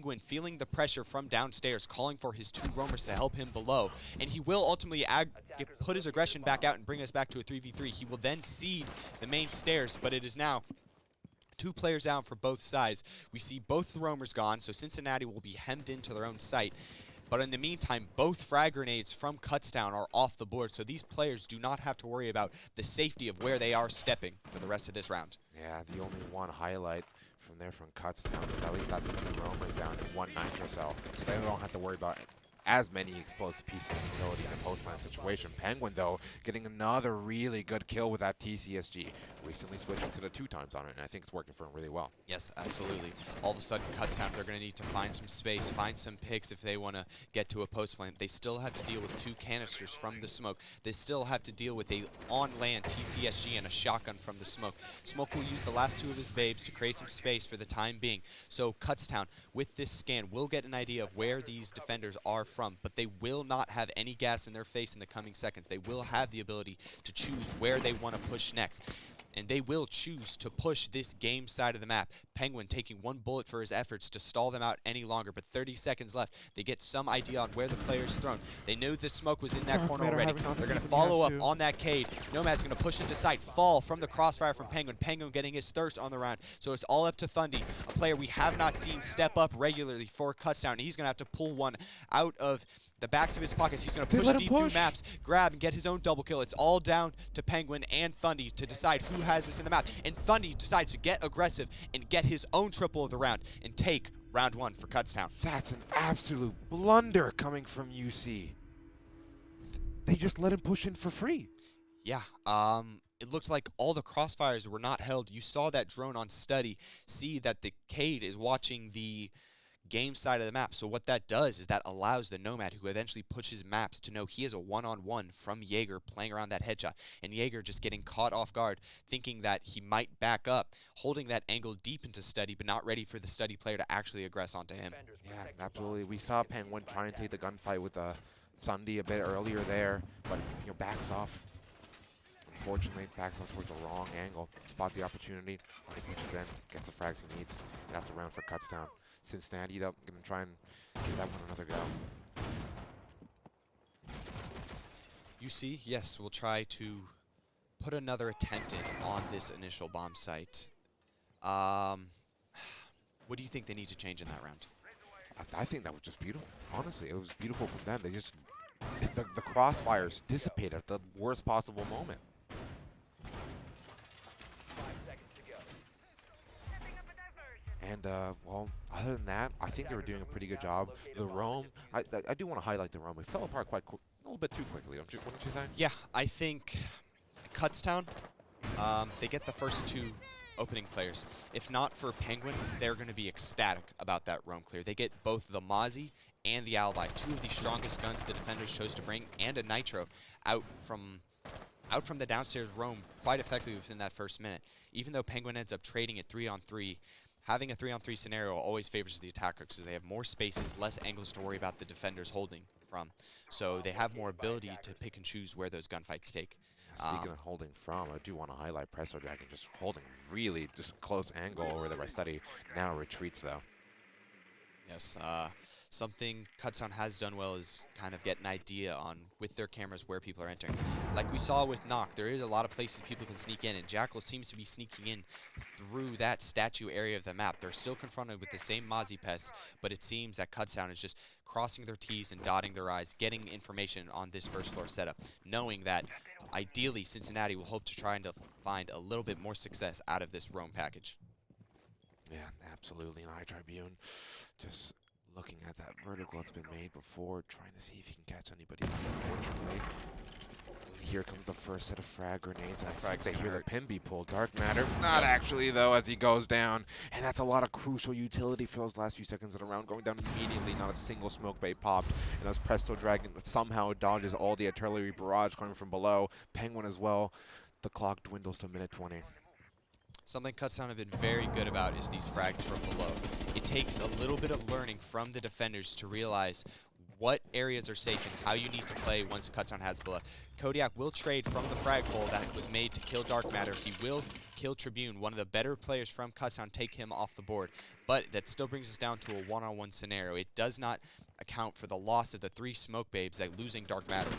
Penguin feeling the pressure from downstairs, calling for his 2 roamers to help him below. And he will ultimately put his aggression back out and bring us back to a 3v3. He will then cede the main stairs, but it is now 2 players down for both sides. We see both the roamers gone, so Cincinnati will be hemmed into their own site. But in the meantime, both frag grenades from Kutztown are off the board, so these players do not have to worry about the safety of where they are stepping for the rest of this round. Yeah, the only one highlight from there from Kutztown is at least that's 2 roamers down and 1 nitro cell. So they don't have to worry about as many explosive pieces of utility in a post-land situation. Penguin, though, getting another really good kill with that TCSG. Recently switching to the 2 times on it, and I think it's working for him really well. Yes, absolutely. All of a sudden, Kutztown, they're going to need to find some space, find some picks if they want to get to a post-plant. They still have to deal with 2 canisters from the smoke. They still have to deal with a on-land TCSG and a shotgun from the smoke. Smoke will use the last 2 of his babes to create some space for the time being. So Kutztown, with this scan, will get an idea of where these defenders are from, but they will not have any gas in their face in the coming seconds. They will have the ability to choose where they want to push next. And they will choose to push this game side of the map. Penguin taking 1 bullet for his efforts to stall them out any longer, but 30 seconds left. They get some idea on where the player's thrown. They knew the smoke was in that corner already. They're going to follow up on that Cade. Nomad's going to push into sight, fall from the crossfire from Penguin. Penguin getting his thirst on the round. So it's all up to Thundy, a player we have not seen step up regularly for Kutztown. And he's going to have to pull one out of the backs of his pockets. He's going to push deep through maps, grab, and get his own double kill. It's all down to Penguin and Thundy to decide who has this in the map. And Thundy decides to get aggressive and get his own triple of the round and take round 1 for Kutztown. That's an absolute blunder coming from UC. They just let him push in for free. Yeah, it looks like all the crossfires were not held. You saw that drone on study see that the Cade is watching the game side of the map. So what that does is that allows the Nomad, who eventually pushes maps, to know he has a one-on-one from Jaeger playing around that headshot. And Jaeger just getting caught off guard, thinking that he might back up, holding that angle deep into study, but not ready for the study player to actually aggress onto him. Yeah, absolutely. We saw Penguin trying to take the gunfight with Thundy a bit earlier there, but backs off. Unfortunately, backs off towards the wrong angle. Spot the opportunity. He pushes in, gets the frags he needs, and that's a round for Kutztown. Cincinnati up, going to try and give that one another go. UC, yes, we'll try to put another attempt in on this initial bomb site. What do you think they need to change in that round? I think that was just beautiful. Honestly, it was beautiful from them. They just, the crossfires dissipated at the worst possible moment. And, well, other than that, I think they were doing a pretty good job. The roam, I do want to highlight the roam. It fell apart quite quick, a little bit too quickly, wouldn't you say? Yeah, I think Kutztown, they get the first 2 opening players. If not for Penguin, they're going to be ecstatic about that roam clear. They get both the Mozzie and the Alibi, 2 of the strongest guns the defenders chose to bring, and a Nitro out from the downstairs roam quite effectively within that first minute. Even though Penguin ends up trading it 3-on-3, having a 3-on-3 scenario always favors the attacker because they have more spaces, less angles to worry about the defenders holding from. So they have more ability to pick and choose where those gunfights take. Speaking of holding from, I do want to highlight Presto Dragon just holding really just close angle over there by study. Now retreats though. Yes, something Kutztown has done well is kind of get an idea on, with their cameras, where people are entering. Like we saw with Knock, there is a lot of places people can sneak in, and Jackal seems to be sneaking in through that statue area of the map. They're still confronted with the same Mozzie pests, but it seems that Kutztown is just crossing their T's and dotting their I's, getting information on this first floor setup, knowing that ideally Cincinnati will hope to try and find a little bit more success out of this roam package. Yeah, absolutely. And iTribune just looking at that vertical that's been made before, trying to see if he can catch anybody. Unfortunately, here comes the first set of frag grenades. I think they hear the pin be pulled. Dark Matter, not actually though, as he goes down. And that's a lot of crucial utility for those last few seconds of the round. Going down immediately, not a single smoke bait popped. And as Presto Dragon somehow dodges all the artillery barrage coming from below. Penguin as well. The clock dwindles to minute 20. Something Kutztown have been very good about is these frags from below. It takes a little bit of learning from the defenders to realize what areas are safe and how you need to play once Kutztown has below. Kodiak will trade from the frag hole that was made to kill Dark Matter. He will kill Tribune, one of the better players from Kutztown, take him off the board. But that still brings us down to a one-on-one scenario. It does not account for the loss of the 3 smoke babes that losing Dark Matter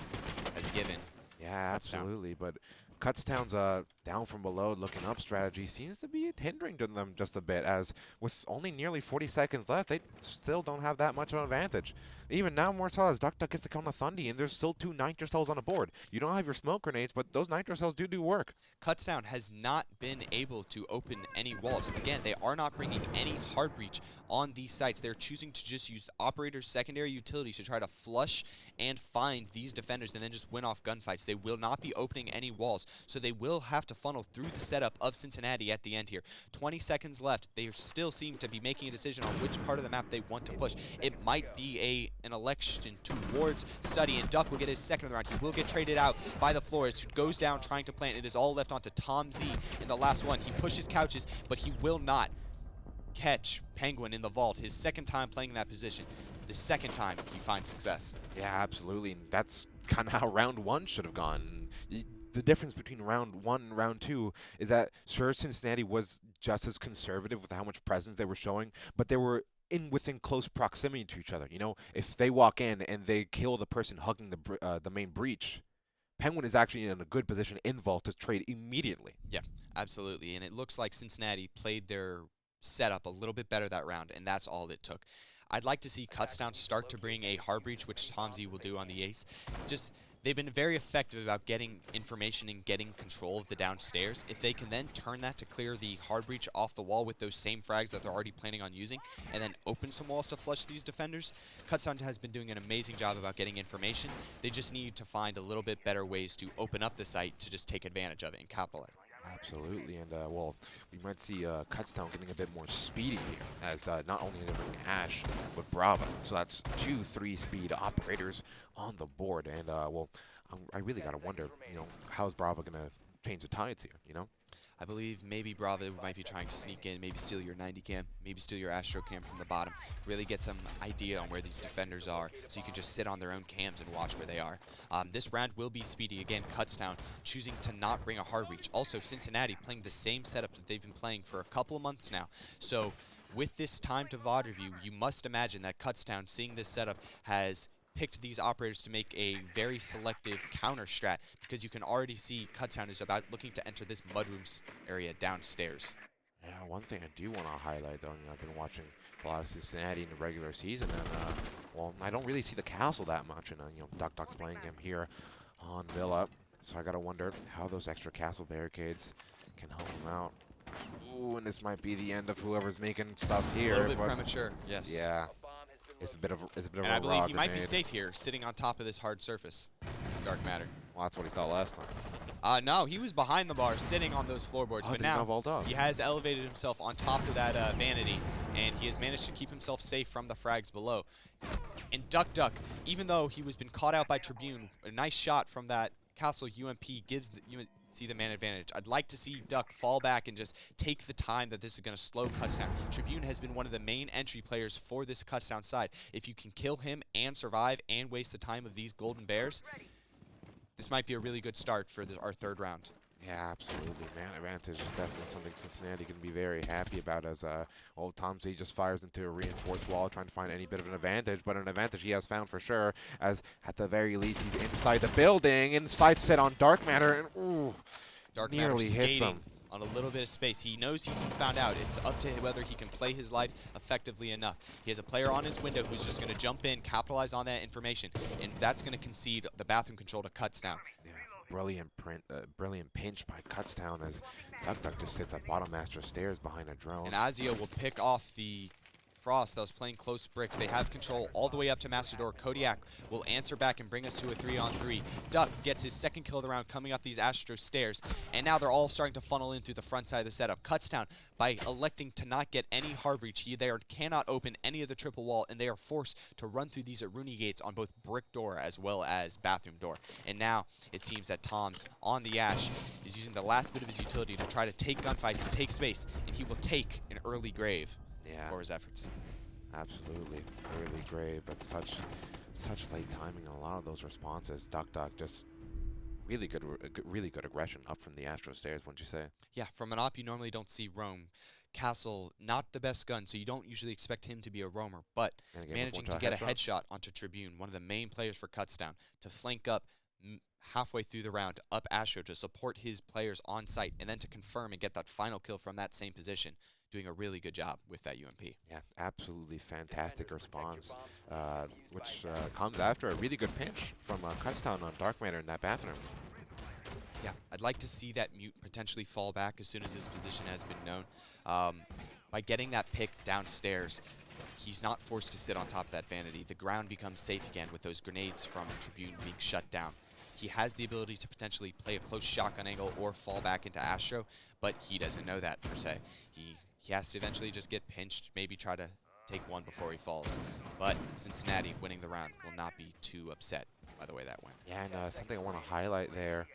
has given. Yeah, absolutely. But Kutztown's down from below, looking up strategy seems to be hindering to them just a bit, as with only nearly 40 seconds left, they still don't have that much of an advantage. Even now, more so as Duck gets to count a Thundy, and there's still 2 nitro cells on the board. You don't have your smoke grenades, but those nitro cells do work. Kutztown has not been able to open any walls. Again, they are not bringing any hard breach on these sites. They're choosing to just use the operator's secondary utilities to try to flush and find these defenders and then just win off gunfights. They will not be opening any walls, so they will have to funnel through the setup of Cincinnati at the end here. 20 seconds left. They still seem to be making a decision on which part of the map they want to push. It might be an election towards Study, and Duck will get his second of the round. He will get traded out by the Florist, who goes down trying to plant. It is all left onto Tom Z in the last one. He pushes couches, but he will not catch Penguin in the vault. His second time playing that position. The second time if he finds success. Yeah, absolutely. And that's kind of how round 1 should have gone. The difference between round 1 and round 2 is that sure, Cincinnati was just as conservative with how much presence they were showing, but they were within close proximity to each other. You know, if they walk in and they kill the person hugging the main breach, Penguin is actually in a good position in vault to trade immediately. Yeah, absolutely. And it looks like Cincinnati played their setup a little bit better that round, and that's all it took. I'd like to see Kutztown start to bring a hard breach, which Tom Z will do on the ace. They've been very effective about getting information and getting control of the downstairs. If they can then turn that to clear the hard breach off the wall with those same frags that they're already planning on using, and then open some walls to flush these defenders, Kutztown has been doing an amazing job about getting information. They just need to find a little bit better ways to open up the site to just take advantage of it and capitalize. Absolutely, and well, we might see Kutztown getting a bit more speedy here, as not only are they bringing Ash, but Brava. So that's 2 3-speed operators on the board, and well, I really gotta wonder, you know, how's Brava gonna change the tides here, you know? I believe maybe Bravo might be trying to sneak in, maybe steal your 90 cam, maybe steal your Astro cam from the bottom, really get some idea on where these defenders are so you can just sit on their own cams and watch where they are. This round will be speedy. Again, Kutztown choosing to not bring a hard reach. Also, Cincinnati playing the same setup that they've been playing for a couple of months now. So with this time to VOD review, you must imagine that Kutztown, seeing this setup, has picked these operators to make a very selective counter strat, because you can already see Kutztown is about looking to enter this mudrooms area downstairs. Yeah, one thing I do want to highlight, though, you know, I've been watching a lot of Cincinnati in the regular season, and well, I don't really see the castle that much, and you know, Duck's playing him here on Villa, so I gotta wonder how those extra castle barricades can help him out. Ooh, and this might be the end of whoever's making stuff here. A little bit premature, yes. Yeah. It's a bit of and a I believe he grenade. might be safe here, sitting on top of this hard surface. Dark Matter. Well, that's what he thought last time. No, he was behind the bar, sitting on those floorboards, but now he has elevated himself on top of that vanity, and he has managed to keep himself safe from the frags below. And Duck, even though he was been caught out by Tribune, a nice shot from that Castle UMP gives the the man advantage. I'd like to see Duck fall back and just take the time that this is going to slow Kutztown. Tribune has been one of the main entry players for this Kutztown side. If you can kill him and survive and waste the time of these Golden Bears, this might be a really good start for our third round. Yeah, absolutely. Man advantage is definitely something Cincinnati can be very happy about, as well, Tom Z just fires into a reinforced wall trying to find any bit of an advantage, but an advantage he has found for sure, as at the very least he's inside the building, inside set on Dark Matter, and ooh, Dark nearly hits him. On a little bit of space. He knows he's been found out. It's up to whether he can play his life effectively enough. He has a player on his window who's just going to jump in, capitalize on that information, and that's going to concede the bathroom control to Kutztown. Yeah. Brilliant pinch by Kutztown, as Duck just sits at bottom master stairs behind a drone. And Azio will pick off the Frost that was playing close bricks. They have control all the way up to Master Door. Kodiak will answer back and bring us to a 3-on-3. Duck gets his second kill of the round coming up these Astro stairs, and now they're all starting to funnel in through the front side of the setup. Kutztown, by electing to not get any hard breach, they cannot open any of the triple wall, and they are forced to run through these Aruni gates on both brick door as well as bathroom door. And now it seems that Tom's on the Ash is using the last bit of his utility to try to take gunfights, take space, and he will take an early grave for his efforts. Absolutely, early grave, but such such late timing on a lot of those responses. Duck just really good aggression up from the Astro stairs, wouldn't you say? Yeah, from an op, you normally don't see roam. Castle, not the best gun, so you don't usually expect him to be a roamer, but managing to get a headshot onto Tribune, one of the main players for Kutztown, to flank up halfway through the round, up Astro to support his players on site, and then to confirm and get that final kill from that same position, doing a really good job with that UMP. Yeah, absolutely fantastic response, which comes after a really good pinch from Kutztown on Dark Matter in that bathroom. Yeah, I'd like to see that mute potentially fall back as soon as his position has been known. By getting that pick downstairs, he's not forced to sit on top of that vanity. The ground becomes safe again with those grenades from Tribune being shut down. He has the ability to potentially play a close shotgun angle or fall back into Astro, but he doesn't know that per se. He has to eventually just get pinched, maybe try to take one before he falls. But Cincinnati winning the round will not be too upset by the way that went. Yeah, and something I want to highlight there,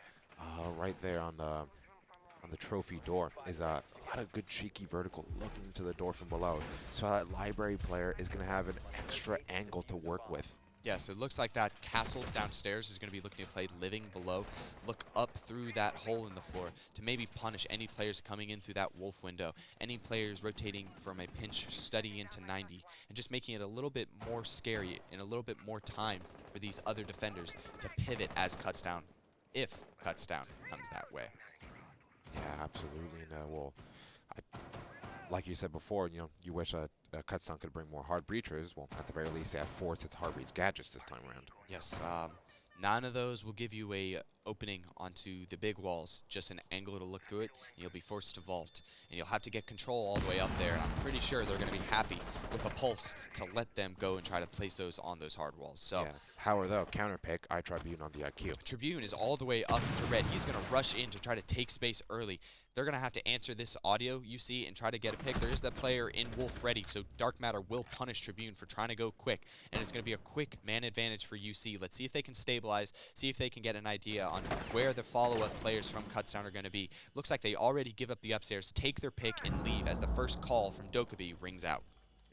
right there on the trophy door, is a lot of good cheeky vertical looking into the door from below. So that library player is going to have an extra angle to work with. Yeah, so it looks like that castle downstairs is going to be looking to play living below. Look up through that hole in the floor to maybe punish any players coming in through that wolf window. Any players rotating from a pinch study into 90 and just making it a little bit more scary and a little bit more time for these other defenders to pivot as Kutztown, if Kutztown comes that way. Yeah, absolutely. And well, like you said before, you wish Kutztown could bring more hard breachers. Well, at the very least, they have 4 sets of hard breach gadgets this time around. Yes, none of those will give you a opening onto the big walls, just an angle to look through it, and you'll be forced to vault. And you'll have to get control all the way up there, and I'm pretty sure they're going to be happy with a pulse to let them go and try to place those on those hard walls. So, yeah. However, though, counter pick, RIT Tribune on the IQ. Tribune is all the way up to red. He's going to rush in to try to take space early. They're going to have to answer this audio you see and try to get a pick. There is that player in Wolf ready, so Dark Matter will punish Tribune for trying to go quick, and it's going to be a quick man advantage for UC. Let's see if they can stabilize, see if they can get an idea on where the follow-up players from Kutztown are going to be. Looks like they already give up the upstairs, take their pick, and leave as the first call from Dokkaebi rings out.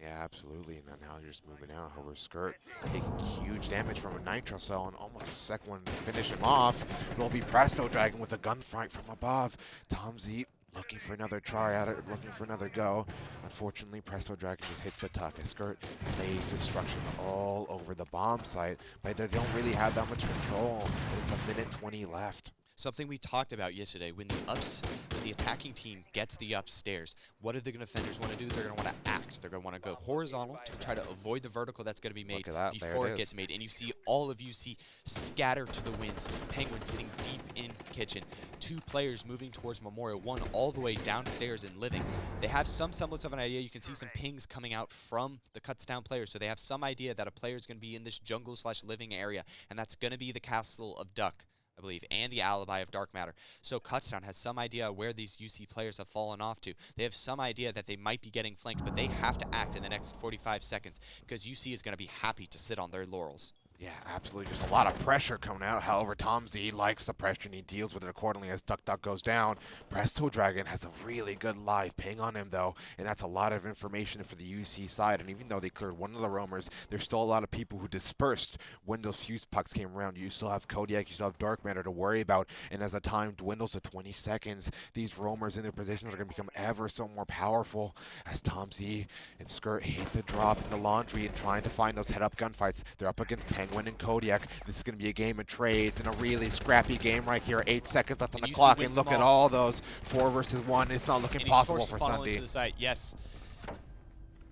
Yeah, absolutely. And now you're just moving out. However, Skirt taking huge damage from a Nitro Cell and almost a second one to finish him off. It'll be Presto Dragon with a gunfight from above. Tom Z looking for another try at it, looking for another go. Unfortunately, Presto Dragon just hits the tuck. Skirt lays destruction all over the bomb site, but they don't really have that much control. And it's a minute 20 left. Something we talked about yesterday, when the attacking team gets the upstairs, what do the defenders want to do? They're going to want to act. They're going to want to go horizontal to try to avoid the vertical that's going to be made before it gets made. And you see all of UC scatter to the winds. Penguin sitting deep in kitchen. 2 players moving towards Memorial, 1 all the way downstairs and living. They have some semblance of an idea. You can see some pings coming out from the Kutztown players, so they have some idea that a player is going to be in this jungle/living area, and that's going to be the Castle of Duck, I believe, and the alibi of Dark Matter. So Kutztown has some idea where these UC players have fallen off to. They have some idea that they might be getting flanked, but they have to act in the next 45 seconds because UC is going to be happy to sit on their laurels. Yeah, absolutely. Just a lot of pressure coming out. However, Tom Z likes the pressure and he deals with it accordingly as Duck goes down. Presto Dragon has a really good live ping on him, though, and that's a lot of information for the UC side. And even though they cleared one of the roamers, there's still a lot of people who dispersed when those fuse pucks came around. You still have Kodiak, you still have Dark Matter to worry about. And as the time dwindles to 20 seconds, these roamers in their positions are going to become ever so more powerful as Tom Z and Skirt hate the drop in the laundry and trying to find those head-up gunfights. They're up against Penguin and Kodiak. This is going to be a game of trades and a really scrappy game right here. 8 seconds left on the clock, and look at all those 4 versus 1. It's not looking possible for Sunday. To the side. Yes.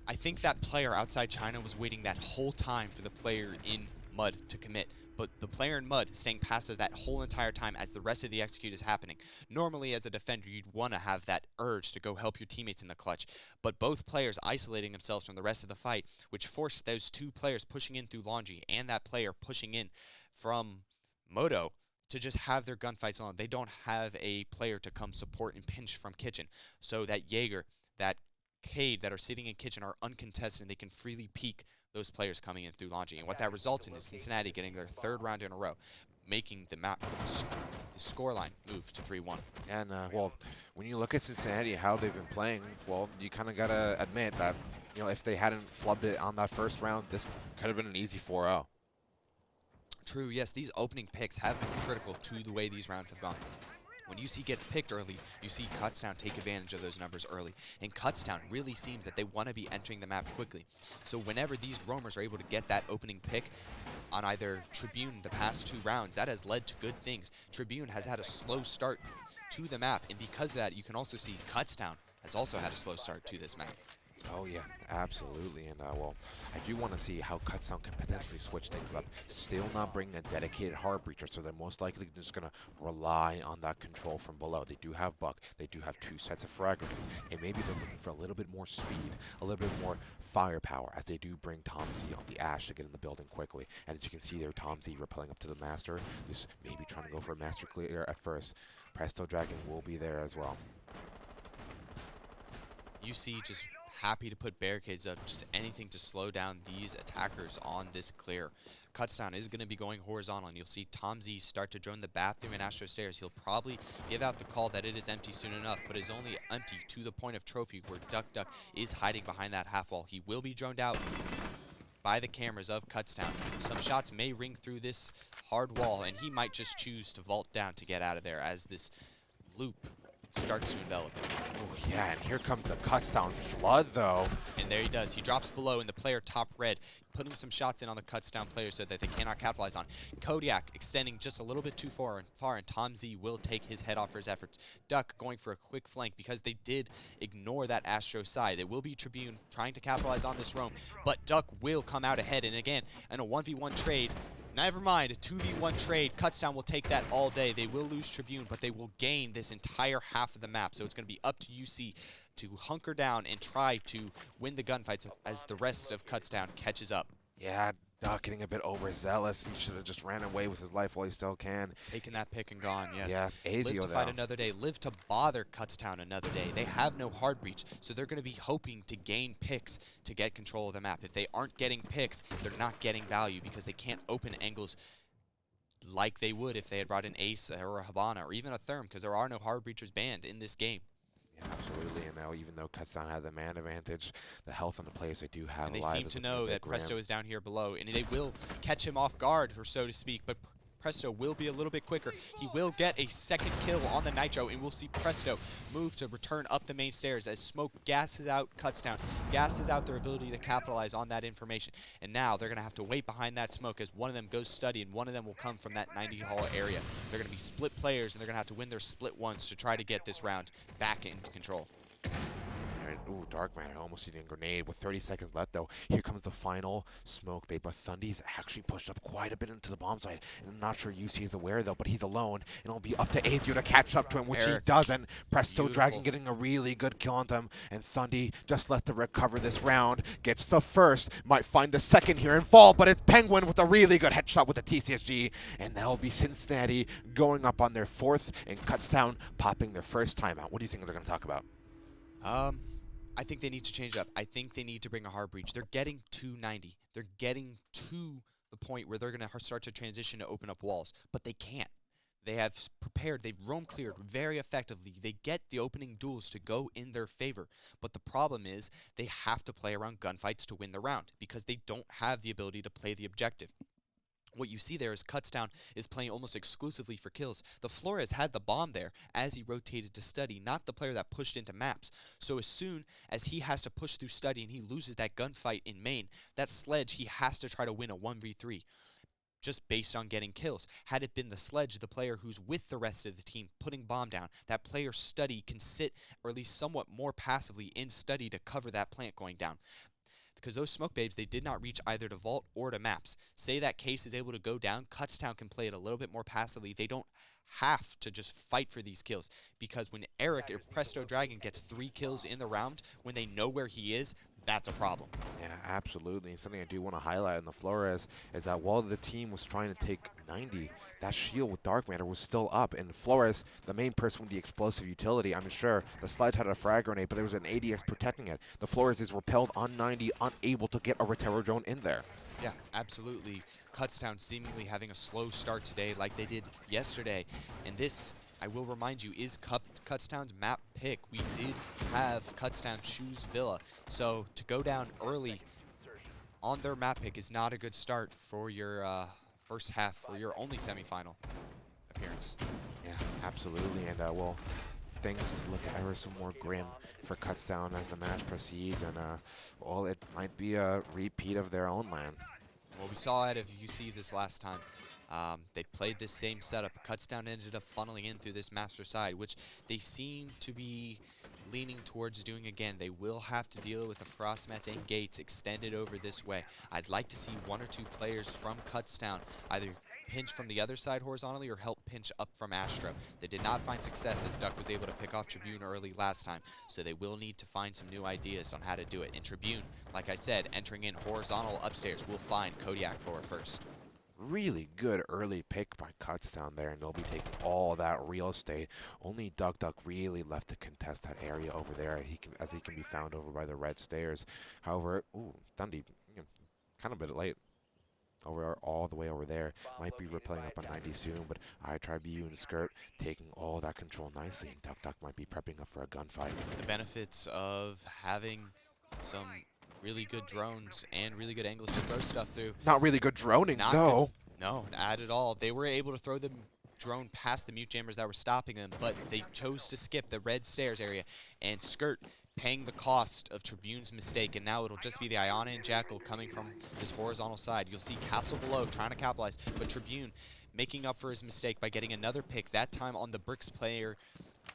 I think that player outside China was waiting that whole time for the player in Mud to commit. But the player in Mud staying passive that whole entire time as the rest of the execute is happening. Normally, as a defender, you'd want to have that urge to go help your teammates in the clutch. But both players isolating themselves from the rest of the fight, which forced those 2 players pushing in through Laundry and that player pushing in from Moto to just have their gunfights on. They don't have a player to come support and pinch from Kitchen. So that Jaeger, that Cade that are sitting in Kitchen are uncontested and they can freely peek those players coming in through launching. And what that results in is Cincinnati getting their 3rd round in a row, making the scoreline move to 3-1. And, well, when you look at Cincinnati, how they've been playing, well, you kind of got to admit that, if they hadn't flubbed it on that first round, this could have been an easy 4-0. True, yes, these opening picks have been critical to the way these rounds have gone. When UC gets picked early, you see Kutztown take advantage of those numbers early. And Kutztown really seems that they want to be entering the map quickly. So whenever these roamers are able to get that opening pick on either Tribune the past 2 rounds, that has led to good things. Tribune has had a slow start to the map, and because of that, you can also see Kutztown has also had a slow start to this map. Oh yeah, absolutely, and well, I do want to see how Kutztown can potentially switch things up. Still not bringing a dedicated hard breacher, so they're most likely just going to rely on that control from below. They do have Buck, they do have 2 sets of frag grenades, and maybe they're looking for a little bit more speed, a little bit more firepower, as they do bring Tom Z on the Ash to get in the building quickly. And as you can see there, Tom Z rappelling up to the Master, just maybe trying to go for a Master clear at first. Presto Dragon will be there as well. UC just happy to put barricades up, just anything to slow down these attackers on this clear. Kutztown is going to be going horizontal, and you'll see Tom Z start to drone the bathroom and Astro Stairs. He'll probably give out the call that it is empty soon enough, but is only empty to the point of trophy where Duck Duck is hiding behind that half wall. He will be droned out by the cameras of Kutztown. Some shots may ring through this hard wall, and he might just choose to vault down to get out of there as this loop starts to envelop him. Oh yeah, and here comes the Kutztown flood though. And there he does. He drops below in the player top red, putting some shots in on the Kutztown players so that they cannot capitalize on. Kodiak extending just a little bit too far, and Tom Z will take his head off for his efforts. Duck going for a quick flank because they did ignore that Astro side. It will be Tribune trying to capitalize on this roam, but Duck will come out ahead. And again, in a 1v1 trade, never mind, a 2v1 trade, Kutztown will take that all day. They will lose Tribune, but they will gain this entire half of the map. So it's going to be up to UC to hunker down and try to win the gunfights as the rest of Kutztown catches up. Yeah, Duck getting a bit overzealous. He should have just ran away with his life while he still can. Taking that pick and gone, yes. Yeah, Azio live to fight another day. Live to bother Kutztown another day. They have no hard breach, so they're going to be hoping to gain picks to get control of the map. If they aren't getting picks, they're not getting value because they can't open angles like they would if they had brought an Ace or a Habana or even a Therm, because there are no hard breachers banned in this game. Yeah, absolutely, and now even though Kutztown had the man advantage, the health on the players they do have, and they seem to know that Presto is down here below, and they will catch him off guard, or so to speak, but Presto will be a little bit quicker. He will get a second kill on the Nitro, and we'll see Presto move to return up the main stairs as smoke gasses out Kutztown, gasses out their ability to capitalize on that information. And now they're going to have to wait behind that smoke as one of them goes study, and one of them will come from that 90 hall area. They're going to be split players, and they're going to have to win their split ones to try to get this round back into control. Ooh, Darkman almost eating a grenade with 30 seconds left, though. Here comes the final smoke bait, but Thundy's actually pushed up quite a bit into the bomb site. And I'm not sure UC is aware, though, but he's alone. And it'll be up to Azio to catch up to him, which Eric, he doesn't. Presto beautiful. Dragon getting a really good kill on them. And Thundy just left to recover this round. Gets the first, might find the second here and fall, but it's Penguin with a really good headshot with the TCSG. And that'll be Cincinnati going up on their 4th, and Kutztown popping their first timeout. What do you think they're going to talk about? I think they need to change up. I think they need to bring a hard breach. They're getting to 90. They're getting to the point where they're going to start to transition to open up walls, but they can't. They have prepared. They've roam cleared very effectively. They get the opening duels to go in their favor, but the problem is they have to play around gunfights to win the round because they don't have the ability to play the objective. What you see there is Kutztown is playing almost exclusively for kills. The Flores had the bomb there as he rotated to study, not the player that pushed into maps. So as soon as he has to push through study and he loses that gunfight in main, that sledge, he has to try to win a 1v3 just based on getting kills. Had it been the sledge, the player who's with the rest of the team putting bomb down, that player study can sit or at least somewhat more passively in study to cover that plant going down. Because those smoke babes, they did not reach either to vault or to maps. Say that Case is able to go down, Kutztown can play it a little bit more passively. They don't have to just fight for these kills. Because when Eric or Presto Dragon gets 3 kills in the round, when they know where he is, that's a problem. Yeah, absolutely. And something I do want to highlight in the Flores is that while the team was trying to take 90, that shield with Dark Matter was still up. And Flores, the main person with the explosive utility, I'm sure the sledge had a frag grenade, but there was an ADX protecting it. The Flores is repelled on 90, unable to get a Rotero drone in there. Yeah, absolutely. Kutztown seemingly having a slow start today like they did yesterday. And this, I will remind you, is Kutztown's map pick. We did have Kutztown choose Villa. So to go down early on their map pick is not a good start for your first half or your only semifinal appearance. Yeah, absolutely. And, well, things look ever so more grim for Kutztown as the match proceeds. And, well, it might be a repeat of their own LAN. Well, we saw it if you see this last time. They played this same setup. Kutztown ended up funneling in through this master side, which they seem to be leaning towards doing again. They will have to deal with the frost mats and gates extended over this way. I'd like to see 1 or 2 players from Kutztown either pinch from the other side horizontally or help pinch up from Astro. They did not find success as Duck was able to pick off Tribune early last time, so they will need to find some new ideas on how to do it. And Tribune, like I said, entering in horizontal upstairs, will find Kodiak for first. Really good early pick by Kutztown there, and they'll be taking all that real estate. Only Duck really left to contest that area over there, as he can be found over by the red stairs. However, ooh, Dundee, kind of a bit late. All the way over there. Might be replaying up on 90 soon, but RIT Tribune Skirt taking all that control nicely, and Duck might be prepping up for a gunfight. The benefits of having some really good drones and really good angles to throw stuff through. Not really good droning, though. No, not at all. They were able to throw the drone past the mute jammers that were stopping them, but they chose to skip the red stairs area, and Skirt paying the cost of Tribune's mistake, and now it'll just be the Iona and Jackal coming from this horizontal side. You'll see Castle below trying to capitalize, but Tribune making up for his mistake by getting another pick, that time on the Bricks player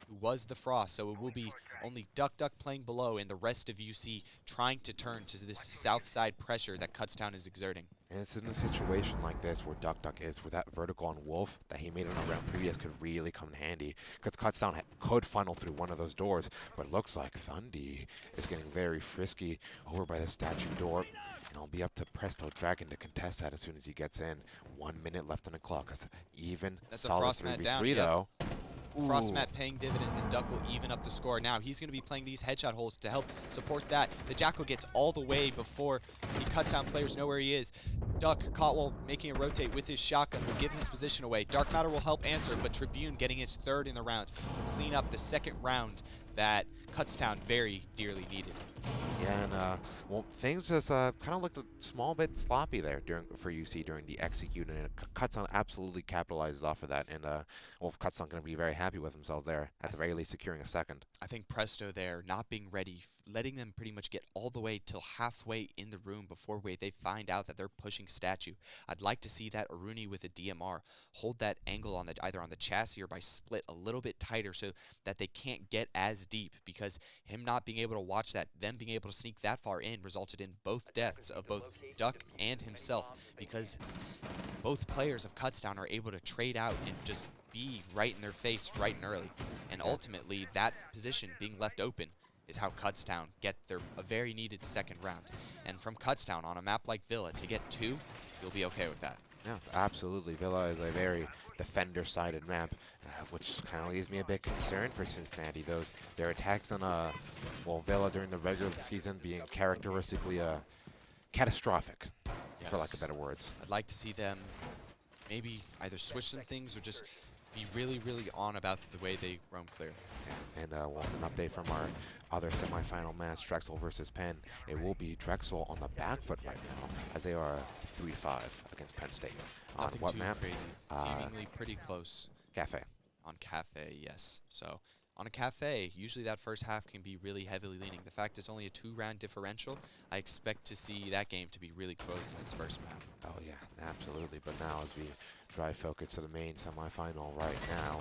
who was the Frost. So it will be only Duck playing below and the rest of UC trying to turn to this south side pressure that Kutztown is exerting. And it's in a situation like this where Duck is, where that vertical on Wolf that he made on a round previous could really come in handy, because Kutztown could funnel through one of those doors, but it looks like Thundy is getting very frisky over by the statue door, and it'll be up to Presto Dragon to contest that as soon as he gets in. 1 minute left on the clock. That's even solid 3v3 though. Frostmat paying dividends, and Duck will even up the score. Now he's going to be playing these headshot holes to help support that. The Jackal gets all the way before he cuts down players know where he is. Duck caught while making a rotate with his shotgun will give his position away. Dark Matter will help answer, but Tribune getting his 3rd in the round will clean up the 2nd round that Kutztown very dearly needed. Yeah, and well, things just kind of looked a small bit sloppy there for UC during the execute, and Kutztown absolutely capitalized off of that, and well, Kutztown going to be very happy with themselves there, at the very least securing a 2nd. I think Presto there, not being ready, letting them pretty much get all the way till halfway in the room before they find out that they're pushing statue. I'd like to see that Aruni with a DMR hold that angle on either on the chassis or by split a little bit tighter so that they can't get as deep, because him not being able to watch that, them being able to sneak that far in resulted in both deaths of both Duck and himself, because both players of Kutztown are able to trade out and just be right in their face right and early. And ultimately, that position being left open is how Kutztown get a very needed 2nd round. And from Kutztown on a map like Villa, to get 2, you'll be okay with that. Yeah, absolutely. Villa is a very defender-sided map, which kind of leaves me a bit concerned for Cincinnati. Their attacks on well, Villa during the regular season being characteristically catastrophic, for lack of better words. I'd like to see them maybe either switch some things or just be really, really on about the way they roam clear. And well, an update from our other semifinal match, Drexel versus Penn. It will be Drexel on the back foot right now, as they are 3-5 against Penn State. Nothing on what too map? Crazy. Seemingly pretty close. Cafe. On Cafe, yes. So on a Cafe, usually that first half can be really heavily leaning. The fact it's only a 2-round differential, I expect to see that game to be really close in its first map. Oh yeah, absolutely. But now as we drive focus to the main semifinal right now,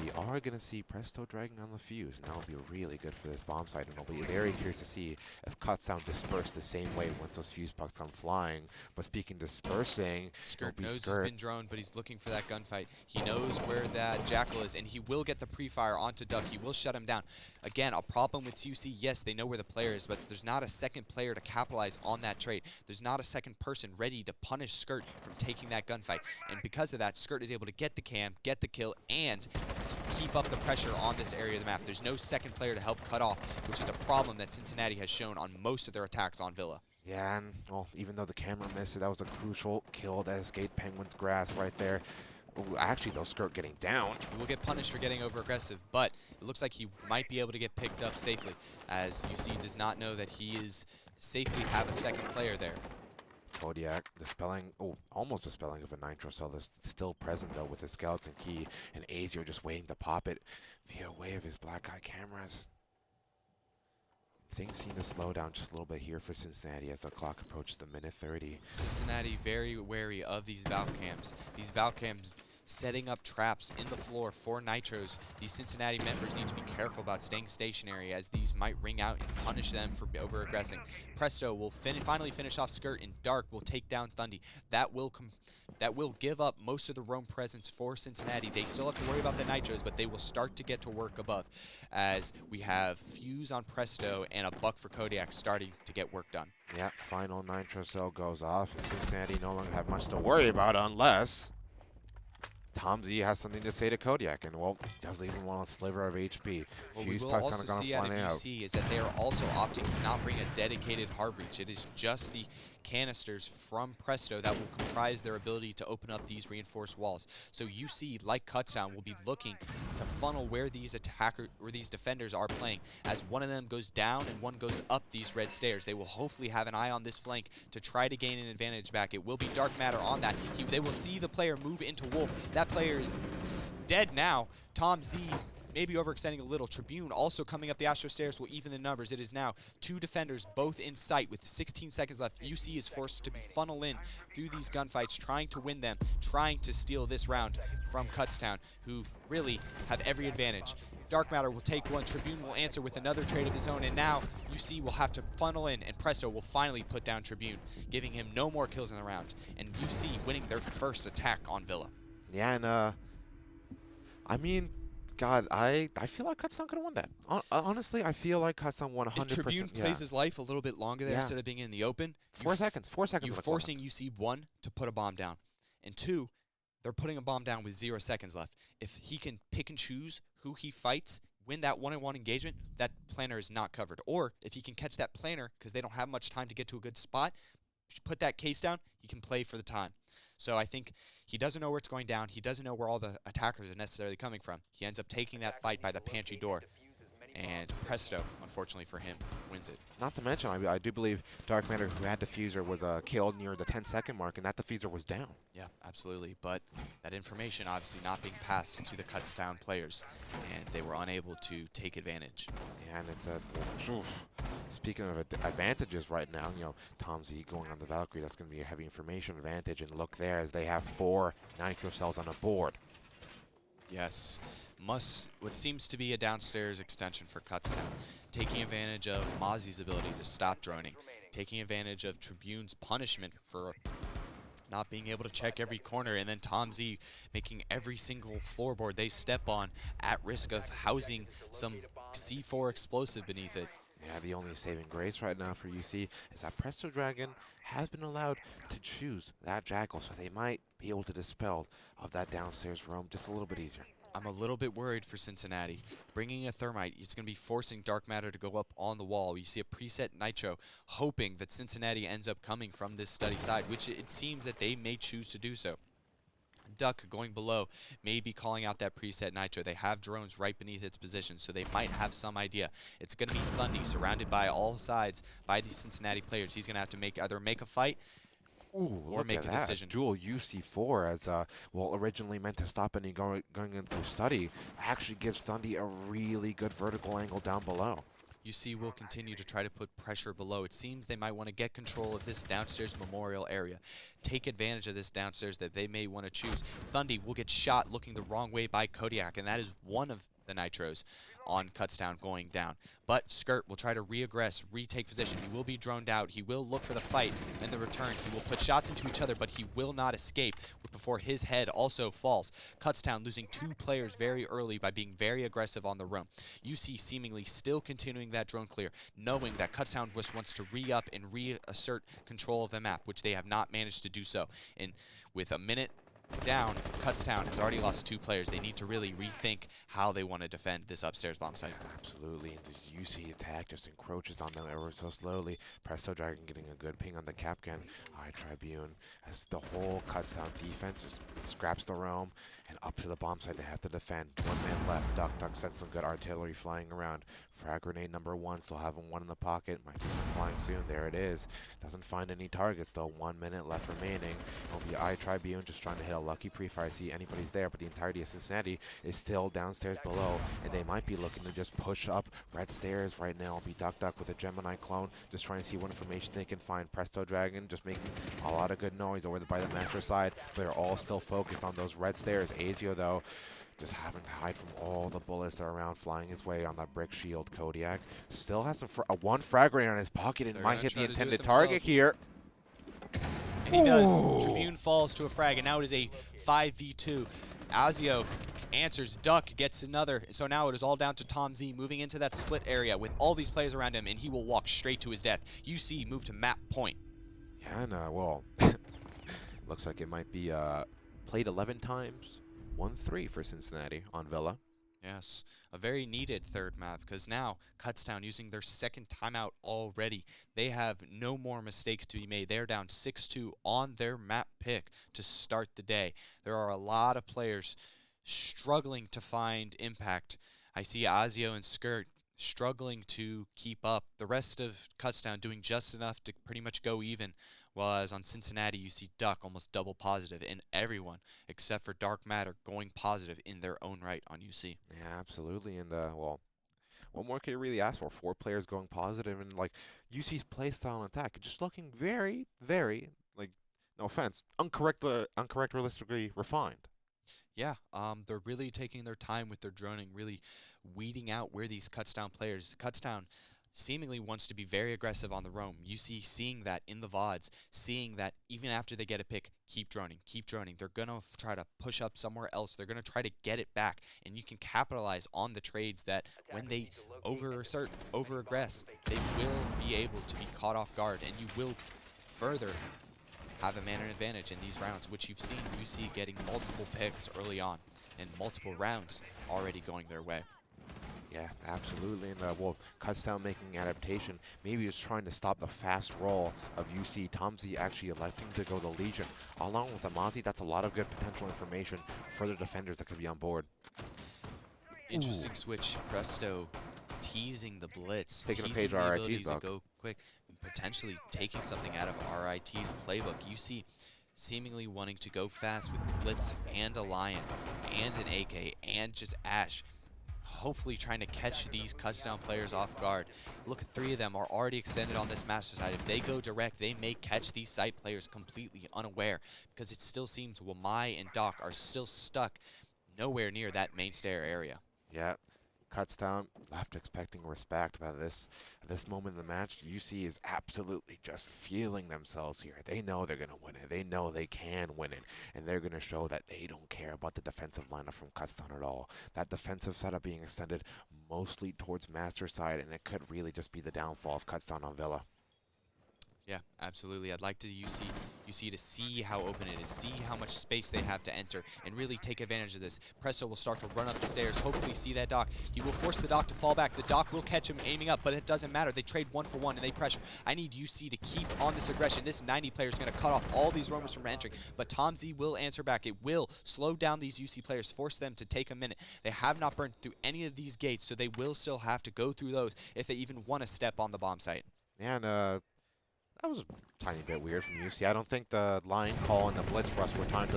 we are going to see Presto Dragon on the fuse, and that will be really good for this bomb site, and I'll be very curious to see if Kutztown disperse the same way once those fuse pucks come flying. But speaking dispersing, Skirt knows he's been droned, but he's looking for that gunfight. He knows where that Jackal is, and he will get the pre-fire onto Duck. He will shut him down. Again, a problem with UC, yes, they know where the player is, but there's not a 2nd player to capitalize on that trade. There's not a 2nd person ready to punish Skirt from taking that gunfight. And because of that, Skirt is able to get the cam, get the kill, and keep up the pressure on this area of the map. There's no 2nd player to help cut off, which is a problem that Cincinnati has shown on most of their attacks on Villa. Yeah, and well, even though the camera missed it, that was a crucial kill that escaped Penguin's grasp right there. Ooh, actually, though, Skirt getting down. He will get punished for getting over-aggressive, but it looks like he might be able to get picked up safely, as UC does not know that he is safely have a 2nd player there. Kodiak dispelling, almost dispelling of a nitro cell that's still present though with the skeleton key, and Azio just waiting to pop it via way of his black eye cameras. Things seem to slow down just a little bit here for Cincinnati as the clock approaches the minute 30. Cincinnati very wary of these valve cams. These valve cams setting up traps in the floor for nitros. These Cincinnati members need to be careful about staying stationary, as these might ring out and punish them for over-aggressing. Presto will finally finish off Skirt, and Dark will take down Thundy. That will give up most of the roam presence for Cincinnati. They still have to worry about the nitros, but they will start to get to work above, as we have Fuse on Presto and a Buck for Kodiak starting to get work done. Yeah, final nitro cell goes off, and Cincinnati no longer have much to worry about unless Tom Z has something to say to Kodiak, and well, he doesn't even want a sliver of HP. What we will also see out of UC is that they are also opting to not bring a dedicated hard breach. It is just the canisters from Presto that will comprise their ability to open up these reinforced walls. So UC, like Kutztown, will be looking to funnel where these defenders are playing. As one of them goes down and one goes up these red stairs, they will hopefully have an eye on this flank to try to gain an advantage back. It will be Dark Matter on that. They will see the player move into Wolf. That player is dead now. Tom Z maybe overextending a little. Tribune also coming up the Astro stairs will even the numbers. It is now 2 defenders both in sight with 16 seconds left. UC is forced to funnel in through these gunfights, trying to win them, trying to steal this round from Kutztown, who really have every advantage. Dark Matter will take one. Tribune will answer with another trade of his own, and now UC will have to funnel in, and Presto will finally put down Tribune, giving him no more kills in the round, and UC winning their first attack on Villa. Yeah, and I mean, God, I feel like Kutztown could have won that. Honestly, I feel like Kutztown 100%. If Tribune plays his life a little bit longer there instead of being in the open, 4 seconds. 4 seconds. You're forcing UC, 1, to put a bomb down, and 2, they're putting a bomb down with 0 seconds left. If he can pick and choose who he fights, win that one-on-one engagement, that planner is not covered. Or if he can catch that planner because they don't have much time to get to a good spot, put that case down, he can play for the time. So I think he doesn't know where it's going down. He doesn't know where all the attackers are necessarily coming from. He ends up taking that fight by the pantry door. And Presto, unfortunately for him, wins it. Not to mention, I do believe Dark Matter, who had defuser, was killed near the 10-second mark, and that defuser was down. Yeah, absolutely. But that information obviously not being passed to the Kutztown players, and they were unable to take advantage. Yeah, and it's speaking of advantages right now, you know, Tom Z going on the Valkyrie, that's going to be a heavy information advantage. And look there, as they have 4 nitro cells on the board. Yes. What seems to be a downstairs extension for Kutztown, taking advantage of Mozzie's ability to stop droning, taking advantage of Tribune's punishment for not being able to check every corner, and then Tom Z making every single floorboard they step on at risk of housing some C4 explosive beneath it. Yeah, the only saving grace right now for UC is that Drexel Dragon has been allowed to choose that Jackal, so they might be able to dispel of that downstairs roam just a little bit easier. I'm a little bit worried for Cincinnati. Bringing a Thermite, it's going to be forcing Dark Matter to go up on the wall. You see a preset Nitro, hoping that Cincinnati ends up coming from this study side, which it seems that they may choose to do so. Duck going below may be calling out that preset Nitro. They have drones right beneath its position, so they might have some idea. It's going to be Thundy, surrounded by all sides by these Cincinnati players. He's going to have to either make a fight or make a decision. Dual UC4, as well, originally meant to stop any going into study, actually gives Thundy a really good vertical angle down below. UC will continue to try to put pressure below. It seems they might want to get control of this downstairs memorial area. Take advantage of this downstairs that they may want to choose. Thundy will get shot looking the wrong way by Kodiak, and that is one of the Nitros on Kutztown going down. But Skirt will try to re-aggress, retake position. He will be droned out. He will look for the fight. In the return, he will put shots into each other, but he will not escape before his head also falls. Kutztown losing 2 players very early by being very aggressive on the roam. UC seemingly still continuing that drone clear, knowing that Kutztown just wants to re-up and reassert control of the map, which they have not managed to do so. And with a minute down, Kutztown has already lost 2 players. They need to really rethink how they want to defend this upstairs bomb site. Absolutely, and this UC attack just encroaches on them ever so slowly. Presto Dragon getting a good ping on the Capcan. RIT Tribune, as the whole Kutztown defense just scraps the roam, and up to the bomb site they have to defend. 1 man left. Duck sends some good artillery flying around Frag grenade number 1, still having one in the pocket. Might be some flying soon. There it is. Doesn't find any targets though. 1 minute left remaining. It'll be RIT Tribune just trying to hit a lucky pre-fire, see anybody's there, but the entirety of Cincinnati is still downstairs below, and they might be looking to just push up red stairs right now. Be Duck with a Gemini clone, just trying to see what information they can find. Presto Dragon just making a lot of good noise over by the master side, but they're all still focused on those red stairs. Azio though, just having to hide from all the bullets that are around, flying his way on that brick shield. Kodiak still has some one frag grenade on his pocket and might hit the intended target here. And he does. Tribune falls to a frag, and now it is a 5v2. Azio answers, Duck gets another. So now it is all down to Tom Z moving into that split area with all these players around him, and he will walk straight to his death. UC move to map point. Yeah, and well, looks like it might be played 11 times. 1-3 for Cincinnati on Villa. Yes, a very needed third map, because now Kutztown using their second timeout already. They have no more mistakes to be made. They're down 6-2 on their map pick to start the day. There are a lot of players struggling to find impact. I see Azio and Skirt struggling to keep up. The rest of Kutztown doing just enough to pretty much go even. Whereas on Cincinnati, you see Duck almost double positive, and everyone except for Dark Matter going positive in their own right on UC. Yeah, absolutely. And well, what more can you really ask for? 4 players going positive, and like UC's play style and attack, just looking very, very, like, no offense, uncharacteristically refined. Yeah, they're really taking their time with their droning, really weeding out where these Kutztown players. Kutztown seemingly wants to be very aggressive on the roam. UC seeing that in the VODs, seeing that even after they get a pick, keep droning, keep droning. They're going to try to push up somewhere else. They're going to try to get it back, and you can capitalize on the trades that when they over-assert, over-aggress, they will be able to be caught off guard, and you will further have a man advantage in these rounds, which you've seen UC getting multiple picks early on and multiple rounds already going their way. Yeah, absolutely. And well, Kutztown making adaptation, maybe just trying to stop the fast roll of UC. Tomzi actually electing to go the Legion. Along with Amazi, that's a lot of good potential information for the defenders that could be on board. Interesting switch. Presto teasing the blitz. Taking a teasing page the of ability RIT's to book. go quick, and potentially taking something out of RIT's playbook. UC seemingly wanting to go fast with Blitz and a Lion and an AK and just Ash. Hopefully trying to catch these Kutztown players off guard. Look, 3 of them are already extended on this master side. If they go direct, they may catch these site players completely unaware, because it still seems Wamai and Doc are still stuck nowhere near that main stair area. Yeah, Kutztown left expecting respect, but at this moment in the match, UC is absolutely just feeling themselves here. They know they're going to win it. They know they can win it, and they're going to show that they don't care about the defensive lineup from Kutztown at all. That defensive setup being extended mostly towards master side, and it could really just be the downfall of Kutztown on Villa. Yeah, absolutely. I'd like to UC to see how open it is, see how much space they have to enter, and really take advantage of this. Presto will start to run up the stairs, hopefully see that Doc. He will force the Doc to fall back. The Doc will catch him aiming up, but it doesn't matter. They trade 1 for 1, and they pressure. I need UC to keep on this aggression. This 90 player is going to cut off all these roamers from entering, but Tom Z will answer back. It will slow down these UC players, force them to take a minute. They have not burned through any of these gates, so they will still have to go through those if they even want to step on the bomb site. Yeah, and that was a tiny bit weird from UC. I don't think the line call and the blitz rush were timed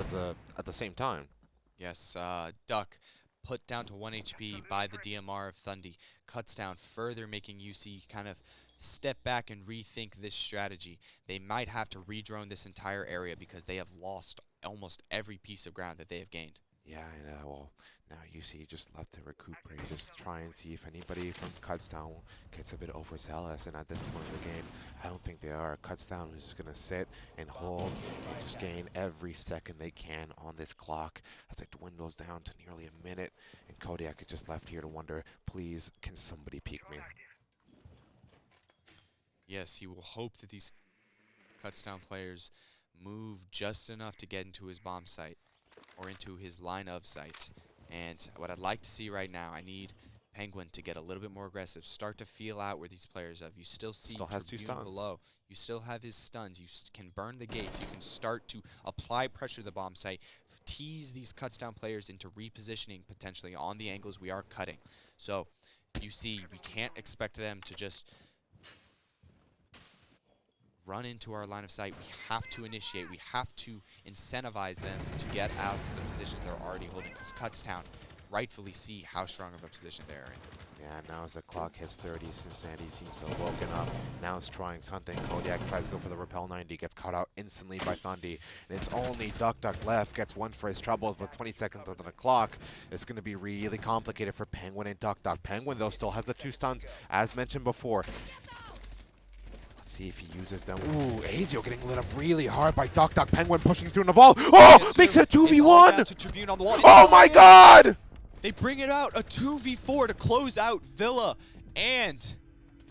at the same time. Yes, Duck put down to 1 HP by the DMR of Thundy. Kutztown further making UC kind of step back and rethink this strategy. They might have to redrone this entire area because they have lost almost every piece of ground that they have gained. Yeah, and well, now UC just left to recuperate, just try and see if anybody from Kutztown gets a bit overzealous, and at this point in the game, I don't think they are. Kutztown is just going to sit and hold and just gain every second they can on this clock as it dwindles down to nearly a minute, and Kodiak is just left here to wonder, please, can somebody peek me? Yes, he will hope that these Kutztown players move just enough to get into his bomb site or into his line of sight. And what I'd like to see right now, I need Penguin to get a little bit more aggressive, start to feel out where these players are. You still see Tribune below. You still have his stuns. You can burn the gates. You can start to apply pressure to the bomb site, tease these Kutztown players into repositioning potentially on the angles we are cutting. So UC, we can't expect them to just run into our line of sight. We have to initiate. We have to incentivize them to get out of the positions they're already holding, because Kutztown rightfully see how strong of a position they're in. Yeah, now as the clock hits 30, Cincinnati seems to have woken up. Now it's trying something. Kodiak tries to go for the repel 90, gets caught out instantly by Thundi. And it's only Duck Duck left, gets one for his troubles with 20 seconds on the clock. It's going to be really complicated for Penguin and Duck Duck. Penguin, though, still has the 2 stuns, as mentioned before. Let's see if he uses them. Ooh, Azio getting lit up really hard by Duck Duck. Penguin pushing through Naval. Oh, makes it a 2v1! Oh my god! They bring it out, a 2v4 to close out Villa, and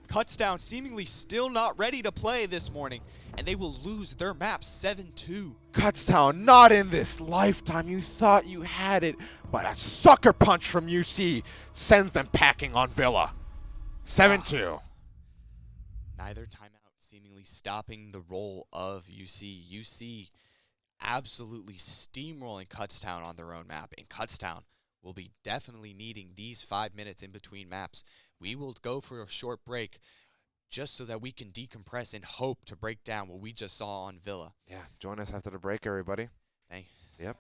Kutztown seemingly still not ready to play this morning, and they will lose their map 7-2. Kutztown, not in this lifetime. You thought you had it, but a sucker punch from UC sends them packing on Villa. 7-2. Neither timeout seemingly stopping the roll of UC. UC absolutely steamrolling Kutztown on their own map, and Kutztown will be definitely needing these 5 minutes in between maps. We will go for a short break just so that we can decompress and hope to break down what we just saw on Villa. Yeah, join us after the break, everybody. Yep.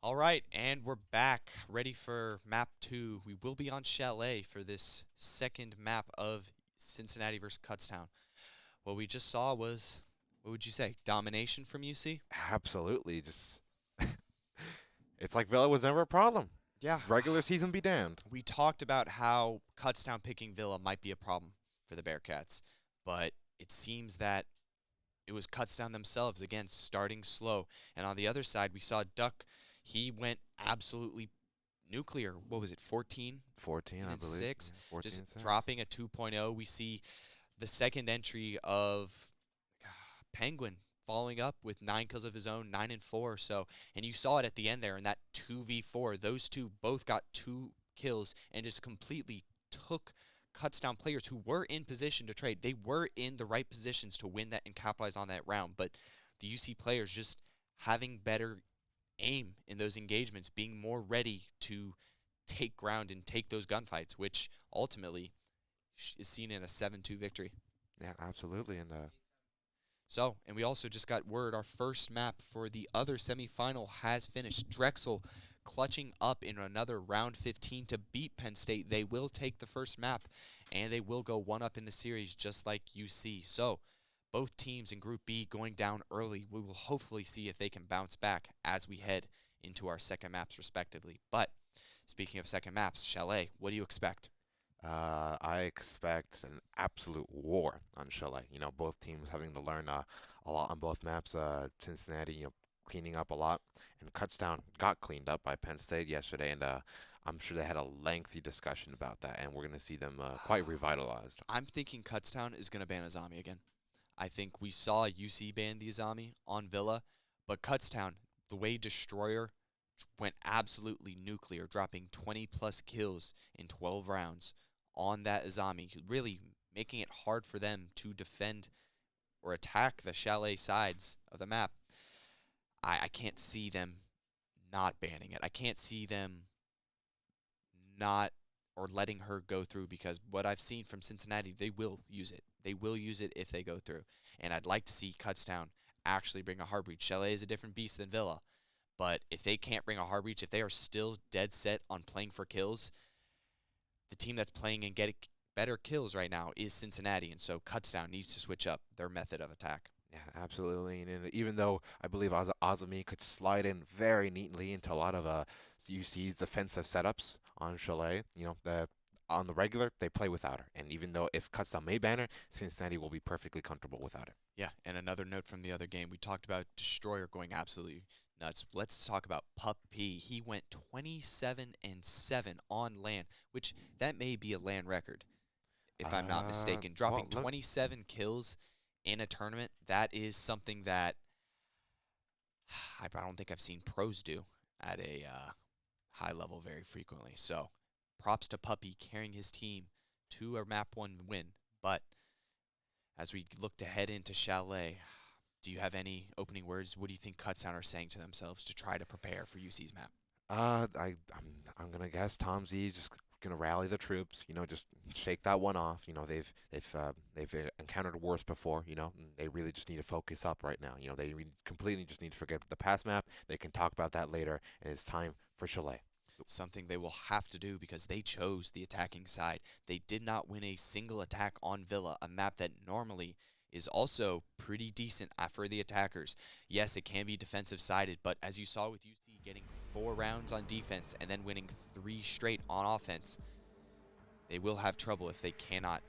All right, and we're back, ready for map 2. We will be on Chalet for this second map of Cincinnati versus Kutztown. What we just saw was, what would you say, domination from UC? Absolutely. Just it's like Villa was never a problem. Yeah. Regular season be damned. We talked about how Kutztown picking Villa might be a problem for the Bearcats, but it seems that it was Kutztown themselves, again, starting slow. And on the other side, we saw Duck. He went absolutely nuclear. What was it, 14? 14, I and believe. 6? Yeah, 14 Just and 6. dropping a 2.0. We see the second entry of Penguin following up with 9 kills of his own, 9 and 4. So, and you saw it at the end there in that 2v4. Those two both got 2 kills and just completely took Kutztown players who were in position to trade. They were in the right positions to win that and capitalize on that round. But the UC players just having better aim in those engagements, being more ready to take ground and take those gunfights, which ultimately is seen in a 7-2 victory. Yeah, absolutely. And So, and we also just got word our first map for the other semifinal has finished. Drexel clutching up in another round 15 to beat Penn State. They will take the first map, and they will go 1-up in the series just like UC. So, both teams in Group B going down early. We will hopefully see if they can bounce back as we head into our second maps respectively. But, speaking of second maps, Chalet, what do you expect? I expect an absolute war on Chalet. You know, both teams having to learn a lot on both maps. Cincinnati, cleaning up a lot, and Kutztown got cleaned up by Penn State yesterday, and I'm sure they had a lengthy discussion about that, and we're going to see them quite revitalized. I'm thinking Kutztown is going to ban Azami again. I think we saw UC ban the Azami on Villa, but Kutztown, the way Destroyer went absolutely nuclear, dropping 20-plus kills in 12 rounds on that Azami, really making it hard for them to defend or attack the Chalet sides of the map. I can't see them not banning it. I can't see them not or letting her go through, because what I've seen from Cincinnati, they will use it. They will use it if they go through. And I'd like to see Kutztown actually bring a hard breach. Chalet is a different beast than Villa. But if they can't bring a hard breach, if they are still dead set on playing for kills, the team that's playing and getting better kills right now is Cincinnati. And so Kutztown needs to switch up their method of attack. Yeah, absolutely. And even though I believe Azami could slide in very neatly into a lot of UC's defensive setups on Chalet, on the regular, they play without her. And even though if Kutztown may ban her, Cincinnati will be perfectly comfortable without her. Yeah, and another note from the other game, we talked about Destroyer going absolutely nuts. Let's talk about Pup P. He went 27-7 on LAN, which that may be a LAN record, if I'm not mistaken. Dropping 27 kills in a tournament, that is something that I don't think I've seen pros do at a high level very frequently. So props to Puppy carrying his team to a map 1 win. But as we look to head into Chalet, do you have any opening words? What do you think Kutztown are saying to themselves to try to prepare for UC's map? I'm gonna guess Tom Z just gonna rally the troops. Just shake that one off. They've encountered worse before. And they really just need to focus up right now. They completely just need to forget the past map. They can talk about that later, and it's time for Chalet. Something they will have to do because they chose the attacking side. They did not win a single attack on Villa, a map that normally is also pretty decent for the attackers. Yes, it can be defensive sided, but as you saw with UC getting 4 rounds on defense and then winning 3 straight on offense, they will have trouble if they cannot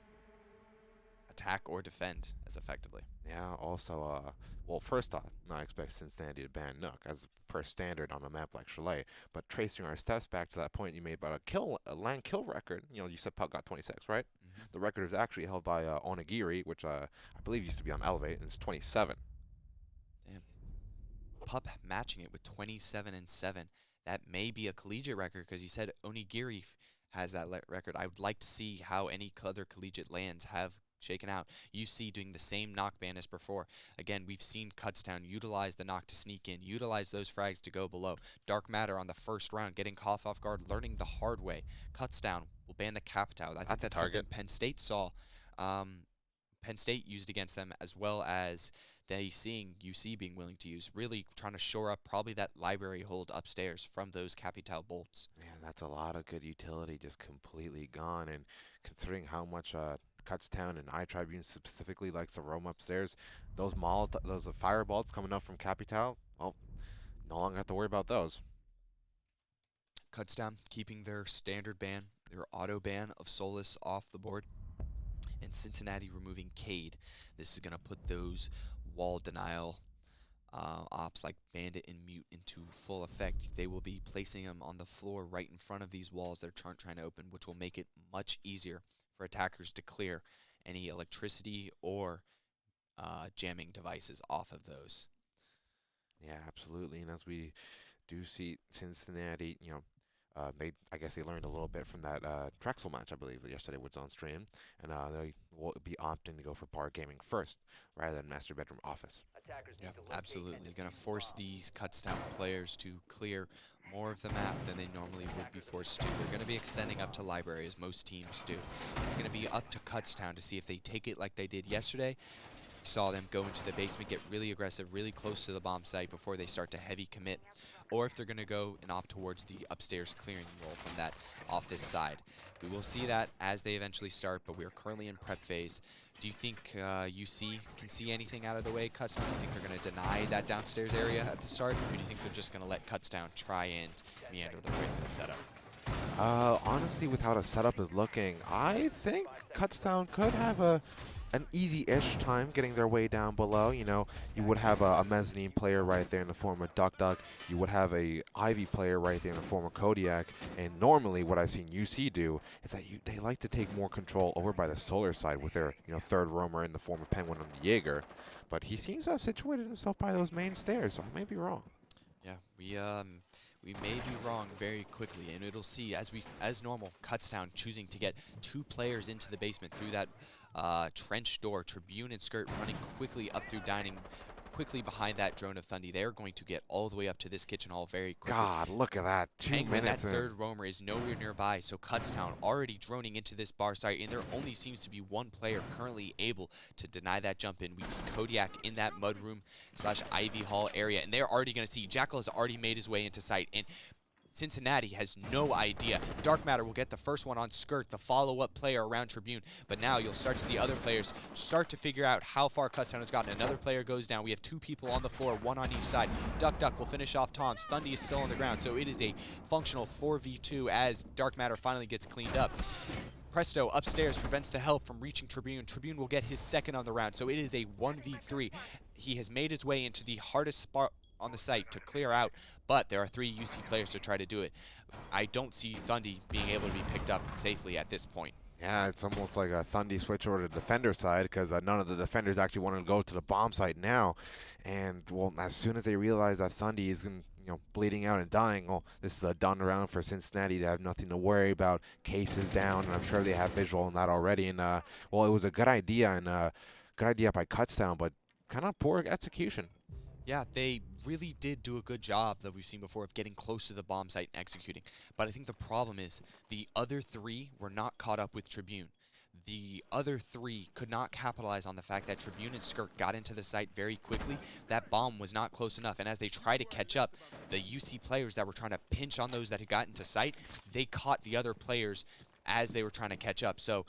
attack or defend as effectively. Yeah, also, well, first off, I expect Cincinnati to ban Nook as per standard on a map like Chalet. But tracing our steps back to that point you made about a LAN kill record, you said Puck got 26, right? Mm-hmm. The record is actually held by Onigiri, which I believe used to be on Elevate, and it's 27. Damn. Pup matching it with 27-7. That may be a collegiate record because you said Onigiri has that record. I would like to see how any other collegiate lands have shaken out. UC doing the same knock ban as before. Again, we've seen Kutztown utilize the knock to sneak in, utilize those frags to go below. Dark Matter on the first round, getting caught off guard, learning the hard way. Kutztown will ban the Capitao. I think that's something Penn State saw. Penn State used against them, as well as they seeing UC being willing to use, really trying to shore up probably that library hold upstairs from those Capital bolts. Man, that's a lot of good utility just completely gone. And considering how much Kutztown and iTribune specifically likes to roam upstairs, those fireballs coming up from Capital, well, no longer have to worry about those. Kutztown keeping their standard ban, their auto ban of Solus off the board, and Cincinnati removing Cade. This is going to put those wall denial ops like Bandit and Mute into full effect. They will be placing them on the floor right in front of these walls they're trying to open, which will make it much easier for attackers to clear any electricity or jamming devices off of those. Yeah, absolutely. And as we do see Cincinnati, I guess they learned a little bit from that Drexel match, I believe, that yesterday was on stream, and they will be opting to go for bar gaming first rather than master bedroom office. Yeah, absolutely. Going to force these Kutztown players to clear more of the map than they normally would be forced to. They're going to be extending up to library, as most teams do. It's going to be up to Kutztown to see if they take it like they did yesterday. Saw them go into the basement, get really aggressive, really close to the bomb site before they start to heavy commit, or if they're going to go and opt towards the upstairs clearing wall from that office side. We will see that as they eventually start, but we are currently in prep phase. Do you think UC can see anything out of the way, Kutztown? Do you think they're going to deny that downstairs area at the start, or do you think they're just going to let Kutztown try and meander their way through the setup? Honestly, with how the setup is looking, I think Kutztown could have an easy-ish time getting their way down below. You know, you would have a mezzanine player right there in the form of Duck Duck. You would have a Ivy player right there in the form of Kodiak. And normally, what I've seen UC do is that they like to take more control over by the solar side with their third roamer in the form of Penguin and Jaeger. But he seems to have situated himself by those main stairs, so I may be wrong. Yeah, we may be wrong very quickly, and it'll see as normal. Kutztown choosing to get 2 players into the basement through that trench door. Tribune and Skirt running quickly up through dining, quickly behind that drone of Thundy. They are going to get all the way up to this kitchen hall very quickly. God, look at that! 2 Penguin, minutes. That third roamer is nowhere nearby, so Kutztown already droning into this bar site, and there only seems to be 1 player currently able to deny that jump in. We see Kodiak in that mudroom / Ivy Hall area, and they're already going to see Jackal has already made his way into sight, and Cincinnati has no idea. Dark Matter will get the first one on Skirt, the follow-up player around Tribune. But now you'll start to see other players start to figure out how far Kutztown has gotten. Another player goes down. We have 2 people on the floor, 1 on each side. Duck Duck will finish off Tom's. Thundy is still on the ground, so it is a functional 4v2 as Dark Matter finally gets cleaned up. Presto upstairs prevents the help from reaching Tribune. Tribune will get his second on the round, so it is a 1v3. He has made his way into the hardest spot on the site to clear out, but there are 3 UC players to try to do it. I don't see Thundy being able to be picked up safely at this point. Yeah, it's almost like a Thundy switch over to the defender side because none of the defenders actually wanted to go to the bomb site now. And, well, as soon as they realize that Thundy is bleeding out and dying, well, this is a done round for Cincinnati. They have nothing to worry about. Cases down, and I'm sure they have visual on that already. And, well, it was a good idea, and good idea by Kutztown, but kind of poor execution. Yeah, they really did do a good job that we've seen before of getting close to the bomb site and executing. But I think the problem is the other 3 were not caught up with Tribune. The other 3 could not capitalize on the fact that Tribune and Skirt got into the site very quickly. That bomb was not close enough. And as they try to catch up, the UC players that were trying to pinch on those that had gotten to site, they caught the other players as they were trying to catch up. So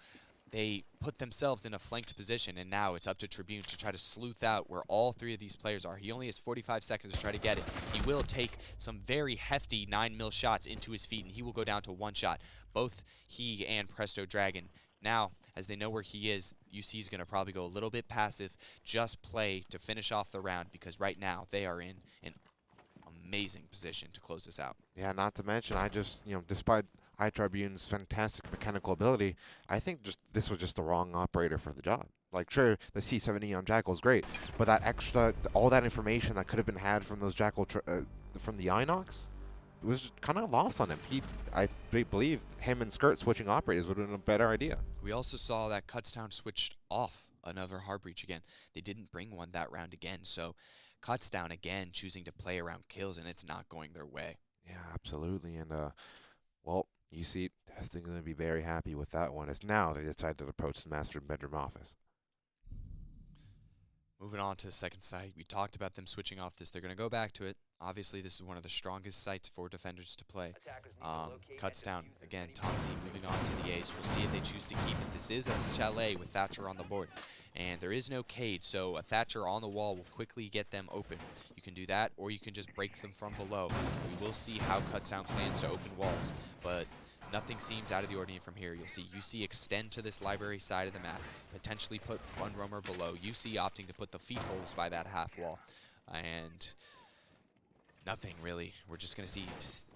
they put themselves in a flanked position, and now it's up to Tribune to try to sleuth out where all 3 of these players are. He only has 45 seconds to try to get it. He will take some very hefty 9mm shots into his feet, and he will go down to 1 shot. Both he and Presto Dragon. Now, as they know where he is, UC is going to probably go a little bit passive, just play to finish off the round, because right now they are in an amazing position to close this out. Yeah, not to mention, despite iTribune's fantastic mechanical ability, I think this was just the wrong operator for the job. Like, sure, the C70 on Jackal is great, but that extra, all that information that could have been had from those Jackal, from the Inox, was kind of lost on him. I believe him and Skirt switching operators would have been a better idea. We also saw that Kutztown switched off another hard breach again. They didn't bring one that round again, so Kutztown again choosing to play around kills, and it's not going their way. Yeah, absolutely, and well, you see, they're going to be very happy with that one, as now they decided to approach the master bedroom office. Moving on to the second site, we talked about them switching off this. They're going to go back to it. Obviously, this is one of the strongest sites for defenders to play. Kutztown, again, Tom Z moving on to the ace. We'll see if they choose to keep it. This is a chalet with Thatcher on the board. And there is no cage, so a Thatcher on the wall will quickly get them open. You can do that, or you can just break them from below. We will see how Kutztown plans to open walls, but nothing seems out of the ordinary from here. You'll see UC extend to this library side of the map, potentially put one roamer below. UC opting to put the feet holes by that half wall. And nothing really. We're just going to see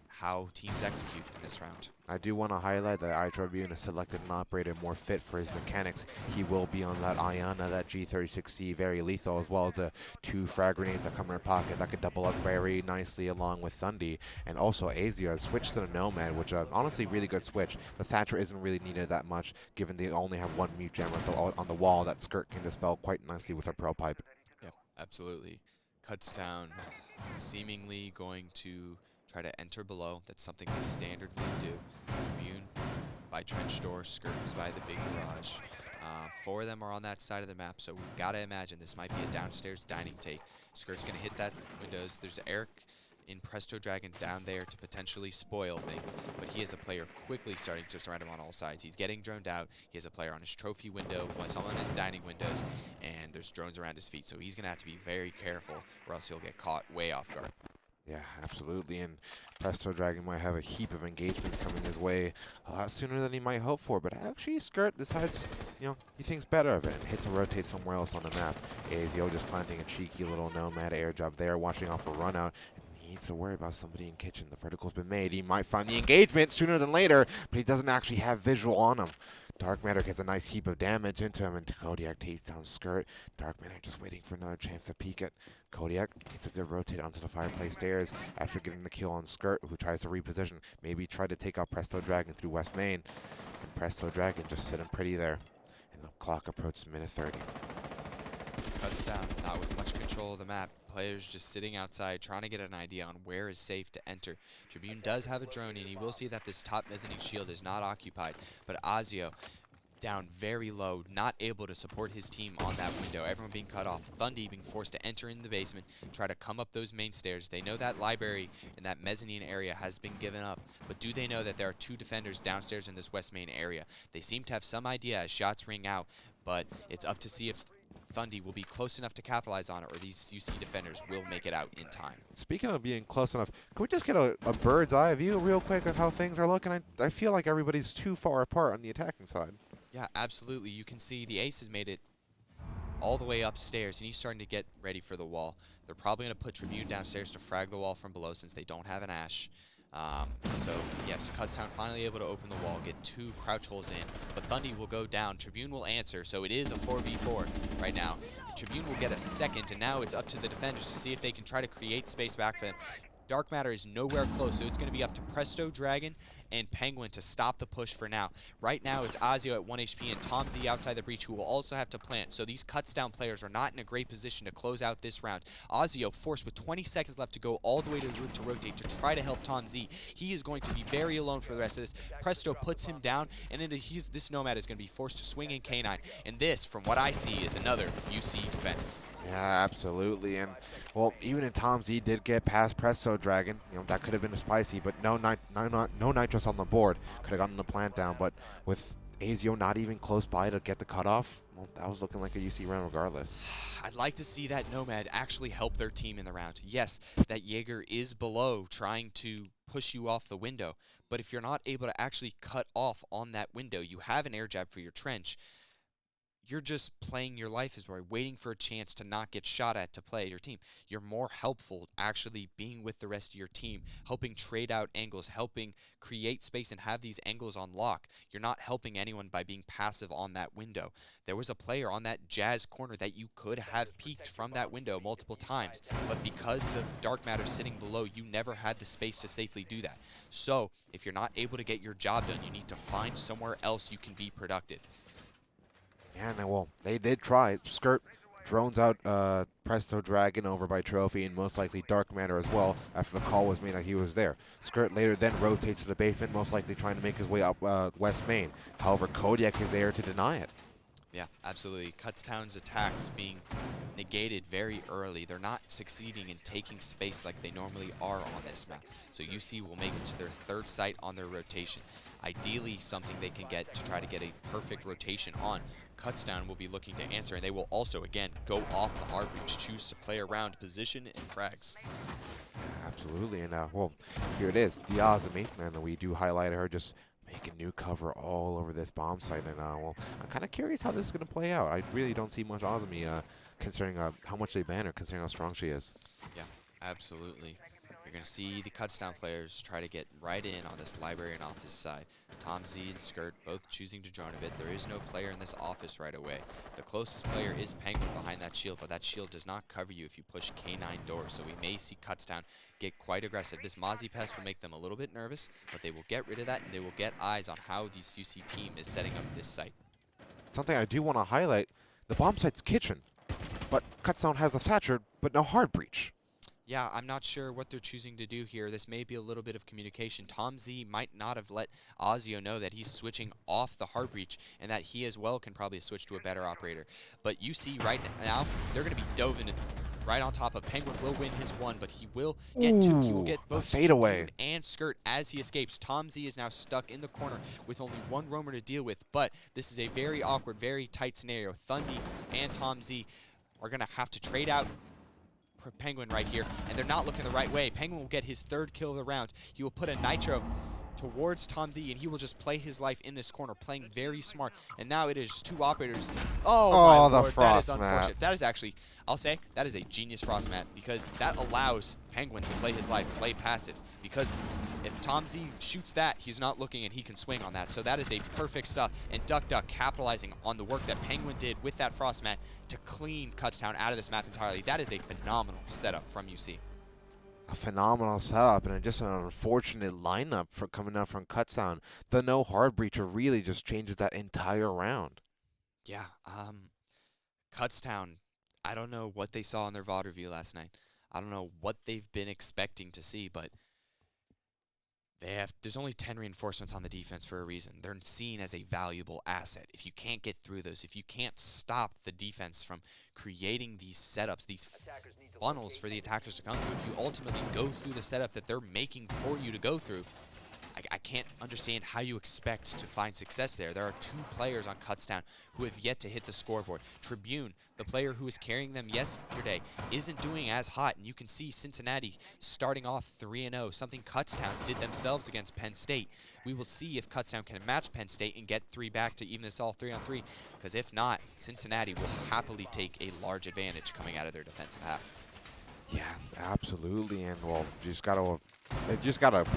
how teams execute in this round. I do want to highlight that iTribune has selected an operator more fit for his mechanics. He will be on that Iana, that G36C, very lethal, as well as the 2 frag grenades that come in her pocket that could double up very nicely along with Thundy. And also Azio has switched to the Nomad, which honestly really good switch. The Thatcher isn't really needed that much, given they only have one mute gem on the wall that Skirt can dispel quite nicely with her Pro Pipe. Yeah, absolutely. Kutztown seemingly going to try to enter below. That's something they standardly do. Tribune by trench door, Skirt is by the big garage. 4 of them are on that side of the map, so we've got to imagine this might be a downstairs dining take. Skirt's going to hit that windows. There's Eric in Presto Dragon down there to potentially spoil things, but he has a player quickly starting to surround him on all sides. He's getting droned out. He has a player on his trophy window, one's on his dining windows, and there's drones around his feet, so he's going to have to be very careful or else he'll get caught way off guard. Yeah, absolutely, and Presto Dragon might have a heap of engagements coming his way a lot sooner than he might hope for, but actually Skirt decides, he thinks better of it and hits a rotate somewhere else on the map. Azio just planting a cheeky little Nomad air job there, watching off a run out. He needs to worry about somebody in kitchen. The vertical's been made. He might find the engagement sooner than later, but he doesn't actually have visual on him. Dark Matter gets a nice heap of damage into him, and Kodiak takes down Skirt. Dark Matter just waiting for another chance to peek it. Kodiak gets a good rotate onto the fireplace stairs after getting the kill on Skirt, who tries to reposition. Maybe try to take out Presto Dragon through West Main. And Presto Dragon just sitting pretty there. And the clock approaches minute 30. Kutztown not with much control of the map. Players just sitting outside trying to get an idea on where is safe to enter. Tribune does have a drone, and he will see that this top mezzanine shield is not occupied, but Azio down very low, not able to support his team on that window. Everyone being cut off. Thundy being forced to enter in the basement, try to come up those main stairs. They know that library and that mezzanine area has been given up, but do they know that there are 2 defenders downstairs in this west main area? They seem to have some idea as shots ring out, but it's up to see if Thundy will be close enough to capitalize on it, or these UC defenders will make it out in time. Speaking of being close enough, can we just get a bird's eye view real quick of how things are looking? I feel like everybody's too far apart on the attacking side. Yeah, absolutely. You can see the ace has made it all the way upstairs, and he's starting to get ready for the wall. They're probably going to put Tribune downstairs to frag the wall from below since they don't have an Ash. So, yes, Kutztown finally able to open the wall, get 2 crouch holes in, but Thundy will go down. Tribune will answer, so it is a 4v4 right now. Tribune will get a second, and now it's up to the defenders to see if they can try to create space back for them. Dark Matter is nowhere close, so it's going to be up to Presto Dragon and Penguin to stop the push for now. Right now, it's Azio at 1 HP and Tom Z outside the breach, who will also have to plant. So these Kutztown players are not in a great position to close out this round. Azio forced with 20 seconds left to go all the way to the roof to rotate to try to help Tom Z. He is going to be very alone for the rest of this. Presto puts him down, and this Nomad is going to be forced to swing in K9. And this, from what I see, is another UC defense. Yeah, absolutely. And, well, even if Tom Z did get past Presto Dragon, that could have been spicy, but no nitrous on the board. Could have gotten the plant down, but with Azio not even close by to get the cutoff, well, that was looking like a UC round regardless. I'd like to see that Nomad actually help their team in the round. Yes, that Jaeger is below trying to push you off the window, but if you're not able to actually cut off on that window, you have an air jab for your trench, you're just playing your life as well, waiting for a chance to not get shot at to play your team. You're more helpful actually being with the rest of your team, helping trade out angles, helping create space and have these angles on lock. You're not helping anyone by being passive on that window. There was a player on that Jazz corner that you could have peeked from that window multiple times, but because of Dark Matter sitting below, you never had the space to safely do that. So if you're not able to get your job done, you need to find somewhere else you can be productive. Yeah, no, well, they did try. Skirt drones out Presto Dragon over by Trophy, and most likely Dark Matter as well, after the call was made that he was there. Skirt later then rotates to the basement, most likely trying to make his way up West Main. However, Kodiak is there to deny it. Yeah, absolutely. Kutztown's attacks being negated very early. They're not succeeding in taking space like they normally are on this map. So UC will make it to their third site on their rotation. Ideally, something they can get to try to get a perfect rotation on. Kutztown will be looking to answer, and they will also, again, go off the hard reach, choose to play around position and frags. Absolutely, and well, here it is, the Azami, and we do highlight her just making new cover all over this bomb site, and well, I'm kind of curious how this is going to play out. I really don't see much Azami considering how much they ban her, considering how strong she is. Yeah, absolutely. You're going to see the Kutztown players try to get right in on this library and office side. Tom Z and Skirt both choosing to drone a bit. There is no player in this office right away. The closest player is Penguin behind that shield, but that shield does not cover you if you push K9 doors, so we may see Kutztown get quite aggressive. This Mozzie Pest will make them a little bit nervous, but they will get rid of that, and they will get eyes on how this UC team is setting up this site. Something I do want to highlight, the bomb site's kitchen, but Kutztown has a Thatcher, but no hard breach. Yeah, I'm not sure what they're choosing to do here. This may be a little bit of communication. Tom Z might not have let Ozio know that he's switching off the hard breach and that he as well can probably switch to a better operator. But you see right now, they're going to be dove in right on top of. Penguin will win his one, but he will get two. He will get both fadeaway and Skirt as he escapes. Tom Z is now stuck in the corner with only one roamer to deal with, but this is a very awkward, very tight scenario. Thundy and Tom Z are going to have to trade out Penguin right here, and they're not looking the right way. Penguin will get his third kill of the round. He will put a nitro towards Tom Z, and he will just play his life in this corner, playing very smart. And now it is two operators. Oh my the Lord, frost that is mat. unfortunate. That is actually, I'll say, that is a genius frost mat, because that allows Penguin to play his life, play passive. Because if Tom Z shoots that, he's not looking and he can swing on that. So that is a perfect stuff. And Duck Duck capitalizing on the work that Penguin did with that frost mat to clean Kutztown out of this map entirely. That is a phenomenal setup from UC. A phenomenal setup, and just an unfortunate lineup for coming out from Kutztown. The no hard breacher really just changes that entire round. Yeah, Kutztown, I don't know what they saw in their VOD review last night. I don't know what they've been expecting to see, but there's only 10 reinforcements on the defense for a reason. They're seen as a valuable asset. If you can't get through those, if you can't stop the defense from creating these setups, these funnels for the attackers to come through, if you ultimately go through the setup that they're making for you to go through, I can't understand how you expect to find success there. There are two players on Kutztown who have yet to hit the scoreboard. Tribune, the player who was carrying them yesterday, isn't doing as hot, and you can see Cincinnati starting off 3-0, something Kutztown did themselves against Penn State. We will see if Kutztown can match Penn State and get 3 back to even this all 3-on-3, because if not, Cincinnati will happily take a large advantage coming out of their defensive half. Yeah, absolutely, and well, just gotta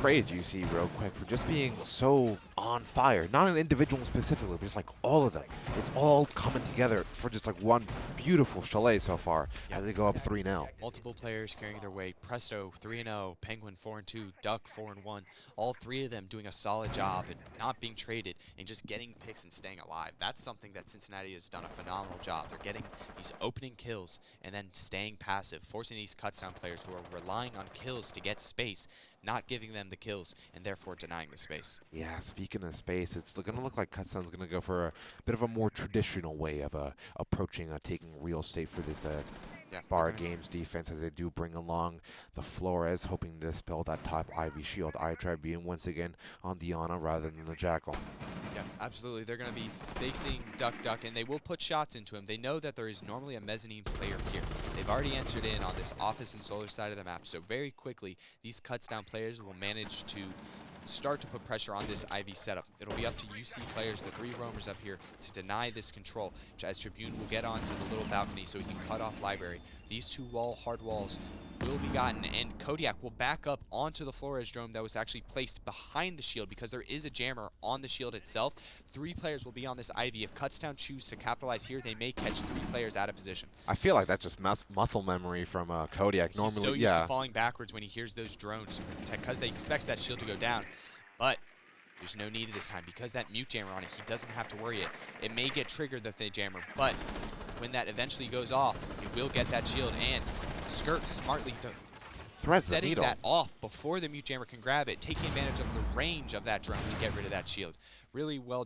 praise UC real quick for just being so on fire. Not an individual specifically, but just like all of them. It's all coming together for just like one beautiful chalet so far as they go up 3-0. Multiple players carrying their weight. Presto 3-0, Penguin 4-2, Duck 4-1. All three of them doing a solid job and not being traded and just getting picks and staying alive. That's something that Cincinnati has done a phenomenal job. They're getting these opening kills and then staying passive, forcing these Kutztown players who are relying on kills to get space, not giving them the kills, and therefore denying the space. Yeah, speaking of space, it's going to look like Kutztown's going to go for a bit of a more traditional way of approaching taking real estate for this Bar Games defense, as they do bring along the Flores, hoping to dispel that top Ivy shield. Tribune once again on Diana rather than the Jackal. Yeah, absolutely. They're going to be facing Duck Duck, and they will put shots into him. They know that there is normally a mezzanine player here. They've already entered in on this office and solar side of the map, so very quickly these Kutztown players will manage to start to put pressure on this Ivy setup. It'll be up to UC players, the 3 roamers up here, to deny this control, as Tribune will get onto the little balcony so he can cut off library. These 2 hard walls will be gotten, and Kodiak will back up onto the Flores drone that was actually placed behind the shield, because there is a jammer on the shield itself. 3 players will be on this Ivy. If Kutztown choose to capitalize here, they may catch 3 players out of position. I feel like that's just muscle memory from Kodiak. He's Normally, so used to falling backwards when he hears those drones, because they expect that shield to go down. But there's no need this time, because that mute jammer on it, he doesn't have to worry it. It may get triggered, the jammer, but when that eventually goes off, it will get that shield, and Skirt smartly setting that off before the mute jammer can grab it, taking advantage of the range of that drone to get rid of that shield. Really well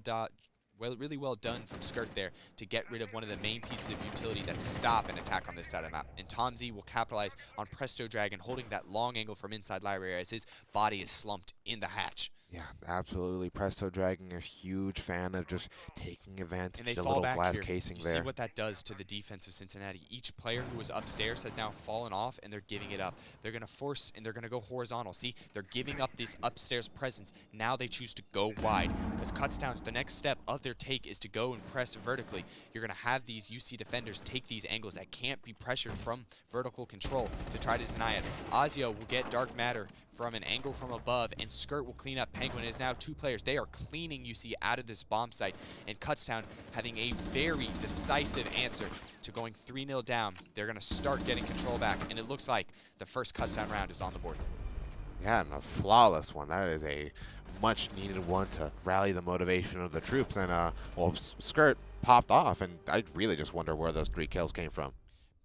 really well done from Skirt there to get rid of one of the main pieces of utility that stop an attack on this side of the map. And Tom Z will capitalize on Presto Dragon holding that long angle from inside library as his body is slumped in the hatch. Yeah, absolutely. Presto Dragon, a huge fan of just taking advantage And they of the fall little back glass here. casing You there. see what that does to the defense of Cincinnati. Each player who was upstairs has now fallen off, and they're giving it up. They're going to force, and they're going to go horizontal. See, they're giving up this upstairs presence. Now they choose to go wide, because Kutztown's the next step of their take is to go and press vertically. You're going to have these UC defenders take these angles that can't be pressured from vertical control to try to deny it. Ozio will get Dark Matter from an angle from above, and Skirt will clean up. Penguin is now 2 players. They are cleaning UC out of this bomb site, and Kutztown having a very decisive answer to going 3-0 down. They're going to start getting control back, and it looks like the first Kutztown round is on the board. Yeah, and a flawless one. That is a much-needed one to rally the motivation of the troops. And, well, Skirt popped off, and I really just wonder where those 3 kills came from.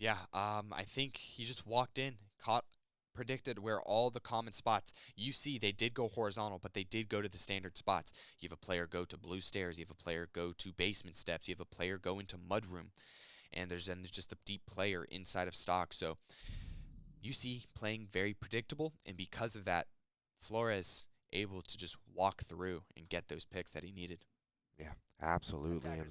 Yeah, I think he just walked in, predicted where all the common spots. You see, they did go horizontal, but they did go to the standard spots. You have a player go to blue stairs. You have a player go to basement steps. You have a player go into mudroom. And there's just the deep player inside of stock. So you see playing very predictable. And because of that, Flores able to just walk through and get those picks that he needed. Yeah, absolutely. And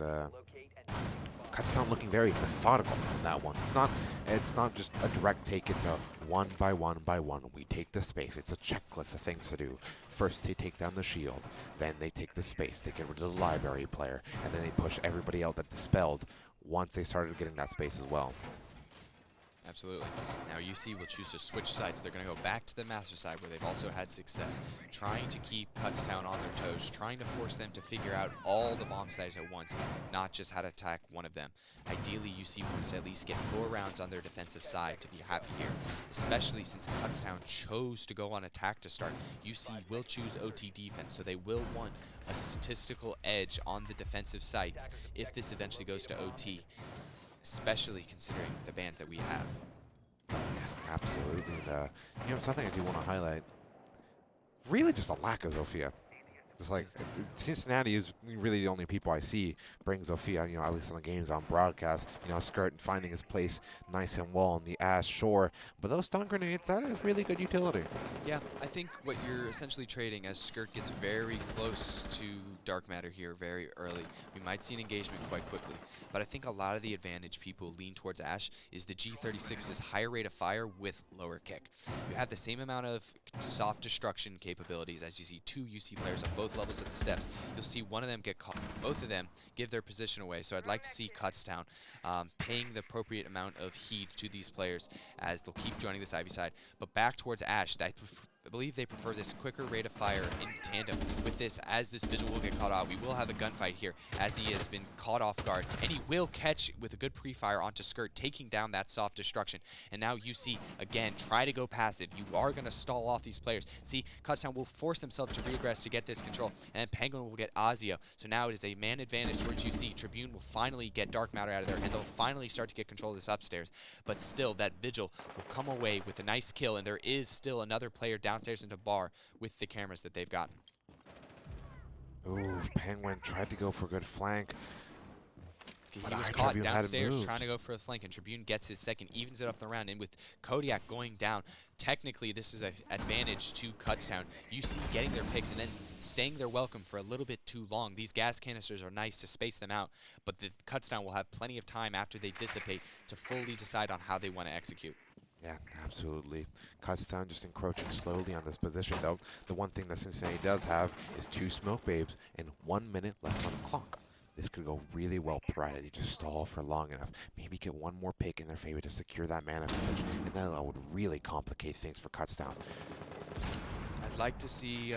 Kutztown looking very methodical on that one. It's not just a direct take, it's a one by one by one. We take the space. It's a checklist of things to do. First they take down the shield, then they take the space, they get rid of the library player, and then they push everybody out that dispelled once they started getting that space as well. Absolutely. Now UC will choose to switch sides. They're going to go back to the master side where they've also had success, trying to keep Kutztown on their toes, trying to force them to figure out all the bomb sites at once, not just how to attack one of them. Ideally, UC wants to at least get 4 rounds on their defensive side to be happy here, especially since Kutztown chose to go on attack to start. UC will choose OT defense, so they will want a statistical edge on the defensive sites if this eventually goes to OT. Especially considering the bans that we have. Yeah, absolutely. And, something I do want to highlight, really just a lack of Zofia. Just like, Cincinnati is really the only people I see bring Zofia, at least on the games on broadcast. Skirt finding his place nice and well on the ass shore. But those stun grenades, that is really good utility. Yeah, I think what you're essentially trading as Skirt gets very close to Dark Matter here very early. We might see an engagement quite quickly. But I think a lot of the advantage people lean towards Ash is the G36's higher rate of fire with lower kick. You have the same amount of soft destruction capabilities as you see 2 UC players on both levels of the steps. You'll see one of them get caught, both of them give their position away. So I'd like to see Kutztown paying the appropriate amount of heed to these players as they'll keep joining this Ivy side. But back towards Ash, I believe they prefer this quicker rate of fire in tandem with this. As this Vigil will get caught out, we will have a gunfight here as he has been caught off guard, and he will catch with a good pre-fire onto Skirt, taking down that soft destruction. And now you see, again, try to go passive. You are going to stall off these players. See, Kutztown will force themselves to regress to get this control, and Penguin will get Ozio. So now it is a man advantage towards UC. Tribune will finally get Dark Matter out of there, and they'll finally start to get control of this upstairs. But still, that Vigil will come away with a nice kill, and there is still another player downstairs into bar with the cameras that they've gotten. Ooh, Penguin tried to go for a good flank. He was caught downstairs trying to go for a flank, and Tribune gets his second, evens it up the round. And with Kodiak going down, technically this is an advantage to Kutztown. UC getting their picks and then staying their welcome for a little bit too long. These gas canisters are nice to space them out, but the Kutztown will have plenty of time after they dissipate to fully decide on how they want to execute. Yeah, absolutely. Kutztown just encroaching slowly on this position, though. The one thing that Cincinnati does have is 2 smoke babes and 1 minute left on the clock. This could go really well provided they just stall for long enough. Maybe get one more pick in their favor to secure that mana advantage, and that would really complicate things for Kutztown. I'd like to see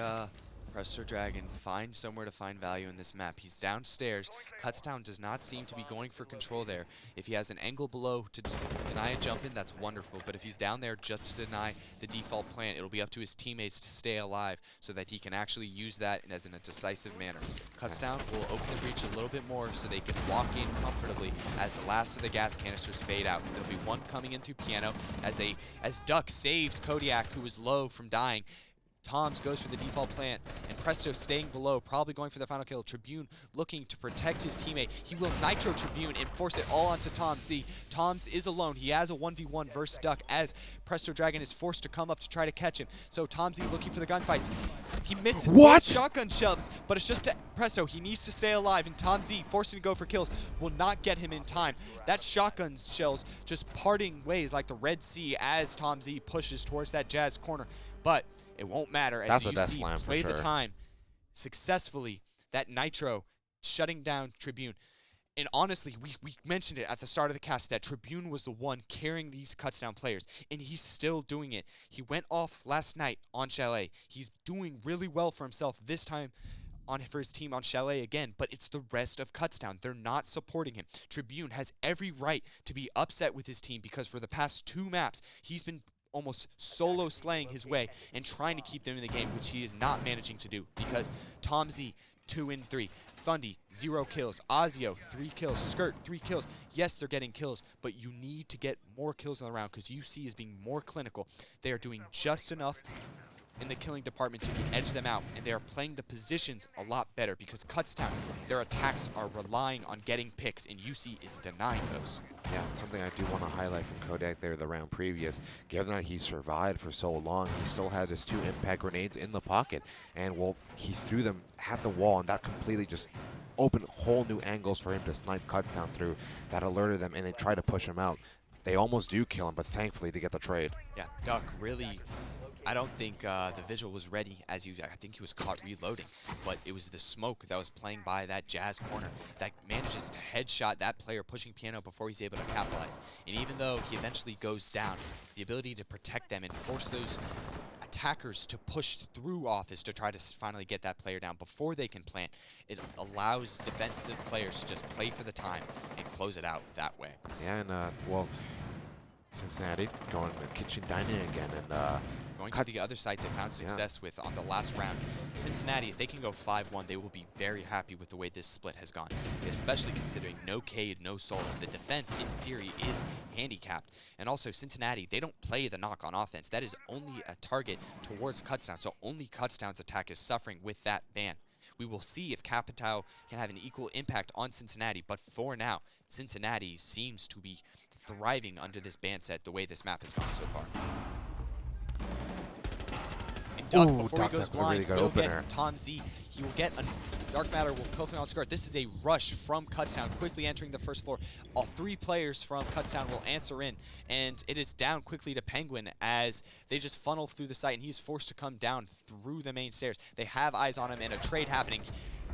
Presto Dragon find somewhere to find value in this map. He's downstairs. Kutztown does not seem to be going for control there. If he has an angle below to deny a jump in, that's wonderful. But if he's down there just to deny the default plant, it'll be up to his teammates to stay alive so that he can actually use that in a decisive manner. Kutztown will open the breach a little bit more so they can walk in comfortably as the last of the gas canisters fade out. There'll be one coming in through piano as Duck saves Kodiak, who was low, from dying. Toms goes for the default plant, and Presto staying below, probably going for the final kill. Tribune looking to protect his teammate. He will nitro Tribune and force it all onto Tom Z. Toms is alone. He has a 1v1 versus Duck as Presto Dragon is forced to come up to try to catch him. So Tom Z looking for the gunfights. He misses both shotgun shoves, but it's just to Presto. He needs to stay alive, and Tom Z, forced to go for kills, will not get him in time. That shotgun shells just parting ways like the Red Sea as Tom Z pushes towards that Jazz corner. But it won't matter as UC play the time successfully. That nitro shutting down Tribune. And honestly, we mentioned it at the start of the cast that Tribune was the one carrying these Kutztown players, and he's still doing it. He went off last night on Chalet. He's doing really well for himself this time for his team on Chalet again, but it's the rest of Kutztown. They're not supporting him. Tribune has every right to be upset with his team because for the past 2 maps, he's been almost solo slaying his way and trying to keep them in the game, which he is not managing to do because Tom Z, 2 and 3. Thundy, 0 kills. Ozio, 3 kills. Skirt, 3 kills. Yes, they're getting kills, but you need to get more kills in the round because UC is being more clinical. They are doing just enough in the killing department to edge them out, and they are playing the positions a lot better because Kutztown, their attacks are relying on getting picks, and UC is denying those. Yeah, something I do want to highlight from Kodak there the round previous. Given that he survived for so long, he still had his 2 impact grenades in the pocket, and well, he threw them at the wall, and that completely just opened whole new angles for him to snipe Kutztown through. That alerted them, and they tried to push him out. They almost do kill him, but thankfully they get the trade. Yeah, Duck really, I don't think the visual was ready I think he was caught reloading, but it was the smoke that was playing by that Jazz corner that manages to headshot that player pushing piano before he's able to capitalize. And even though he eventually goes down, the ability to protect them and force those attackers to push through office to try to finally get that player down before they can plant, it allows defensive players to just play for the time and close it out that way. Yeah, and well, Cincinnati going to kitchen dining again, and going to the other site they found success with on the last round. Cincinnati, if they can go 5-1, they will be very happy with the way this split has gone, especially considering no Cade, no Solus. The defense, in theory, is handicapped. And also, Cincinnati, they don't play the knock on offense. That is only a target towards Kutztown, so only Kutztown's attack is suffering with that ban. We will see if Capitao can have an equal impact on Cincinnati, but for now, Cincinnati seems to be thriving under this ban set the way this map has gone so far. Duck, before he goes blind, will get Tom Z. He will get a Dark Matter, will kill him on Skirt. This is a rush from Kutztown, quickly entering the first floor. All 3 players from Kutztown will answer in, and it is down quickly to Penguin as they just funnel through the site, and he's forced to come down through the main stairs. They have eyes on him, and a trade happening.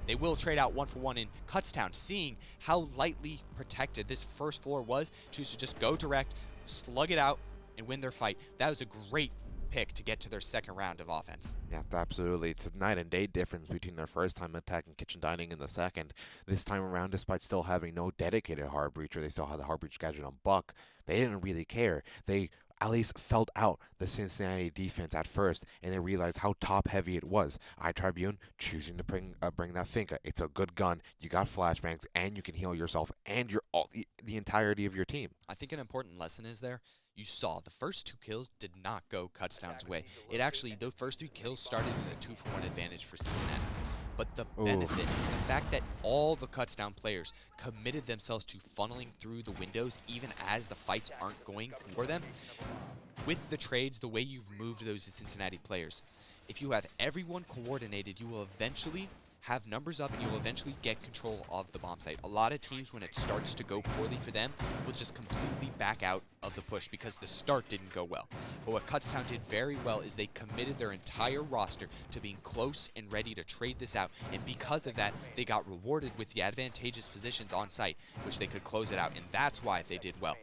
They will trade out 1-for-1 in Kutztown, seeing how lightly protected this first floor was, choose to just go direct, slug it out, and win their fight. That was a great pick to get to their second round of offense. Yeah, absolutely. It's a night and day difference between their first time attacking kitchen dining and the second. This time around, despite still having no dedicated hard breacher, they still had the hard breach gadget on Buck. They didn't really care. They at least felt out the Cincinnati defense at first, and they realized how top heavy it was. Tribune choosing to bring that Finka. It's a good gun. You got flashbangs, and you can heal yourself and the entirety of your team. I think an important lesson is there. You saw the first 2 kills did not go Kutztown's way. It actually, those first 3 kills started in a 2-for-1 advantage for Cincinnati. But the benefit, the fact that all the Kutztown players committed themselves to funneling through the windows even as the fights aren't going for them, with the trades, the way you've moved those Cincinnati players, if you have everyone coordinated, you will eventually have numbers up, and you will eventually get control of the bomb site. A lot of teams, when it starts to go poorly for them, will just completely back out of the push because the start didn't go well. But what Kutztown did very well is they committed their entire roster to being close and ready to trade this out, and because of that, they got rewarded with the advantageous positions on site, which they could close it out, and that's why they did well.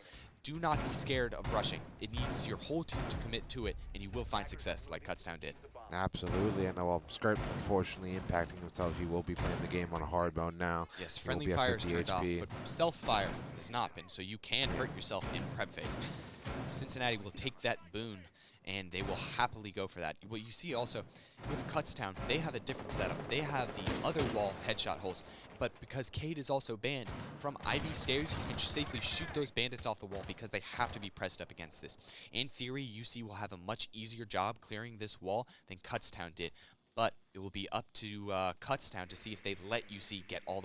Do not be scared of rushing. It needs your whole team to commit to it, and you will find success like Kutztown did. Absolutely, and well, Skirt unfortunately impacting himself. He will be playing the game on a hard mode now. Yes, friendly fire is turned off, but self-fire has not been, so you can hurt yourself in prep phase. Cincinnati will take that boon and they will happily go for that. What you see also with Kutztown, they have a different setup. They have the other wall headshot holes, but because Cade is also banned, from Ivy stairs, you can safely shoot those bandits off the wall because they have to be pressed up against this. In theory, UC will have a much easier job clearing this wall than Kutztown did, but it will be up to Kutztown to see if they let UC get all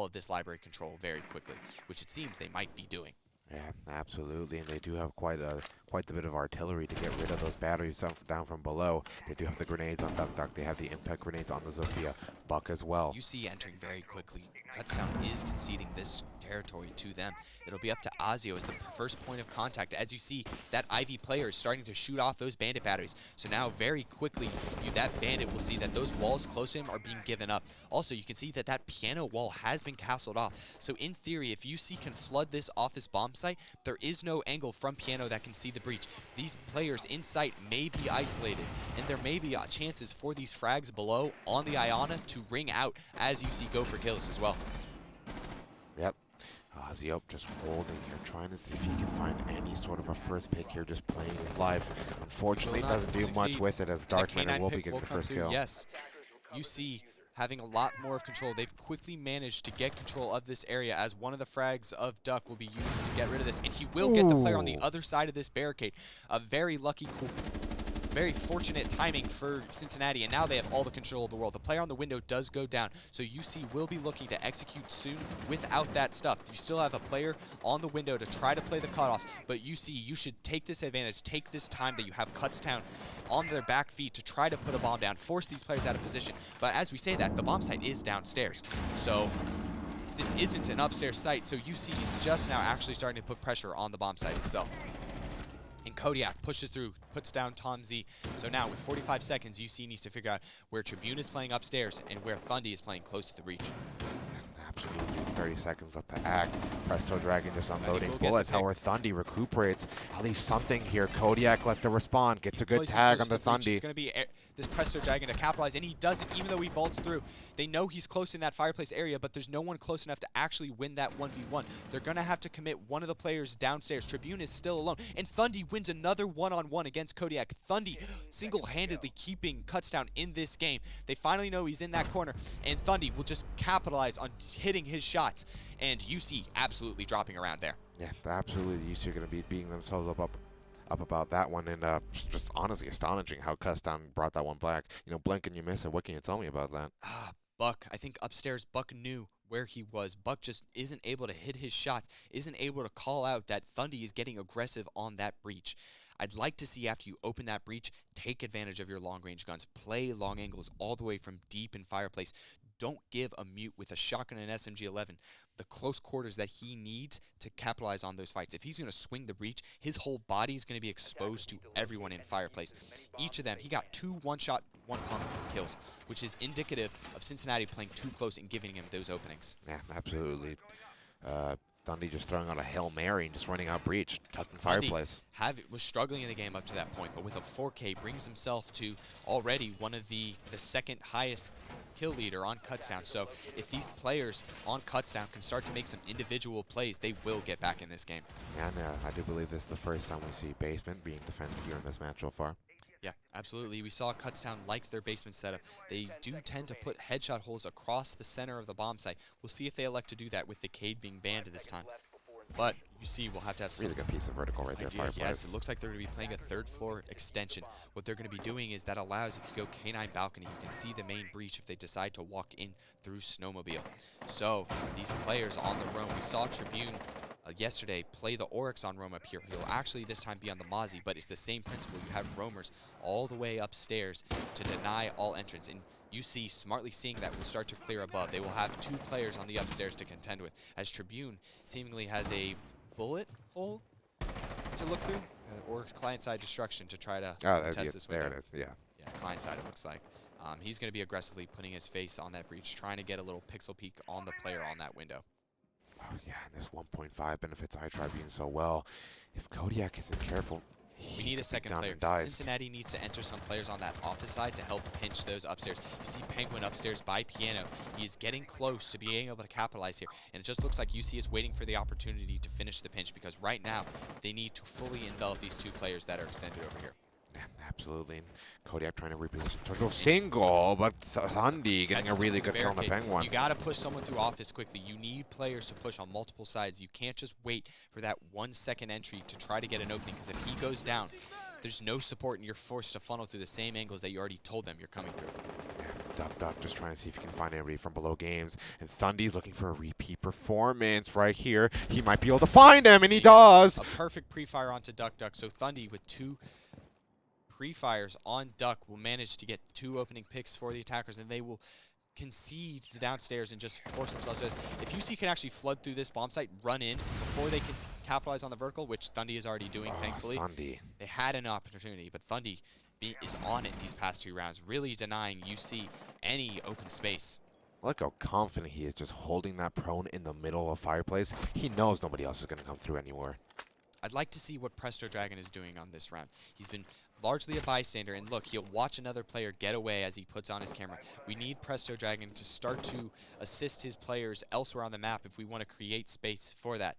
of this library control very quickly, which it seems they might be doing. Yeah, absolutely, and they do have quite the bit of artillery to get rid of those batteries down from below. They do have the grenades on Duck. They have the impact grenades on the Zofia. Buck as well. UC entering very quickly. Kutztown is conceding this territory to them. It'll be up to Azio as the first point of contact. As you see, that Ivy player is starting to shoot off those bandit batteries. So now very quickly, that bandit will see that those walls close to him are being given up. Also, you can see that that piano wall has been castled off. So in theory, if UC can flood this office bomb site, there is no angle from piano that can see the breach. These players in sight may be isolated, and there may be chances for these frags below on the Iona to ring out as UC go for kills as well. Yep. Azio just holding here, trying to see if he can find any sort of a first pick here, just playing his life. Unfortunately, doesn't do much with it as Darkman will be getting the first kill. Yes, UC having a lot more of control. They've quickly managed to get control of this area as one of the frags of Duck will be used to get rid of this, and he will get the player on the other side of this barricade. A very lucky, very fortunate timing for Cincinnati, and now they have all the control of the world. The player on the window does go down, so UC will be looking to execute soon without that stuff. You still have a player on the window to try to play the cutoffs, but UC, you should take this advantage, take this time that you have Kutztown on their back feet to try to put a bomb down, force these players out of position. But as we say that, the bomb site is downstairs, so this isn't an upstairs site, so UC is just now actually starting to put pressure on the bomb site itself. And Kodiak pushes through, puts down Tom Z. So now with 45 seconds, UC needs to figure out where Tribune is playing upstairs and where Thundy is playing close to the breach. Absolutely. 30 seconds left to act. Presto Dragon just unloading bullets. However, Thundy recuperates at least something here. Kodiak let the respond, gets a good tag on the Thundy. It's going to be this Presto Dragon to capitalize, and he doesn't, even though he vaults through. They know he's close in that fireplace area, but there's no one close enough to actually win that 1v1. They're going to have to commit one of the players downstairs. Tribune is still alone, and Thundy wins another one-on-one against Kodiak. Thundy single-handedly keeping Kutztown in this game. They finally know he's in that corner, and Thundy will just capitalize on hitting his shots, and UC absolutely dropping around there. Yeah, absolutely. UC are going to be beating themselves up about that one, and just honestly astonishing how Kutztown brought that one back. You know, blink and you miss it. What can you tell me about that? Buck, I think upstairs Buck knew where he was. Buck just isn't able to hit his shots, isn't able to call out that Thundy is getting aggressive on that breach. I'd like to see after you open that breach, take advantage of your long-range guns. Play long angles all the way from deep in fireplace. Don't give a mute with a shotgun and SMG-11 the close quarters that he needs to capitalize on those fights. If he's going to swing the breach, his whole body is going to be exposed to everyone in fireplace. Each of them, he got 2 one-shot, one-pump kills, which is indicative of Cincinnati playing too close and giving him those openings. Yeah, absolutely. Thundy just throwing out a Hail Mary and just running out breach, tucking fireplace. Was struggling in the game up to that point, but with a 4K brings himself to already one of the second highest kill leader on Kutztown. So if these players on Kutztown can start to make some individual plays, they will get back in this game. And I do believe this is the first time we see basement being defended here in this match so far. Yeah, absolutely. We saw Kutztown like their basement setup. They do tend to put headshot holes across the center of the bomb site. We'll see if they elect to do that with the Cade being banned this time. But you see, we'll have to have some really good piece of vertical right there. Fireplace. Yes, it looks like they're going to be playing a third floor extension. What they're going to be doing is that allows, if you go K9 balcony, you can see the main breach if they decide to walk in through Snowmobile. So these players on the roam, we saw Tribune yesterday play the Oryx on roam up here. He'll actually this time be on the Mozzie, but it's the same principle. You have roamers all the way upstairs to deny all entrance. And UC, smartly seeing that, will start to clear above. They will have 2 players on the upstairs to contend with, as Tribune seemingly has a bullet hole to look through. Oryx client-side destruction to try to test this window. There it is, yeah. Yeah, client-side it looks like. He's going to be aggressively putting his face on that breach, trying to get a little pixel peek on the player on that window. Oh, yeah, and this 1.5 benefits iTry being so well. If Kodiak isn't careful, we need a second player. Cincinnati needs to enter some players on that office side to help pinch those upstairs. You see Penguin upstairs by piano. He is getting close to being able to capitalize here. And it just looks like UC is waiting for the opportunity to finish the pinch, because right now they need to fully envelop these 2 players that are extended over here. Yeah, absolutely. And Kodiak trying to reposition towards a single, but Thundy getting a really good kill on the penguin. You got to push someone through office quickly. You need players to push on multiple sides. You can't just wait for that 1 second entry to try to get an opening, because if he goes down, there's no support, and you're forced to funnel through the same angles that you already told them you're coming through. Yeah, Duck just trying to see if he can find anybody from below games. And Thundy's looking for a repeat performance right here. He might be able to find him, and he does. A perfect pre-fire onto Duck. So Thundy with 2 pre-fires on Duck will manage to get 2 opening picks for the attackers, and they will concede the downstairs and just force themselves to this. If UC can actually flood through this bomb site, run in before they can capitalize on the vertical, which Thundy is already doing, thankfully. Thundy. They had an opportunity, but Thundy is on it these past 2 rounds, really denying UC any open space. Look how confident he is just holding that prone in the middle of a fireplace. He knows nobody else is going to come through anymore. I'd like to see what Presto Dragon is doing on this round. He's been largely a bystander, and look, he'll watch another player get away as he puts on his camera. We need Presto Dragon to start to assist his players elsewhere on the map if we want to create space for that.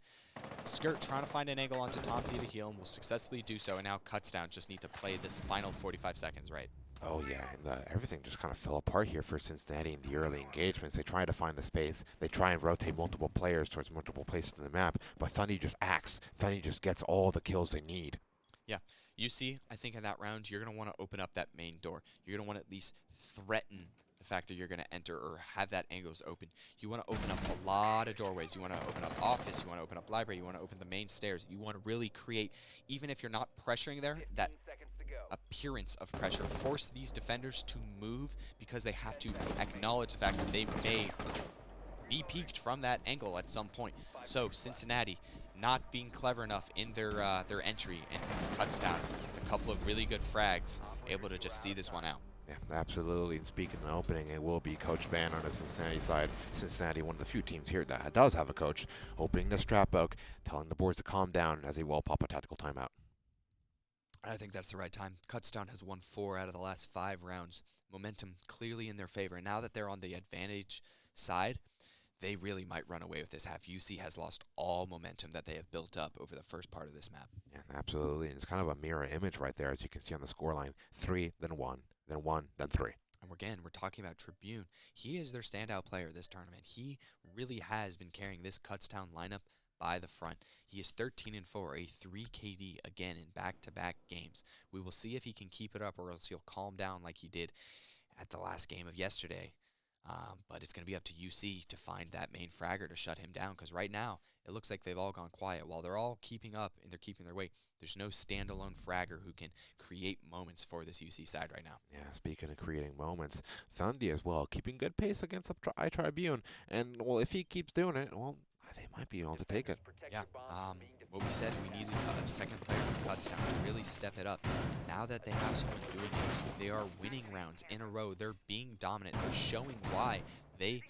Skirt trying to find an angle onto Tom Z to heal, and will successfully do so, and now Kutztown just need to play this final 45 seconds right. Oh yeah, and everything just kind of fell apart here for Cincinnati in the early engagements. They try to find the space. They try and rotate multiple players towards multiple places in the map, but Thundy just acts. Thundy just gets all the kills they need. Yeah, UC, I think in that round, you're going to want to open up that main door. You're going to want to at least threaten the fact that you're going to enter or have that angles open. You want to open up a lot of doorways. You want to open up office. You want to open up library. You want to open the main stairs. You want to really create, even if you're not pressuring there, that appearance of pressure. Force these defenders to move, because they have to acknowledge the fact that they may be peaked from that angle at some point. So Cincinnati not being clever enough in their entry, and Kutztown with a couple of really good frags, able to just see this one out. Yeah, absolutely. And speaking of opening, it will be Coach Van on the Cincinnati side. Cincinnati, one of the few teams here that does have a coach, opening the strap book, telling the boys to calm down as they will pop a tactical timeout. I think that's the right time. Kutztown has won 4 out of the last 5 rounds. Momentum clearly in their favor. And now that they're on the advantage side, they really might run away with this half. UC has lost all momentum that they have built up over the first part of this map. Yeah, absolutely. And it's kind of a mirror image right there, as you can see on the scoreline. 3, then 1, then 1, then 3. And again, we're talking about Tribune. He is their standout player this tournament. He really has been carrying this Kutztown lineup by the front. He is 13-4, a 3 KD again in back-to-back games. We will see if he can keep it up, or else he'll calm down like he did at the last game of yesterday. But it's going to be up to UC to find that main fragger to shut him down, because right now it looks like they've all gone quiet. While they're all keeping up and they're keeping their weight, there's no standalone fragger who can create moments for this UC side right now. Yeah, speaking of creating moments, Thundy as well, keeping good pace against the Tribune. And, well, if he keeps doing it, well, they might be able to take it. Yeah, what we said, we needed a second player from Kutztown to really step it up. Now that they have someone doing it, they are winning rounds in a row. They're being dominant. They're showing why they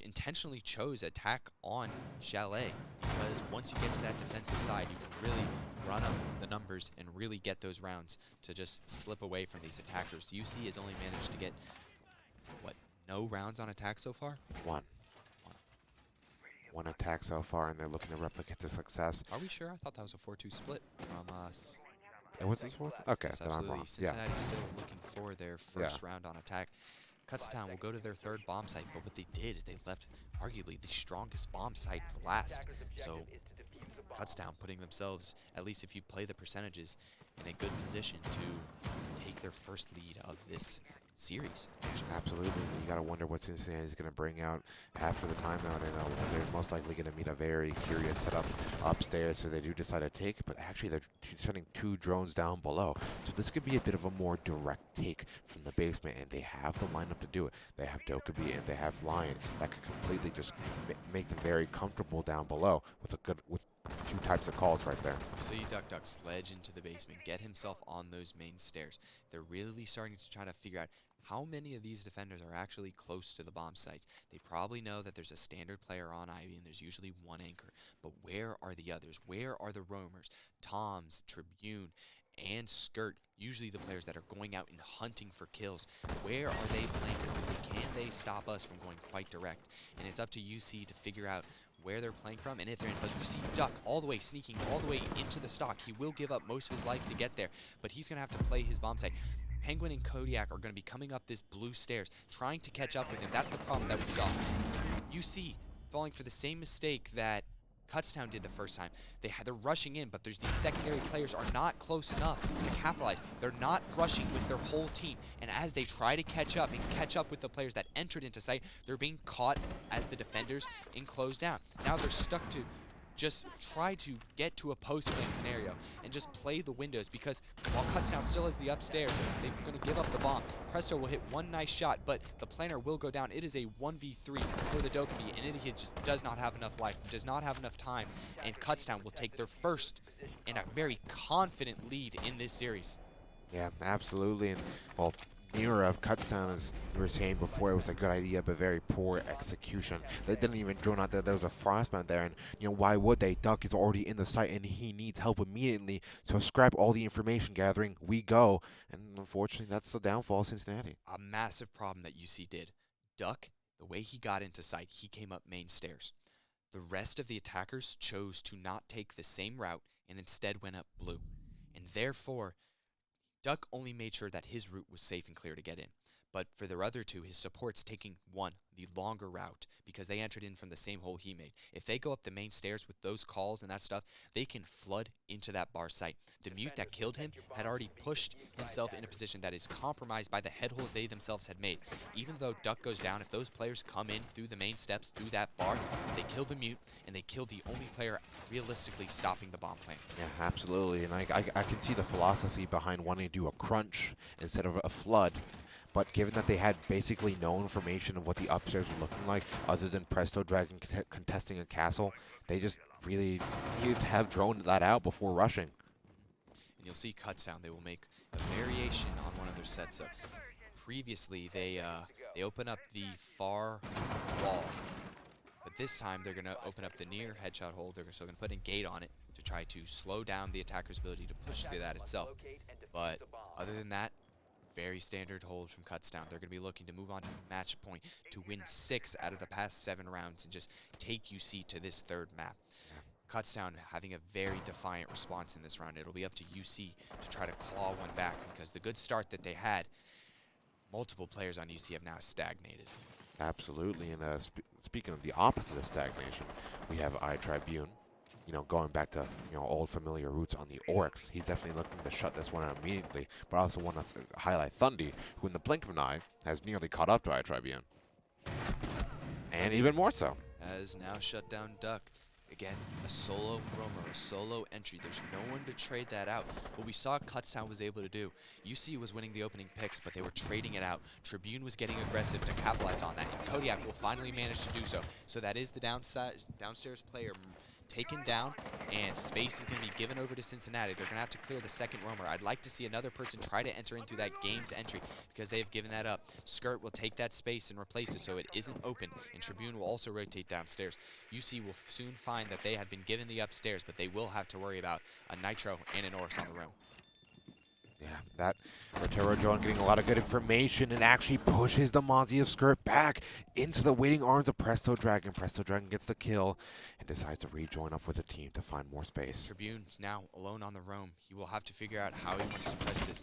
intentionally chose attack on Chalet, because once you get to that defensive side, you can really run up the numbers and really get those rounds to just slip away from these attackers. UC has only managed to get, what, no rounds on attack so far? One attack so far, and they're looking to replicate the success. Are we sure? I thought that was a 4-2 split from us. It was this fourth? Okay, Yes, then I'm absolutely. wrong. Cincinnati's still looking for their first round on attack. Kutztown will go to their 3rd bomb site, but what they did is they left arguably the strongest bomb site for last. So Kutztown putting themselves, at least if you play the percentages, in a good position to take their first lead of this series. Absolutely. You got to wonder what Cincinnati is going to bring out half of the time now. They're most likely going to meet a very curious setup upstairs, so they do decide to take, but actually they're sending 2 drones down below. So this could be a bit of a more direct take from the basement, and they have the lineup to do it. They have Dokkaebi and they have Lion that could completely just make them very comfortable down below with 2 types of calls right there. So you Duck sledge into the basement, get himself on those main stairs. They're really starting to try to figure out how many of these defenders are actually close to the bomb sites. They probably know that there's a standard player on Ivy, and there's usually 1 anchor. But where are the others? Where are the roamers? Toms, Tribune, and Skirt, usually the players that are going out and hunting for kills. Where are they playing? Can they stop us from going quite direct? And it's up to UC to figure out where they're playing from and if they're in. But you see Duck all the way, sneaking all the way into the stock. He will give up most of his life to get there, but he's going to have to play his bomb site. Penguin and Kodiak are going to be coming up this blue stairs, trying to catch up with him. That's the problem that we saw. UC falling for the same mistake that Kutztown did the first time. They're rushing in, but these secondary players are not close enough to capitalize. They're not rushing with their whole team, and as they try to catch up with the players that entered into site, they're being caught as the defenders enclose down. Now they're stuck to just try to get to a post-play scenario and just play the windows, because while Kutztown still has the upstairs, they're going to give up the bomb. Presto will hit one nice shot, but the planner will go down. It is a 1v3 for the Dokkaebi, and it just does not have enough life, does not have enough time, and Kutztown will take their first and a very confident lead in this series. Yeah, absolutely. And, well, near of Kutztown, as you were saying before, it was a good idea, but very poor execution. They didn't even drone out that there was a frostbound there, and why would they? Duck is already in the site, and he needs help immediately. So scrap all the information gathering. We go, and unfortunately, that's the downfall of Cincinnati. A massive problem that UC did. Duck, the way he got into site, he came up main stairs. The rest of the attackers chose to not take the same route and instead went up blue, and therefore Duck only made sure that his route was safe and clear to get in. But for the other two, his support's taking the longer route, because they entered in from the same hole he made. If they go up the main stairs with those calls and that stuff, they can flood into that bar site. The mute that killed him had already pushed himself in a position that is compromised by the head holes they themselves had made. Even though Duck goes down, if those players come in through the main steps, through that bar, they kill the mute, and they kill the only player realistically stopping the bomb plan. Yeah, absolutely. And I can see the philosophy behind wanting to do a crunch instead of a flood. But given that they had basically no information of what the upstairs were looking like, other than Presto Dragon contesting a castle, they just really needed to have droned that out before rushing. And you'll see Kutztown, they will make a variation on one of their sets. So previously, they open up the far wall, but this time they're going to open up the near headshot hole. They're still going to put a gate on it to try to slow down the attacker's ability to push through that itself. But other than that, very standard hold from Kutztown. They're going to be looking to move on to match point to win 6 out of the past 7 rounds and just take UC to this third map. Kutztown having a very defiant response in this round. It'll be up to UC to try to claw one back, because the good start that they had, multiple players on UC have now stagnated. Absolutely. And speaking of the opposite of stagnation, we have iTribune. Going back to, old familiar roots on the Oryx. He's definitely looking to shut this one out immediately, but I also want to highlight Thundy, who in the blink of an eye has nearly caught up to iTribune. And even more so. Has now shut down Duck. Again, a solo roamer, a solo entry. There's no one to trade that out. What we saw Kutztown was able to do, UC was winning the opening picks, but they were trading it out. Tribune was getting aggressive to capitalize on that, and Kodiak will finally manage to do so. So that is the downstairs player taken down, and space is going to be given over to Cincinnati. They're going to have to clear the second roamer. I'd like to see another person try to enter in through that game's entry, because they have given that up. Skirt will take that space and replace it so it isn't open, and Tribune will also rotate downstairs. UC will soon find that they had been given the upstairs, but they will have to worry about a Nitro and an Oryx on the room. Yeah, that Rotero Drone getting a lot of good information and actually pushes the Mozzie of Skirt back into the waiting arms of Presto Dragon. Presto Dragon gets the kill and decides to rejoin up with the team to find more space. Tribune's now alone on the roam. He will have to figure out how he wants to press this.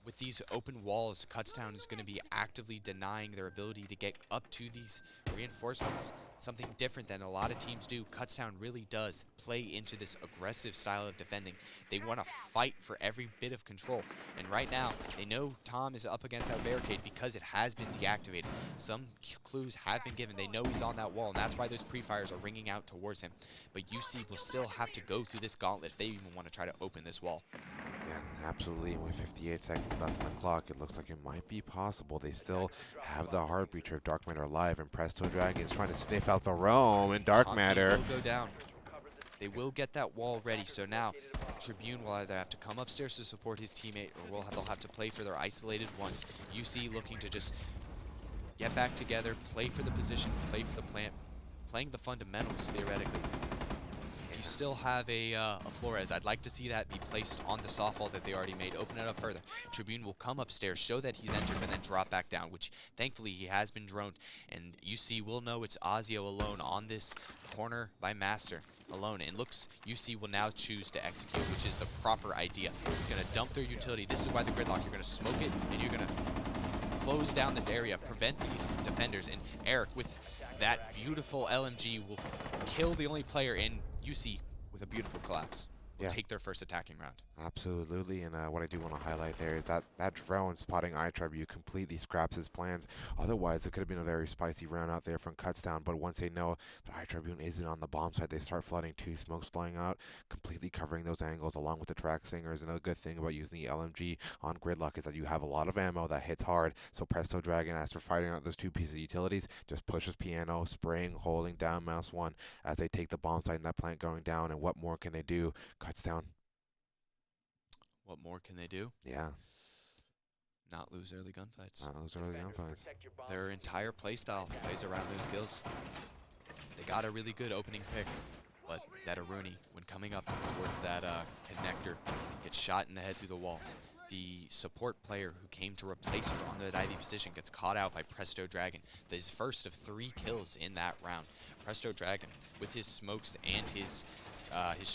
With these open walls, Kutztown is going to be actively denying their ability to get up to these reinforcements. Something different than a lot of teams do. Kutztown really does play into this aggressive style of defending. They want to fight for every bit of control. And right now, they know Tom is up against that barricade because it has been deactivated. Some clues have been given. They know he's on that wall, and that's why those pre-fires are ringing out towards him. But UC will still have to go through this gauntlet if they even want to try to open this wall. Yeah, absolutely. With 58 seconds left on the clock, it looks like it might be possible. They still have the Heart Breacher of Dark Matter alive, and Presto Dragon is trying to sniff out the roam, and Dark Matter will go down. They will get that wall ready, so now Tribune will either have to come upstairs to support his teammate, or they'll have to play for their isolated ones. UC looking to just get back together, play for the position, play for the plant, playing the fundamentals, theoretically. you still have a Flores, I'd like to see that be placed on the soft wall that they already made. Open it up further. Tribune will come upstairs, show that he's entered, but then drop back down, which thankfully he has been droned. And UC will know it's Ozio alone on this corner by Master alone. And looks, UC will now choose to execute, which is the proper idea. You're going to dump their utility. This is why the gridlock. You're going to smoke it, and you're going to close down this area, prevent these defenders. And Eric, with that beautiful LMG, will kill the only player in UC with a beautiful collapse. Will take their first attacking round. Absolutely, and what I do want to highlight there is that that drone spotting iTribu completely scraps his plans. Otherwise, it could have been a very spicy round out there from Kutztown, but once they know that iTribu isn't on the bomb site, they start flooding. 2 smokes flying out, completely covering those angles along with the track singers. Another good thing about using the LMG on gridlock is that you have a lot of ammo that hits hard, so Presto Dragon, after fighting out those 2 pieces of utilities, just pushes piano, spraying, holding down mouse 1 as they take the bomb site and that plant going down. And what more can they do? Kutztown. What more can they do? Yeah. Not lose early gunfights. Not lose early gunfights. Their entire playstyle plays around those kills. They got a really good opening pick, but that Aruni, when coming up towards that connector, gets shot in the head through the wall. The support player who came to replace her on the diving position gets caught out by Presto Dragon. His first of 3 kills in that round. Presto Dragon, with his smokes and his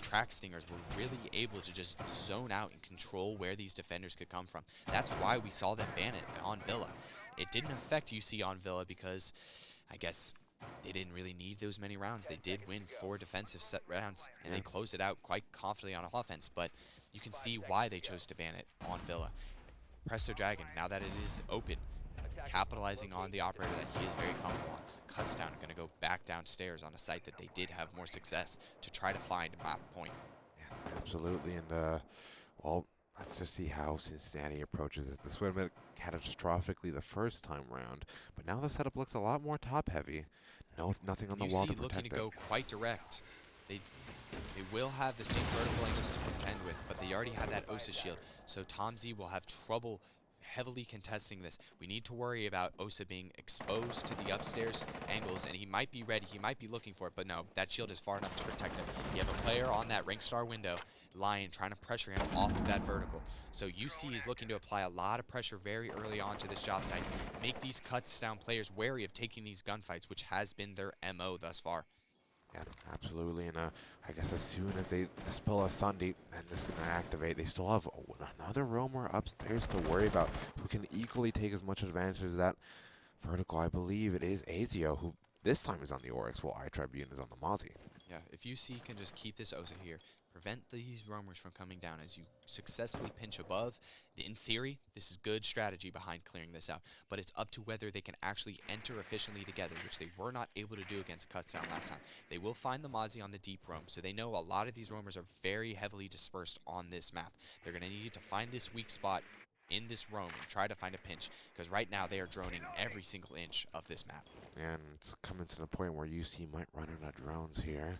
track stingers, were really able to just zone out and control where these defenders could come from. That's why we saw them ban it on Villa. It didn't affect UC on Villa because I guess they didn't really need those many rounds. They did win 4 defensive set rounds, and they closed it out quite confidently on offense, but you can see why they chose to ban it on Villa. Presto Dragon, now that it is open, capitalizing on the operator that he is very comfortable on. Kutztown going to go back downstairs on a site that they did have more success to try to find a map point. Yeah, absolutely, and well, let's just see how Cincinnati approaches it. This would have been catastrophically the first time round, but now the setup looks a lot more top heavy. No, nothing on the wall to protect looking to it. go quite direct. They will have the same vertical angles to contend with, but they already have that Osa shield, so Tom Z will have trouble heavily contesting this. We need to worry about Osa being exposed to the upstairs angles, and he might be ready, he might be looking for it, but no, that shield is far enough to protect him. You have a player on that rank star window, Lion, trying to pressure him off of that vertical. So UC is looking to apply a lot of pressure very early on to this job site, make these Kutztown players wary of taking these gunfights, which has been their MO thus far. Yeah, absolutely, and I guess as soon as they dispel a Thundy and this is going to activate, they still have another roamer upstairs to worry about who can equally take as much advantage as that vertical. I believe it is Azio who this time is on the Oryx while iTribune is on the Mozzie. Yeah, if UC can just keep this Osa here, prevent these roamers from coming down as you successfully pinch above. In theory, this is good strategy behind clearing this out, but it's up to whether they can actually enter efficiently together, which they were not able to do against Kutztown last time. They will find the Mozzie on the deep roam, so they know a lot of these roamers are very heavily dispersed on this map. They're going to need to find this weak spot in this roam and try to find a pinch, because right now they are droning every single inch of this map. And it's coming to the point where UC might run out of drones here.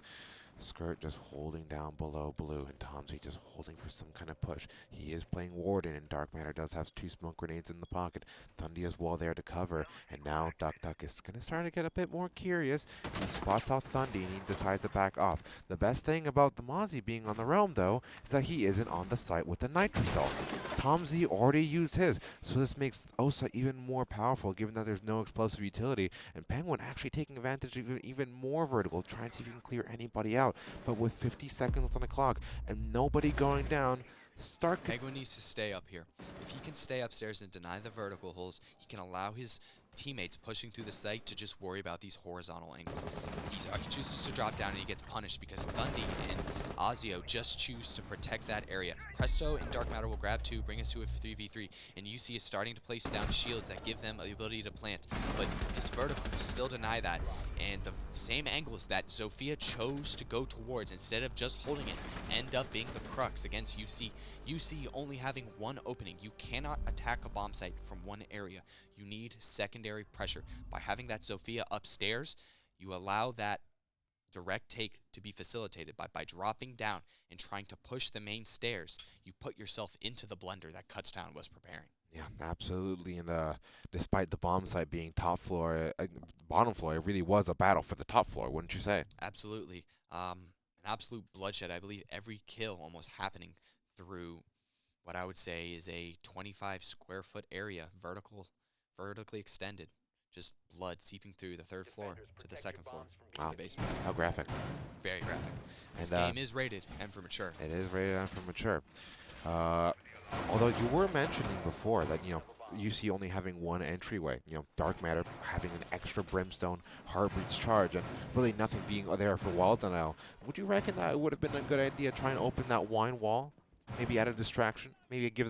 Skirt just holding down below blue, and Tomsy just holding for some kind of push. He is playing Warden, and Dark Matter does have 2 smoke grenades in the pocket. Thundy as well there to cover, and now Duck is going to start to get a bit more curious. He spots out Thundy, and he decides to back off. The best thing about the Mozzie being on the realm, though, is that he isn't on the site with the Nitrocell. Tomsy already used his, so this makes Osa even more powerful, given that there's no explosive utility, and Penguin actually taking advantage of even more vertical, trying to see if he can clear anybody out. But with 50 seconds left on the clock and nobody going down, Penguin needs to stay up here. If he can stay upstairs and deny the vertical holes, he can allow his teammates pushing through the site to just worry about these horizontal angles. He chooses to drop down and he gets punished because Thundy and Ozio just choose to protect that area. Presto and Dark Matter will grab 2, bring us to a 3v3, and UC is starting to place down shields that give them the ability to plant, but his vertical will still deny that, and the same angles that Zofia chose to go towards instead of just holding it end up being the crux against UC. UC only having 1 opening. You cannot attack a bomb site from 1 area. You need secondary pressure. By having that Zofia upstairs, you allow that direct take to be facilitated by dropping down and trying to push the main stairs. You put yourself into the blender that Kutztown was preparing. Yeah, absolutely, and despite the bomb site being top floor, bottom floor, it really was a battle for the top floor, wouldn't you say? Absolutely. And absolute bloodshed. I believe every kill almost happening through what I would say is a 25 square foot area, vertically extended. Just blood seeping through the 3rd floor to the 2nd floor to Wow. the basement. How graphic. Very graphic. This And, game is rated M for mature. It is rated M for mature. Although you were mentioning before that, UC only having one entryway, Dark Matter having an extra Brimstone, Heartbreed's Charge, and really nothing being there for wall denial. Would you reckon that it would have been a good idea to try and open that wine wall? Maybe add a distraction? Maybe give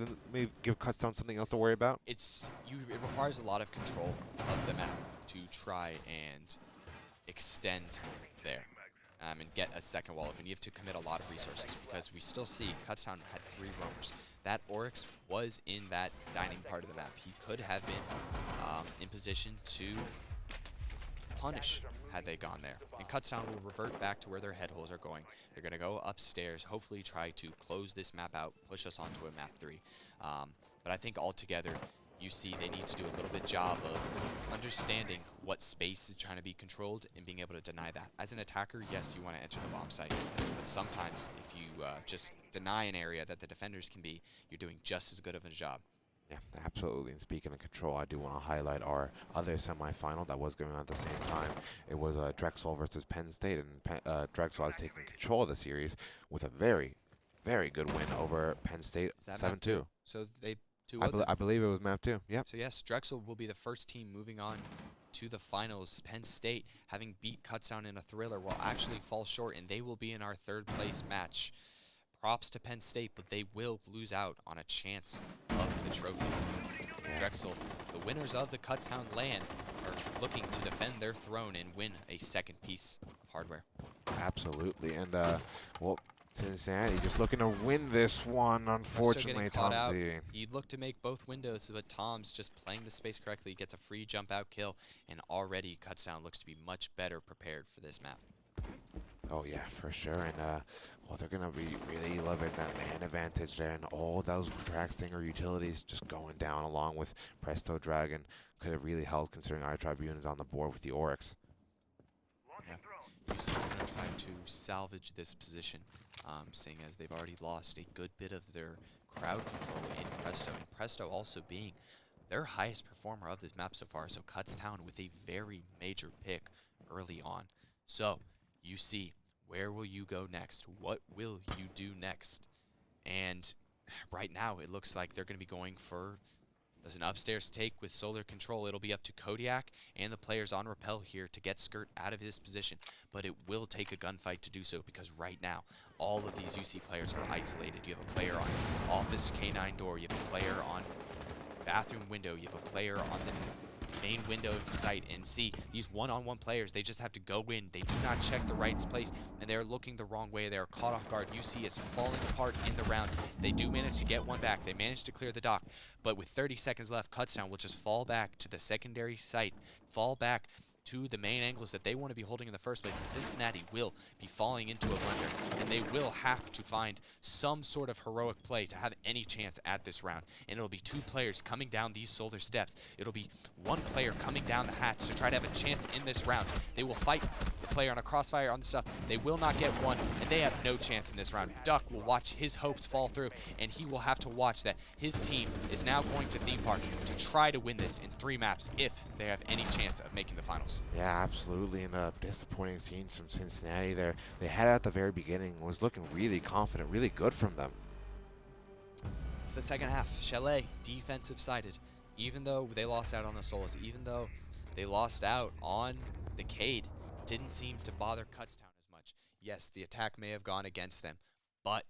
Kutztown something else to worry about? It requires a lot of control of the map to try and extend there. And get a second wall open. You have to commit a lot of resources because we still see Kutztown had 3 roamers. That Oryx was in that dining part of the map. He could have been in position to punish had they gone there. And Kutztown will revert back to where their head holes are going. They're going to go upstairs, hopefully try to close this map out, push us onto a map 3. But I think altogether, you see they need to do a little bit job of understanding what space is trying to be controlled and being able to deny that. As an attacker, yes, you want to enter the bomb site, but sometimes if you just deny an area that the defenders can be, you're doing just as good of a job. Yeah, absolutely. And speaking of control, I do want to highlight our other semifinal that was going on at the same time. It was Drexel versus Penn State, and Drexel has taken control of the series with a very, very good win over Penn State, 7-2. So they I believe it was map 2. Yep. So yes, Drexel will be the first team moving on to the finals. Penn State, having beat Kutztown in a thriller, will actually fall short, and they will be in our 3rd place match. Props to Penn State, but they will lose out on a chance of the trophy. Drexel, the winners of the Kutztown LAN, are looking to defend their throne and win a 2nd piece of hardware. Absolutely. And, well, Cincinnati just looking to win this one, unfortunately, Tomsy. He'd look to make both windows, but Tom's just playing the space correctly, gets a free jump out kill, and already Kutztown looks to be much better prepared for this map. Oh yeah, for sure. And well, they're gonna be really loving that man advantage there, and all those track stinger utilities just going down along with Presto Dragon could have really helped, considering our Tribune is on the board with the Oryx. UC's going to try to salvage this position, seeing as they've already lost a good bit of their crowd control in Presto, and Presto also being their highest performer of this map so far, so Kutztown with a very major pick early on. So, UC, where will you go next? What will you do next? And right now, it looks like they're going to be going for an upstairs take with solar control. It'll be up to Kodiak and the players on rappel here to get Skirt out of his position, but it will take a gunfight to do so because right now all of these UC players are isolated. You have a player on office K9 door, you have a player on bathroom window, you have a player on the main window to sight, and see these one-on-one players, they just have to go in. They do not check the right place, and they're looking the wrong way. They are caught off guard. UC is falling apart in the round. They do manage to get one back. They manage to clear the dock, but with 30 seconds left, Kutztown will just fall back to the secondary site, fall back to the main angles that they want to be holding in the first place, and Cincinnati will be falling into a blender, and they will have to find some sort of heroic play to have any chance at this round. And it'll be 2 players coming down these solar steps. It'll be 1 player coming down the hatch to try to have a chance in this round. They will fight the player on a crossfire on the stuff. They will not get one, and they have no chance in this round. Duck will watch his hopes fall through, and he will have to watch that his team is now going to Theme Park to try to win this in 3 maps if they have any chance of making the finals. Yeah, absolutely. And disappointing scenes from Cincinnati there. They had it at the very beginning, was looking really confident, really good from them. It's the second half. Chalet, defensive sided. Even though they lost out on the Souls, even though they lost out on the Cade, it didn't seem to bother Kutztown as much. Yes, the attack may have gone against them, but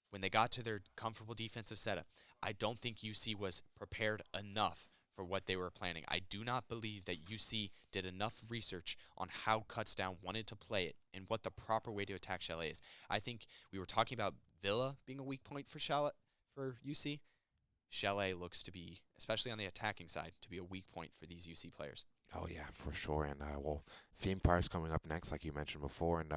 when they got to their comfortable defensive setup, I don't think UC was prepared enough for what they were planning. I do not believe that UC did enough research on how Kutztown wanted to play it and what the proper way to attack Chalet is. I think we were talking about Villa being a weak point for UC. Chalet looks to be, especially on the attacking side, to be a weak point for these UC players. Oh yeah, for sure. And well, Theme Park's coming up next, like you mentioned before, and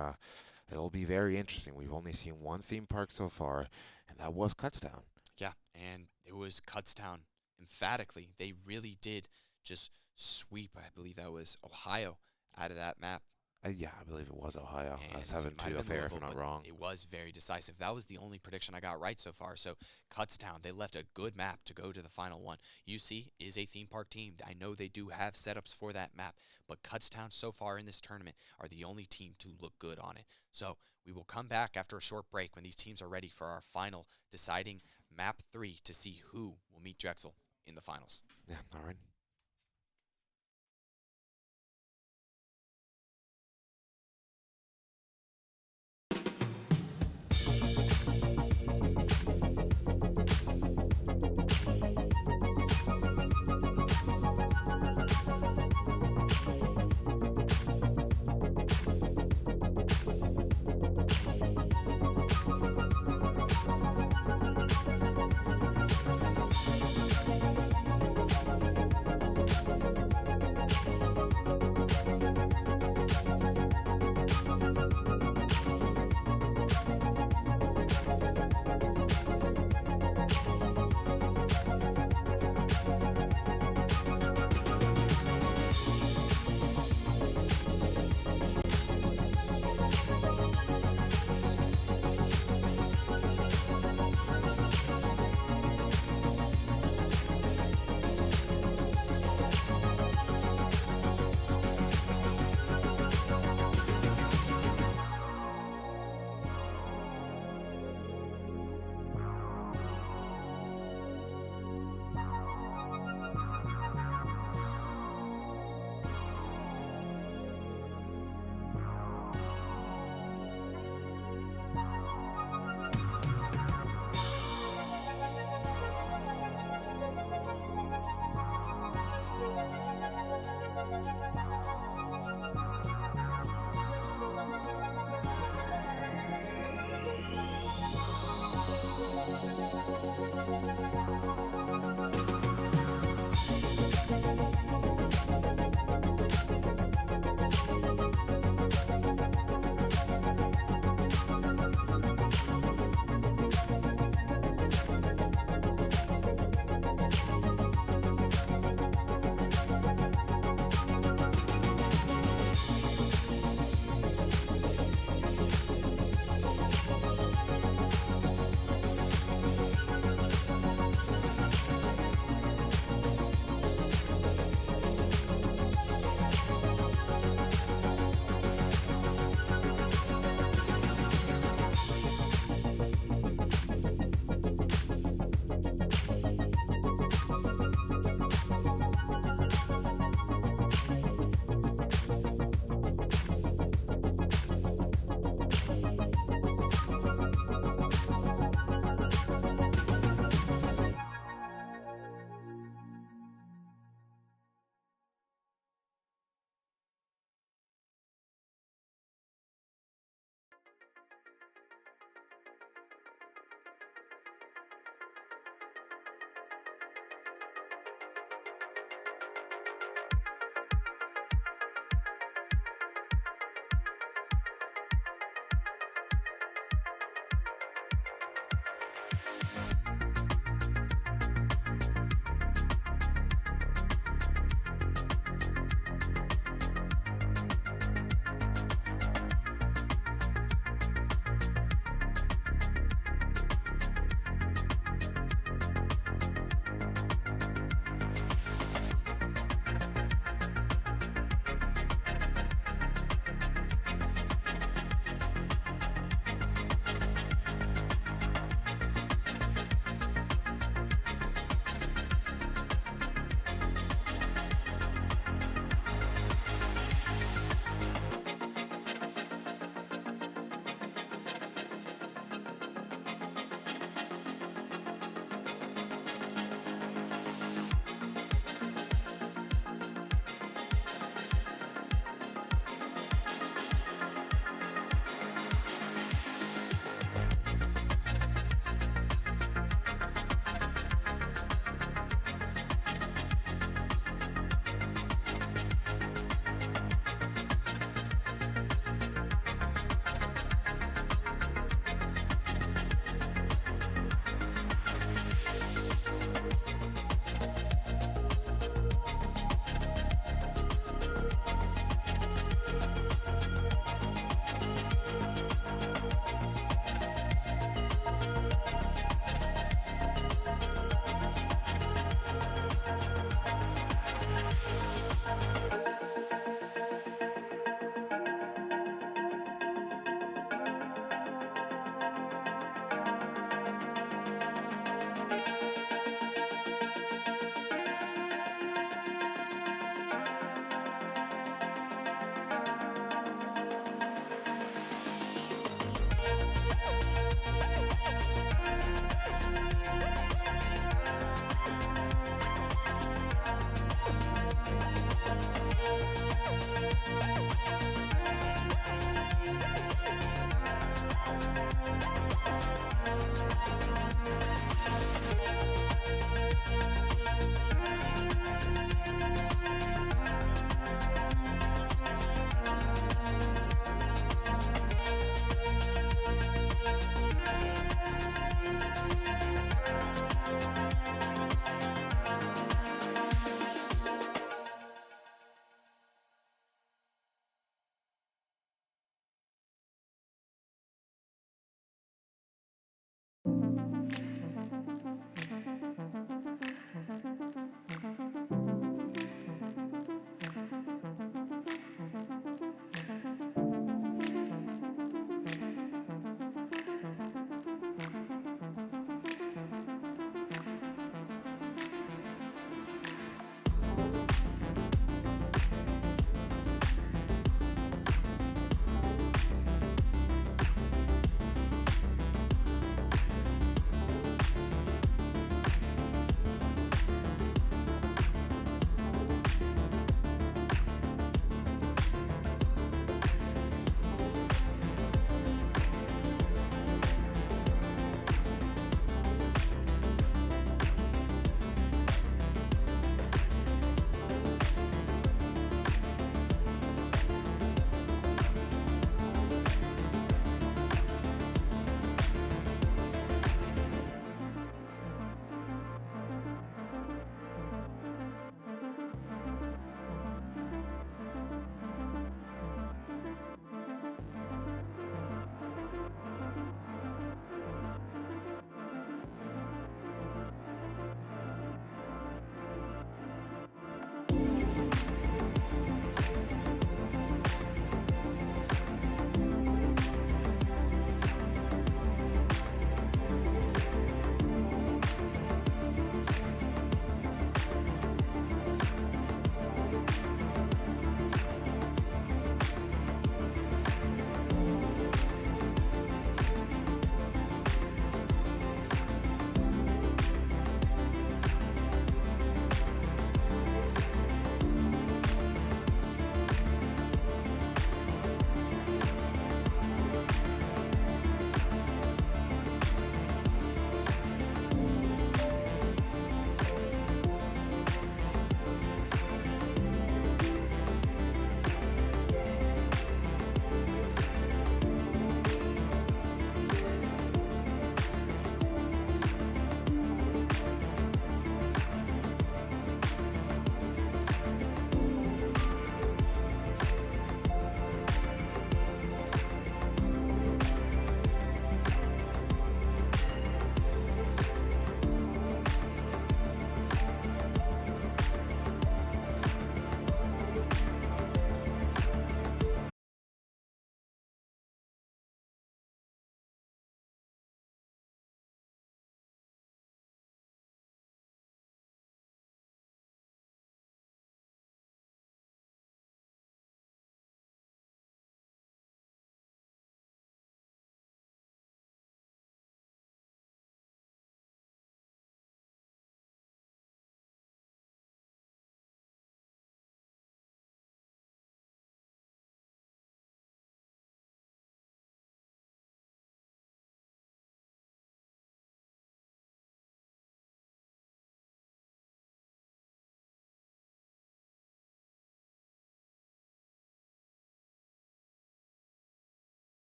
it'll be very interesting. We've only seen 1 theme park so far, and that was Kutztown. Yeah, and it was Kutztown. Emphatically, they really did just sweep, I believe that was Ohio, out of that map. Yeah, I believe it was Ohio. And it 7-2 might have been affair, if Louisville, I'm not but wrong. it was very decisive. That was the only prediction I got right so far. So Kutztown, they left a good map to go to the final one. UC is a theme park team. I know they do have setups for that map, but Kutztown so far in this tournament are the only team to look good on it. So we will come back after a short break when these teams are ready for our final deciding map 3 to see who will meet Drexel in the finals. Yeah, all right.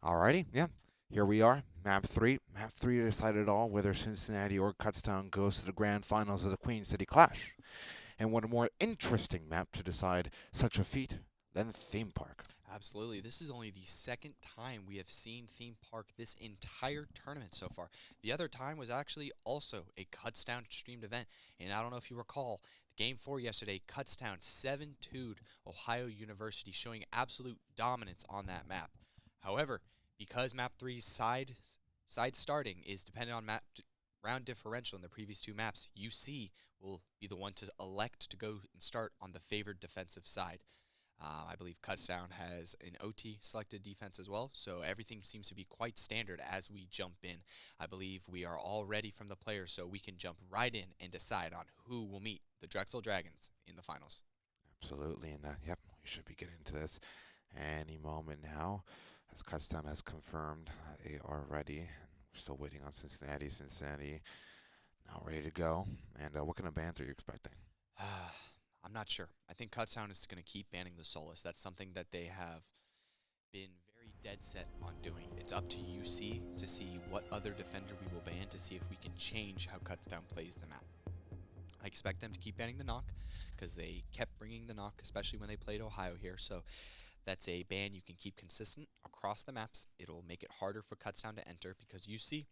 Alrighty, yeah. Here we are, map 3. Map 3 decided all whether Cincinnati or Kutztown goes to the grand finals of the Queen City Clash. And what a more interesting map to decide such a feat than Theme Park. Absolutely. This is only the second time we have seen Theme Park this entire tournament so far. The other time was actually also a Kutztown streamed event. And I don't know if you recall, Game 4 yesterday, Kutztown 7-2'd Ohio University, showing absolute dominance on that map. However, because Map 3's side starting is dependent on round differential in the previous two maps, UC will be the one to elect to go and start on the favored defensive side. I believe Kutztown has an OT selected defense as well, so everything seems to be quite standard as we jump in. I believe we are all ready from the players, so we can jump right in and decide on who will meet the Drexel Dragons in the finals. Absolutely, and yep, we should be getting into this any moment now, as Kutztown has confirmed they are ready. We're still waiting on Cincinnati. Cincinnati now ready to go. And what kind of bans are you expecting? I'm not sure. I think Kutztown is going to keep banning the Solus. That's something that they have been very dead set on doing. It's up to UC to see what other defender we will ban to see if we can change how Kutztown plays the map. I expect them to keep banning the knock because they kept bringing the knock, especially when they played Ohio here. So that's a ban you can keep consistent across the maps. It'll make it harder for Kutztown to enter because UC,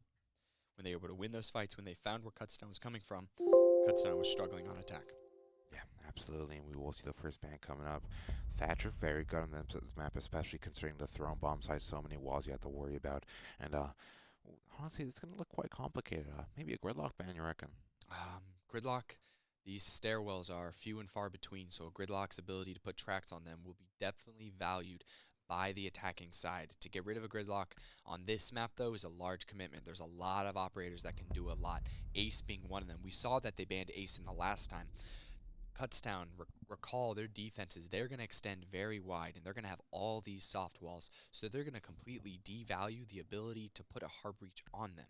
when they were able to win those fights, when they found where Kutztown was coming from, Kutztown was struggling on attack. Yeah, absolutely, and we will see the first ban coming up. Thatcher, very good on this map, especially considering the thrown bomb size, so many walls you have to worry about. And honestly, it's going to look quite complicated. Maybe a gridlock ban, you reckon? Gridlock, these stairwells are few and far between, so a gridlock's ability to put tracks on them will be definitely valued by the attacking side. To get rid of a gridlock on this map, though, is a large commitment. There's a lot of operators that can do a lot, Ace being one of them. We saw that they banned Ace in the last time. Kutztown, recall their defenses, they're going to extend very wide, and they're going to have all these soft walls, so they're going to completely devalue the ability to put a hard breach on them.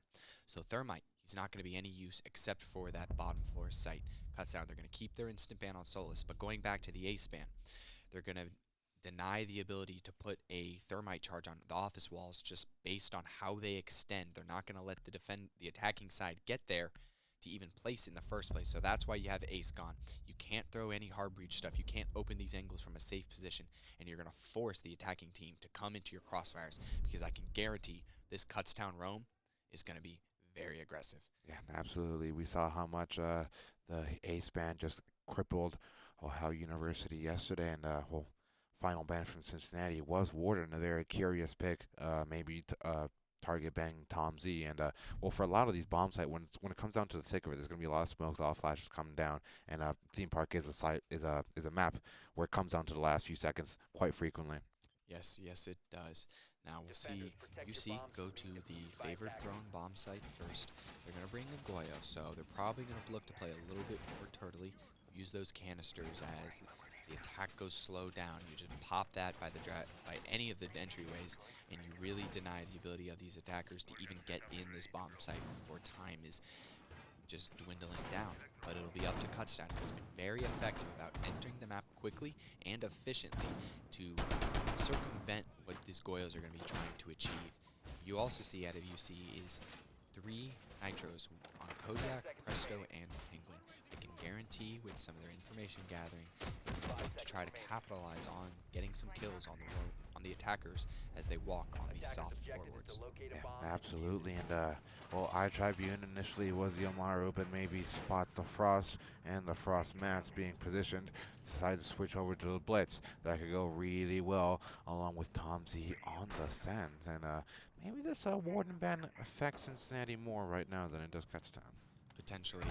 So Thermite, he's not going to be any use except for that bottom floor site. Kutztown, they're going to keep their instant ban on Solus, but going back to the Ace ban, they're going to deny the ability to put a Thermite charge on the office walls just based on how they extend. They're not going to let the attacking side get there to even place it in the first place. So that's why you have Ace gone. You can't throw any hard breach stuff. You can't open these angles from a safe position, and you're going to force the attacking team to come into your crossfires, because I can guarantee this Kutztown roam is going to be very aggressive. Yeah, absolutely. We saw how much the Ace ban just crippled Ohio University yesterday, and well, final ban from Cincinnati was Warden, a very curious pick, maybe target bang Tom Z. And well, for a lot of these bomb sites, when it comes down to the thick of it, there's gonna be a lot of smokes, a lot of flashes coming down. And Theme Park is a map where it comes down to the last few seconds quite frequently. Yes, it does. Now we'll see UC go to the favored thrown bomb site first. They're going to bring in Goyo, so they're probably going to look to play a little bit more turtly. Use those canisters as the attack goes slow down. You just pop that by any of the entryways, and you really deny the ability of these attackers to even get in this bomb site before time is just dwindling down. But it'll be up to Kutztown, who has been very effective about entering the map quickly and efficiently to circumvent what these Goyos are going to be trying to achieve. You also see out of UC is 3 Nitros on Kodiak, Presto, and Penguin. I can guarantee with some of their information gathering, to try to capitalize on getting some kills on the attackers as they walk on these soft forwards. Yeah, absolutely. And well, iTribune initially was the Amaru, but maybe spots the Frost and the Frost mats being positioned, decides to switch over to the Blitz. That could go really well along with Tom Z on the Sands. And maybe this Warden ban affects Cincinnati more right now than it does Kutztown. Potentially.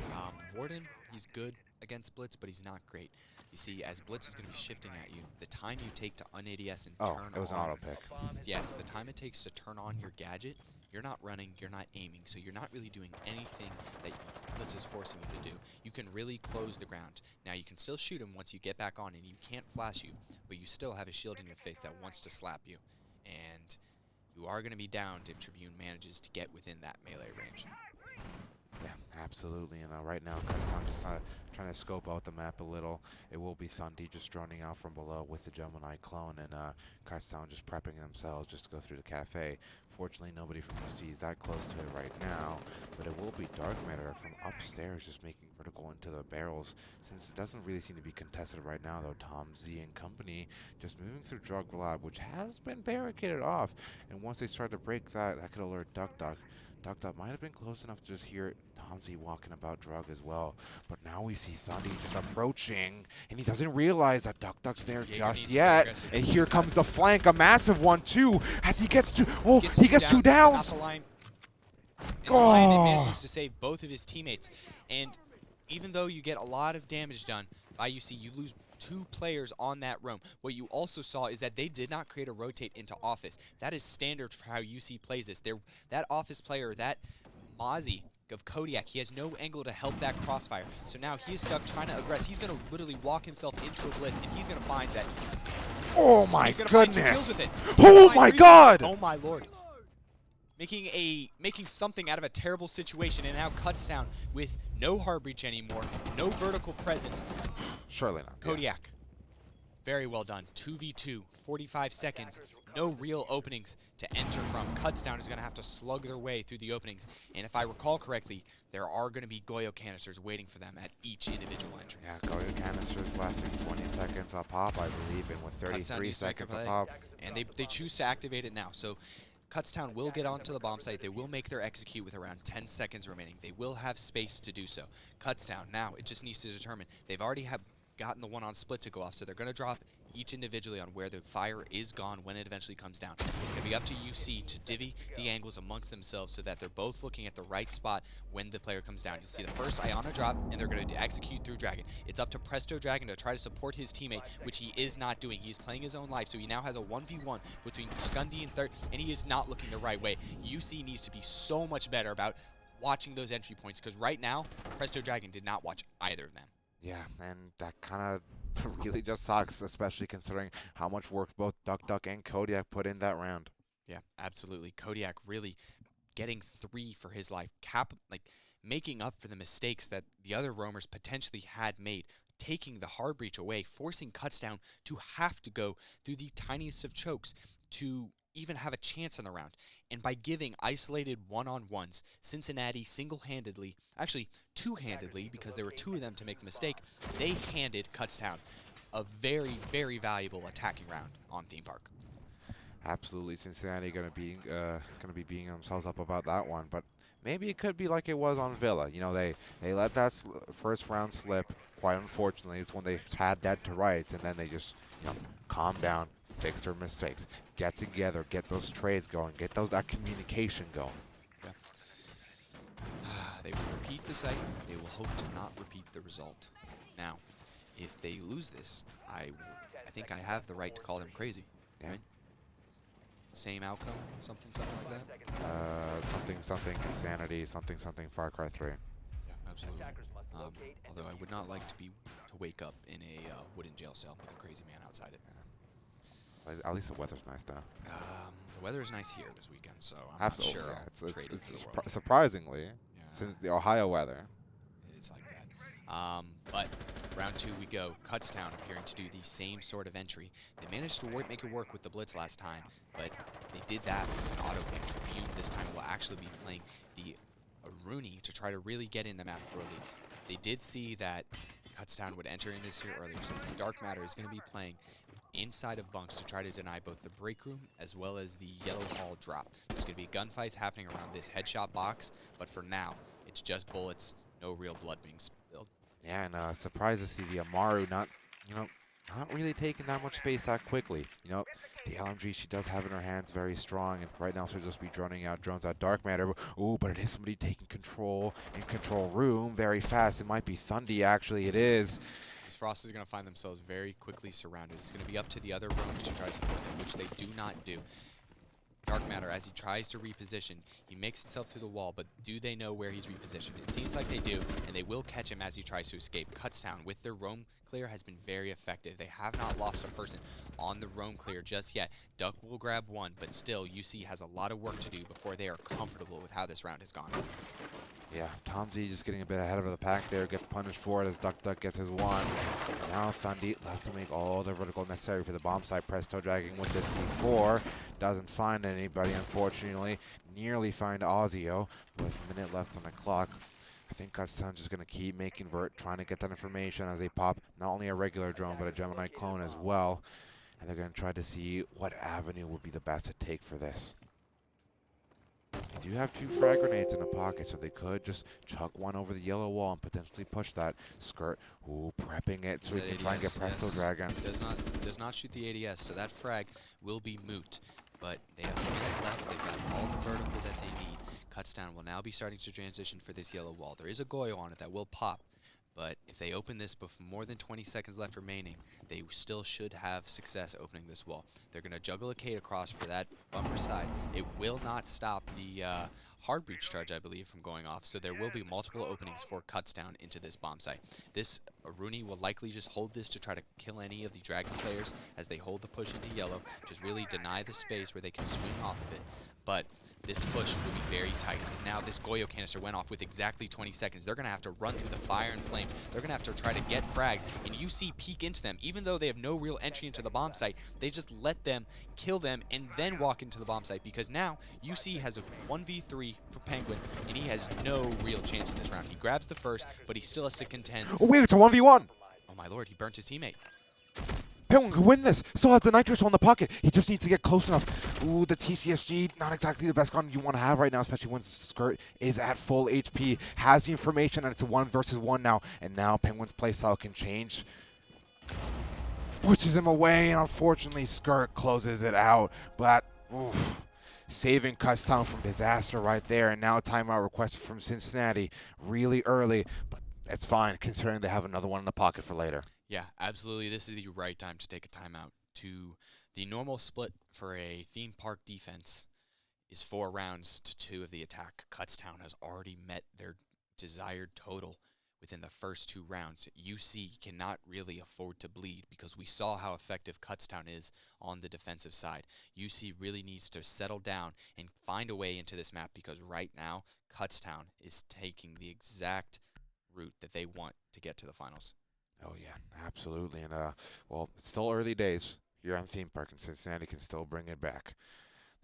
Warden, he's good against Blitz, but he's not great. You see, as Blitz is going to be shifting at you, the time you take to un-ADS and turn on... it was an auto pick. Yes, the time it takes to turn on your gadget, you're not running, you're not aiming, so you're not really doing anything that Blitz is forcing you to do. You can really close the ground. Now, you can still shoot him once you get back on, and you can't flash you, but you still have a shield in your face that wants to slap you. And you are going to be downed if Tribune manages to get within that melee range. Yeah, absolutely. And right now, Kutztown just trying to scope out the map a little. It will be Thundi just droning out from below with the Gemini clone, and Kutztown just prepping themselves just to go through the cafe. Fortunately, nobody from UC is that close to it right now, but it will be Dark Matter from upstairs just making vertical into the barrels. Since it doesn't really seem to be contested right now, though, Tom Z and company just moving through Drug Lab, which has been barricaded off. And once they start to break that, that could alert Duck Duck. Duck Duck might have been close enough to just hear Tom Z walking about Drug as well. But now we see Thundi just approaching, and he doesn't realize that Duck Duck's there just yet. And here comes the flank, a massive one too, as he gets two. Oh, he gets two downs. The line manages to save both of his teammates. And even though you get a lot of damage done by UC, you lose 2 players on that roam. What you also saw is that they did not create a rotate into office. That is standard for how UC plays this. That office player, that Mozzie of Kodiak, he has no angle to help that crossfire. So now he is stuck trying to aggress. He's going to literally walk himself into a blitz, and he's going to find that. Oh my goodness! Oh my god! Oh my lord! Making something out of a terrible situation, and now Kutztown with no hard breach anymore, no vertical presence. Surely not. Kodiak, very well done. 2v2, 45 seconds. No real openings to enter from. Kutztown is going to have to slug their way through the openings. And if I recall correctly, there are going to be Goyo canisters waiting for them at each individual entrance. Yeah, Goyo canisters lasting 20 seconds a pop, I believe, and with 33 seconds a pop. And they choose to activate it now. So Kutztown will get onto the bomb site. They will make their execute with around 10 seconds remaining. They will have space to do so. Kutztown, now it just needs to determine. They've already gotten the one on split to go off, so they're going to drop each individually on where the fire is gone when it eventually comes down. It's going to be up to UC to divvy the angles amongst themselves so that they're both looking at the right spot when the player comes down. You'll see the first Iona drop, and they're going to execute through Dragon. It's up to Presto Dragon to try to support his teammate, which he is not doing. He's playing his own life, so he now has a 1v1 between Skundy and Third, and he is not looking the right way. UC needs to be so much better about watching those entry points, because right now, Presto Dragon did not watch either of them. Yeah, and that kind of really just sucks, especially considering how much work both Duck and Kodiak put in that round. Yeah, absolutely. Kodiak really getting 3 for his life, making up for the mistakes that the other roamers potentially had made, taking the hard breach away, forcing Kutztown to have to go through the tiniest of chokes to even have a chance in the round. And by giving isolated one-on-ones, Cincinnati single-handedly, actually two-handedly, because there were 2 of them to make the mistake, they handed Kutztown a very, very valuable attacking round on Theme Park. Absolutely, Cincinnati gonna be beating themselves up about that one, but maybe it could be like it was on Villa. You know, they let that first round slip. Quite unfortunately, it's when they had dead to rights, and then they just calm down, fix their mistakes, get together, get those trades going, get that communication going. Yeah. They will repeat the site. They will hope to not repeat the result. Now, if they lose this, I think I have the right to call them crazy. Yeah. Right? Same outcome, something like that. Something insanity, something Far Cry 3. Yeah, absolutely. Although I would not like to wake up in a wooden jail cell with a crazy man outside it. Yeah. At least the weather's nice though. The weather is nice here this weekend, so I'm Absolutely, not sure. yeah. It's surprisingly, since the Ohio weather. It's like that. But round 2 we go. Kutztown appearing to do the same sort of entry. They managed to make it work with the blitz last time, but they did that with an auto pick. Tribune this time will actually be playing the Rooney to try to really get in the map early. They did see that Kutztown would enter in this here earlier, so Dark Matter is going to be playing inside of bunks to try to deny both the break room as well as the yellow hall drop. There's going to be gunfights happening around this headshot box, but for now, it's just bullets, no real blood being spilled. Yeah, and surprised to see the Amaru not really taking that much space that quickly. The LMG she does have in her hands very strong, and right now she'll just be droning out drones at Dark Matter. Ooh, but it is somebody taking control in control room very fast. It might be Thundy, actually. It is. These Frost is going to find themselves very quickly surrounded. It's going to be up to the other roamers to try to support them, which they do not do. Dark Matter, as he tries to reposition, he makes himself through the wall, but do they know where he's repositioned? It seems like they do, and they will catch him as he tries to escape. Kutztown, with their roam clear, has been very effective. They have not lost a person on the roam clear just yet. Duck will grab one, but still, UC has a lot of work to do before they are comfortable with how this round has gone. Yeah, Tom Z just getting a bit ahead of the pack there, gets punished for it as Duck gets his one. And now Thundy left to make all the vertical necessary for the bomb site. Presto Dragging with the C4. Doesn't find anybody, unfortunately. Nearly find Ozio with a minute left on the clock. I think Kutztown just going to keep making vert, trying to get that information as they pop not only a regular drone, but a Gemini clone as well. And they're going to try to see what avenue would be the best to take for this. They do have 2 frag grenades in the pocket, so they could just chuck one over the yellow wall and potentially push that skirt. Ooh, prepping it so we can try and get Presto Dragon. Does not shoot the ADS, so that frag will be moot. But they have a minute left. They've got all the vertical that they need. Kutztown will now be starting to transition for this yellow wall. There is a Goyo on it that will pop, But if they open this with more than 20 seconds left remaining, they still should have success opening this wall. They're going to juggle a Kate across for that bumper side. It will not stop the hard breach charge, I believe, from going off, so there will be multiple openings for Kutztown into this bomb site. This Rooney will likely just hold this to try to kill any of the Dragon players as they hold the push into yellow, just really deny the space where they can swing off of it. But this push will be very tight because now this Goyo canister went off with exactly 20 seconds. They're going to have to run through the fire and flames. They're going to have to try to get frags, and UC peek into them. Even though they have no real entry into the bomb site, they just let them kill them and then walk into the bomb site because now UC has a 1v3 for Penguin, and he has no real chance in this round. He grabs the first, but he still has to contend. Oh, wait, it's a 1v1. Oh, my lord, he burnt his teammate. Penguin can win this. Still has the Nitrous in the pocket. He just needs to get close enough. Ooh, the TCSG, not exactly the best gun you want to have right now, especially when Skirt is at full HP. Has the information, and it's a 1 versus 1 now. And now Penguin's playstyle can change. Pushes him away, and unfortunately, Skirt closes it out. But, oof, saving Kutztown from disaster right there. And now a timeout requested from Cincinnati really early. But it's fine, considering they have another one in the pocket for later. Yeah, absolutely. This is the right time to take a timeout. The normal split for a theme park defense is 4 rounds to 2 of the attack. Kutztown has already met their desired total within the first 2 rounds. UC cannot really afford to bleed because we saw how effective Kutztown is on the defensive side. UC really needs to settle down and find a way into this map because right now Kutztown is taking the exact route that they want to get to the finals. Oh, yeah, absolutely. And, well, it's still early days here on Theme Park, and Cincinnati can still bring it back.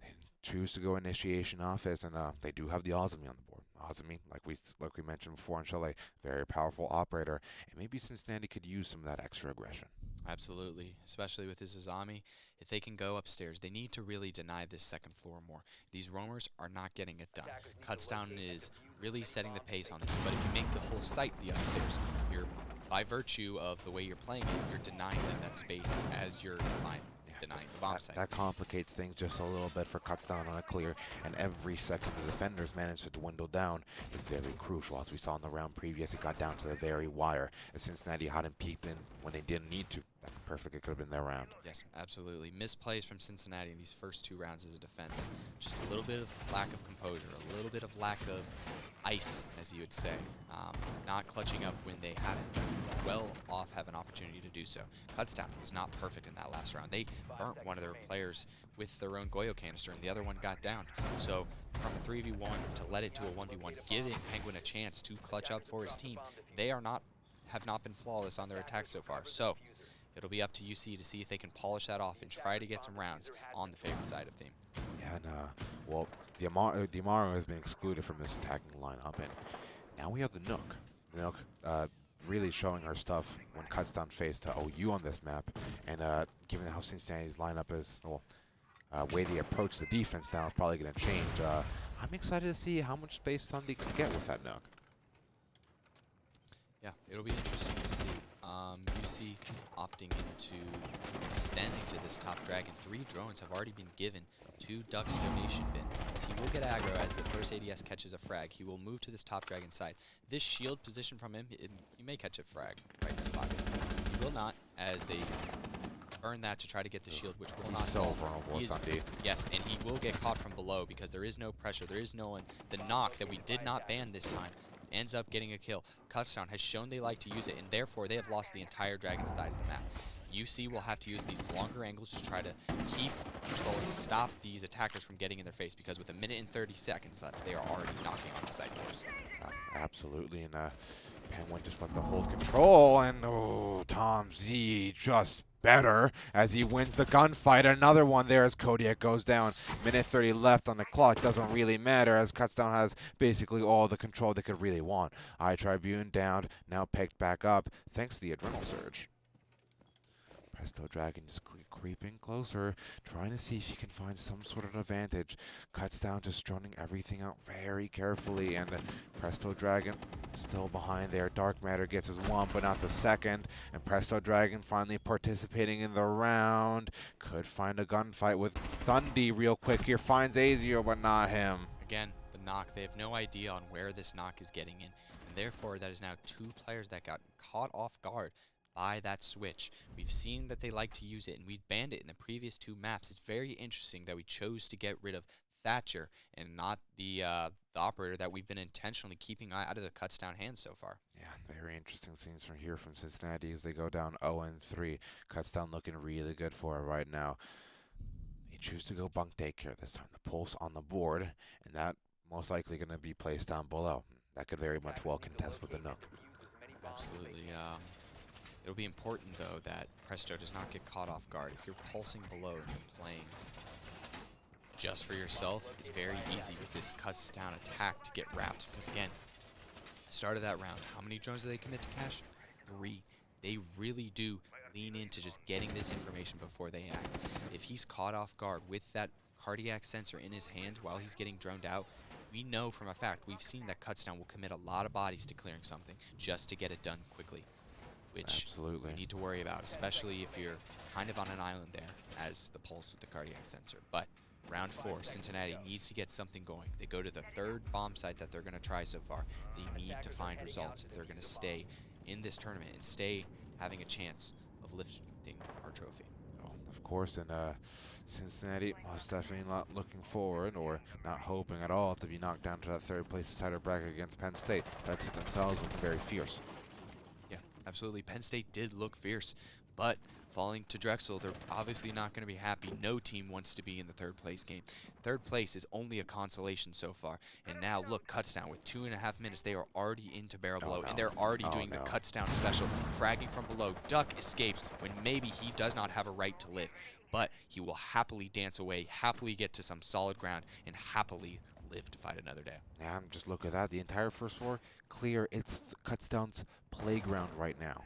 They choose to go initiation offense, and they do have the Ozami on the board. Ozami, like we mentioned before in Chalet, very powerful operator, and maybe Cincinnati could use some of that extra aggression. Absolutely, especially with this Azami. If they can go upstairs, they need to really deny this second floor more. These roamers are not getting it done. Kutztown is really setting the pace on this, but if you make the whole site the upstairs, you're by virtue of the way you're playing it, you're denying them that space as you're denying the bomb site. That complicates things just a little bit for Kutztown on a clear, and every second the defenders manage to dwindle down is very crucial. As we saw in the round previous, it got down to the very wire. If Cincinnati hadn't peeked in when they didn't need to, that perfectly could have been their round. Yes, absolutely. Misplays from Cincinnati in these first 2 rounds as a defense. Just a little bit of lack of composure, a little bit of lack of ice, as you would say. Not clutching up when they hadn't well off have an opportunity to do so. Kutztown was not perfect in that last round. They burnt one of their players with their own Goyo canister, and the other one got down. So from a 3v1 to let it to a 1v1, giving Penguin a chance to clutch up for his team, they have not been flawless on their attack so far. So it'll be up to UC to see if they can polish that off and try to get some rounds on the favorite side of theme. Yeah, and well, Diamaro has been excluded from this attacking lineup, and now we have the Nook. The Nook really showing our stuff when Kutztown faced OU on this map, and given how Cincinnati's lineup is, well, way they approach the defense now is probably going to change. I'm excited to see how much space Thunder can get with that Nook. Yeah, it'll be interesting to see. UC opting into extending to this top dragon. 3 drones have already been given to Duck's donation bin. As he will get aggro as the first ADS catches a frag. He will move to this top dragon side. This shield position from him, he may catch a frag right in his pocket. He will not, as they earn that to try to get the shield, which will not. He's so vulnerable. Yes, and he will get caught from below because there is no pressure. There is no one. The knock that we did not ban this time ends up getting a kill. Kutztown has shown they like to use it, and therefore they have lost the entire dragon side of the map. UC will have to use these longer angles to try to keep control and stop these attackers from getting in their face, because with 1 minute and 30 seconds left, they are already knocking on the side doors. Absolutely, and Penguin just let the hold control, and oh, Tom Z just better as he wins the gunfight. Another one there as Kodiak goes down. Minute 30 left on the clock. Doesn't really matter as Kutztown has basically all the control they could really want. Tribune down, now picked back up thanks to the adrenal surge. Presto Dragon just creeping closer, trying to see if she can find some sort of advantage. Kutztown just droning everything out very carefully, and the Presto Dragon still behind there. Dark Matter gets his 1, but not the second. And Presto Dragon finally participating in the round. Could find a gunfight with Thundy real quick here. Finds Azio, but not him. Again, the knock. They have no idea on where this knock is getting in. And and therefore that is now 2 players that got caught off guard by that switch. We've seen that they like to use it, and we banned it in the previous 2 maps. It's very interesting that we chose to get rid of Thatcher and not the operator that we've been intentionally keeping out of the Kutztown hands so far. Yeah, very interesting scenes from here from Cincinnati as they go down 0-3. Kutztown looking really good for it right now. They choose to go bunk daycare this time. The pulse on the board, and that most likely going to be placed down below. That could very much well contest with the Nook. Absolutely. It'll be important, though, that Presto does not get caught off guard. If you're pulsing below and you're playing just for yourself, it's very easy with this Kutztown attack to get wrapped. Because, again, start of that round, how many drones do they commit to cache? 3. They really do lean into just getting this information before they act. If he's caught off guard with that cardiac sensor in his hand while he's getting droned out, we know from a fact, we've seen that Kutztown will commit a lot of bodies to clearing something just to get it done quickly, which Absolutely. you need to worry about, especially if you're kind of on an island there as the pulse with the cardiac sensor. But round 4, Cincinnati needs to get something going. They go to the 3rd bomb site that they're going to try so far. They need to find results if they're going to stay in this tournament and stay having a chance of lifting our trophy. Oh, of course, and Cincinnati most definitely not looking forward or not hoping at all to be knocked down to that 3rd place title bracket against Penn State. That's it themselves looking very fierce. Yeah, absolutely. Penn State did look fierce, but falling to Drexel, they're obviously not going to be happy. No team wants to be in the 3rd place game. 3rd place is only a consolation so far. And now look, Kutztown with 2.5 minutes, they are already into barrel below, and they're already doing the Kutztown special, fragging from below. Duck escapes when maybe he does not have a right to live, but he will happily dance away, happily get to some solid ground, and happily live to fight another day. Yeah, just look at that. The entire first floor clear. It's Kutztown's playground right now.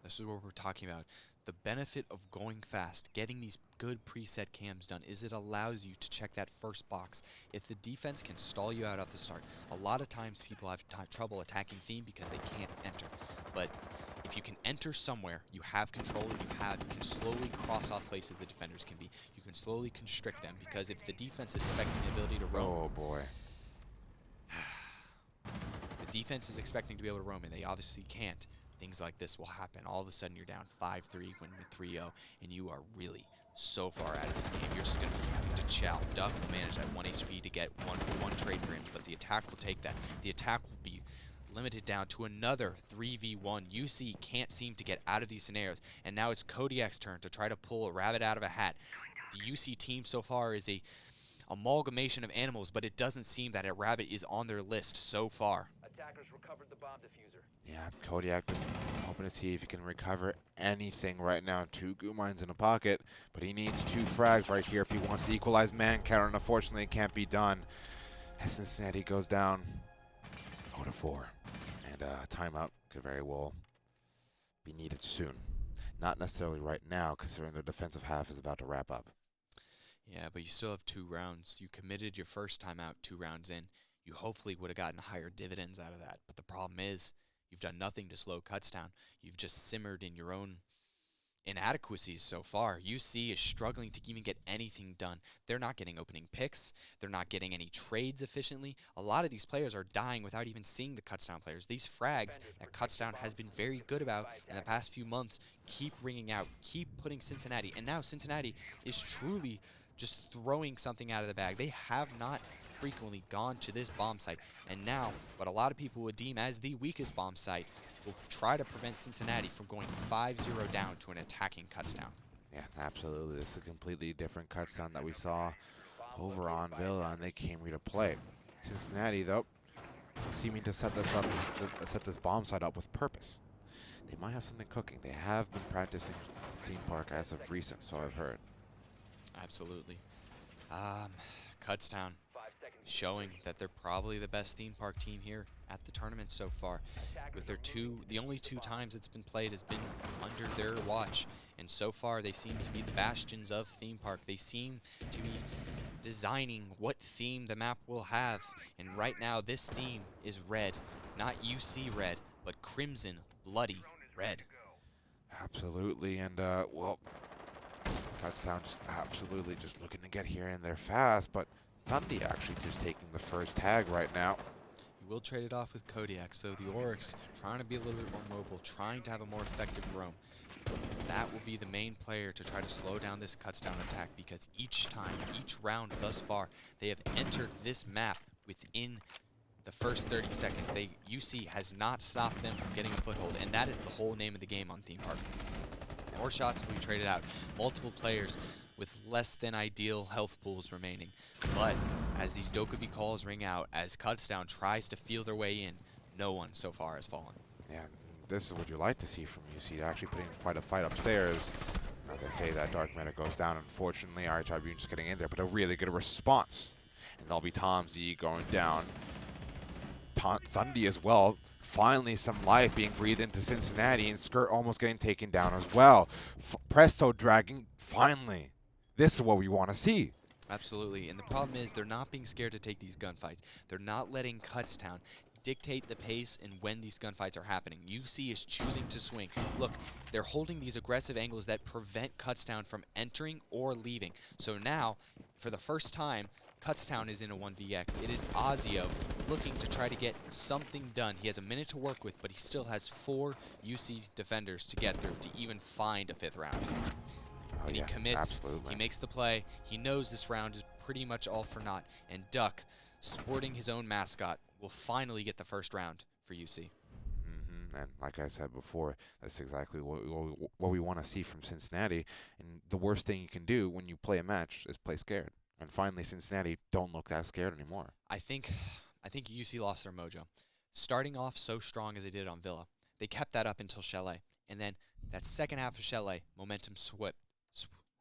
This is what we're talking about. The benefit of going fast, getting these good preset cams done, is it allows you to check that first box. If the defense can stall you out at the start, a lot of times people have trouble attacking theme because they can't enter. But if you can enter somewhere, you have control, you can slowly cross off places the defenders can be. You can slowly constrict them, because if the defense is expecting the ability to roam, Oh boy. the defense is expecting to be able to roam, and they obviously can't. Things like this will happen. All of a sudden, you're down 5-3 when you're 3-0, and you are really so far out of this game. You're just going to be having to chow. Duck will manage that 1 HP to get 1-for-1 trade for him, but the attack will take that. The attack will be limited down to another 3v1. UC can't seem to get out of these scenarios, and now it's Kodiak's turn to try to pull a rabbit out of a hat. The UC team so far is a amalgamation of animals, but it doesn't seem that a rabbit is on their list so far. Attackers recovered the bomb diffuser. Yeah, Kodiak just hoping to see if he can recover anything right now. 2 goo mines in a pocket, but he needs 2 frags right here if he wants to equalize man counter, and unfortunately it can't be done. As Cincinnati goes down 0-4. And timeout could very well be needed soon. Not necessarily right now, considering the defensive half is about to wrap up. Yeah, but you still have 2 rounds. You committed your first timeout 2 rounds in. You hopefully would have gotten higher dividends out of that. But the problem is, you've done nothing to slow Kutztown. You've just simmered in your own inadequacies so far. UC is struggling to even get anything done. They're not getting opening picks. They're not getting any trades efficiently. A lot of these players are dying without even seeing the Kutztown players. These frags that Kutztown has been very good about in the past few months keep ringing out, keep putting Cincinnati. And now Cincinnati is truly just throwing something out of the bag. They have not frequently gone to this bomb site, and now what a lot of people would deem as the weakest bomb site will try to prevent Cincinnati from going 5-0 down to an attacking Kutztown. Yeah, absolutely. This is a completely different Kutztown that we saw over on Villa, and they came here to play. Cincinnati, though, seeming to set this bomb site up with purpose. They might have something cooking. They have been practicing theme park as of recent, so I've heard. Absolutely. Kutztown showing that they're probably the best theme park team here at the tournament so far. With their the only 2 times it's been played has been under their watch, and so far they seem to be the bastions of theme park. They seem to be designing what theme the map will have, and right now this theme is red. Not UC red, but crimson, bloody red. Absolutely, and well, Kutztown just absolutely just looking to get here in there fast, but Thundy actually just taking the first tag right now. He will trade it off with Kodiak, so the Oryx trying to be a little bit more mobile, trying to have a more effective roam. That will be the main player to try to slow down this Kutztown attack, because each time, each round thus far, they have entered this map within the first 30 seconds. UC has not stopped them from getting a foothold, and that is the whole name of the game on Theme Park. More shots will be traded out. Multiple players with less than ideal health pools remaining. But as these Dokkaebi calls ring out, as Kutztown tries to feel their way in, no one so far has fallen. Yeah, this is what you like to see from UC. They're actually putting quite a fight upstairs. As I say, that Dark Matter goes down. Unfortunately, RIT Tribune just getting in there, but a really good response. And that'll be Tom Z going down. Thundy as well. Finally, some life being breathed into Cincinnati, and Skirt almost getting taken down as well. Presto Dragon, finally. This is what we want to see. Absolutely, and the problem is they're not being scared to take these gunfights. They're not letting Kutztown dictate the pace and when these gunfights are happening. UC is choosing to swing. Look, they're holding these aggressive angles that prevent Kutztown from entering or leaving. So now, for the first time, Kutztown is in a 1vx. It is Ozio looking to try to get something done. He has a minute to work with, but he still has 4 UC defenders to get through to even find a 5th round. Oh, And yeah, he commits, absolutely. he makes the play, he knows this round is pretty much all for naught, and Duck, sporting his own mascot, will finally get the first round for UC. And like I said before, that's exactly what we want to see from Cincinnati. And the worst thing you can do when you play a match is play scared. And finally, Cincinnati don't look that scared anymore. I think UC lost their mojo. Starting off so strong as they did on Villa, they kept that up until Chalet. And then that second half of Chalet, momentum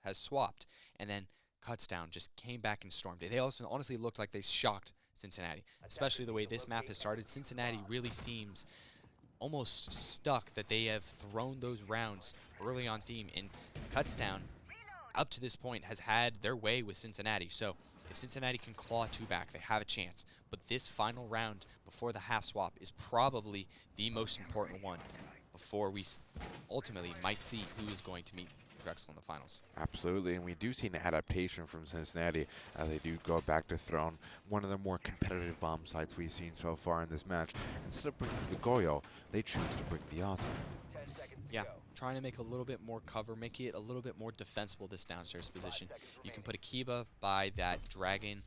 has swapped. And then Kutztown just came back and stormed it. They also honestly looked like they shocked Cincinnati, especially the way this map has started. Cincinnati really seems almost stuck that they have thrown those rounds early on theme. And Kutztown, up to this point, has had their way with Cincinnati. So if Cincinnati can claw 2 back, they have a chance. But this final round before the half swap is probably the most important one before we ultimately might see who is going to meet Drexel in the finals. Absolutely, and we do see an adaptation from Cincinnati as they do go back to Throne, one of the more competitive bomb sites we've seen so far in this match. Instead of bringing the Goyo, they choose to bring the Ozzy. Yeah, trying to make a little bit more cover, make it a little bit more defensible, this downstairs position. You can put a Kiba by that Dragon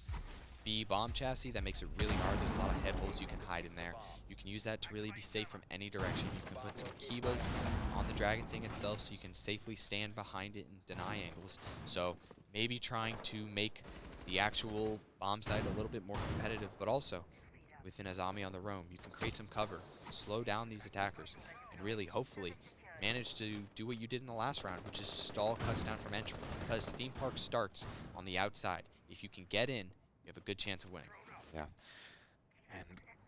B bomb chassis. That makes it really hard. There's a lot of head holes you can hide in there. You can use that to really be safe from any direction. You can put some Kibas on the Dragon thing itself so you can safely stand behind it and deny angles. So maybe trying to make the actual bomb site a little bit more competitive, but also with an Azami on the roam, you can create some cover, slow down these attackers, and really, hopefully, manage to do what you did in the last round, which is stall Kutztown from entering. Because Theme Park starts on the outside. If you can get in, you have a good chance of winning. Yeah, and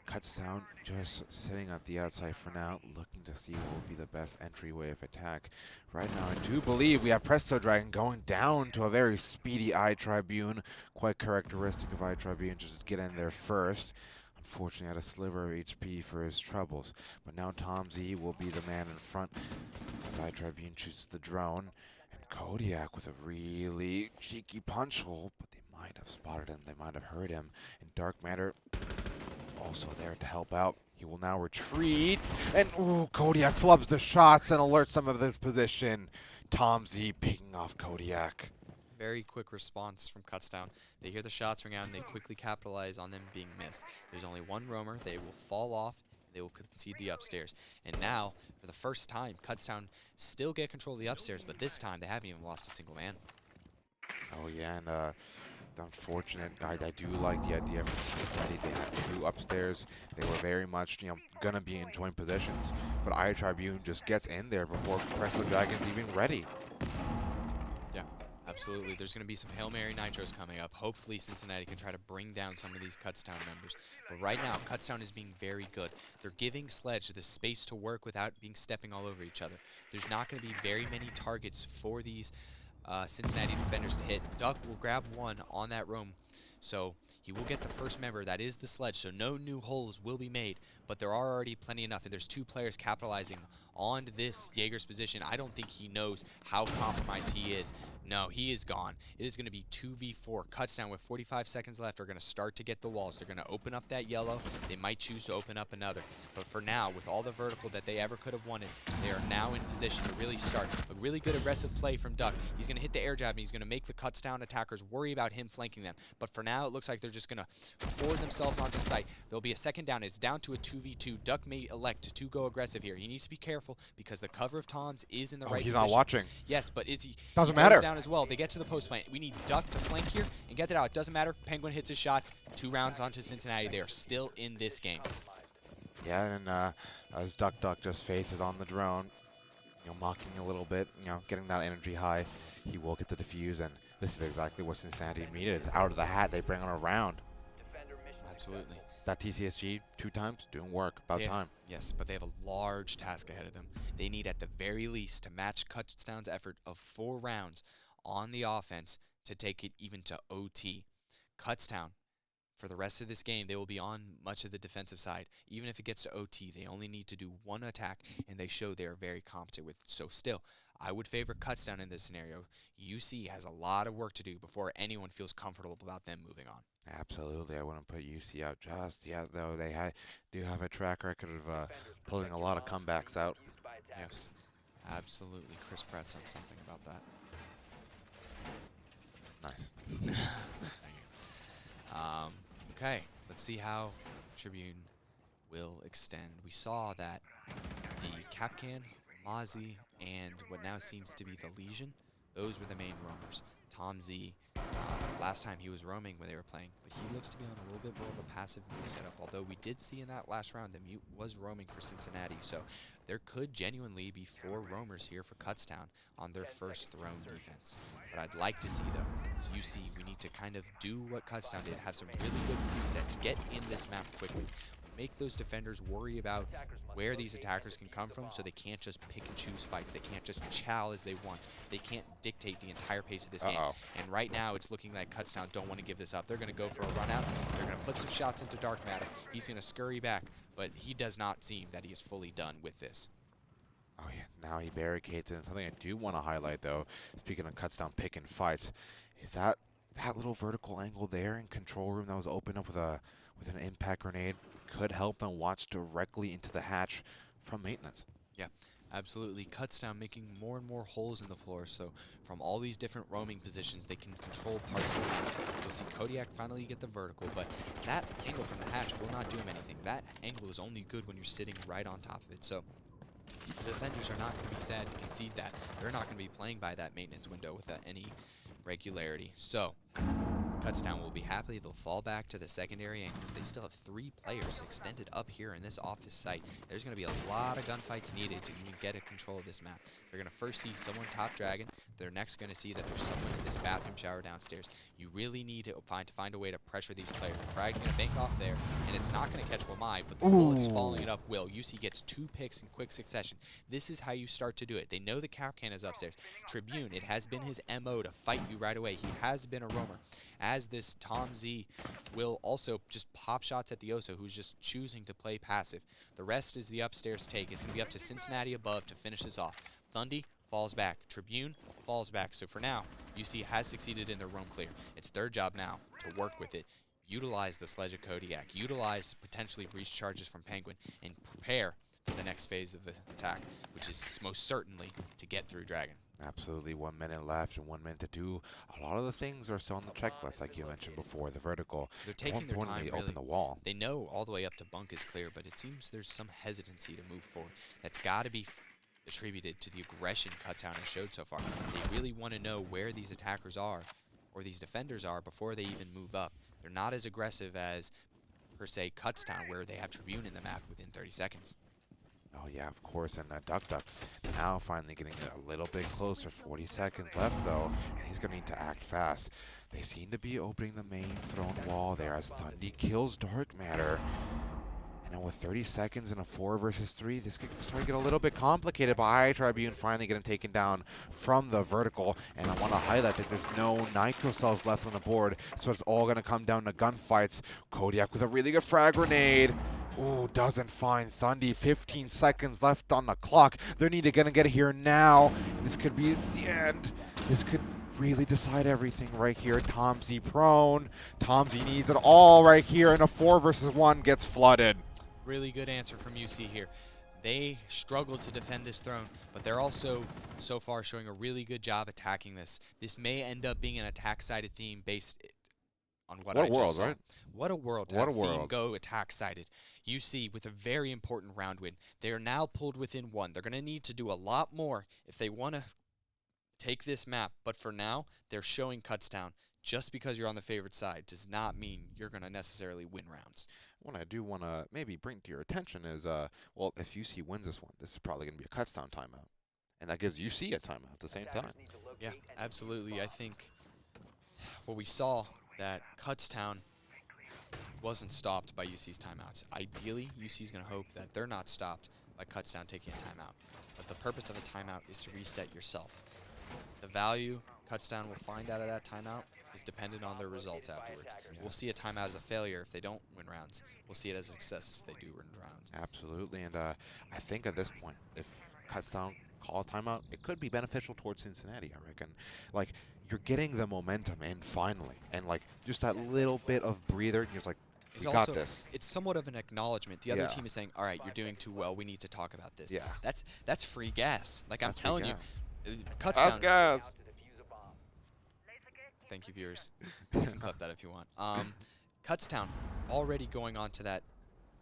Kutztown just sitting at the outside for now, looking to see what will be the best entryway of attack. Right now, I do believe we have Presto Dragon going down to a very speedy RIT Tribune. Quite characteristic of RIT Tribune, just to get in there first. Unfortunately, had a sliver of HP for his troubles. But now Tom Z will be the man in front as RIT Tribune chooses the drone. And Kodiak with a really cheeky punch hole, but they might have spotted him, they might have heard him. And Dark Matter also there to help out. He will now retreat, and ooh, Kodiak flubs the shots and alerts some of this position. Tom Z picking off Kodiak. Very quick response from Kutztown. They hear the shots ring out and they quickly capitalize on them being missed. There's only one roamer. They will fall off. They will concede the upstairs. And now, for the first time, Kutztown still get control of the upstairs, but this time they haven't even lost a single man. Oh yeah, and unfortunate. I do like the idea from Cincinnati. They had 2 upstairs. They were very much, gonna be in joint positions. But RIT Tribune just gets in there before Drexel Dragons even ready. Yeah, absolutely. There's going to be some Hail Mary Nitros coming up. Hopefully Cincinnati can try to bring down some of these Kutztown members. But right now, Kutztown is being very good. They're giving Sledge the space to work without stepping all over each other. There's not going to be very many targets for these Cincinnati defenders to hit. Duck will grab one on that roam So he will get the first member. That is the sledge. So no new holes will be made, but there are already plenty enough. And there's 2 players capitalizing on this Jaeger's position. I don't think he knows how compromised he is. No, he is gone. It is going to be 2v4. Kutztown with 45 seconds left are going to start to get the walls. They're going to open up that yellow. They might choose to open up another. But for now, with all the vertical that they ever could have wanted, they are now in position to really start. A really good aggressive play from Duck. He's going to hit the air jab, and he's going to make the Kutztown attackers worry about him flanking them. But for now, it looks like they're just going to forward themselves onto site. There'll be a second down. It's down to a 2v2. Duck may elect to go aggressive here. He needs to be careful because the cover of Tom's is in the right he's position. not watching. Yes, but is he? Doesn't He goes matter. down as well. They get to the post plant. We need Duck to flank here and get it out. It doesn't matter. Penguin hits his shots. 2 rounds onto Cincinnati. They are still in this game. Yeah, and as Duck just faces on the drone, mocking a little bit, getting that energy high, he will get the defuse, and this is exactly what Cincinnati needed. Out of the hat, they bring on a round. Absolutely. That TCSG 2 times, doing work, about time. Yes, but they have a large task ahead of them. They need at the very least to match Kutztown's effort of 4 rounds on the offense to take it even to OT. Kutztown, for the rest of this game, they will be on much of the defensive side. Even if it gets to OT, they only need to do 1 attack, and they show they are very competent with it. So still, I would favor Kutztown in this scenario. UC has a lot of work to do before anyone feels comfortable about them moving on. Absolutely, I wouldn't put UC out just yet, though. They do have a track record of pulling a lot of comebacks out. Yes, absolutely. Chris Pratt's on something about that. Nice. Okay, let's see how Tribune will extend. We saw that the Capcan, Mozzie, and what now seems to be the Legion, those were the main roamers. Tom Z, last time he was roaming when they were playing, but he looks to be on a little bit more of a passive mute setup, although we did see in that last round the mute was roaming for Cincinnati, so there could genuinely be 4 roamers here for Kutztown on their first throne defense. What I'd like to see, though, is UC, we need to kind of do what Kutztown did, have some really good presets, get in this map quickly, make those defenders worry about where these attackers can come from so they can't just pick and choose fights. They can't just chow as they want. They can't dictate the entire pace of this game. And right now, it's looking like Kutztown don't want to give this up. They're going to go for a run out. They're going to put some shots into Dark Matter. He's going to scurry back, but he does not seem that he is fully done with this. Oh, yeah, now he barricades in. Something I do want to highlight, though, speaking of Kutztown picking fights, is that little vertical angle there in control room that was opened up with an impact grenade could help them watch directly into the hatch from maintenance. Yeah, absolutely. Kutztown making more and more holes in the floor, so from all these different roaming positions, they can control parts of the map. You'll see Kodiak finally get the vertical, but that angle from the hatch will not do him anything. That angle is only good when you're sitting right on top of it, so the defenders are not going to be sad to concede that. They're not going to be playing by that maintenance window with any regularity. So Kutztown will be happy. They'll fall back to the secondary angles. They still have 3 players extended up here in this office site. There's going to be a lot of gunfights needed to even get a control of this map. They're going to first see someone top dragon. They're next going to see that there's someone in this bathroom shower downstairs. You really need to find a way to pressure these players. The frag's going to bank off there, and it's not going to catch Wamai, but the bullets following it up will. UC gets 2 picks in quick succession. This is how you start to do it. They know the Capcan is upstairs. Tribune, it has been his MO to fight you right away. He has been a roamer. As this Tom Z will also just pop shots at the Oso, who's just choosing to play passive. The rest is the upstairs take. It's going to be up to Cincinnati above to finish this off. Thundy falls back. Tribune falls back. So for now, UC has succeeded in their roam clear. It's their job now to work with it. Utilize the sledge of Kodiak. Utilize potentially breach charges from Penguin. And prepare for the next phase of the attack, which is most certainly to get through Dragon. Absolutely, 1 minute left and 1 minute to do. A lot of the things are still on the checklist, like you mentioned before, the vertical. They're taking their time, really. Open the wall. They know all the way up to bunk is clear, but it seems there's some hesitancy to move forward. That's got to be attributed to the aggression Kutztown has showed so far. They really want to know where these attackers are, or these defenders are, before they even move up. They're not as aggressive as, per se, Kutztown, where they have Tribune in the map within 30 seconds. Oh, yeah, of course, and Duck now finally getting a little bit closer. 40 seconds left, though, and he's going to need to act fast. They seem to be opening the main throne wall there as Thundy kills Dark Matter. And then with 30 seconds in a 4 versus 3, this could start to get a little bit complicated, but RIT Tribune finally getting taken down from the vertical. And I want to highlight that there's no nitro cells left on the board, so it's all going to come down to gunfights. Kodiak with a really good frag grenade. Ooh, doesn't find Thundy. 15 seconds left on the clock. They're gonna get here now. This could be the end. This could really decide everything right here. Tomsy prone. Tomsy needs it all right here, and a 4 versus 1 gets flooded. Really good answer from UC here. They struggled to defend this throne, but they're also, so far, showing a really good job attacking this. This may end up being an attack-sided theme based on what I just saw. Right? What a world to What have a theme world. go attack-sided. UC with a very important round win. They are now pulled within 1. They're going to need to do a lot more if they want to take this map. But for now, they're showing Kutztown. Just because you're on the favorite side does not mean you're going to necessarily win rounds. What I do want to maybe bring to your attention is, well, if UC wins this one, this is probably going to be a Kutztown timeout. And that gives UC a timeout at the same time. Yeah, absolutely. I think what we saw that Kutztown wasn't stopped by UC's timeouts. Ideally, UC's going to hope that they're not stopped by Kutztown taking a timeout. But the purpose of a timeout is to reset yourself. The value Kutztown will find out of that timeout is dependent on their results afterwards. We'll see a timeout as a failure if they don't win rounds. We'll see it as a success if they do win rounds. Absolutely, and I think at this point, if Kutztown call a timeout, it could be beneficial towards Cincinnati, I reckon. Like, you're getting the momentum in finally, and like just that little bit of breather, and you're just like, we got this. It's somewhat of an acknowledgement. The other Yeah. team is saying, all right, you're doing too well. We need to talk about this. Yeah. That's free gas. Like I'm That's free telling you, gas. Kutztown. Guys. Thank you, viewers. You can clip that if you want. Kutztown already going on to that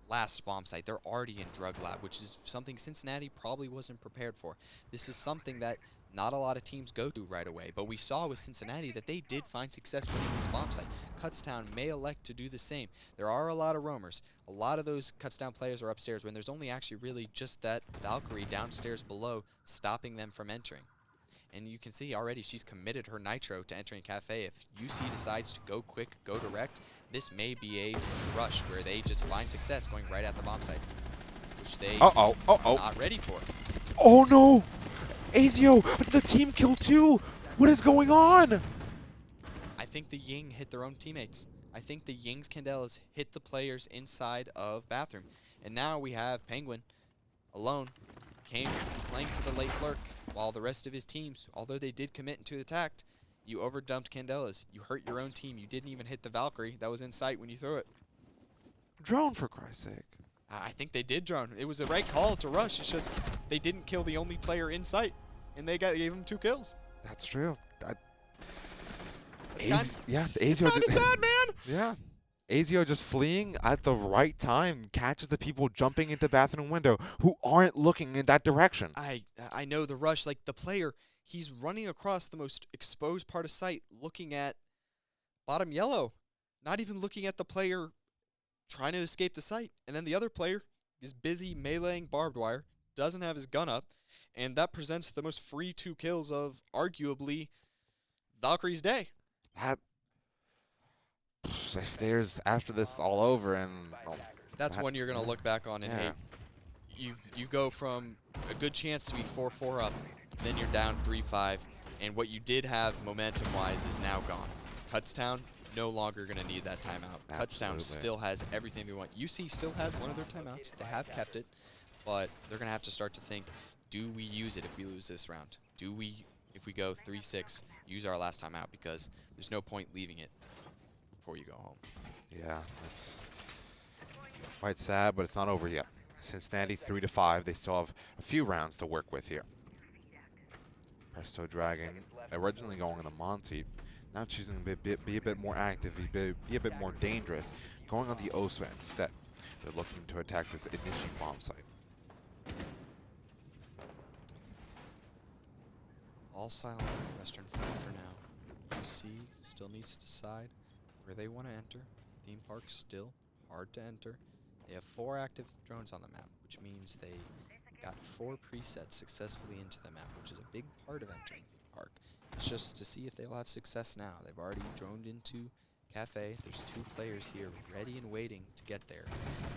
last bomb site. They're already in drug lab, which is something Cincinnati probably wasn't prepared for. This is something that not a lot of teams go to right away, but we saw with Cincinnati that they did find success winning this bomb site. Kutztown may elect to do the same. There are a lot of roamers. A lot of those Kutztown players are upstairs when there's only actually really just that Valkyrie downstairs below stopping them from entering. And you can see already she's committed her nitro to entering Cafe. If UC decides to go quick, go direct, this may be a rush where they just find success going right at the bomb site, which they are not ready for. Oh no! Azio, the team kill too! What is going on? I think the Ying hit their own teammates. I think the Ying's Candelas hit the players inside of bathroom. And now we have Penguin alone, came playing for the late lurk, while the rest of his teams, although they did commit into attacked, you overdumped Candelas. You hurt your own team. You didn't even hit the Valkyrie that was in sight when you threw it. Drone, for Christ's sake. I think they did drone. It was the right call to rush. It's just they didn't kill the only player in sight, and they gave him 2 kills. That's true. It's Azio kind of sad, man. Yeah. Azio just fleeing at the right time catches the people jumping into bathroom window who aren't looking in that direction. I know the rush. Like the player, he's running across the most exposed part of sight, looking at bottom yellow, not even looking at the player trying to escape the site. And then the other player is busy meleeing barbed wire, doesn't have his gun up, and that presents the most free 2 kills of arguably Valkyrie's day. If there's after this all over and That's one you're gonna look back on and hate. You go from a good chance to be 4-4 up, then you're down 3-5, and what you did have momentum-wise is now gone. Kutztown no longer gonna need that timeout. Absolutely. Kutztown still has everything they want. UC still has one of their timeouts. They have kept it, but they're gonna have to start to think: do we use it if we lose this round? Do we, if we go 3-6, use our last timeout? Because there's no point leaving it before you go home. Yeah, it's quite sad, but it's not over yet. Cincinnati 3-5. They still have a few rounds to work with here. Presto Dragon, originally going on the Monty, now choosing to be a bit more active, be a bit more dangerous, going on the Osa instead. They're looking to attack this Ignition bomb site. All silent on Western Front for now. UC still needs to decide where they want to enter. Theme Park's still hard to enter. They have 4 active drones on the map, which means they got 4 presets successfully into the map, which is a big part of entering Theme Park. It's just to see if they'll have success now. They've already droned into Cafe, there's 2 players here ready and waiting to get there.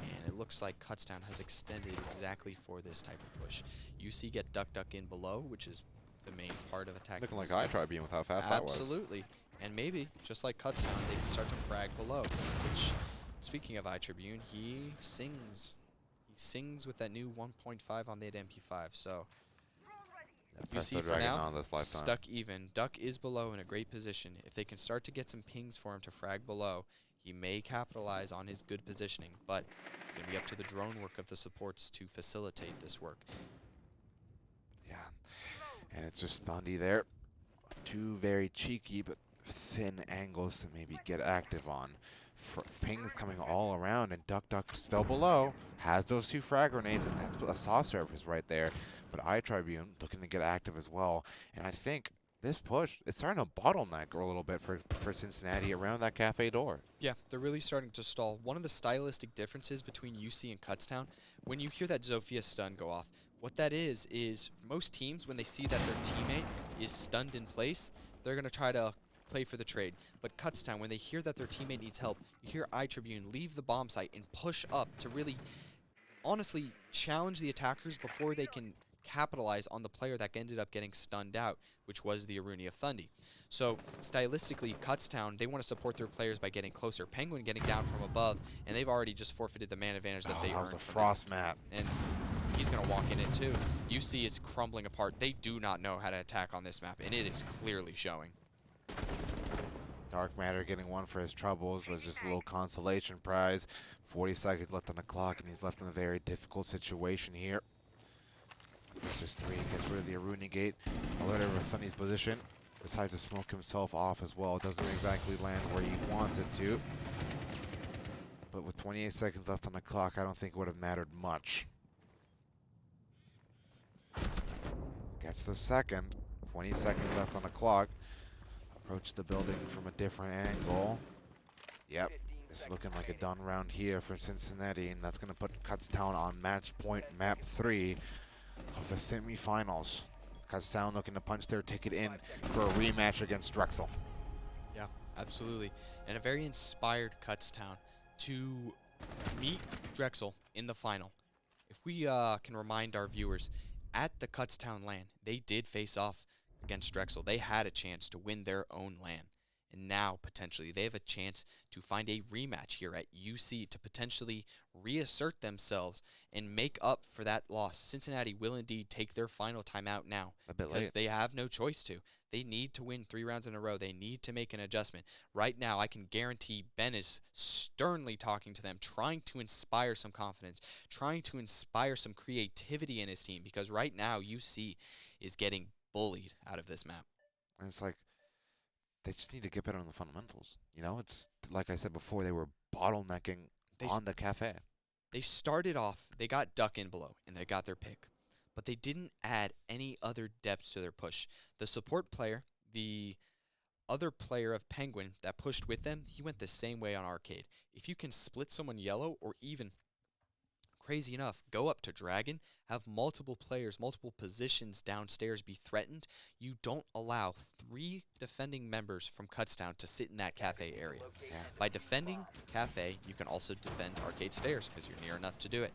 And it looks like Kutztown has extended exactly for this type of push. UC get duck in below, which is the main part of attacking. Looking like this map. iTry being with how fast that was. Absolutely. And maybe, just like Kutztown, they can start to frag below. Which, speaking of iTribune, he sings. He sings with that new 1.5 on the MP5. So, Drexel UC for Dragon now, on this lifetime. stuck even. Duck is below in a great position. If they can start to get some pings for him to frag below, he may capitalize on his good positioning. But it's going to be up to the drone work of the supports to facilitate this work. Yeah, and it's just Thundy there. 2 very cheeky but thin angles to maybe get active on. Pings coming all around, and Duck still below. Has those 2 frag grenades, and that's a soft surface right there. But iTribune looking to get active as well. And I think this push, it's starting to bottleneck a little bit for Cincinnati around that cafe door. Yeah, they're really starting to stall. One of the stylistic differences between UC and Kutztown, when you hear that Zofia stun go off, what that is most teams, when they see that their teammate is stunned in place, they're going to try to play for the trade. But Kutztown, when they hear that their teammate needs help, you hear iTribune leave the bomb site and push up to really, honestly, challenge the attackers before they can capitalize on the player that ended up getting stunned out, which was the Aruni of Thundy. So, stylistically, Kutztown, they want to support their players by getting closer. Penguin getting down from above, and they've already just forfeited the man advantage that they that earned. was a frost map. And he's going to walk in it too. UC is crumbling apart. They do not know how to attack on this map, and it is clearly showing. Dark Matter getting 1 for his troubles was just a little consolation prize. 40 seconds left on the clock, and he's left in a very difficult situation here. Versus 3 gets rid of the Aruni gate. Alert over Thundy's position. Decides to smoke himself off as well. Doesn't exactly land where he wants it to. But with 28 seconds left on the clock, I don't think it would have mattered much. Gets the second. 20 seconds left on the clock. Approach the building from a different angle. Yep. It's looking like a done round here for Cincinnati, and that's going to put Kutztown on match point map 3 of the semifinals. Kutztown looking to punch their ticket in for a rematch against Drexel. Yeah, absolutely. And a very inspired Kutztown to meet Drexel in the final. If we can remind our viewers, at the Kutztown LAN, they did face off against Drexel. They had a chance to win their own LAN. And now, potentially, they have a chance to find a rematch here at UC to potentially reassert themselves and make up for that loss. Cincinnati will indeed take their final timeout now. A bit because late. they have no choice to. They need to win 3 rounds in a row. They need to make an adjustment. Right now, I can guarantee Ben is sternly talking to them, trying to inspire some confidence, trying to inspire some creativity in his team, because right now, UC is getting bullied out of this map. And it's like, they just need to get better on the fundamentals. You know, it's like I said before, they were bottlenecking on the cafe. They started off, they got duck in below, and they got their pick. But they didn't add any other depth to their push. The support player, the other player of Penguin that pushed with them, he went the same way on Arcade. If you can split someone yellow, or even, crazy enough, go up to Dragon, have multiple players, multiple positions downstairs be threatened, you don't allow 3 defending members from Kutztown to sit in that cafe area. Yeah. By defending cafe, you can also defend Arcade stairs because you're near enough to do it.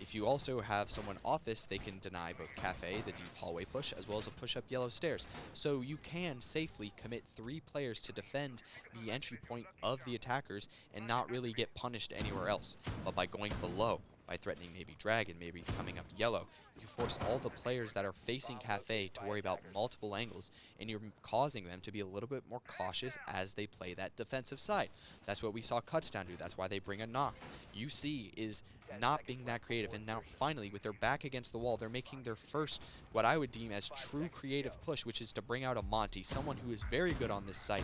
If you also have someone office, they can deny both cafe, the deep hallway push, as well as a push up yellow stairs. So you can safely commit 3 players to defend the entry point of the attackers and not really get punished anywhere else. But by going below, by threatening maybe Dragon, maybe coming up yellow, you force all the players that are facing cafe to worry about multiple angles, and you're causing them to be a little bit more cautious as they play that defensive side. That's what we saw Kutztown do. That's why they bring a knock. UC is not being that creative, and now finally, with their back against the wall, they're making their first, what I would deem as true creative push, which is to bring out a Monty, someone who is very good on this site.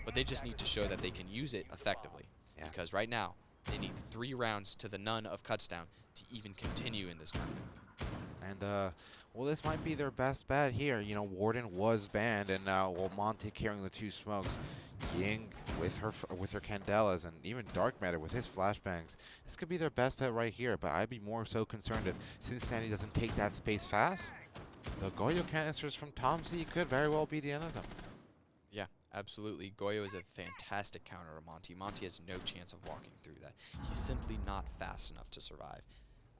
But they just need to show that they can use it effectively. Yeah. Because right now, they need 3 rounds to the none of Kutztown to even continue in this tournament. And, well, this might be their best bet here. You know, Warden was banned, and now, well, Monty carrying the 2 smokes. Ying with her candelas, and even Dark Matter with his flashbangs. This could be their best bet right here, but I'd be more so concerned if Cincinnati doesn't take that space fast. The Goyo canisters from Tom C could very well be the end of them. Yeah, Absolutely. Goyo is a fantastic counter to Monty. Monty has no chance of walking through that. He's simply not fast enough to survive.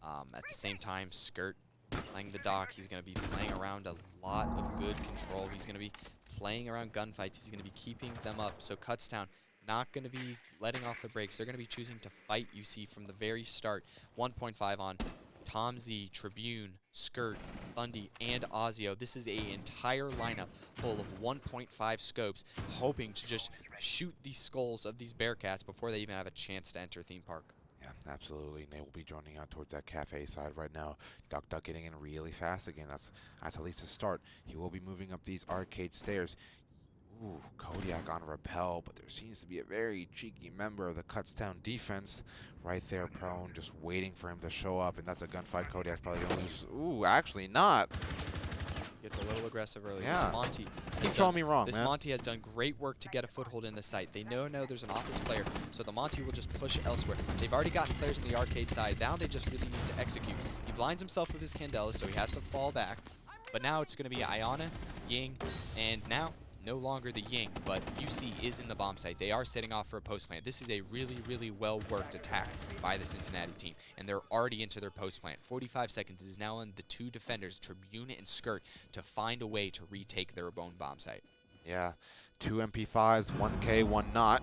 At the same time, Skirt playing the dock. He's going to be playing around a lot of good control. He's going to be playing around gunfights. He's going to be keeping them up. So Kutztown not going to be letting off the brakes. They're going to be choosing to fight UC from the very start. 1.5 on Tom Z, Tribune, Skirt, Bundy, and Ozio. This is an entire lineup full of 1.5 scopes, hoping to just shoot the skulls of these Bearcats before they even have a chance to enter theme park. Yeah, absolutely. And they will be joining out towards that cafe side right now. Duck getting in really fast again. That's at least a start. He will be moving up these arcade stairs. Ooh, Kodiak on rappel, but there seems to be a very cheeky member of the Kutztown defense right there prone, just waiting for him to show up, and that's a gunfight. Kodiak's probably going to lose. Ooh, actually not. Gets a little aggressive early. Yeah. This Monty Keep telling me wrong, This man. Monty has done great work to get a foothold in the site. They know there's an office player, so the Monty will just push elsewhere. They've already gotten players on the arcade side. Now they just really need to execute. He blinds himself with his Candela, so he has to fall back. But now it's going to be Iona, Ying, and now no longer the Ying, but UC is in the bomb site. They are setting off for a post plant. This is a really, really well-worked attack by the Cincinnati team, and they're already into their post plant. 45 seconds. It is now on the two defenders, Tribune and Skirt, to find a way to retake their own bomb site. Yeah, 2 MP5s, 1K, 1 not.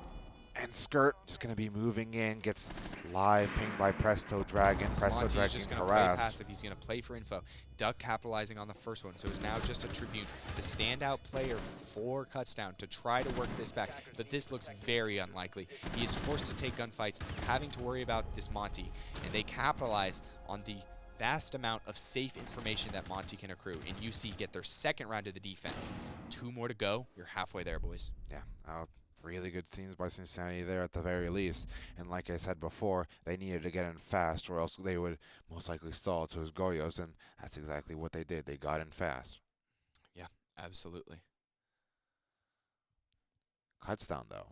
And Skirt just going to be moving in, gets live pinged by Presto Dragon. Presto Dragon just going to play harassed. passive. He's going to play for info. Duck capitalizing on the first one, so it's now just a Tribune, the standout player for Kutztown, to try to work this back. But this looks very unlikely. He is forced to take gunfights, having to worry about this Monty, and they capitalize on the vast amount of safe information that Monty can accrue. And UC get their second round of the defense. 2 more to go. You're halfway there, boys. Yeah, really good scenes by Cincinnati there at the very least. And like I said before, they needed to get in fast or else they would most likely stall to his Goyos, and that's exactly what they did. They got in fast. Yeah, absolutely. Kutztown, though,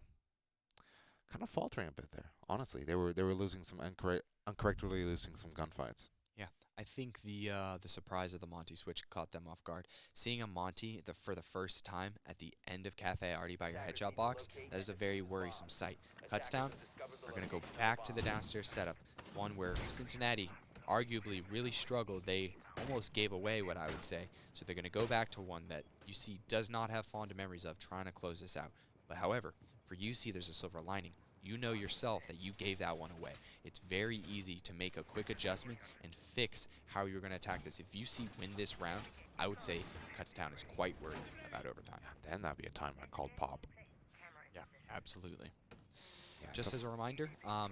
kind of faltering a bit there. Honestly, they were losing some incorrectly losing some gunfights. I think the surprise of the Monty switch caught them off guard. Seeing a Monty for the first time at the end of Cafe already by your headshot box, that is a very worrisome sight. Kutztown are going to go back to the downstairs setup, one where Cincinnati arguably really struggled. They almost gave away, what I would say. So they're going to go back to one that UC does not have fond memories of, trying to close this out. But however, for UC, there's a silver lining. You know yourself that you gave that one away. It's very easy to make a quick adjustment and fix how you're going to attack this. If UC win this round, I would say Kutztown is quite worried about overtime. Yeah, then that'd be a timeout called pop. Yeah, absolutely. Yeah, Just as a reminder,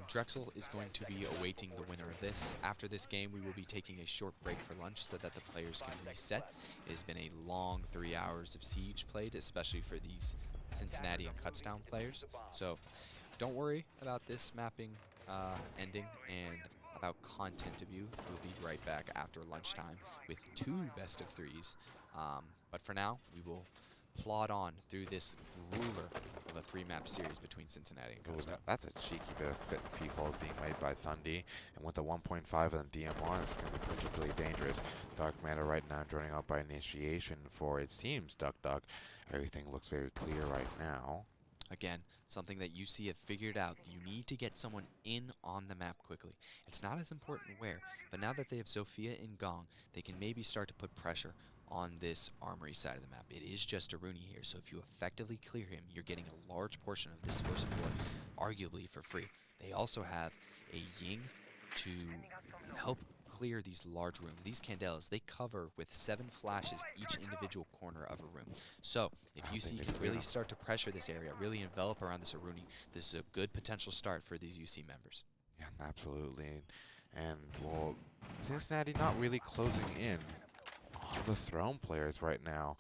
Drexel is going to be awaiting the winner of this. After this game, we will be taking a short break for lunch so that the players can reset. It has been a long 3 hours of Siege played, especially for these Cincinnati and Kutztown players. So don't worry about this mapping ending and about content of you. We'll be right back after lunchtime with 2 best of 3s. But for now, we will plod on through this ruler of a 3-map series between Cincinnati and Kutztown. That's a cheeky bit of feed holes being made by Thundy, and with the 1.5 on DMR, it's going to be particularly dangerous. Dark Matter right now joining up by initiation for its teams. Duck. Everything looks very clear right now. Again, something that UC have figured out, you need to get someone in on the map quickly. It's not as important where, but now that they have Sophia and Gong, they can maybe start to put pressure on this armory side of the map. It is just a Rooney here, so if you effectively clear him, you're getting a large portion of this first floor, arguably for free. They also have a Ying to help clear these large rooms. These Candelas, they cover with 7 flashes each individual corner of a room. So if UC can really start to pressure this area, really envelop around this Aruni, this is a good potential start for these UC members. Yeah, absolutely. And, well, Cincinnati not really closing in on the Throne players right now.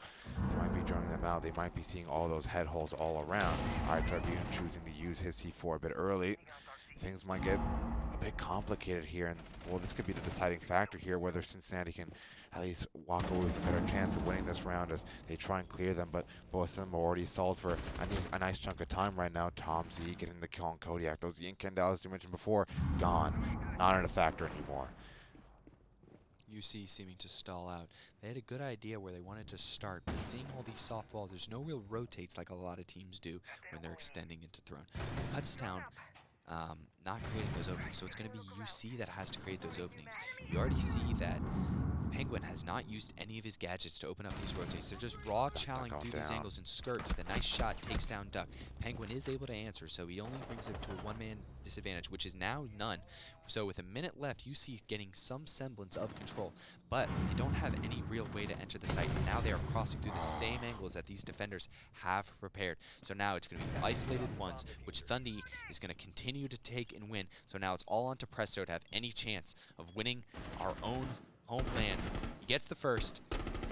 They might be joining them out. They might be seeing all those head holes all around. RIT Tribune choosing to use his C4 a bit early. Things might get a bit complicated here, and well, this could be the deciding factor here, whether Cincinnati can at least walk away with a better chance of winning this round as they try and clear them, but both of them are already stalled for a nice chunk of time right now. Tom Z getting the kill on Kodiak. Those Yin Candelas you mentioned before, gone. Not in a factor anymore. UC seeming to stall out. They had a good idea where they wanted to start, but seeing all these soft balls, there's no real rotates like a lot of teams do when they're extending into throne. Kutztown not creating those openings, so it's going to be UC that has to create those openings. You already see that Penguin has not used any of his gadgets to open up these rotates. They're just raw chowing through these angles and skirt. The nice shot takes down Duck. Penguin is able to answer, so he only brings it to a one-man disadvantage, which is now none. So with a minute left, UC getting some semblance of control, but they don't have any real way to enter the site. Now they are crossing through the same angles that these defenders have prepared. So now it's going to be isolated ones, which Thundy is going to continue to take and win. So now it's all on to Presto to have any chance of winning our own homeland. He gets the first,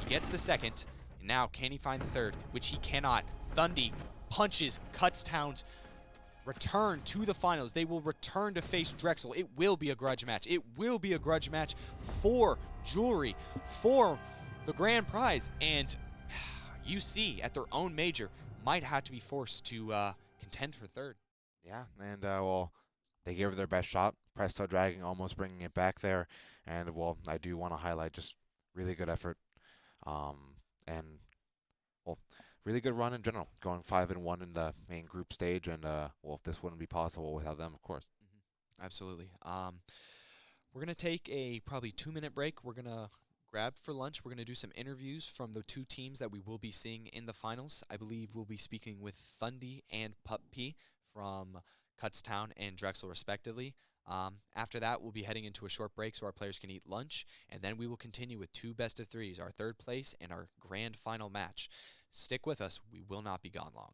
he gets the second, and now can he find the third, which he cannot. Thundy punches Kutztown's return to the finals. They will return to face Drexel. It will be a grudge match. It will be a grudge match for jewelry, for the grand prize, and UC at their own major might have to be forced to contend for third. Yeah, and well, they gave it their best shot. Presto Dragon almost bringing it back there, and well, I do want to highlight just really good effort, and well, really good run in general, going 5-1 in the main group stage, and well, this wouldn't be possible without them, of course. Absolutely. We're gonna take a probably 2-minute break. We're gonna grab for lunch. We're gonna do some interviews from the two teams that we will be seeing in the finals. I believe we'll be speaking with Thundy and Pup P from Kutztown and Drexel respectively. After that, we'll be heading into a short break so our players can eat lunch, and then we will continue with 2 best-of-3s, our third place and our grand final match. Stick with us. We will not be gone long.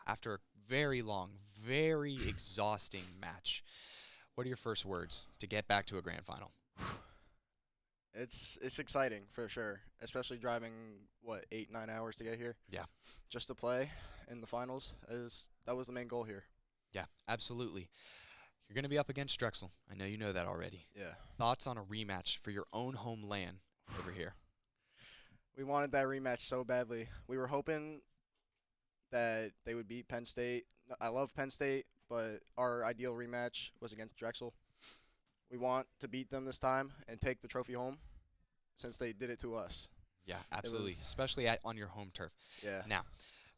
After a very long, very exhausting match, what are your first words to get back to a grand final? It's exciting for sure, especially driving what 8-9 hours to get here. Yeah, just to play in the finals that was the main goal here. Yeah, absolutely. You're going to be up against Drexel. I know you know that already. Yeah. Thoughts on a rematch for your own homeland over here? We wanted that rematch so badly. We were hoping that they would beat Penn State. I love Penn State, but our ideal rematch was against Drexel. We want to beat them this time and take the trophy home since they did it to us. Yeah, absolutely, especially on your home turf. Yeah. Now,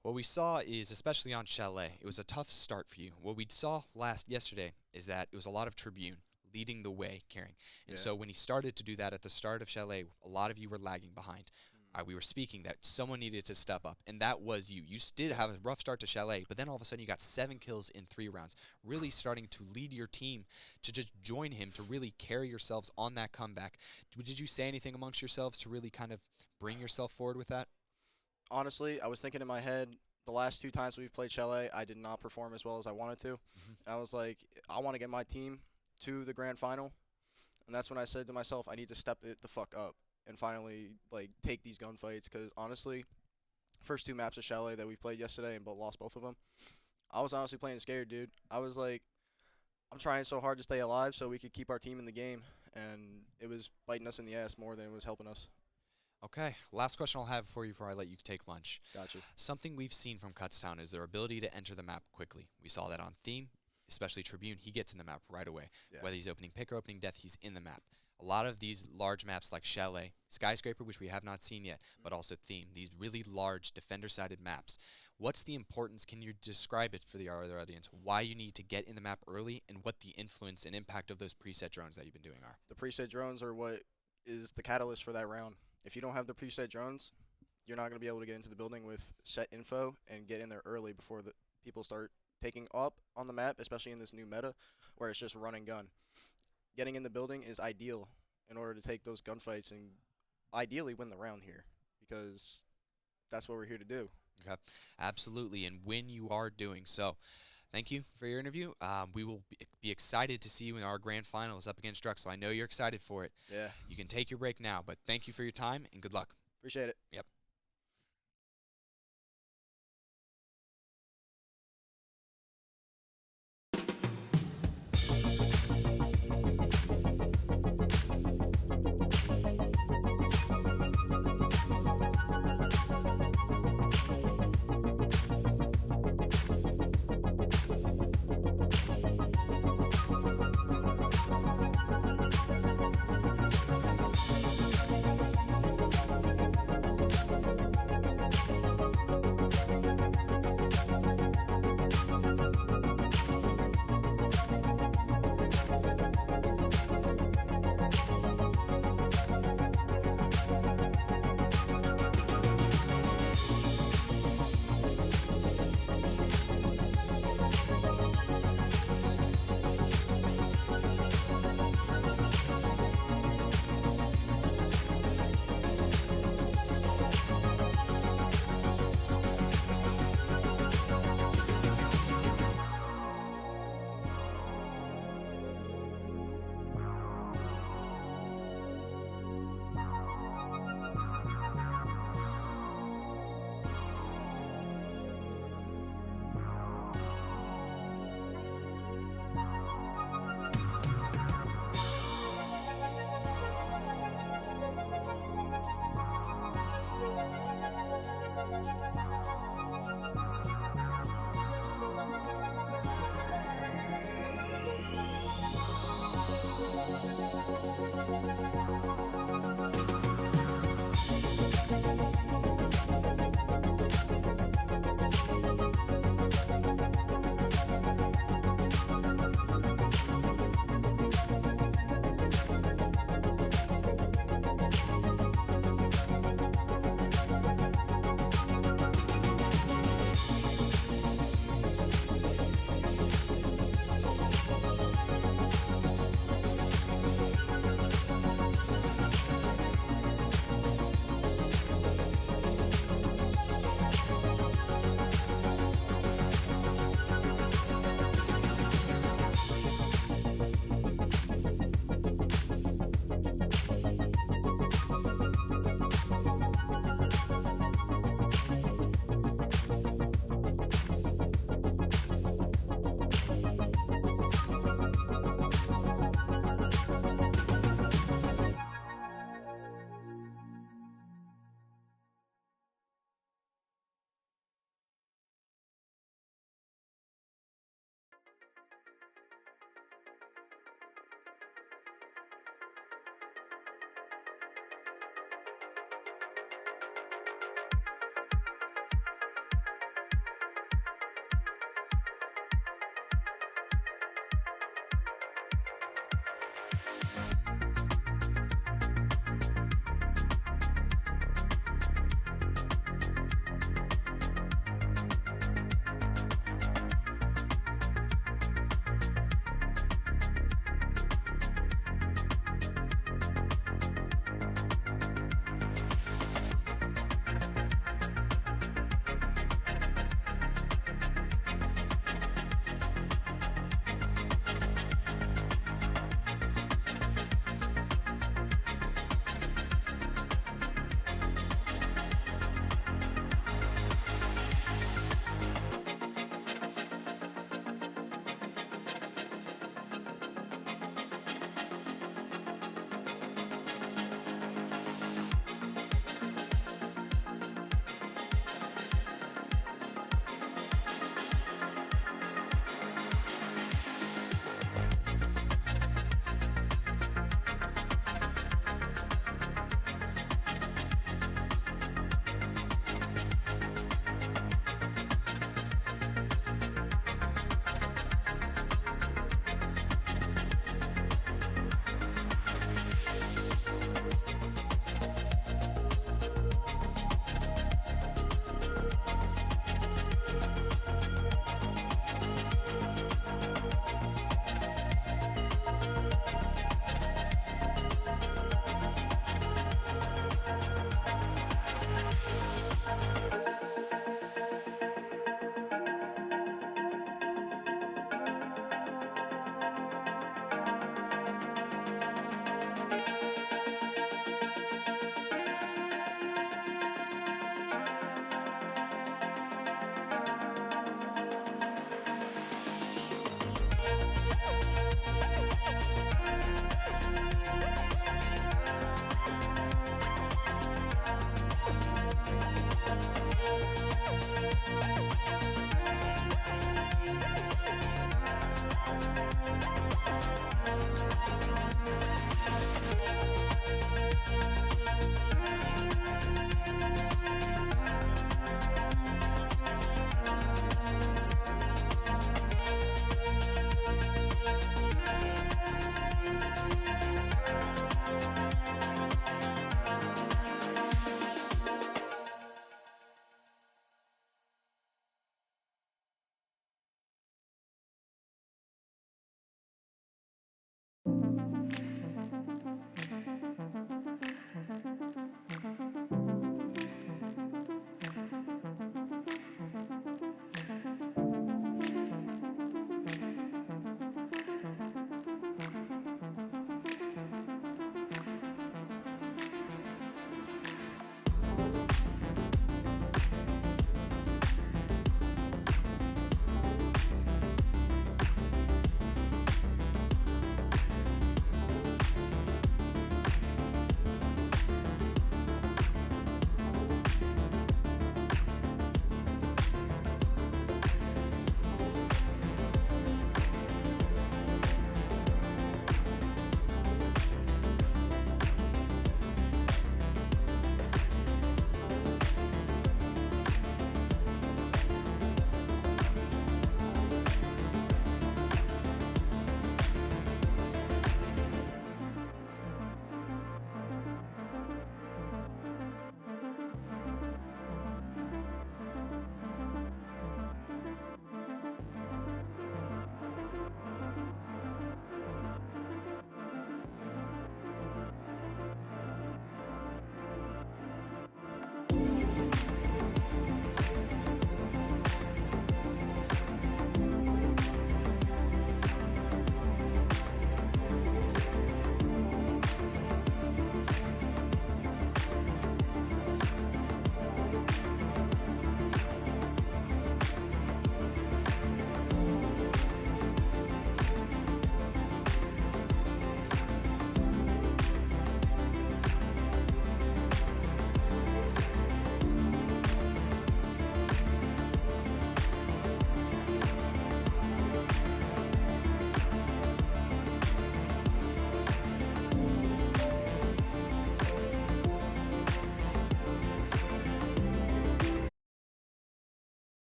what we saw is, especially on Chalet, it was a tough start for you. What we saw yesterday is that it was a lot of Tribune leading the way, carrying. And so when he started to do that at the start of Chalet, a lot of you were lagging behind. We were speaking that someone needed to step up, and that was you. You did have a rough start to Chalet, but then all of a sudden you got 7 kills in 3 rounds, really starting to lead your team to just join him, to really carry yourselves on that comeback. Did you say anything amongst yourselves to really kind of bring yourself forward with that? Honestly, I was thinking in my head, the last 2 times we've played Chalet, I did not perform as well as I wanted to. I was like, I want to get my team to the grand final, and that's when I said to myself, I need to step it the fuck up and finally take these gunfights, because honestly, first 2 maps of Chalet that we played yesterday and lost both of them, I was honestly playing scared, dude. I was like, I'm trying so hard to stay alive so we could keep our team in the game, and it was biting us in the ass more than it was helping us. Okay, last question I'll have for you before I let you take lunch. Gotcha. Something we've seen from Kutztown is their ability to enter the map quickly. We saw that on Theme, especially Tribune. He gets in the map right away. Yeah. Whether he's opening pick or opening death, he's in the map. A lot of these large maps like Chalet, Skyscraper, which we have not seen yet, but also Theme, these really large defender-sided maps. What's the importance? Can you describe it for the other audience, why you need to get in the map early and what the influence and impact of those preset drones that you've been doing are? The preset drones are what is the catalyst for that round. If you don't have the preset drones, you're not going to be able to get into the building with set info and get in there early before the people start taking up on the map, especially in this new meta where it's just run and gun. Getting in the building is ideal in order to take those gunfights and ideally win the round here, because that's what we're here to do. Okay, absolutely, and when you are doing so, thank you for your interview. We will be excited to see you in our grand finals up against Drexel. I know you're excited for it. Yeah. You can take your break now, but thank you for your time and good luck. Appreciate it. Yep.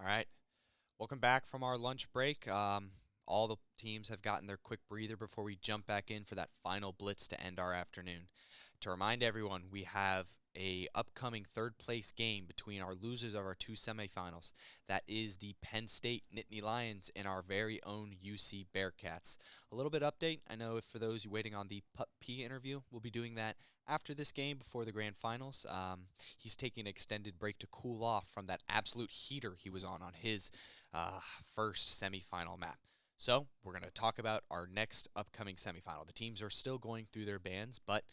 All right. Welcome back from our lunch break. All the teams have gotten their quick breather before we jump back in for that final blitz to end our afternoon. To remind everyone, we have a upcoming third place game between our losers of our two semifinals. That is the Penn State Nittany Lions and our very own UC Bearcats. A little bit update. I know for those waiting on the Pup P interview, we'll be doing that after this game before the grand finals. He's taking an extended break to cool off from that absolute heater he was on his first semifinal map. So we're going to talk about our next upcoming semifinal. The teams are still going through their bands, but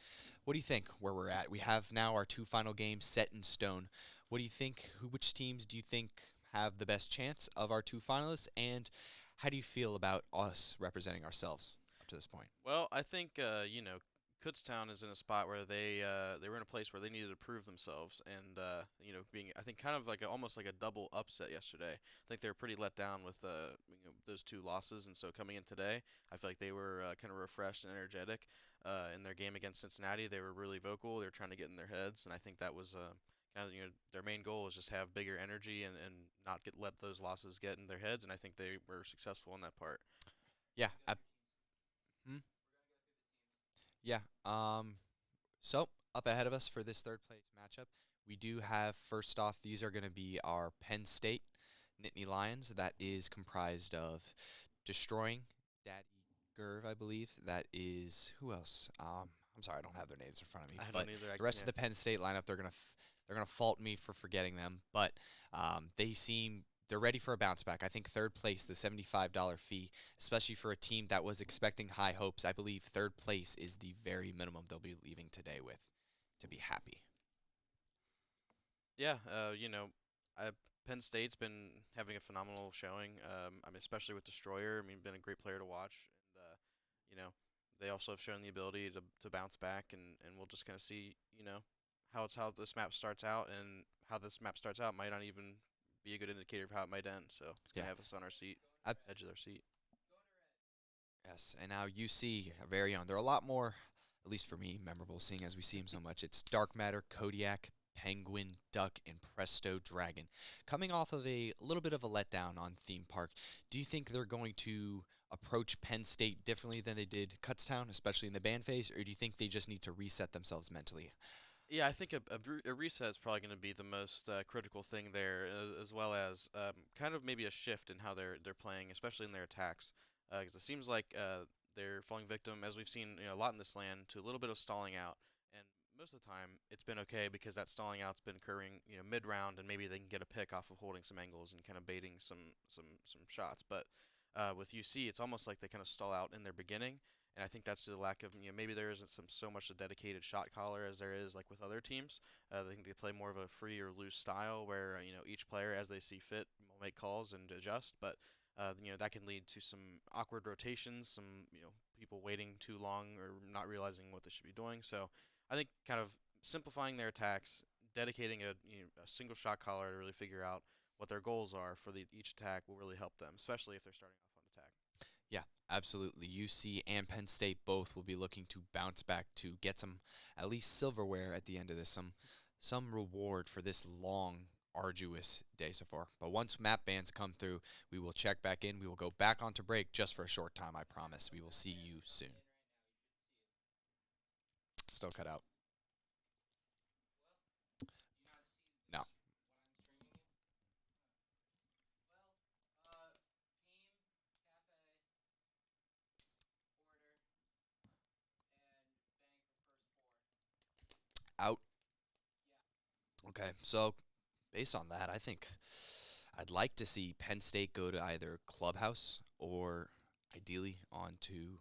what do you think where we're at? We have now our two final games set in stone. What do you think? Which teams do you think have the best chance of our two finalists, and how do you feel about us representing ourselves up to this point? Well, I think Kutztown is in a spot where they were in a place where they needed to prove themselves, and being I think kind of like almost like a double upset yesterday. I think they were pretty let down with those two losses, and so coming in today, I feel like they were kind of refreshed and energetic. In their game against Cincinnati, they were really vocal. They were trying to get in their heads, and I think that was kind of their main goal was just have bigger energy and not let those losses get in their heads, and I think they were successful in that part. Yeah. Hmm? Yeah. So up ahead of us for this third place matchup, we do have first off. These are going to be our Penn State Nittany Lions. That is comprised of Destroying, Daddy Gerv, I believe. That is who else? I'm sorry, I don't have their names in front of me. I but don't either. the rest of the Penn State lineup, they're gonna fault me for forgetting them. But they're ready for a bounce back. I think third place, the $75 fee, especially for a team that was expecting high hopes. I believe third place is the very minimum they'll be leaving today with to be happy. Yeah, Penn State's been having a phenomenal showing. I mean, especially with Destroyer. I mean, been a great player to watch, and they also have shown the ability to bounce back, and we'll just kind of see, how this map starts out, and how this map starts out might not even be a good indicator of how it might end. So it's gonna Yeah. have us on our seat, Ab- edge of our seat. Yes, and now UC, very young. They're a lot more, at least for me, memorable, seeing as we see them so much. It's Dark Matter, Kodiak, Penguin, Duck, and Presto Dragon. Coming off of a little bit of a letdown on Theme Park, do you think they're going to approach Penn State differently than they did Kutztown, especially in the ban phase, or do you think they just need to reset themselves mentally? Yeah, I think a reset is probably going to be the most critical thing there, as well as kind of maybe a shift in how they're playing, especially in their attacks, because it seems like they're falling victim, as we've seen a lot in this land, to a little bit of stalling out, and most of the time it's been okay because that stalling out's been occurring mid round, and maybe they can get a pick off of holding some angles and kind of baiting some shots, but with UC it's almost like they kind of stall out in their beginning. And I think that's the lack of, maybe there isn't so much a dedicated shot caller as there is like with other teams. I think they play more of a free or loose style where each player as they see fit will make calls and adjust. But that can lead to some awkward rotations, some people waiting too long or not realizing what they should be doing. So I think kind of simplifying their attacks, dedicating a single shot caller to really figure out what their goals are for each attack will really help them, especially if they're starting off on attack. Yeah, absolutely. UC and Penn State both will be looking to bounce back to get some, at least silverware at the end of this, some reward for this long, arduous day so far. But once map bans come through, we will check back in. We will go back onto break just for a short time, I promise. We will see you soon. Still cut out. No. Out. Okay, so based on that, I think I'd like to see Penn State go to either Clubhouse or ideally onto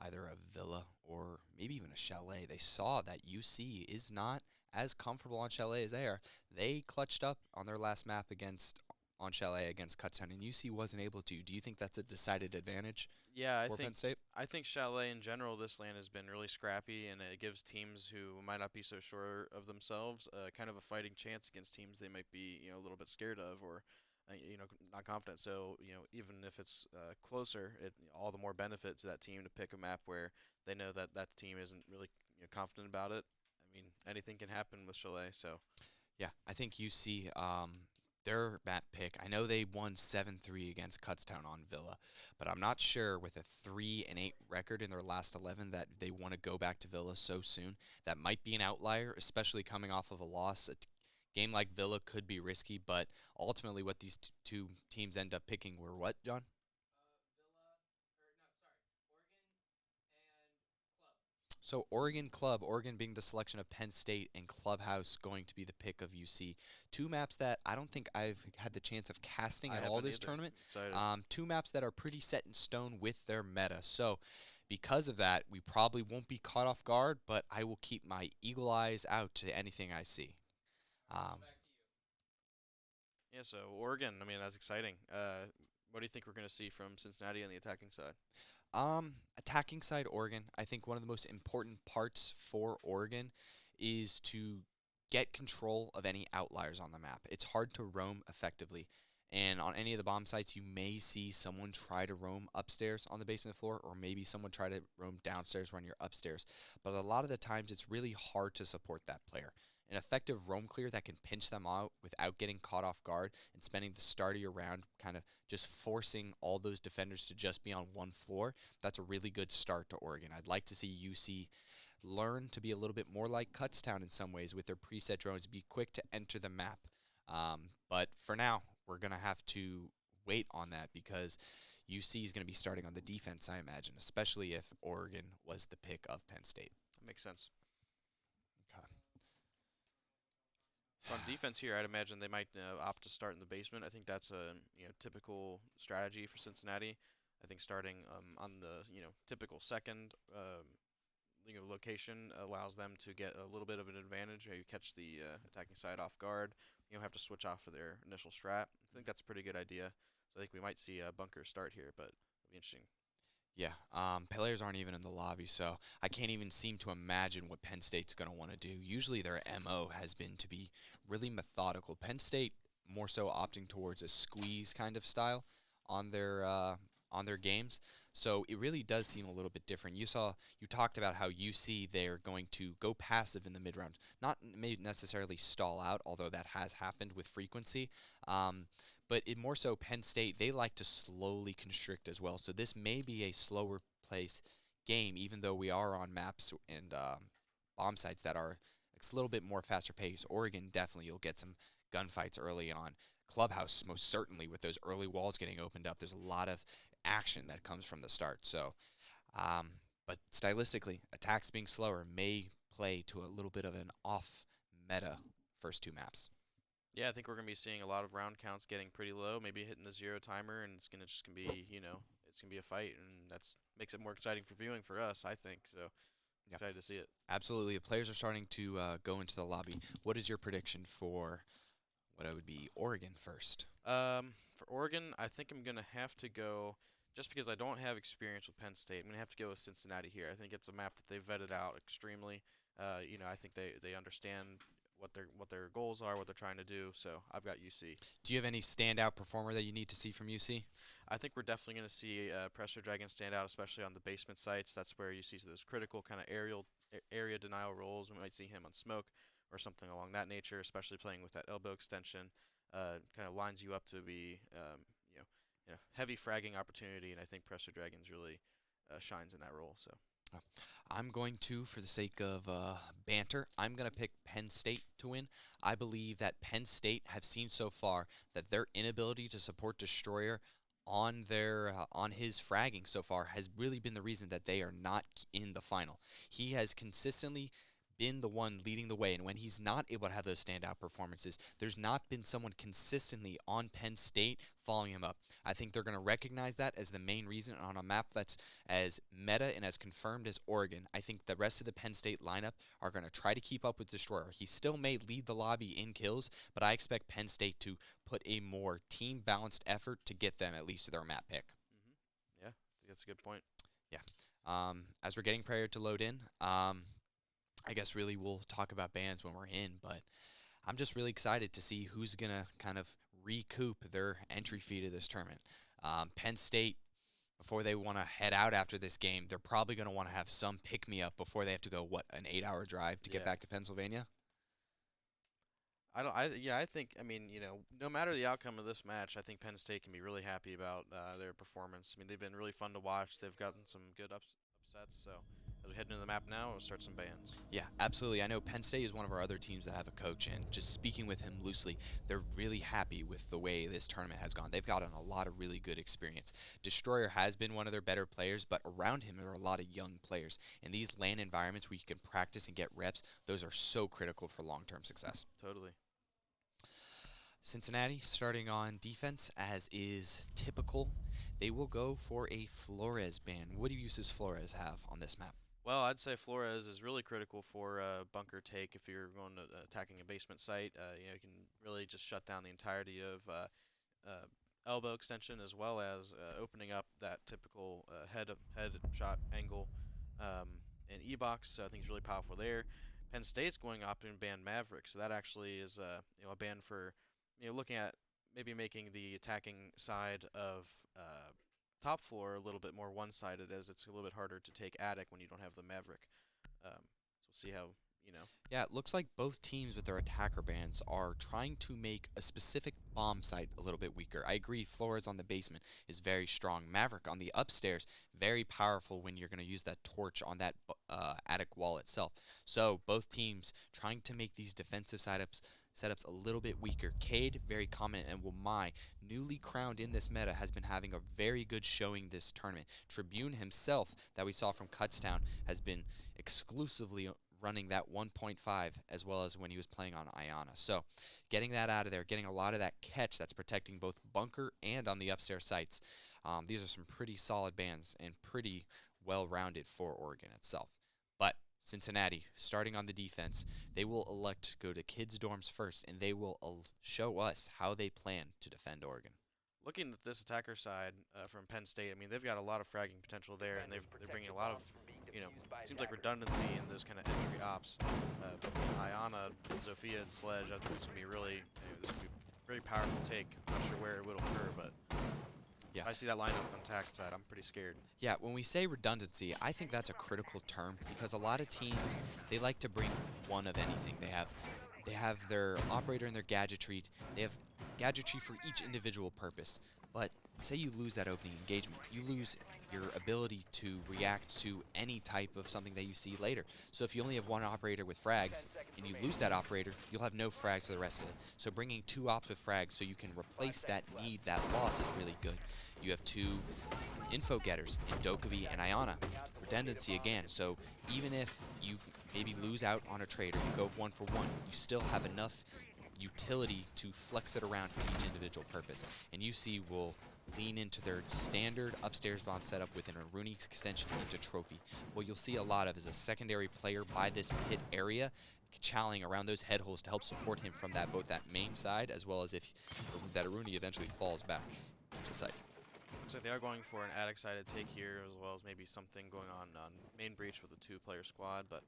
either a villa or maybe even a chalet. They saw that UC is not as comfortable on chalet as they are. They clutched up on their last map on chalet against Kutztown, and UC wasn't able to. Do you think that's a decided advantage Yeah, for Penn State? I think Chalet in general, this land has been really scrappy, and it gives teams who might not be so sure of themselves kind of a fighting chance against teams they might be a little bit scared of or not confident. So even if it's closer, it all the more benefit to that team to pick a map where they know that that team isn't really confident about it. I mean, anything can happen with Chalet. So Yeah, I think UC, their map pick pick. I know they won 7-3 against Kutztown on Villa, but I'm not sure with a 3-8 record in their last 11 that they want to go back to Villa so soon. That might be an outlier, especially coming off of a loss. Game like Villa could be risky, but ultimately what these two teams end up picking were what, John? So Oregon Club, Oregon being the selection of Penn State, and Clubhouse going to be the pick of UC. Two maps that I don't think I've had the chance of casting I at all haven't this either. tournament. Excited. Two maps that are pretty set in stone with their meta. So because of that, we probably won't be caught off guard, but I will keep my eagle eyes out to anything I see. Yeah, so Oregon, I mean, that's exciting. What do you think we're going to see from Cincinnati on the attacking side? Attacking side Oregon, I think one of the most important parts for Oregon is to get control of any outliers on the map. It's hard to roam effectively. And on any of the bomb sites, you may see someone try to roam upstairs on the basement floor, or maybe someone try to roam downstairs when you're upstairs. But a lot of the times, it's really hard to support that player. An effective roam clear that can pinch them out without getting caught off guard and spending the start of your round kind of just forcing all those defenders to just be on one floor, that's a really good start to Oregon. I'd like to see UC learn to be a little bit more like Kutztown in some ways with their preset drones, be quick to enter the map. But for now, we're going to have to wait on that because UC is going to be starting on the defense, I imagine, especially if Oregon was the pick of Penn State. That makes sense. Okay. On defense here, I'd imagine they might opt to start in the basement. I think that's a typical strategy for Cincinnati. I think starting on the typical second location allows them to get a little bit of an advantage. Maybe catch the attacking side off guard. You don't have to switch off for their initial strat. I think that's a pretty good idea. So I think we might see a bunker start here, but it'll be interesting. Yeah, players aren't even in the lobby, so I can't even seem to imagine what Penn State's going to want to do. Usually their MO has been to be really methodical. Penn State more so opting towards a squeeze kind of style on their games. So it really does seem a little bit different. You talked about how UC they're going to go passive in the mid round, not may necessarily stall out, although that has happened with frequency. But it more so Penn State, they like to slowly constrict as well. So this may be a slower pace game, even though we are on maps and bomb sites that are a little bit more faster pace. Oregon, definitely, you'll get some gunfights early on. Clubhouse, most certainly, with those early walls getting opened up, there's a lot of action that comes from the start. So, but stylistically, attacks being slower may play to a little bit of an off-meta first two maps. Yeah, I think we're going to be seeing a lot of round counts getting pretty low, maybe hitting the 0 timer, and it's going to just be, it's going to be a fight, and that's makes it more exciting for viewing for us, I think. So, excited to see it. Absolutely. The players are starting to go into the lobby. What is your prediction for what would be Oregon first? For Oregon, I think I'm going to have to go, just because I don't have experience with Penn State, I'm going to have to go with Cincinnati here. I think it's a map that they've vetted out extremely. I think they understand what their goals are, what they're trying to do. So I've got UC. Do you have any standout performer that you need to see from UC? I think we're definitely going to see Drexel Dragons stand out, especially on the basement sites. That's where you see those critical kind of area denial rolls. We might see him on smoke or something along that nature, especially playing with that elbow extension. Kind of lines you up to be heavy fragging opportunity, and I think Drexel Dragons really shines in that role. So. I'm going to, for the sake of banter, I'm going to pick Penn State to win. I believe that Penn State have seen so far that their inability to support Destroyer on his fragging so far has really been the reason that they are not in the final. He has consistently been the one leading the way, and when he's not able to have those standout performances, there's not been someone consistently on Penn State following him up. I think they're going to recognize that as the main reason on a map that's as meta and as confirmed as Oregon. I think the rest of the Penn State lineup are going to try to keep up with Destroyer. He still may lead the lobby in kills, but I expect Penn State to put a more team-balanced effort to get them at least to their map pick. Yeah, I think that's a good point. Yeah. As we're getting prepared to load in, I guess really we'll talk about bans when we're in, but I'm just really excited to see who's going to kind of recoup their entry fee to this tournament. Penn State, before they want to head out after this game, they're probably going to want to have some pick-me-up before they have to go, an 8-hour drive to get back to Pennsylvania? I think, I mean, no matter the outcome of this match, I think Penn State can be really happy about their performance. I mean, they've been really fun to watch. They've gotten some good upsets. So as we head into the map now, we'll start some bands. Yeah, absolutely. I know Penn State is one of our other teams that have a coach, and just speaking with him loosely, they're really happy with the way this tournament has gone. They've gotten a lot of really good experience. Destroyer has been one of their better players, but around him are a lot of young players. And these LAN environments where you can practice and get reps, those are so critical for long-term success. Totally. Cincinnati starting on defense, as is typical. They will go for a Flores ban. What uses Flores have on this map? Well, I'd say Flores is really critical for bunker take if you're going to attacking a basement site. You can really just shut down the entirety of elbow extension, as well as opening up that typical head shot angle in E-box. So I think it's really powerful there. Penn State's going up and ban Maverick, so that actually is a ban for looking at maybe making the attacking side of top floor a little bit more one-sided, as it's a little bit harder to take attic when you don't have the Maverick. So we'll see how, Yeah, it looks like both teams with their attacker bans are trying to make a specific bomb site a little bit weaker. I agree, Flores on the basement is very strong. Maverick on the upstairs, very powerful when you're going to use that torch on that attic wall itself. So both teams trying to make these defensive setups a little bit weaker. Cade, very common, and Wamai, newly crowned in this meta, has been having a very good showing this tournament. Tribune himself, that we saw from Kutztown, has been exclusively running that 1.5, as well as when he was playing on Iana. So getting that out of there, getting a lot of that catch that's protecting both bunker and on the upstairs sites. These are some pretty solid bans and pretty well-rounded for Oregon itself. But Cincinnati, starting on the defense, they will elect to go to kids' dorms first, and they will show us how they plan to defend Oregon. Looking at this attacker side from Penn State, I mean, they've got a lot of fragging potential there, and they're bringing a lot of, seems like redundancy in those kind of entry ops. Iana, Zofia, and Sledge, I think this is going to be really, this is going to be a very powerful take. I'm not sure where it will occur, but yeah. I see that lineup on attack side, I'm pretty scared. Yeah, when we say redundancy, I think that's a critical term, because a lot of teams, they like to bring one of anything. They have their operator and their gadgetry. They have gadgetry for each individual purpose. But say you lose that opening engagement, you lose your ability to react to any type of something that you see later. So if you only have one operator with frags and you lose that operator, you'll have no frags for the rest of it. So bringing two ops with frags so you can replace that need, that loss, is really good. You have two info getters in Dokkaebi and Iana. Redundancy again, so even if you maybe lose out on a trade or you go 1 for 1, you still have enough utility to flex it around for each individual purpose. And UC will lean into their standard upstairs bomb setup with an Aruni extension into Trophy. What you'll see a lot of is a secondary player by this pit area chowing around those head holes to help support him from that both that main side, as well as if that Aruni eventually falls back to site. Looks like they are going for an attic-sided take here, as well as maybe something going on main breach with a two-player squad, but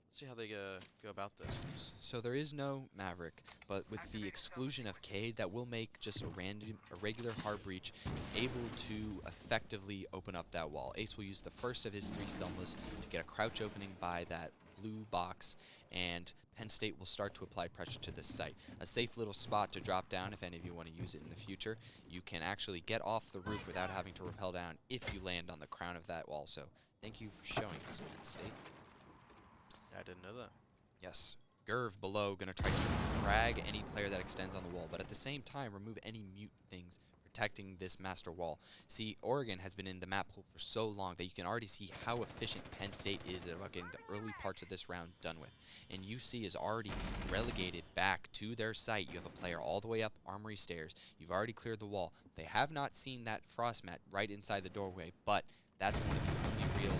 let's see how they go about this. So there is no Maverick, but with the exclusion of Cade, that will make just a regular hard breach able to effectively open up that wall. Ace will use the first of his 3 Selmas to get a crouch opening by that blue box, and Penn State will start to apply pressure to this site. A safe little spot to drop down if any of you want to use it in the future. You can actually get off the roof without having to rappel down if you land on the crown of that wall. So thank you for showing us, Penn State. I didn't know that. Yes. Gerv below going to try to frag any player that extends on the wall, but at the same time remove any mute things protecting this master wall. See, Oregon has been in the map pool for so long that you can already see how efficient Penn State is at getting the early parts of this round done with. And UC is already relegated back to their site. You have a player all the way up Armory Stairs. You've already cleared the wall. They have not seen that frost mat right inside the doorway, but that's one of the only real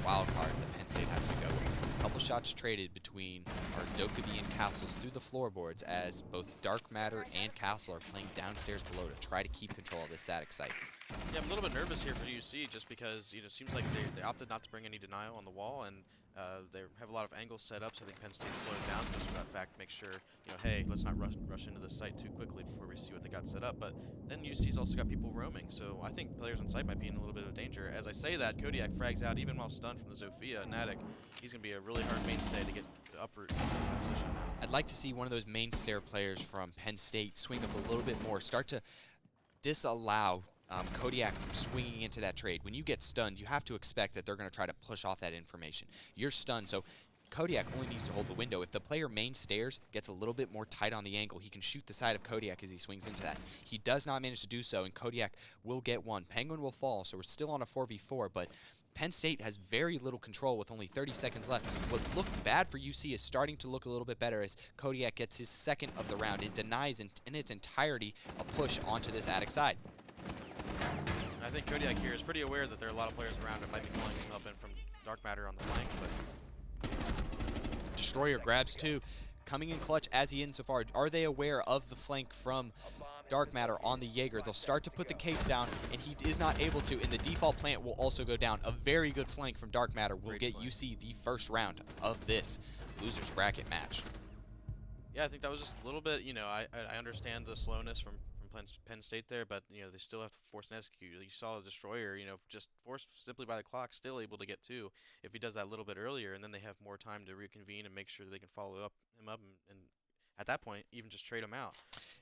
wild cards that Penn State has to go with. A couple shots traded between our Dokkaebi and Castles through the floorboards, as both Dark Matter and Castle are playing downstairs below to try to keep control of this static site. Yeah, I'm a little bit nervous here for UC just because it seems like they opted not to bring any denial on the wall, and they have a lot of angles set up, so I think Penn State slowed down just for that fact, make sure, hey, let's not rush into the site too quickly before we see what they got set up. But then UC's also got people roaming, so I think players on site might be in a little bit of danger. As I say that, Kodiak frags out even while stunned from the Zofia and Attic. He's going to be a really hard mainstay to get uproot position now. I'd like to see one of those main stair players from Penn State swing up a little bit more, start to disallow Kodiak from swinging into that trade. When you get stunned, you have to expect that they're going to try to push off that information. You're stunned, so Kodiak only needs to hold the window. If the player main stairs gets a little bit more tight on the angle, he can shoot the side of Kodiak as he swings into that. He does not manage to do so, and Kodiak will get one. Penguin will fall, so we're still on a 4v4, but Penn State has very little control with only 30 seconds left. What looked bad for UC is starting to look a little bit better as Kodiak gets his second of the round. It denies in its entirety a push onto this attic side. I think Kodiak here is pretty aware that there are a lot of players around and might be calling some help in from Dark Matter on the flank, but Destroyer grabs two, coming in clutch as he insofar. Are they aware of the flank from Dark Matter on the Jaeger? They'll start to put the case down, and he is not able to, and the default plant will also go down. A very good flank from Dark Matter will get UC the first round of this loser's bracket match. yeah, I think that was just a little bit, you know, I understand the slowness from Penn State there, but, you know, they still have to force and execute. You saw a Destroyer, you know, just forced simply by the clock, still able to get two if he does that a little bit earlier, and then they have more time to reconvene and make sure they can follow him up, and at that point, even just trade him out.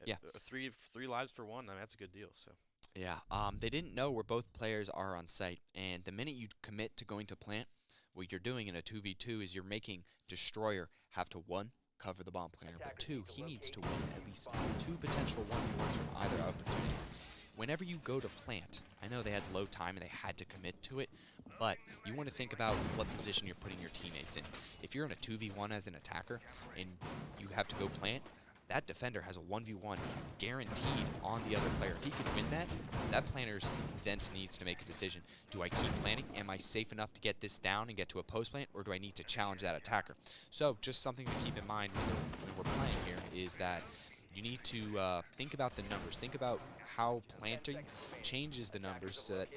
Yeah. Three lives for one, I mean, that's a good deal, so. Yeah, they didn't know where both players are on site, and the minute you commit to going to plant, what you're doing in a 2v2 is you're making Destroyer have to, one, cover the bomb player, but two, he needs to win at least two potential 1v1s from either opportunity. Whenever you go to plant, I know they had low time and they had to commit to it, but you want to think about what position you're putting your teammates in. If you're in a 2v1 as an attacker and you have to go plant, that defender has a 1v1 guaranteed on the other player. If he can win that, that planner then needs to make a decision. Do I keep planning? Am I safe enough to get this down and get to a post plant, or do I need to challenge that attacker? So just something to keep in mind when we're playing here is that you need to think about the numbers. Think about how planting changes the numbers so that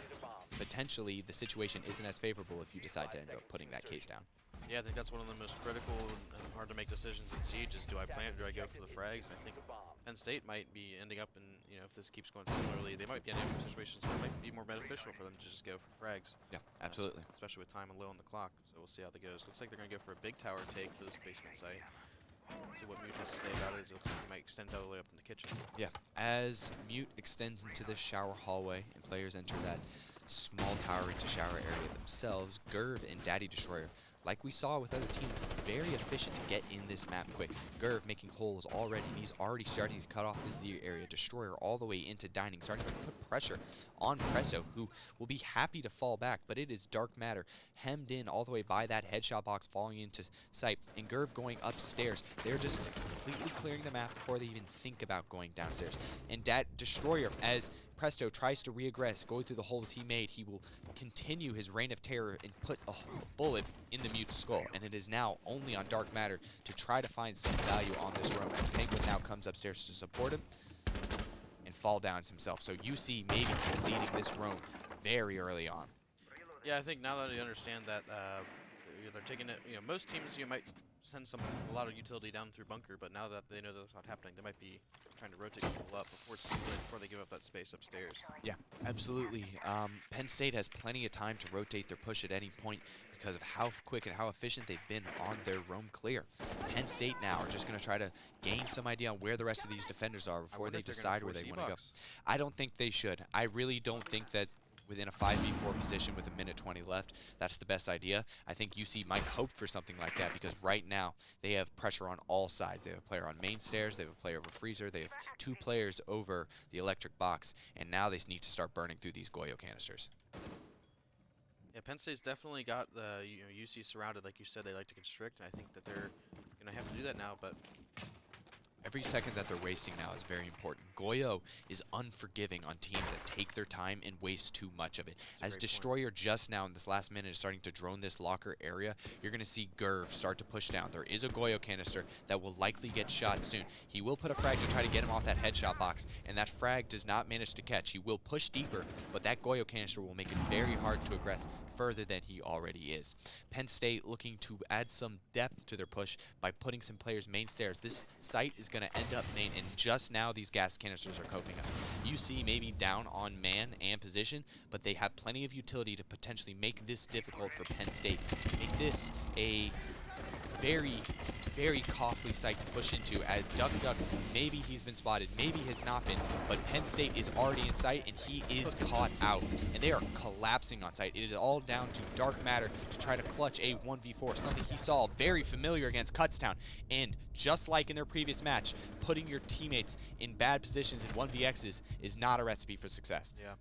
potentially the situation isn't as favorable if you decide to end up putting that case down. Yeah, I think that's one of the most critical and hard to make decisions in Siege is do I plant or do I go for the frags? And I think Penn State might be ending up in, you know, if this keeps going similarly, they might be ending up in situations where it might be more beneficial for them to just go for frags. Yeah, absolutely. Especially with time and low on the clock. So we'll see how that goes. Looks like they're going to go for a big tower take for this basement site. See what Mute has to say about it. It looks like he might extend all the way up in the kitchen. Yeah, as Mute extends into this shower hallway and players enter that small tower into shower area themselves, Gerv and Daddy Destroyer, like we saw with other teams, very efficient to get in this map quick. Gerv making holes already, and he's already starting to cut off this Z area. Destroyer all the way into dining, starting to put pressure on Presto, who will be happy to fall back, but it is Dark Matter hemmed in all the way by that headshot box falling into sight, and Gerv going upstairs. They're just completely clearing the map before they even think about going downstairs. And Destroyer, as Presto tries to re-aggress, go through the holes he made, he will continue his reign of terror and put a bullet in the Mute's skull. And it is now only on Dark Matter to try to find some value on this roam, as Penguin now comes upstairs to support him and fall downs himself. So UC maybe conceding this roam very early on. Yeah, I think now that you understand that they're taking it, you know, most teams might send a lot of utility down through bunker, but now that they know that's not happening, they might be trying to rotate people up before they give up that space upstairs. Yeah, absolutely. Penn State has plenty of time to rotate their push at any point because of how quick and how efficient they've been on their roam clear. Penn State now are just going to try to gain some idea on where the rest of these defenders are before they decide where they want to go. I don't think they should. I really don't think that within a 5v4 position with 1:20 left, that's the best idea. I think UC might hope for something like that because right now they have pressure on all sides. They have a player on main stairs, they have a player over freezer, they have two players over the electric box, and now they need to start burning through these Goyo canisters. Yeah, Penn State's definitely got the UC surrounded, like you said. They like to constrict, and I think that they're going to have to do that now, but Every second that they're wasting now is very important. Goyo is unforgiving on teams that take their time and waste too much of it. As Destroyer just now in this last minute is starting to drone this locker area, you're going to see Gerv start to push down. There is a Goyo canister that will likely get shot soon. He will put a frag to try to get him off that headshot box, and that frag does not manage to catch. He will push deeper, but that Goyo canister will make it very hard to aggress further than he already is. Penn State looking to add some depth to their push by putting some players main stairs. This site is going to end up main, and just now these gas canisters are coping up. UC may be down on man and position, but they have plenty of utility to potentially make this difficult for Penn State. Make this a very, very costly site to push into, as Duck, maybe he's been spotted, maybe he has not been, but Penn State is already in sight, and he is caught out. And they are collapsing on site. It is all down to dark matter to try to clutch a 1v4, something he saw very familiar against Kutztown. And just like in their previous match, putting your teammates in bad positions in 1vx's is not a recipe for success. Yeah,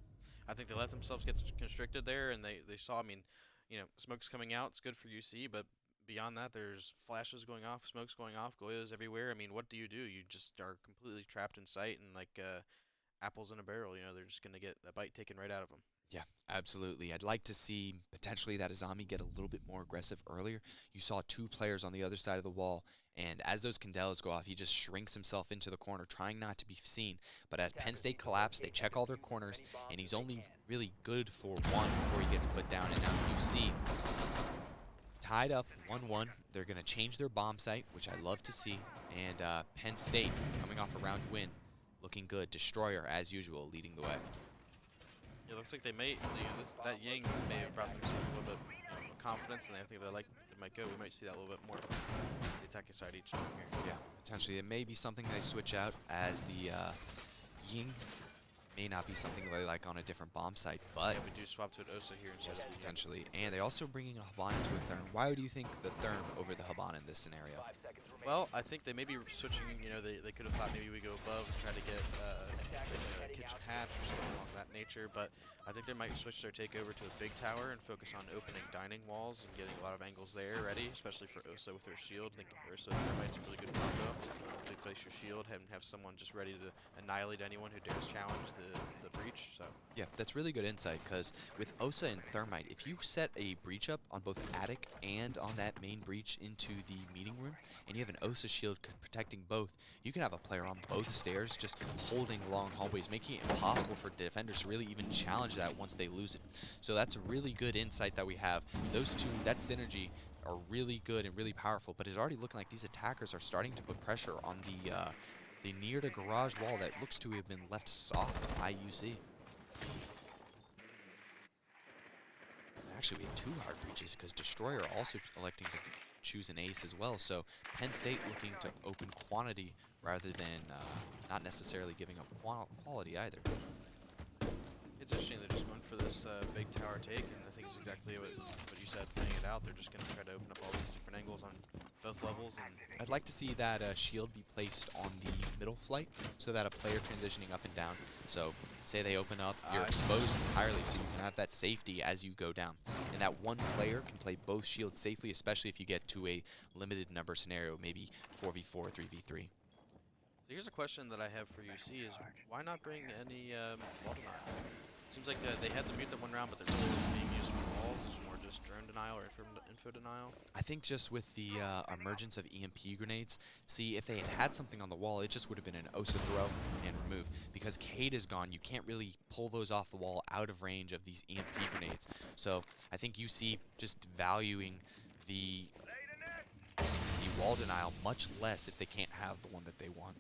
I think they let themselves get constricted there, and they saw. I mean, you know, smoke's coming out. It's good for UC, but beyond that, there's flashes going off, smoke's going off, Goyas everywhere. I mean, what do? You just are completely trapped in sight, and like apples in a barrel. You know, they're just gonna get a bite taken right out of them. Yeah, absolutely. I'd like to see potentially that Azami get a little bit more aggressive earlier. You saw 2 players on the other side of the wall, and as those Candelas go off, he just shrinks himself into the corner, trying not to be seen. But as Penn State collapse, they check all their corners, and he's only really good for 1 before he gets put down. And now you see, tied up 1-1. They're going to change their bomb site, which I love to see. And Penn State, coming off a round win, looking good. Destroyer, as usual, leading the way. It looks like they may, that Ying may have brought themselves a little bit of confidence, and I think they might go. We might see that a little bit more from the attacking side each time here. Yeah, potentially. It may be something they switch out, as the Ying may not be something they like on a different bomb site, but Yeah, we do swap to an Osa here instead. yes, potentially. And they also bringing a Habana to a Therm. Why do you think the Therm over the Habana in this scenario? Well, I think they may be switching. You know, they could have thought maybe we go above and try to get a kitchen hatch or something along that nature. But I think they might switch their takeover to a big tower and focus on opening dining walls and getting a lot of angles there ready, especially for Osa with her shield. I think Ursa Thermite's a really good combo. To place your shield and have someone just ready to annihilate anyone who dares challenge the breach. So Yeah, that's really good insight, because with Osa and Thermite, if you set a breach up on both attic and on that main breach into the meeting room, and you have an Osa shield protecting both, you can have a player on both stairs just holding long hallways, making it impossible for defenders to really even challenge that once they lose it. So that's a really good insight that we have. Those two, that synergy, are really good and really powerful, but it's already looking like these attackers are starting to put pressure on the near to garage wall that looks to have been left soft by UC. Actually, we have 2 hard breaches, because Destroyer also electing to choose an ace as well. So Penn State looking to open quantity rather than not necessarily giving up quality either. it's interesting they just went for this big tower take, and I think it's exactly what you said, playing it out. They're just going to try to open up all these different angles on both levels. And I'd like to see that shield be placed on the middle flight, so that a player transitioning up and down, so say they open up, you're exposed entirely, so you can have that safety as you go down. And that one player can play both shields safely, especially if you get to a limited number scenario, maybe 4v4, 3v3. So here's a question that I have for UC is, why not bring any wall denial? Seems like they had the mute that one round, but they're really being used for walls. It's more just drone denial or info denial. I think just with the emergence of EMP grenades, see, if they had had something on the wall, it just would have been an Osa throw and remove. Because Cade is gone, you can't really pull those off the wall out of range of these EMP grenades. So I think UC just valuing the wall denial much less if they can't have the one that they want.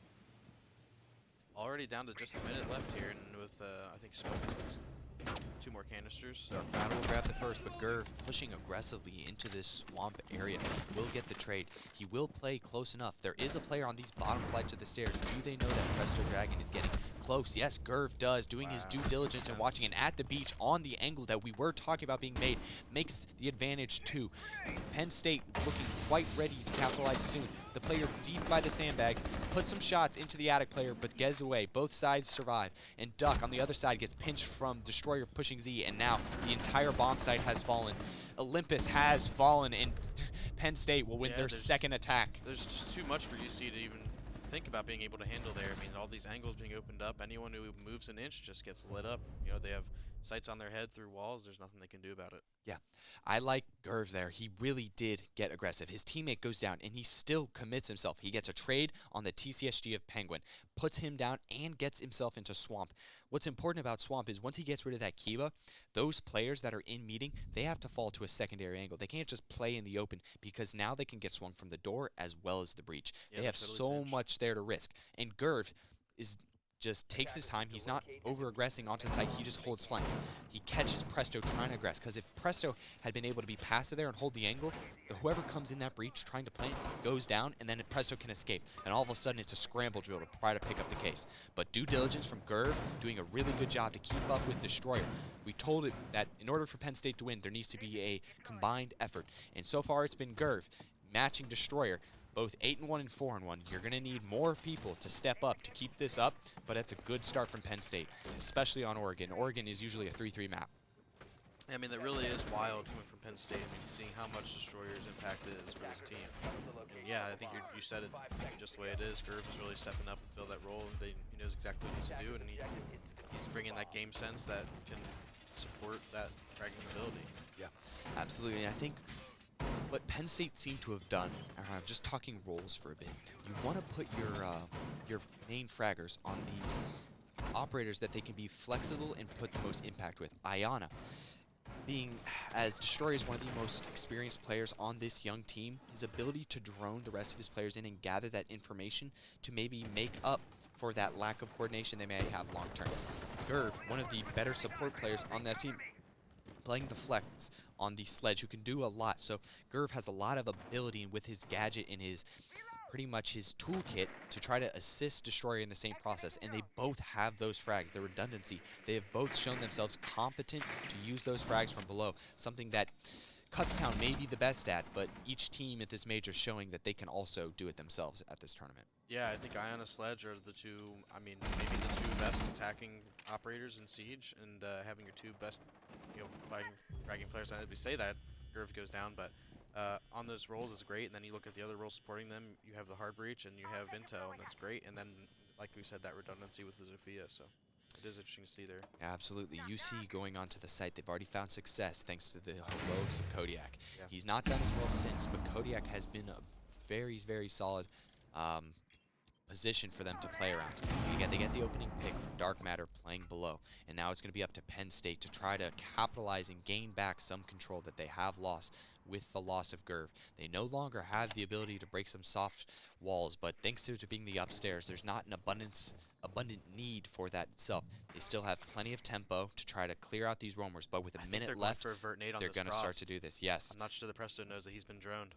Already down to just a minute left here, and with I think Smoke has 2 more canisters. So Battle will grab the first, but Gerv pushing aggressively into this swamp area will get the trade. He will play close enough. There is a player on these bottom flights of the stairs. Do they know that Drexel Dragon is getting close? Yes, Gerv does, doing his due diligence and watching, and at the beach on the angle that we were talking about being made, makes the advantage to Penn State, looking quite ready to capitalize soon. The player deep by the sandbags, puts some shots into the attic player, but gets away. Both sides survive. And Duck on the other side gets pinched from Destroyer pushing Z, and now the entire bomb site has fallen. Olympus has fallen, and Penn State will win their second attack. There's just too much for UC to even think about being able to handle there. I mean, all these angles being opened up, anyone who moves an inch just gets lit up. You know, they have sights on their head through walls. There's nothing they can do about it. Yeah, I like Gerv there. He really did get aggressive. His teammate goes down, and he still commits himself. He gets a trade on the TCSG of Penguin, puts him down, and gets himself into Swamp. What's important about Swamp is once he gets rid of that Kiba, those players that are in meeting, they have to fall to a secondary angle. They can't just play in the open, because now they can get swung from the door as well as the breach. Yeah, they have totally so benched. much there to risk. And Gerv is just takes his time. He's not over-aggressing onto the site. He just holds flank. He catches Presto trying to aggress, because if Presto had been able to be passive there and hold the angle, whoever comes in that breach trying to plant goes down, and then Presto can escape. And all of a sudden, it's a scramble drill to try to pick up the case. But due diligence from Gerv, doing a really good job to keep up with Destroyer. We told it that in order for Penn State to win, there needs to be a combined effort. And so far, it's been Gerv matching Destroyer. Both 8-1 and 4-1. You're going to need more people to step up to keep this up, but that's a good start from Penn State, especially on Oregon. Oregon is usually a 3-3 map. I mean, that really is wild coming from Penn State. I mean, seeing how much Destroyer's impact is for this team. And yeah, I think you said it just the way it is. Gerv is really stepping up and fill that role. And he knows exactly what he needs to do, and he's bringing that game sense that can support that fragging ability. Yeah, absolutely. And I think what Penn State seemed to have done, just talking roles for a bit, you want to put your main fraggers on these operators that they can be flexible and put the most impact with. Ayana, being as Destroyer is one of the most experienced players on this young team, his ability to drone the rest of his players in and gather that information to maybe make up for that lack of coordination they may have long term. Gerv, one of the better support players on that team, playing the flex on the sledge, who can do a lot. So Gerv has a lot of ability with his gadget and his pretty much his toolkit to try to assist Destroyer in the same process, and they both have those frags, the redundancy. They have both shown themselves competent to use those frags from below, something that Kutztown may be the best at, but each team at this major is showing that they can also do it themselves at this tournament. Yeah, I think Ion and Sledge are the two, I mean, maybe the two best attacking operators in Siege, and having your two best, fragging players. And we say that, Gerv goes down, but on those roles is great, and then you look at the other roles supporting them, you have the hard breach, and you have intel, and that's great, and then, like we said, that redundancy with the Zofia, so it is interesting to see there. Absolutely. UC going onto the site, they've already found success thanks to the heroics of Kodiak. Yeah. He's not done as well since, but Kodiak has been a very, very solid position for them to play around. They get the opening pick from Dark Matter playing below, and now it's going to be up to Penn State to try to capitalize and gain back some control that they have lost with the loss of Gerv. They no longer have the ability to break some soft walls, but thanks to it being the upstairs, there's not an abundant need for that itself. They still have plenty of tempo to try to clear out these roamers, but with a minute left, they're going to start to do this. Yes. I'm not sure the Presto knows that he's been droned.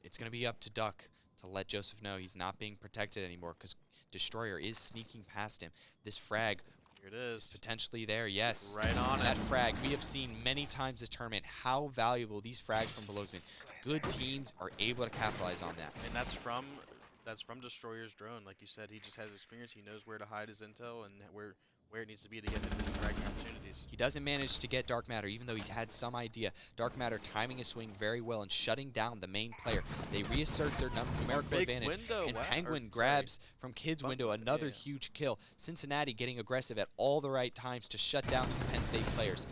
It's going to be up to Duck to let Joseph know he's not being protected anymore, because Destroyer is sneaking past him. This frag Here it is. potentially there, yes. Right on and it. that frag, we have seen many times this tournament how valuable these frags from below's been. Good teams are able to capitalize on that. And that's from Destroyer's drone. Like you said, he just has experience. He knows where to hide his intel and where it needs to be to get to his fragging opportunities. He doesn't manage to get Dark Matter, even though he's had some idea. Dark Matter timing his swing very well and shutting down the main player. They reassert their numerical Big advantage. window, And wow, Penguin or, grabs from Kid's window another yeah. huge kill. Cincinnati getting aggressive at all the right times to shut down these Penn State players.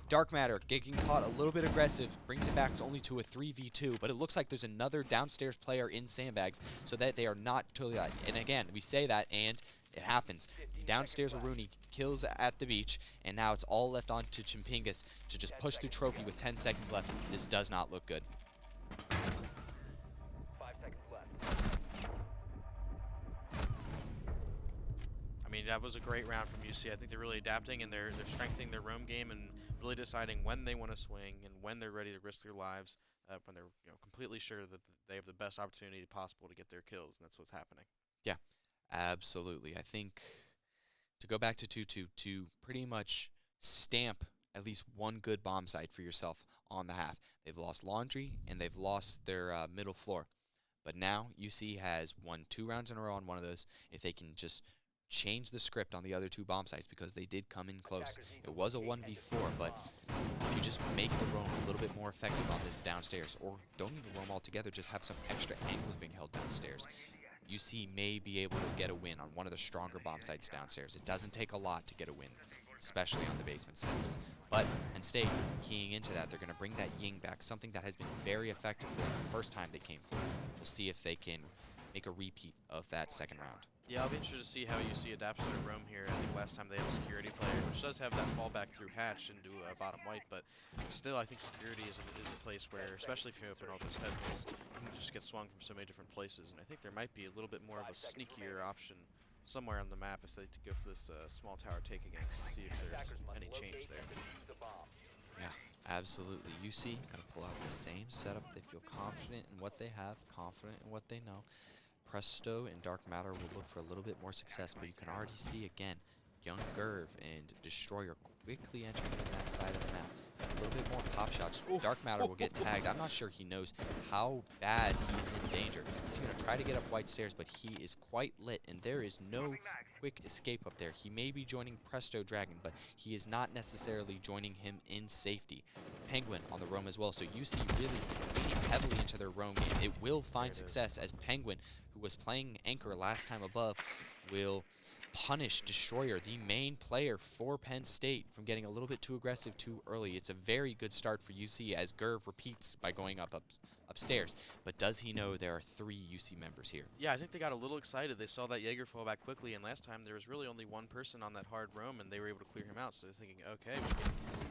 Dark Matter getting caught a little bit aggressive, brings it back to only to a 3v2, but it looks like there's another downstairs player in sandbags, so that they are not totally out. And again, we say that, and it happens. Downstairs, Rooney kills at the beach, and now it's all left on to Chimpingas to just push through trophy with 10 seconds left. This does not look good. 5 seconds left. I mean, that was a great round from UC. I think they're really adapting, and they're strengthening their roam game and really deciding when they want to swing and when they're ready to risk their lives, when they're completely sure that they have the best opportunity possible to get their kills, and that's what's happening. Yeah, absolutely. I think to go back to 2-2, to pretty much stamp at least one good bomb site for yourself on the half. They've lost Laundry, and they've lost their middle floor. But now UC has won 2 rounds in a row on one of those. If they can just change the script on the other 2 bomb sites, because they did come in close. It was a 1v4, but if you just make the roam a little bit more effective on this downstairs, or don't even roam altogether, just have some extra angles being held downstairs, UC may be able to get a win on one of the stronger bomb sites downstairs. It doesn't take a lot to get a win, especially on the basement setups. But Penn State, keying into that, they're going to bring that Ying back, something that has been very effective for them the first time they came through. We'll see if they can make a repeat of that second round. Yeah, I'll be interested to see how UC adapts to their roam here. I think last time they had a security player, which does have that fallback through hatch into bottom white, but still I think security is a place where, especially if you open all those headholes, you can just get swung from so many different places, and I think there might be a little bit more of a sneakier option somewhere on the map if they go for this small tower take again to see if there's Attackers must any change locate there. and defuse the bomb. Yeah, absolutely. UC gonna pull out the same setup. They feel confident in what they have, confident in what they know. Presto and Dark Matter will look for a little bit more success, but you can already see again, Young Gerv and Destroyer quickly entering in that side of the map. A little bit more pop shots. Dark Matter will get tagged. I'm not sure he knows how bad he's in danger. He's going to try to get up White Stairs, but he is quite lit, and there is no quick escape up there. He may be joining Presto Dragon, but he is not necessarily joining him in safety. Penguin on the roam as well, so UC really leaning heavily into their roam game. It will find success as Penguin, who was playing Anchor last time above, will punish Destroyer, the main player for Penn State, from getting a little bit too aggressive too early. It's a very good start for UC as Gerv repeats by going upstairs. But does he know there are 3 UC members here? Yeah, I think they got a little excited. They saw that Jaeger fall back quickly, and last time there was really only one person on that hard roam, and they were able to clear him out. So they're thinking, okay,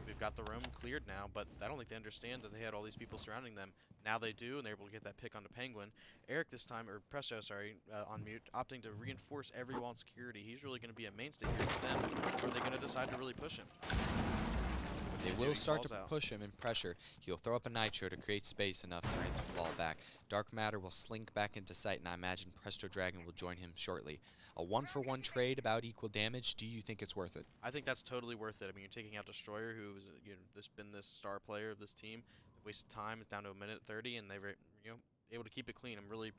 we've got the roam cleared now, but I don't think they understand that they had all these people surrounding them. Now they do, and they're able to get that pick onto Penguin. Eric this time, or Presto, sorry, on mute, opting to reinforce every wall in security. He's really going to be a mainstay here for them, or are they going to decide to really push him? They will start to push him and pressure. He'll throw up a Nitro to create space enough for him to fall back. Dark Matter will slink back into sight, and I imagine Presto Dragon will join him shortly. A 1-for-1 trade about equal damage. Do you think it's worth it? I think that's totally worth it. I mean, you're taking out Destroyer, who's been this star player of this team. They've wasted time. It's down to 1:30, and they're able to keep it clean. I'm really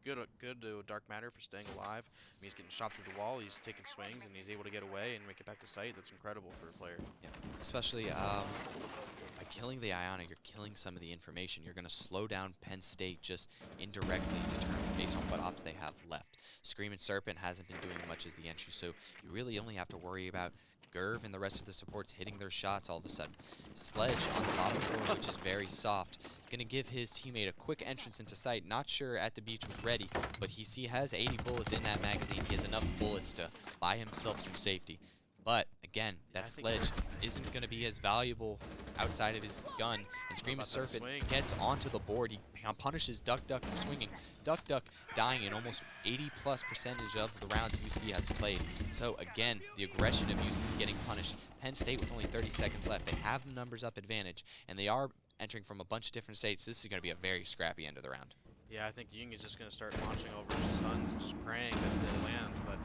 good to Dark Matter for staying alive. I mean, he's getting shot through the wall. He's taking swings, and he's able to get away and make it back to sight. That's incredible for a player. Yeah, especially by killing the Ionic, you're killing some of the information. You're going to slow down Penn State just indirectly determined based on what ops they have left. Screaming Serpent hasn't been doing much as the entry, so you really only have to worry about Gerv and the rest of the supports hitting their shots all of a sudden. Sledge on the bottom floor, which is very soft. Going to give his teammate a quick entrance into sight. Not sure At the Beach was ready, but he has 80 bullets in that magazine. He has enough bullets to buy himself some safety. But, again, that Sledge isn't going to be as valuable outside of his gun. And Screaming Serpent gets onto the board. He punishes Duck Duck for swinging. Duck Duck dying in almost 80+% of the rounds UC has played. So, again, the aggression of UC getting punished. Penn State with only 30 seconds left. They have the numbers up advantage, and they are entering from a bunch of different states. This is going to be a very scrappy end of the round. Yeah, I think Ying is just going to start launching over stuns and just praying that they land, but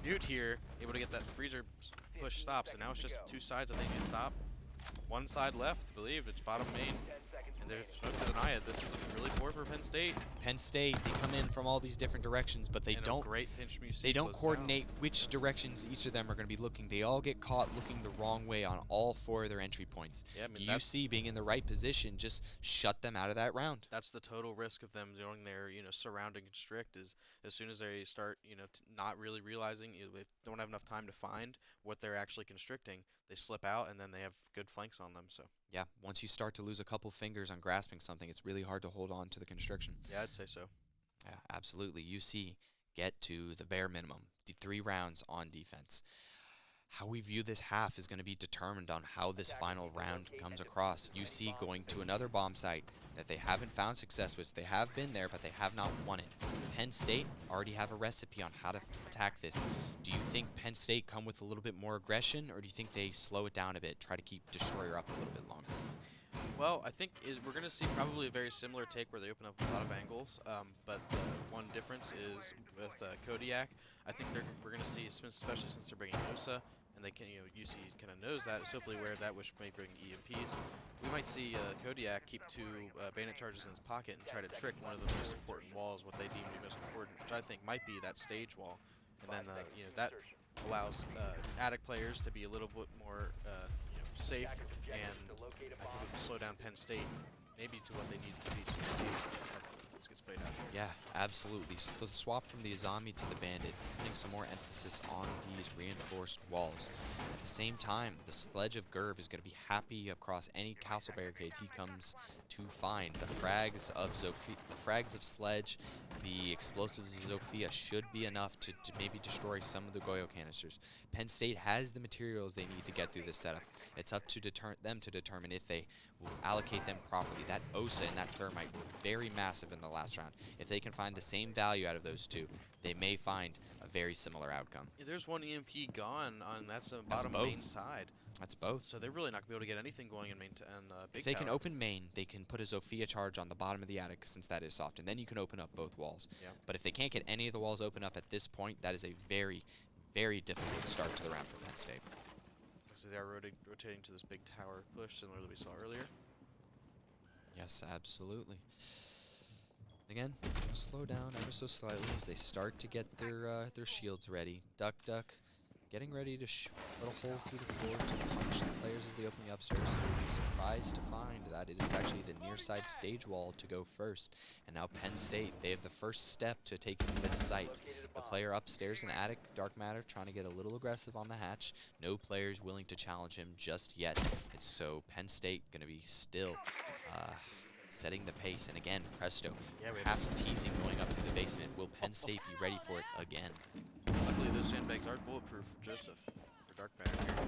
Mute here, able to get that freezer push stop, so now it's just 2 sides that they need to stop. 1 side left, I believe, it's bottom main, and they're supposed to deny it. This is really poor for Penn State. Penn State, they come in from all these different directions, but they don't coordinate which directions each of them are going to be looking. They all get caught looking the wrong way on all 4 of their entry points. Yeah, I mean, UC being in the right position just shut them out of that round. That's the total risk of them doing their surround and constrict, is as soon as they start not really realizing they don't have enough time to find what they're actually constricting, they slip out and then they have good flanks on them. So yeah, once you start to lose a couple fingers on grasping something, it's really hard to hold on to the constriction. Yeah, I'd say so. Yeah, absolutely. UC get to the bare minimum, 3 rounds on defense. How we view this half is going to be determined on how this final round comes across. UC going to another bomb site that they haven't found success with. They have been there, but they have not won it. Penn State already have a recipe on how to attack this. Do you think Penn State come with a little bit more aggression, or do you think they slow it down a bit, try to keep Destroyer up a little bit longer? Well, I think we're going to see probably a very similar take where they open up a lot of angles, but one difference is with Kodiak. I think we're going to see, especially since they're bringing Osa, and they can, UC kind of knows that, is hopefully aware of that, which may bring EMPs. We might see Kodiak keep 2 bandit charges in his pocket and try to trick one of the most important walls, what they deem to be most important, which I think might be that stage wall. And then, that allows Attic players to be a little bit more safe, and I think it will slow down Penn State maybe to what they need to be. So we'll see how this gets played out. Yeah, absolutely. So the swap from the Azami to the Bandit, putting some more emphasis on these reinforced walls. At the same time, the Sledge of Gerv is going to be happy across any castle barricades he comes to find. The frags of Sledge, the explosives of Zofia should be enough to maybe destroy some of the Goyo canisters. Penn State has the materials they need to get through this setup. It's up to them to determine if they will allocate them properly. That Osa and that Thermite were very massive in the last round. If they can find the same value out of those two, they may find a very similar outcome. Yeah, there's one EMP gone, and that's the That's bottom both. main side. That's both. So they're really not going to be able to get anything going in main and big If they can tower. open main, they can put a Zofia charge on the bottom of the attic, since that is soft, and then you can open up both walls. Yeah. But if they can't get any of the walls open up at this point, that is a very, very difficult start to the round for Penn State. So they are rotating to this big tower push, similar to what we saw earlier. Yes, absolutely. Again, slow down ever so slightly as they start to get their shields ready. Duck, duck, getting ready to put a hole through the floor to punch the players as they open the upstairs. You'll be surprised to find that it is actually the near side stage wall to go first. And now Penn State, they have the first step to taking this site. The player upstairs in attic, Dark Matter, trying to get a little aggressive on the hatch. No players willing to challenge him just yet. It's so Penn State going to be still setting the pace. And again, Presto, Yeah, we have perhaps teasing going up to the basement. Will Penn State be ready for it again? Luckily, those sandbags are bulletproof for Joseph, for Dark Matter here.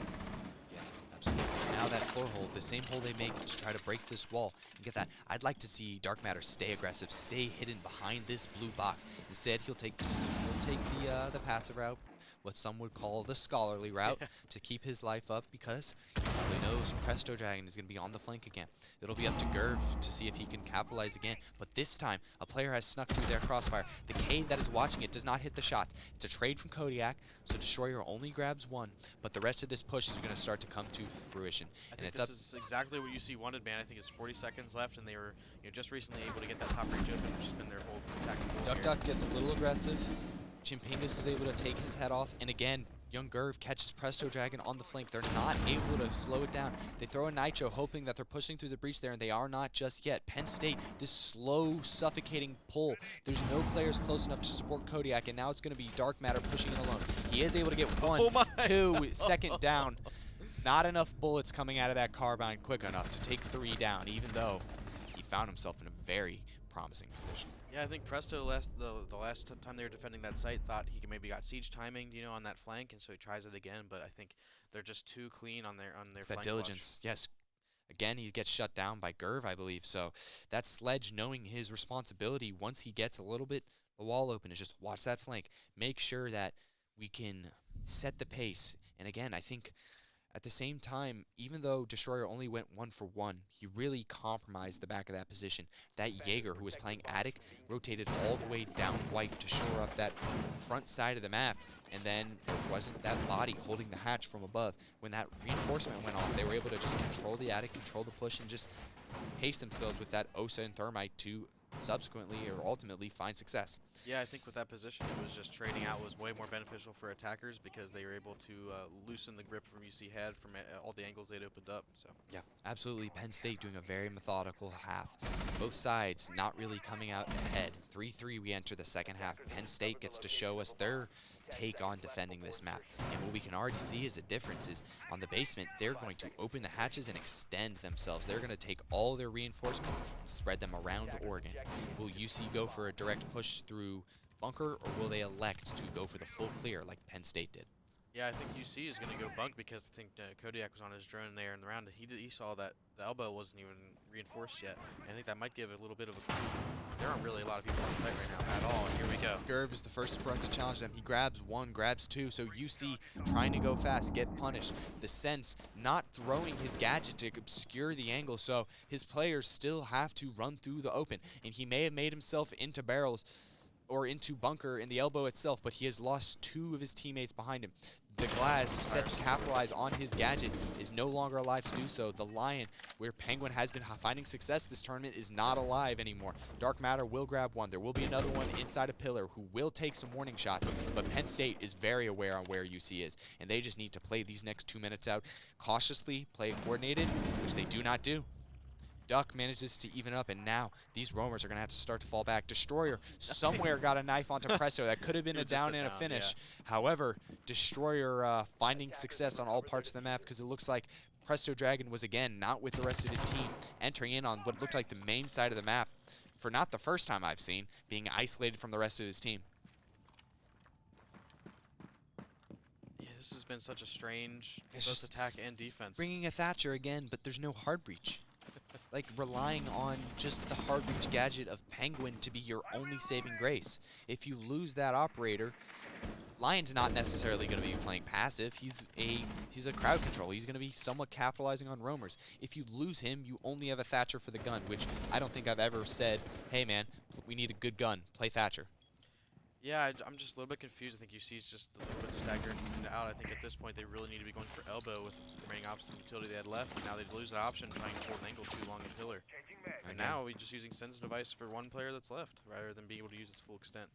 Yeah, absolutely. Now that floor hole, the same hole they make to try to break this wall and get that. I'd like to see Dark Matter stay aggressive, stay hidden behind this blue box. Instead, he'll take the passive route, what some would call the scholarly route, to keep his life up, because he probably knows Presto Dragon is going to be on the flank again. It'll be up to Gerv to see if he can capitalize again. But this time, a player has snuck through their crossfire. The Cade that is watching it does not hit the shots. It's a trade from Kodiak, so Destroyer only grabs one, but the rest of this push is going to start to come to fruition. I And think it's this up. is exactly what UC wanted, man. I think it's 40 seconds left, and they were just recently able to get that top range open, which has been their whole attacking goal Duck here. Duck gets a little aggressive. Chimpingus is able to take his head off, and again, Young Gerv catches Presto Dragon on the flank. They're not able to slow it down. They throw a Nitro, hoping that they're pushing through the breach there, and they are not just yet. Penn State, this slow, suffocating pull. There's no players close enough to support Kodiak, and now it's going to be Dark Matter pushing it alone. He is able to get one, Oh my. two, second down. Not enough bullets coming out of that carbine quick enough to take 3 down, even though he found himself in a very promising position. Yeah, I think Presto the last time they were defending that site thought he maybe got siege timing, on that flank, and so he tries it again. But I think they're just too clean on their It's flank that diligence. Yes. Again, he gets shut down by Gerv, I believe. So that's Sledge knowing his responsibility once he gets a little bit the wall open is just watch that flank. Make sure that we can set the pace. And again, I think at the same time, even though Destroyer only went 1 for 1, he really compromised the back of that position. That Jaeger, who was playing attic, rotated all the way down white to shore up that front side of the map. And then there wasn't that body holding the hatch from above. When that reinforcement went off, they were able to just control the attic, control the push, and just pace themselves with that Osa and Thermite to subsequently or ultimately find success. Yeah, I think with that position, it was just trading out was way more beneficial for attackers because they were able to loosen the grip from UC head from all the angles they'd opened up. So Yeah, absolutely. Penn State doing a very methodical half. Both sides not really coming out ahead. 3-3 we enter the second half. Penn State gets to show us their take on defending this map. And what we can already see is a difference is on the basement, they're going to open the hatches and extend themselves. They're going to take all their reinforcements and spread them around Oregon. Will UC go for a direct push through bunker, or will they elect to go for the full clear like Penn State did? yeah, I think UC is going to go bunk because I think Kodiak was on his drone there in the round. He saw that the elbow wasn't even reinforced yet. And I think that might give a little bit of a clue. There aren't really a lot of people on the site right now at all. And here we go. Gerv is the first sprung to challenge them. He grabs 1, grabs 2, so UC trying to go fast, get punished. The Sense not throwing his gadget to obscure the angle, so his players still have to run through the open. And he may have made himself into barrels or into bunker in the elbow itself, but he has lost 2 of his teammates behind him. The Glass, set to capitalize on his gadget, is no longer alive to do so. The Lion, where Penguin has been finding success this tournament, is not alive anymore. Dark Matter will grab 1. There will be another one inside a pillar who will take some warning shots, but Penn State is very aware on where UC is, and they just need to play these next 2 minutes out cautiously, play it coordinated, which they do not do. Duck manages to even up, and now these roamers are going to have to start to fall back. Destroyer somewhere got a knife onto Presto. That could have been a Just down a and a down, finish. yeah. However, Destroyer finding success on all parts of the map because it looks like Presto Dragon was, again, not with the rest of his team, entering in on what looked like the main side of the map for not the first time I've seen, being isolated from the rest of his team. Yeah, this has been such a strange It's both just attack and defense. Bringing a Thatcher again, but there's no hard breach. like relying on just the hard reach gadget of Penguin to be your only saving grace. If you lose that operator, Lion's not necessarily going to be playing passive. He's a crowd control. He's going to be somewhat capitalizing on roamers. If you lose him, you only have a Thatcher for the gun, which I don't think I've ever said, hey man, we need a good gun, play Thatcher. Yeah, I'm just a little bit confused. I think UC's just a little bit staggered and out. I think at this point they really need to be going for elbow with the remaining option utility they had left. And now they lose that option, trying to hold an angle too long in pillar. And now we're just using Sen's device for one player that's left, rather than being able to use its full extent.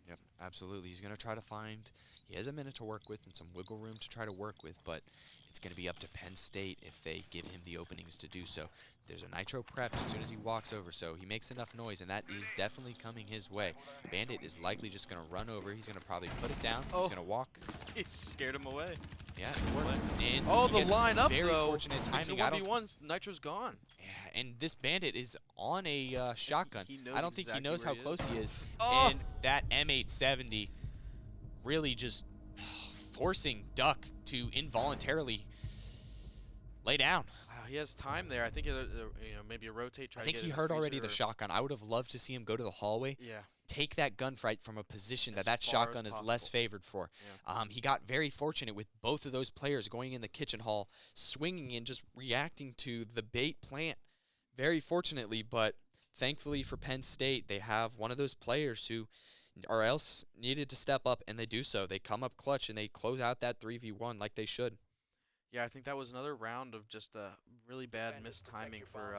Yep, absolutely. He's going to try to find, he has a minute to work with and some wiggle room to try to work with, but it's going to be up to Penn State if they give him the openings to do so. There's a nitro prep as soon as he walks over, so he makes enough noise, and that is definitely coming his way. Bandit is likely just going to run over. He's going to probably put it down. He's going to walk. He scared him away. Yeah, it worked. And Oh, he the gets line up, very though. fortunate It's a timing. 1v1. Nitro's gone. Yeah, and this Bandit is on a shotgun. He knows I don't think he exactly knows where how he close he is. Oh! And that M870 really just forcing Duck to involuntarily lay down. Wow, he has time there. I think maybe a rotate. Try I think to get he it in the heard already freezer the or- shotgun. I would have loved to see him go to the hallway, Yeah. take that gunfight from a position As that far as shotgun is less possible. favored for. He got very fortunate with both of those players going in the kitchen hall, swinging and just reacting to the bait plant very fortunately, but thankfully for Penn State, they have one of those players who or else needed to step up, and they do so. They come up clutch, and they close out that 3v1 like they should. Yeah, I think that was another round of just really bad missed timing for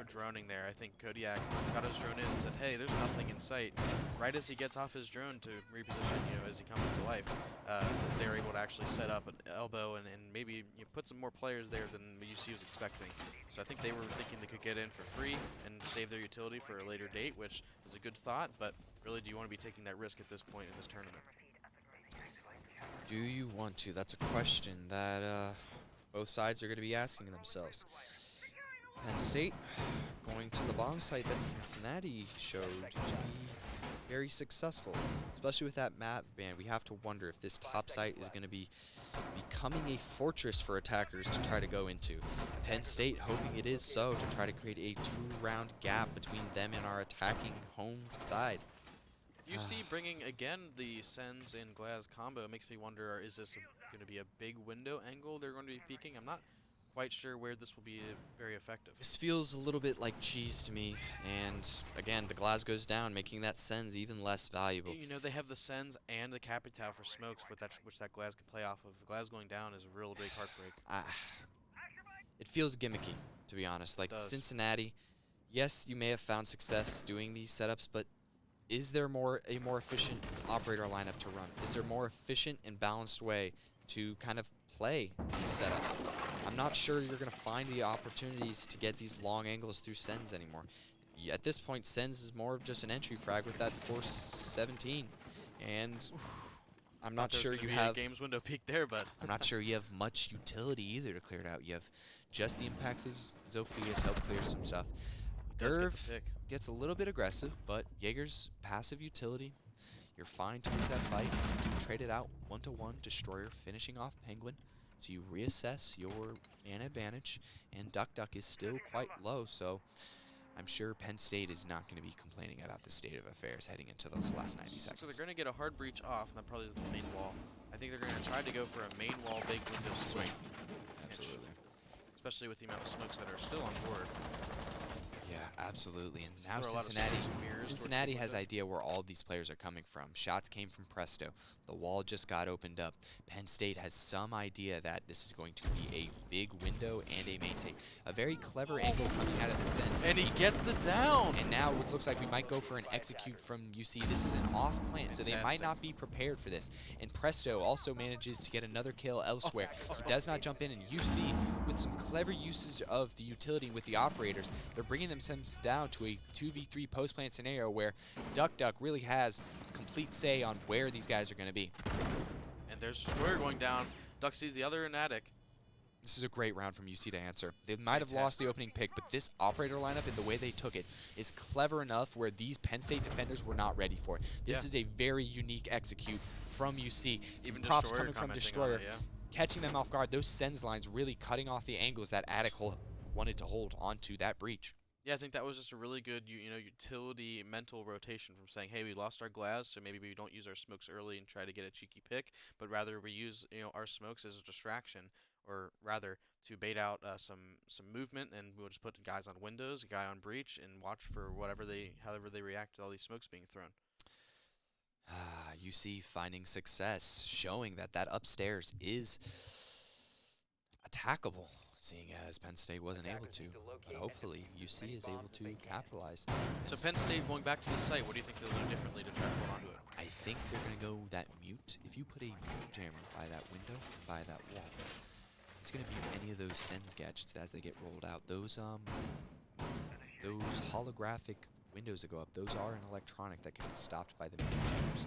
droning there. I think Kodiak got his drone in and said, hey, there's nothing in sight. Right as he gets off his drone to reposition, as he comes to life, they're able to actually set up an elbow and maybe put some more players there than UC was expecting. So I think they were thinking they could get in for free and save their utility for a later date, which is a good thought, but really, do you want to be taking that risk at this point in this tournament? Do you want to? That's a question that both sides are going to be asking themselves. Penn State going to the bomb site that Cincinnati showed to be very successful, especially with that map ban. We have to wonder if this top site is going to be becoming a fortress for attackers to try to go into. Penn State hoping it is so to try to create a 2-round gap between them and our attacking home side. UC bringing again the Sens and Glaz combo makes me wonder, is this going to be a big window angle they're going to be peeking? I'm not quite sure where this will be very effective. This feels a little bit like cheese to me, and again, the Glaz goes down, making that Sens even less valuable. They have the Sens and the Capitao for smokes, which that Glaz can play off of. The Glaz going down is a real big heartbreak. It feels gimmicky, to be honest. Like Cincinnati, yes, you may have found success doing these setups, but is there a more efficient operator lineup to run? Is there a more efficient and balanced way to kind of play these setups? I'm not sure you're going to find the opportunities to get these long angles through Sens anymore. At this point, Sens is more of just an entry frag with that Force 17, and I'm not sure you have a games window peak there, but I'm not sure you have much utility either to clear it out. You have just the impacts of Zofia to help clear some stuff. Derv gets a little bit aggressive, but Jaeger's passive utility, you're fine to lose that fight. You do trade it out 1-to-1, Destroyer finishing off Penguin. So you reassess your man advantage, and Duck is still quite low, so I'm sure Penn State is not going to be complaining about the state of affairs heading into those last 90 seconds. So they're going to get a hard breach off, and that probably is the main wall. I think they're going to try to go for a main wall big window swing. Absolutely. Especially with the amount of smokes that are still on board. Yeah, absolutely. And now Throw a lot of Cincinnati, smokes and mirrors towards Cincinnati the has window. idea where all these players are coming from. Shots came from Presto. The wall just got opened up. Penn State has some idea that this is going to be a big window and a main take. A very clever angle coming out of the Sens. And he gets the down! And now it looks like we might go for an execute from UC. This is an off plan, so they might not be prepared for this. And Presto also manages to get another kill elsewhere. He does not jump in, and UC, with some clever usage of the utility with the operators, they're bringing themselves down to a 2v3 post-plant scenario where Duck really has complete say on where these guys are going to be. And there's Destroyer going down. Duck sees the other in attic. This is a great round from UC to answer. They might have lost the opening pick, but this operator lineup and the way they took it is clever enough where these Penn State defenders were not ready for it. This is a very unique execute from UC. Even props Destroyer coming from commenting on Destroyer, it, yeah. catching them off guard. Those Sens lines really cutting off the angles that attic wanted to hold onto that breach. Yeah, I think that was just a really good, utility mental rotation from saying, hey, we lost our glass, so maybe we don't use our smokes early and try to get a cheeky pick, but rather we use, our smokes as a distraction, or rather to bait out some movement, and we'll just put guys on windows, a guy on breach, and watch for however they react to all these smokes being thrown. UC finding success, showing that upstairs is attackable, seeing as Penn State wasn't able to. But hopefully UC is able to capitalize. So Penn State going back to the site, what do you think they'll do differently to try to hold onto it? I think they're going to go that mute. If you put a mute jammer by that window, by that wall, it's going to be any of those sends gadgets as they get rolled out. Those holographic windows that go up, those are an electronic that can be stopped by the mute jammers.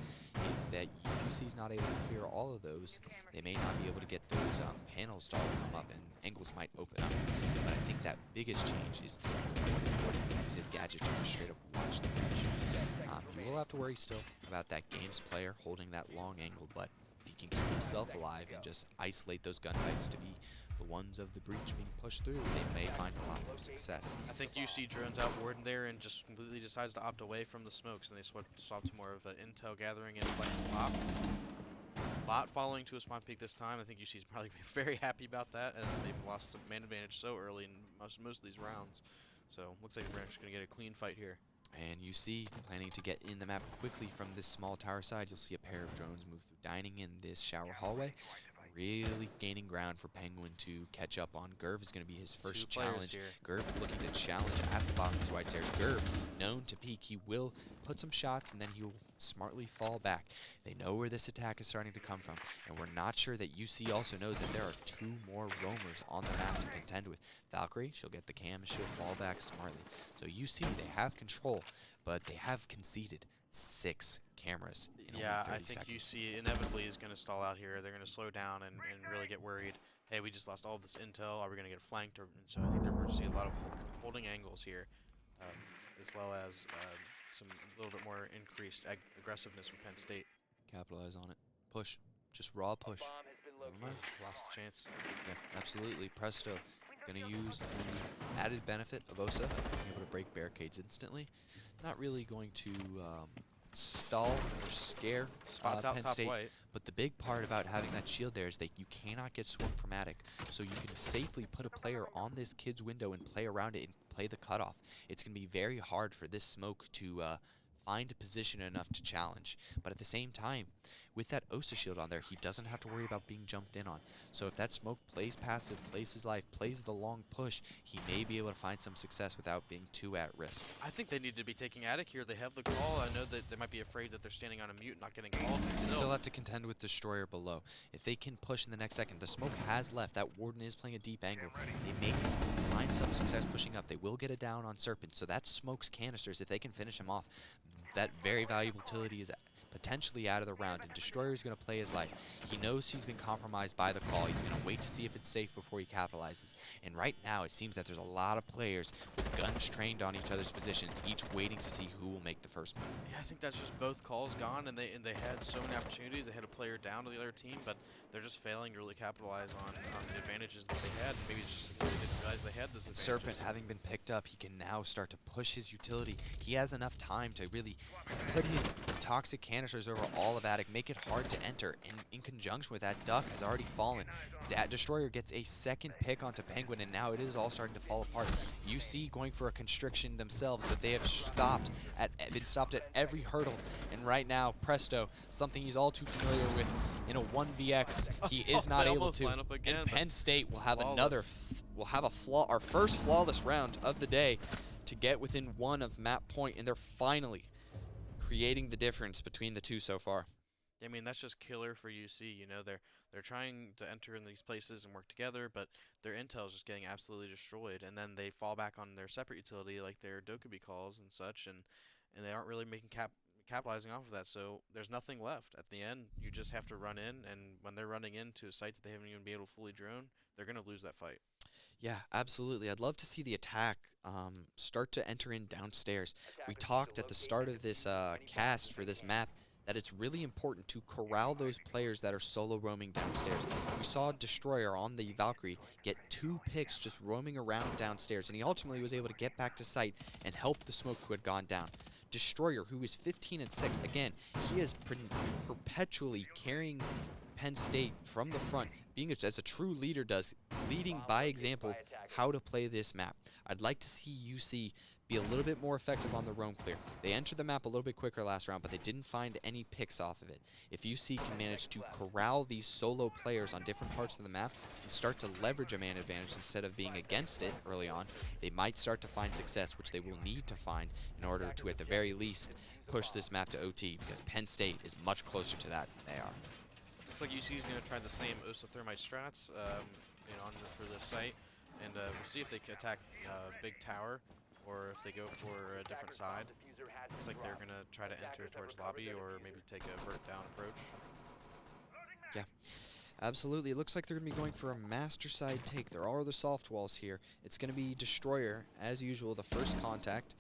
If UC is not able to clear all of those, they may not be able to get those panels to all come up, and angles might open up. But I think that biggest change is to use his gadget to just straight up watch the breach. You will have to worry still about that game's player holding that long angle, but if he can keep himself alive and just isolate those gunfights to be the ones of the breach being pushed through, they may find a lot more success. I think UC drones out Warden there and just completely decides to opt away from the smokes, and they swap to more of an intel gathering and flex and pop. Bot following to a spawn peak this time. I think UC's probably gonna be very happy about that, as they've lost some man advantage so early in most of these rounds. So looks like we're actually gonna get a clean fight here. And UC planning to get in the map quickly from this small tower side. You'll see a pair of drones move through dining in this shower hallway. Really gaining ground for Penguin to catch up on. Gerv is going to be his first challenge. Gerv looking to challenge at the bottom of his white stairs. Gerv, known to peek, he will put some shots and then he'll smartly fall back. They know where this attack is starting to come from, and we're not sure that UC also knows that there are 2 more roamers on the map to contend with. Valkyrie, she'll get the cam and she'll fall back smartly. So UC, they have control, but they have conceded 6 cameras in only 30 I think seconds. UC inevitably is going to stall out here. They're going to slow down and really get worried. Hey, we just lost all of this intel. Are we going to get flanked? And so I think they're going to see a lot of holding angles here, as well as some little bit more increased aggressiveness from Penn State. Capitalize on it. Push. Just raw push. Never mind. Lost the chance. Yeah, absolutely. Presto. Going to use the added benefit of Osa, being able to break barricades instantly. Not really going to stall or scare Spots out Penn top State. white. But the big part about having that shield there is that you cannot get swung from attic. So you can safely put a player on this kid's window and play around it and play the cutoff. It's going to be very hard for this smoke to find a position enough to challenge. But at the same time, with that Osa shield on there, he doesn't have to worry about being jumped in on. So if that smoke plays passive, plays his life, plays the long push, he may be able to find some success without being too at risk. I think they need to be taking attic here. They have the call. I know that they might be afraid that they're standing on a mute, not getting called. But They still have to contend with Destroyer below. If they can push in the next second, the smoke has left. That Warden is playing a deep angle. They may find some success pushing up. They will get a down on Serpent. So that smoke's canisters, if they can finish him off, that very valuable utility is potentially out of the round, and Destroyer is going to play his life. He knows he's been compromised by the call. He's going to wait to see if it's safe before he capitalizes. And right now, it seems that there's a lot of players with guns trained on each other's positions, each waiting to see who will make the first move. Yeah, I think that's just both calls gone, and they had so many opportunities. They had a player down to the other team, but they're just failing to really capitalize on the advantages that they had. Maybe it's just that they didn't realize they had those advantages. Serpent, having been picked up, he can now start to push his utility. He has enough time to really put his toxic canisters over all of attic, make it hard to enter, and in conjunction with that, Duck has already fallen. That Destroyer gets a second pick onto Penguin, and now it is all starting to fall apart. UC going for a constriction themselves, but they have been stopped at every hurdle. And right now, Presto, something he's all too familiar with, in a 1vx, he is not able to. Again, and Penn State will have flawless. our first flawless round of the day to get within 1 of map point, and they're finally creating the difference between the two so far. I mean, that's just killer for UC. You know, they're trying to enter in these places and work together, but their intel is just getting absolutely destroyed, and then they fall back on their separate utility, like their Dokubi calls and such, and they aren't really making capitalizing off of that. So there's nothing left. At the end, you just have to run in, and when they're running into a site that they haven't even been able to fully drone, they're going to lose that fight. Yeah, absolutely. I'd love to see the attack start to enter in downstairs. We talked at the start of this cast for this map that it's really important to corral those players that are solo roaming downstairs. We saw Destroyer on the Valkyrie get 2 picks just roaming around downstairs, and he ultimately was able to get back to site and help the smoke who had gone down. Destroyer, who is 15-6, again, he is perpetually carrying Penn State from the front, being as a true leader does, leading by example how to play this map. I'd like to see UC be a little bit more effective on the roam clear. They entered the map a little bit quicker last round, but they didn't find any picks off of it. If UC can manage to corral these solo players on different parts of the map and start to leverage a man advantage instead of being against it early on, they might start to find success, which they will need to find in order to, at the very least, push this map to OT, because Penn State is much closer to that than they are. Looks like UC is going to try the same OSA Thermite strats for this site, and we'll see if they can attack Big Tower, or if they go for a different side. Looks like they're going to try to enter towards lobby, or maybe take a vert down approach. Yeah, absolutely. It looks like they're going to be going for a master side take. There are the soft walls here. It's going to be Destroyer, as usual, the first contact.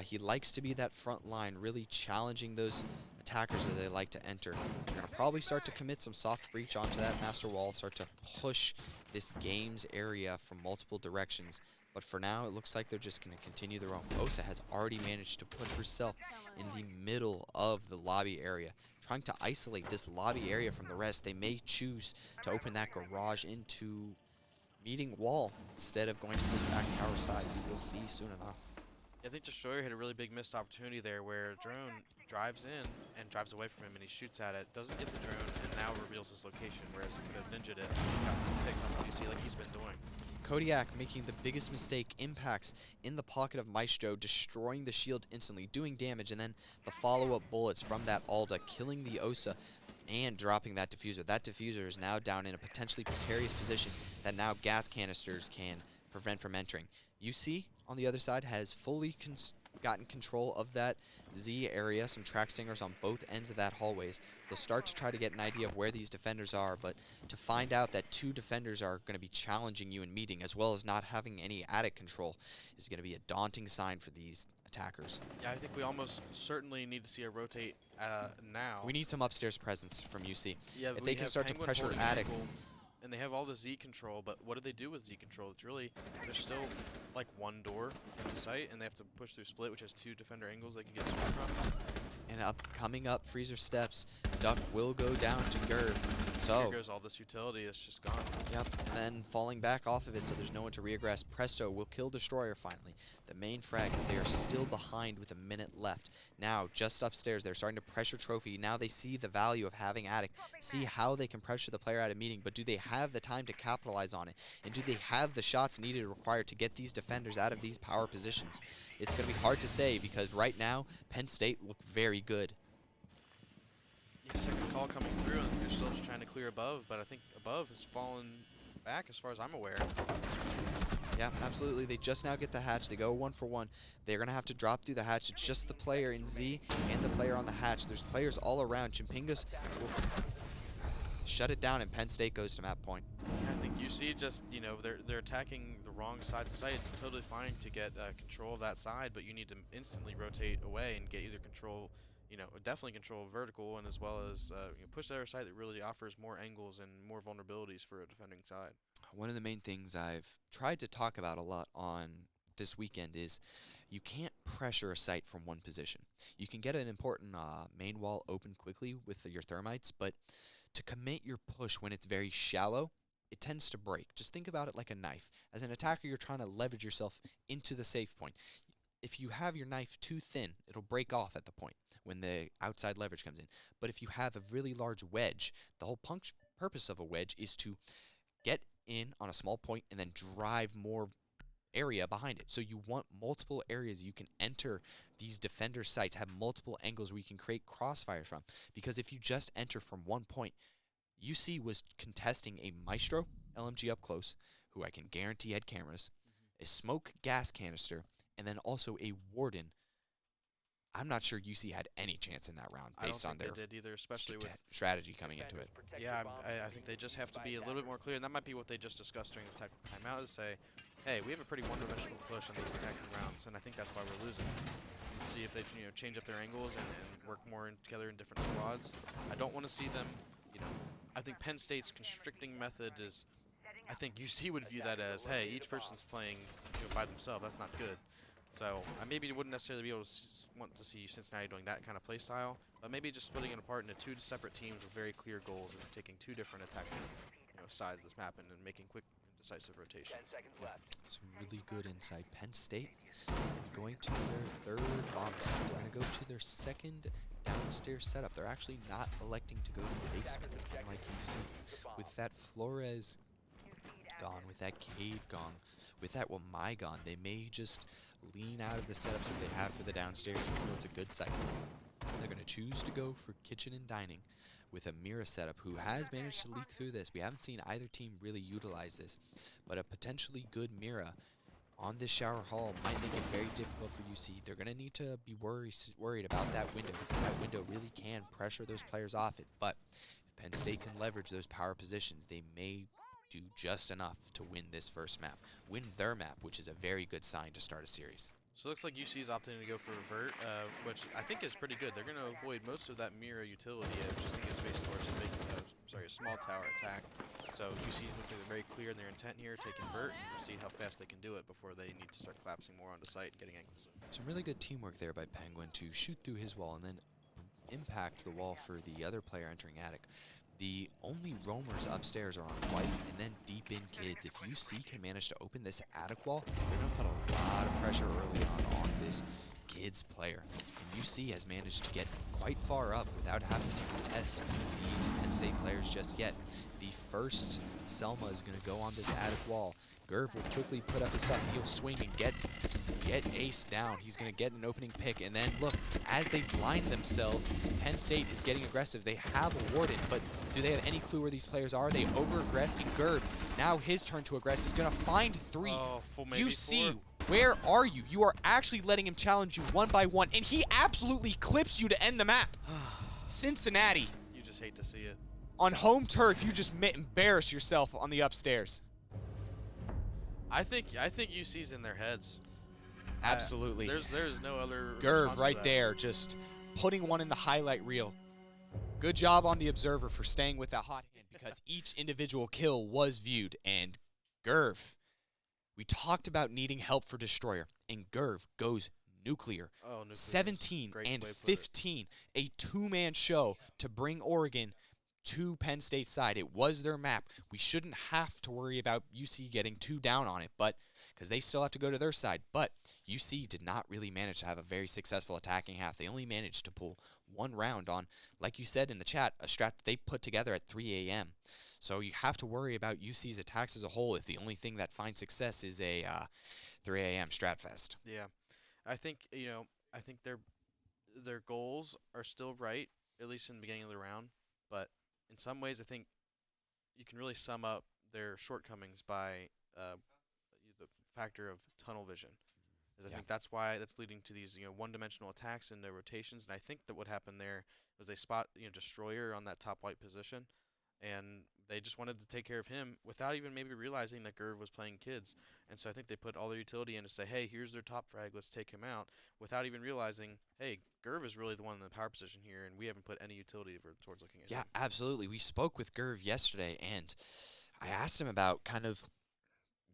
He likes to be that front line, really challenging those attackers that they like to enter. They're going to probably start to commit some soft breach onto that master wall, start to push this game's area from multiple directions. But for now, it looks like they're just going to continue their own. OSA has already managed to put herself in the middle of the lobby area, trying to isolate this lobby area from the rest. They may choose to open that garage into meeting wall instead of going to this back tower side. We will see soon enough. Yeah, I think Destroyer had a really big missed opportunity there, where Drone drives in and drives away from him, and he shoots at it, doesn't get the drone, and now reveals his location, whereas he could have ninja'd it and gotten some picks on UC like he's been doing. Kodiak making the biggest mistake, impacts in the pocket of Maestro, destroying the shield instantly, doing damage, and then the follow-up bullets from that Alda, killing the OSA, and dropping that defuser. That defuser is now down in a potentially precarious position that now gas canisters can prevent from entering. UC, on the other side, has fully gotten control of that Z area, some track stingers on both ends of that hallways. They'll start to try to get an idea of where these defenders are, but to find out that 2 defenders are going to be challenging you in meeting, as well as not having any attic control, is going to be a daunting sign for these attackers. Yeah, I think we almost certainly need to see a rotate now. We need some upstairs presence from UC. Yeah, if they can start to pressure attic. And they have all the Z control, but what do they do with Z control? It's really, there's still like 1 door into sight, and they have to push through split, which has 2 defender angles they can get swung from. And coming up, Freezer steps. Duck will go down to Gerv. So here goes all this utility. It's just gone. Yep, and then falling back off of it, so there's no one to reaggress. Presto will kill Destroyer finally. The main frag, they are still behind with a minute left. Now, just upstairs, they're starting to pressure Trophy. Now they see the value of having attic, see how they can pressure the player out of meeting, but do they have the time to capitalize on it? And do they have the shots needed or required to get these defenders out of these power positions? It's going to be hard to say, because right now, Penn State look very good. Yeah, second call coming through, and they're still just trying to clear above, but I think above has fallen back as far as I'm aware. Yeah, absolutely. They just now get the hatch. They go 1 for 1. They're going to have to drop through the hatch. It's just the player in Z and the player on the hatch. There's players all around. Chimpingas will shut it down, and Penn State goes to map point. Yeah, I think UC just, they're attacking the wrong side of the site. It's totally fine to get control of that side, but you need to instantly rotate away and get either control, definitely control vertical, and as well as push the other side that really offers more angles and more vulnerabilities for a defending side. One of the main things I've tried to talk about a lot on this weekend is you can't pressure a site from one position. You can get an important main wall open quickly with your thermites, but to commit your push when it's very shallow, it tends to break. Just think about it like a knife. As an attacker, you're trying to leverage yourself into the safe point. If you have your knife too thin, it'll break off at the point when the outside leverage comes in. But if you have a really large wedge, the whole purpose of a wedge is to get in on a small point and then drive more area behind it. So you want multiple areas you can enter these defender sites, have multiple angles where you can create crossfires from. Because if you just enter from one point, UC was contesting a Maestro LMG up close, who I can guarantee had cameras, a smoke gas canister, and then also a Warden. I'm not sure UC had any chance in that round based on their they did either, especially with strategy coming into it. Yeah, I think they just have to be a little bit more clear, and that might be what they just discussed during the technical timeout, is say, hey, we have a pretty one-dimensional push on these attacking rounds, and I think that's why we're losing. see if they change up their angles and work more together in different squads. I don't want to see them, I think Penn State's constricting method is, I think UC would view that as, hey, each person's playing by themselves. That's not good. So I maybe wouldn't necessarily be able to want to see Cincinnati doing that kind of play style, but maybe just splitting it apart into 2 separate teams with very clear goals and taking 2 different attacking sides of this map and making quick and decisive rotation. 10 seconds left. Some really good inside. Penn State going to their 3rd bomb site. They're going to go to their 2nd downstairs setup. They're actually not electing to go to the basement, unlike UC. With that Flores gone, with that Cave gone, with that Wamai gone, they may just lean out of the setups that they have for the downstairs and feel it's a good site. They're going to choose to go for kitchen and dining with a Mira setup who has managed to leak through this. We haven't seen either team really utilize this, but a potentially good Mira on this shower hall might make it very difficult for UC. They're going to need to be worried about that window, because that window really can pressure those players off it. But if Penn State can leverage those power positions, they may do just enough to win this first map. Win their map, which is a very good sign to start a series. So it looks like UC's opting to go for Revert, which I think is pretty good. They're going to avoid most of that Mira utility edge, just to get space towards a small tower attack. So UC's looks like they're very clear in their intent here, taking Vert. We'll see how fast they can do it before they need to start collapsing more onto site and getting angles. Some really good teamwork there by Penguin to shoot through his wall and then impact the wall for the other player entering attic. The only roamers upstairs are on white and then deep in kids. If UC can manage to open this attic wall, they're going to put a lot of pressure early on this kids player. And UC has managed to get quite far up without having to contest these Penn State players just yet. The first Selma is going to go on this attic wall. Gerv will quickly put up his stuff. He'll swing and get Ace down. He's going to get an opening pick. And then, look, as they blind themselves, Penn State is getting aggressive. They have a Warden, but do they have any clue where these players are? They over-aggress, and Gerv, now his turn to aggress, is going to find 3. Oh, full maybe UC, 4. where are you? You are actually letting him challenge you 1 by 1, and he absolutely clips you to end the map. Cincinnati. You just hate to see it. On home turf, you just embarrass yourself on the upstairs. I think UC's in their heads. Absolutely. There's no other Gerv response to right that. there, just putting one in the highlight reel. Good job on the observer for staying with that hot hand, because each individual kill was viewed. And Gerv, we talked about needing help for Destroyer, and Gerv goes nuclear. Oh, nuclear. 17 Great and way to put it. 15, a 2-man show to bring Oregon to Penn State's side. It was their map. We shouldn't have to worry about UC getting 2 down on it, but because they still have to go to their side. But UC did not really manage to have a very successful attacking half. They only managed to pull 1 round on, like you said in the chat, a strat that they put together at 3 a.m. So you have to worry about UC's attacks as a whole if the only thing that finds success is a 3 a.m. strat fest. Yeah, I think I think their goals are still right, at least in the beginning of the round. But in some ways, I think you can really sum up their shortcomings by the factor of tunnel vision. I think that's why that's leading to these one-dimensional attacks and their rotations. And I think that what happened there was they spot Destroyer on that top white position, and they just wanted to take care of him without even maybe realizing that Gerv was playing kids. And so I think they put all their utility in to say, hey, here's their top frag, let's take him out, without even realizing, hey, Gerv is really the one in the power position here, and we haven't put any utility towards looking at him. Yeah, absolutely. We spoke with Gerv yesterday, and I asked him about kind of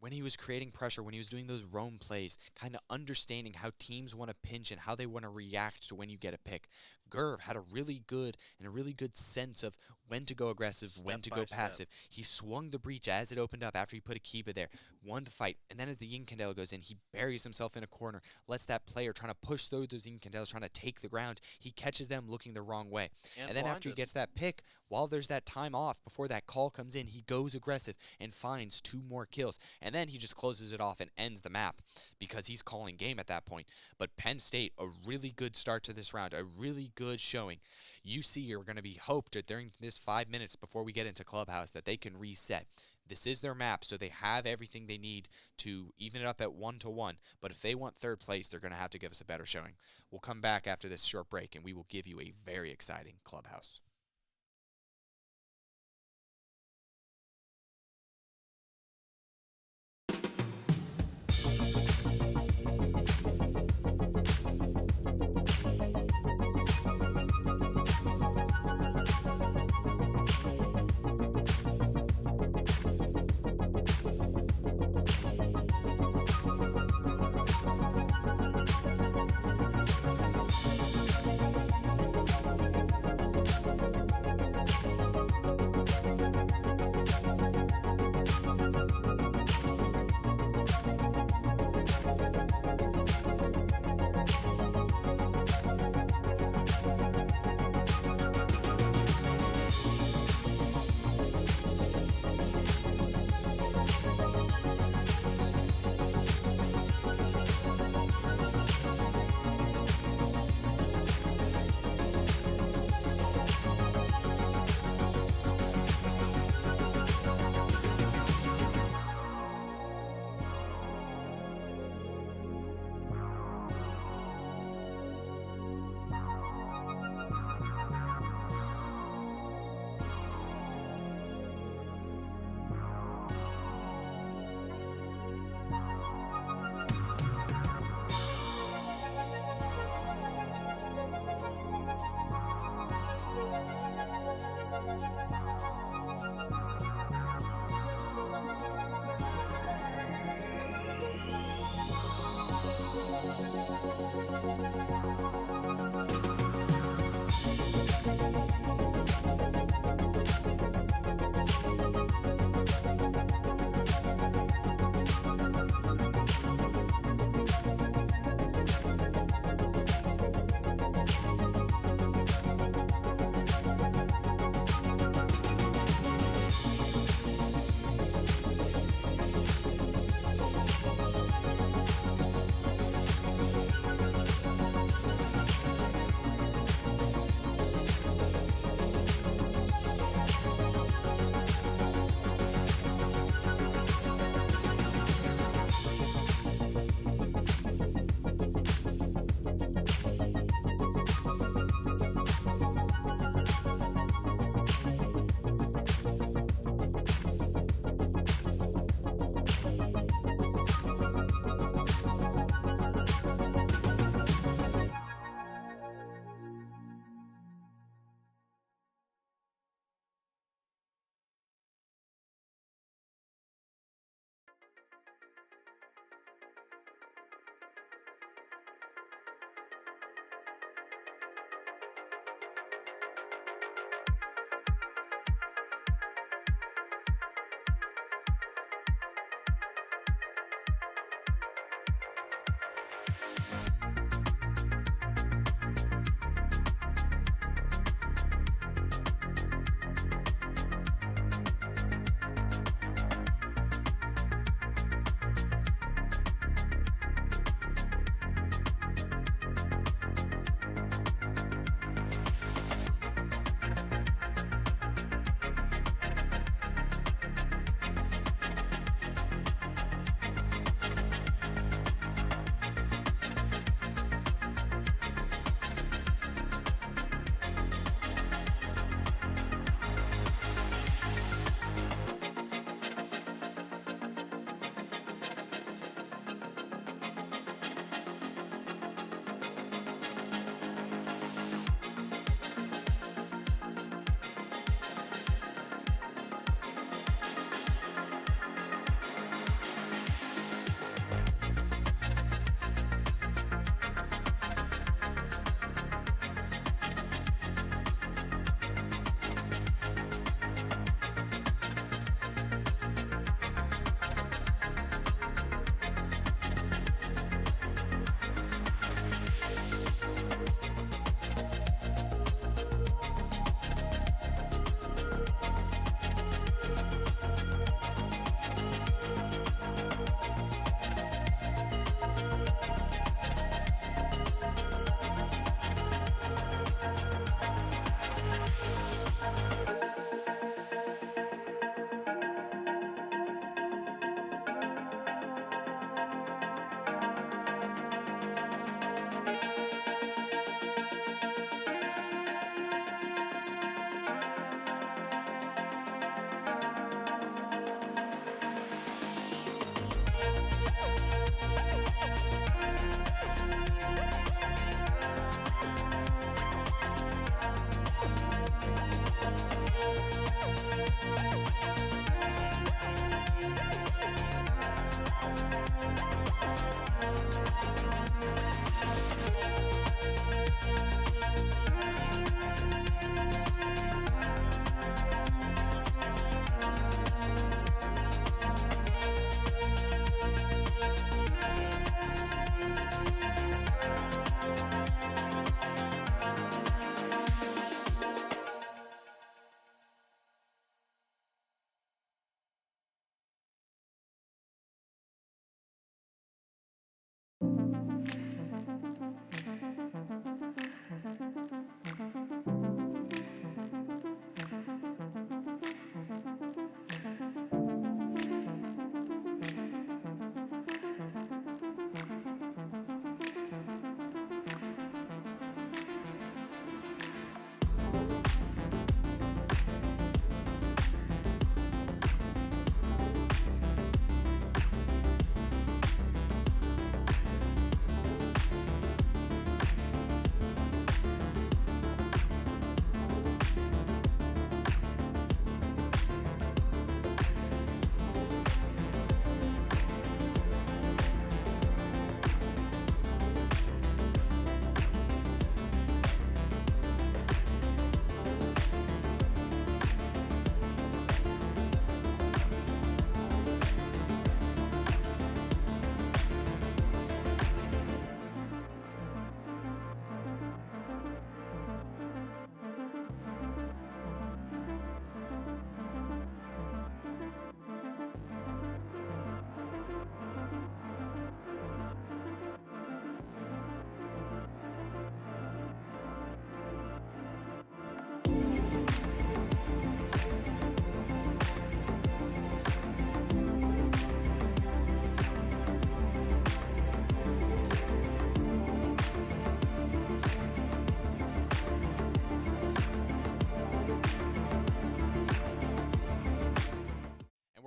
when he was creating pressure, when he was doing those roam plays, kind of understanding how teams want to pinch and how they want to react to when you get a pick. Gerv had a really good sense of when to go aggressive, when to go passive. He swung the breach as it opened up after he put a Kiba there, won the fight, and then as the Incandela goes in, he buries himself in a corner, lets that player trying to push through those Incandelas, trying to take the ground. He catches them looking the wrong way. And then after he gets that pick, while there's that time off before that call comes in, he goes aggressive and finds 2 more kills. And then he just closes it off and ends the map because he's calling game at that point. But Penn State, a really good start to this round, a really good showing. UC are going to be hoped that during this 5 minutes before we get into Clubhouse that they can reset. This is their map, so they have everything they need to even it up at 1-1. But if they want 3rd place, they're going to have to give us a better showing. We'll come back after this short break, and we will give you a very exciting Clubhouse.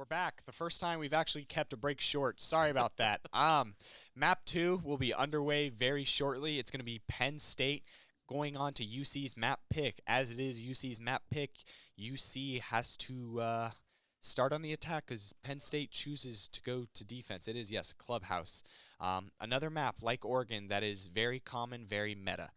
we're back. The first time we've actually kept a break short. Sorry about that. Map 2 will be underway very shortly. It's going to be Penn State going on to UC's map pick. As it is UC's map pick, UC has to start on the attack because Penn State chooses to go to defense. It is, yes, Clubhouse. Another map like Oregon that is very common, very meta.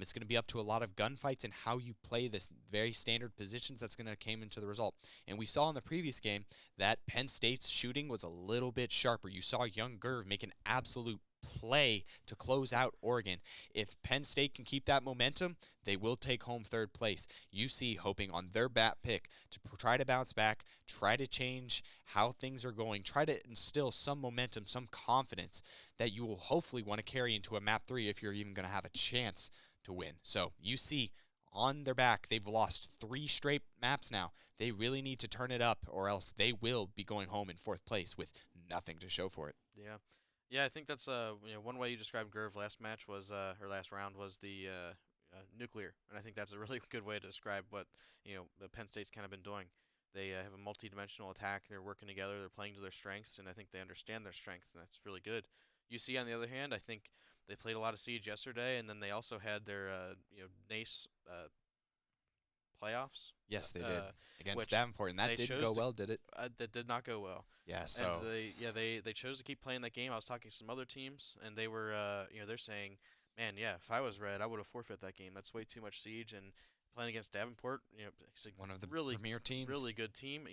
It's going to be up to a lot of gunfights and how you play this very standard positions that's going to come into the result. And we saw in the previous game that Penn State's shooting was a little bit sharper. You saw Young Gerv make an absolute play to close out Oregon. If Penn State can keep that momentum, they will take home third place. UC hoping on their bat pick to try to bounce back, try to change how things are going, try to instill some momentum, some confidence that you will hopefully want to carry into a map 3 if you're even going to have a chance to win. So UC on their back, they've lost 3 straight maps now. They really need to turn it up or else they will be going home in 4th place with nothing to show for it. Yeah. Yeah, I think that's one way you described Gerv last match was or last round was the nuclear, and I think that's a really good way to describe what the Penn State's kind of been doing. They have a multi-dimensional attack. They're working together. They're playing to their strengths, and I think they understand their strengths, and that's really good. UC on the other hand, I think they played a lot of Siege yesterday, and then they also had their NACE playoffs. Yes, they did against which Davenport, and that didn't go well, did it? That did not go well. Yeah, so and they chose to keep playing that game. I was talking to some other teams, and they were they're saying, man, yeah, if I was Red, I would have forfeit that game. That's way too much Siege, and playing against Davenport, it's one of the really premier teams, really good team.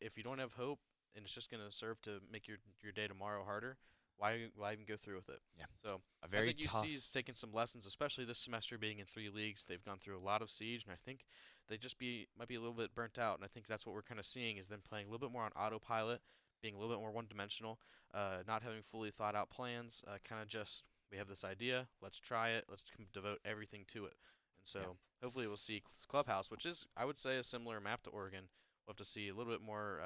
If you don't have hope, and it's just going to serve to make your day tomorrow harder, why even go through with it? Yeah. So a very I think tough. UC's taken some lessons, especially this semester being in 3 leagues. They've gone through a lot of Siege, and I think they just might be a little bit burnt out. And I think that's what we're kind of seeing is them playing a little bit more on autopilot, being a little bit more one-dimensional, not having fully thought out plans. Kind of just we have this idea, let's try it, let's devote everything to it. And so hopefully we'll see Clubhouse, which is I would say a similar map to Oregon. We'll have to see a little bit more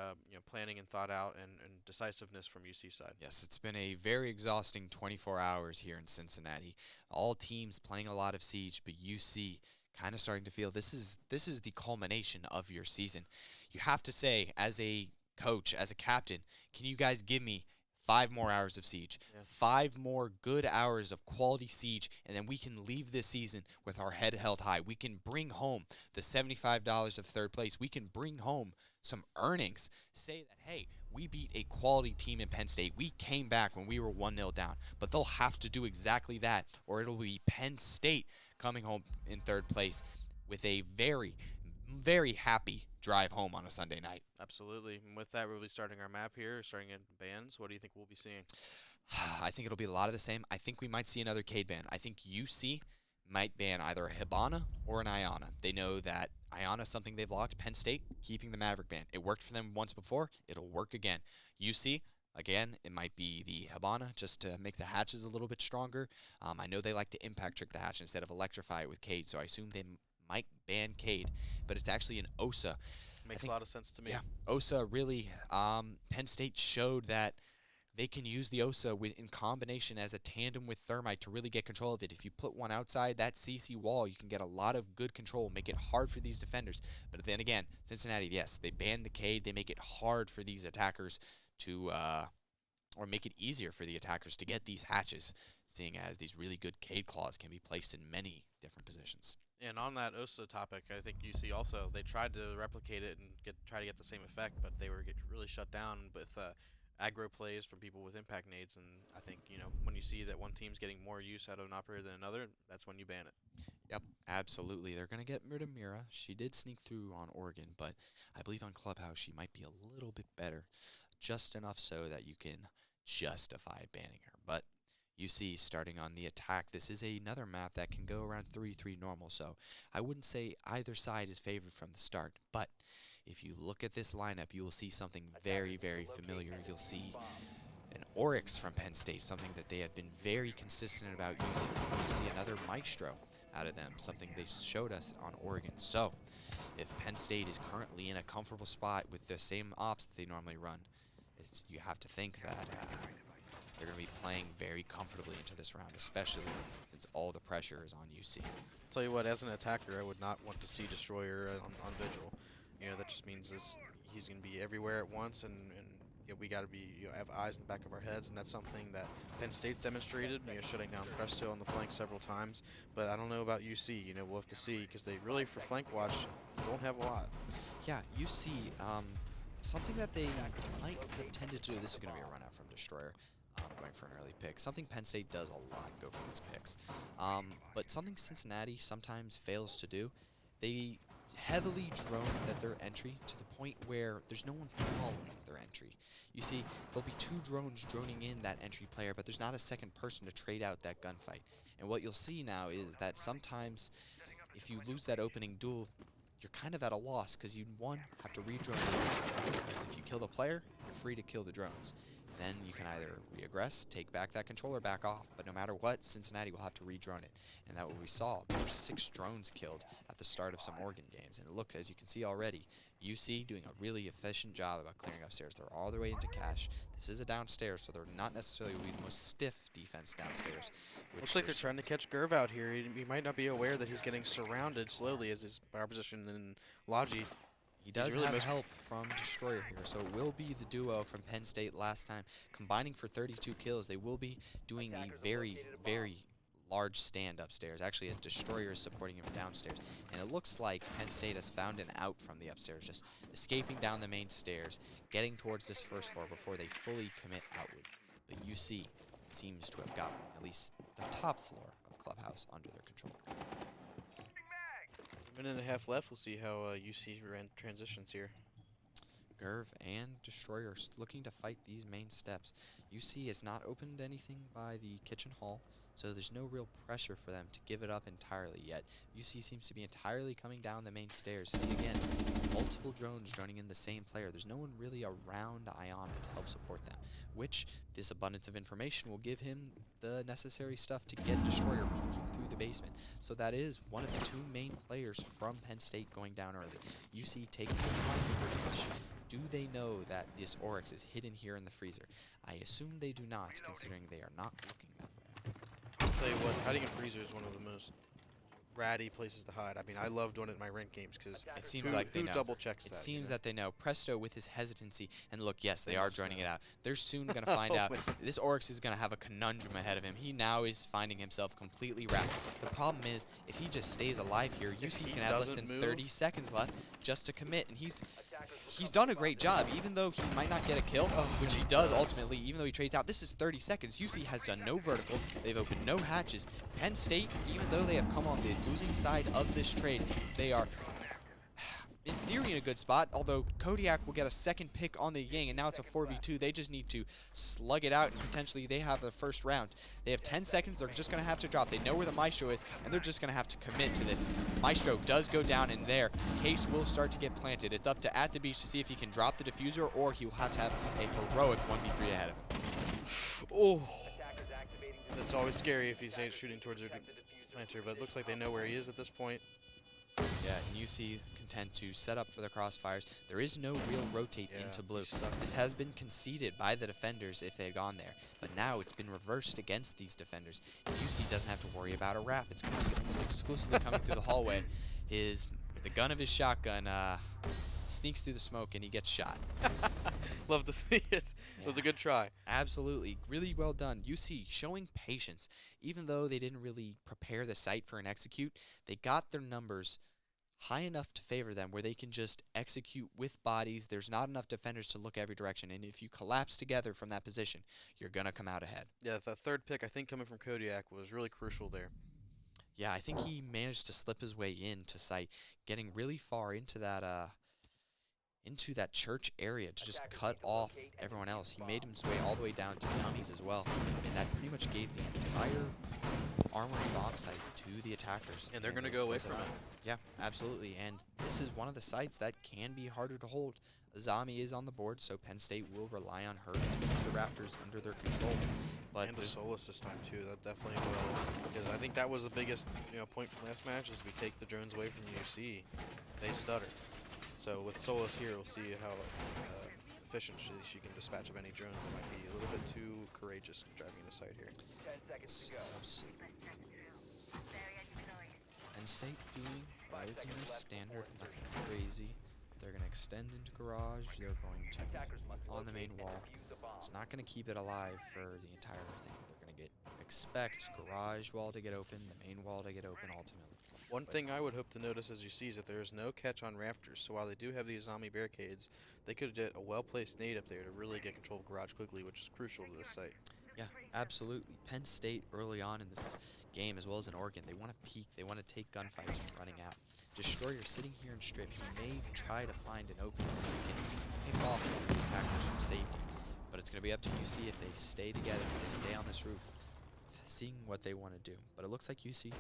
planning and thought out and decisiveness from UC side. Yes, it's been a very exhausting 24 hours here in Cincinnati. All teams playing a lot of Siege, but UC kind of starting to feel this is the culmination of your season. You have to say, as a coach, as a captain, can you guys give me 5 more hours of Siege, 5 more good hours of quality Siege, and then we can leave this season with our head held high. We can bring home the $75 of 3rd place. We can bring home some earnings. Say that, hey, we beat a quality team in Penn State. We came back when we were 1-0 down. But they'll have to do exactly that, or it'll be Penn State coming home in 3rd place with a very, very happy drive home on a Sunday night. Absolutely. And with that, we'll be starting our map here, starting in bans. What do you think we'll be seeing? I think it'll be a lot of the same. I think we might see another Cade ban. I think UC might ban either a Hibana or an Iana. They know that Iana is something they've locked. Penn State keeping the Maverick ban. It worked for them once before. It'll work again. UC, again, it might be the Hibana just to make the hatches a little bit stronger. I know they like to impact trick the hatch instead of electrify it with Cade, so I assume they might ban Cade, but it's actually an OSA. Makes a lot of sense to me. Yeah, OSA really, Penn State showed that they can use the OSA in combination as a tandem with Thermite to really get control of it. If you put one outside that CC wall, you can get a lot of good control, make it hard for these defenders. But then again, Cincinnati, yes, they ban the Cade. They make it hard for these attackers to, or make it easier for the attackers to get these hatches, seeing as these really good Cade claws can be placed in many different positions. And on that OSA topic, I think UC also, they tried to replicate it and try to get the same effect, but they were really shut down with aggro plays from people with impact nades. And I think, when you see that one team's getting more use out of an operator than another, that's when you ban it. Yep, absolutely. They're going to get rid of Mira. She did sneak through on Oregon, but I believe on Clubhouse she might be a little bit better, just enough so that you can justify banning her. But you see, starting on the attack, this is another map that can go around 3-3 normal, so I wouldn't say either side is favored from the start. But if you look at this lineup, you will see something very, very familiar. You'll see an Oryx from Penn State, something that they have been very consistent about using. You see another Maestro out of them, something they showed us on Oregon. So if Penn State is currently in a comfortable spot with the same ops that they normally run, you have to think that they're going to be playing very comfortably into this round, especially since all the pressure is on UC. Tell you what, as an attacker, I would not want to see Destroyer on Vigil. That just means he's going to be everywhere at once, and yeah, we got to be have eyes in the back of our heads, and that's something that Penn State's demonstrated. Shutting down Presto on the flank several times. But I don't know about UC. We'll have to see, because they really, for flank watch, don't have a lot. Yeah, UC, something that they might have tended to do. This is going to be a run out from Destroyer. Going for an early pick. Something Penn State does a lot, go for these picks. But something Cincinnati sometimes fails to do, they heavily drone at their entry to the point where there's no one following their entry. You see, there'll be 2 drones droning in that entry player, but there's not a second person to trade out that gunfight. And what you'll see now is that sometimes if you lose that opening duel, you're kind of at a loss, because you, one, have to re-drone. Because if you kill the player, you're free to kill the drones. Then you can either re-aggress, take back that controller, back off, but no matter what, Cincinnati will have to re-drone it. And that's what we saw. There were 6 drones killed at the start of some Oregon games, and it looked, as you can see already, UC doing a really efficient job about clearing upstairs. They're all the way into cache. This is a downstairs, so they're not necessarily the most stiff defense downstairs. Looks like they're trying to catch Gerv out here. He might not be aware that he's getting surrounded slowly as his power position in Logi. He does really have help from Destroyer here, so it will be the duo from Penn State last time. Combining for 32 kills, they will be doing a very, very large stand upstairs, actually, as Destroyer is supporting him downstairs. And it looks like Penn State has found an out from the upstairs, just escaping down the main stairs, getting towards this first floor before they fully commit outward. But UC seems to have gotten at least the top floor of Clubhouse under their control. Minute and a half left. We'll see how UC transitions here. Gerv and Destroyer looking to fight these main steps. UC has not opened anything by the kitchen hall, so there's no real pressure for them to give it up entirely yet. UC seems to be entirely coming down the main stairs. See again, multiple drones droning in the same player. There's no one really around Iona to help support them, which this abundance of information will give him the necessary stuff to get Destroyer peeking through the basement. So that is one of the 2 main players from Penn State going down early. UC taking the time with their push. Do they know that this Oryx is hidden here in the freezer? I assume they do not, considering they are not looking that way. I'll tell you what, hiding in freezer is one of the most ratty places to hide. I mean, I love doing it in my ranked games, because it seems like they know. Double checks that? It seems that they know. Presto with his hesitancy, and look, yes, they are droning it out. They're soon going to find out. This Oryx is going to have a conundrum ahead of him. He now is finding himself completely wrapped. The problem is, if he just stays alive here, UC's going to have less than 30 seconds left just to commit, and he's done a great job, even though he might not get a kill, which he does ultimately, even though he trades out. This is 30 seconds. UC has done no vertical. They've opened no hatches. Penn State, even though they have come on the losing side of this trade, they are, in theory, in a good spot, although Kodiak will get a second pick on the Ying, and now it's a 4v2. They just need to slug it out, and potentially they have the first round. They have 10 seconds. They're just going to have to drop. They know where the Maestro is, and they're just going to have to commit to this. Maestro does go down, and there, Case will start to get planted. It's up to At the Beach to see if he can drop the defuser, or he will have to have a heroic 1v3 ahead of him. Oh, that's always scary if he's shooting towards their planter, but it looks like they know where he is at this point. Yeah, and UC content to set up for the crossfires. There is no real rotate into blue. This has been conceded by the defenders if they've gone there, but now it's been reversed against these defenders. And UC doesn't have to worry about a wrap. It's going to be almost exclusively coming through the hallway. The gun of his shotgun sneaks through the smoke, and he gets shot. Love to see it. It was a good try. Absolutely. Really well done. UC showing patience. Even though they didn't really prepare the site for an execute, they got their numbers high enough to favor them where they can just execute with bodies. There's not enough defenders to look every direction, and if you collapse together from that position, you're going to come out ahead. Yeah, the third pick, I think, coming from Kodiak was really crucial there. Yeah, I think he managed to slip his way into site, getting really far into that church area to just cut off everyone else. He made his way all the way down to dummies as well, and that pretty much gave the entire armory bomb site to the attackers. And they're going to go away from it. Yeah, absolutely. And this is one of the sites that can be harder to hold. Azami is on the board, so Penn State will rely on her to keep the Raptors under their control. But and the Solus this time too. That definitely will, because I think that was the biggest point from last match is we take the drones away from UC. They stutter. So with Solus here, we'll see how efficient she can dispatch of any drones that might be a little bit too courageous driving the site here. 10 seconds to go. Penn State doing relatively standard, nothing crazy. They're going to extend into garage. They're going to Attackers must on the main locate and wall. defuse the bomb. It's not going to keep it alive for the entire thing. They're going to expect garage wall to get open, the main wall to get open ultimately. One thing I would hope to notice as you see is that there is no catch on rafters, so while they do have these zombie barricades, they could get a well-placed nade up there to really get control of garage quickly, which is crucial to this site. Yeah, absolutely. Penn State early on in this game, as well as in Oregon, they want to peek, they want to take gunfights from running out. Destroyer sitting here in strip, he may try to find an opening where he can pick off the attackers from safety, but it's going to be up to UC if they stay together, if they stay on this roof, seeing what they want to do. But it looks like UC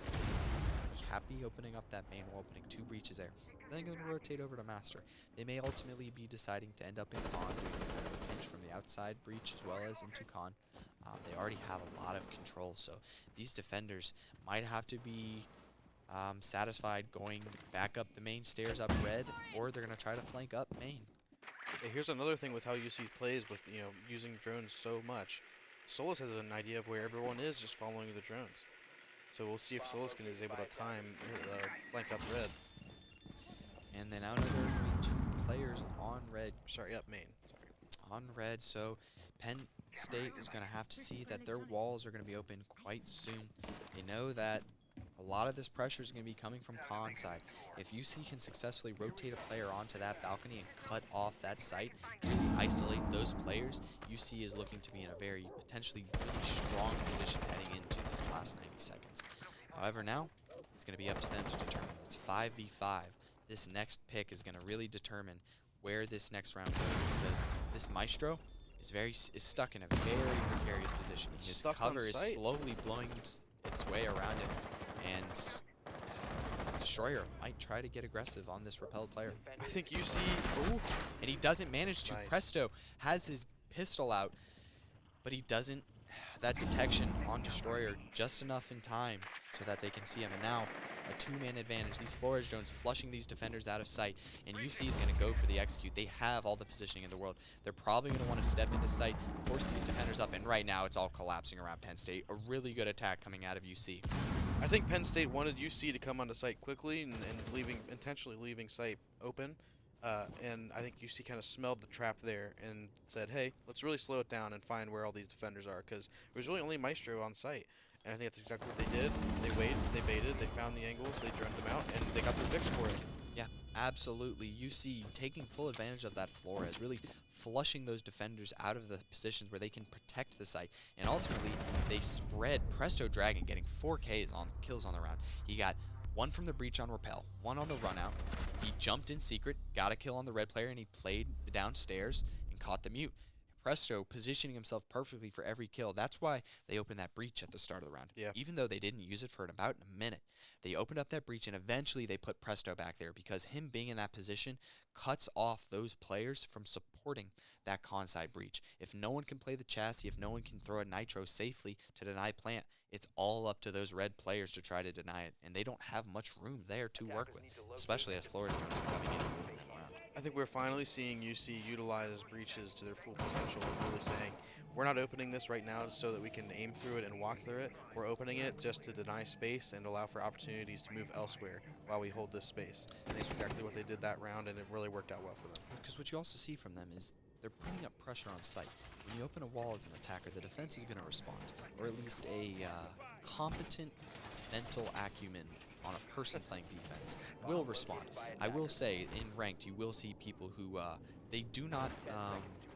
happy opening up that main wall, putting 2 breaches there. Then going to rotate over to Master. They may ultimately be deciding to end up in con, doing kind of a pinch from the outside breach as well as into con. They already have a lot of control, so these defenders might have to be satisfied going back up the main stairs up red, or they're going to try to flank up main. Hey, here's another thing with how UC plays with, using drones so much. Solus has an idea of where everyone is just following the drones. So we'll see if Solus is able to time flank up red. And then out of there will be 2 players on red. Sorry, up main. Sorry. On red, so Penn State is going to have to see that their walls are going to be open quite soon. They know that a lot of this pressure is going to be coming from con side. If UC can successfully rotate a player onto that balcony and cut off that site, really isolate those players, UC is looking to be in a very potentially really strong position heading into this last 90 seconds. However, now it's going to be up to them to determine. It's 5v5. This next pick is going to really determine where this next round goes, because this Maestro is stuck in a very precarious position. His Stuck on cover is site. slowly blowing its way around him, and Destroyer might try to get aggressive on this repelled player. I think UC. Ooh. And he doesn't manage to. Nice. Presto has his pistol out, but he doesn't. That detection on Destroyer just enough in time so that they can see him. And now a 2-man advantage. These Flores drones flushing these defenders out of sight, and UC is going to go for the execute. They have all the positioning in the world. They're probably going to want to step into sight, force these defenders up, and right now it's all collapsing around Penn State. A really good attack coming out of UC. I think Penn State wanted UC to come onto site quickly and intentionally leaving site open. And I think UC kind of smelled the trap there and said, hey, let's really slow it down and find where all these defenders are, because there was really only Maestro on site. And I think that's exactly what they did. They waited, they baited, they found the angles, they droned them out, and they got their picks for it. Yeah, absolutely. UC taking full advantage of that Flores, really flushing those defenders out of the positions where they can protect the site. And ultimately, they spread Presto Dragon, getting 4 kills on the round. He got 1 from the breach on rappel, 1 on the run out. He jumped in secret, got a kill on the red player, and he played the downstairs and caught the mute. Presto positioning himself perfectly for every kill. That's why they opened that breach at the start of the round. Yeah. Even though they didn't use it for about a minute, they opened up that breach, and eventually they put Presto back there, because him being in that position cuts off those players from supporting that con side breach. If no one can play the chassis, if no one can throw a nitro safely to deny plant, it's all up to those red players to try to deny it, and they don't have much room there to work with, especially as Flores are coming in and moving them around. I think we're finally seeing UC utilize breaches to their full potential and really saying, we're not opening this right now so that we can aim through it and walk through it. We're opening it just to deny space and allow for opportunities to move elsewhere while we hold this space. And that's exactly what they did that round, and it really worked out well for them. Because what you also see from them is they're putting up pressure on site. When you open a wall as an attacker, the defense is going to respond, or at least a competent mental acumen on a person playing defense will respond. I will say, in ranked, you will see people who they do not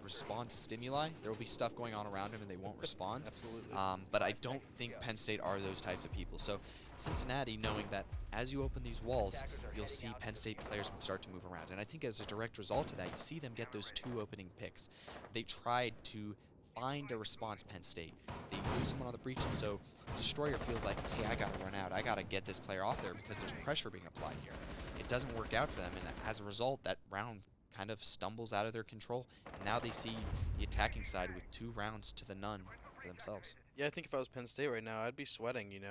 respond to stimuli. There will be stuff going on around them and they won't respond. Absolutely. But I don't think Penn State are those types of people. So Cincinnati, knowing that as you open these walls, you'll see Penn State players start to move around. And I think as a direct result of that, you see them get those 2 opening picks. They tried to find a response, Penn State. They lose someone on the breach, and so Destroyer feels like, hey, I gotta run out. I gotta get this player off there because there's pressure being applied here. It doesn't work out for them, and as a result, that round kind of stumbles out of their control. And now they see the attacking side with 2 rounds to the none for themselves. Yeah, I think if I was Penn State right now, I'd be sweating. It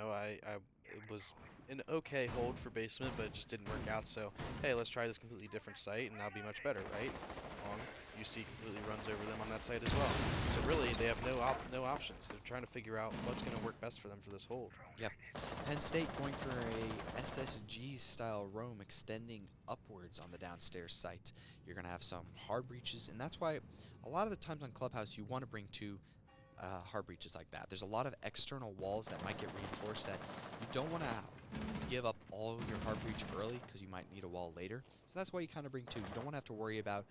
was an okay hold for basement, but it just didn't work out. So, hey, let's try this completely different site, and that'll be much better, right? Long, UC completely runs over them on that side as well. So really, they have no options. They're trying to figure out what's going to work best for them for this hold. Yep. Penn State going for a SSG style roam extending upwards on the downstairs site. You're going to have some hard breaches, and that's why a lot of the times on Clubhouse you want to bring two hard breaches like that. There's a lot of external walls that might get reinforced that you don't want to give up all of your hard breach early because you might need a wall later. So that's why you kind of bring two. You don't want to have to worry about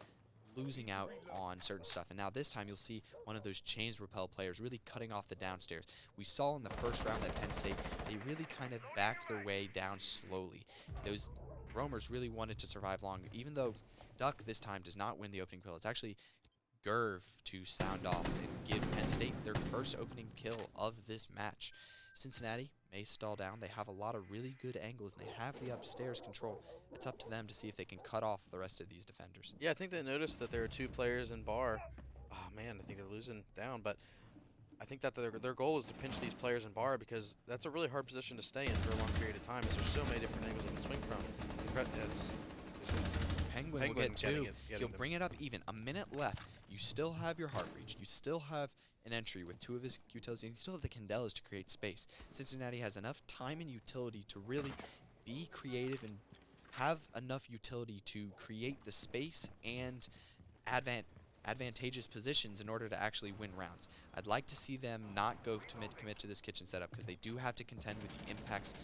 losing out on certain stuff. And now this time you'll see one of those chains repel players really cutting off the downstairs. We saw in the first round at Penn State, they really kind of backed their way down slowly. Those roamers really wanted to survive long, even though Duck this time does not win the opening kill. It's actually Gerv to sound off and give Penn State their first opening kill of this match. Cincinnati may stall down. They have a lot of really good angles, and they have the upstairs control. It's up to them to see if they can cut off the rest of these defenders. Yeah, I think they noticed that there are two players in bar. Oh man, I think they're losing down, but I think that their goal is to pinch these players in bar because that's a really hard position to stay in for a long period of time, as there's so many different angles you can swing from. Penguin will get two. He'll them. bring it up even. A minute left. You still have your heart breach. You still have an entry with two of his utilities, and you still have the Candelas to create space. Cincinnati has enough time and utility to really be creative and have enough utility to create the space and advantageous positions in order to actually win rounds. I'd like to see them not go to commit to this kitchen setup because they do have to contend with the impacts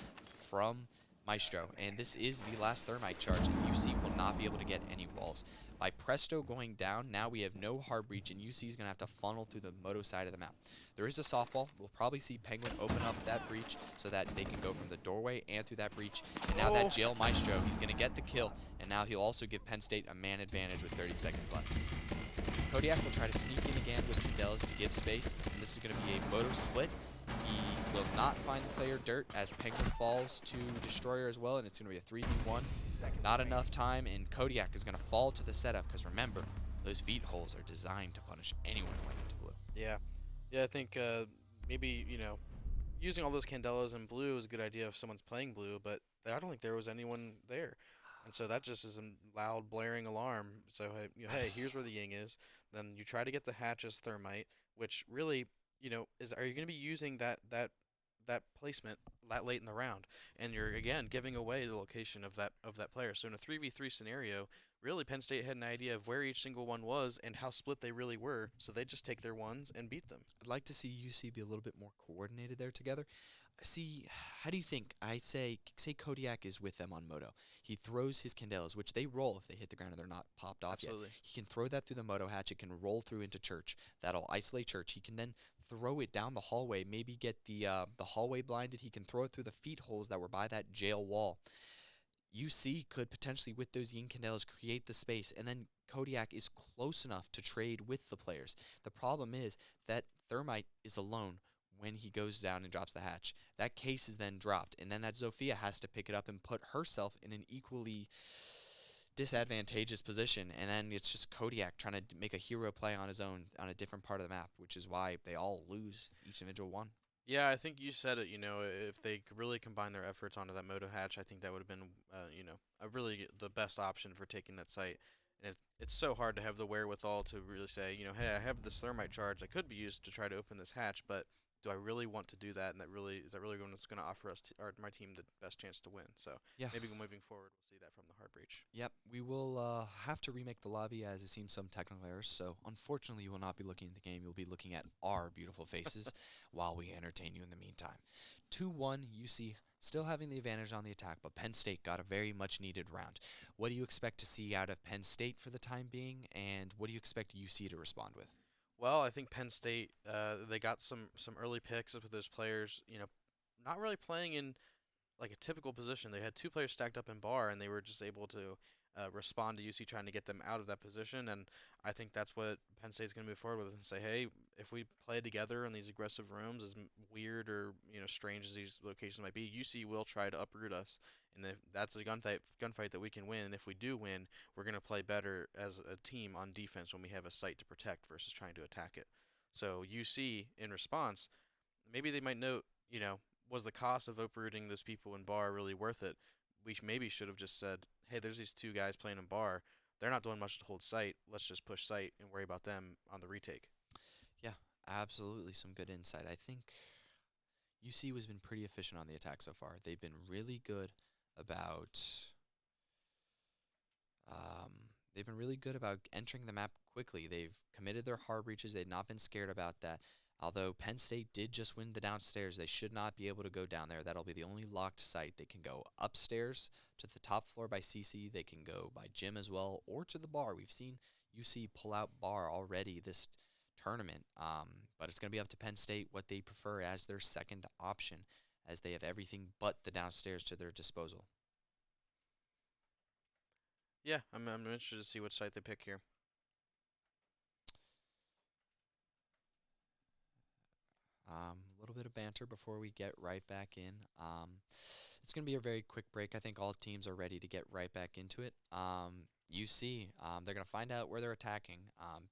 from Maestro, and this is the last thermite charge, and UC will not be able to get any walls. By Presto going down, now we have no hard breach, and UC is going to have to funnel through the moto side of the map. There is a softball. We'll probably see Penguin open up that breach so that they can go from the doorway and through that breach. And now that jail Maestro, he's going to get the kill, and now he'll also give Penn State a man advantage with 30 seconds left. Kodiak will try to sneak in again with Candelas to give space, and this is going to be a moto split. He will not find the player dirt as Penguin falls to Destroyer as well, and it's going to be a 3v1. Not enough time, and Kodiak is going to fall to the setup because remember, those feet holes are designed to punish anyone who went into blue. Yeah, I think maybe, using all those Candelas in blue is a good idea if someone's playing blue, but I don't think there was anyone there. And so that just is a loud, blaring alarm. So, hey, here's where the Ying is. Then you try to get the hatch as thermite, which really, are you going to be using that placement that late in the round? And you're, again, giving away the location of that player. So in a 3v3 scenario, really Penn State had an idea of where each single one was and how split they really were, so they just take their ones and beat them. I'd like to see UC be a little bit more coordinated there together. See, how do you think? I say Kodiak is with them on Moto. He throws his Candelas, which they roll if they hit the ground and they're not popped off Absolutely. yet. He can throw that through the Moto hatch. It can roll through into Church. That'll isolate Church. He can then throw it down the hallway, maybe get the hallway blinded. He can throw it through the feet holes that were by that jail wall. UC could potentially, with those Yin Candelas, create the space, and then Kodiak is close enough to trade with the players. The problem is that Thermite is alone when he goes down and drops the hatch. That case is then dropped, and then that Zofia has to pick it up and put herself in an equally disadvantageous position, and then it's just Kodiak trying to make a hero play on his own on a different part of the map, which is why they all lose each individual one. Yeah, I think you said it. If they could really combine their efforts onto that Moto hatch, I think that would have been, the best option for taking that site. And it's so hard to have the wherewithal to really say, hey, I have this thermite charge that could be used to try to open this hatch, but do I really want to do that? And is that really what's going to offer us, my team, the best chance to win? So yeah, maybe moving forward, we'll see that from the hard breach. Yep, we will have to remake the lobby as it seems some technical errors. So unfortunately, you will not be looking at the game. You'll be looking at our beautiful faces while we entertain you in the meantime. 2-1, UC still having the advantage on the attack, but Penn State got a very much needed round. What do you expect to see out of Penn State for the time being, and what do you expect UC to respond with? Well, I think Penn State, they got some early picks with those players, not really playing in like a typical position. They had two players stacked up in bar, and they were just able to respond to UC trying to get them out of that position. And I think that's what Penn State's going to move forward with and say, hey, if we play together in these aggressive rooms, as weird or strange as these locations might be, UC will try to uproot us. And if that's a gunfight that we can win, and if we do win, we're going to play better as a team on defense when we have a site to protect versus trying to attack it. So UC, in response, maybe they might note, was the cost of uprooting those people in bar really worth it? We maybe should have just said, hey, there's these two guys playing in bar. they're not doing much to hold site. Let's just push site and worry about them on the retake. Yeah, absolutely some good insight. I think UC has been pretty efficient on the attack so far. They've been really good about entering the map quickly. They've committed their hard breaches. They've not been scared about that. Although Penn State did just win the downstairs, they should not be able to go down there. That'll be the only locked site. They can go upstairs to the top floor by CC. They can go by gym as well, or to the bar. We've seen UC pull out bar already this tournament, but it's going to be up to Penn State what they prefer as their second option, as they have everything but the downstairs to their disposal. Yeah, I'm interested to see what site they pick here. A little bit of banter before we get right back in. It's going to be a very quick break. I think all teams are ready to get right back into it. UC, they're going to find out where they're attacking.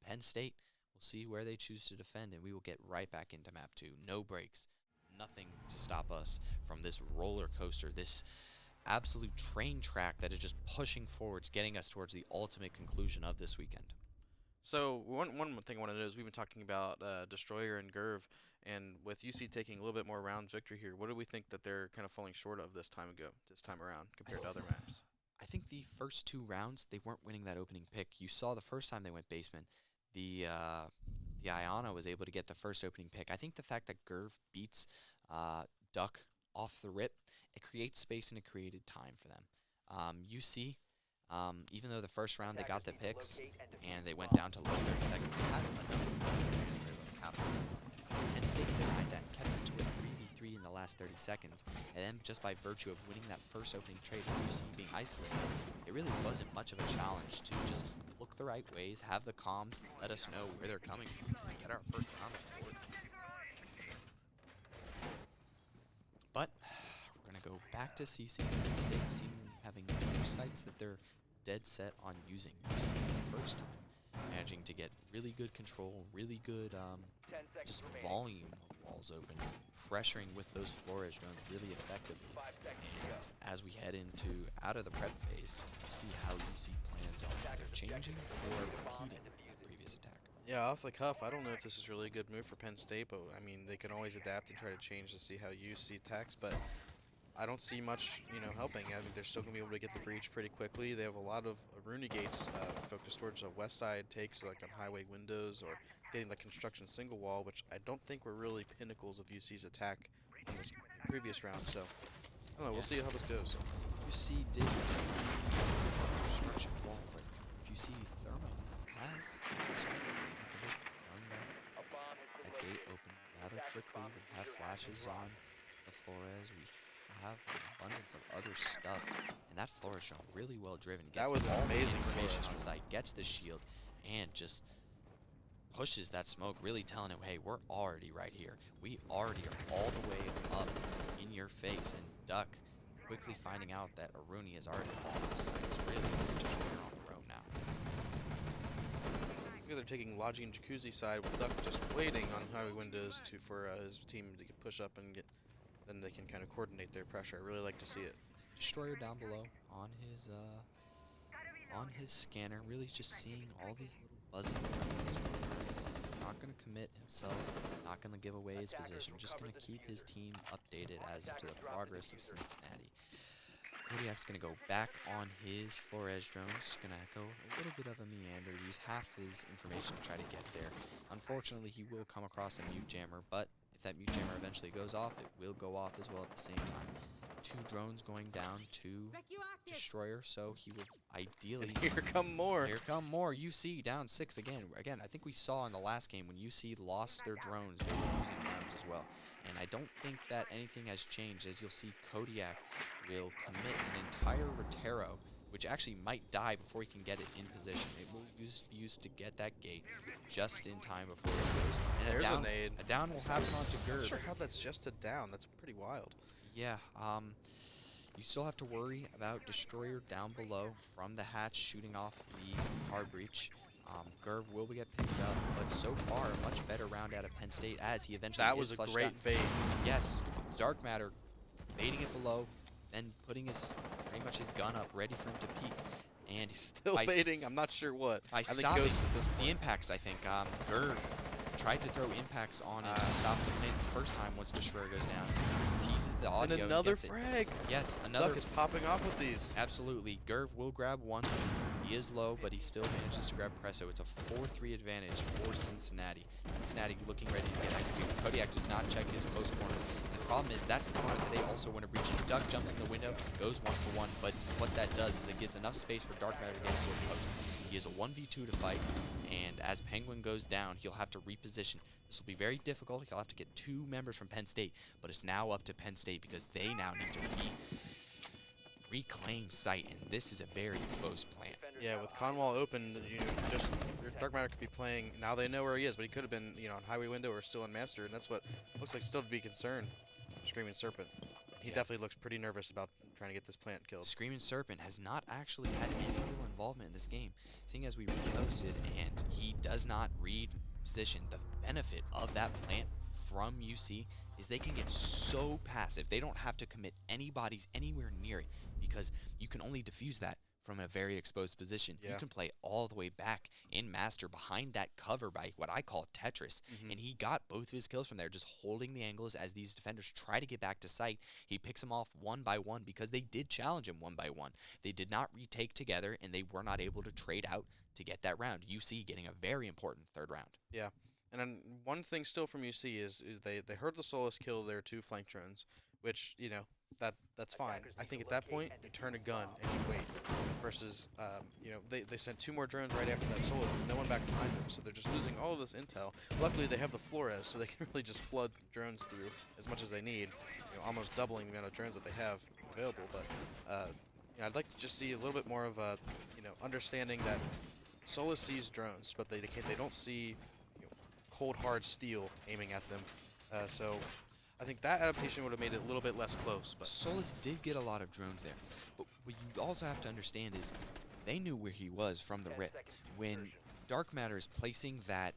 Penn State, we'll see where they choose to defend, and we will get right back into map 2. No breaks, nothing to stop us from this roller coaster, this absolute train track that is just pushing forwards, getting us towards the ultimate conclusion of this weekend. So one thing I want to know is we've been talking about Destroyer and Gerv, and with UC taking a little bit more rounds victory here, what do we think that they're kind of falling short of this time around compared to other maps? I think the first 2 rounds, they weren't winning that opening pick. You saw the first time they went basement, the Iana was able to get the first opening pick. I think the fact that Gerv beats Duck off the rip, it creates space and it created time for them. UC, even though the first round they got the picks and they went down to low 30 seconds, they had enough. Penn State denied that and kept it to a 3v3 in the last 30 seconds. And then just by virtue of winning that first opening trade and UC being isolated, it really wasn't much of a challenge to just look the right ways, have the comms, let us know where they're coming from, and get our first round on the board. But we're going to go back to CC. Penn State seemingly having 2 sites that they're dead set on using. UC the first time managing to get really good control, really good just volume of walls open, pressuring with those floor edge drones really effectively. And as we head into out of the prep phase, we see how UC plans on either changing or repeating that previous attack. Yeah, off the cuff, I don't know if this is really a good move for Penn State, but I mean, they can always adapt and try to change to see how UC attacks, but I don't see much, helping. I mean, they're still going to be able to get the breach pretty quickly. They have a lot of Rooney gates focused towards a west side takes, like on highway windows or getting the construction single wall, which I don't think were really pinnacles of UC's attack in this previous round. So, I don't know. We'll see how this goes. UC did construction wall, but if you see Thermo has just run that gate open rather quickly. We have flashes on the Flores. We have an abundance of other stuff, and that Flores drone really well driven. That was all the amazing information Flores on site, gets the shield, and just pushes that smoke, really telling it, hey, we're already right here. We already are all the way up in your face. And Duck quickly finding out that Aruni has already fallen off site is really just on the road now. I think they're taking Logi and Jacuzzi side with Duck just waiting on highway windows for his team to push up and get. Then they can kind of coordinate their pressure. I really like to see it. Destroyer down below on his scanner, really just seeing all these little buzzing drones. Not going to commit himself, not going to give away his position, just going to keep his team updated as to the progress of Cincinnati. Kodiak's going to go back on his Flores drones, going to go a little bit of a meander, use half his information to try to get there. Unfortunately, he will come across a mute jammer, but if that mute jammer eventually goes off, it will go off as well at the same time. 2 drones going down to Destroyer, so he will ideally... And here come more. Here come more. UC down 6 again. Again, I think we saw in the last game when UC lost their drones, they were losing rounds as well. And I don't think that anything has changed, as you'll see Kodiak will commit an entire Rotero, which actually might die before he can get it in position. It will be used to get that gate just in time before it goes. And There's a nade. A down will happen onto I'm Gerb. not sure how that's just a down. That's pretty wild. Yeah, you still have to worry about Destroyer down below from the hatch shooting off the hard breach. Gerv will get picked up, but so far a much better round out of Penn State as he eventually That was a flushed great out. bait. Yes, Dark Matter baiting it below, then putting his pretty much his gun up ready for him to peek. And Still by baiting. I'm not sure what. by I think stopping Ghost at this the point. impacts, I think, Gerv tried to throw impacts on it to stop the plant the first time once Destroyer goes down. Teases the audio. And another gets it. frag. Yes, another. Duck is popping off with these. Absolutely. Gerv will grab one. He is low, but he still manages to grab Presso. It's a 4-3 advantage for Cincinnati. Cincinnati looking ready to get executed. Kodiak does not check his post corner. The problem is that's the corner that they also want to breach. Duck jumps in the window, goes 1-for-1, but what that does is it gives enough space for Dark Matter to get into a post. He has a 1v2 to fight, and as Penguin goes down, he'll have to reposition. This will be very difficult. He'll have to get 2 members from Penn State, but it's now up to Penn State because they now need to reclaim site, and this is a very exposed plant. Yeah, with Conwall open, just Dark Matter could be playing. Now they know where he is, but he could have been, on Highway Window or still in Master, and that's what looks like still to be concerned. Screaming Serpent. He definitely looks pretty nervous about trying to get this plant killed. Screaming Serpent has not actually had any real involvement in this game, seeing as we reposted, and he does not read position. The benefit of that plant from UC is they can get so passive. They don't have to commit any bodies anywhere near it because you can only defuse that from a very exposed position. Yeah. You can play all the way back in Master behind that cover by what I call Tetris, and he got both of his kills from there, just holding the angles as these defenders try to get back to site. He picks them off one by one because they did challenge him one by one. They did not retake together, and they were not able to trade out to get that round. UC getting a very important 3rd round. Yeah. And then one thing still from UC is they heard the Solus kill their 2 flank drones, which, that's fine. I think at that point, you turn a gun and you wait. Versus, they sent 2 more drones right after that Solus with no one back behind them, so they're just losing all of this intel. Luckily, they have the Flores, so they can really just flood drones through as much as they need, almost doubling the amount of drones that they have available. But, I'd like to just see a little bit more of a, understanding that Solus sees drones, but they don't see cold hard steel aiming at them. So I think that adaptation would have made it a little bit less close. But Solus did get a lot of drones there, but what you also have to understand is they knew where he was from the RIT. When Dark Matter is placing that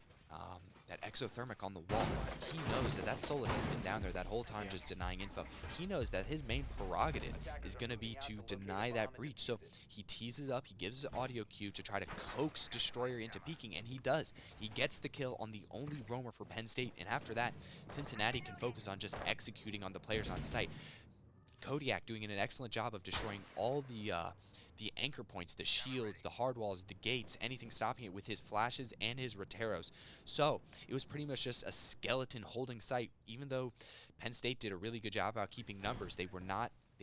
that exothermic on the wall, he knows that Solus has been down there that whole time just denying info. He knows that his main prerogative is going to be to deny that breach. So he teases up, he gives his audio cue to try to coax Destroyer into peeking, and he does. He gets the kill on the only roamer for Penn State, and after that, Cincinnati can focus on just executing on the players on site. Kodiak doing an excellent job of destroying all the anchor points, the shields, the hard walls, the gates, anything stopping it with his flashes and his Roteros. So it was pretty much just a skeleton holding site. Even though Penn State did a really good job about keeping numbers, they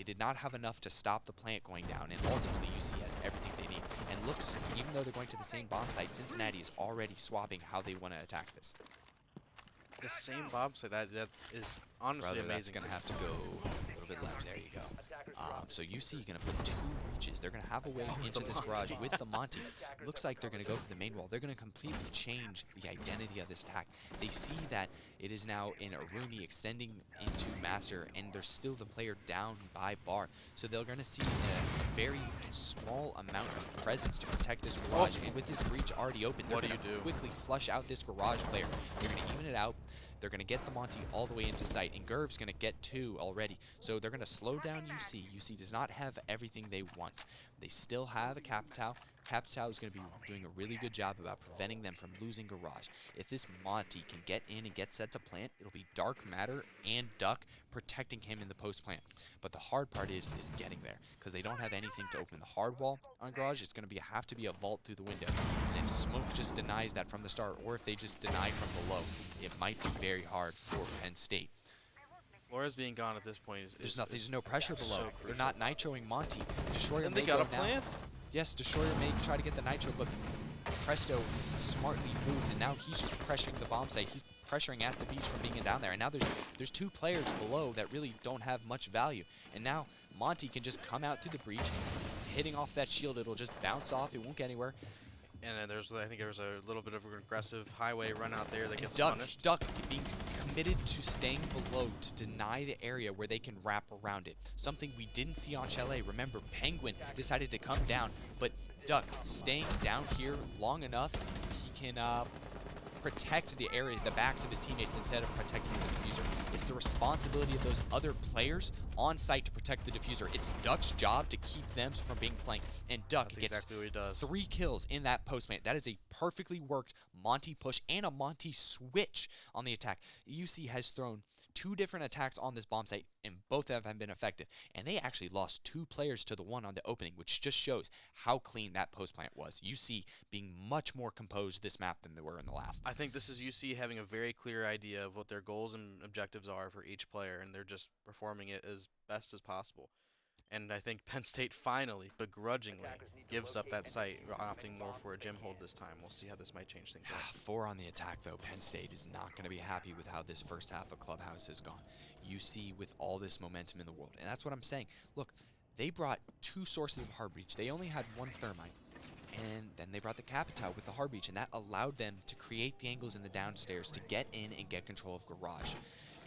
did not have enough to stop the plant going down, and ultimately UC has everything they need. And looks, even though they're going to the same bomb site, Cincinnati is already swapping how they want to attack this. the same bomb site, that is honestly Brother, that's amazing. going to have to go a little bit left. There you go. So UC going to put 2 breaches. They're going to have a way into this garage with the Monty. Looks like they're going to go for the main wall. They're going to completely change the identity of this attack. They see that it is now in Aruni extending into Master, and there's still the player down by bar. So they're going to see a very small amount of presence to protect this garage. And with this breach already open, they're going to quickly flush out this garage player. They're going to even it out. They're going to get the Monty all the way into sight, and Gerv's going to get 2 already. So they're going to slow down UC. UC does not have everything they want. They still have a Capitao. Capitao is going to be doing a really good job about preventing them from losing Garage. If this Monty can get in and get set to plant, it'll be Dark Matter and Duck protecting him in the post plant. But the hard part is getting there, because they don't have anything to open the hard wall on Garage. It's going to have to be a vault through the window. And if Smoke just denies that from the start, or if they just deny from below, it might be very hard for Penn State. Flores being gone at this point is There's no pressure below. so They're crucial. not nitroing Monty. Destroyer And may they got go a now. plant? Yes, Destroyer may try to get the nitro, but Presto smartly moved, and now he's just pressuring the bomb site. He's pressuring at the beach from being down there, and now there's 2 players below that really don't have much value. And now Monty can just come out through the breach, hitting off that shield. It'll just bounce off. It won't get anywhere. And then I think there was a little bit of an aggressive highway run out there that gets Duck punished. being committed to staying below to deny the area where they can wrap around it. Something we didn't see on Chalet. Remember, Penguin decided to come down, but Duck staying down here long enough, he can protect the area, the backs of his teammates instead of protecting the defuser. It's the responsibility of those other players on site to protect the defuser. It's Duck's job to keep them from being flanked, and Duck That's gets exactly what he does. 3 kills in that post plant. That is a perfectly worked Monty push and a Monty switch on the attack. UC has thrown 2 different attacks on this bomb site, and both of them have been effective. And they actually lost 2 players to the one on the opening, which just shows how clean that post plant was. UC being much more composed this map than they were in the last. I think this is UC having a very clear idea of what their goals and objectives are for each player, and they're just performing it as best as possible. And I think Penn State finally, begrudgingly, gives up that site, opting more for a gym hold this time. We'll see how this might change things up. 4 on the attack, though. Penn State is not going to be happy with how this first half of Clubhouse has gone. UC with all this momentum in the world. And that's what I'm saying. Look, they brought 2 sources of hard breach. They only had 1 thermite. And then they brought the Capital with the hard breach, and that allowed them to create the angles in the downstairs to get in and get control of garage.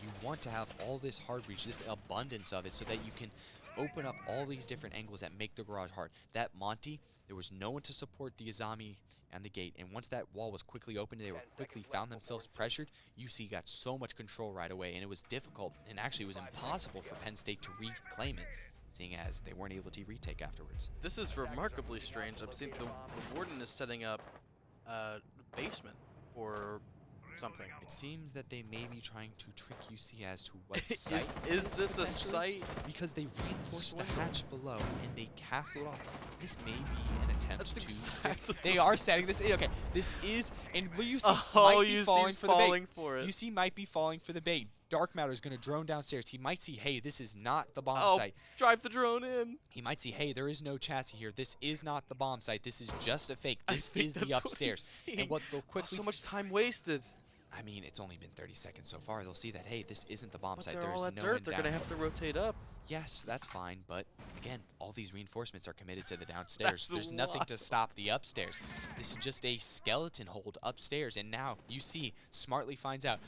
You want to have all this hard breach, this abundance of it, so that you can open up all these different angles that make the garage hard. That Monty, there was no one to support the Azami and the gate, and once that wall was quickly opened, they were quickly found themselves pressured. UC got so much control right away, and it was difficult, and actually it was impossible for Penn State to reclaim it, seeing as they weren't able to retake afterwards. This is remarkably strange. I'm seeing the warden is setting up a basement for something. It seems that they may be trying to trick UC as to what site. Is this a potentially, site? because they reinforced the Swindle. hatch below and they castled off. This may be an attempt That's to exactly trick. They are setting this. Okay, this is, and UC Oh, might be UC's falling for the falling bait. for it. UC might be falling for the bait. Dark Matter is going to drone downstairs. He might see, hey, this is not the bomb Oh, site. drive the drone in. He might see, hey, there is no chassis here. This is not the bomb site. This is just a fake. I This think is that's the what he's upstairs. seeing. And what they'll Oh, quickly so much time wasted. I mean, it's only been 30 seconds so far. They'll see that, hey, this isn't the bomb But site. they're There's all at no dirt. one They're down gonna here. have to rotate up. Yes, that's fine, but again, all these reinforcements are committed to the downstairs. That's There's a nothing lot. to stop the upstairs. This is just a skeleton hold upstairs, and now UC smartly finds out,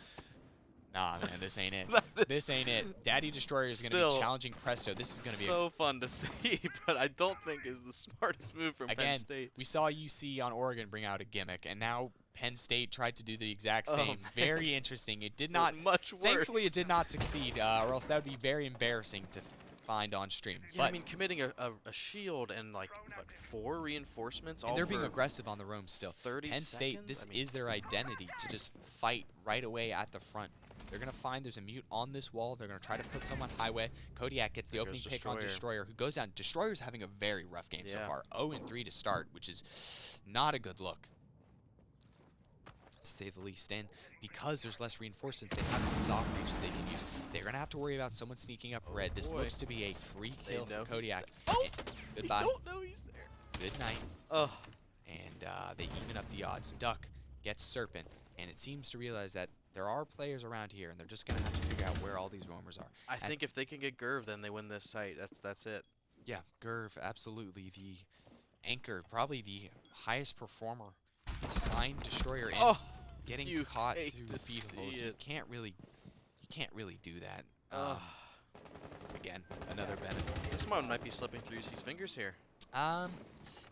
nah, man, this ain't it. That This is ain't it. Daddy Destroyer is going to be still challenging Presto. This is going to be so fun to see, but I don't think is the smartest move from Penn again, State. we saw UC on Oregon bring out a gimmick, and now Penn State tried to do the exact Oh, same. man. Very interesting. It did not. Much worse. Thankfully, it did not succeed, or else that would be very embarrassing to find on stream. Yeah, but I mean, committing a shield and like what 4 reinforcements. and all they're being for aggressive on the roam still. 30 Penn State, seconds? this I mean, is their identity to just fight right away at the front. They're going to find there's a mute on this wall. They're going to try to put someone highway. Kodiak gets the There opening goes pick on Destroyer. Destroyer, who goes down. Destroyer's having a very rough game so Yeah. far. 0-3 to start, which is not a good look, to say the least. And because there's less reinforcements, they have these soft breaches they can use. They're going to have to worry about someone sneaking up red. This boy. looks to be a free They kill know for he's Kodiak. there. Oh! And I goodbye. don't know he's there. Good night. Oh, And they even up the odds. Duck gets Serpent, and it seems to realize that there are players around here, and they're just going to have to figure out where all these roamers are. I And- think if they can get Gerv, then they win this site. That's it. Yeah, Gerv, absolutely the anchor, probably the highest performer behind Destroyer, and Oh, getting you caught hate through to the feed see holes. You it. can't really do that. Ugh. Again, another benefit. This one might be slipping through UC's fingers here.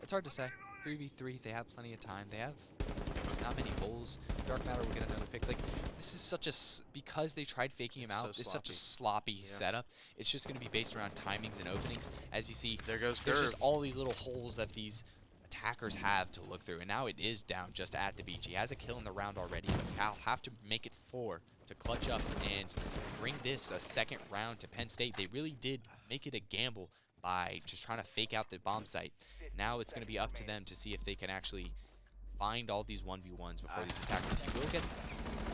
It's hard to say. 3v3, they have plenty of time. They have not many holes. Dark Matter will get another pick. Like, this is such a because they tried faking him It's so out. It's such a sloppy. sloppy Yeah. setup. It's just going to be based around timings and openings. As you see, There goes there's Gerv. just all these little holes that these attackers have to look through, and now it is down just at the beach. He has a kill in the round already, but Cal have to make it 4 to clutch up and bring this a second round to Penn State. They really did make it a gamble by just trying to fake out the bomb site. Now it's going to be up to them to see if they can actually find all these 1v1s before these attackers. You will get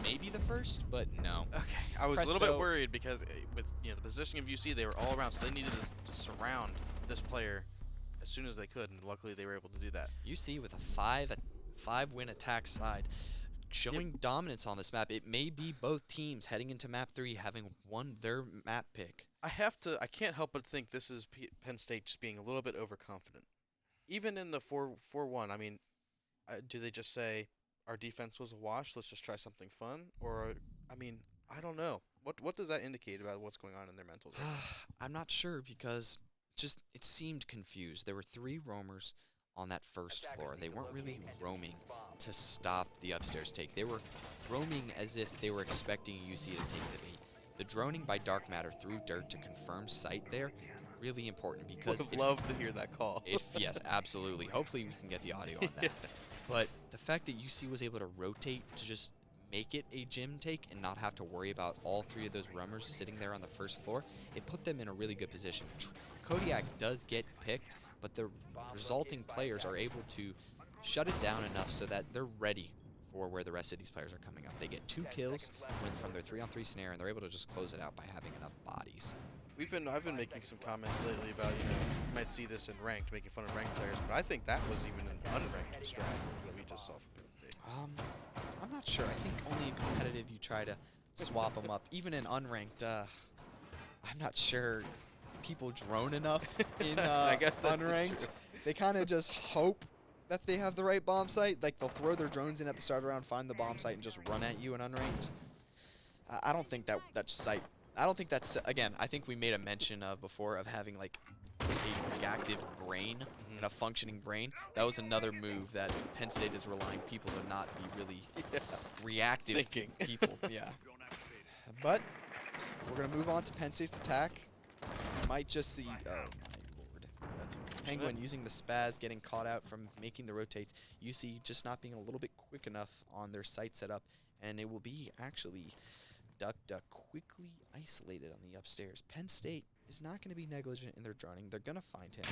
maybe the first, but no. Okay, I was a little bit Presto. worried because with the positioning of UC, they were all around, so they needed to surround this player as soon as they could, and luckily they were able to do that. UC with a 5-win attack side, showing dominance on this map. It may be both teams heading into map 3 having won their map pick. I can't help but think this is Penn State just being a little bit overconfident. Even in the 4-1, I mean, do they just say, our defense was a wash, let's just try something fun? Or, I mean, I don't know. What does that indicate about what's going on in their mentals? I'm not sure because just it seemed confused. There were 3 roamers on that first floor. They weren't really roaming to stop the upstairs take. They were roaming as if they were expecting UC to take the bait. The droning by dark matter through dirt to confirm sight there, really important because Would have loved to hear that call. yes, absolutely. Hopefully we can get the audio on that. But the fact that UC was able to rotate to just make it a gym take and not have to worry about all three of those roamers sitting there on the first floor, it put them in a really good position. Kodiak does get picked, but the resulting players are able to shut it down enough so that they're ready for where the rest of these players are coming up. They get 2 kills from their 3-on-3 snare, and they're able to just close it out by having enough bodies. I've been making some comments lately about, you might see this in ranked, making fun of ranked players, but I think that was even an unranked strat that we just saw from Penn State. I'm not sure. I think only in competitive you try to swap them up. Even in unranked, I'm not sure people drone enough in I guess that is unranked. true. They kind of just hope that they have the right bomb site. Like, they'll throw their drones in at the start of the round, find the bomb site, and just run at you in unranked. I don't think that site. I don't think that's, again, I think we made a mention of before of having like a reactive brain and a functioning brain. That was another move that Penn State is relying people to not be really reactive Thinking. people. Yeah. But we're going to move on to Penn State's attack. You might just see, oh my lord. That's Penguin using the spaz, getting caught out from making the rotates. UC just not being a little bit quick enough on their site setup, and it will be actually duck quickly isolated on the upstairs. Penn State is not going to be negligent in their droning. They're going to find him.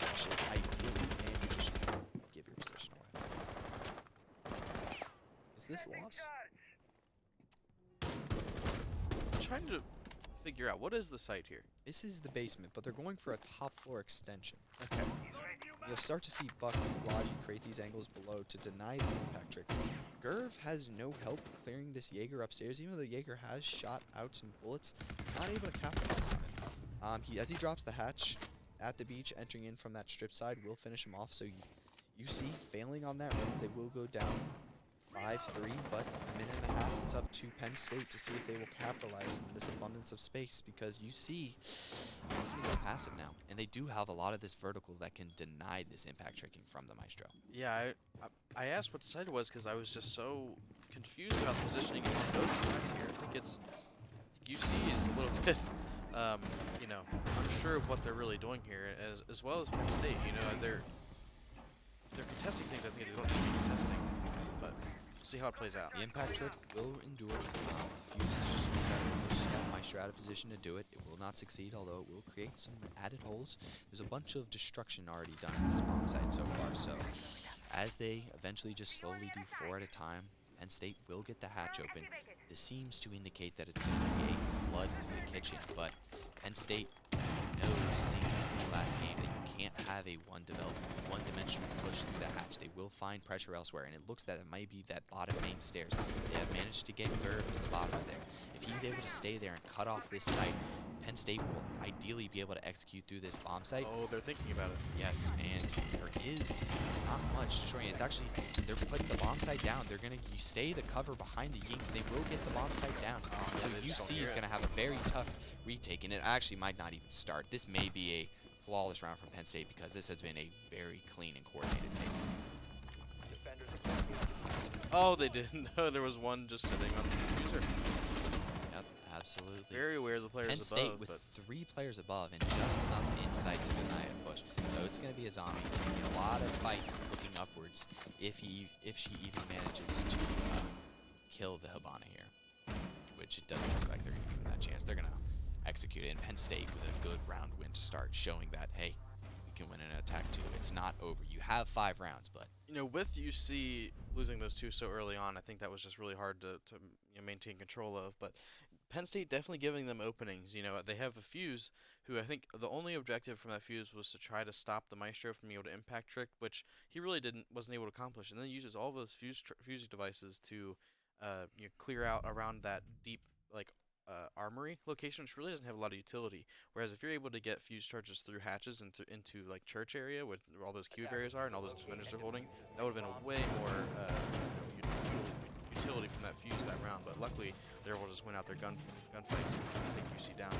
Actually, ideally, maybe just give your position away. Is this lost? I'm trying to figure out, what is the site here? This is the basement, but they're going for a top floor extension. Okay. You'll start to see Buck and Blodgy create these angles below to deny the impact trick. Gerv has no help clearing this Jaeger upstairs, even though the Jaeger has shot out some bullets. Not able to capitalize on it. As he drops the hatch at the beach, entering in from that strip side, will finish him off. So you see, failing on that run, they will go down 5-3, but a minute and a half, it's up to Penn State to see if they will capitalize on this abundance of space, because you see they're going to go passive now, and they do have a lot of this vertical that can deny this impact tricking from the Maestro. Yeah, I asked what the site was because I was just so confused about the positioning of both sides here. I think it's UC is a little bit, unsure of what they're really doing here, as well as Penn State. They're contesting things I think they don't need to be contesting, but we'll see how it plays out. The impact trick will endure. The fuse is just got Maestro out of position to do it. It will not succeed, although it will create some added holes. There's a bunch of destruction already done in this bomb site so far, so as they eventually just slowly do 4 at a time, Penn State will get the hatch open. This seems to indicate that it's going to be a flood through the kitchen, but Penn State knows, seeing UC last game, that you can't have a one-dimensional push through the hatch. They will find pressure elsewhere, and it looks that it might be that bottom main stairs. They have managed to get Gerv to the bottom of there. If he's able to stay there and cut off this site, Penn State will ideally be able to execute through this bomb site. Oh, they're thinking about it. Yes, and there is not much destroying. It's actually, they're putting the bomb site down. They're going to stay the cover behind the Yinks. They will get the bomb site down. So UC is going to have a very tough retake, and it actually might not even start. This may be a flawless round from Penn State because this has been a very clean and coordinated take. Oh, they didn't know there was one just sitting on the defuser. Yep, absolutely. Very aware of the players Penn above. State with but 3 players above and just enough insight to deny a push. So it's going to be a zombie. It's going to be a lot of fights looking upwards if she even manages to kill the Hibana here, which it doesn't look like they're going to give them that chance. They're going to execute it. And Penn State with a good round win to start, showing that, hey, we can win an attack too. It's not over. You have 5 rounds, but with UC losing those 2 so early on, I think that was just really hard to maintain control of. But Penn State definitely giving them openings. They have a fuse who I think the only objective from that fuse was to try to stop the Maestro from being able to impact trick, which he really wasn't able to accomplish. And then he uses all of those fuse devices to clear out around that deep armory location, which really doesn't have a lot of utility. Whereas if you're able to get fuse charges through hatches and into church area where all those cube barriers are and all those defenders are holding, that would have been a way more utility from that fuse that round. But luckily, they're able to just win out their gunfights and take UC down.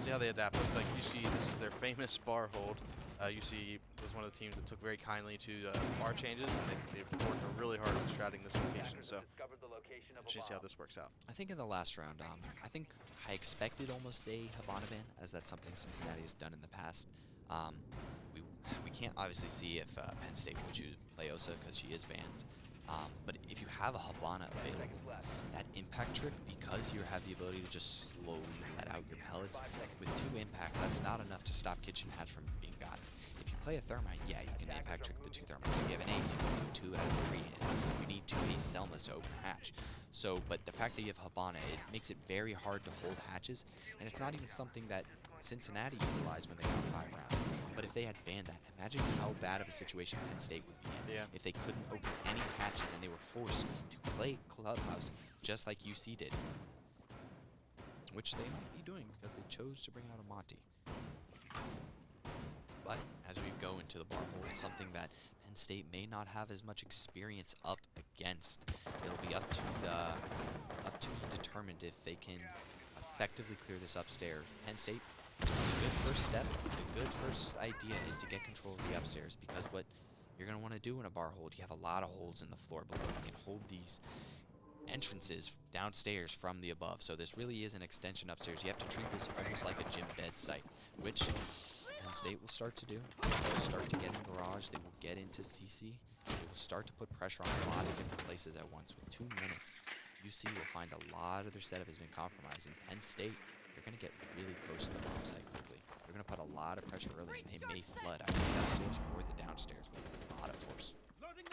see how they adapt. Looks like UC, this is their famous bar hold. UC was one of the teams that took very kindly to bar changes, and they've worked really hard on stratting this location, so we should see how this works out. I think in the last round, I think I expected almost a Habana ban, as that's something Cincinnati has done in the past. We can't obviously see if Penn State will choose Playosa because she is banned. But if you have a Habana available, that impact trick, because you have the ability to just slowly let out your pellets, with 2 impacts, that's not enough to stop Kitchen Hatch from being gotten. If you play a Thermite, yeah, you can impact trick the 2 Thermites. If you have an ace, you can do 2 out of 3, and you need 2 ace Selmas to open hatch. So, but the fact that you have Habana, it makes it very hard to hold hatches, and it's not even something that Cincinnati utilized when they got 5 rounds. But if they had banned that, imagine how bad of a situation Penn State would be in if they couldn't open any hatches and they were forced to play Clubhouse just like UC did. Which they might be doing because they chose to bring out a Monty. But as we go into the bar hold, something that Penn State may not have as much experience up against. It'll be up to be determined if they can effectively clear this upstairs. Penn State, the good first step, the good first idea is to get control of the upstairs, because what you're going to want to do in a bar hold, you have a lot of holes in the floor below. You can hold these entrances downstairs from the above. So this really is an extension upstairs. You have to treat this almost like a gym bed site, which Penn State will start to do. They'll start to get in garage. They will get into CC. They will start to put pressure on a lot of different places at once. With 2 minutes, UC will find a lot of their setup has been compromised. And Penn State, they're going to get really close to the bomb site quickly. They're going to put a lot of pressure early, and they may flood either the upstairs or the downstairs with a lot of force.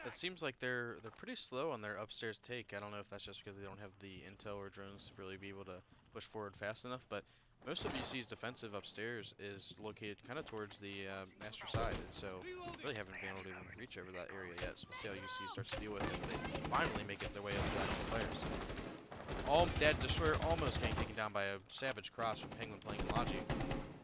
It seems like they're pretty slow on their upstairs take. I don't know if that's just because they don't have the intel or drones to really be able to push forward fast enough, but most of UC's defensive upstairs is located kind of towards the master side, and so really haven't been able to even reach over that area yet. So we'll see how UC starts to deal with it as they finally make it their way up to that number of players. All dead. Destroyer almost getting taken down by a savage cross from Penguin playing Logi.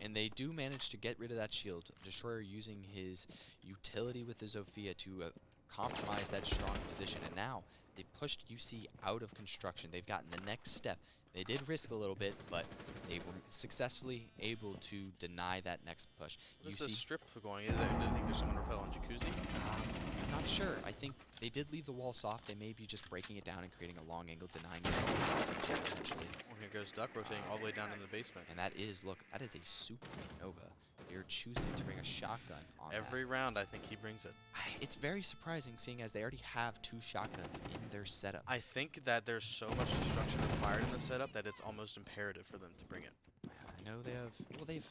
And they do manage to get rid of that shield. Destroyer using his utility with the Zofia to compromise that strong position. And now they've pushed UC out of construction. They've gotten the next step. They did risk a little bit, but they were successfully able to deny that next push. What's the strip going? Is there, do you think there's someone repel on Jacuzzi? I'm not sure. I think they did leave the wall soft. They may be just breaking it down and creating a long angle, denying it potentially. Well, here goes Duck rotating all the way down in the basement. And that is, look, that is a supernova. They're choosing to bring a shotgun on Every round, I think he brings it. It's very surprising, seeing as they already have 2 shotguns in their setup. I think that there's so much destruction required in the setup that it's almost imperative for them to bring it. I know they have, well, they've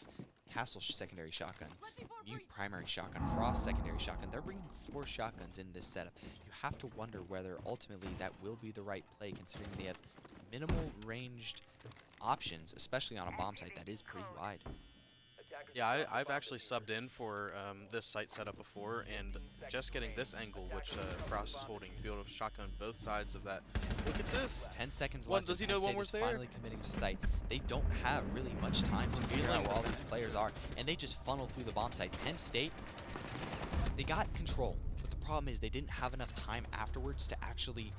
Castle secondary shotgun, Mute primary shotgun, Frost secondary shotgun. They're bringing 4 shotguns in this setup. You have to wonder whether ultimately that will be the right play, considering they have minimal ranged options, especially on a bomb site that is pretty wide. Yeah, I've actually subbed in for this site setup before, and just getting this angle, which Frost is holding, to be able to shotgun both sides of that. Look at this! 10 seconds What, left. does he know one was there? Finally committing to site. They don't have really much time to figure out where all these players are, and they just funnel through the bomb site. Penn State, they got control, but the problem is they didn't have enough time afterwards to actually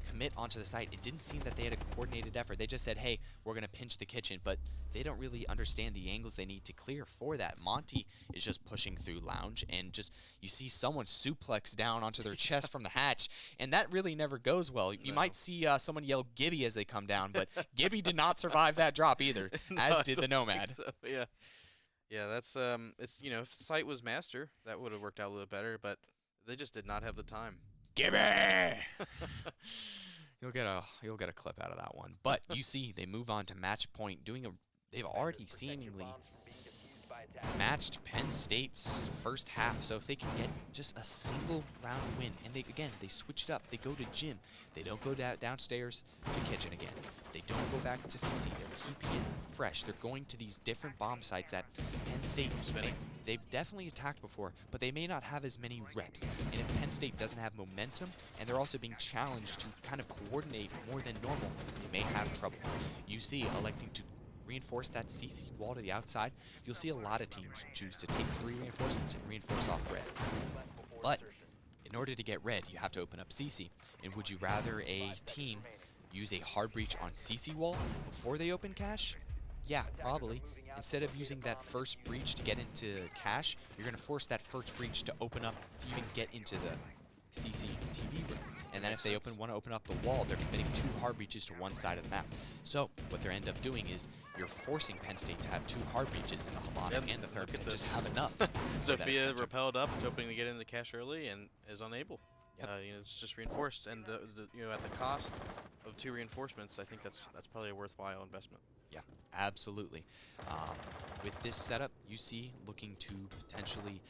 commit onto the site. It didn't seem that they had a coordinated effort. They just said, hey, we're going to pinch the kitchen, but they don't really understand the angles they need to clear for that. Monty is just pushing through lounge, and just you see someone suplex down onto their chest from the hatch, and that really never goes well. You might see someone yell Gibby as they come down, but Gibby did not survive that drop either, as did the Nomad. So, yeah. Yeah, that's it's, you know, if the site was master, that would have worked out a little better, but they just did not have the time. Gibby! You'll get a clip out of that one. But you see, they move on to match point, they've already seemingly matched Penn State's first half. So if they can get just a single round win, and they switch it up. They go to gym. They don't go downstairs to kitchen again. They don't go back to CC. They're keeping it fresh. They're going to these different bomb sites that Penn State spinning. They've definitely attacked before, but they may not have as many reps. And if Penn State doesn't have momentum, and they're also being challenged to kind of coordinate more than normal, they may have trouble. UC electing to reinforce that CC wall to the outside. You'll see a lot of teams choose to take 3 reinforcements and reinforce off red. But in order to get red, you have to open up CC. And would you rather a team use a hard breach on CC wall before they open cache, Yeah, probably. Instead of using that first breach to get into cache, you're going to force that first breach to open up to even get into the CCTV room. And then if they want to open up the wall, they're committing 2 hard breaches to one side of the map. So what they end up doing is you're forcing Penn State to have 2 hard breaches in the Habana and the third to just have enough. for that Sophia extension. repelled up, hoping to get into cache early, and is unable. Yep. It's just reinforced, and at the cost of 2 reinforcements, I think that's probably a worthwhile investment. Yeah, absolutely. With this setup, UC looking to potentially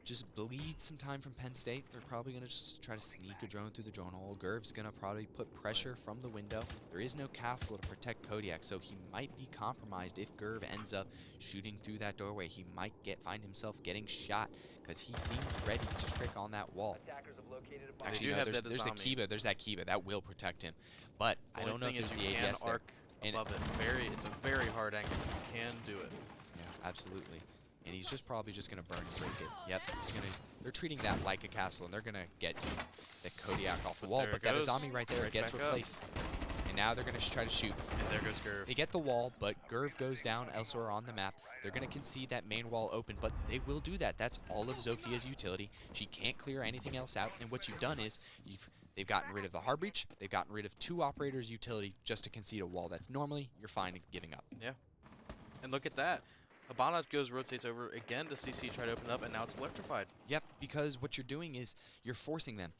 just bleed some time from Penn State. They're probably going to just try to sneak a drone through the drone hole. Gerv's going to probably put pressure from the window. There is no castle to protect Kodiak, so he might be compromised if Gerv ends up shooting through that doorway. He might find himself getting shot because he seems ready to trick on that wall. Attackers have located a bomb. Actually, do no, have there's that the Azami. Kiba. There's that Kiba. That will protect him. But I don't know if there's the you can ADS there. arc And- above it. It's a very hard angle. You can do it. Yeah, absolutely. And he's just probably just going to burn and break it. Yep, they're treating that like a castle, and they're going to get the Kodiak off the wall. there But it that goes. Azami right there Right gets back up. replaced. And now they're going to try to shoot. And there goes Gerv. They get the wall, but Gerv goes down elsewhere on the map. They're going to concede that main wall open, but they will do that. That's all of Zophia's utility. She can't clear anything else out. And what you've done is they've gotten rid of the hard breach. They've gotten rid of 2 operators' utility just to concede a wall that's normally you're fine giving up. Yeah. And look at that. Habana rotates over again to CC, try to open up, and now it's electrified. Yep, because what you're doing is you're forcing them.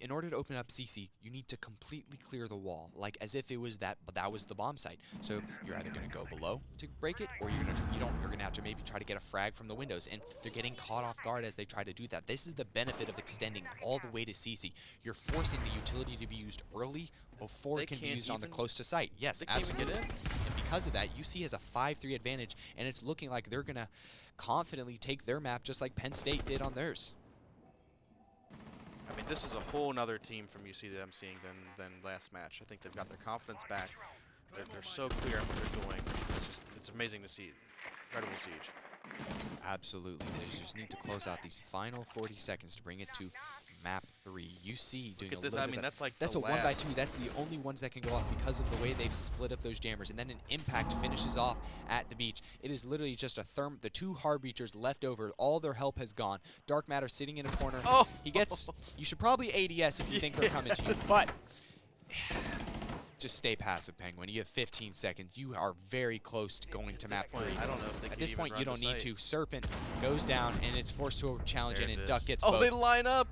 In order to open up CC, you need to completely clear the wall, like as if it was that was the bomb site. So you're either going to go below to break it, or you're going to have to maybe try to get a frag from the windows, and they're getting caught off guard as they try to do that. This is the benefit of extending all the way to CC. You're forcing the utility to be used early before They it can be can't used on the even- close to site. Yes, they can't even absolutely. get in. And because of that, UC has a 5-3 advantage, and it's looking like they're going to confidently take their map just like Penn State did on theirs. I mean, this is a whole nother team from UC that I'm seeing than last match. I think they've got their confidence back. They're so clear on what they're doing. It's amazing to see. Incredible siege. Absolutely. They just need to close out these final 40 seconds to bring it to map 3. UC doing Look at a this. little I bit mean, of- that's like that's the a 1x2. last- That's the only ones that can go off because of the way they've split up those jammers. And then an impact finishes off at the beach. It is literally just the 2 hard breachers left over. All their help has gone. Dark Matter sitting in a corner. Oh! He gets. You should probably ADS if you think they're coming to you. Yes. But just stay passive, Penguin. You have 15 seconds. You are very close to going to At map this 3. point, I don't know if they At can this even point, run you the don't need site. to. Serpent goes down, and it's forced to a challenge There in, it and Duck is. gets Oh, both. they line up.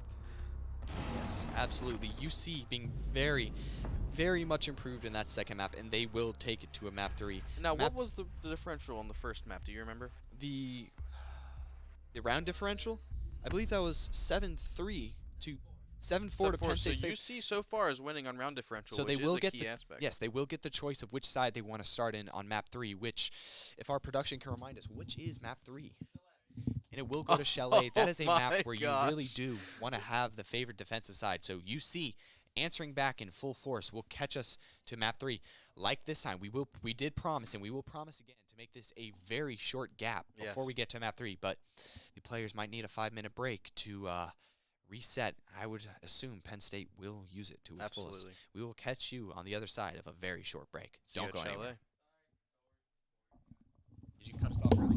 Yes, absolutely. UC being very, very much improved in that second map, and they will take it to a map 3. Now, Map- what was the differential on the first map? Do you remember? the round differential? I believe that was 7-3 to 7-4 to Penn So State's favor. UC so far is winning on round differential, So which they will is a get key the aspect. yes, they will get the choice of which side they want to start in on map 3. Which, if our production can remind us, which is map 3? And it will go to Chalet. That is a my map where you really gosh. do want to have the favored defensive side. So UC answering back in full force will catch us to map 3. Like this time, we did promise, and we will promise again to make this a very short gap before Yes. we get to map 3. But the players might need a 5-minute break to reset. I would assume Penn State will use it to its fullest. Absolutely. We will catch you on the other side of a very short break. See you Don't at go anywhere. Chalet. Did you cut us off early?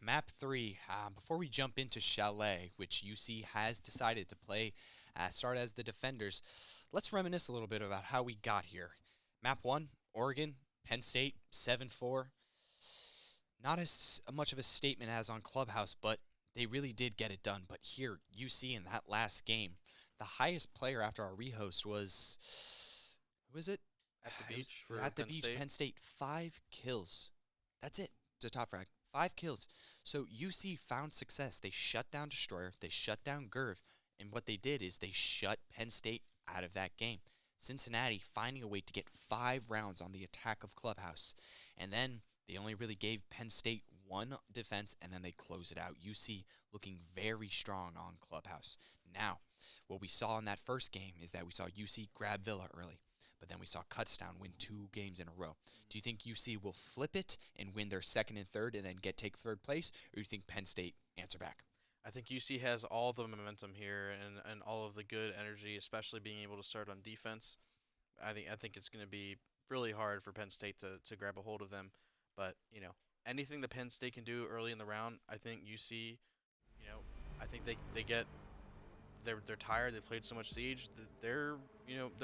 Map 3, before we jump into Chalet, which UC has decided to play, start as the defenders, let's reminisce a little bit about how we got here. Map 1, Oregon, Penn State, 7-4. Not as much of a statement as on Clubhouse, but they really did get it done. But here, UC in that last game, the highest player after our rehost was, who is it? At the beach for At the Penn beach, State. Penn State, 5 kills. That's it. The top frag. 5 kills. So UC found success. They shut down Destroyer. They shut down Gerv. And what they did is they shut Penn State out of that game. Cincinnati finding a way to get 5 rounds on the attack of Clubhouse. And then they only really gave Penn State 1 defense, and then they close it out. UC looking very strong on Clubhouse. Now, what we saw in that first game is that we saw UC grab Villa early. But then we saw Kutztown win 2 games in a row. Do you think UC will flip it and win their second and third and then take third place? Or do you think Penn State answer back? I think UC has all the momentum here and all of the good energy, especially being able to start on defense. I think it's going to be really hard for Penn State to grab a hold of them. But, you know, anything that Penn State can do early in the round, I think UC, you know, I think they get they're tired. They played so much Siege. They're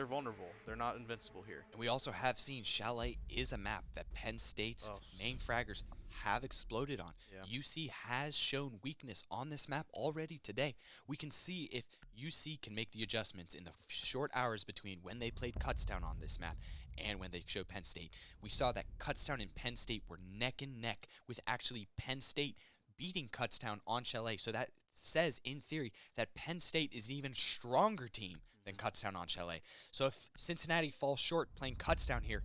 vulnerable. They're not invincible here. And we also have seen Chalet is a map that Penn State's main fraggers have exploded on. Yeah. UC has shown weakness on this map already today. We can see if UC can make the adjustments in the short hours between when they played Kutztown on this map and when they showed Penn State. We saw that Kutztown and Penn State were neck and neck, with actually Penn State beating Kutztown on Chalet. So that says, in theory, that Penn State is an even stronger team than Kutztown on Chalet. So if Cincinnati falls short playing Kutztown here,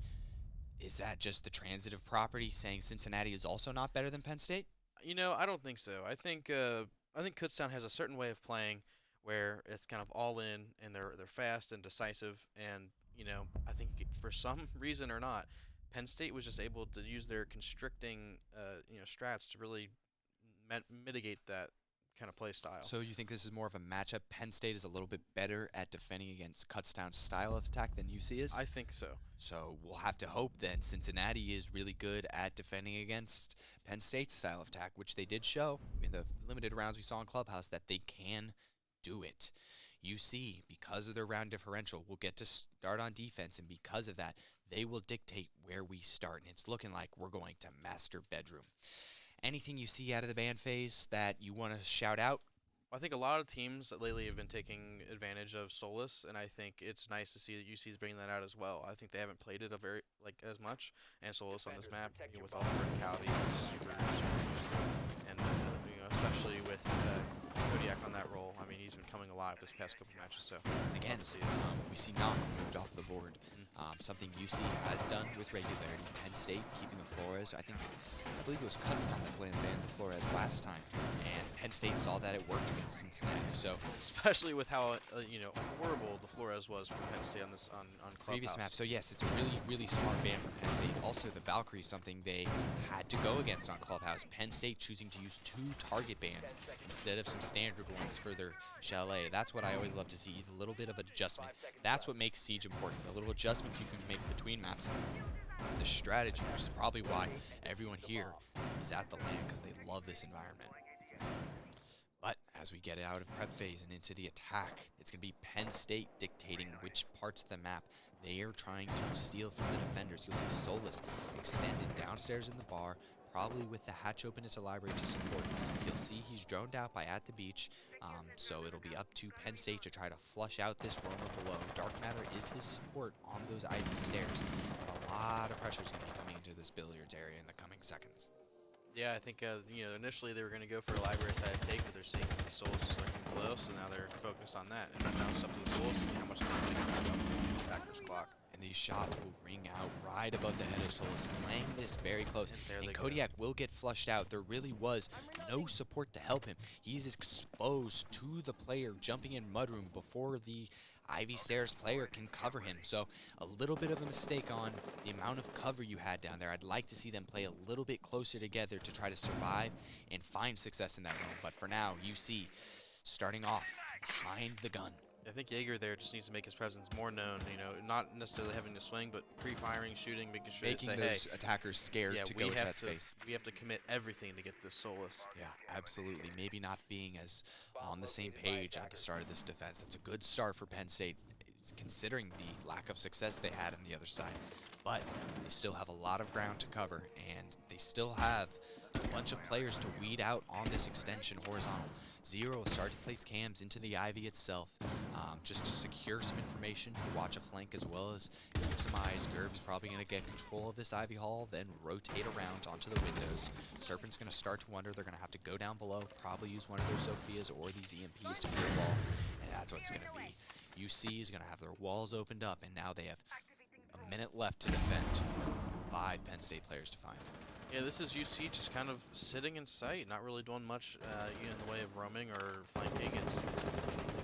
is that just the transitive property saying Cincinnati is also not better than Penn State? You know, I don't think so. I think Kutztown has a certain way of playing where it's kind of all in and they're fast and decisive. And you know, I think for some reason or not, Penn State was just able to use their constricting strats to really mitigate that kind of play style. So you think this is more of a matchup? Penn State is a little bit better at defending against Kutztown's style of attack than UC is? I think so. So we'll have to hope then Cincinnati is really good at defending against Penn State's style of attack, which they did show in the limited rounds we saw in Clubhouse that they can do it. UC, because of their round differential, will get to start on defense, and because of that, they will dictate where we start. And it's looking like we're going to master bedroom. Anything you see out of the band phase that you want to shout out? I think a lot of teams lately have been taking advantage of Solus, and I think it's nice to see that UC is bringing that out as well. I think they haven't played it as much, and Solus on this map, with all the verticality, is super useful. And especially with Kodiak on that role. I mean, he's been coming alive this past couple matches. So again, we see Knock moved off the board. Something UC has done with regularity. Penn State keeping the Flores. I believe it was Kutztown that banned the Flores last time, and Penn State saw that it worked against Cincinnati. So especially with how horrible the Flores was for Penn State on Clubhouse. Previous map. So yes, it's a really smart ban for Penn State. Also, the Valkyrie, something they had to go against on Clubhouse. Penn State choosing to use 2 target bans instead of some standard ones for their Chalet. That's what I always love to see, a little bit of adjustment. That's what makes Siege important, the little adjustments you can make between maps. The strategy, which is probably why everyone here is at the LAN, because they love this environment. But as we get out of prep phase and into the attack, it's going to be Penn State dictating which parts of the map they are trying to steal from the defenders. You'll see Solus extended downstairs in the bar, probably with the hatch open into library to support. You'll see he's droned out by At the Beach, so it'll be up to Penn State to try to flush out this roamer below. Dark Matter is his support on those ivy stairs, but a lot of pressure is going to be coming into this billiards area in the coming seconds. Yeah, I think initially they were going to go for a library side take, but they're seeing that the Solus is looking below, so now they're focused on that. And now it's up to the Solus to see how much they can back up the attacker's clock. And these shots will ring out right above the head of Solus, playing this very close. And Kodiak will get flushed out. There really was no support to help him. He's exposed to the player jumping in Mudroom before the Ivy Stairs player can cover him. So a little bit of a mistake on the amount of cover you had down there. I'd like to see them play a little bit closer together to try to survive and find success in that room. But for now, UC starting off behind the gun. I think Jaeger there just needs to make his presence more known. You know, not necessarily having to swing, but pre-firing, shooting, making sure Making to say, those attackers scared yeah, to we go into have that space. We have to commit everything to get this soulless. Yeah, absolutely. Maybe not being as on the same page at the start of this defense. That's a good start for Penn State, considering the lack of success they had on the other side. But they still have a lot of ground to cover, and they still have a bunch of players to weed out on this extension horizontal. Zero will start to place cams into the Ivy itself, just to secure some information, watch a flank as well as keep some eyes. Gerv's probably going to get control of this Ivy Hall, then rotate around onto the windows. Serpent's going to start to wonder. They're going to have to go down below, probably use one of their Sophias or these EMPs to clear the wall, and that's what it's going to be. UC is going to have their walls opened up, and now they have a minute left to defend. 5 Penn State players to find. Yeah, this is UC just kind of sitting in sight, not really doing much in the way of roaming or flanking.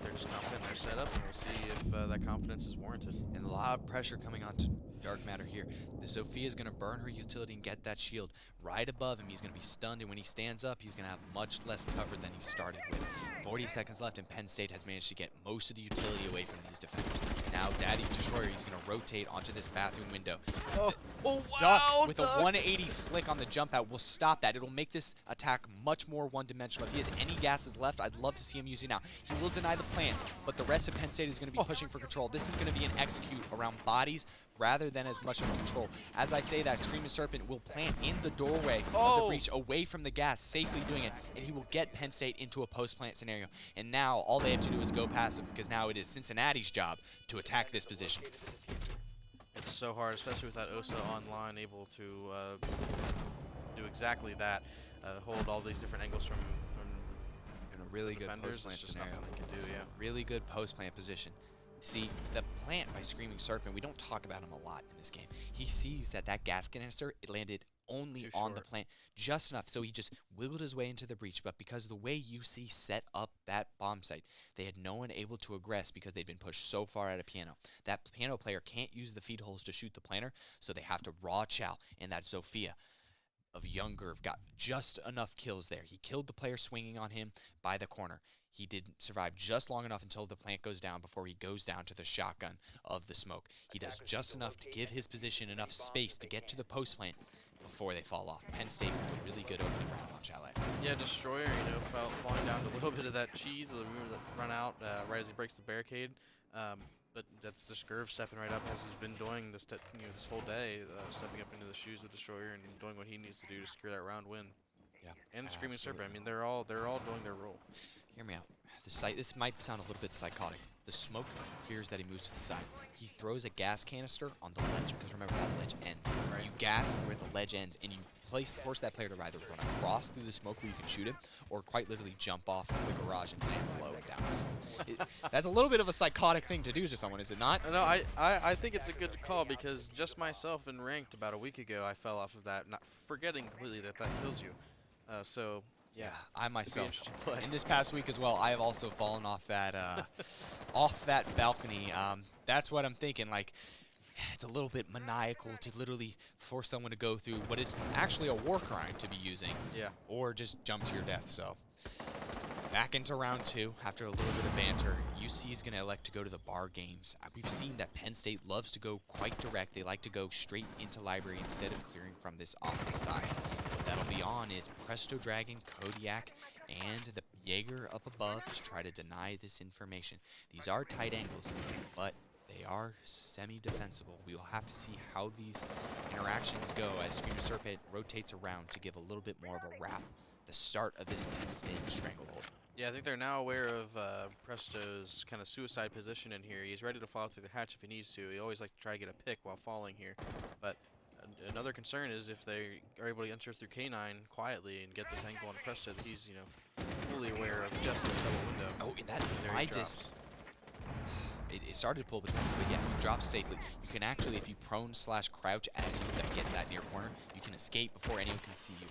They're just confident in their setup, and we'll see if that confidence is warranted. And a lot of pressure coming onto Dark Matter here. The Sophia is going to burn her utility and get that shield right above him. He's going to be stunned, and when he stands up, he's going to have much less cover than he started with. 40 seconds left, and Penn State has managed to get most of the utility away from these defenders. Now, Daddy Destroyer, he's going to rotate onto this bathroom window. Oh, wow! Duck with a 180 flick on the jump out will stop that. It'll make this attack much more one-dimensional. If he has any gases left, I'd love to see him use it now. He will deny the plan, but the rest of Penn State is going to be pushing for control. This is going to be an execute around bodies rather than as much of control. As I say that, Screaming Serpent will plant in the doorway of the breach, away from the gas, safely doing it, and he will get Penn State into a post-plant scenario. And now all they have to do is go passive, because now it is Cincinnati's job to attack this position. It's so hard, especially with that OSA online, able to do exactly that, hold all these different angles from In a really good defenders. post-plant It's just scenario. nothing they can do, yeah. Really good post-plant position. See, the plant by Screaming Serpent, we don't talk about him a lot in this game. He sees that that gas canister, it landed only Too on the short. plant, just enough, so he just wiggled his way into the breach. But because of the way UC set up that bomb site, they had no one able to aggress because they'd been pushed so far out of piano. That piano player can't use the feed holes to shoot the planter, so they have to raw chow, and that Zofia of Younger got just enough kills there. He killed the player swinging on him by the corner. He did survive just long enough until the plant goes down before he goes down to the shotgun of the smoke. He does just enough to give his position enough space to get to the post plant before they fall off. Penn State with a really good opening round on Chalet. Yeah, Destroyer, you know, falling down to a little bit of that cheese, the rumor that run out right as he breaks the barricade. But that's just Gerv stepping right up, as he's been doing this, this whole day, stepping up into the shoes of Destroyer and doing what he needs to do to secure that round win. Yeah, And Screaming Serpent. I absolutely. mean, they're all doing their role. Hear me out. The site. This might sound a little bit psychotic. The smoke hears that he moves to the side. He throws a gas canister on the ledge, because remember, that ledge ends. You gas where the ledge ends, and you force that player to either run across through the smoke where you can shoot him, or quite literally jump off the garage and land below and down. That's a little bit of a psychotic thing to do to someone, is it not? No, I think it's a good call, because just myself in ranked about a week ago, I fell off of that, not forgetting completely that kills you. So Yeah, I myself, interesting play. in this past week as well, I have also fallen off that off that balcony. That's what I'm thinking. Like, it's a little bit maniacal to literally force someone to go through what is actually a war crime to be using, yeah. or just jump to your death. So back into round 2 after a little bit of banter. UC is going to elect to go to the bar games. We've seen that Penn State loves to go quite direct. They like to go straight into library instead of clearing from this office side. What that'll be on is Presto Dragon, Kodiak, and the Jaeger up above to try to deny this information. These are tight angles, but they are semi-defensible. We will have to see how these interactions go as Screaming Serpent rotates around to give a little bit more of a wrap. The start of this Penn State stranglehold. Yeah, I think they're now aware of Presto's kind of suicide position in here. He's ready to fall through the hatch if he needs to. He always likes to try to get a pick while falling here. But another concern is if they are able to enter through K9 quietly and get this angle on Presto, that he's, fully aware of just this double window. Oh, and that There he my drops. disc. It started to pull between them, but yeah, he drops safely. You can actually, if you prone/crouch as you get that near corner, you can escape before anyone can see you.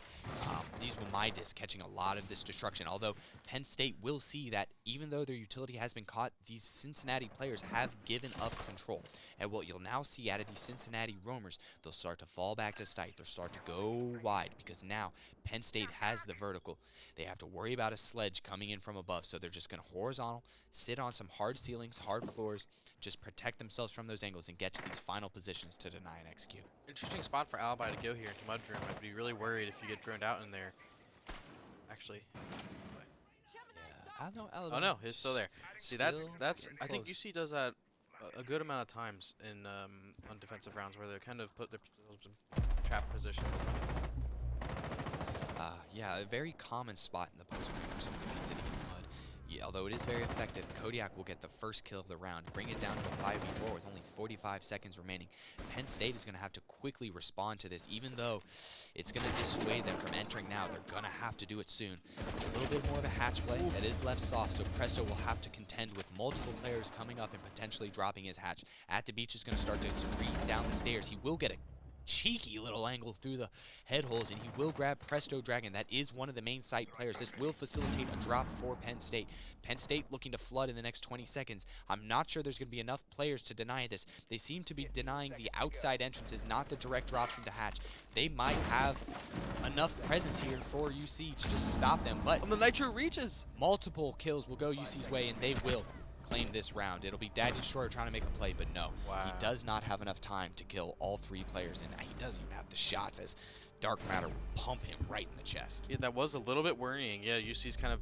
These were my disc catching a lot of this destruction, although Penn State will see that even though their utility has been caught, these Cincinnati players have given up control. And what you'll now see out of these Cincinnati roamers, they'll start to fall back to sight. They'll start to go wide because now Penn State has the vertical. They have to worry about a sledge coming in from above, so they're just going to horizontal, sit on some hard ceilings, hard floors, just protect themselves from those angles and get to these final positions to deny and execute. Interesting spot for Alibi to go here into Mudroom. I'd be really worried if you get droned out in there. Actually. Yeah, I don't know. Alabama Oh no, he's still there. See, that's getting I think close. UC does that a good amount of times in on defensive rounds where they kind of put themselves in trap positions. Yeah, a very common spot in the post for someone to be sitting in the mud. Yeah, although it is very effective, Kodiak will get the first kill of the round, bring it down to a 5v4 with only 45 seconds remaining. Penn State is going to have to quickly respond to this, even though it's going to dissuade them from entering now. They're going to have to do it soon. A little bit more of a hatch play that is left soft, so Presto will have to contend with multiple players coming up and potentially dropping his hatch. At the beach is going to start to creep down the stairs. He will get a cheeky little angle through the head holes, and he will grab Presto Dragon. That is one of the main site players. This will facilitate a drop for Penn State. Penn State looking to flood in the next 20 seconds. I'm not sure there's going to be enough players to deny this. They seem to be denying the outside entrances, not the direct drops into hatch. They might have enough presence here for UC to just stop them, but And the Nitro reaches! multiple kills will go UC's way, and they will claim this round. It'll be Daddy Destroyer trying to make a play, but no. Wow. He does not have enough time to kill all three players, and he doesn't even have the shots as Dark Matter will pump him right in the chest. Yeah, that was a little bit worrying. Yeah, UC's kind of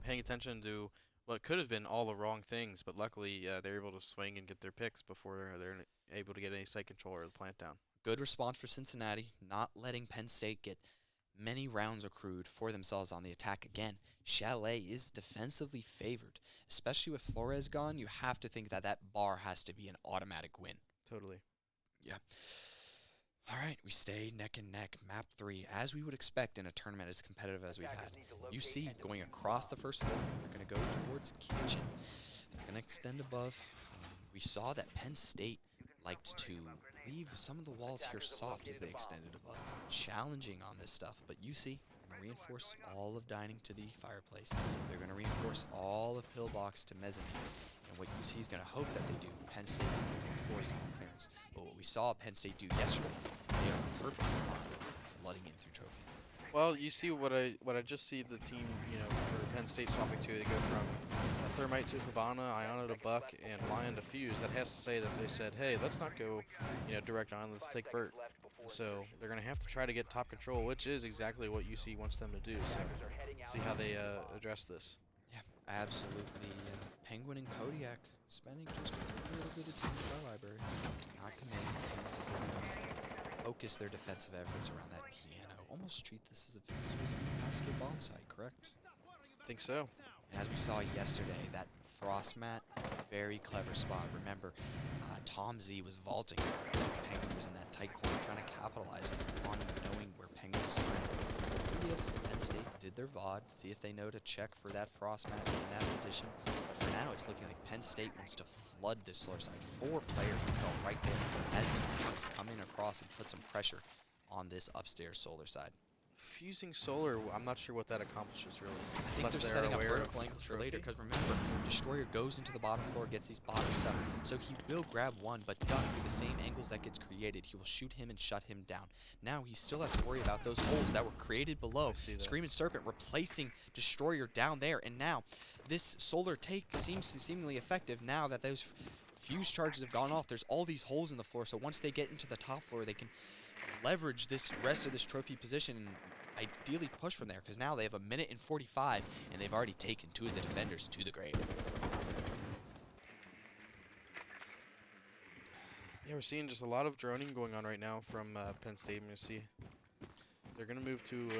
paying attention to what could have been all the wrong things, but luckily they're able to swing and get their picks before they're able to get any site control or the plant down. Good response for Cincinnati, not letting Penn State get many rounds accrued for themselves on the attack. Again, Chalet is defensively favored. Especially with Flores gone, you have to think that that bar has to be an automatic win. Totally. Yeah. All right, we stay neck and neck. Map 3, as we would expect in a tournament as competitive as we've had. UC going across the first floor. They're going to go towards kitchen. They're going to extend above. We saw that Penn State liked to leave some of the walls here soft as they extended above. Challenging on this stuff, but UC going to reinforce all of dining to the fireplace. They're going to reinforce all of pillbox to mezzanine. And what UC is going to hope that they do, Penn State horizontal clearance. But what we saw Penn State do yesterday, they are perfectly fine flooding in through trophy. Well, you see what I just see the team, for Penn State swapping to. They go from Thermite to Hibana, Iona to Buck, and Lion to Fuse. That has to say that they said, hey, let's not go, direct on, let's take Vert. So they're going to have to try to get top control, which is exactly what UC wants them to do. So see how they address this. Yeah, absolutely. Penguin and Kodiak spending just a little bit of time in our library. Not committing. It seems like they're going to focus their defensive efforts around that piano. Almost treat this as if this was a master bomb site, correct? I think so. And as we saw yesterday, that frost mat, very clever spot. Remember, Tom Z was vaulting as Penguin was in that tight corner trying to capitalize on knowing where Penguin was fighting. Let's see if Penn State did their VOD, see if they know to check for that frost mat in that position. But for now, it's looking like Penn State wants to flood this solar side. 4 players will go right there as these pucks come in across and put some pressure on this upstairs solar side. Fusing solar, I'm not sure what that accomplishes really. I think Unless they're they're setting up aware of vertical angles for trophy. later, because remember, Destroyer goes into the bottom floor, gets these bottom stuff, so he will grab one, but duck through the same angles that gets created. He will shoot him and shut him down. Now he still has to worry about those holes that were created below. Screaming Serpent replacing Destroyer down there, and now this solar take seems seemingly effective now that those fuse charges have gone off. There's all these holes in the floor, so once they get into the top floor, they can leverage this rest of this trophy position and ideally push from there, because now they have 1 minute and 45, and they've already taken 2 of the defenders to the grave. Yeah, we're seeing just a lot of droning going on right now from Penn State. I'm going to see they're going to move to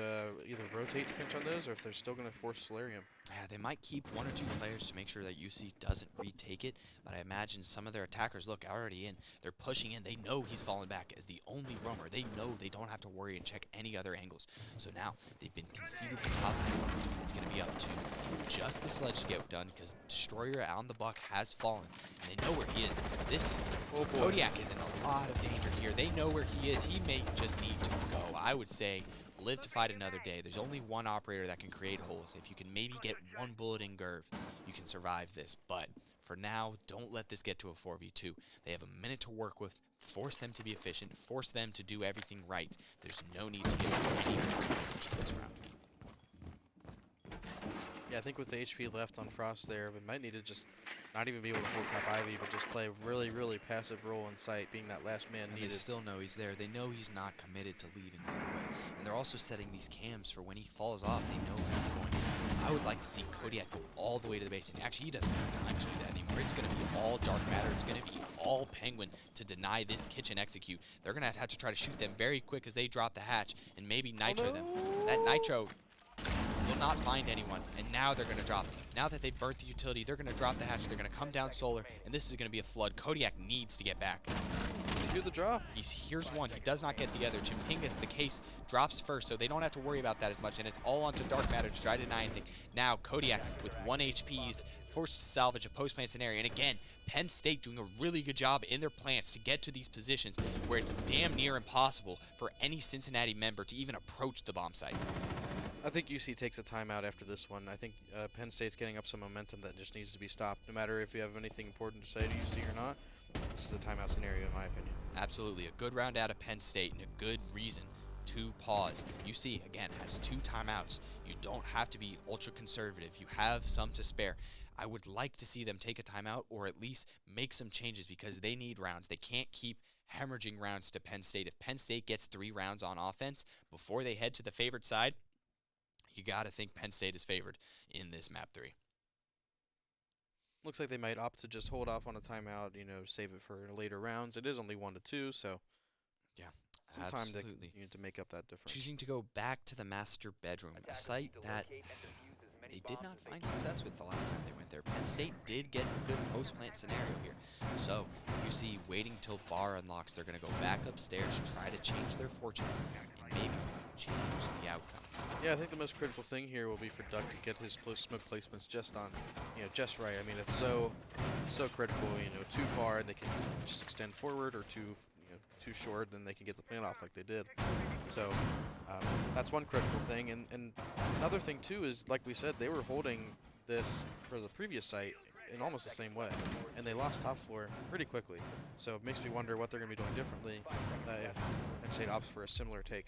either rotate to pinch on those, or if they're still going to force Solarium. Yeah, they might keep 1 or 2 players to make sure that UC doesn't retake it, but I imagine some of their attackers, look, already in. They're pushing in. They know he's falling back as the only roamer. They know they don't have to worry and check any other angles. So now they've been conceded the top 4. It's going to be up to just the sledge to get done because Destroyer on the buck has fallen, and they know where he is. This Kodiak is in a lot of danger here. They know where he is. He may just need to go. I would say live to fight another day. There's only one operator that can create holes. If you can maybe get 1 bullet in Gerv, you can survive this. But for now, don't let this get to a 4v2. They have a minute to work with. Force them to be efficient. Force them to do everything right. There's no need to give them any advantage in this round. Yeah, I think with the HP left on Frost there, we might need to just not even be able to hold top Ivy, but just play a really, really passive role in sight, being that last man And needed. they still know he's there. They know he's not committed to leaving all the way. And they're also setting these cams for when he falls off, they know where he's going. I would like to see Kodiak go all the way to the base. And actually, he doesn't have time to do that anymore. It's going to be all dark matter. It's going to be all Penguin to deny this kitchen execute. They're going to have to try to shoot them very quick as they drop the hatch and maybe nitro them. That nitro will not find anyone, and now they're going to drop. Now that they've burnt the utility, they're going to drop the hatch. They're going to come down solar, and this is going to be a flood. Kodiak needs to get back. Does he do the draw? Here's one. He does not get the other. Chimpingus, the case, drops first, so they don't have to worry about that as much, and it's all onto dark matter to try to deny anything. Now, Kodiak, with 1 HP, is forced to salvage a post-plant scenario, and again, Penn State doing a really good job in their plants to get to these positions where it's damn near impossible for any Cincinnati member to even approach the bomb site. I think UC takes a timeout after this one. I think Penn State's getting up some momentum that just needs to be stopped. No matter if you have anything important to say to UC or not, this is a timeout scenario in my opinion. Absolutely. A good round out of Penn State and a good reason to pause. UC, again, has 2 timeouts. You don't have to be ultra conservative. You have some to spare. I would like to see them take a timeout or at least make some changes because they need rounds. They can't keep hemorrhaging rounds to Penn State. If Penn State gets 3 rounds on offense before they head to the favored side, you got to think Penn State is favored in this map 3. Looks like they might opt to just hold off on a timeout, you know, save it for later rounds. It is only 1-2, so Yeah, some time absolutely. to make up that difference. Choosing to go back to the master bedroom, a site that they did not find success with the last time they went there. Penn State did get a good post-plant scenario here. So you see waiting till bar unlocks. They're going to go back upstairs, try to change their fortunes, and maybe change the outcome. Yeah, I think the most critical thing here will be for Duck to get his smoke placements just on, just right. I mean, it's so critical. Too far and they can just extend forward, or too short, then they can get the plant off like they did. So that's one critical thing. And another thing too is, like we said, they were holding this for the previous site in almost the same way, and they lost top floor pretty quickly. So it makes me wonder what they're going to be doing differently if Penn State opts for a similar take.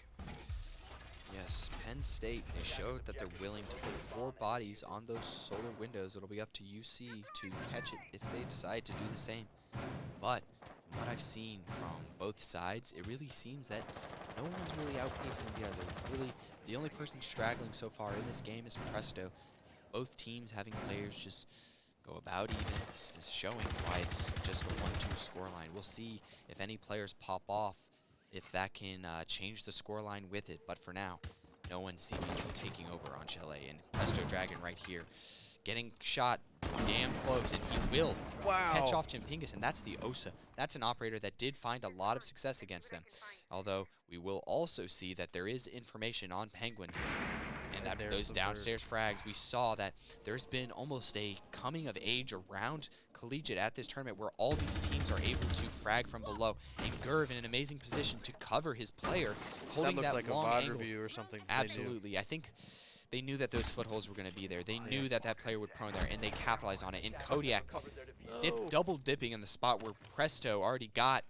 Yes, Penn State, they showed that they're willing to put 4 bodies on those solar windows. It'll be up to UC to catch it if they decide to do the same. But from what I've seen from both sides, it really seems that no one's really outpacing the other. Really, the only person straggling so far in this game is Presto. Both teams having players just go about even. It's showing why it's just a 1-2 scoreline. We'll see if any players pop off, if that can change the scoreline with it. But for now, no one seems to be taking over on Chalet. And Presto Dragon right here, getting shot damn close, and he will catch off Chimpingus, and that's the Osa. That's an operator that did find a lot of success against them. Although, we will also see that there is information on Penguin, and that those downstairs frags, we saw that there's been almost a coming of age around Collegiate at this tournament where all these teams are able to frag from below, and Gerv in an amazing position to cover his player, holding that that looked like long a VOD angle. review or something. Absolutely. I think they knew that those footholds were going to be there. They knew that that player would prone there, and they capitalized on it. And Kodiak double dipping in the spot where Presto already got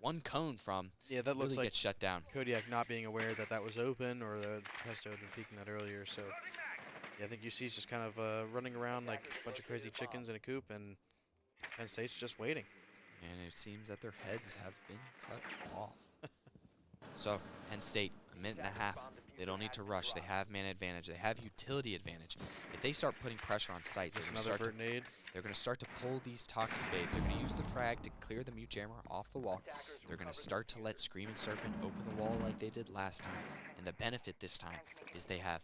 1 cone from. Yeah, that looks really like gets shut down. Kodiak not being aware that that was open, or that Pesto had been peeking that earlier. So yeah, I think UC's just kind of running around like a bunch of crazy chickens in a coop, and Penn State's just waiting. And it seems that their heads have been cut off. So, Penn State, a minute and a half They don't need to rush. They have mana advantage. They have utility advantage. If they start putting pressure on sites, Just they're another gonna vert nade. they're going to start to pull these toxic babes. They're going to use the frag to clear the mute jammer off the wall. They're going to start to let Scream and Serpent open the wall like they did last time. And the benefit this time is they have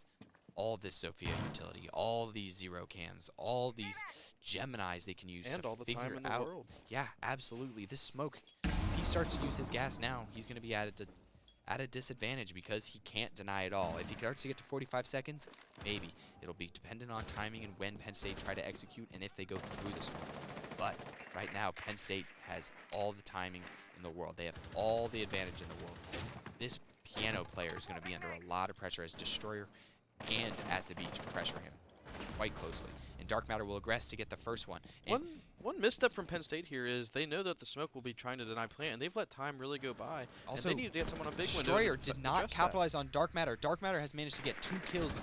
all this Sophia utility, all these zero cams, all these Geminis they can use And to all the figure time in the out. world. Yeah, absolutely. This smoke, if he starts to use his gas now, he's going to be at a disadvantage because he can't deny it all. If he starts to get to 45 seconds, maybe. It'll be dependent on timing and when Penn State try to execute and if they go through the smoke. But right now, Penn State has all the timing in the world. They have all the advantage in the world. This piano player is going to be under a lot of pressure as Destroyer and At the Beach pressure him quite closely. And Dark Matter will aggress to get the first one. And One misstep from Penn State here is they know that the smoke will be trying to deny plant, and they've let time really go by. Also, and they need to get someone on big window. Destroyer did not capitalize on Dark Matter. Dark Matter has managed to get 2 kills,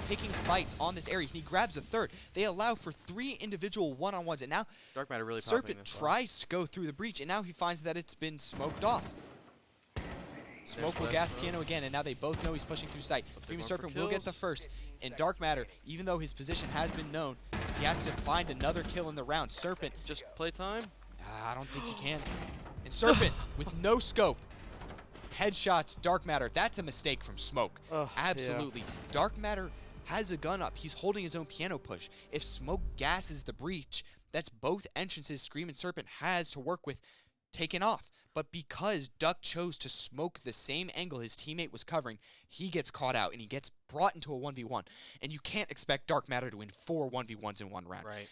picking fights on this area. He grabs a third. They allow for 3 individual one-on-ones, and now Dark Matter really popping Serpent this one. tries to go through the breach, and now he finds that it's been smoked off. Smoke will gas Piano again, and now they both know he's pushing through sight. Screaming going for Serpent will get the kills. first. And Dark Matter, even though his position has been known, he has to find another kill in the round. Serpent, Just play time. I don't think he can. And Serpent, with no scope, headshots Dark Matter. That's a mistake from Smoke. Ugh, yeah. Absolutely. Dark Matter has a gun up. He's holding his own piano push. If Smoke gasses the breach, that's both entrances Screaming Serpent has to work with taken off. But because Duck chose to smoke the same angle his teammate was covering, he gets caught out and he gets brought into a 1v1. And you can't expect Dark Matter to win 4 1v1s in one round. Right.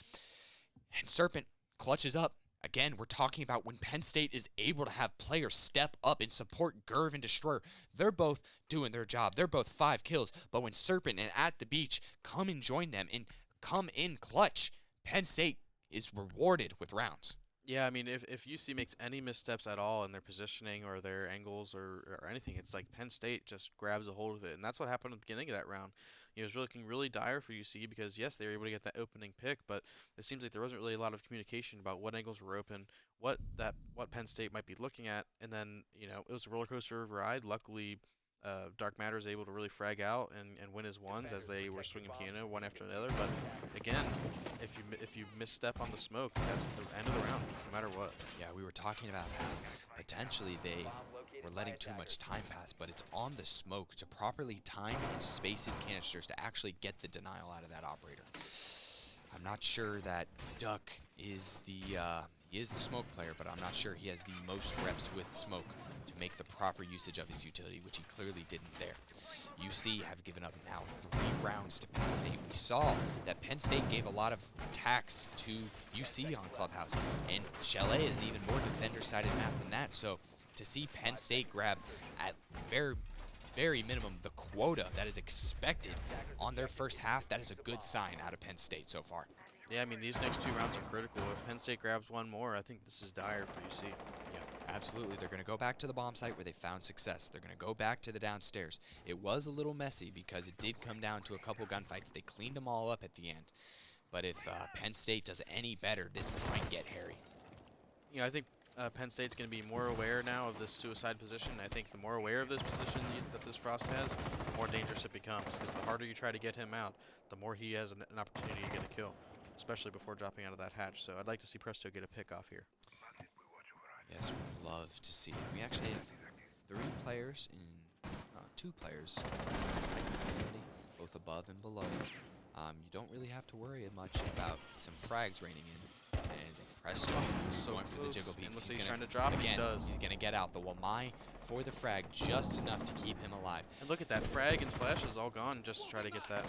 And Serpent clutches up. Again, we're talking about when Penn State is able to have players step up and support Gerv and Destroyer. They're both doing their job. They're both 5 kills. But when Serpent and At the Beach come and join them and come in clutch, Penn State is rewarded with rounds. Yeah, I mean, if UC makes any missteps at all in their positioning or their angles or anything, it's like Penn State just grabs a hold of it. And that's what happened at the beginning of that round. It was looking really dire for UC because, yes, they were able to get that opening pick, but it seems like there wasn't really a lot of communication about what angles were open, what Penn State might be looking at. And then, it was a roller coaster ride. Luckily, Dark Matter is able to really frag out and win his ones as they were swinging piano one after another. But again, if you misstep on the smoke, that's the end of the round, no matter what. Yeah, we were talking about how potentially they were letting too much time pass, but it's on the smoke to properly time and space his canisters to actually get the denial out of that operator. I'm not sure that Duck is he is the smoke player, but I'm not sure he has the most reps with smoke to make the proper usage of his utility, which he clearly didn't there. UC have given up now 3 rounds to Penn State. We saw that Penn State gave a lot of attacks to UC on Clubhouse, and Chalet is an even more defender-sided map than that, so to see Penn State grab at very minimum the quota that is expected on their first half, that is a good sign out of Penn State so far. Yeah, I mean, these next 2 rounds are critical. If Penn State grabs one more, I think this is dire for UC. Yeah, absolutely. They're going to go back to the bomb site where they found success. They're going to go back to the downstairs. It was a little messy because it did come down to a couple gunfights. They cleaned them all up at the end. But if Penn State does any better, this might get hairy. I think Penn State's going to be more aware now of this suicide position. I think the more aware of this position that this Frost has, the more dangerous it becomes. Because the harder you try to get him out, the more he has an opportunity to get a kill, especially before dropping out of that hatch. So I'd like to see Presto get a pick off here. Yes, we'd love to see it. We actually have 2 players in the vicinity, both above and below. You don't really have to worry much about some frags raining in. And Presto is going for the jiggle beats. He's trying to drop, again, he does. He's going to get out the Wamai for the frag just enough to keep him alive. And look at that, frag and flash is all gone just to try to get that.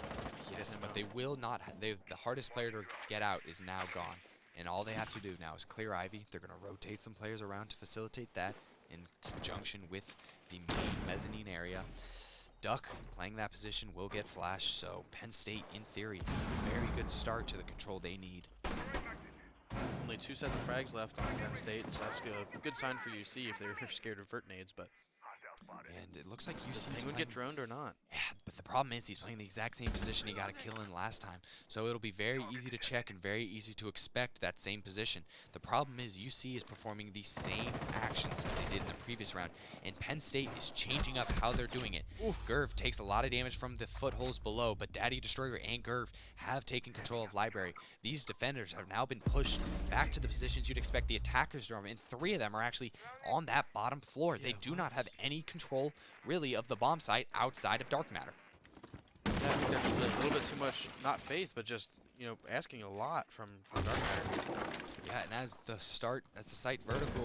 Yes, but they will not. The hardest player to get out is now gone. And all they have to do now is clear Ivy. They're going to rotate some players around to facilitate that in conjunction with the main mezzanine area. Duck, playing that position, will get flash, so Penn State, in theory, very good start to the control they need. Only 2 sets of frags left on Penn State, so that's a good sign for UC if they're scared of vert nades. But And it looks like Does UC is Penguin playing. get droned or not? Yeah, but the problem is he's playing the exact same position he got a kill in last time. So it'll be very easy to check and very easy to expect that same position. The problem is UC is performing the same actions as they did in the previous round, and Penn State is changing up how they're doing it. Gerv takes a lot of damage from the footholds below, but Daddy Destroyer and Gerv have taken control of Library. These defenders have now been pushed back to the positions you'd expect the attackers to run, and 3 of them are actually on that bottom floor. They do not have any control, really, of the bomb site outside of Dark Matter. Yeah, I think that's a little bit too much, not faith, but just, you know, asking a lot from Dark Matter. Yeah, and as the site vertical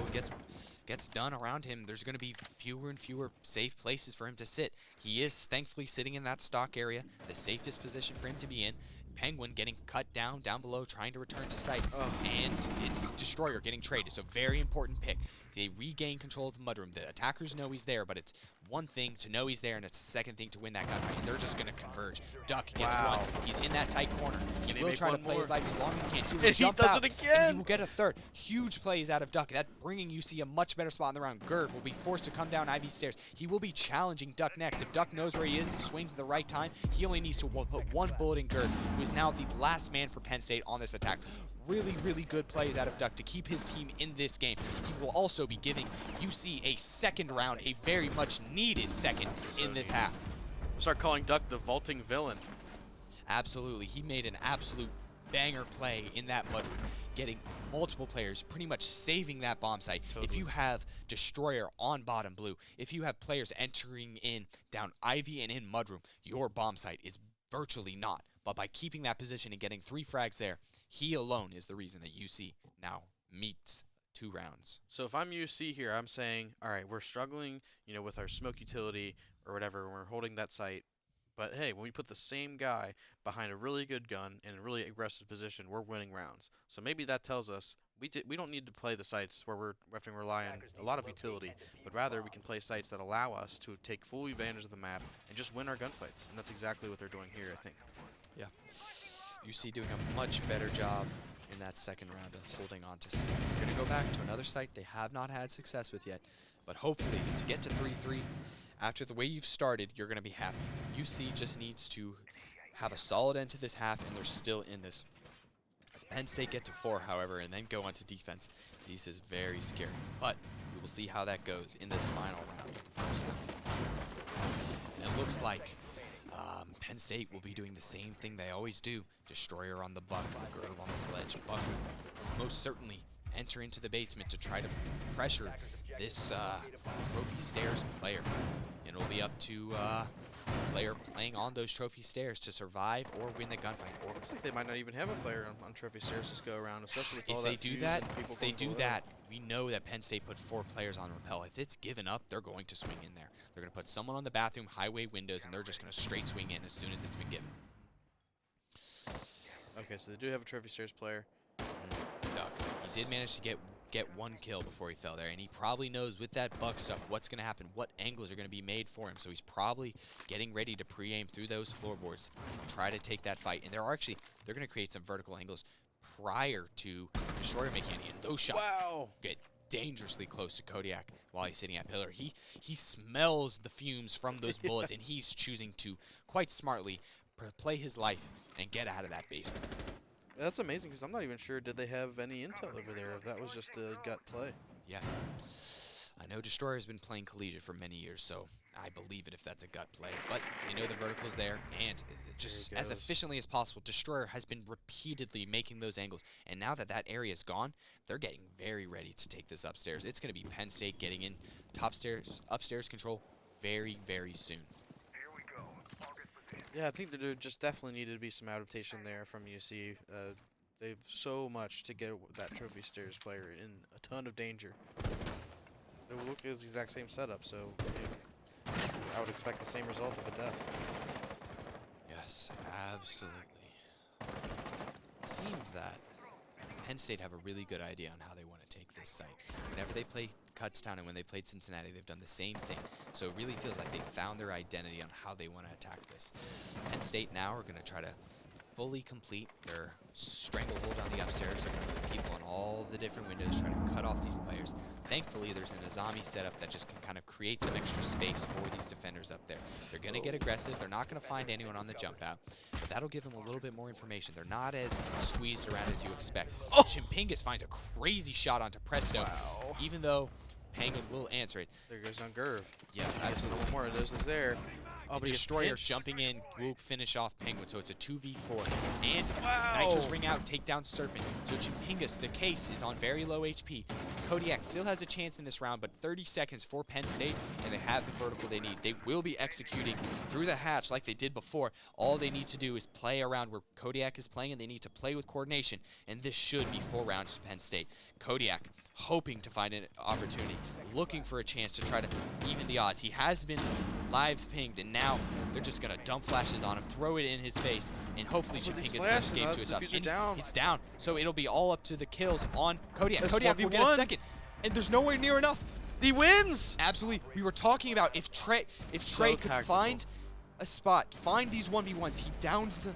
gets done around him, there's going to be fewer and fewer safe places for him to sit. He is thankfully sitting in that stock area, the safest position for him to be in. Penguin getting cut down below, trying to return to site, and it's Destroyer getting traded. It's a very important pick. They regain control of the mudroom. The attackers know he's there, but it's one thing to know he's there, and it's a second thing to win that gunfight. And they're just going to converge. Duck gets one. He's in that tight corner. He will try to play his life as long as he can. He will jump does out, it again. and he will get a third. Huge plays out of Duck. That bringing UC a much better spot in the round. Gerv will be forced to come down Ivy stairs. He will be challenging Duck next. If Duck knows where he is and swings at the right time, he only needs to put one bullet in Gerv, who is now the last man for Penn State on this attack. Really, really good plays out of Duck to keep his team in this game. He will also be giving UC a second round, a very much needed second in this half. We'll start calling Duck the vaulting villain. Absolutely. He made an absolute banger play in that mudroom, getting multiple players, pretty much saving that bomb site. Totally. If you have Destroyer on bottom blue, if you have players entering in down Ivy and in mudroom, your bomb site is virtually not. But by keeping that position and getting 3 frags there, he alone is the reason that UC now meets 2 rounds. So if I'm UC here, I'm saying, all right, we're struggling, you know, with our smoke utility or whatever, and we're holding that site. But hey, when we put the same guy behind a really good gun in a really aggressive position, we're winning rounds. So maybe that tells us we don't need to play the sites where we have to rely on a lot of utility, but rather we can play sites that allow us to take full advantage of the map and just win our gunfights. And that's exactly what they're doing here, I think. Yeah. UC doing a much better job in that second round of holding on to site. We're going to go back to another site they have not had success with yet, but hopefully to get to 3-3, after the way you've started, you're going to be happy. UC just needs to have a solid end to this half, and they're still in this. If Penn State get to 4, however, and then go onto defense, this is very scary. But we will see how that goes in this final round of the first half. And it looks like Penn State will be doing the same thing they always do. Destroyer on the buck, Grove on the sledge. Buck will most certainly enter into the basement to try to pressure this trophy stairs player. And it'll be up to player playing on those trophy stairs to survive or win the gunfight. Or Looks like they might not even have a player on trophy stairs this go around, especially with all if that they do fuse that, and people if they going do below. that, we know that Penn State put 4 players on rappel. If it's given up, they're going to swing in there. They're going to put someone on the bathroom highway windows, and they're just going to straight swing in as soon as it's been given. Okay, so they do have a trophy stairs player. Duck. He did manage to get 1 kill before he fell there, and he probably knows with that bug stuff what's going to happen, what angles are going to be made for him. So he's probably getting ready to pre-aim through those floorboards, try to take that fight. And they're going to create some vertical angles prior to Destroyer making any. And those shots get dangerously close to Kodiak while he's sitting at pillar. He smells the fumes from those bullets, and he's choosing to quite smartly play his life and get out of that basement. That's amazing because I'm not even sure did they have any intel over there if that was just a gut play. Yeah. I know Destroyer has been playing collegiate for many years, so I believe it if that's a gut play. But they know the vertical's there, and just as efficiently as possible, Destroyer has been repeatedly making those angles. And now that that area is gone, they're getting very ready to take this upstairs. It's going to be Penn State getting in upstairs control very, very soon. Yeah, I think there just definitely needed to be some adaptation there from UC. They've so much to get that trophy stairs player in a ton of danger. It will look as the exact same setup, so I would expect the same result of a death. Yes, absolutely. It seems that Penn State have a really good idea on how they want to take this site. Whenever they play Kutztown and when they played Cincinnati, they've done the same thing. So it really feels like they found their identity on how they want to attack this. Penn State now are going to try to fully complete their stranglehold on the upstairs. They're going to put people on all the different windows, trying to cut off these players. Thankfully, there's an Azami setup that just can kind of create some extra space for these defenders up there. They're going to get aggressive. They're not going to find anyone on the jump out, but that'll give them a little bit more information. They're not as squeezed around as you expect. Oh! Chimpingus finds a crazy shot onto Presto, even though Penguin will answer it. There goes on Gerv. Yes, Absolutely. absolutely. One more of those is there. Oh, but he gets Destroyer pinched. jumping in will finish off Penguin, so it's a 2v4. And Nitro's ring out, take down Serpent. So Chimpingus, the case, is on very low HP. Kodiak still has a chance in this round, but 30 seconds for Penn State, and they have the vertical they need. They will be executing through the hatch like they did before. All they need to do is play around where Kodiak is playing, and they need to play with coordination, and this should be 4 rounds to Penn State. Kodiak hoping to find an opportunity, looking for a chance to try to even the odds. He has been live pinged, and now they're just going to dump flashes on him, throw it in his face, and hopefully Chimpingus can escape to his up. It's down, so it'll be all up to the kills on Kodiak. That's Kodiak will get a 1v1. second, and there's nowhere near enough. He wins! Absolutely. We were talking about if Trey could tactical. find a spot, find these 1v1s, he downs the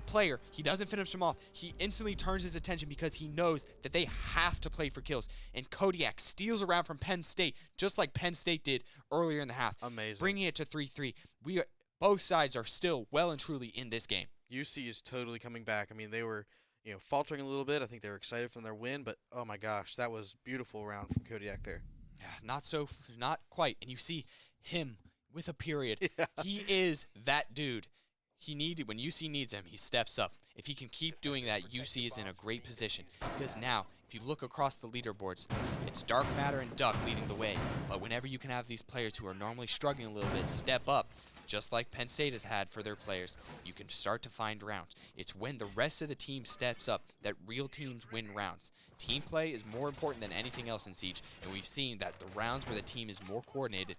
player, he doesn't finish him off, he instantly turns his attention because he knows that they have to play for kills. And Kodiak steals around from Penn State, just like Penn State did earlier in the half. Amazing. Bringing it to 3-3. Both sides are still well and truly in this game. UC is totally coming back. I mean, they were, faltering a little bit. I think they were excited from their win, but oh my gosh, that was beautiful round from Kodiak there. Yeah, not quite. And you see him with a period. Yeah. He is that dude. When UC needs him, he steps up. If he can keep doing that, UC is in a great position. Because now, if you look across the leaderboards, it's Dark Matter and Duck leading the way. But whenever you can have these players who are normally struggling a little bit step up, just like Penn State has had for their players, you can start to find rounds. It's when the rest of the team steps up that real teams win rounds. Team play is more important than anything else in Siege, and we've seen that the rounds where the team is more coordinated,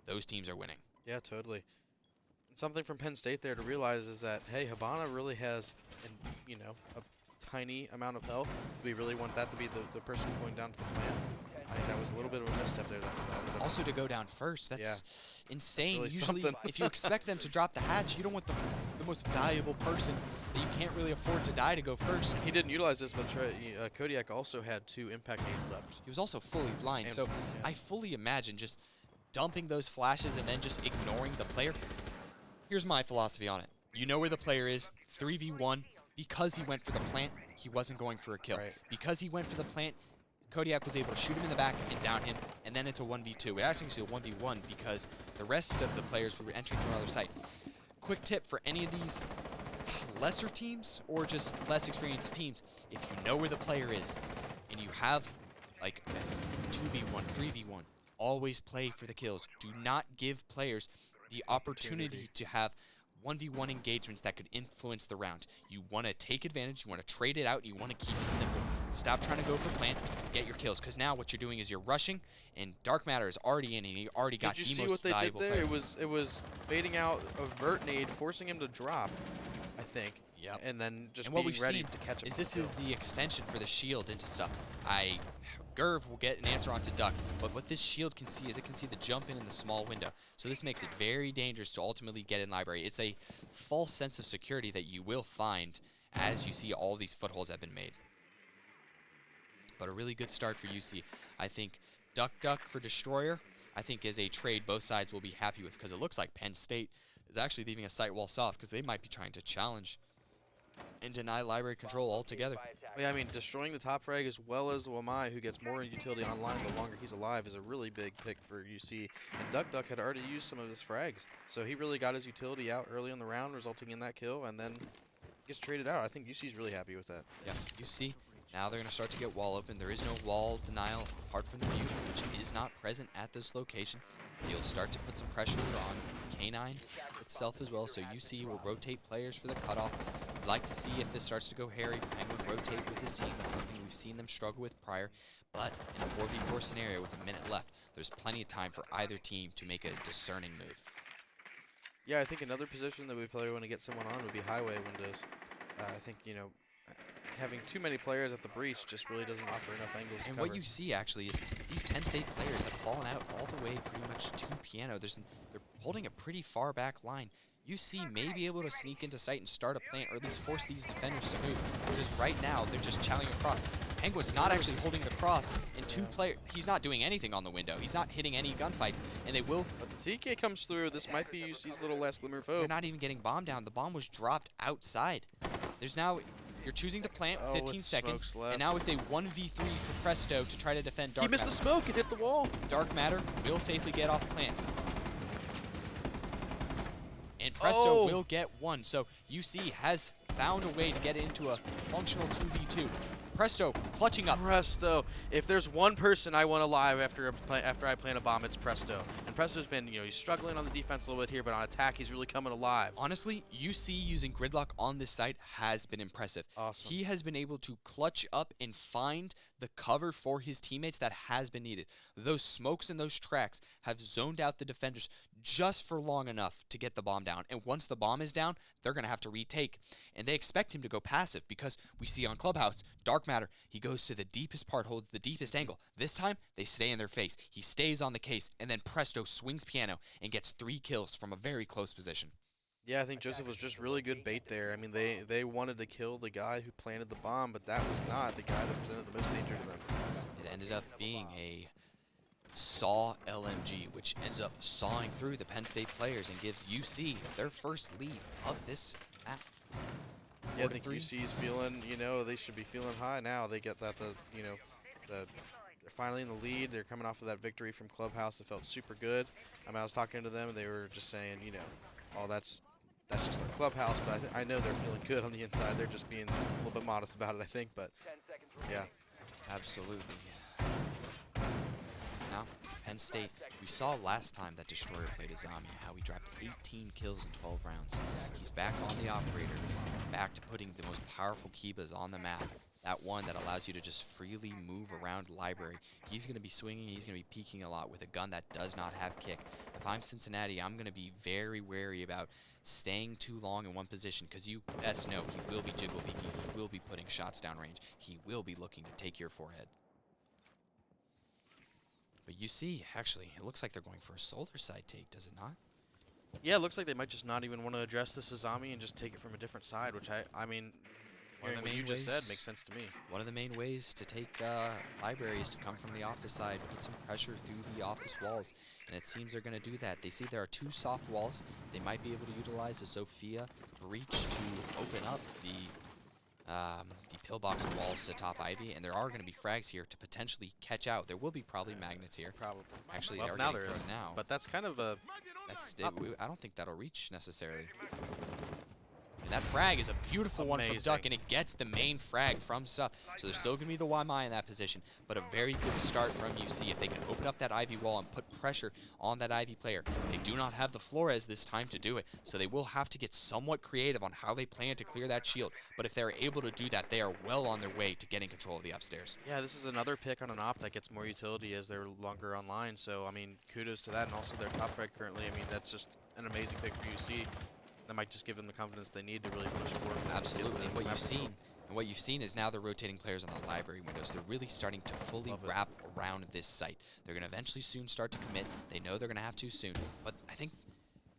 those teams are winning. Yeah, totally. Something from Penn State there to realize is that, hey, Habana really has, a tiny amount of health. We really want that to be the person going down to the plan. I think that was a little bit of a misstep there. Also to go down first, that's insane. really Usually, something. if you expect them to drop the hatch, you don't want the most valuable person that you can't really afford to die to go first. He didn't utilize this, but Kodiak also had 2 impact nades left. He was also fully blind, And- so yeah. I fully imagine just dumping those flashes and then just ignoring the player. Here's my philosophy on it. You know where the player is, 3v1. Because he went for the plant, he wasn't going for a kill. Right. Because he went for the plant, Kodiak was able to shoot him in the back and down him, and then it's a 1v2. It actually a 1v1 because the rest of the players were entering from another site. Quick tip for any of these lesser teams or just less experienced teams, if you know where the player is and you have like 2v1, 3v1, always play for the kills. Do not give players the opportunity to have 1v1 engagements that could influence the round. You want to take advantage, you want to trade it out, you want to keep it simple. Stop trying to go for plant, get your kills, because now what you're doing is you're rushing, and Dark Matter is already in, and he already got Did the you see most what they did valuable there? player. It was baiting out a vert nade, forcing him to drop, I think. Yep. And then just And what being we've ready seen to catch him. is on this the is kill. the extension for the shield into stuff. Gerv will get an answer onto Duck, but what this shield can see is it can see the jump in the small window. So this makes it very dangerous to ultimately get in library. It's a false sense of security that you will find as you see all these footholds have been made. But a really good start for UC. I think Duck for Destroyer, I think is a trade both sides will be happy with, because it looks like Penn State is actually leaving a site wall soft because they might be trying to challenge and deny library control altogether. Yeah, I mean, destroying the top frag as well as Wamai, who gets more utility online the longer he's alive, is a really big pick for UC. And Duck had already used some of his frags, so he really got his utility out early in the round, resulting in that kill, and then gets traded out. I think UC's really happy with that. Yeah, UC, now they're going to start to get wall open. There is no wall denial apart from the view, which is not present at this location. You'll start to put some pressure on K9 itself as well, so UC will rotate players for the cutoff. We'd like to see if this starts to go hairy. Penguin rotate with his team. That's something we've seen them struggle with prior. But in a 4v4 scenario with a minute left, there's plenty of time for either team to make a discerning move. Yeah, I think another position that we probably want to get someone on would be highway windows. I think, having too many players at the breach just really doesn't offer enough angles to And cover. what you see actually is these Penn State players have fallen out all the way pretty much to piano. They're holding a pretty far back line. UC may be able to sneak into sight and start a plant, or at least force these defenders to move. Because right now, they're just chowing across. Penguin's not actually holding the cross, and he's not doing anything on the window. He's not hitting any gunfights, and they will. But the TK comes through. This might be UC's little last glimmer of They're hope. not even getting bombed down. The bomb was dropped outside. There's now, you're choosing to plant Oh, 15 with seconds, smokes left. and now it's a 1v3 for Presto to try to defend Dark He missed the Matter. smoke. It hit the wall. Dark Matter will safely get off plant. And Presto will get one. So UC has found a way to get into a functional 2v2. Presto clutching up. Presto. If there's one person I want alive after I plant a bomb, it's Presto. And Presto's been, he's struggling on the defense a little bit here, but on attack, he's really coming alive. Honestly, UC using Gridlock on this site has been impressive. Awesome. He has been able to clutch up and find the cover for his teammates that has been needed. Those smokes and those tracks have zoned out the defenders just for long enough to get the bomb down. And once the bomb is down, they're going to have to retake. And they expect him to go passive because we see on Clubhouse, Dark Matter, he goes to the deepest part, holds the deepest angle. This time, they stay in their face. He stays on the case, and then Presto swings piano and gets 3 kills from a very close position. Yeah, I think Joseph was just really good bait there. I mean, they wanted to kill the guy who planted the bomb, but that was not the guy that presented the most danger to them. It ended up being a saw LMG, which ends up sawing through the Penn State players and gives UC their first lead of this map. Yeah, I 4-3. think UC's feeling, they should be feeling high now. They get that, they're finally in the lead. They're coming off of that victory from Clubhouse. It felt super good. I mean, I was talking to them, and they were just saying, oh, that's just our Clubhouse, but I know they're feeling good on the inside. They're just being a little bit modest about it, I think, but 10 seconds yeah. remaining. Absolutely. Now, Penn State, we saw last time that Destroyer played Azami, how he dropped 18 kills in 12 rounds. He's back on the operator. He's back to putting the most powerful Kibas on the map. That one that allows you to just freely move around library. He's going to be swinging, he's going to be peeking a lot with a gun that does not have kick. If I'm Cincinnati, I'm going to be very wary about staying too long in one position, because you best know he will be jiggle peeking, he will be putting shots downrange, he will be looking to take your forehead. But you see, actually, it looks like they're going for a solar side take, does it not? Yeah, it looks like they might just not even want to address this Azami and just take it from a different side, which I mean, One of the hearing what main you just said ways- makes sense to me. One of the main ways to take libraries to come from the office side, put some pressure through the office walls, and it seems they're going to do that. They see there are 2 soft walls. They might be able to utilize the Sophia breach to open up the pillbox walls to top Ivy, and there are going to be frags here to potentially catch out. There will be probably magnets here. Probably. Actually, Well, they are now getting there is. thrown now. But that's kind of a I don't think that'll reach necessarily. And that frag is a beautiful one from Amazing. Duck, and it gets the main frag from Stuff. So there's still going to be the YMI in that position, but a very good start from UC. If they can open up that Ivy wall and put pressure on that Ivy player. They do not have the Flores this time to do it, so they will have to get somewhat creative on how they plan to clear that shield. But if they're able to do that, they are well on their way to getting control of the upstairs. Yeah, this is another pick on an op that gets more utility as they're longer online. So, I mean, kudos to that. And also their top frag currently, I mean, that's just an amazing pick for UC. That might just give them the confidence they need to really push forward. Absolutely. And what you've seen is now they're rotating players on the library windows. They're really starting to fully Love it. wrap around this site. They're going to eventually soon start to commit. They know they're going to have to soon. But I think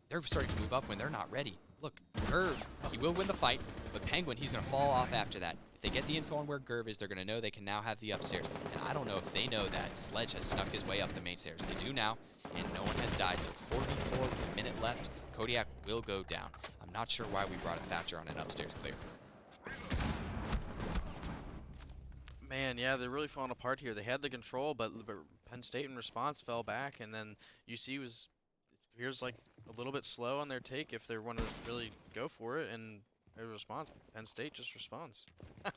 they're starting to move up when they're not ready. Look, Gerv, he will win the fight, but Penguin, he's going to fall off after that. If they get the info on where Gerv is, they're going to know they can now have the upstairs. And I don't know if they know that Sledge has snuck his way up the main stairs. They do now, and no one has died. So 4v4 with a minute left. Kodiak will go down. I'm not sure why we brought a Thatcher on an upstairs clear. Man, yeah, they're really falling apart here. They had the control, but Penn State in response fell back, and then UC appears like a little bit slow on their take if they want to really go for it, and their response, Penn State just responds.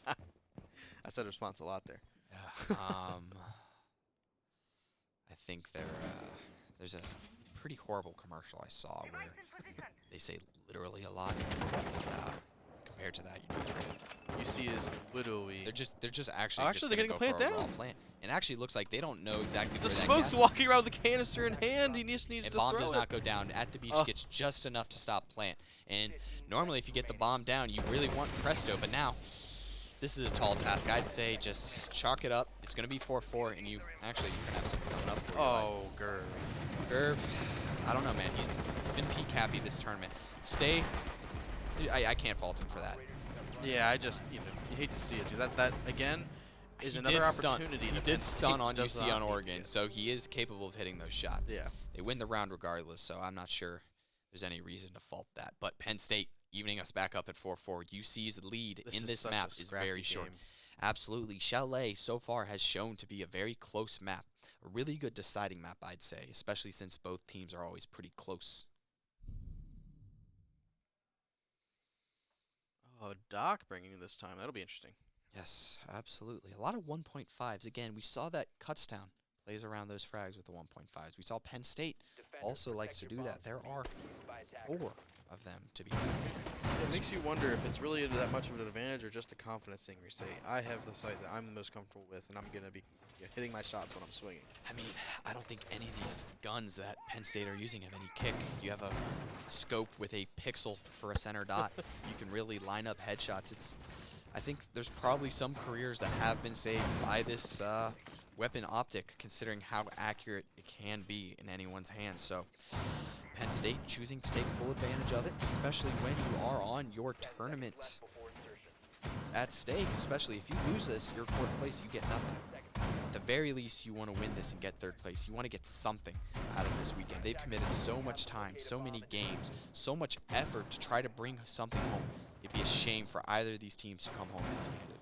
I said response a lot there. I think there's a pretty horrible commercial I saw where they say literally a lot. Compared to that, you'd be great. UC is literally. They're just Oh, actually actually, they're gonna getting go a plant for a raw down. plant. And actually, it looks like they don't know exactly The where that smoke's gas walking around with the canister in hand. He just needs and to bomb throw does it. not go down at the beach. Oh. Gets just enough to stop plant. And normally, if you get the bomb down, you really want Presto. But now, this is a tall task. I'd say just chalk it up. It's going to be 4-4, and you can have something coming up for you. Oh, Gerv. Gerv, I don't know, man. been peak happy this tournament. Stay. I can't fault him for that. Yeah, I just you hate to see it because that again is He another did stun. opportunity. He that did Penn stun State on does UC not on need. Oregon, so he is capable of hitting those shots. Yeah. They win the round regardless, so I'm not sure there's any reason to fault that. But Penn State evening us back up at 4-4. UC's lead in is this such map a is scrappy very short. game. Absolutely. Chalet so far has shown to be a very close map. A really good deciding map, I'd say, especially since both teams are always pretty close. Oh, Doc bringing it this time. That'll be interesting. Yes, absolutely. A lot of 1.5s. Again, we saw that Kutztown plays around those frags with the 1.5s. We saw Penn State also likes to do that. There are 4 of them to be. It makes you wonder if it's really that much of an advantage or just a confidence thing where you say, I have the site that I'm the most comfortable with, and I'm going to be hitting my shots when I'm swinging. I mean, I don't think any of these guns that Penn State are using have any kick. You have a scope with a pixel for a center dot. You can really line up headshots. I think there's probably some careers that have been saved by this weapon optic, considering how accurate it can be in anyone's hands. So Penn State choosing to take full advantage of it, especially when you are on your tournament at stake. Especially if you lose this, you're 4th place, you get nothing. At the very least, you want to win this and get 3rd place. You want to get something out of this weekend. They've committed so much time, so many games, so much effort to try to bring something home. It'd be a shame for either of these teams to come home empty-handed.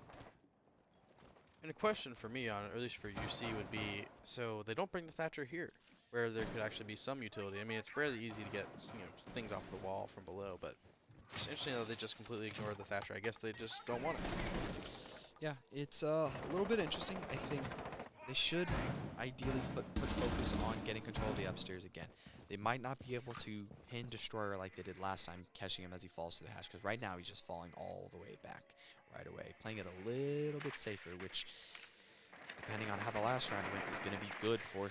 And a question for me, on, or at least for UC, would be, so they don't bring the Thatcher here, where there could actually be some utility. I mean, it's fairly easy to get things off the wall from below, but it's interesting that they just completely ignore the Thatcher. I guess they just don't want it. Yeah, it's a little bit interesting. I think they should ideally put focus on getting control of the upstairs again. They might not be able to pin Destroyer like they did last time, catching him as he falls to the hash, because right now he's just falling all the way back right away. Playing it a little bit safer, which, depending on how the last round went, is going to be good for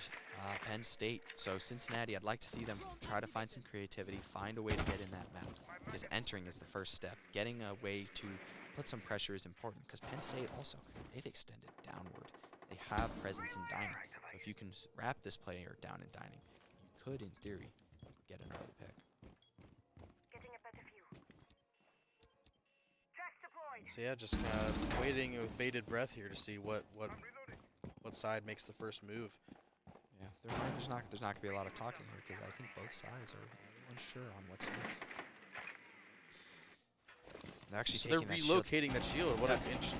Penn State. So Cincinnati, I'd like to see them try to find some creativity, find a way to get in that map, because entering is the first step. Getting a way to put some pressure is important, because Penn State also, they've extended downward. They have presence in dining. So if you can wrap this player down in dining, you could, in theory, get an early pick. So yeah, just kind of waiting with bated breath here to see what side makes the first move. Yeah, there's not gonna be a lot of talking here, because I think both sides are unsure on what's next. They're actually So they're taking that shield. relocating that shield.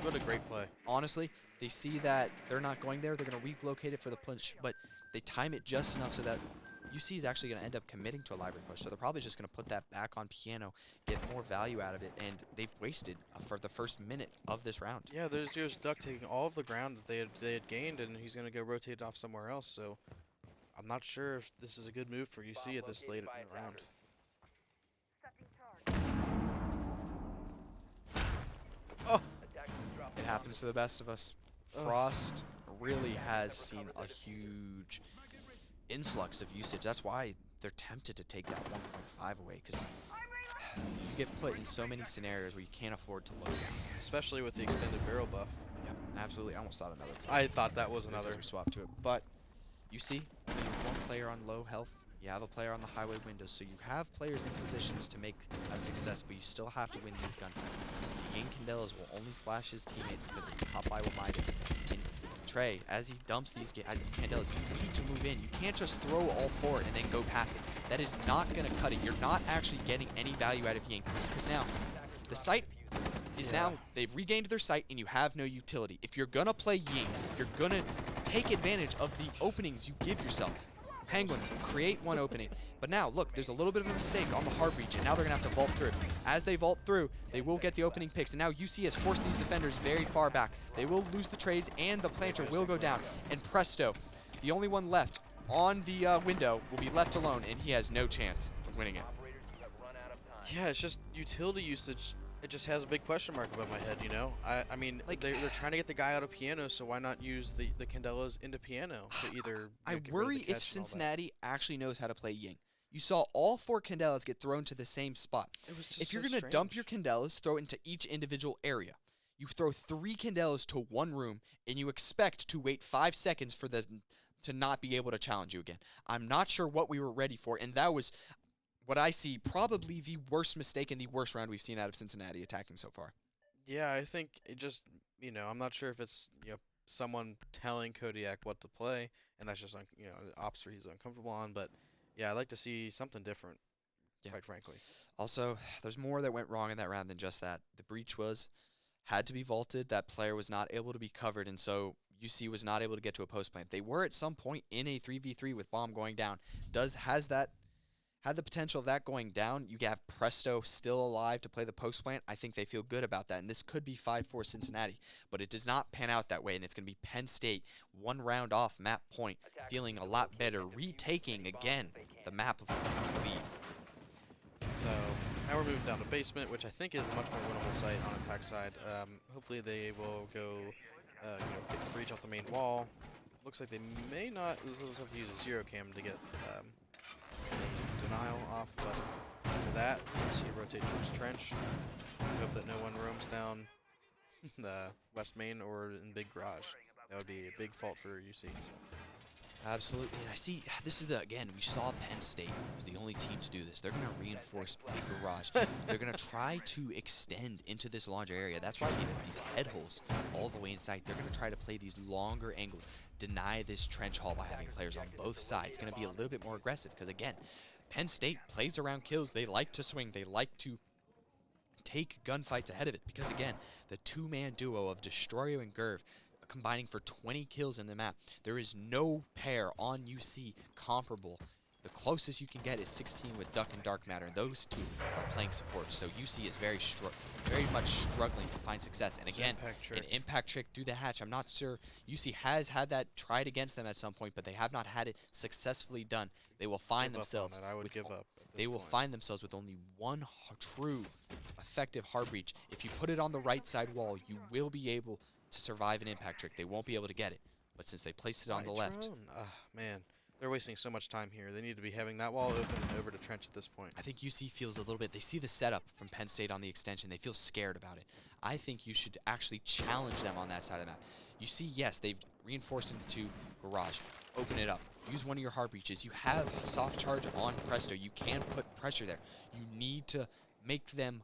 What a great play. Honestly, they see that they're not going there. They're going to relocate it for the push, but they time it just enough so that UC is actually going to end up committing to a library push. So they're probably just going to put that back on piano, get more value out of it, and they've wasted for the first minute of this round. Yeah, there's just Duck taking all of the ground that they had gained, and he's going to go rotate off somewhere else. So I'm not sure if this is a good move for UC at this late in the round. Oh, It happens to the best of us. Frost really has seen a huge influx of usage. That's why they're tempted to take that 1.5 away, because you get put in so many scenarios where you can't afford to load down. especially with the extended barrel buff. Yeah, absolutely. I almost thought another. I thought that was another. We swapped to it, but you see, you have one player on low health. You have a player on the highway windows, so you have players in positions to have success, but you still have to win these gunfights. The Yin Candelas will only flash his teammates because the top eye will Midas. And Trey, as he dumps these Candelas, you need to move in. You can't just throw all 4 and then go past it. That is not going to cut it. You're not actually getting any value out of Ying, because now the site is now, they've regained their site and you have no utility. If you're going to play Ying, you're going to take advantage of the openings you give yourself. Penguins create one opening, but now look, there's a little bit of a mistake on the hard breach, and now they're gonna have to vault through. As they vault through, they will get the opening picks, and now UC has forced these defenders very far back. They will lose the trades, and the planter will go down. And presto, the only one left on the window will be left alone, and he has no chance of winning it. Yeah, it's just utility usage. It just has a big question mark above my head, you know? I mean, Like- they're trying to get the guy out of piano, so why not use the Candelas into piano to either I get rid of the worry catch if and all that? Cincinnati actually knows how to play Ying. You saw all 4 Candelas get thrown to the same spot. It was just If you're so going to dump your strange. Candelas, throw it into each individual area. You throw 3 Candelas to one room, and you expect to wait 5 seconds for them to not be able to challenge you again. I'm not sure what we were ready for, and that was what I see probably the worst mistake and the worst round we've seen out of Cincinnati attacking so far. Yeah, I think it just, I'm not sure if it's, someone telling Kodiak what to play, and that's just, an ops he's uncomfortable on. But, yeah, I'd like to see something different, quite frankly. Also, there's more that went wrong in that round than just that. The breach had to be vaulted. That player was not able to be covered, and so UC was not able to get to a post plant. They were at some point in a 3v3 with bomb going down. Had the potential of that going down. You have Presto still alive to play the post plant. I think they feel good about that, and this could be 5-4 Cincinnati, but it does not pan out that way, and it's going to be Penn State, one round off map point, feeling a lot better, retaking again the map of the lead. So now we're moving down to basement, which I think is a much more winnable site on attack side. Hopefully they will go, get the breach off the main wall. Looks like they may not. They'll have to use a zero cam to get the denial off, but after that, we'll see a rotate towards trench. Hope that no one roams down the west main or in big garage. That would be a big fault for UC. Absolutely, and I see, this is again, we saw Penn State was the only team to do this. They're going to reinforce big garage. They're going to try to extend into this larger area. That's why we have these head holes all the way inside. They're going to try to play these longer angles, deny this trench hall by having players on both sides. It's going to be a little bit more aggressive because, again, Penn State plays around kills. They like to swing. They like to take gunfights ahead of it because, again, the two-man duo of Destroyer and Gerv combining for 20 kills in the map. There is no pair on UC comparable. The closest you can get is 16 with Duck and Dark Matter, and those two are playing support. So UC is very much struggling to find success. And again, an impact trick through the hatch. I'm not sure UC has had that tried against them at some point, but they have not had it successfully done. They will find themselves. I would give up. They will find themselves with only one true effective hard breach. If you put it on the right side wall, you will be able to survive an impact trick. They won't be able to get it. But since they placed it on the left. Man, they're wasting so much time here. They need to be having that wall open and over to trench at this point. I think UC feels a little bit, they see the setup from Penn State on the extension. They feel scared about it. I think you should actually challenge them on that side of the map. You see, yes, they've reinforced into garage. Open it up. Use one of your hard breaches. You have soft charge on Presto. You can put pressure there. You need to make them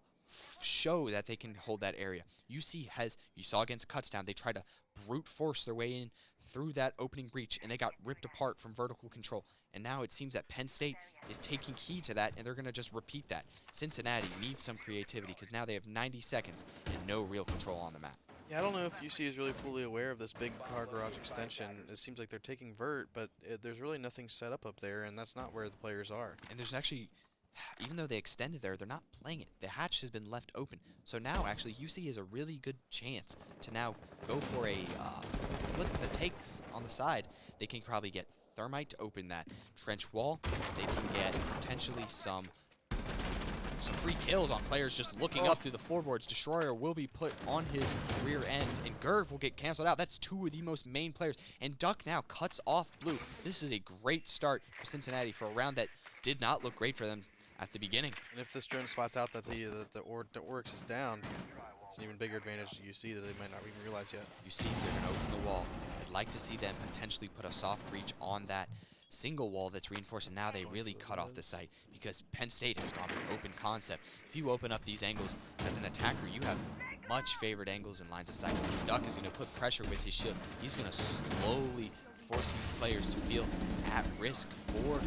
show that they can hold that area. UC has, you saw against Kutztown, they tried to brute force their way in through that opening breach, and they got ripped apart from vertical control. And now it seems that Penn State is taking key to that, and they're going to just repeat that. Cincinnati needs some creativity because now they have 90 seconds and no real control on the map. Yeah, I don't know if UC is really fully aware of this big car garage extension. It seems like they're taking vert, but there's really nothing set up there, and that's not where the players are. And there's actually, even though they extended there, they're not playing it. The hatch has been left open. So now, actually, UC has a really good chance to now go for a flip the takes on the side. They can probably get Thermite to open that trench wall. They can get potentially some free kills on players just looking up through the floorboards. Destroyer will be put on his rear end, and Gerv will get canceled out. That's two of the most main players. And Duck now cuts off Blue. This is a great start for Cincinnati for a round that did not look great for them at the beginning. And if this drone spots out that the Oryx is down, it's an even bigger advantage to UC that they might not even realize yet. UC, they're going to open the wall. I'd like to see them potentially put a soft breach on that single wall that's reinforced, and now they really cut off the site because Penn State has gone for open concept. If you open up these angles as an attacker, you have much favored angles and lines of sight. Duck is going to put pressure with his shield. He's going to slowly force these players to feel at risk for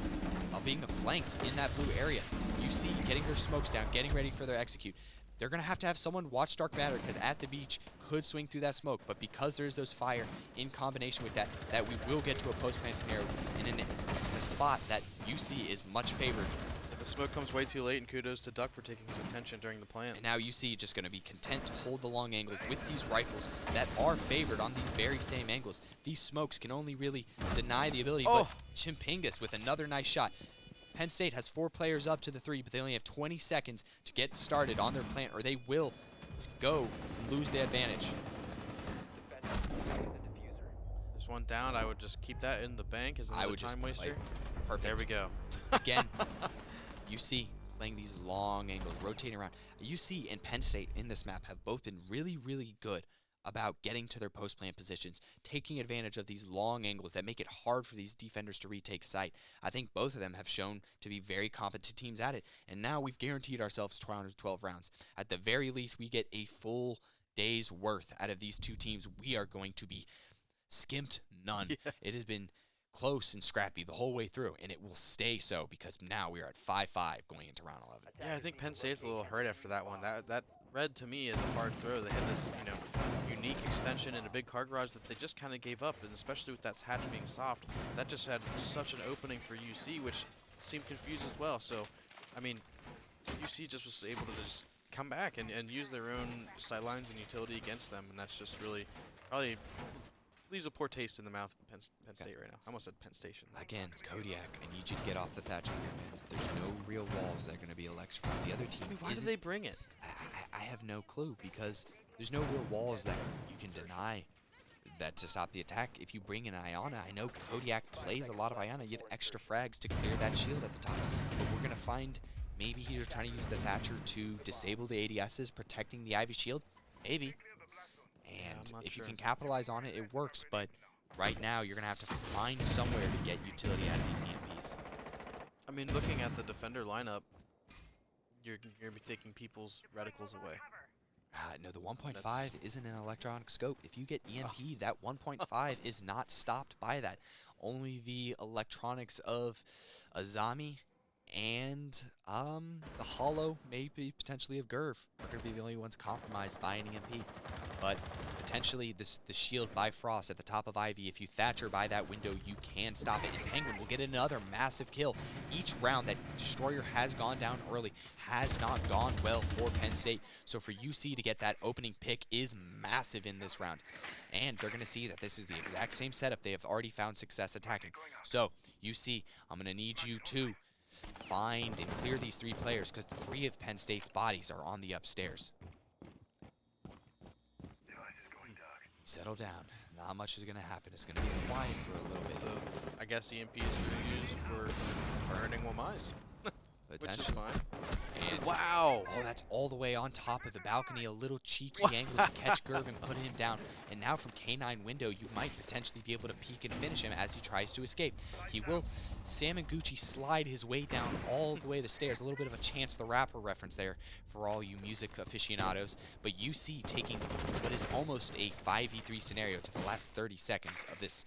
being flanked in that blue area. UC getting their smokes down, getting ready for their execute. They're going to have someone watch Dark Matter because at the beach could swing through that smoke, but because there's those fire in combination with that we will get to a post-plant scenario in a spot that UC is much favored. The smoke comes way too late, and kudos to Duck for taking his attention during the plan. And now UC just going to be content to hold the long angles with these rifles that are favored on these very same angles. These smokes can only really deny the ability, but Chimpingus with another nice shot. Penn State has 4 players up to the 3, but they only have 20 seconds to get started on their plant, or they will go and lose the advantage. There's one down. I would just keep that in the bank as another time waster. Perfect. There we go. Again, UC playing these long angles, rotating around. UC and Penn State in this map have both been really, really good about getting to their post plant positions, taking advantage of these long angles that make it hard for these defenders to retake sight. I think both of them have shown to be very competent teams at it, and now we've guaranteed ourselves 12 rounds. At the very least, we get a full day's worth out of these two teams. We are going to be skimped none. Yeah. It has been close and scrappy the whole way through, and it will stay so because now we are at 5-5 going into round 11. Yeah, I think Penn State's a little hurt after that one. That red to me is a hard throw. They had this, unique extension in a big car garage that they just kind of gave up, and especially with that hatch being soft, that just had such an opening for UC, which seemed confused as well. So, I mean, UC just was able to just come back and use their own sidelines and utility against them, and that's just really probably leaves a poor taste in the mouth of Penn State right now. I almost said Penn Station. Again, Kodiak, I need you to get off the thatch here, man. There's no real walls that are going to be electrified. The other team Why did isn't. they bring it? I have no clue because there's no real walls that you can deny that to stop the attack. If you bring in Iona, I know Kodiak plays a lot of Iona. You have extra frags to clear that shield at the top. But we're going to find maybe he's trying to use the Thatcher to disable the ADSs, protecting the Ivy shield. Maybe. And if you can capitalize on it, it works. But right now, you're going to have to find somewhere to get utility out of these EMPs. I mean, looking at the defender lineup, you're going to be taking people's reticles away. No, the 1.5 isn't an electronic scope. If you get EMP, that 1.5 is not stopped by that. Only the electronics of Azami and the Hollow, maybe potentially of Gerv, are going to be the only ones compromised by an EMP. But potentially the shield by Frost at the top of Ivy, if you Thatcher by that window, you can stop it. And Penguin will get another massive kill. Each round that Destroyer has gone down early has not gone well for Penn State. So for UC to get that opening pick is massive in this round. And they're going to see that this is the exact same setup they have already found success attacking. So UC, I'm going to need you to find and clear these three players because 3 of Penn State's bodies are on the upstairs. Settle down. Not much is going to happen. It's going to be quiet for a little bit. So I guess EMPs are used for burning Wamais, which is fine. And Wow. oh, that's all the way on top of the balcony. A little cheeky angle to catch Gerv and put him down. And now from K9 window, you might potentially be able to peek and finish him as he tries to escape. He will Salmon Gucci slide his way down all the way the stairs. A little bit of a Chance the Rapper reference there for all you music aficionados. But UC taking what is almost a 5v3 scenario to the last 30 seconds of this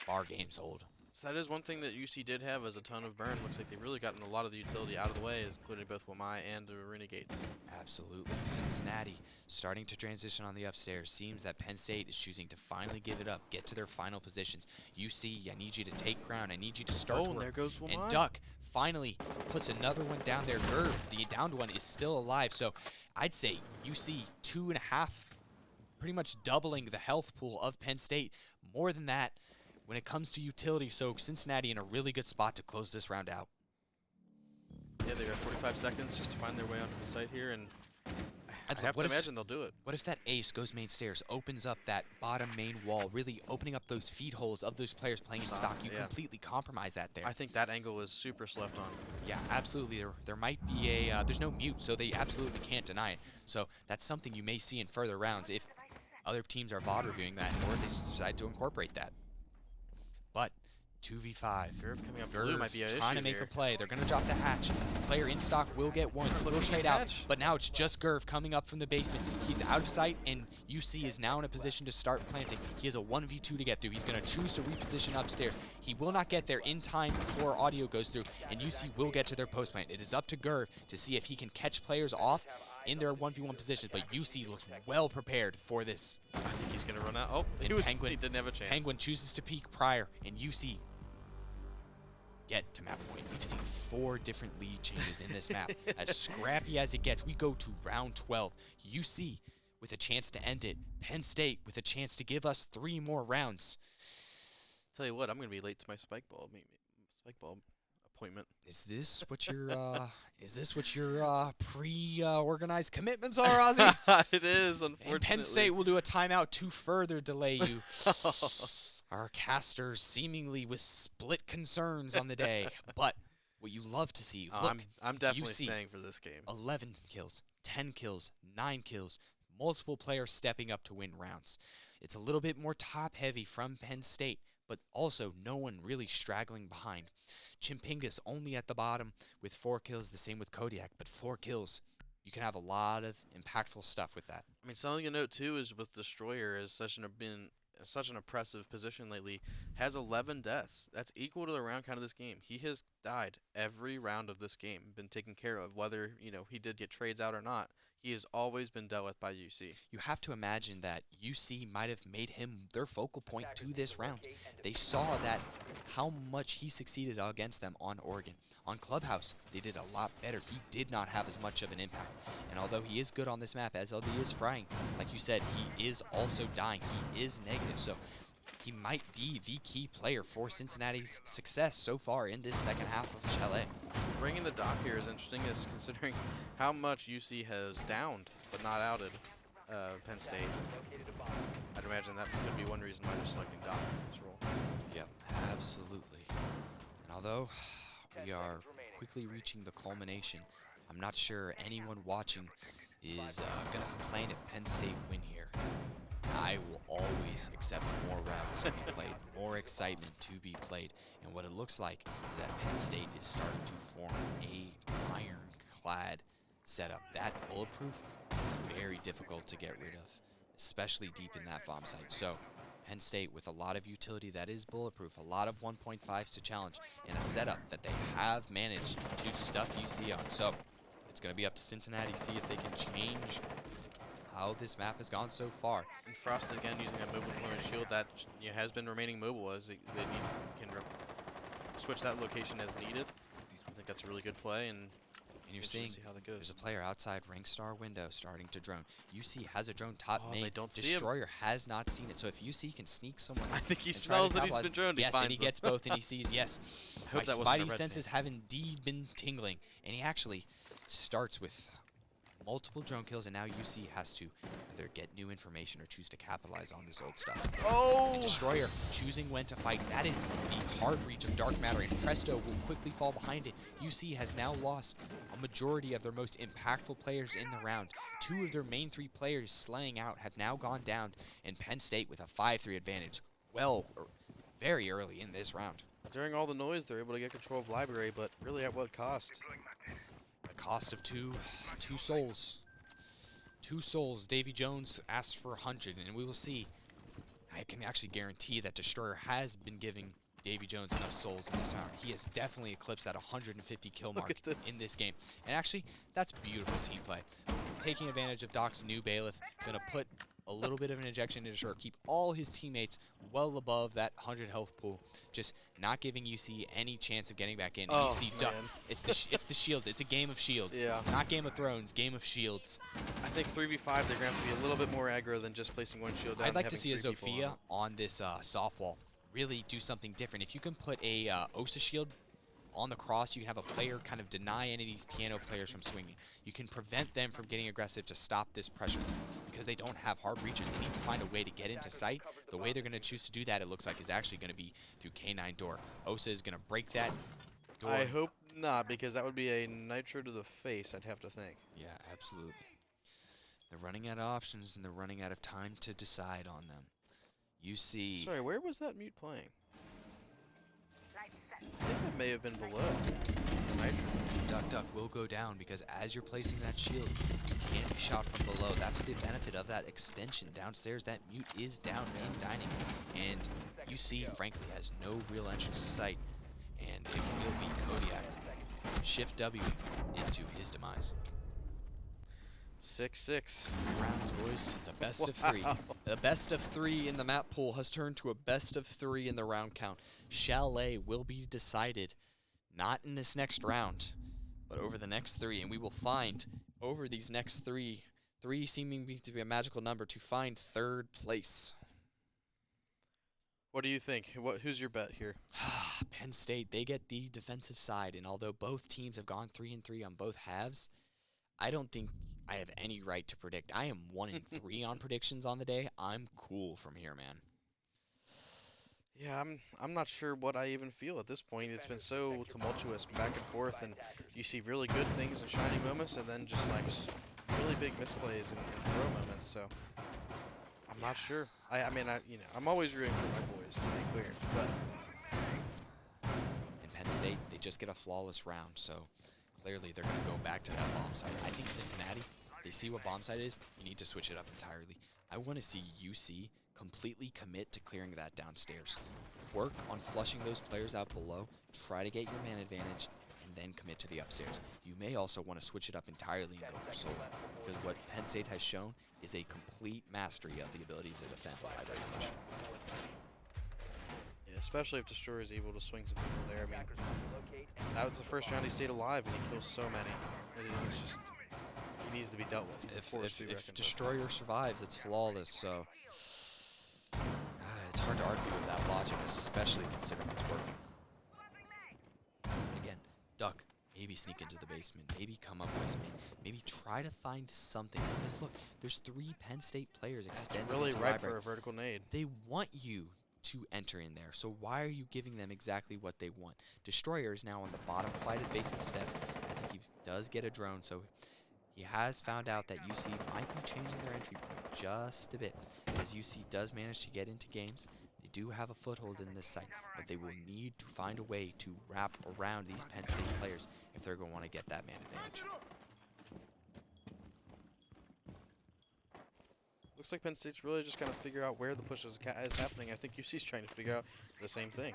bar game's hold. So that is one thing that UC did have is a ton of burn. Looks like they've really gotten a lot of the utility out of the way, including both Wamai and the Renegades. Absolutely. Cincinnati starting to transition on the upstairs. Seems that Penn State is choosing to finally give it up, get to their final positions. UC, I need you to take ground. I need you to start to and work. there goes Wamai. And Duck finally puts another one down there. Gerv, the downed one, is still alive. So I'd say UC 2.5, pretty much doubling the health pool of Penn State. More than that when it comes to utility. So Cincinnati in a really good spot to close this round out. Yeah, they got 45 seconds just to find their way onto the site here, and I have to What if- imagine they'll do it. What if that ace goes main stairs, opens up that bottom main wall, really opening up those feed holes of those players playing in stock? You Yeah. completely compromise that there. I think that angle is super slept on. Yeah, absolutely. There might be a, there's no mute, so they absolutely can't deny it. So that's something you may see in further rounds if other teams are VOD reviewing that or they decide to incorporate that. But 2v5. Gerv coming up blue might be an issue trying to make here. a play. They're going to drop the hatch. Player in stock will get one. Look Will at trade the out. hatch. But now it's just Gerv coming up from the basement. He's out of sight, and UC is now in a position to start planting. He has a 1v2 to get through. He's going to choose to reposition upstairs. He will not get there in time before audio goes through, and UC will get to their post plant. It is up to Gerv to see if he can catch players off in their 1v1 positions, but UC looks well prepared for this. I think he's going to run out. Oh, And he didn't have a chance. Penguin chooses to peek prior, and UC get to map point. We've seen 4 different lead changes in this map. As scrappy as it gets, we go to round 12. UC with a chance to end it. Penn State with a chance to give us 3 more rounds. Tell you what, I'm going to be late to my spike ball appointment. Is this what your pre-organized commitments are, Ozzy? It is, unfortunately. And Penn State will do a timeout to further delay you. Our casters seemingly with split concerns on the day. But what you love to see, Oh, look, I'm definitely UC, staying for this game. 11 kills, 10 kills, 9 kills, multiple players stepping up to win rounds. It's a little bit more top-heavy from Penn State, but also no one really straggling behind. Chimpingus only at the bottom with 4 kills, the same with Kodiak, but 4 kills. You can have a lot of impactful stuff with that. I mean, something to note too is with Destroyer is been such an oppressive position lately. Has 11 deaths. That's equal to the round count of this game. He has died every round of this game, been taken care of. Whether he did get trades out or not, he has always been dealt with by UC. You have to imagine that UC might have made him their focal point to this round. They saw that how much he succeeded against them on Oregon. On Clubhouse, they did a lot better. He did not have as much of an impact. And although he is good on this map, as LD is frying, like you said, he is also dying. He is negative, so he might be the key player for Cincinnati's success so far in this second half of Chalet. Bringing the dock here is interesting, is considering how much UC has downed but not outed Penn State. I'd imagine that could be one reason why they're selecting dock in this role. Yep, absolutely. And although we are quickly reaching the culmination, I'm not sure anyone watching is going to complain if Penn State win here. I will always accept more rounds to be played, more excitement to be played. And what it looks like is that Penn State is starting to form a ironclad setup. That bulletproof is very difficult to get rid of, especially deep in that bomb site. So Penn State with a lot of utility that is bulletproof, a lot of 1.5s to challenge, and a setup that they have managed to stuff UC on. So it's going to be up to Cincinnati to see if they can change how this map has gone so far. And Frost again using a mobile fluent shield that has been remaining mobile as they can switch that location as needed. I think that's a really good play, and you're seeing see how that goes. There's a player outside rank star window starting to drone. UC has a drone top main. They don't see him. Destroyer has not seen it. So if UC can sneak someone, I think he and try to smells that he's capitalize- been droned. Yes, he and finds he them. gets both, and he sees yes. I hope that My wasn't a spidey red senses ping. have indeed been tingling, and he actually starts with multiple drone kills, and now UC has to either get new information or choose to capitalize on this old stuff. Oh! And Destroyer choosing when to fight. That is the hard reach of Dark Matter, and Presto will quickly fall behind it. UC has now lost a majority of their most impactful players in the round. 2 of their main 3 players slaying out have now gone down, and Penn State with a 5-3 advantage. Very early in this round. During all the noise, they're able to get control of library, but really at what cost? The cost of two souls. 2 souls. Davy Jones asked for 100, and we will see. I can actually guarantee that Destroyer has been giving Davy Jones enough souls in this round. He has definitely eclipsed that 150 kill mark at this. in this game. And actually, that's beautiful team play. Taking advantage of Doc's new bailiff, going to put a little bit of an injection into Destroyer, keep all his teammates well above that 100 health pool, just not giving UC any chance of getting back in. And Oh, UC duck. man. It's the shield. It's a game of shields. Yeah. Not Game of Thrones, game of shields. I think 3v5, they're going to have to be a little bit more aggro than just placing one shield down. I'd and like to having see a 3 people Zofia on this soft wall really do something different. If you can put a Osa shield on the cross, you can have a player kind of deny any of these piano players from swinging. You can prevent them from getting aggressive to stop this pressure because they don't have hard reaches. They need to find a way to get into sight. The way they're going to choose to do that, it looks like, is actually going to be through K9 door. Osa is going to break that door. I hope not, because that would be a nitro to the face, I'd have to think. Yeah, absolutely. They're running out of options, and they're running out of time to decide on them. UC. Sorry, where was that mute playing? I think that may have been below the nitro. Duck will go down because as you're placing that shield, you can be shot from below. That's the benefit of that extension downstairs. That mute is down in dining, and UC frankly has no real entrance to sight, and it will be Kodiak shift W into his demise. 6-6. Rounds, boys. It's a best of 3. The best of 3 in the map pool has turned to a best of 3 in the round count. Chalet will be decided not in this next round, but over the next 3, and we will find over these next 3 seeming to be a magical number to find 3rd place. What do you think? Who's your bet here? Penn State, they get the defensive side, and although both teams have gone 3-3 on both halves, I don't think I have any right to predict. I am 1-3 on predictions on the day. I'm cool from here, man. Yeah, I'm not sure what I even feel at this point. It's been so tumultuous back and forth, and you see really good things and shining moments, and then just like really big misplays and throw moments. So I'm not sure. I mean, I'm always rooting for my boys to be clear, but In Penn State, they just get a flawless round, so clearly they're going to go back to that bomb site. I think Cincinnati, they see what bomb site is, you need to switch it up entirely. I want to see UC completely commit to clearing that downstairs. Work on flushing those players out below, try to get your man advantage, and then commit to the upstairs. You may also want to switch it up entirely and go for solo, because what Penn State has shown is a complete mastery of the ability to defend a library push. yeah, especially if Destroyer is able to swing some people there. I mean, that was the first round he stayed alive, and he kills so many. It's just, he needs to be dealt with. He's a force to be If reckoned with. Destroyer survives, it's flawless, so it's hard to argue with that logic, especially considering it's working. Again, duck, maybe sneak into the basement, maybe come up with me, maybe try to find something, because look, there's 3 Penn State players It's extended really into ripe library. for a vertical nade. They want you to enter in there, so why are you giving them exactly what they want? Destroyer is now on the bottom flight of basement steps. I think he does get a drone, so he has found out that UC might be changing their entry point just a bit. As UC does manage to get into games, they do have a foothold in this site, but they will need to find a way to wrap around these Penn State players if they're going to want to get that man advantage. Looks like Penn State's really just going to figure out where the push is happening. I think UC's trying to figure out the same thing.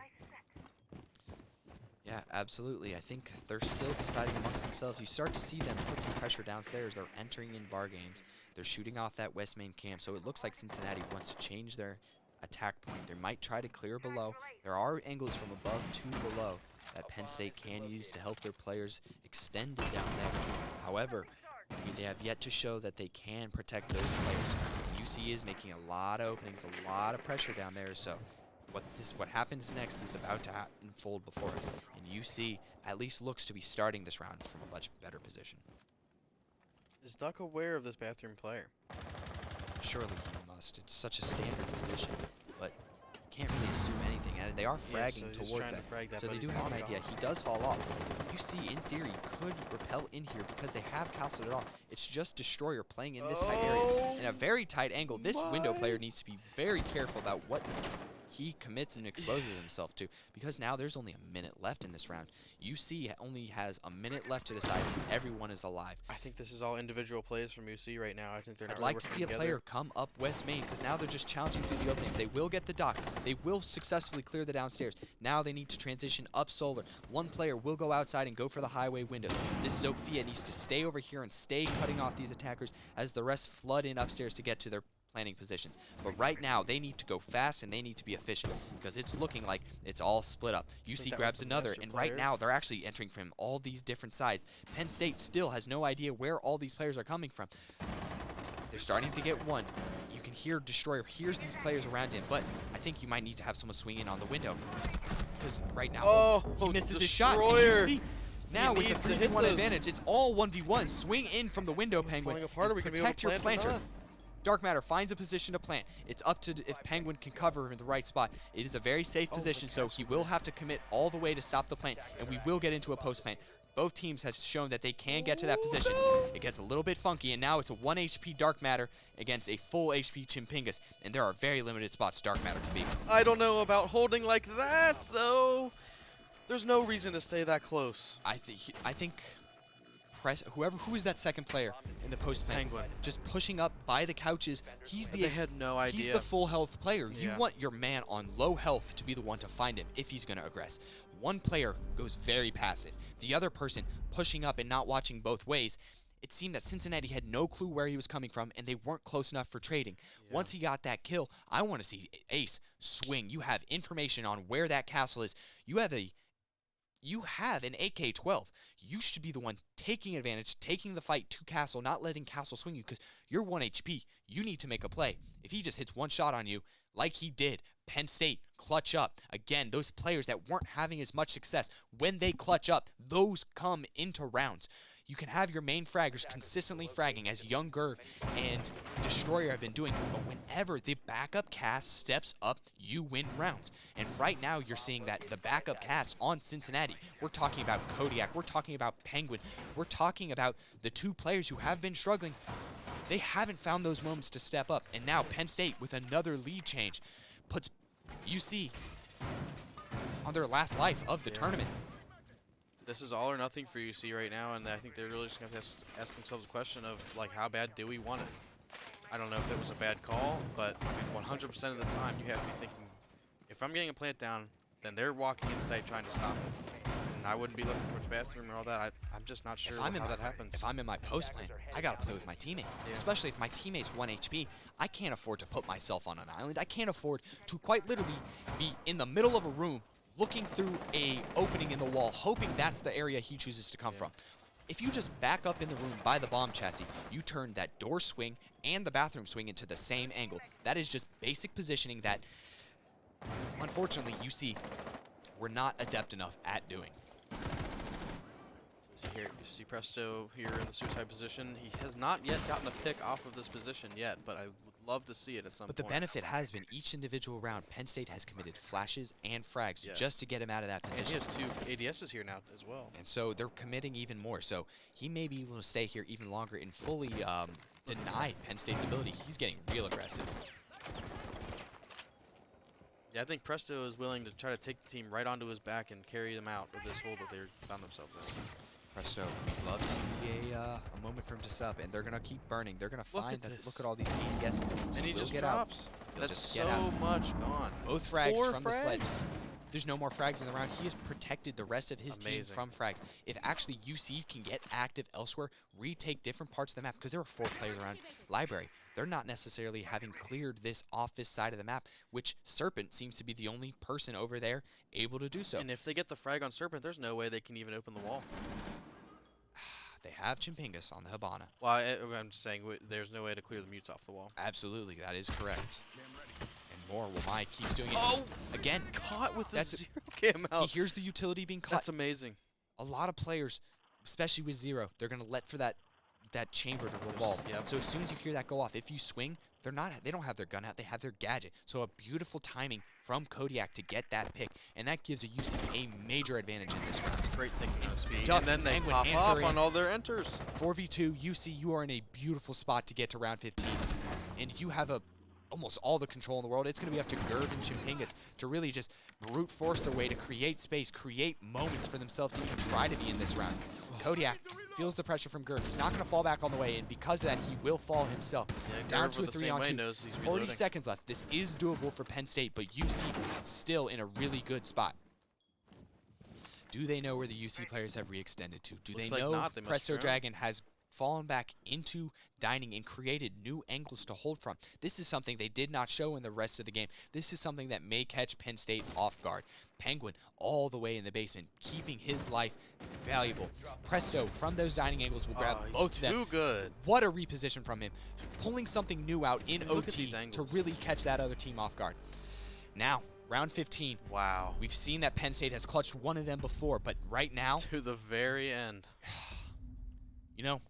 Yeah, absolutely. I think they're still deciding amongst themselves. You start to see them put some pressure downstairs. They're entering in bar games. They're shooting off that West Main camp. So it looks like Cincinnati wants to change their attack point. They might try to clear below. There are angles from above to below that Penn State can use to help their players extend it down there. However, they have yet to show that they can protect those players. UC is making a lot of openings, a lot of pressure down there. So what happens next is about to unfold before us, and UC at least looks to be starting this round from a much better position. Is Duck aware of this bathroom player? Surely he must. It's such a standard position, but you can't really assume anything. And they are Yeah, fragging so he's towards trying that. to frag that, So but they do he's have an long idea. gone. He does fall off. UC, in theory, could repel in here because they have castled it off. It's just Destroyer playing in this tight area in a very tight angle. This window player needs to be very careful about what he commits and exposes himself to, because now there's only a minute left in this round. UC only has a minute left to decide if everyone is alive. I think this is all individual plays from UC right now. I think they're not I'd really like to working see a together. player come up West Main, because now they're just challenging through the openings. They will get the dock. They will successfully clear the downstairs. Now they need to transition up solar. One player will go outside and go for the highway windows. This Zofia needs to stay over here and stay cutting off these attackers as the rest flood in upstairs to get to their planning positions. But right now, they need to go fast and they need to be efficient, because it's looking like it's all split up. UC that grabs was the another, master and right player. now they're actually entering from all these different sides. Penn State still has no idea where all these players are coming from. They're starting to get one. You can hear Destroyer hears these players around him, but I think you might need to have someone swing in on the window, because right now he misses his shots. And you Destroyer. see, now with needs the to hit 3v1 those. advantage, it's all 1v1. Swing in from the window, Penguin. falling apart. Are and we gonna be able to protect your plant or planter. not? Dark Matter finds a position to plant. It's up to if Penguin can cover in the right spot. It is a very safe position, so he will have to commit all the way to stop the plant, and we will get into a post plant. Both teams have shown that they can get to that position. It gets a little bit funky, and now it's a 1 HP Dark Matter against a full HP Chimpingus, and there are very limited spots Dark Matter can be. I don't know about holding like that, though. There's no reason to stay that close. I think press who is that second player in the post plant? Penguin. Just pushing up by the couches. He's They had no idea. He's the full health player. You Yeah. want your man on low health to be the one to find him if he's going to aggress. One player goes very passive. The other person pushing up and not watching both ways. It seemed that Cincinnati had no clue where he was coming from, and they weren't close enough for trading. Once he got that kill, I want to see Ace swing. You have information on where that castle is. You have an AK-12. You should be the one taking advantage, taking the fight to Castle, not letting Castle swing you, because you're 1 HP. You need to make a play. If he just hits one shot on you, like he did, Penn State, clutch up. Again, those players that weren't having as much success, when they clutch up, those come into rounds. You can have your main fraggers consistently fragging, as Young Gerv and Destroyer have been doing, but whenever the backup cast steps up, you win rounds. And right now you're seeing that the backup cast on Cincinnati, we're talking about Kodiak, we're talking about Penguin, we're talking about the two players who have been struggling. They haven't found those moments to step up. And now Penn State, with another lead change, puts UC on their last life of the tournament. This is all or nothing for UC right now, and I think they're really just going to have to ask themselves a question of, like, how bad do we want it? I don't know if it was a bad call, but 100% of the time you have to be thinking, if I'm getting a plant down, then they're walking inside trying to stop it. And I wouldn't be looking towards the bathroom or all that. I'm just not sure how that happens. If I'm in my post plant, I got to play with my teammate. Yeah. Especially if my teammate's 1 HP, I can't afford to put myself on an island. I can't afford to quite literally be in the middle of a room looking through a opening in the wall, hoping that's the area he chooses to come from. If you just back up in the room by the bomb chassis, you turn that door swing and the bathroom swing into the same angle. That is just basic positioning that, unfortunately, UC we're not adept enough at doing. So here, you see Presto here in the suicide position. He has not yet gotten a pick off of this position yet, but I would love to see it at some But point. the benefit has been each individual round, Penn State has committed flashes and frags just to get him out of that And he position. has 2 ADSs here now as well. And so they're committing even more. So he may be able to stay here even longer and fully deny Penn State's ability. He's getting real aggressive. Yeah, I think Presto is willing to try to take the team right onto his back and carry them out of this hole that they found themselves in. Presto, love to see a moment for him to stop, and they're going to keep burning. They're going to Look find at that, this. look at all these ADSs. And he will just get drops. He'll That's just so get out. much gone. Both frags 4 from the sledge. frags? There's no more frags in the round. He has protected the rest of his team Amazing. from frags. If actually UC can get active elsewhere, retake different parts of the map, because there are 4 players around Library, they're not necessarily having cleared this office side of the map, which Serpent seems to be the only person over there able to do so. And if they get the frag on Serpent, there's no way they can even open the wall. They have Chimpingus on the Habana. Well, I'm just saying there's no way to clear the mutes off the wall. Absolutely, that is correct. And more, Wamai keeps doing it. Oh! Again, Caught with the That's- 0 cam he out. hears the utility being caught. That's amazing. A lot of players, especially with 0, they're going to let for that chamber to revolve. Yep. So as soon as you hear that go off, if you swing, they don't have their gun out, they have their gadget. So a beautiful timing from Kodiak to get that pick, and that gives a UC a major advantage in this round. Great thinking on his feet. Duck, And then they Penguin, pop answer off in. on all their enters. 4v2, UC, you are in a beautiful spot to get to round 15, and you have almost all the control in the world. It's going to be up to Gerv and Chimpingus to really just brute force their way to create space, create moments for themselves to even try to be in this round. Kodiak feels the pressure from Gerv. He's not going to fall back on the way, and because of that, he will fall himself. Yeah, Down Gerv to a with the same 3-on-2. way knows he's 40 reloading. seconds left. This is doable for Penn State, but UC still in a really good spot. Do they know where the UC players have re-extended to? Do Looks they like know not. They must Presto drown. Dragon has fallen back into dining and created new angles to hold from? This is something they did not show in the rest of the game. This is something that may catch Penn State off guard. Penguin all the way in the basement, keeping his life valuable. Presto from those dining angles will grab he's both of them. too good. What a reposition from him. Pulling something new out in Look at OT these to angles. really catch that other team off guard. Now, round 15. Wow. We've seen that Penn State has clutched one of them before, but right now, To the very end. you know,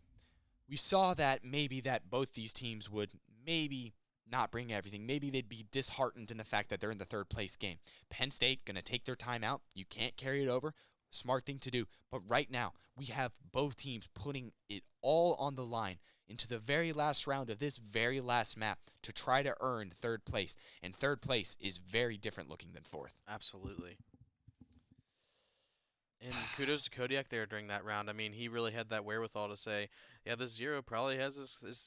we saw that maybe that both these teams would maybe not bring everything. Maybe they'd be disheartened in the fact that they're in the 3rd place game. Penn State going to take their time out. You can't carry it over. Smart thing to do. But right now, we have both teams putting it all on the line into the very last round of this very last map to try to earn 3rd place. And 3rd place is very different looking than 4th. Absolutely. And kudos to Kodiak there during that round. I mean, he really had that wherewithal to say, yeah, this 0 probably has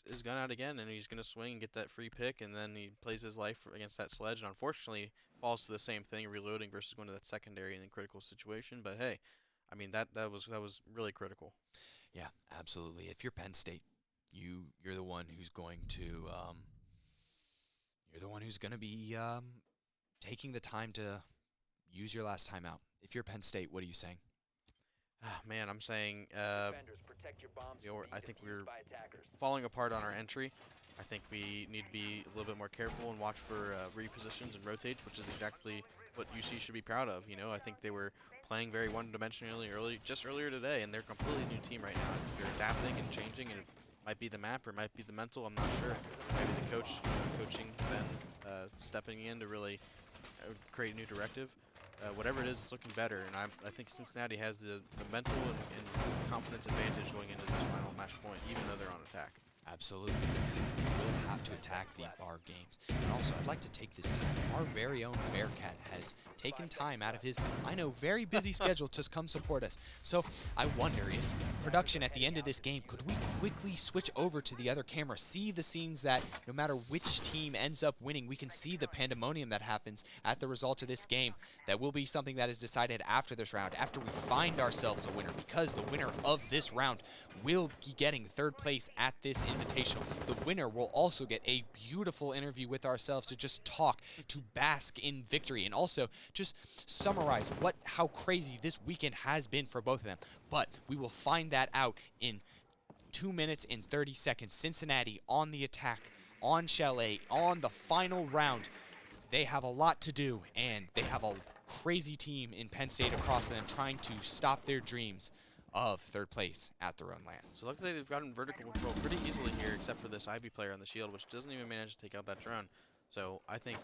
his gun out again, and he's going to swing and get that free pick, and then he plays his life against that sledge, and unfortunately falls to the same thing, reloading versus going to that secondary in a critical situation. But hey, I mean, that was really critical. Yeah, absolutely. If you're Penn State, you're the one who's going to be taking the time to use your last time out. If you're Penn State, what are you saying? Man, I'm saying, Defenders, protect your bombs from I being think defused we're by attackers. falling apart on our entry. I think we need to be a little bit more careful and watch for repositions and rotates, which is exactly what UC should be proud of. You know, I think they were playing very one-dimensionally earlier today, and they're a completely new team right now. They're adapting and changing, and it might be the map or it might be the mental. I'm not sure. Maybe the coach coaching Ben stepping in to really create a new directive. Whatever it is, it's looking better, and I think Cincinnati has the mental and confidence advantage going into this final match point, even though they're on attack. Absolutely. We'll have to attack the bar games. And also, I'd like to take this time. Our very own Bearcat has taken time out of his, I know, very busy schedule to come support us. So I wonder if production at the end of this game, could we quickly switch over to the other camera, see the scenes that no matter which team ends up winning, we can see the pandemonium that happens at the result of this game. That will be something that is decided after this round, after we find ourselves a winner, because the winner of this round will be getting third place at this invitational. The winner will also get a beautiful interview with ourselves to just talk, to bask in victory, and also just summarize how crazy this weekend has been for both of them. But we will find that out in 2 minutes and 30 seconds. Cincinnati on the attack, on Chalet, on the final round. They have a lot to do, and they have a crazy team in Penn State across them trying to stop their dreams of third place at their own land. So luckily they've gotten vertical control pretty easily here, except for this Ivy player on the shield, which doesn't even manage to take out that drone. So I think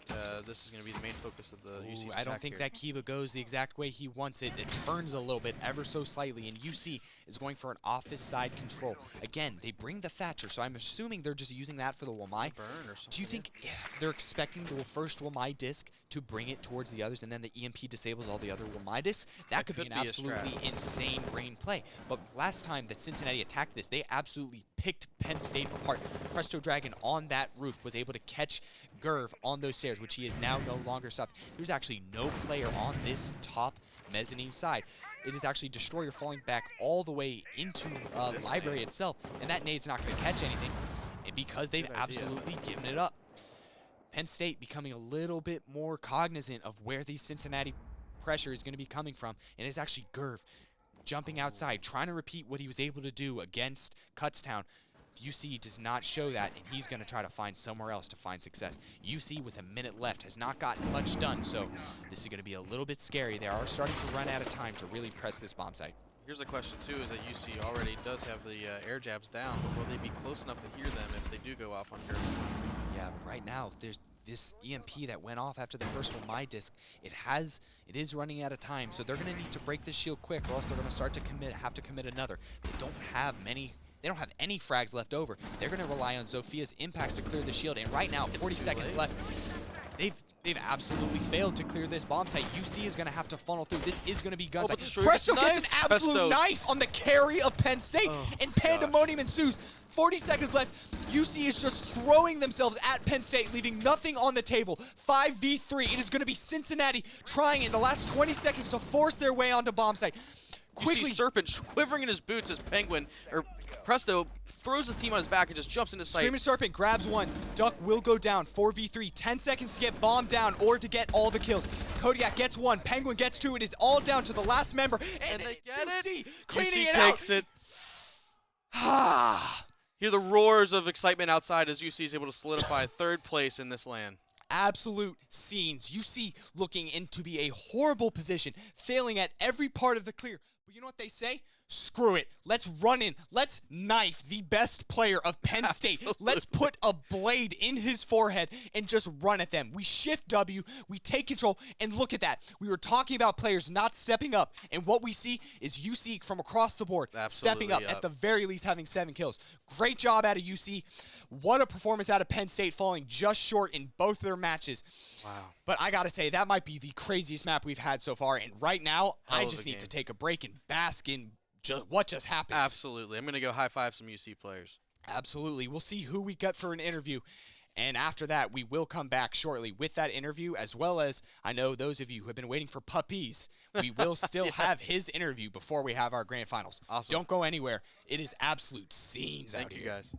this is going to be the main focus of the UC's I don't think here. that Kiba goes the exact way he wants it. It turns a little bit, ever so slightly, and UC is going for an office side control. Again, they bring the Thatcher, so I'm assuming they're just using that for the Wamai. Burn or something. Do you think they're expecting the first Wamai disc to bring it towards the others, and then the EMP disables all the other Wamai discs? That could be an absolutely insane brain play. But last time that Cincinnati attacked this, they absolutely picked Penn State apart. Presto Dragon on that roof was able to catch Gerv on those stairs, which he is now no longer stopped. There's actually no player on this top mezzanine side. It is actually Destroyer falling back all the way into library itself, and that nade's not going to catch anything because they've absolutely given it up. Penn State becoming a little bit more cognizant of where the Cincinnati pressure is going to be coming from, and it's actually Gerv jumping outside, trying to repeat what he was able to do against Kutztown. UC does not show that, and he's going to try to find somewhere else to find success. UC, with a minute left, has not gotten much done, so this is going to be a little bit scary. They are starting to run out of time to really press this bomb site. Here's the question, too, is that UC already does have the air jabs down, but will they be close enough to hear them if they do go off on Gerv? Yeah, but right now, there's this EMP that went off after the first one, my disc, it is running out of time, so they're going to need to break this shield quick, or else they're going to start to have to commit another. They don't have any frags left over. They're going to rely on Zophia's impacts to clear the shield, and right now, 40 seconds left. They've absolutely failed to clear this bomb site. UC is going to have to funnel through. This is going to be guns. Presto gets an absolute knife on the carry of Penn State, and pandemonium ensues. 40 seconds left. UC is just throwing themselves at Penn State, leaving nothing on the table. 5v3. It is going to be Cincinnati trying in the last 20 seconds to force their way onto bomb site. Quickly, you see Serpent quivering in his boots as Penguin, or Presto, throws his team on his back and just jumps into sight. Screaming Serpent grabs one. Duck will go down. 4v3. 10 seconds to get bombed down or to get all the kills. Kodiak gets one. Penguin gets two. It is all down to the last member. And they get it. Cleaning UC it takes out. it. Hear the roars of excitement outside as UC is able to solidify third place in this LAN. Absolute scenes. UC looking into be a horrible position, failing at every part of the clear. But you know what they say? Screw it. Let's run in. Let's knife the best player of Penn State. Let's put a blade in his forehead and just run at them. We shift W, we take control, and look at that. We were talking about players not stepping up, and what we see is UC from across the board stepping up, at the very least having 7 kills. Great job out of UC. What a performance out of Penn State, falling just short in both their matches. Wow. But I got to say, that might be the craziest map we've had so far, and right now, I just need to take a break and bask in what just happened. Absolutely. I'm going to go high-five some UC players. Absolutely. We'll see who we got for an interview. And after that, we will come back shortly with that interview, as well as, I know those of you who have been waiting for puppies, we will still have his interview before we have our grand finals. Awesome. Don't go anywhere. It is absolute scenes out here. Thank you, guys.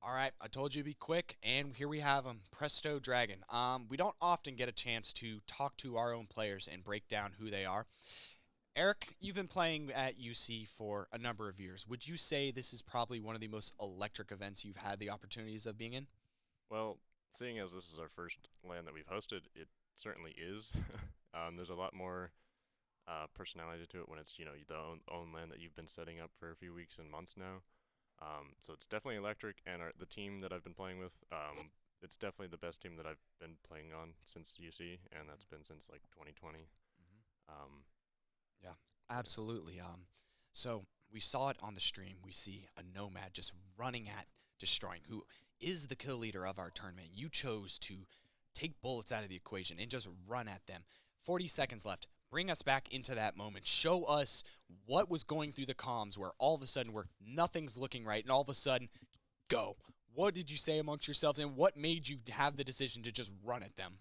All right, I told you to be quick, and here we have them, Presto Dragon. We don't often get a chance to talk to our own players and break down who they are. Eric, you've been playing at UC for a number of years. Would you say this is probably one of the most electric events you've had the opportunities of being in? Well, seeing as this is our first LAN that we've hosted, it certainly is. There's a lot more personality to it when it's, the own LAN that you've been setting up for a few weeks and months now. So it's definitely electric, and the team that I've been playing with, it's definitely the best team that I've been playing on since UC, and that's been since like 2020. Yeah, absolutely. So we saw it on the stream. We see a Nomad just running at Destroying, who is the kill leader of our tournament. You chose to take bullets out of the equation and just run at them. 40 seconds left. Bring us back into that moment. Show us what was going through the comms where all of a sudden nothing's looking right, and all of a sudden, go. What did you say amongst yourselves, and what made you have the decision to just run at them?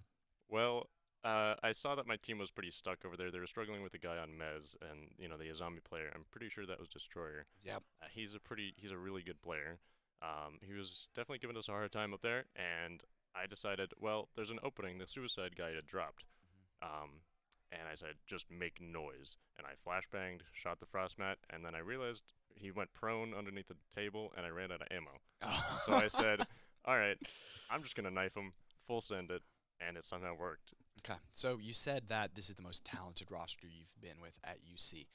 Well, I saw that my team was pretty stuck over there. They were struggling with the guy on Mez, and the zombie player. I'm pretty sure that was Destroyer. Yep. He's a really good player. He was definitely giving us a hard time up there, and I decided, well, there's an opening. The suicide guy had dropped. And I said, just make noise. And I flashbanged, shot the frostmat, and then I realized he went prone underneath the table, and I ran out of ammo. So I said, all right, I'm just going to knife him, full send it, and it somehow worked. Okay, so you said that this is the most talented roster you've been with at UC,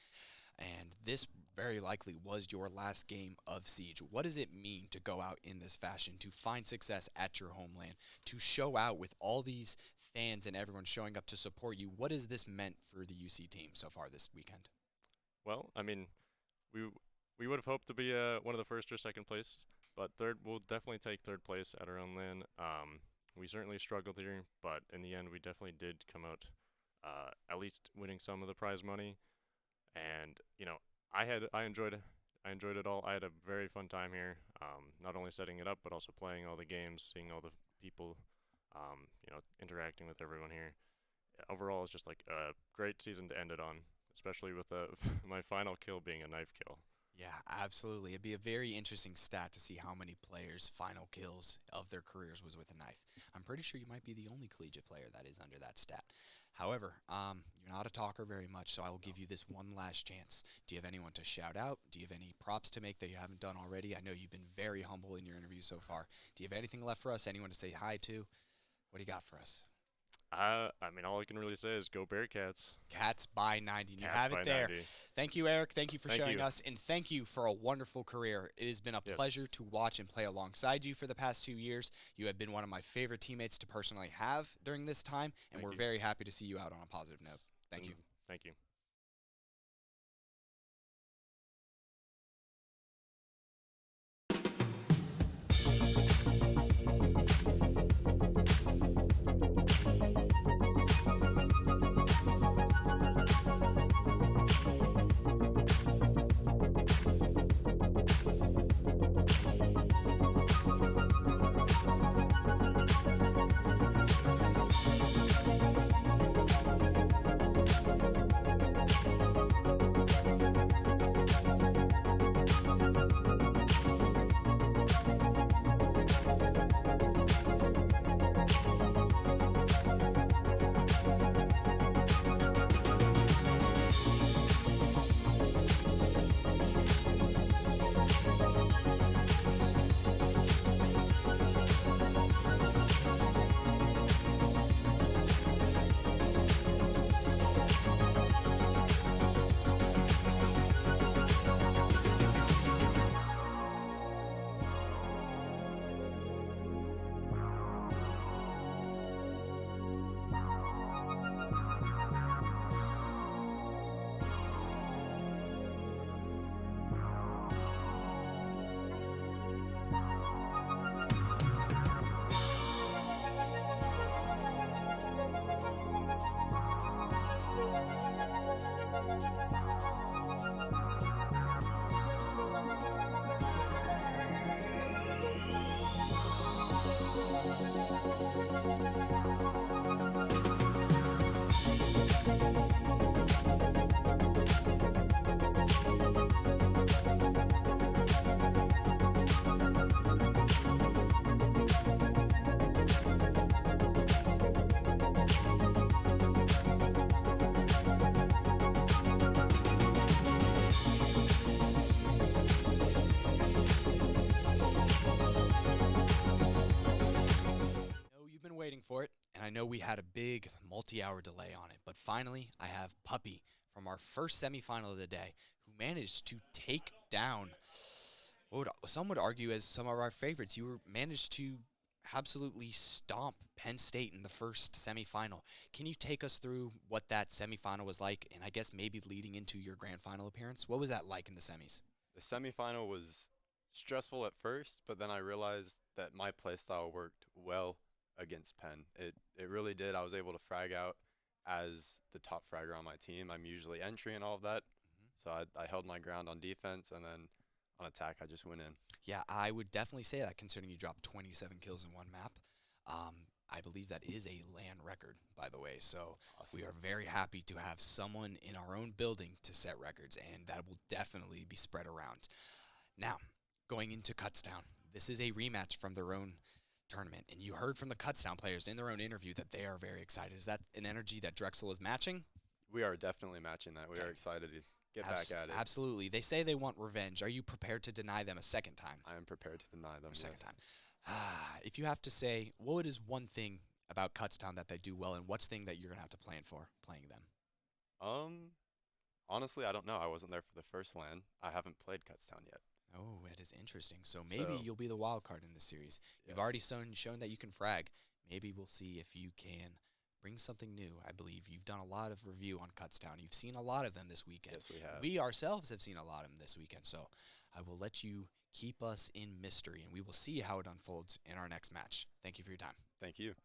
and this very likely was your last game of Siege. What does it mean to go out in this fashion, to find success at your homeland, to show out with all these fans and everyone showing up to support you? What has this meant for the UC team so far this weekend? Well, I mean, we would have hoped to be one of the first or second place, but we'll definitely take third place at our own LAN. We certainly struggled here, but in the end, we definitely did come out at least winning some of the prize money. And I enjoyed it all. I had a very fun time here. Not only setting it up, but also playing all the games, seeing all the people, interacting with everyone here. Overall, it's just like a great season to end it on, especially with my final kill being a knife kill. Yeah, absolutely. It'd be a very interesting stat to see how many players' final kills of their careers was with a knife. I'm pretty sure you might be the only collegiate player that is under that stat. However, you're not a talker very much, so I will give you this one last chance. Do you have anyone to shout out? Do you have any props to make that you haven't done already? I know you've been very humble in your interview so far. Do you have anything left for us? Anyone to say hi to? What do you got for us? I mean, all I can really say is go Bearcats. Cats by 90. And you Cats have by it there. 90. Thank you, Eric. Thank you for Thank showing you. us. And thank you for a wonderful career. It has been a Yes. pleasure to watch and play alongside you for the past 2 years. You have been one of my favorite teammates to personally have during this time. And Thank we're you. very happy to see you out on a positive note. Thank you. Thank you. For it, and I know we had a big multi-hour delay on it, but finally I have Puppy from our first semifinal of the day who managed to take down what some would argue as some of our favorites. You managed to absolutely stomp Penn State in the first semifinal. Can you take us through what that semifinal was like, and I guess maybe leading into your grand final appearance? What was that like in the semis? The semifinal was stressful at first, but then I realized that my playstyle worked well against Penn. It really did. I was able to frag out as the top fragger on my team. I'm usually entry and all of that. So I held my ground on defense, and then on attack, I just went in. Yeah, I would definitely say that considering you dropped 27 kills in one map. I believe that is a LAN record, by the way. So Awesome. we are very happy to have someone in our own building to set records, and that will definitely be spread around. Now, going into Kutztown, this is a rematch from their own tournament, and you heard from the Kutztown players in their own interview that they are very excited. Is that an energy that Drexel is matching? We are definitely matching that. We are excited to get back at it. Absolutely. They say they want revenge. Are you prepared to deny them a second time? I am prepared to deny them. A second yes. time. If you have to say, what is one thing about Kutztown that they do well, and what's thing that you're going to have to plan for playing them? Honestly, I don't know. I wasn't there for the first LAN. I haven't played Kutztown yet. Oh, it is interesting. So maybe you'll be the wild card in this series. You've Yes. already shown that you can frag. Maybe we'll see if you can bring something new. I believe you've done a lot of review on Kutztown. You've seen a lot of them this weekend. Yes, we have. We ourselves have seen a lot of them this weekend. So I will let you keep us in mystery, and we will see how it unfolds in our next match. Thank you for your time. Thank you.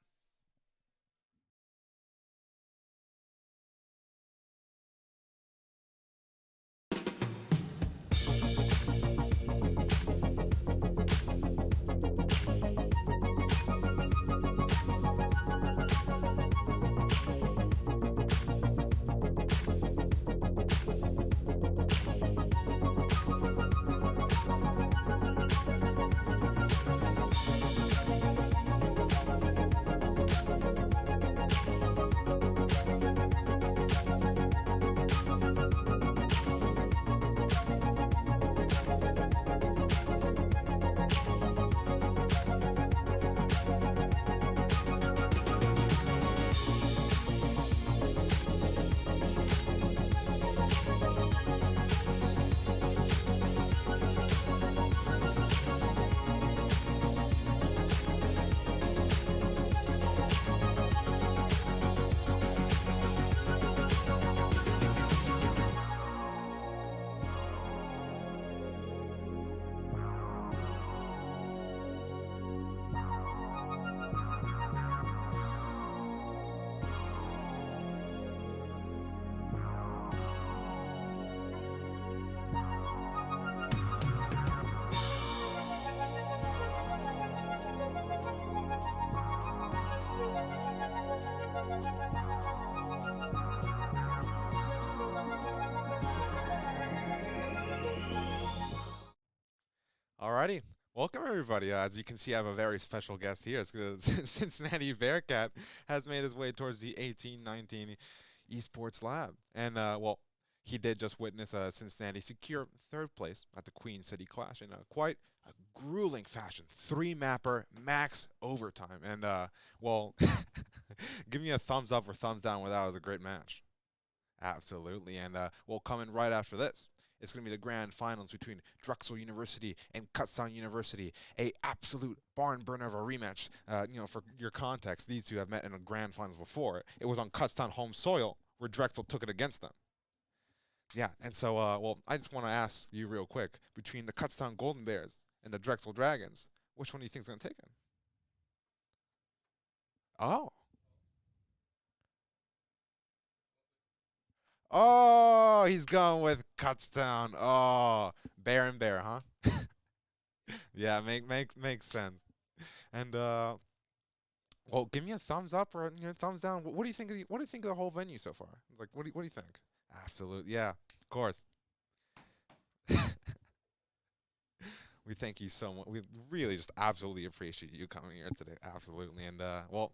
Welcome, everybody. As you can see, I have a very special guest here. It's 'cause Cincinnati Bearcat has made his way towards the 18-19 Esports Lab. And, well, he did just witness Cincinnati secure third place at the Queen City Clash in quite a grueling fashion. 3-mapper, max overtime. And, well, give me a thumbs up or thumbs down whether that was a great match. Absolutely. And, well, coming right after this, it's going to be the grand finals between Drexel University and Kutztown University. A absolute barn burner of a rematch. You know, for your context, these two have met in a grand finals before. It was on Kutztown home soil where Drexel took it against them. Yeah, and so, well, I just want to ask you real quick, between the Kutztown Golden Bears and the Drexel Dragons, which one do you think is going to take it? Oh. Oh, he's going with Kutztown. Oh, Bear and Bear, huh? Yeah, makes sense. And well, give me a thumbs up or thumbs down. What do you think? What do you think of the whole venue so far? Like, what do you think? Absolutely, yeah, of course. We thank you so much. We really just absolutely appreciate you coming here today. Absolutely, and well,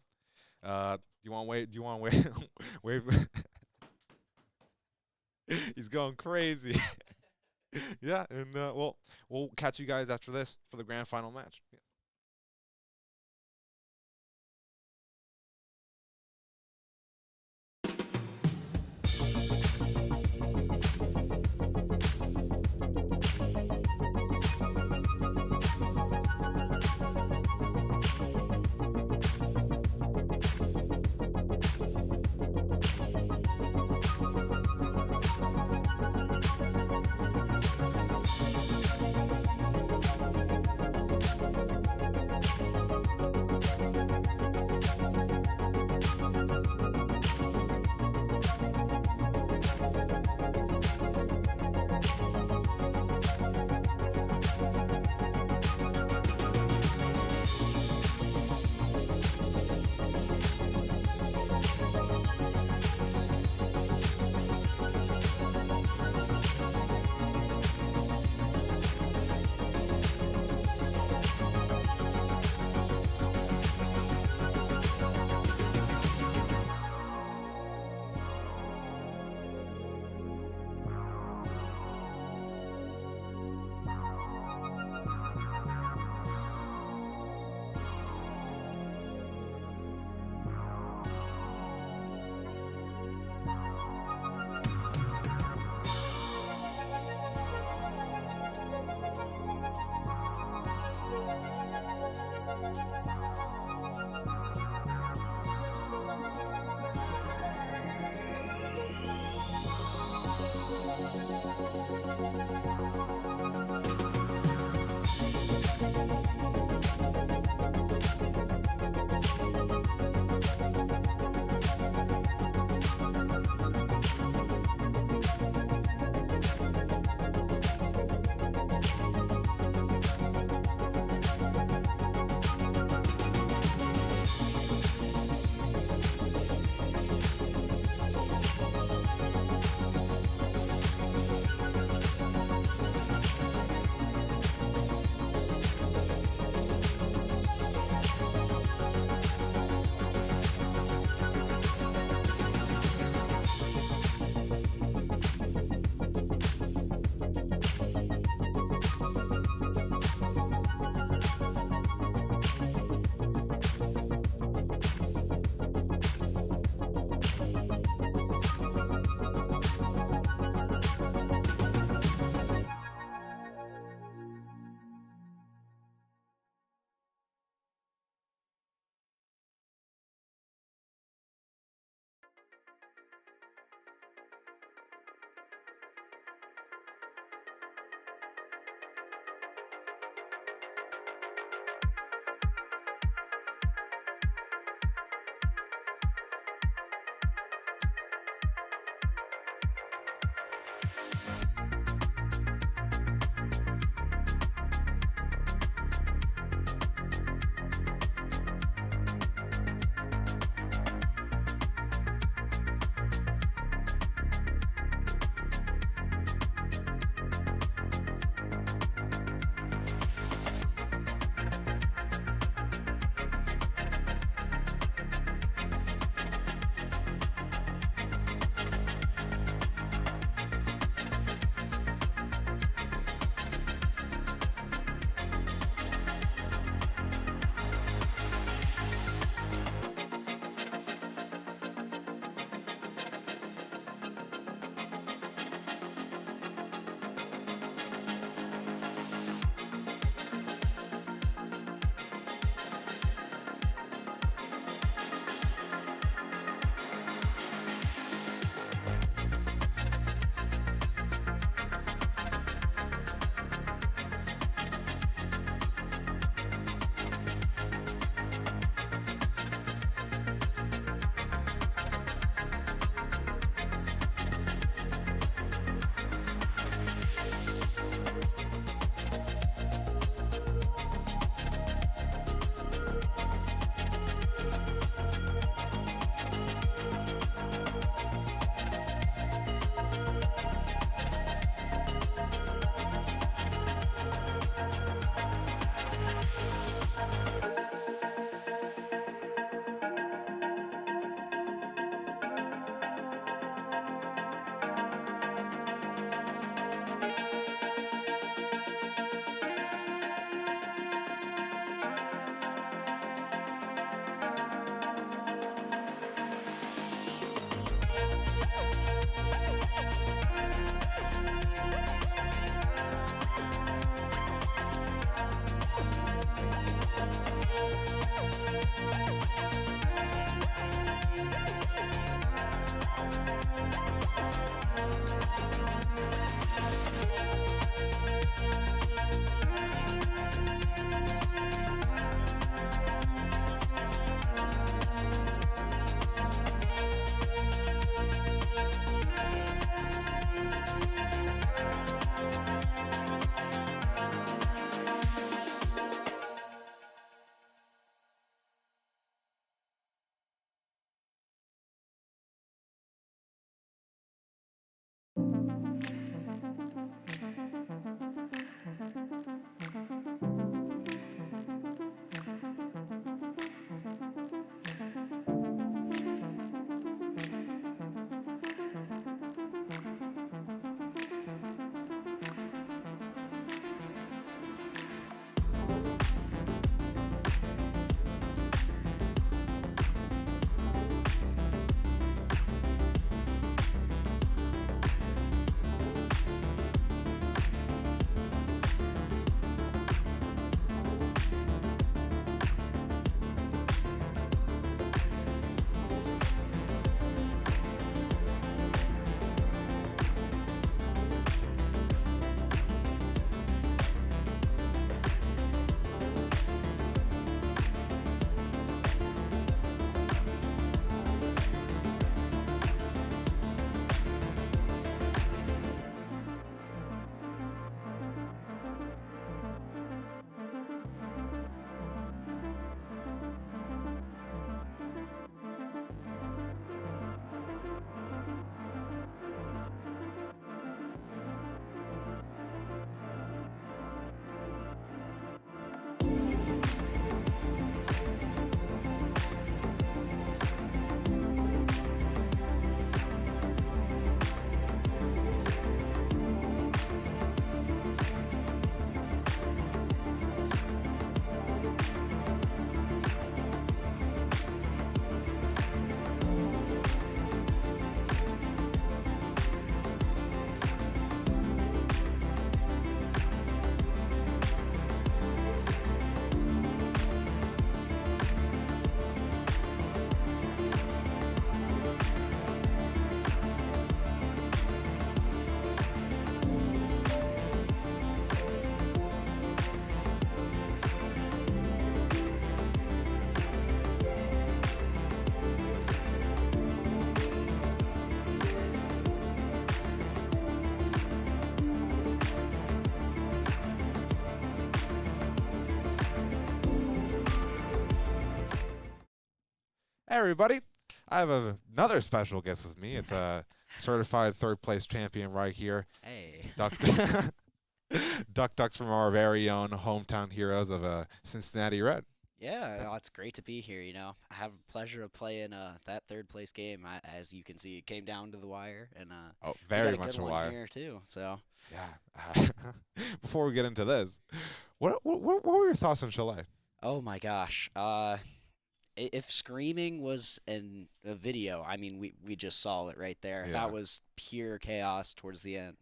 do you want to wait? Do you want to wait? Wait. He's going crazy. Yeah, and well, we'll catch you guys after this for the grand final match. Yeah. Hey everybody, I have another special guest with me. It's a certified third place champion right here. Hey. Duck Ducks from our very own hometown heroes of Cincinnati Red. Yeah, no, it's great to be here. I have the pleasure of playing that third place game. As you can see, it came down to the wire, and Oh, we very got a much good a one wire. here too. So Yeah. Before we get into this, what were your thoughts on Chalet? oh my gosh, if screaming was in a video, I mean, we just saw it right there. Yeah. That was pure chaos towards the end.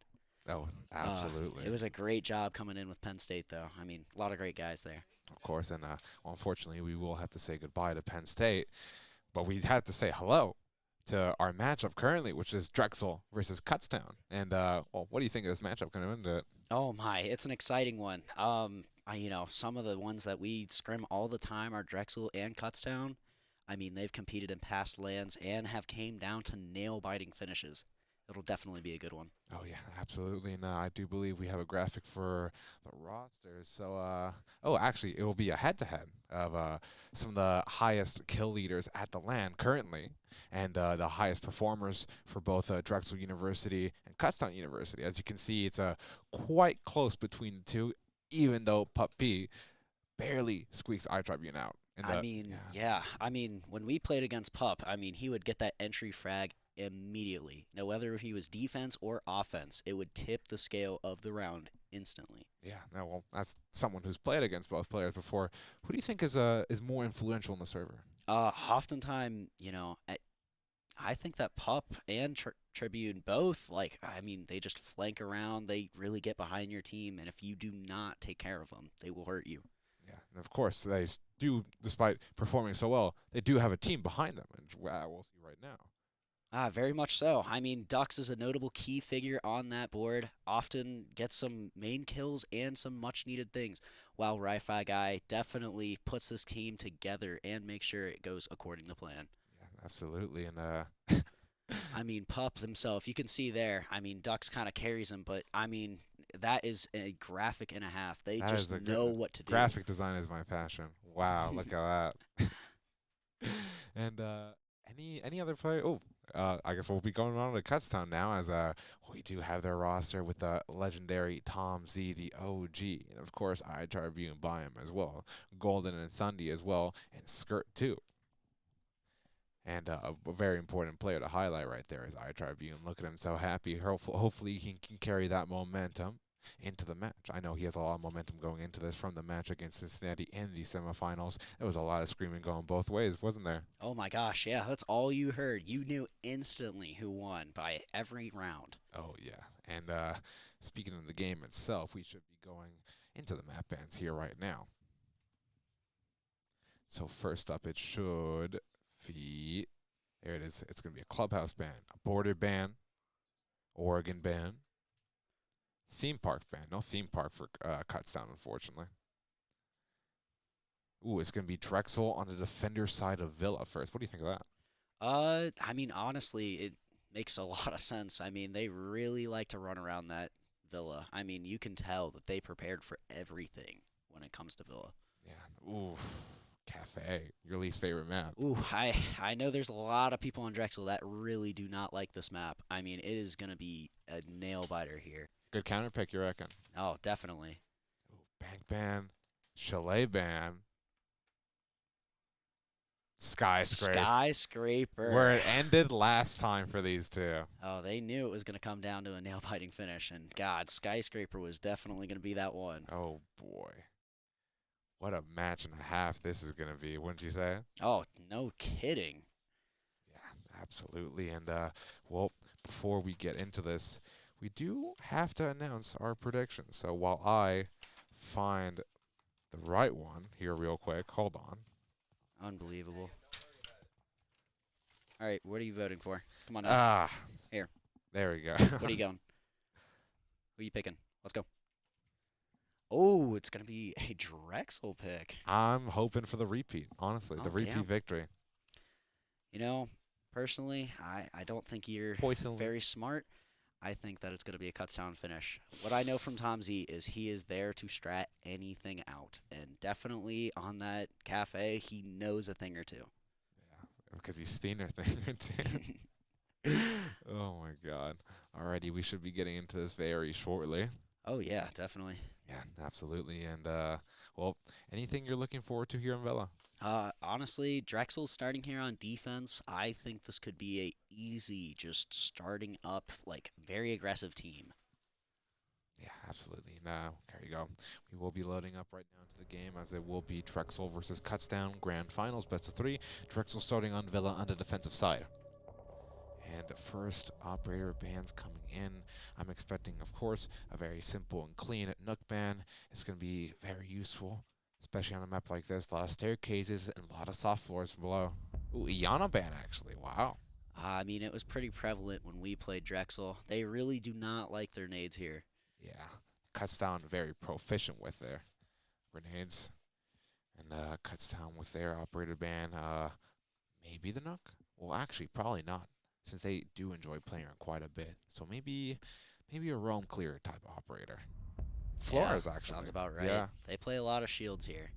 Oh, absolutely. It was a great job coming in with Penn State, though. I mean, a lot of great guys there. Of course, and well, unfortunately, we will have to say goodbye to Penn State, but we had to say hello to our matchup currently, which is Drexel versus Kutztown. And well, what do you think of this matchup going into it? Oh my, it's an exciting one. Some of the ones that we scrim all the time are Drexel and Kutztown. I mean, they've competed in past lands and have came down to nail-biting finishes. It'll definitely be a good one. Oh yeah, absolutely. And I do believe we have a graphic for the rosters. So, oh, actually, it will be a head-to-head of some of the highest kill leaders at the LAN currently, and the highest performers for both Drexel University and Kutztown University. As you can see, it's quite close between the two, even though Pup P barely squeaks iTribune out. And, yeah. I mean, when we played against Pup, I mean, he would get that entry frag immediately. Now, whether he was defense or offense, it would tip the scale of the round instantly. Yeah, now, well, that's someone who's played against both players before. Who do you think is more influential in the server? Oftentimes, I think that Pup and Tribune both, they just flank around. They really get behind your team, and if you do not take care of them, they will hurt you. Yeah, and of course, they do, despite performing so well, they do have a team behind them, and we'll see right now. Very much so. I mean, Dux is a notable key figure on that board, often gets some main kills and some much-needed things, while Wi-Fi Guy definitely puts this team together and makes sure it goes according to plan. Yeah, absolutely, and I mean, Pup himself, you can see there, I mean, Dux kind of carries him, but, I mean, that is a graphic and a half. They just know what to do. Graphic design is my passion. Wow, look at that. And any other player? Oh, I guess we'll be going on to Kutztown now, as we do have their roster with the legendary Tom Z, the OG, and of course iTribune by him as well, Golden and Thundy as well, and Skirt too. And a very important player to highlight right there is iTribune. Look at him, so happy. Hopefully he can carry that momentum into the match. I know he has a lot of momentum going into this from the match against Cincinnati in the semifinals. There was a lot of screaming going both ways, wasn't there? Oh my gosh, yeah, that's all you heard. You knew instantly who won by every round. Oh yeah, and speaking of the game itself, we should be going into the map bans here right now. So first up, it should be, there it is. It's going to be a clubhouse ban, a border ban, Oregon ban, theme park ban. No theme park for Kutztown, unfortunately. Ooh, it's going to be Drexel on the defender side of Villa first. What do you think of that? I mean, honestly, it makes a lot of sense. I mean, they really like to run around that Villa. I mean, you can tell that they prepared for everything when it comes to Villa. Yeah. Ooh, Cafe, your least favorite map. Ooh, I know there's a lot of people on Drexel that really do not like this map. I mean, it is going to be a nail-biter here. Good counter pick, you reckon? Oh, definitely. Ooh, bank ban, chalet ban, Skyscraper. Where it ended last time for these two. Oh, they knew it was going to come down to a nail-biting finish, and God, Skyscraper was definitely going to be that one. Oh, boy. What a match and a half this is going to be, wouldn't you say? Oh, no kidding. Yeah, absolutely. And, well, before we get into this, we do have to announce our predictions. So while I find the right one here real quick, hold on. Unbelievable. All right, what are you voting for? Come on up. Here. There we go. What are you going? Who are you picking? Let's go. Oh, it's going to be a Drexel pick. I'm hoping for the repeat, honestly, the repeat damn. victory. You know, personally, I don't think you're very smart. I think that it's going to be a Kutztown finish. What I know from Tom Z is he is there to strat anything out. And definitely on that cafe, he knows a thing or two. Yeah, Because he's Steiner thing too. Oh my God. Alrighty, we should be getting into this very shortly. Oh yeah, definitely. Yeah, absolutely. And well, anything you're looking forward to here in Vela? Honestly, Drexel's starting here on defense. I think this could be a easy, just starting up, like, very aggressive team. Yeah, absolutely. Now, there you go. We will be loading up right now into the game, as it will be Drexel versus Kutztown Grand Finals, best of 3. Drexel starting on Vela on the defensive side. And the first operator bands coming in. I'm expecting, of course, a very simple and clean Nook ban. It's going to be very useful, especially on a map like this. A lot of staircases and a lot of soft floors from below. Ooh, Iana ban, actually. Wow. I mean, it was pretty prevalent when we played Drexel. They really do not like their nades here. Yeah. Kutztown very proficient with their grenades. And Kutztown with their operator ban. Maybe the Nook? Well, actually, probably not, since they do enjoy playing her quite a bit. So maybe a roam clear type operator. Flores, actually. Sounds about right. Yeah. They play a lot of shields here.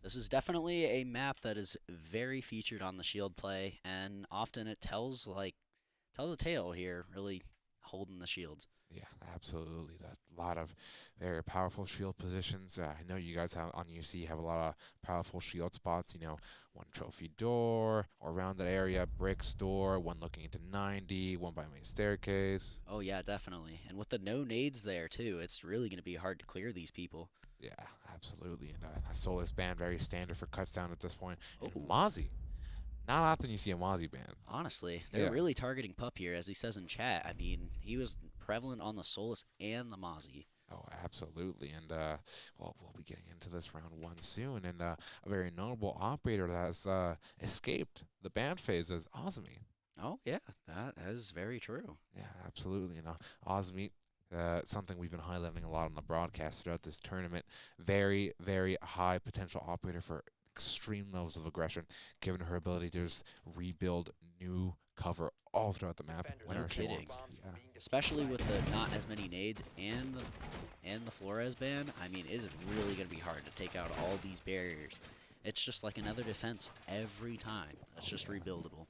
This is definitely a map that is very featured on the shield play, and often it tells a tale here, really holding the shields. Yeah, absolutely. A lot of very powerful shield positions. I know you guys have on UC have a lot of powerful shield spots. You know, one trophy door or around that area, bricks door, one looking into 90, one by main staircase. Oh yeah, definitely. And with the no nades there too, it's really going to be hard to clear these people. Yeah, absolutely. And a Solus band, very standard for Kutztown at this point. Oh. And Mozzie. Not often you see a Mozzie band. Honestly, they're really targeting Pup here, as he says in chat. I mean, he was prevalent on the Solus and the Mozzie. Oh, absolutely. And, well, we'll be getting into this round 1 soon. And a very notable operator that has escaped the ban phase is Ozmi. Oh, yeah, that is very true. Yeah, absolutely. And Ozmi, something we've been highlighting a lot on the broadcast throughout this tournament. Very, very high potential operator for extreme levels of aggression, given her ability to just rebuild new cover all throughout the map whenever she wants. Yeah. Especially with the not as many nades and the Flores ban. I mean, it is really going to be hard to take out all these barriers. It's just like another defense every time. That's just rebuildable.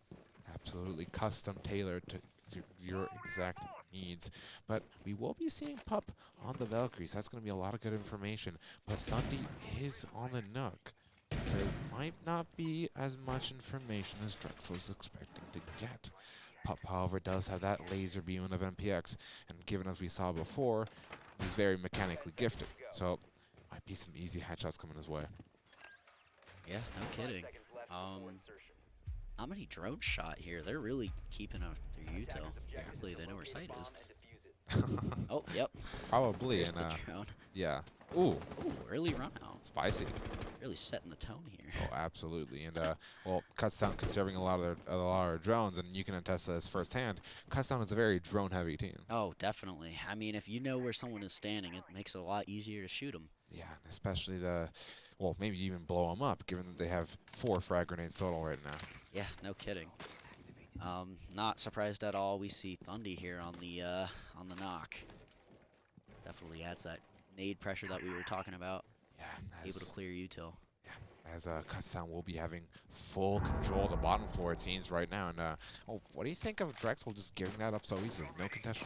Absolutely custom tailored to your exact needs. But we will be seeing Pup on the Valkyries. That's going to be a lot of good information. But Thundy is on the Nook. So it might not be as much information as Drexel's expecting to get. Pup, however, does have that laser beam of MPX, and given as we saw before, he's very mechanically gifted. So might be some easy headshots coming his way. Yeah, no kidding. Not many drones shot here. They're really keeping their util. Hopefully they know where sight is. Oh, yep. Probably. There's And, the drone. yeah. Ooh. Ooh, early run out. Spicy. Really setting the tone here. Oh, absolutely. And well, Kutztown conserving a lot of their drones, and you can attest to this firsthand. Kutztown is a very drone-heavy team. Oh, definitely. I mean, if you know where someone is standing, it makes it a lot easier to shoot them. Yeah, and especially well, maybe even blow them up, given that they have 4 frag grenades total right now. Yeah, no kidding. Not surprised at all. We see Thundy here on the knock. Definitely adds that nade pressure that we were talking about. Yeah, able to clear util. Yeah, as Kutztown will be having full control of the bottom floor, it seems, right now. And oh, what do you think of Drexel just giving that up so easily? No contention.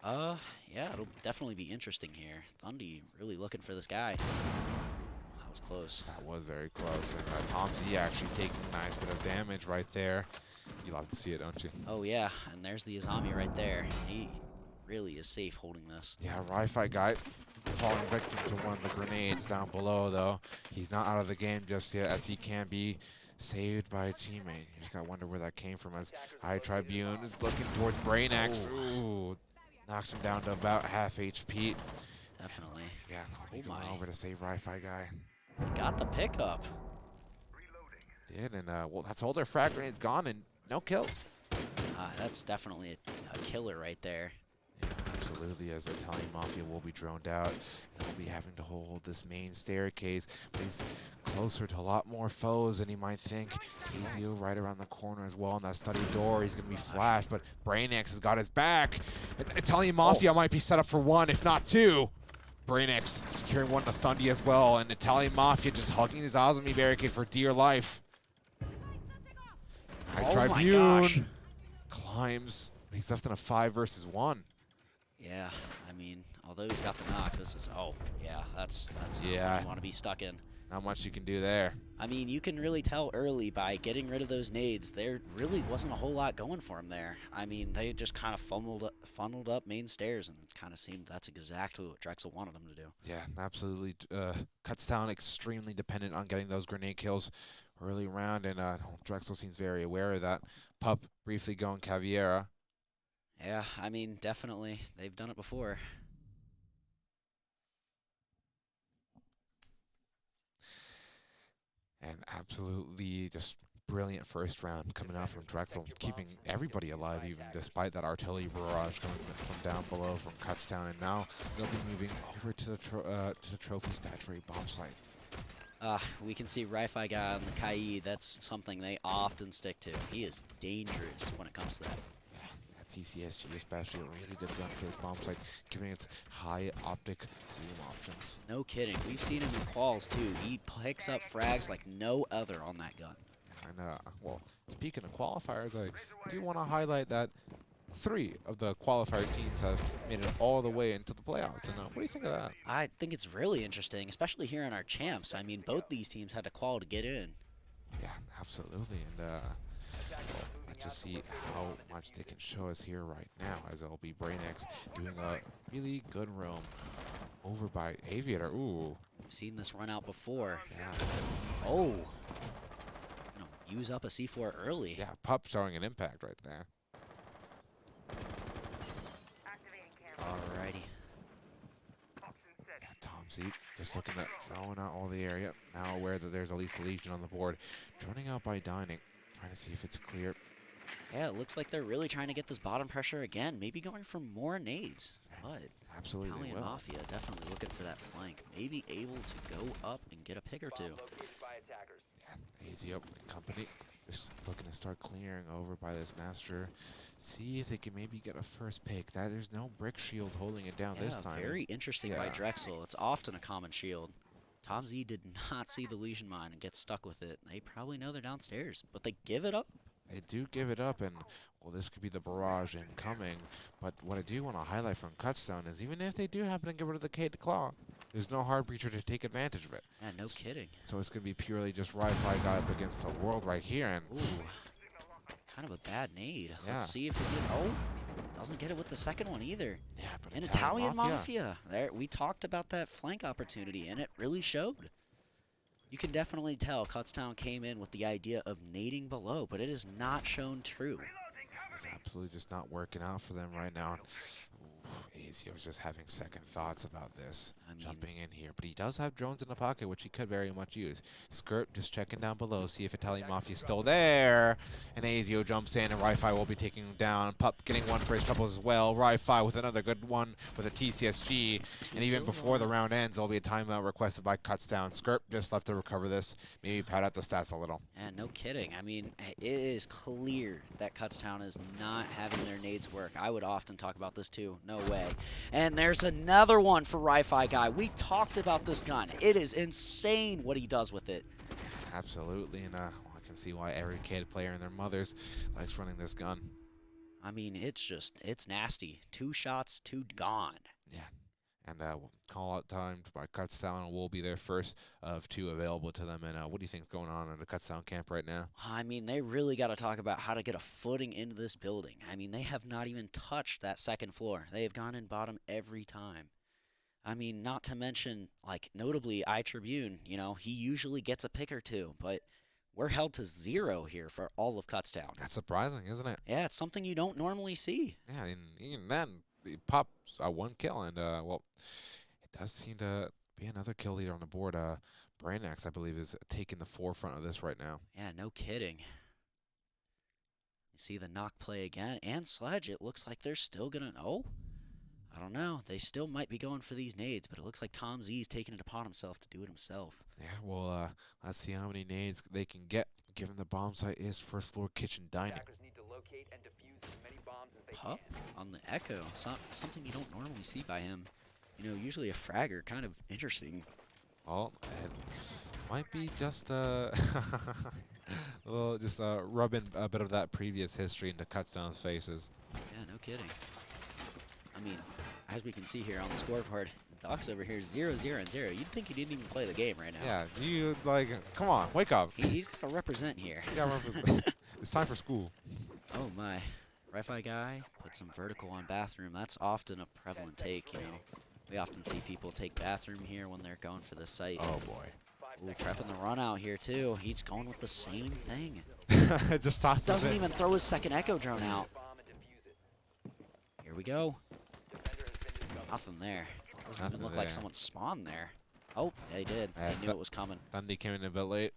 Yeah, it'll definitely be interesting here. Thundy really looking for this guy. That was close. That was very close. And Tom Z actually taking a nice bit of damage right there. You love to see it, don't you? Oh, yeah, and there's the Azami right there. He really is safe holding this. Yeah, Wi-Fi guy falling victim to one of the grenades down below, though. He's not out of the game just yet, as he can be saved by a teammate. You just got to wonder where that came from, as High Tribune is looking towards Brainax. Ooh, knocks him down to about half HP. Definitely. Yeah, he'll be going over to save Wi-Fi guy. He got the pickup. Did, and well, that's all their frag grenades gone, and no kills. That's definitely a killer right there. Yeah, absolutely, as the Italian Mafia will be droned out, and will be having to hold this main staircase, but he's closer to a lot more foes than he might think. Azio right around the corner as well, on that study door, he's going to be flashed, but Brainax has got his back. And Italian Mafia might be set up for 1, if not 2. Brainax securing one to Thundy as well, and Italian Mafia just hugging his Azami barricade for dear life. RIT Oh my Tribune gosh. climbs. He's left in a 5 versus 1. Yeah, I mean, although he's got the knock, this is, oh, yeah, that's not Yeah. what you want to be stuck in. Not much you can do there. I mean, you can really tell early by getting rid of those nades, there really wasn't a whole lot going for him there. I mean, they just kind of funneled up main stairs, and it kind of seemed that's exactly what Drexel wanted them to do. Yeah, absolutely. Kutztown extremely dependent on getting those grenade kills early round, and Drexel seems very aware of that. Pup briefly going Caviera. Yeah, I mean, definitely. They've done it before. And absolutely just brilliant first round coming out from Drexel, keeping everybody alive even despite that artillery barrage coming from down below from Kutztown. And now they'll be moving over to the trophy statuary bomb site. We can see Ri-Fi guy on the Kai. That's something they often stick to. He is dangerous when it comes to that. TCSG especially a really good gun for this bomb site, giving its high optic zoom options. No kidding. We've seen him in quals too. He picks up frags like no other on that gun. And well, speaking of qualifiers, I do want to highlight that 3 of the qualifier teams have made it all the way into the playoffs. And what do you think of that? I think it's really interesting, especially here in our champs. I mean, both these teams had to qual to get in. Yeah, absolutely. And well, let's just see how much they can show us here right now, as it'll be Brainiacs doing a really good roam over by Aviator. Ooh. We've seen this run out before. Yeah. Oh. Use up a C4 early. Yeah, Pup showing an impact right there. Alrighty. Yeah, Tom Z just looking at drawing out all the area. Now aware that there's at least a Legion on the board. Droning out by Dining. Trying to see if it's clear. Yeah, it looks like they're really trying to get this bottom pressure again. Maybe going for more nades. But absolutely Italian will. Mafia definitely looking for that flank. Maybe able to go up and get a pick or two. Yeah, Easy up company. Just looking to start clearing over by this master. See if they can maybe get a first pick. There's no brick shield holding it down this time. Very interesting by Drexel. It's often a common shield. Tom Z did not see the Legion mine and get stuck with it. They probably know they're downstairs, but they give it up. They do give it up, and, well, this could be the barrage incoming. But what I do want to highlight from Kutztown is even if they do happen to get rid of the K to Claw, there's no hard breacher to take advantage of it. Yeah, no kidding. So it's going to be purely just Wi-Fi guy up against the world right here. And ooh, kind of a bad nade. Yeah. Let's see if we get. Oh, doesn't get it with the second one either. Yeah, but an Italian Mafia. There, we talked about that flank opportunity, and it really showed. You can definitely tell Kutztown came in with the idea of nading below, but it is not shown true. It's absolutely just not working out for them right now. Azio's just having second thoughts about this, jumping in here. But he does have drones in the pocket, which he could very much use. Skirt just checking down below, see if Italian Mafia's still there. And Azio jumps in, and Ri-Fi will be taking him down. Pup getting one for his troubles as well. Ri-Fi with another good one with a TCSG. And even before the round ends, there'll be a timeout requested by Kutztown. Skirt just left to recover this. Maybe pad out the stats a little. And no kidding. I mean, it is clear that Kutztown is not having their nades work. I would often talk about this too. No way. And there's another one for Ri-Fi guy. We talked about this gun. It is insane what he does with it. Absolutely, and I can see why every kid player and their mothers likes running this gun. I mean, it's nasty. 2 shots, 2 gone. Yeah. And call out timed by Kutztown will be their first of 2 available to them. And what do you think is going on in the Kutztown camp right now? I mean, they really got to talk about how to get a footing into this building. I mean, they have not even touched that second floor. They have gone in bottom every time. I mean, not to mention, like, notably, Tribune, you know, he usually gets a pick or 2, but we're held to 0 here for all of Kutztown. That's surprising, isn't it? Yeah, it's something you don't normally see. Yeah, and even then, he pops 1 kill, and, well, it does seem to be another kill leader on the board. Brainax, I believe, is taking the forefront of this right now. Yeah, no kidding. You see the knock play again, and Sledge, it looks like they're still going to... Oh, I don't know. They still might be going for these nades, but it looks like Tom Z's taking it upon himself to do it himself. Yeah, well, let's see how many nades they can get, given the bomb site is first floor kitchen dining. Pup on the Echo, something you don't normally see by him. You know, usually a fragger, kind of interesting. Oh, and might be just well, just rubbing a bit of that previous history into Kutztown's faces. Yeah, no kidding. I mean, as we can see here on the scoreboard, Doc's over here 0-0-0. You'd think he didn't even play the game right now. Yeah, you like, come on, wake up. He's got to represent here. Yeah, it's time for school. Oh my. Wi-Fi guy put some vertical on bathroom. That's often a prevalent take, you know. We often see people take bathroom here when they're going for the site. Oh boy. Ooh, prepping the run out here too. He's going with the same thing. Just tosses Doesn't it. even throw his second echo drone out. Here we go. Nothing there. Doesn't even look like someone spawned there. Oh, yeah, he did. He knew it was coming. Thundy came in a bit late.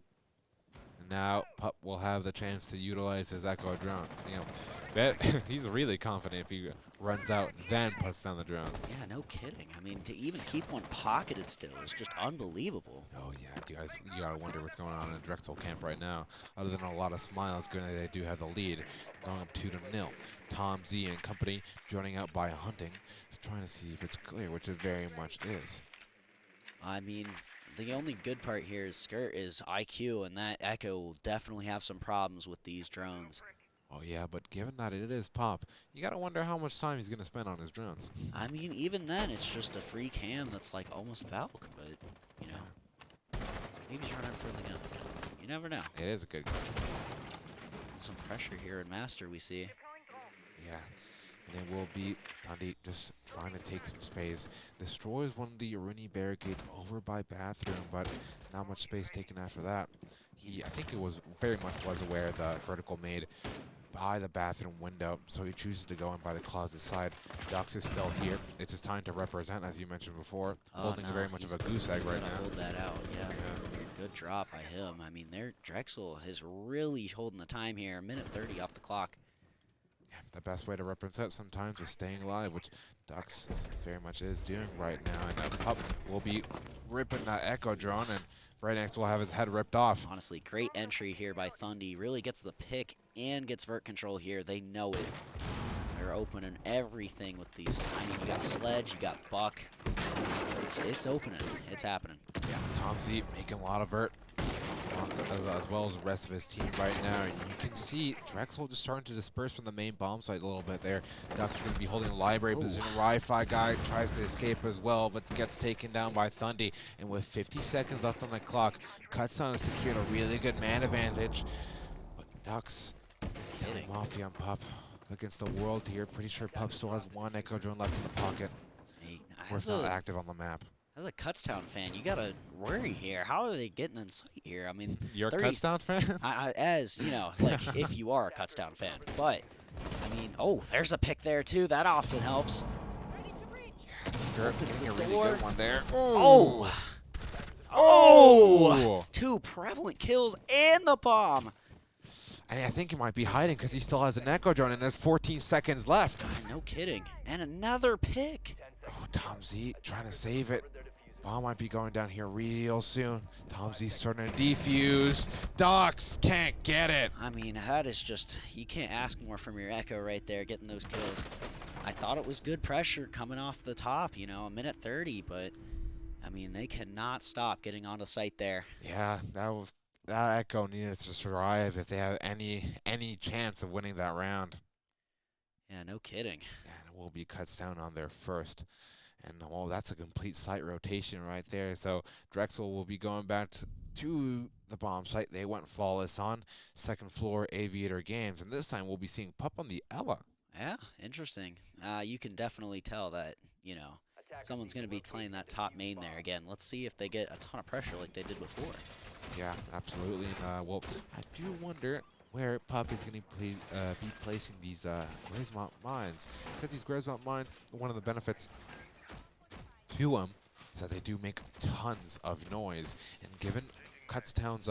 And now Pup will have the chance to utilize his echo drones. You know, he's really confident if he runs out, then puts down the drones. Yeah, no kidding. I mean, to even keep one pocketed still is just unbelievable. Oh yeah, you gotta wonder what's going on in Drexel camp right now. Other than a lot of smiles, given they do have the lead, going up 2-0. Tom Z and company joining out by hunting, is trying to see if it's clear, which it very much is. I mean, the only good part here is Skirt is IQ, and that Echo will definitely have some problems with these drones. Oh yeah, but given that it is Pop, you gotta wonder how much time he's gonna spend on his drones. I mean, even then, it's just a free cam that's like almost Valk, but, you know, maybe he's running for the gun. You never know. It is a good gun. Some pressure here in Master, we see. Yeah, and it will be Thundy just trying to take some space. Destroys one of the Aruni barricades over by bathroom, but not much space taken after that. I think it was very much was aware of the vertical made by the bathroom window, so he chooses to go in by the closet side. Dux is still here. It's his time to represent, as you mentioned before, holding very much of a goose egg right now. Hold that out, yeah. Good drop by him. I mean, Drexel is really holding the time here. 1:30 off the clock. Yeah, the best way to represent sometimes is staying alive, which Dux very much is doing right now. And Pup will be ripping that echo drone, and right next will have his head ripped off. Honestly, great entry here by Thundy. Really gets the pick and gets vert control here. They know it. They're opening everything with these. I mean, you got Sledge, you got Buck. It's opening. It's happening. Yeah, Tom Z making a lot of vert, as well as the rest of his team right now. And you can see Drexel just starting to disperse from the main bomb site a little bit there. Duck's going to be holding a library position. Wi-Fi guy tries to escape as well, but gets taken down by Thundy. And with 50 seconds left on the clock, Kutztown has secured a really good man advantage. But Ducks telling Mafia and Pup against the world here. Pretty sure Pup still has one echo drone left in the pocket. Hey, Of course, not active on the map. As a Kutztown fan, you gotta worry here. How are they getting in sight here? I mean, You're a Kutztown fan? As you know, like if you are a Kutztown fan, but I mean, oh, there's a pick there too. That often helps. Yeah, Skirt Opens getting the a really door. good one there. Oh. Oh! 2 prevalent kills and the bomb. And I think he might be hiding because he still has an echo drone and there's 14 seconds left. God, no kidding. And another pick. Oh, Tom Z trying to save it. Bomb might be going down here real soon. Tom Z starting to defuse. Dux can't get it. I mean, that is just, you can't ask more from your echo right there, getting those kills. I thought it was good pressure coming off the top, you know, 1:30, but I mean, they cannot stop getting onto site there. Yeah, that echo needed to survive if they have any chance of winning that round. Yeah, no kidding. And it will be Kutztown on their first. And, well, that's a complete site rotation right there. So Drexel will be going back to the bomb site they went flawless on. Second floor Aviator Games. And this time we'll be seeing Pup on the Ella. Yeah, interesting. You can definitely tell that, you know, someone's going to be playing that top main there again. Let's see if they get a ton of pressure like they did before. Yeah, absolutely. Well, I do wonder where Pup is going to be placing these Grismont mines. Because these Grismont mines, one of the benefits to them is that they do make tons of noise. And given Kutztown's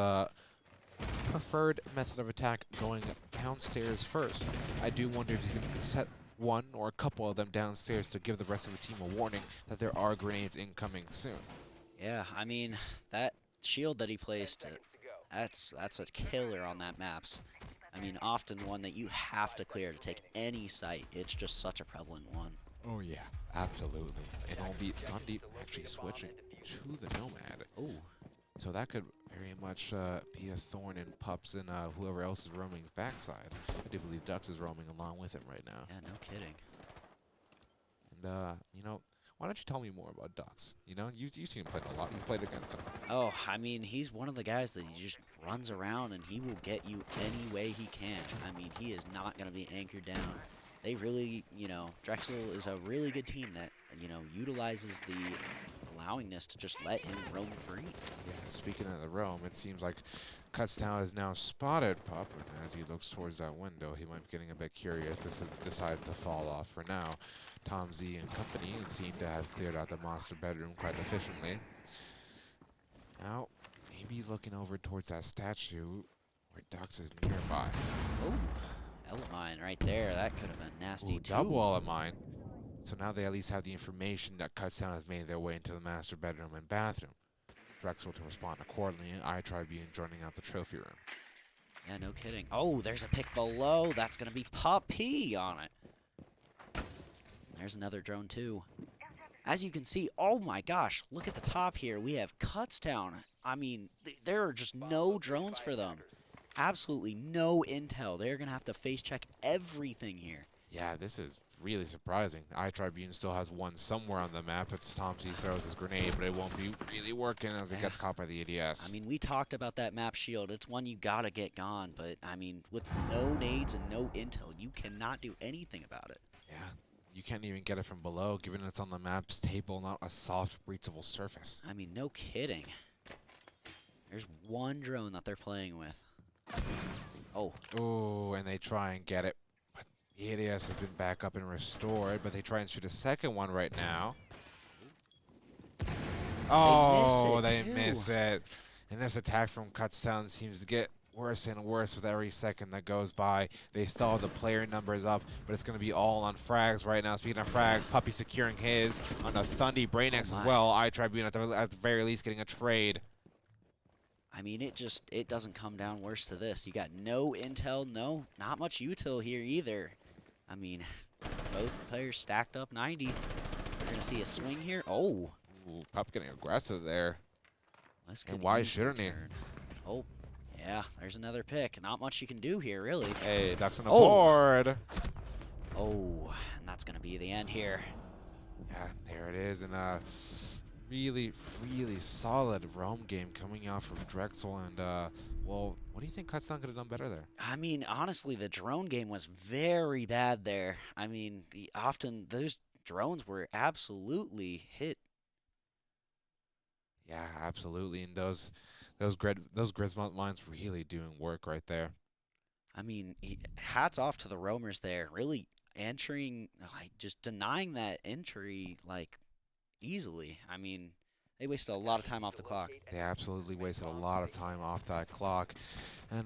preferred method of attack going downstairs first, I do wonder if he's going to set one or a couple of them downstairs to give the rest of the team a warning that there are grenades incoming soon. Yeah, I mean, that shield that he placed, that's a killer on that maps. I mean, often one that you have to clear to take any site. It's just such a prevalent one. Oh yeah, absolutely. And it'll be Thundy actually switching to the Nomad. Oh, So that could very much be a thorn in Pups and whoever else is roaming backside. I do believe Dux is roaming along with him right now. Yeah, no kidding. And, you know, why don't you tell me more about Dux? You know, you've seen him play a lot. You've played against him. Oh, I mean, he's one of the guys that he just runs around and he will get you any way he can. I mean, he is not going to be anchored down. They really, you know, Drexel is a really good team that, you know, utilizes the allowingness to just let him roam free. Yeah, speaking of the roam, it seems like Kutztown has now spotted Pup, and as he looks towards that window, he might be getting a bit curious, but decides to fall off for now. Tom Z and company seem to have cleared out the master bedroom quite efficiently. Now, maybe looking over towards that statue where Dux is nearby. Oh, Elamine right there. That could have been nasty Ooh, too. double Elamine. So now they at least have the information that Kutztown has made their way into the master bedroom and bathroom. Drexel to respond accordingly, and iTribune joining out the trophy room. Yeah, no kidding. Oh, there's a pick below. That's going to be Puppy on it. There's another drone too. As you can see, oh my gosh, look at the top here. We have Kutztown. I mean, there are just no drones for them. Absolutely no intel. They're going to have to face check everything here. Yeah, this is really surprising. iTribune still has one somewhere on the map. It's Tom Z throws his grenade, but it won't be really working as it gets caught by the ADS. I mean, we talked about that map shield. It's one you got to get gone, but I mean, with no nades and no intel, you cannot do anything about it. Yeah, you can't even get it from below, given it's on the map's table, not a soft, reachable surface. I mean, no kidding. There's one drone that they're playing with. Oh. Oh, and they try and get it. But the ADS has been back up and restored, but they try and shoot a second one right now. Oh, they miss it. And this attack from Kutztown seems to get worse and worse with every second that goes by. They still have the player numbers up, but it's going to be all on frags right now. Speaking of frags, Puppy securing his on the Thundy Brainiacs as well. iTribune at the very least getting a trade. I mean, it doesn't come down worse to this. You got no intel, not much util here either. I mean, both players stacked up 90. We're going to see a swing here. Oh. Ooh, Pup getting aggressive there. And why shouldn't he? Oh, yeah, there's another pick. Not much you can do here, really. Hey, Ducks on the board. Oh, and that's going to be the end here. Yeah, there it is. And really, really solid roam game coming out from Drexel. And, well, what do you think Kutztown could have done better there? I mean, honestly, the drone game was very bad there. I mean, often those drones were absolutely hit. Yeah, absolutely. And those Grismont lines really doing work right there. I mean, hats off to the roamers there. Really entering, like, just denying that entry, like, easily. I mean, they wasted a lot of time off the clock. They absolutely wasted a lot of time off that clock. And,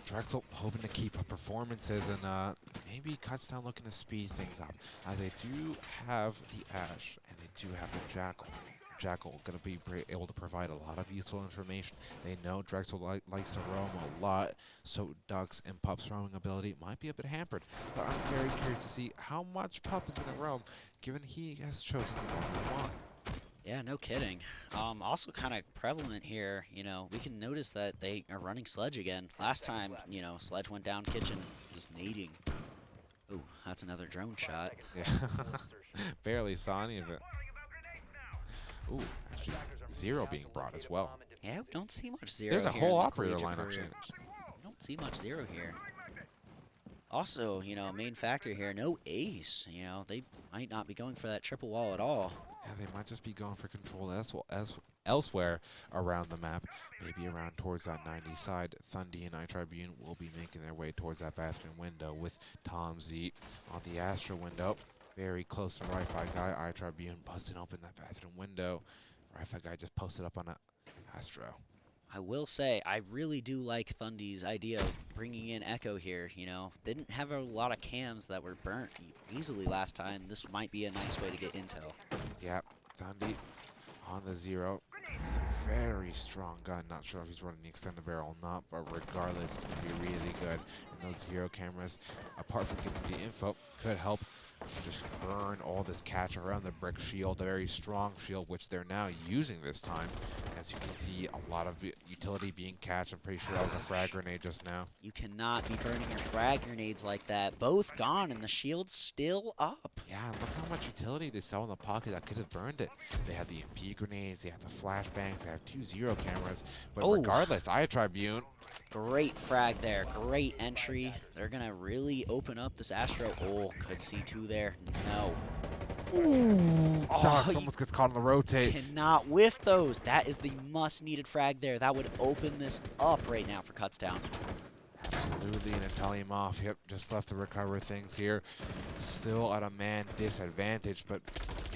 Drexel hoping to keep up performances, and maybe Kutztown looking to speed things up, as they do have the Ash, and they do have the Jackal. Jackal going to be able to provide a lot of useful information. They know Drexel likes to roam a lot, so Ducks and Pup's roaming ability might be a bit hampered. But I'm very curious to see how much Pup is going to roam, given he has chosen to roam one. Yeah, no kidding. Also kind of prevalent here, you know, we can notice that they are running Sledge again. Last time, you know, Sledge went down kitchen, just nading. Ooh, that's another drone shot. Yeah, barely saw any of it. Ooh, actually, Zero being brought as well. Yeah, we don't see much Zero There's a here whole in the operator collegiate lineup career. change. We don't see much Zero here. Also, you know, main factor here, no ace. You know, they might not be going for that triple wall at all. Yeah, they might just be going for control elsewhere around the map. Maybe around towards that 90 side. Thundy and iTribune will be making their way towards that bathroom window with Tom Z on the Astra window. Very close to Wi-Fi Guy. iTribune busting open that bathroom window. Wi-Fi Guy just posted up on a Astro. I will say, I really do like Thundy's idea of bringing in Echo here, you know. Didn't have a lot of cams that were burnt easily last time. This might be a nice way to get intel. Yep, Thundy on the Zero. With a very strong gun. Not sure if he's running the extended barrel or not, but regardless, it's going to be really good. And those Zero cameras, apart from getting the info, could help just burn all this catch around the brick shield, a very strong shield, which they're now using this time. As you can see, a lot of utility being catched. I'm pretty sure that was a frag grenade just now. You cannot be burning your frag grenades like that. Both gone, and the shield's still up. Yeah, look how much utility they sell in the pocket that could have burned it. They have the MP grenades, they have the flashbangs, they have 2 zero cameras. But regardless, Tribune. Great frag there. Great entry. They're going to really open up this Astro. Oh, could see 2 there. No. Ooh, Dox almost gets caught on the rotate. Cannot whiff those. That is the must-needed frag there. That would open this up right now for Kutztown. Absolutely, and Italian off. Yep, just left to recover things here. Still at a man disadvantage, but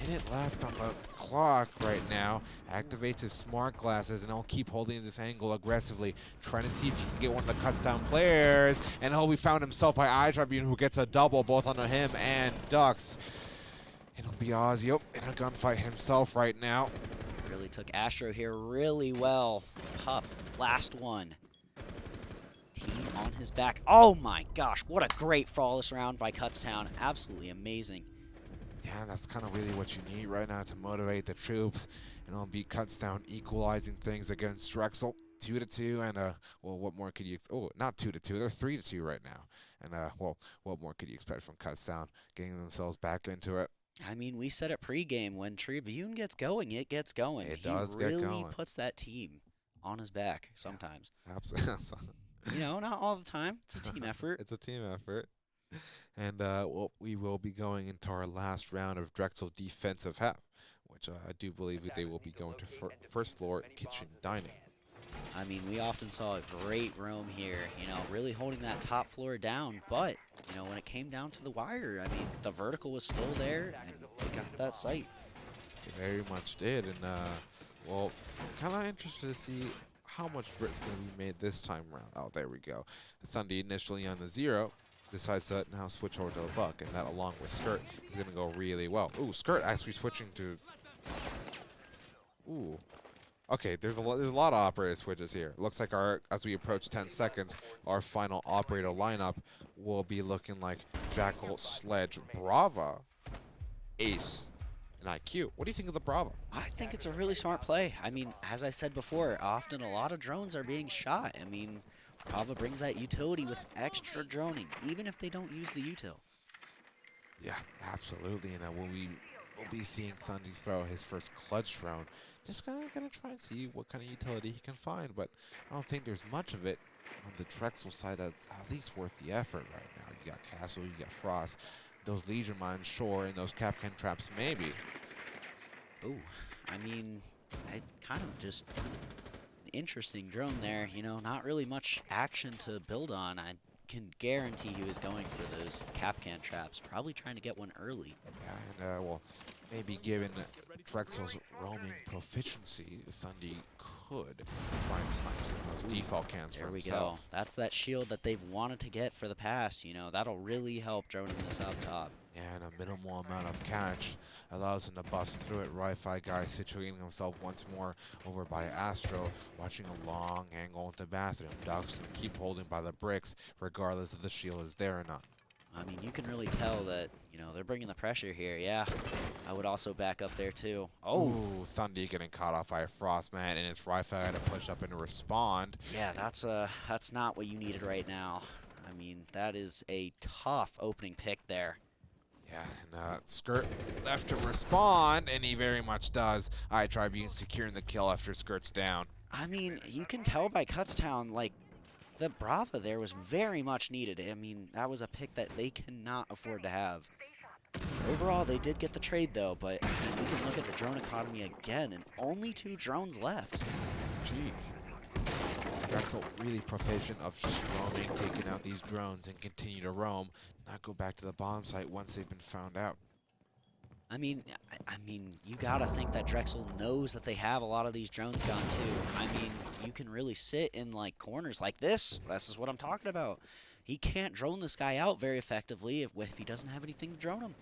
minute left on the clock right now. Activates his smart glasses, and he'll keep holding this angle aggressively, trying to see if he can get one of the Kutztown players. And he found himself by Tribune, who gets a double both on him and Ducks. It'll be Ozzy in a gunfight himself right now. Really took Astro here really well. Pup, last one. Team on his back. Oh my gosh, what a great flawless round by Kutztown. Absolutely amazing. Yeah, that's kind of really what you need right now to motivate the troops. And it'll be Kutztown equalizing things against Drexel. 2-2, and well, what more could you? Oh, not 2-2. They're 3-2 right now. And well, what more could you expect from Kutztown getting themselves back into it? I mean, we said it pregame, when Tribune gets going, it gets going. It does get going. He really puts that team on his back sometimes. Absolutely. You know, not all the time. It's a team effort. It's a team effort. And well, we will be going into our last round of Drexel defensive half, which I do believe they will be going to first floor kitchen dining. I mean, we often saw a great roam here, you know, really holding that top floor down. But, you know, when it came down to the wire, I mean, the vertical was still there, and they got that site. They very much did. And, well, kind of interested to see how much Rit's going to be made this time around. Oh, there we go. Thundy initially on the 0. Decides to now switch over to the Buck, and that along with Skirt is going to go really well. Ooh, Skirt actually switching to... Ooh. Okay, there's a lot of operator switches here. Looks like as we approach 10 seconds, our final operator lineup will be looking like Jackal, Sledge, Brava, Ace, and IQ. What do you think of the Brava? I think it's a really smart play. I mean, as I said before, often a lot of drones are being shot. I mean, Brava brings that utility with extra droning, even if they don't use the util. Yeah, absolutely. And we'll be seeing Thundy throw his first clutch drone. Just kind of going to try and see what kind of utility he can find, but I don't think there's much of it on the Drexel side that's at least worth the effort right now. You got Castle, you got Frost, those Legion Mines, sure, and those Capcan traps, maybe. Ooh, I mean, kind of just an interesting drone there. You know, not really much action to build on. I can guarantee he was going for those Capcan traps, probably trying to get one early. Yeah, and well, maybe given Drexel's roaming proficiency, Thundy could try and snipe some of those default cans for himself. There we go. That's that shield that they've wanted to get for the past. You know, that'll really help droning this up top. And a minimal amount of catch allows him to bust through it. Wi-Fi guy situating himself once more over by Astro, watching a long angle into bathroom. Ducks and keep holding by the bricks, regardless if the shield is there or not. I mean, you can really tell that, you know, they're bringing the pressure here. Yeah, I would also back up there, too. Oh. Ooh, Thundy getting caught off by a Frostman, and it's Wi-Fi had to push up and respond. Yeah, that's not what you needed right now. I mean, that is a tough opening pick there. Yeah, and Skirt left to respond, and he very much does. Tribune securing the kill after Skirt's down. I mean, you can tell by Kutztown, like, the Brava there was very much needed. I mean, that was a pick that they cannot afford to have. Overall, they did get the trade, though, but I mean, we can look at the drone economy again, and only 2 drones left. Jeez. Drexel really proficient of just roaming, taking out these drones, and continue to roam, not go back to the bomb site once they've been found out. I mean, you gotta think that Drexel knows that they have a lot of these drones gone too. I mean, you can really sit in like corners like this. This is what I'm talking about. He can't drone this guy out very effectively if he doesn't have anything to drone him.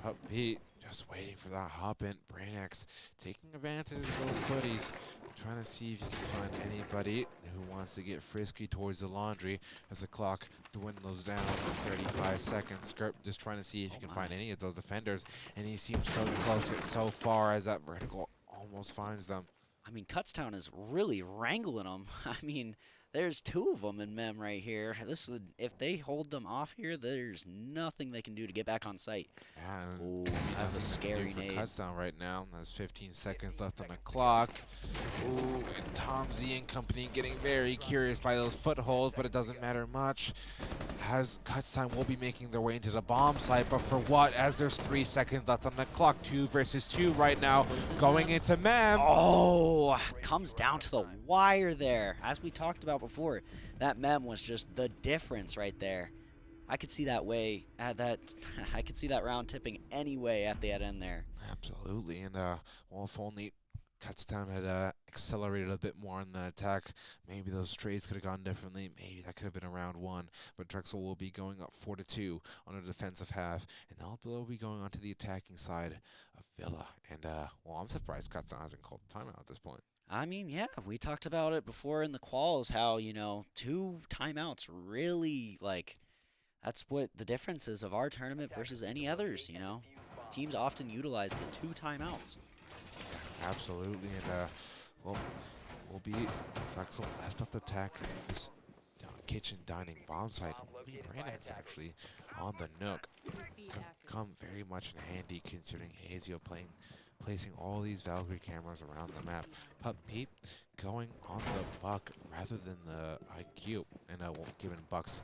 Pup Pete just waiting for that hop in. Brainiacs taking advantage of those footies. Trying to see if you can find anybody who wants to get frisky towards the laundry as the clock dwindles down to 35 seconds. Skirp just trying to see if you can find any of those defenders, and he seems so close yet so far as that vertical almost finds them. I mean, Kutztown is really wrangling them. I mean, there's 2 of them in Mem right here. This would, if they hold them off here, there's nothing they can do to get back on site. Yeah, Ooh, that's a scary nade. Kutztown right now. There's 15 seconds left on the clock. Ooh, and Tom Z and company getting very curious by those footholds, but it doesn't matter much. As Kutztown will be making their way into the bomb site, but for what? As there's 3 seconds left on the clock. 2 versus 2 right now, going into Mem. Oh, comes down to the wire there. As we talked about before, that Mem was just the difference right there. I could see that way at that. I could see that round tipping anyway at the end there. Absolutely, and well, if only Kutztown had accelerated a bit more on that attack, maybe those trades could have gone differently. Maybe that could have been a round 1. But Drexel will be going up 4-2 on the defensive half, and they'll be going on to the attacking side of Villa. And well, I'm surprised Kutztown hasn't called timeout at this point. I mean, yeah, we talked about it before in the quals, how, 2 timeouts really, like, that's what the difference is of our tournament versus any others, Teams often utilize the 2 timeouts. Absolutely, and well, will be Drexel left off the attack this kitchen dining bomb site. Brainiacs actually on the Nook come very much in handy considering Azio placing all these Valkyrie cameras around the map. Pup Pete going on the Buck rather than the IQ, and giving Buck's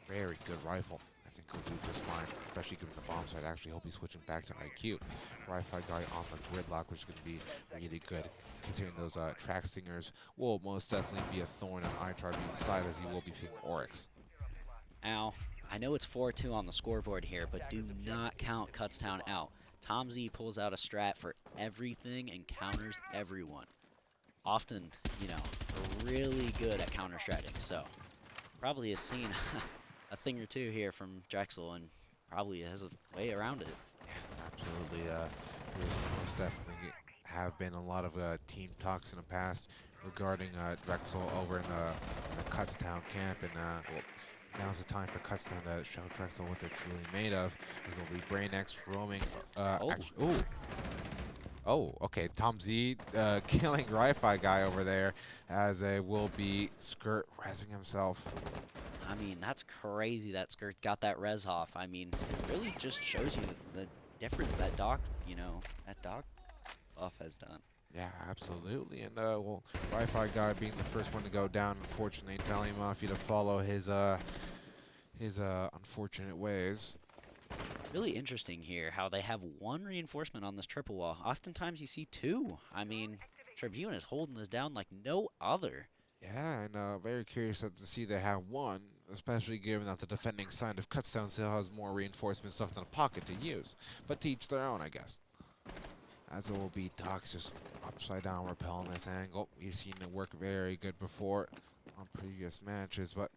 very good rifle. I think he'll do just fine, especially given the bomb site. Actually, he'll be switching back to IQ. Wi-Fi guy on the gridlock, which is going to be really good, considering those track stingers will most definitely be a thorn on iTarBean's side as he will be picking Oryx. Now, I know it's 4-2 on the scoreboard here, but do not count Kutztown out. Tom Z pulls out a strat for everything and counters everyone. Often, really good at counter-stratting, so probably has seen a thing or 2 here from Drexel and probably has a way around it. Yeah, absolutely. There's most definitely have been a lot of team talks in the past regarding Drexel over in the Kutztown camp, and well, now's the time for Kutztown to show Drexel what they're truly made of. This will be Brainiacs roaming. Oh, okay. Tom Z killing Wi-Fi guy over there, as it will be Skirt resing himself. I mean, that's crazy that Skirt got that res off. I mean, it really just shows you the difference that Doc, that Doc buff has done. Yeah, absolutely. And well, Wi-Fi guy being the first one to go down, unfortunately, telling Mafia to follow his unfortunate ways. Really interesting here how they have 1 reinforcement on this triple wall. Oftentimes you see 2. I mean, Tribune is holding this down like no other. Yeah, and very curious to see they have 1, especially given that the defending side of Kutztown still has more reinforcement stuff in the pocket to use. But to each their own, I guess. As it will be Doc's just upside down rappel on this angle. We've seen it work very good before on previous matches, but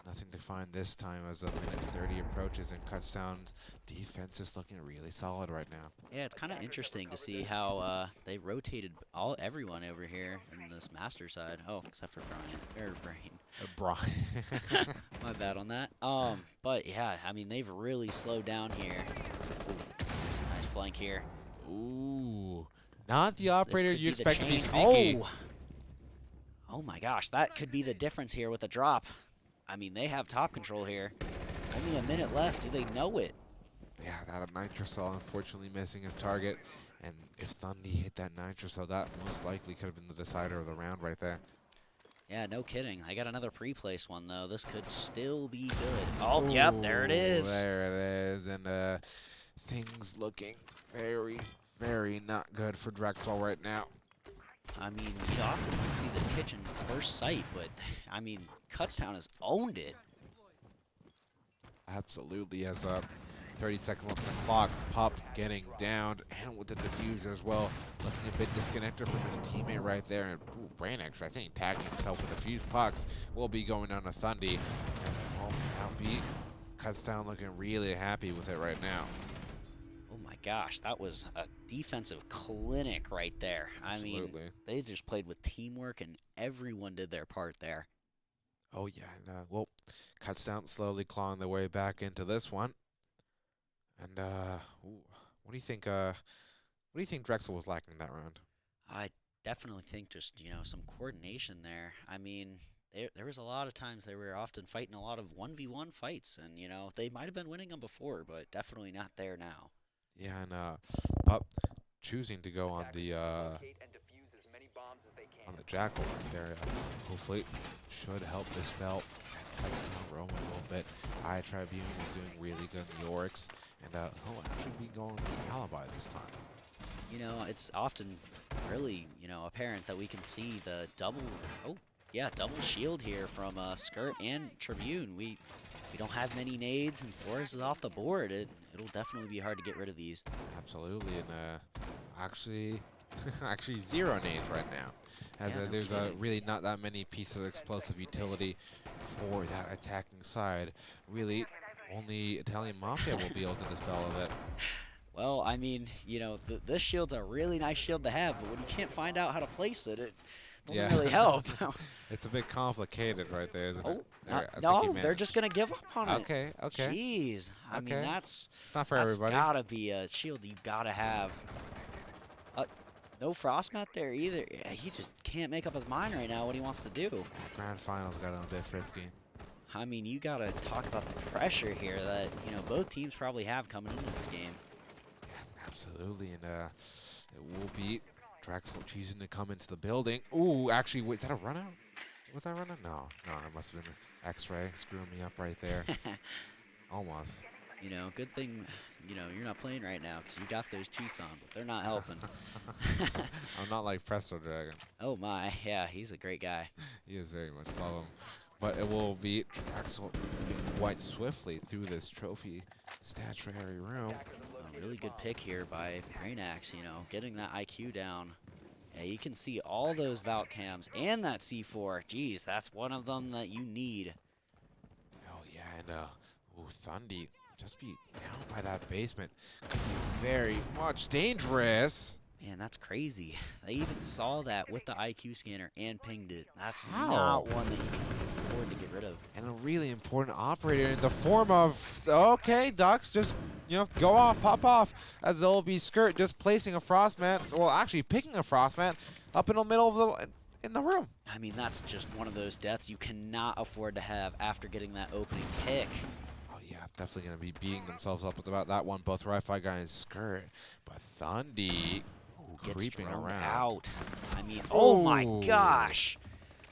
nothing to find this time as the minute 30 approaches, and Kutztown's defense is looking really solid right now. Yeah, it's kind of interesting to see how they rotated everyone over here in this master side. Oh, except for Brain. My bad on that. But yeah, I mean, they've really slowed down here. Ooh, there's a nice flank here. Ooh, not the operator you expect to be sneaky. Oh my gosh, that could be the difference here with a drop. I mean, they have top control here. Only a minute left. Do they know it? Yeah, that Nitrocell unfortunately missing his target. And if Thundy hit that Nitrocell, that most likely could have been the decider of the round right there. Yeah, no kidding. I got another pre-place one, though. This could still be good. Oh, yep, there it is. There it is. And things looking very, very not good for Drexel right now. I mean, you often don't see this pitch in first sight, but, I mean, Kutztown has owned it. Absolutely, as 30 seconds left on the clock. Pup getting downed, and with the defuser as well. Looking a bit disconnected from his teammate right there. And Brainiacs, I think, tagging himself with the fuse pucks, will be going down to Thundy. And now be Kutztown looking really happy with it right now. gosh, that was a defensive clinic right there. I mean, Absolutely. they just played with teamwork and everyone did their part there. Oh, yeah. And, well, Kutztown slowly clawing their way back into this one. And, ooh, what do you think, Drexel was lacking that round? I definitely think just, some coordination there. I mean, there was a lot of times they were often fighting a lot of 1v1 fights, and, they might have been winning them before, but definitely not there now. Yeah, and, Pup choosing to go on the Jackal right there. Hopefully should help dispel and Kutztown roam a little bit. Tribune is doing really good in the Oryx, and he'll actually be going with Alibi this time. It's often really, apparent that we can see the double shield here from Skirt and Tribune. We don't have many nades, and Flores is off the board. It'll definitely be hard to get rid of these. Absolutely, and actually 0 nades right now, as Yeah, no there's kidding. really not that many pieces of explosive utility for that attacking side. Really, only Italian Mafia will be able to dispel of it. Well, I mean, this shield's a really nice shield to have, but when you can't find out how to place it, it doesn't really help. It's a bit complicated right there, isn't it? Oh, I think he no, they're managed. just going to give up on it. Okay. Jeez. I mean, Okay. that's It's not for everybody. gotta be a shield you gotta have. No Frostmat there either. Yeah, he just can't make up his mind right now what he wants to do. Grand Finals got a bit frisky. I mean, you gotta talk about the pressure here that, both teams probably have coming into this game. Yeah, absolutely, and it will be Drexel choosing to come into the building. Ooh, actually, wait, is that a run out? Was that a run out? No, it must have been an X-ray screwing me up right there. Almost. Good thing, you're not playing right now because you got those cheats on, but they're not helping. I'm not like Presto Dragon. Oh my, yeah, he's a great guy. He is very much love him. But it will be Drexel moving quite swiftly through this trophy statuary room. A really good pick here by Brainax, getting that IQ down. Yeah, you can see all those Valk cams and that C4. Geez, that's one of them that you need. Oh yeah, and Thundy just be down by that basement. Could be very much dangerous. Man, that's crazy. They even saw that with the IQ scanner and pinged it. That's How? not one that you can afford to get rid of. And a really important operator in the form of, okay, Ducks, just, go off, pop off, as they'll be Skirt just placing a Frostmat, well, actually picking a Frostmat up in the middle of in the room. I mean, that's just one of those deaths you cannot afford to have after getting that opening pick. Oh, yeah, definitely going to be beating themselves up with about that one, both Wi-Fi guy and Skirt. But Thundy Gets creeping droned around. out. I mean, oh my Ooh. gosh.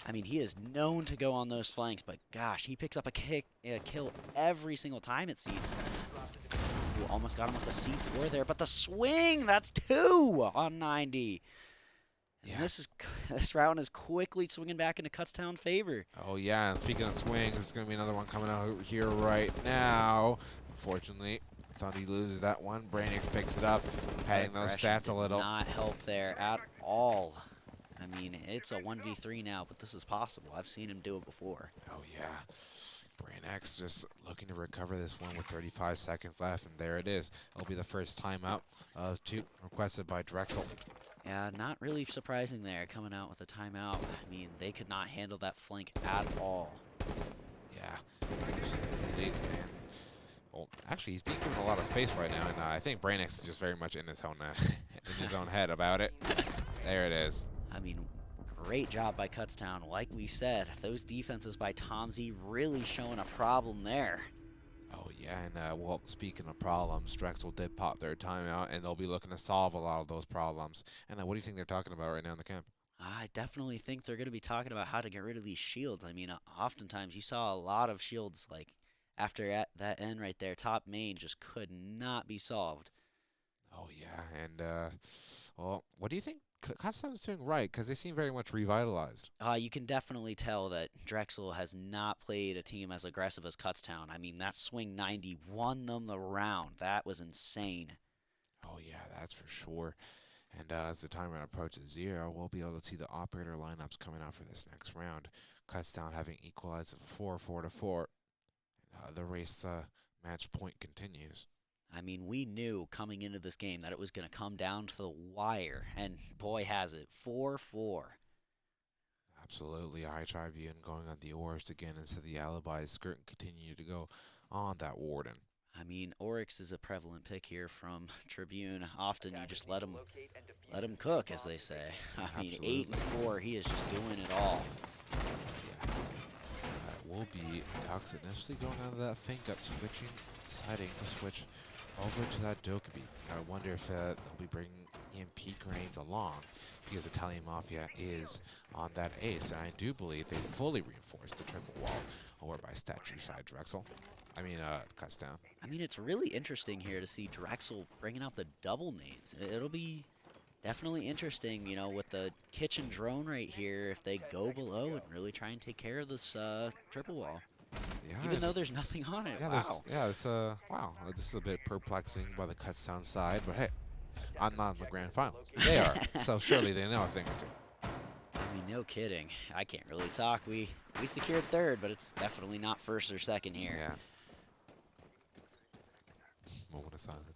I mean, he is known to go on those flanks, but gosh, he picks up a kill every single time, it seems. Ooh, almost got him with the C4 there, but the swing, that's 2 on 90. And Yeah. this round is quickly swinging back into Kutztown favor. Oh, yeah, and speaking of swings, there's going to be another one coming out here right now. Unfortunately, Thundy loses that one. Brainix picks it up, padding those Aggression stats a did little. not help there at all. I mean, it's a 1v3 now, but this is possible. I've seen him do it before. Oh, yeah. Brainix just looking to recover this one with 35 seconds left, and there it is. It'll be the first timeout of 2 requested by Drexel. Yeah, not really surprising there, coming out with a timeout. I mean, they could not handle that flank at all. Yeah, absolutely. And, well, actually, he's being given a lot of space right now, and I think Brainix is just very much in his own in his own head about it. There it is. I mean, great job by Kutztown. Like we said, those defenses by Tom Z really showing a problem there. Oh, yeah, and, well, speaking of problems, Drexel did pop their timeout, and they'll be looking to solve a lot of those problems. And what do you think they're talking about right now in the camp? I definitely think they're going to be talking about how to get rid of these shields. I mean, oftentimes you saw a lot of shields, like, after that end right there, top main just could not be solved. Oh, yeah, and, well, what do you think Kutztown's doing right? Because they seem very much revitalized. You can definitely tell that Drexel has not played a team as aggressive as Kutztown. I mean, that swing 90 won them the round. That was insane. Oh, yeah, that's for sure. And as the timer approaches 0, we'll be able to see the operator lineups coming out for this next round. Kutztown having equalized at 4-4-4. The race match point continues. I mean, we knew coming into this game that it was going to come down to the wire, and boy has it, 4-4. Absolutely. I Tribune going on the Oryx again instead of the Alibi. Skirt and continue to go on that Warden. I mean, Oryx is a prevalent pick here from Tribune. Often you just let him cook, as they say. I mean, Absolutely. 8-4, he is just doing it all. Yeah. That will be Ducks initially going out of that fink up, deciding to switch over to that Dokkaebi. I wonder if they'll be bringing EMP grains along, because Italian Mafia is on that ace, and I do believe they fully reinforced the triple wall over by statue side Drexel. Kutztown. I mean, it's really interesting here to see Drexel bringing out the double nades. It'll be definitely interesting, you know, with the kitchen drone right here, if they go below and really try and take care of this triple wall. Yeah, Even though there's nothing on it. yeah, Wow. wow. This is a bit perplexing by the Kutztown side, but hey, I'm not in the grand finals. They are, so surely they know a thing or two. I mean, no kidding. I can't really talk. We secured third, but it's definitely not first or second here. Yeah. Moment of silence.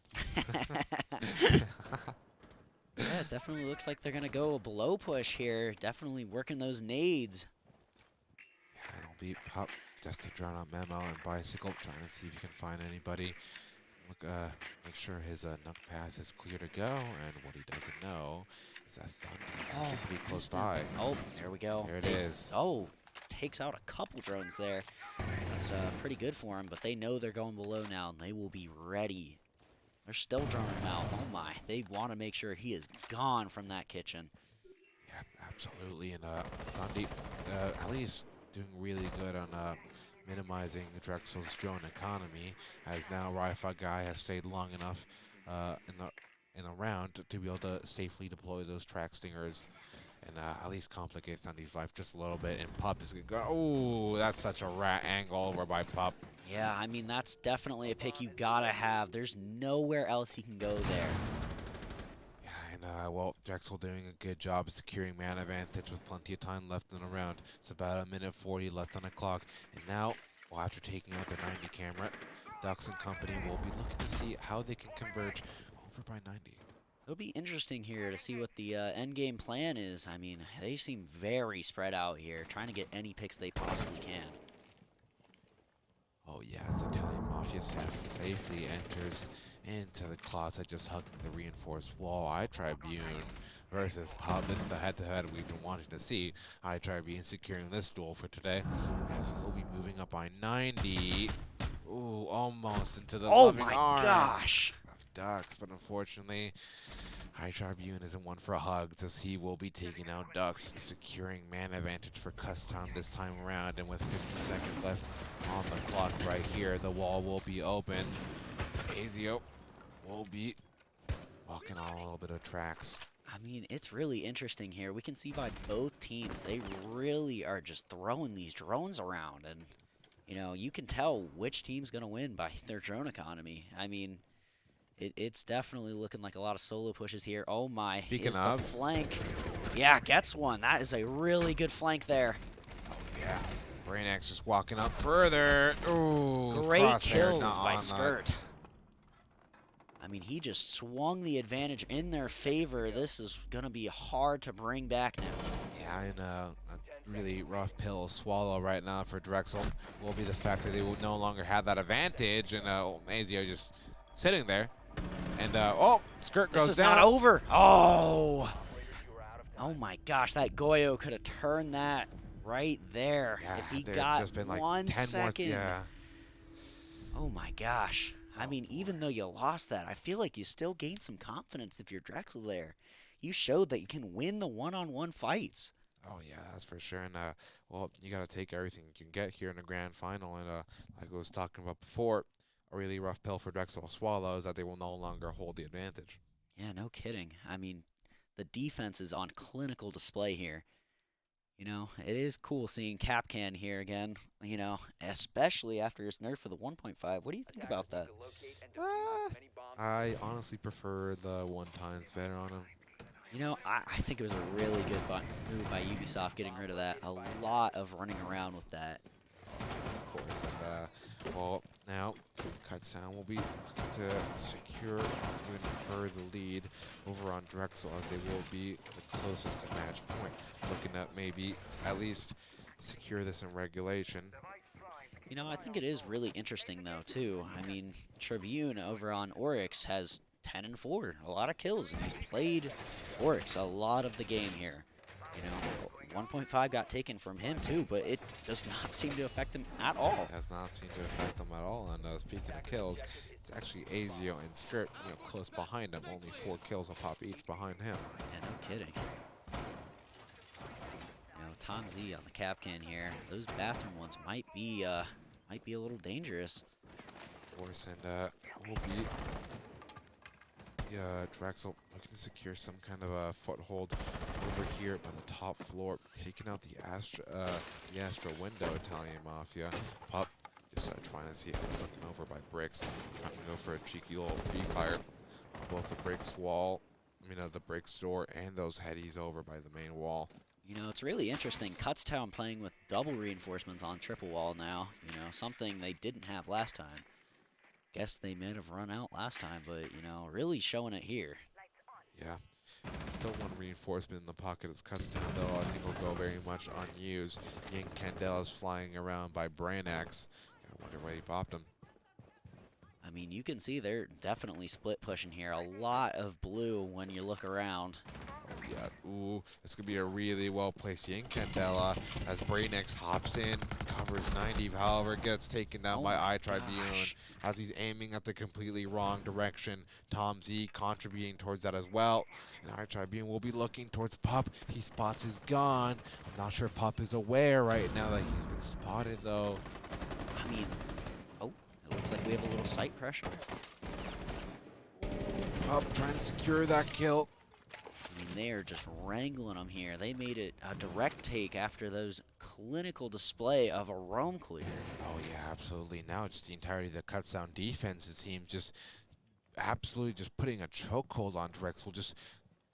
Yeah, it definitely looks like they're going to go a below push here. Definitely working those nades. Yeah, it'll be Pup just to drown out Memo and Bicycle, trying to see if you can find anybody. Look, make sure his Nook path is clear to go, and what he doesn't know is that Thundy's actually pretty close by. Oh, there we go. There it is. Oh, takes out a couple drones there. That's pretty good for him, but they know they're going below now, and they will be ready. They're still droning him out. Oh my, they want to make sure he is gone from that kitchen. Yeah, absolutely. And Thundy, at least doing really good on minimizing Drexel's drone economy, as now Wi-Fi guy has stayed long enough in the round to be able to safely deploy those track stingers and at least complicate Thundy's life just a little bit. And Pup is going to go, oh, that's such a rat angle over by Pup. Yeah, I mean, that's definitely a pick you gotta have. There's nowhere else he can go there. Yeah, and well, Drexel doing a good job of securing man advantage with plenty of time left in the round. It's about 1:40 left on the clock. And now, well, after taking out the 90 camera, Ducks and company will be looking to see how they can converge over by 90. It'll be interesting here to see what the end game plan is. I mean, they seem very spread out here, trying to get any picks they possibly can. Oh yes, Italian Mafia safely enters into the closet, just hugging the reinforced wall. I Tribune versus Pup. This is the head-to-head we've been wanting to see. I Tribune securing this duel for today, as he'll be moving up by 90. Ooh, almost into the loving arms gosh! of Ducks, but unfortunately, High Tribune isn't one for hugs, as he will be taking out Ducks, securing man advantage for Kutztown this time around. And with 50 seconds left on the clock right here, the wall will be open. Azio will be walking on a little bit of tracks. I mean, it's really interesting here. We can see by both teams, they really are just throwing these drones around. And, you know, you can tell which team's going to win by their drone economy. I mean, it's definitely looking like a lot of solo pushes here. Oh my, Speaking is of, the flank. Yeah, gets one. That is a really good flank there. Oh yeah, Brainax just walking up further. Ooh, Great crosshair kills not by on Skirt. I mean, he just swung the advantage in their favor. This is going to be hard to bring back now. Yeah, and a really rough pill to swallow right now for Drexel will be the fact that they will no longer have that advantage, and Mazio just sitting there. And, oh, Skirt goes down. This is not over. Oh. Oh, my gosh. That Goyo could have turned that right there. Yeah, if he there got just been like 1 10 second. More, yeah. Oh, my gosh. I mean, even though you lost that, I feel like you still gained some confidence if you're Drexel there. You showed that you can win the one-on-one fights. Oh, yeah, that's for sure. And, well, you got to take everything you can get here in the grand final. And, like I was talking about before, a really rough pill for Drexel to swallow is that they will no longer hold the advantage. Yeah, no kidding. I mean, the defense is on clinical display here. You know, it is cool seeing Capcan here again, you know, especially after his nerf for the 1.5. What do you think about that? I honestly prefer the 1x better on him. You know, I think it was a really good move by Ubisoft getting rid of that. A lot of running around with that. Of course. And, well, now, Kutztown will be looking to secure even further lead over on Drexel, as they will be the closest to match point. Looking at maybe at least secure this in regulation. You know, I think it is really interesting, though, too. I mean, Tribune over on Oryx has 10-4, a lot of kills, and he's played Oryx a lot of the game here. You know, 1.5 got taken from him, too, but it does not seem to affect him at all. It has not seemed to affect them at all. And speaking of kills, it's actually Azio and Script, close behind him. Only 4 kills a pop each behind him. Yeah, no kidding. Tom Z on the cap can here. Those bathroom ones might be a little dangerous. Of course, and will be Drexel looking to secure some kind of a foothold over here by the top floor, taking out the Astra window. Italian Mafia. Pup just trying to see how it's looking over by Bricks, trying to go for a cheeky little refire on both the Bricks wall, the Bricks door, and those headies over by the main wall. You know, it's really interesting. Kutztown playing with double reinforcements on triple wall now. You know, something they didn't have last time. Guess they might have run out last time, but, really showing it here. Yeah. Still one reinforcement in the pocket as Kutztown, though. I think will go very much unused. Ying Kendall is flying around by Branax. I wonder where he popped him. I mean, you can see they're definitely split pushing here. A lot of blue when you look around. Yeah, ooh, this could be a really well-placed Ying Candela as Braynex hops in, covers 90, however, gets taken down by I Tribune as he's aiming at the completely wrong direction. Tom Z contributing towards that as well. And I Tribune will be looking towards Pup. He spots his gun. I'm not sure Pup is aware right now that he's been spotted, though. I mean, it looks like we have a little sight pressure. Pup trying to secure that kill. I mean, they are just wrangling them here. They made it a direct take after those clinical display of a roam clear. Oh, yeah, absolutely. Now just the entirety of the Kutztown defense, it seems, just absolutely just putting a chokehold on Drexel, just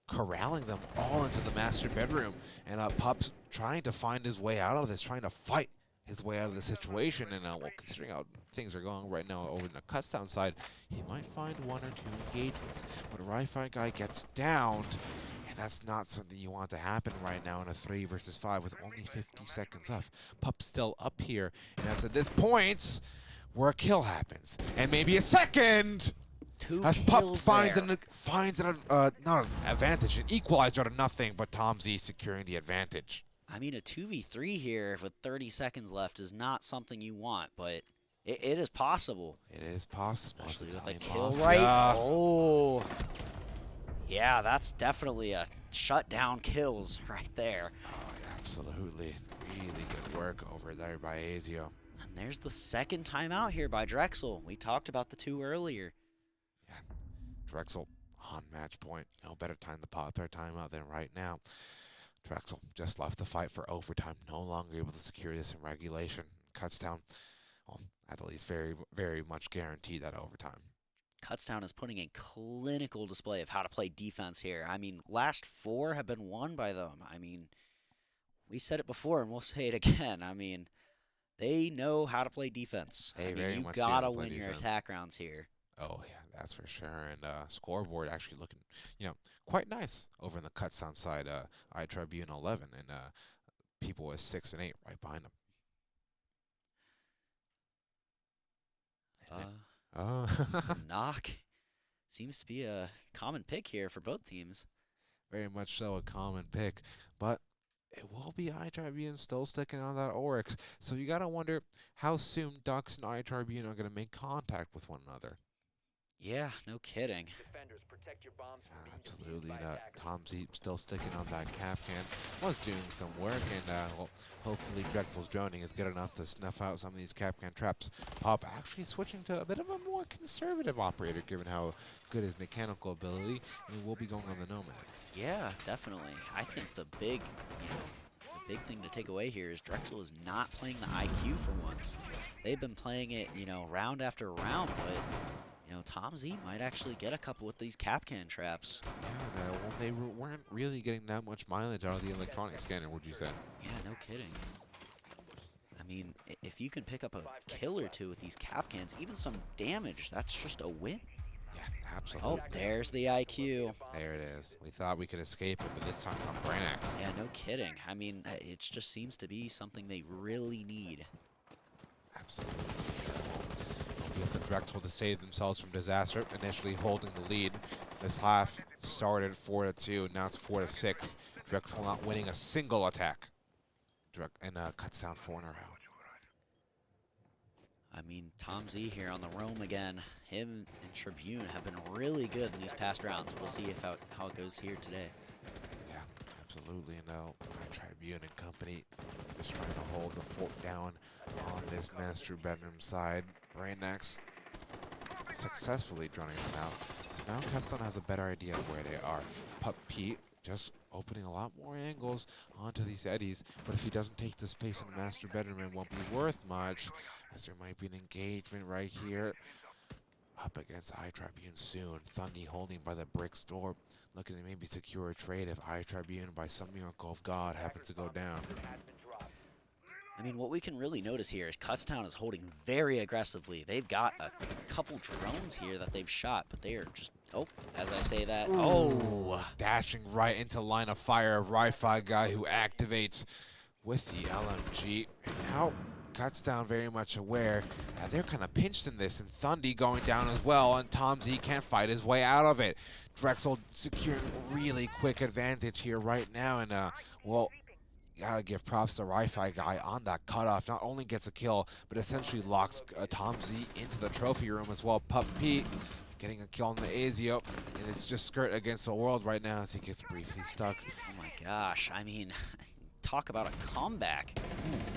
corralling them all into the master bedroom. And Pup's trying to find his way out of this, trying to fight his way out of the situation. And well, considering how things are going right now over in the Kutztown side, he might find 1 or 2 engagements. But a Wi-Fi guy gets downed, and that's not something you want to happen right now in a 3 versus 5 with only 50 seconds left. Pup's still up here, and that's at this point where a kill happens, and maybe a second. 2 as Pup kills finds there. not an advantage, an equalizer out of nothing, but Tom Z securing the advantage. I mean, a 2v3 here with 30 seconds left is not something you want, but it is possible. It is possible. Especially with a kill right. Oh. Yeah, that's definitely a shutdown kills right there. Oh, yeah, absolutely. Really good work over there by Azio. And there's the second timeout here by Drexel. We talked about the 2 earlier. Yeah, Drexel on match point. No better time to pop their timeout than right now. Drexel just left the fight for overtime, no longer able to secure this in regulation. Kutztown, well, at least very, very much guaranteed that overtime. Kutztown is putting a clinical display of how to play defense here. I mean, last 4 have been won by them. I mean, we said it before and we'll say it again. I mean, they know how to play defense. They I very mean, you much do gotta know play win your defense. attack rounds here. Oh, yeah, that's for sure. And scoreboard actually looking, quite nice over in the Kutztown side. I Tribune 11 and people with 6 and 8 right behind them. Knock seems to be a common pick here for both teams. Very much so a common pick, but it will be I Tribune still sticking on that Oryx. So you got to wonder how soon Ducks and I Tribune are going to make contact with one another. Yeah, no kidding. Defenders, protect your bombs from being defused Absolutely. by attackers. Tom Z still sticking on that cap can. Was doing some work, and well, hopefully Drexel's droning is good enough to snuff out some of these cap can traps. Pop actually switching to a bit of a more conservative operator, given how good his mechanical ability, and will be going on the Nomad. Yeah, definitely. I think the big thing to take away here is Drexel is not playing the IQ for once. They've been playing it, round after round, but Tom Z might actually get a couple with these cap can traps. Yeah, well, they weren't really getting that much mileage out of the electronic scanner, would you say? Yeah, no kidding. I mean, if you can pick up a kill or two with these cap cans, even some damage, that's just a win. Yeah, absolutely. Oh, there's the IQ. There it is. We thought we could escape it, but this time it's on Brainax. Yeah, no kidding. I mean, it just seems to be something they really need. Absolutely. We have the Drexel to save themselves from disaster, initially holding the lead. This half started 4-2, now it's 4-6. Drexel not winning a single attack. And cuts down 4 in a row. I mean, Tom Z here on the roam again. Him and Tribune have been really good in these past rounds. We'll see if how it goes here today. Yeah, absolutely. No, Tribune and company just trying to hold the fort down on this master bedroom side. Brainax successfully drowning them out. So now Kutztown has a better idea of where they are. Pup Pete just opening a lot more angles onto these eddies, but if he doesn't take the space in the master bedroom, it won't be worth much, as there might be an engagement right here. Up against iTribune soon. Thundy holding by the bricks door, looking to maybe secure a trade if iTribune, by some miracle of God, happens to go down. I mean, what we can really notice here is Kutztown is holding very aggressively. They've got a couple drones here that they've shot, but they are just, oh, as I say that, oh. Dashing right into line of fire, a Wi-Fi guy who activates with the LMG. And now Kutztown very much aware that they're kind of pinched in this, and Thundy going down as well, and Tom Z can't fight his way out of it. Drexel securing really quick advantage here right now, and well, gotta give props to Wi-Fi guy on that cutoff. Not only gets a kill, but essentially locks Tom Z into the trophy room as well. Pup Pete getting a kill on the Azio, and it's just skirt against the world right now as he gets briefly stuck. Oh my gosh, I mean, talk about a comeback.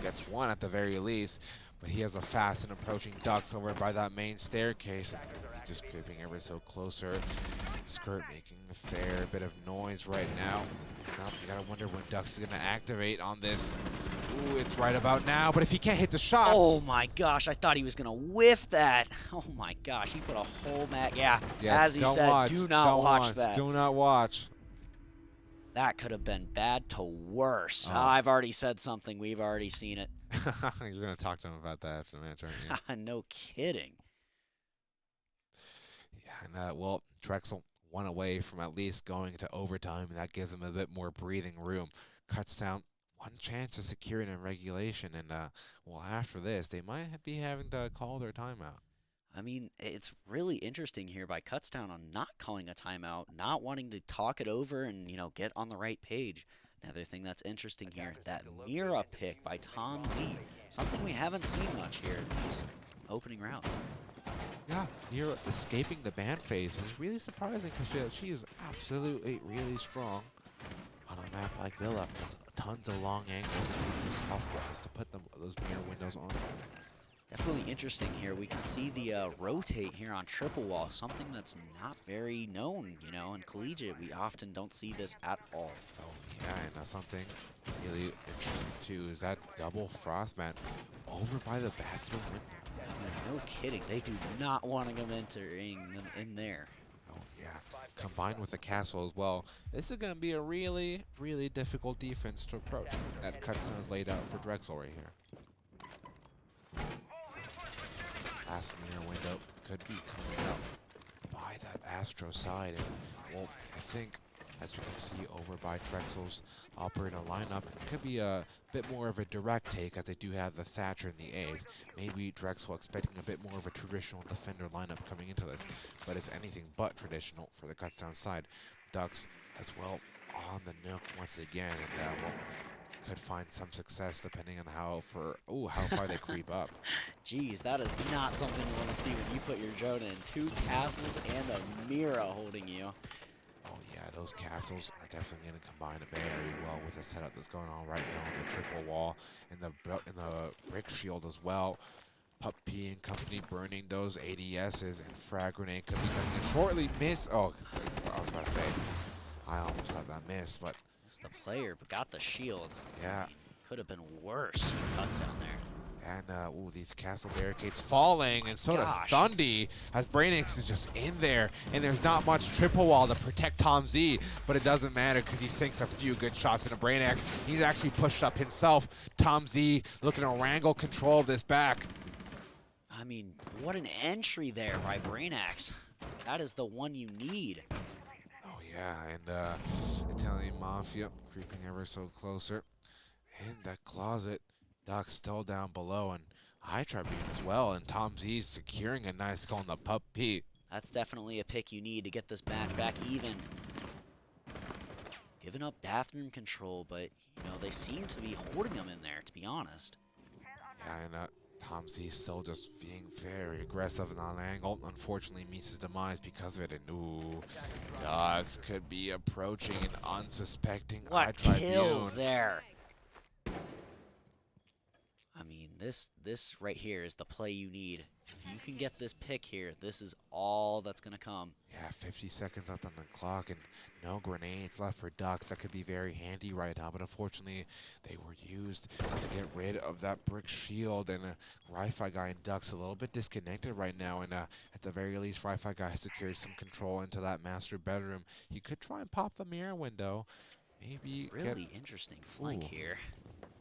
Gets one at the very least, but he has a fast and approaching Ducks over by that main staircase. He's just creeping ever so closer. Skirt making a fair bit of noise right now. You gotta wonder when Ducks is gonna activate on this. Ooh, it's right about now, but if he can't hit the shots. Oh my gosh, I thought he was gonna whiff that. Oh my gosh, he put a whole mat. Yeah, as he said, watch, do not watch that. Do not watch. That could have been bad to worse. Oh. I've already said something. We've already seen it. You're gonna talk to him about that after the match, aren't you? No kidding. Yeah, and well, Drexel one away from at least going to overtime, and that gives him a bit more breathing room. Kutztown one chance to secure it in regulation, and well, after this, they might be having to call their timeout. I mean, it's really interesting here by Kutztown on not calling a timeout, not wanting to talk it over and, you know, get on the right page. Another thing that's interesting here, that Mira pick by Tom Z, something we haven't seen much here in these opening rounds. Yeah, Mira escaping the ban phase was really surprising because she is absolutely really strong on a map like Villa. There's tons of long angles and just how focused to put those mirror windows on. Definitely interesting here. We can see the rotate here on triple wall, something that's not very known, you know, in collegiate. We often don't see this at all. Oh yeah, and that's something really interesting too, is that double frostmat over by the bathroom window. No kidding. They do not want them entering them in there. Oh yeah, combined with the castle as well. This is going to be a really, really difficult defense to approach that Kutztown has laid out for Drexel right here. Last mirror window could be coming out by that Astro side, and well, I think as we can see over by Drexel's operator lineup, it could be a bit more of a direct take as they do have the Thatcher and the A's. Maybe Drexel expecting a bit more of a traditional defender lineup coming into this, but it's anything but traditional for the Kutztown side. Ducks as well on the nook once again, and well, could find some success depending on how far they creep up. Geez, that is not something you want to see when you put your drone in. 2 castles and a Mira holding you. Oh yeah, those castles are definitely going to combine very well with the setup that's going on right now on the triple wall and the brick shield as well. Pup P and company burning those ADSs, and frag grenade could be coming in shortly. Miss. Oh, I was about to say, I almost let that miss, but It's the player, but got the shield. yeah. I mean, could have been worse for Kutztown there. And, ooh, these castle barricades falling, and so does Thundy, as Brainix is just in there, and there's not much triple wall to protect Tom Z, but it doesn't matter because he sinks a few good shots into Brainix. He's actually pushed up himself. Tom Z looking to wrangle control of this back. I mean, what an entry there by Brainax. That is the one you need. Oh, yeah, and Italian Mafia creeping ever so closer. In that closet, Doc's still down below, and Tribune as well, and Tom Z's securing a nice goal on the Pup Pete. That's definitely a pick you need to get this match back even. Giving up bathroom control, but, you know, they seem to be holding them in there, to be honest. Yeah, and Tom Z still just being very aggressive and on angle. Unfortunately, meets his demise because of it. And ooh, Dogs could be approaching an unsuspecting What kills there? I mean, this right here is the play you need. If you can get this pick here, this is all that's going to come. Yeah, 50 seconds left on the clock and no grenades left for Ducks. That could be very handy right now, but unfortunately, they were used to get rid of that brick shield. And Wi-Fi guy and Ducks a little bit disconnected right now. And at the very least, Wi-Fi guy has secured some control into that master bedroom. He could try and pop the mirror window. Maybe really interesting flank here.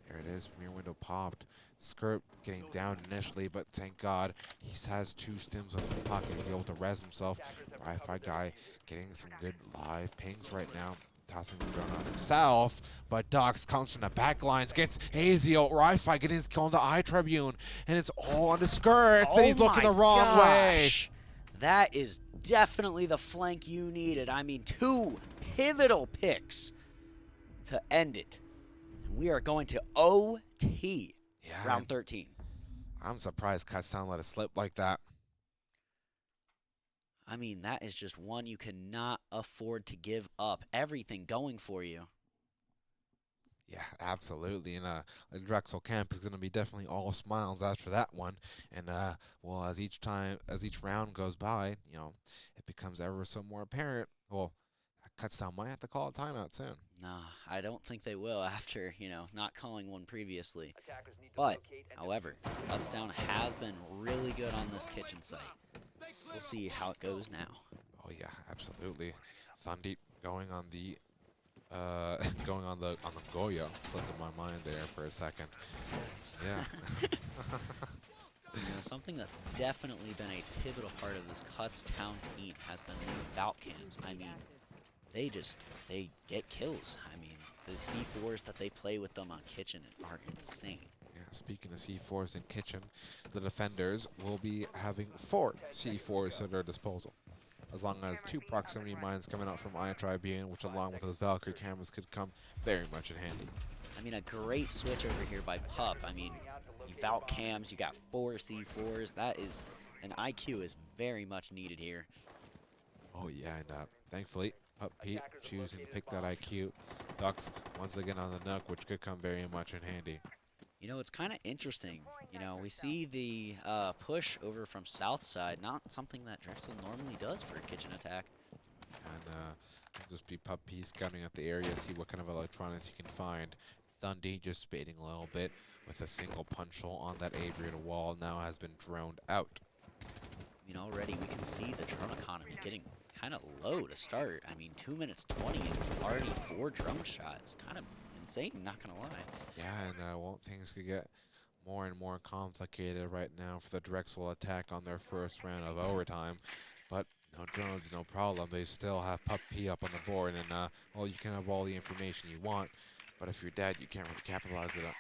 There it is, mirror window popped. Skirt getting down initially, but thank God he has 2 stims of the pocket. He's able to res himself. Wi-Fi guy getting some good live pings right now. Tossing the drone on himself, but Docs comes from the back lines, gets Azio. Wi-Fi getting his kill into Tribune, and it's all on the skirts, and he's looking the wrong way. That is definitely the flank you needed. I mean, 2 pivotal picks to end it. We are going to OT, round 13. I'm surprised Kutztown let it slip like that. I mean, that is just one you cannot afford to give up. Everything going for you. Yeah, absolutely. And the Drexel camp is going to be definitely all smiles after that one. And well, as each round goes by, you know, it becomes ever so more apparent. Well, Kutztown might have to call a timeout soon. No, I don't think they will after, you know, not calling one previously. But, however, Kutztown has been really good on this kitchen site. We'll see how it goes now. Oh yeah, absolutely. Thundeep going on the Goya slipped in my mind there for a second. Yeah. You know, something that's definitely been a pivotal part of this Kutztown team has been these Valk cams. I mean, they get kills. I mean, the C4s that they play with them on kitchen are insane. Yeah, speaking of C4s in kitchen, the defenders will be having 4 C4s at their disposal. As long as 2 proximity mines coming out from Tribune, which along with those Valkyrie cameras could come very much in handy. I mean, a great switch over here by Pup. I mean, you Valk cams, you got 4 C4s. That is, an IQ is very much needed here. Oh yeah, and thankfully, Pup Pete choosing to pick that IQ. Ducks once again on the Nook, which could come very much in handy. You know, it's kind of interesting. You know, we see the push over from south side, not something that Drexel normally does for a kitchen attack. And just be Pup Pete scouting out the area, see what kind of electronics he can find. Thundy just baiting a little bit with a single punch hole on that aviator wall now has been droned out. You know, already we can see the drone economy getting kind of low to start. I mean, 2 minutes 20 and already 4 drone shots. Kind of insane, not gonna lie. Yeah, and well, things could get more and more complicated right now for the Drexel attack on their first round of overtime. But no drones, no problem. They still have Pup P up on the board, and well, you can have all the information you want, but if you're dead, you can't really capitalize it up.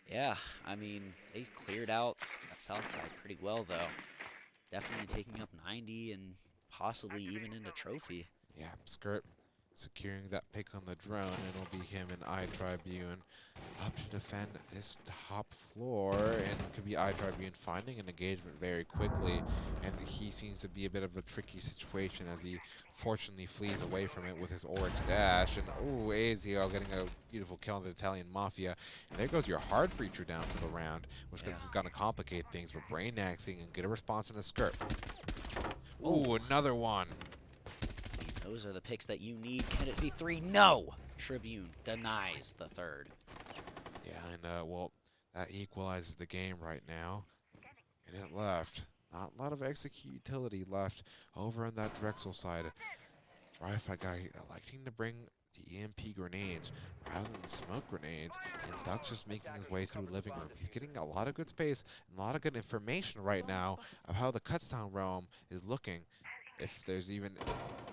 Yeah, I mean, they cleared out that south side pretty well, though. Definitely taking up 90 and possibly even into trophy. Yeah, Skirt securing that pick on the drone, and it'll be him and Tribune up to defend this top floor, and it could be Tribune finding an engagement very quickly, and he seems to be a bit of a tricky situation as he fortunately flees away from it with his Oryx dash, and ooh, Azio getting a beautiful kill on the Italian Mafia, and there goes your hard breacher down for the round, which is going to complicate things, but brain axing and get a response in the Skirt. Ooh, another one. Those are the picks that you need. Can it be 3? No! Tribune denies the 3rd. Yeah, and well, That equalizes the game right now. And it left. Not a lot of execute utility left over on that Drexel side. Wi-Fi guy electing to bring the EMP grenades rather than smoke grenades, and Duck's just making his way through living room. He's getting a lot of good space and a lot of good information right now of how the Kutztown realm is looking, if there's even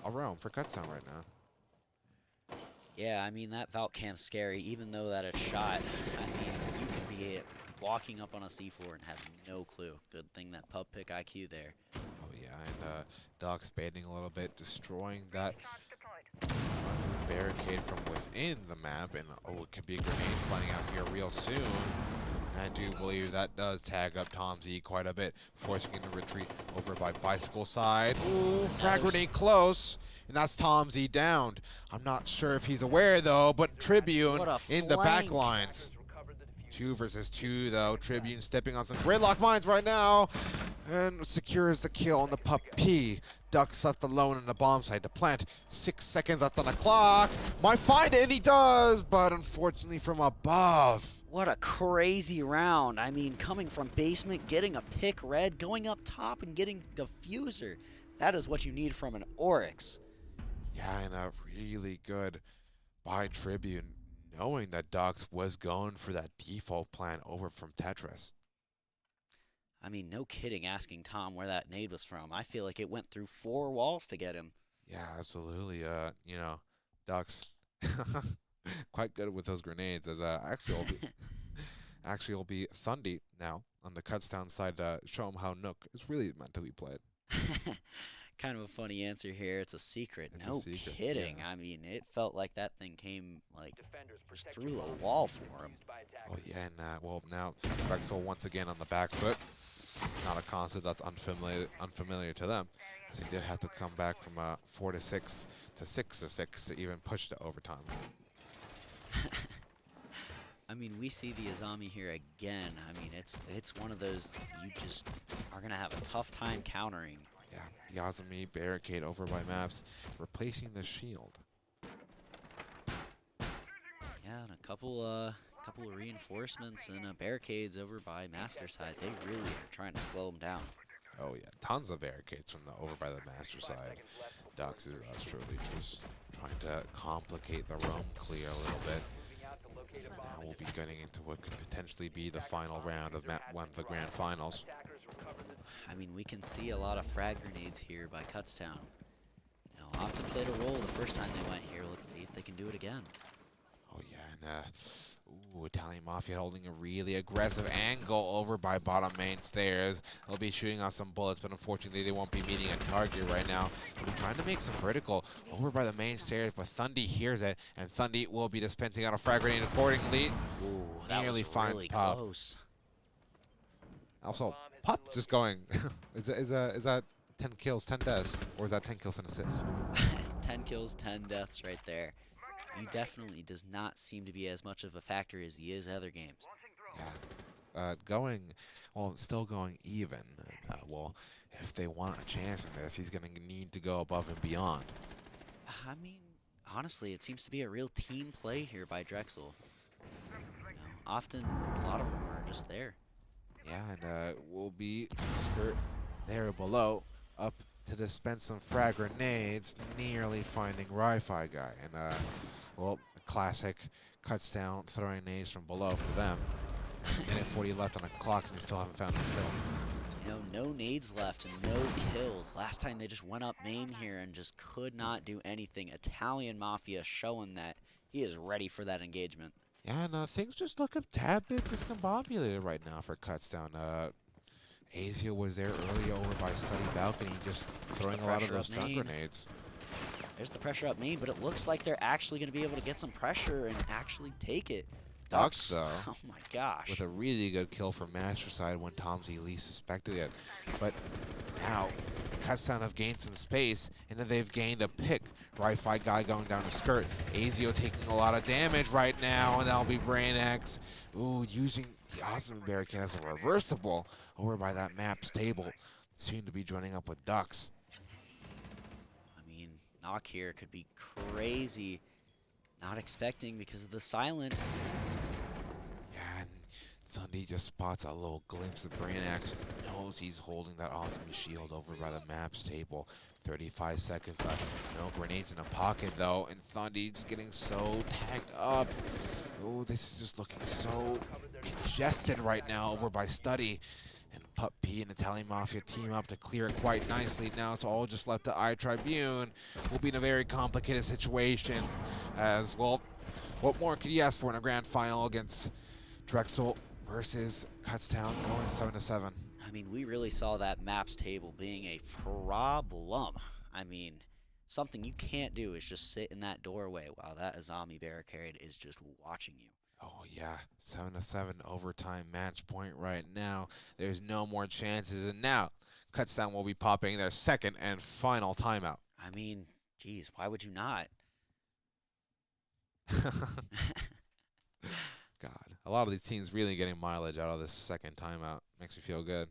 a realm for Kutztown right now. Yeah, I mean, that Valk camp's scary, even though that it's shot. I mean, you could be walking up on a C4 and have no clue. Good thing that pub pick IQ there. Oh yeah, and Duck expanding a little bit, destroying that barricade from within the map, and oh, it could be a grenade flying out here real soon. And I do believe that does tag up Tom Z quite a bit, forcing him to retreat over by bicycle side. Ooh, frag grenade close, and that's Tom Z downed. I'm not sure if he's aware though, but Tribune in the back lines. 2 versus 2 though. Tribune stepping on some gridlock mines right now and secures the kill on the pup P. Ducks left alone in the bomb site to plant. 6 seconds left on the clock. Might find it, and he does, but unfortunately from above. What a crazy round. I mean, coming from basement, getting a pick red, going up top and getting defuser. That is what you need from an Oryx. Yeah, and a really good by Tribune, knowing that Ducks was going for that default plan over from Tetris. I mean, no kidding asking Tom where that nade was from. I feel like it went through 4 walls to get him. Yeah, absolutely. You know, Ducks quite good with those grenades. As actually will be Thundy now on the Kutztown side to show him how Nook is really meant to be played. Kind of a funny answer here. It's a secret. It's no a secret, kidding. yeah. I mean, it felt like that thing came like just through the wall for him. Oh yeah, and well now Drexel once again on the back foot. Not a concept that's unfamiliar to them, as they did have to come back from 4 to 6 to 6 to 6 to even push to overtime. I mean, we see the Azami here again. I mean, it's one of those you just are gonna have a tough time countering. Yeah, Yazami barricade over by Maps, replacing the shield. Yeah, and a couple of reinforcements and barricades over by Master side. They really are trying to slow them down. Oh yeah, tons of barricades from over by the Master side. Dux is truly just trying to complicate the roam clear a little bit. So now we'll be getting into what could potentially be the final round of one of the grand finals. I mean, we can see a lot of frag grenades here by Kutztown. You know, often played a role the first time they went here. Let's see if they can do it again. Oh yeah, and ooh, Italian Mafia holding a really aggressive angle over by bottom main stairs. They'll be shooting off some bullets, but unfortunately they won't be meeting a target right now. They'll be trying to make some vertical over by the main stairs, but Thundy hears it, and Thundy will be dispensing out a frag grenade accordingly. Ooh, that nearly was finds really Pop. close. Also, Pop just going. is that 10 kills, 10 deaths, or is that 10 kills and assists? 10 kills, 10 deaths right there. He definitely does not seem to be as much of a factor as he is other games. Yeah. Still going even. Well, if they want a chance in this, he's going to need to go above and beyond. I mean, honestly, it seems to be a real team play here by Drexel. You know, often, a lot of them are just there. Yeah, and we'll be skirt there below, up to dispense some frag grenades, nearly finding Wi-Fi guy. And, well, classic Kutztown throwing nades from below for them. Minute 40 left on the clock, and they still haven't found a kill. You know, no nades left and no kills. Last time they just went up main here and just could not do anything. Italian Mafia showing that he is ready for that engagement. Yeah, and things just look a tad bit discombobulated right now for Kutztown. Azio was there early over by Study Balcony, just throwing a lot of those stun grenades. There's the pressure up main, but it looks like they're actually going to be able to get some pressure and actually take it. Ducks, though. Oh my gosh. With a really good kill from Master side when Tom Z least suspected it. But now, Kutztown have gained some space, and then they've gained a pick. Wi-Fi guy going down the skirt. Azio taking a lot of damage right now, and that'll be Brain X. Ooh, using the awesome barricade as a reversible over by that map's table. Soon to be joining up with Ducks. I mean, knock here could be crazy. Not expecting because of the silent. Yeah, and Thundy just spots a little glimpse of Brainax, knows he's holding that awesome shield over by the maps table. 35 seconds left. No grenades in the pocket though, and Thundy's getting so tagged up. Oh, this is just looking so congested right now over by Study. And Pup P and Italian Mafia team up to clear it quite nicely. Now it's all just left to iTribune. We'll be in a very complicated situation as well. What more could you ask for in a grand final against Drexel versus Kutztown going 7-7? I mean, we really saw that maps table being a problem. I mean, something you can't do is just sit in that doorway while that zombie barricade is just watching you. Oh yeah, 7-7 overtime match point right now. There's no more chances, and now Kutztown will be popping their second and final timeout. I mean, geez, why would you not? God, a lot of these teams really getting mileage out of this second timeout. Makes me feel good.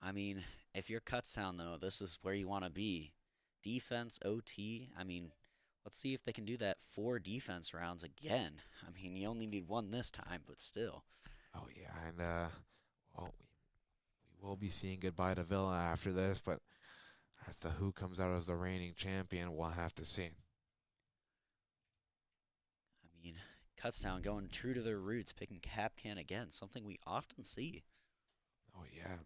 I mean, if you're Kutztown, though, this is where you want to be. Defense, OT, I mean, let's see if they can do that 4 defense rounds again. I mean, you only need 1 this time, but still. Oh yeah, and well, we will be seeing goodbye to Villa after this, but as to who comes out as the reigning champion, we'll have to see. I mean, Kutztown going true to their roots, picking Capcan again, something we often see. Oh yeah,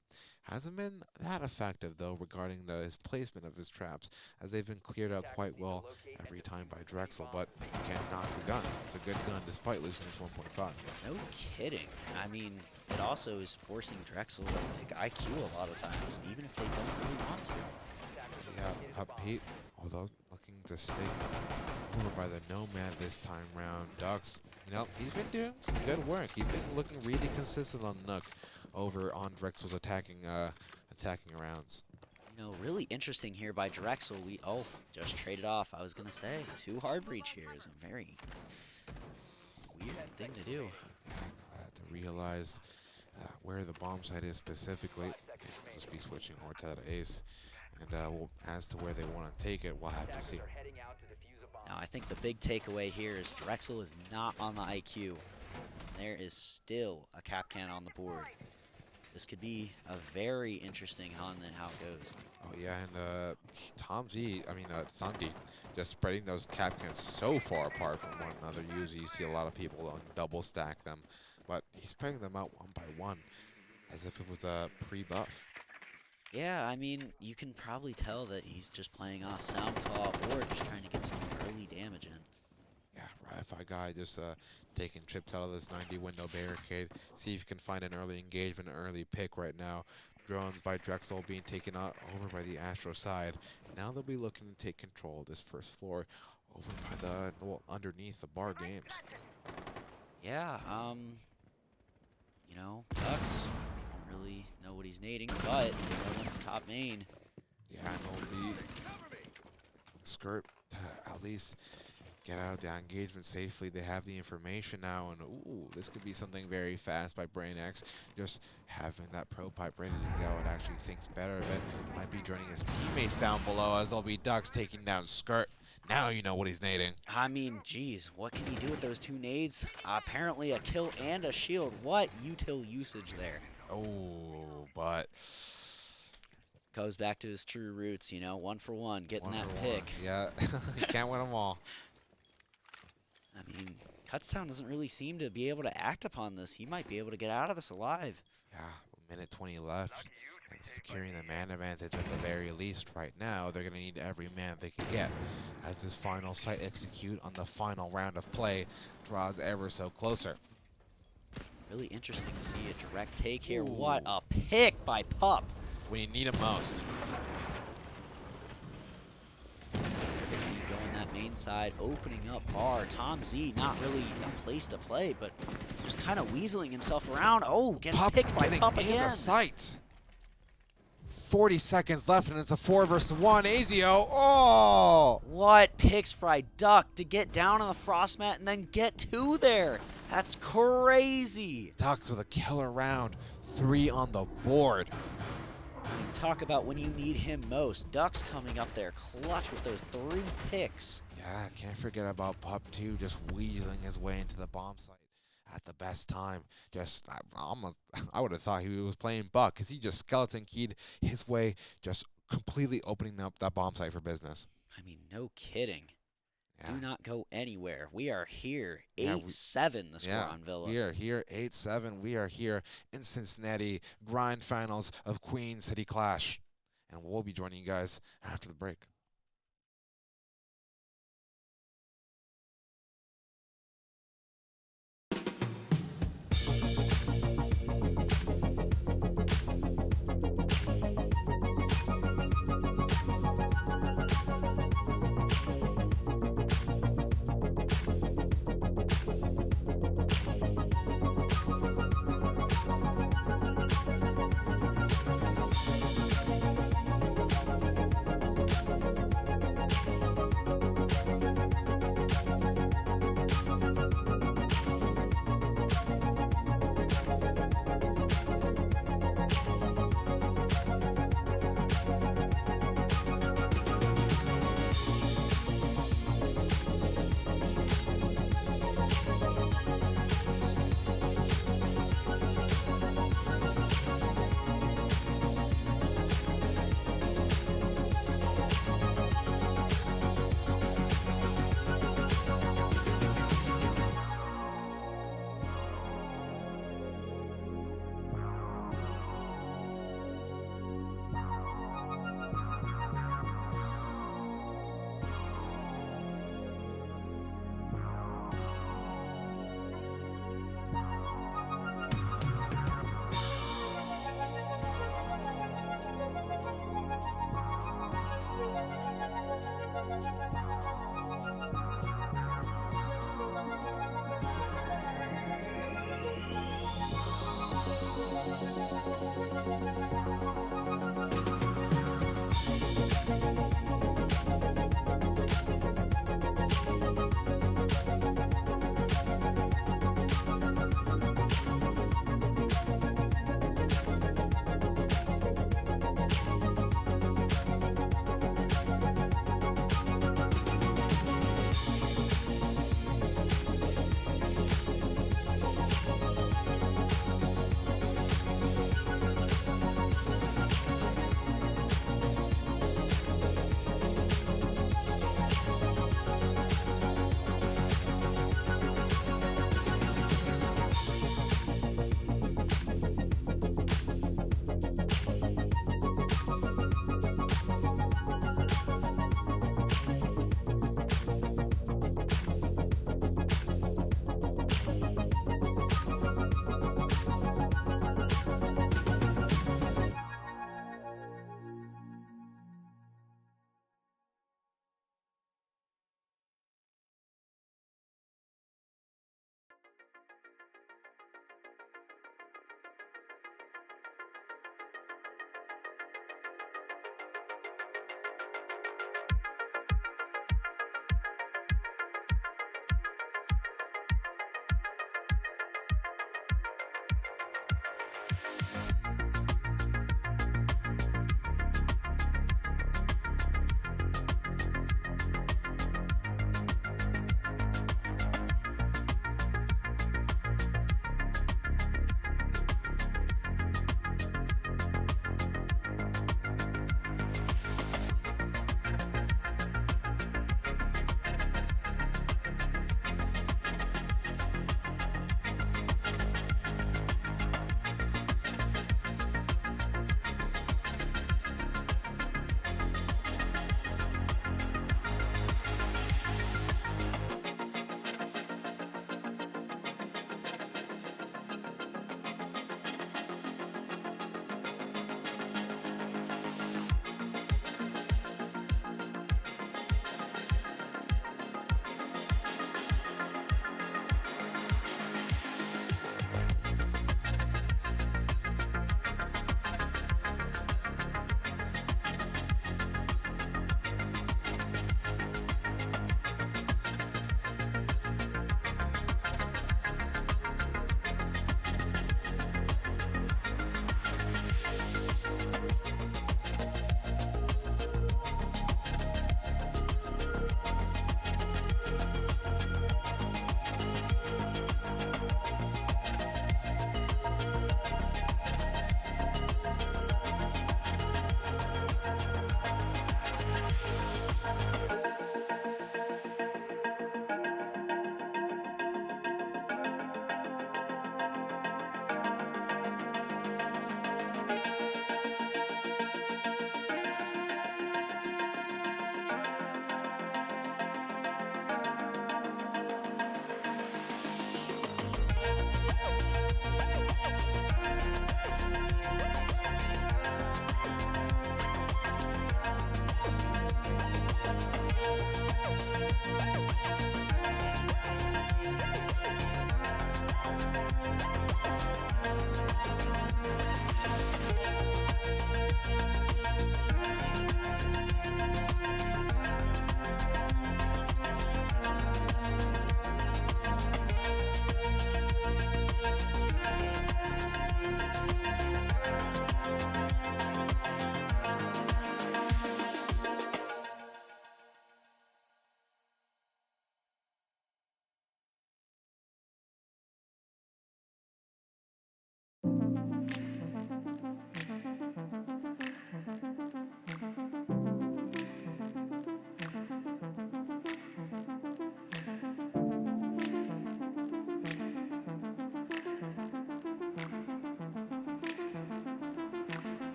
hasn't been that effective though regarding his placement of his traps, as they've been cleared out quite well every time by Drexel, but you can't knock the gun. It's a good gun despite losing its 1.5. No kidding. I mean, it also is forcing Drexel to pick IQ a lot of times, even if they don't really want to. Yeah, Pup Pete, although looking to stay over by the Nomad this time round. Ducks, you know, he's been doing some good work. He's been looking really consistent on Nook over on Drexel's attacking rounds. You know, really interesting here by Drexel. We just traded off. I was gonna say 2 hard breach here is a very weird thing to do. I have to realize where the bomb site is specifically. They'll just be switching over to that ace, and as to where they want to take it, we'll have to see. Now, I think the big takeaway here is Drexel is not on the IQ. There is still a Capcan on the board. This could be a very interesting on how it goes. Oh yeah, and Thundy just spreading those Capcans so far apart from one another. Usually you see a lot of people double stack them, but he's spreading them out one by one as if it was a pre-buff. Yeah, I mean, you can probably tell that he's just playing off sound call or just trying to get some early damage in. Yeah, Wi-Fi guy just taking trips out of this 90 window barricade. See if you can find an early engagement, an early pick right now. Drones by Drexel being taken out over by the Astro side. Now they'll be looking to take control of this first floor over by underneath the bar games. Yeah, you know, Ducks don't really know what he's nading, but they know one's top main. Yeah, and they'll be skirt to at least get out of the engagement safely. They have the information now, and ooh, this could be something very fast by Brainax. Just having that pro pipe ready to go, and actually thinks better of it. Might be joining his teammates down below as there'll be Ducks taking down Skirt. Now you know what he's nading. I mean, geez, what can he do with those 2 nades? Apparently a kill and a shield. What util usage there? Oh, but goes back to his true roots, you know, 1 for 1, getting that for pick. one. Yeah, you can't win them all. I mean, Kutztown doesn't really seem to be able to act upon this. He might be able to get out of this alive. Yeah, minute 20 left. And securing the man advantage at the very least right now. They're going to need every man they can get as this final site execute on the final round of play draws ever so closer. Really interesting to see a direct take here. Ooh. What a pick by Pup. When you need him most. Going that main side, opening up bar. Tom Z not really a place to play, but just kind of weaseling himself around. Oh, gets picked by Pup again. The sight. 40 seconds left, and it's a 4 versus 1. Azio, oh! What picks Fry Duck to get down on the frost mat and then get 2 there. That's crazy. Ducks with a killer round. 3 on the board. Talk about when you need him most. Ducks coming up there clutch with those 3 picks. Yeah, can't forget about Pup too, just weaseling his way into the bomb site at the best time. Just I would have thought he was playing Buck because he just skeleton keyed his way, just completely opening up that bomb site for business. I mean, no kidding. Yeah. Do not go anywhere. We are here. Yeah, 8-7 the score on Villa. We are here 8-7. We are here in Cincinnati, grind finals of Queen City Clash. And we'll be joining you guys after the break.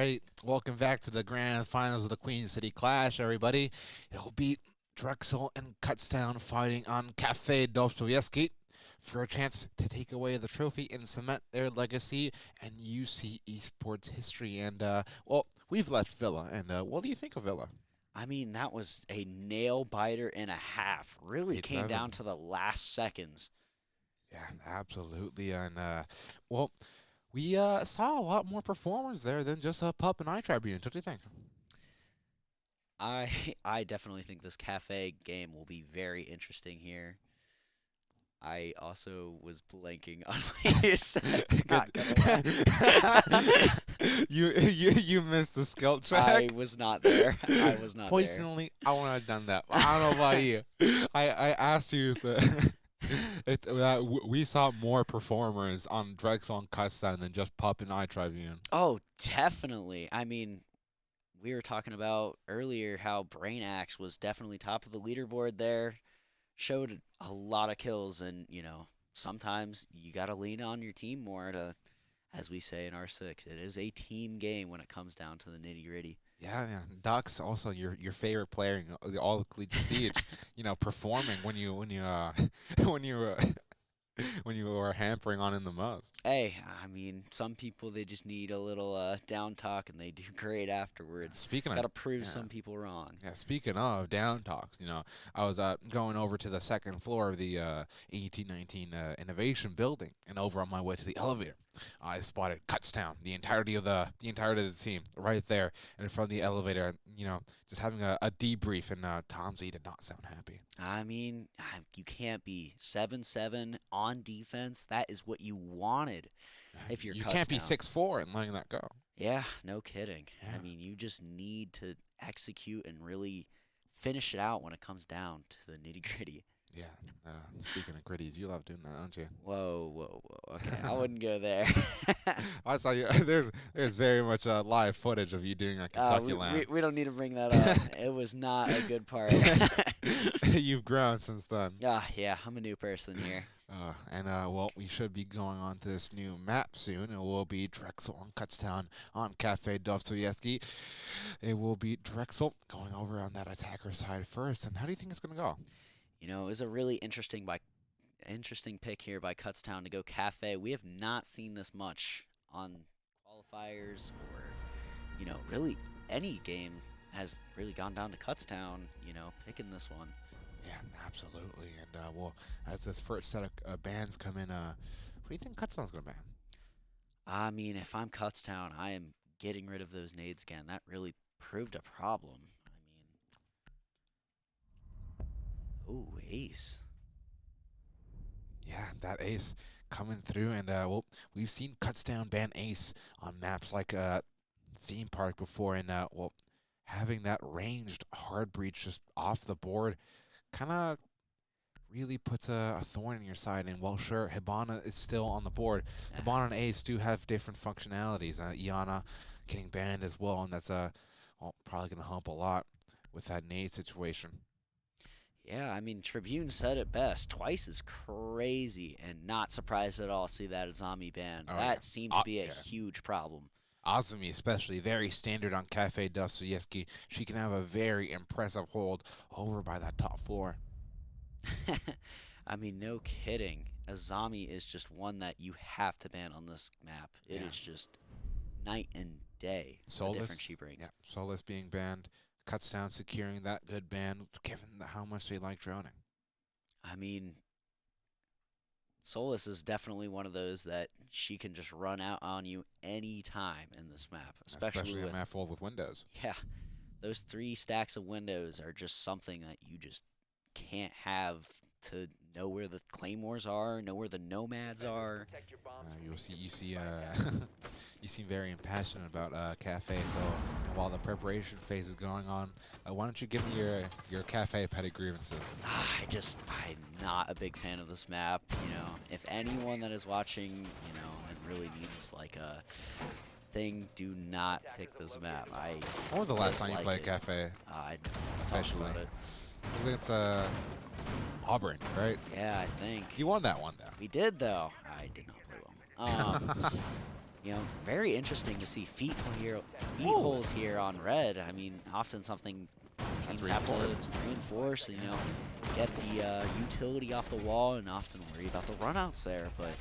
right, welcome back to the grand finals of the Queen City Clash, everybody. It'll be Drexel and Kutztown fighting on Cafe Dostoevsky for a chance to take away the trophy and cement their legacy and UC esports history. And, well, we've left Villa, and what do you think of Villa? I mean, that was a nail biter and a half. Really came 8-7. down to the last seconds. Yeah, absolutely. And, well, we saw a lot more performers there than just a Pup and I Tribune. What do you think? I definitely think this cafe game will be very interesting here. I also was blanking on what you said. Not gonna lie. You missed the scout track. I was not there. I was not there. Personally, I wouldn't have done that. I don't know about you. I asked you we saw more performers on Drexel and Kutztown than just Pup and I Tribune. Oh, definitely. I mean, we were talking about earlier how Brain Axe was definitely top of the leaderboard there. Showed a lot of kills, and, you know, sometimes you got to lean on your team more to, as we say in R6, it is a team game when it comes down to the nitty-gritty. Yeah. Doc's also your favorite player in all of Collegiate Siege, you know, performing when you were hampering on him the most. Hey, I mean, some people, they just need a little down talk, and they do great afterwards. Speaking Got to of prove some people wrong. Yeah, speaking of down talks, you know, I was going over to the second floor of the 1819 Innovation Building, and over on my way to the elevator, I spotted Kutztown, the entirety of the team, right there in front of the elevator. You know, just having a debrief, and Tom Z did not sound happy. I mean, you can't be 7-7 on defense. That is what you wanted if you're You can't be Kutztown. 6'4" and letting that go. Yeah, no kidding. Yeah. I mean, you just need to execute and really finish it out when it comes down to the nitty-gritty. Yeah. Speaking of gritties, you love doing that, don't you? Whoa. Okay, I wouldn't go there. I saw you. There's very much live footage of you doing a Kentucky land. we don't need to bring that up. It was not a good part. You've grown since then. Yeah, I'm a new person here. Well, we should be going on to this new map soon. It will be Drexel and Kutztown on Cafe Dostoevsky. It will be Drexel going over on that attacker side first. And how do you think it's going to go? You know, it was a really interesting pick here by Kutztown to go Cafe. We have not seen this much on qualifiers or, you know, really any game has really gone down to Kutztown, you know, picking this one. Yeah, absolutely. And, well, as this first set of bans come in, what do you think Kutztown's going to ban? I mean, if I'm Kutztown, I am getting rid of those nades again. That really proved a problem. Ooh, ace. Yeah, that ace coming through. And, well, we've seen Kutztown ban ace on maps like Theme Park before. And, well, having that ranged hard breach just off the board kind of really puts a thorn in your side. And, well, sure, Hibana is still on the board. Hibana and ace do have different functionalities. Iana getting banned as well, and that's well, probably going to hump a lot with that nade situation. Yeah, I mean, Tribune said it best. Twice is crazy, and not surprised at all to see that Azami banned. Oh, That yeah. seemed to be a Yeah. huge problem. Azumi especially, very standard on Cafe Dostoevsky. She can have a very impressive hold over by that top floor. I mean, no kidding. Azami is just one that you have to ban on this map. It Yeah. is just night and day the difference she brings. Yeah, Solus being banned. Kutztown securing that good ban, given how much they like droning. I mean, Solus is definitely one of those that she can just run out on you any time in this map, especially a with map full with windows. Yeah, those 3 stacks of windows are just something that you just can't have to know where the claymores are, know where the nomads are. You see, you seem very impassioned about Cafe. So while the preparation phase is going on, why don't you give me your Cafe petty grievances? I'm not a big fan of this map. You know, if anyone that is watching, you know, and really needs like a thing, do not pick this map. When was the last time you dislike played it. Cafe? I Officially. about it. I think it's Auburn, right? Yeah, I think. You won that one, though. We did, though. I did not play well. You know, very interesting to see feet holes here on Red. I mean, often something teams have to reinforce and, you know, get the utility off the wall and often worry about the runouts there. But,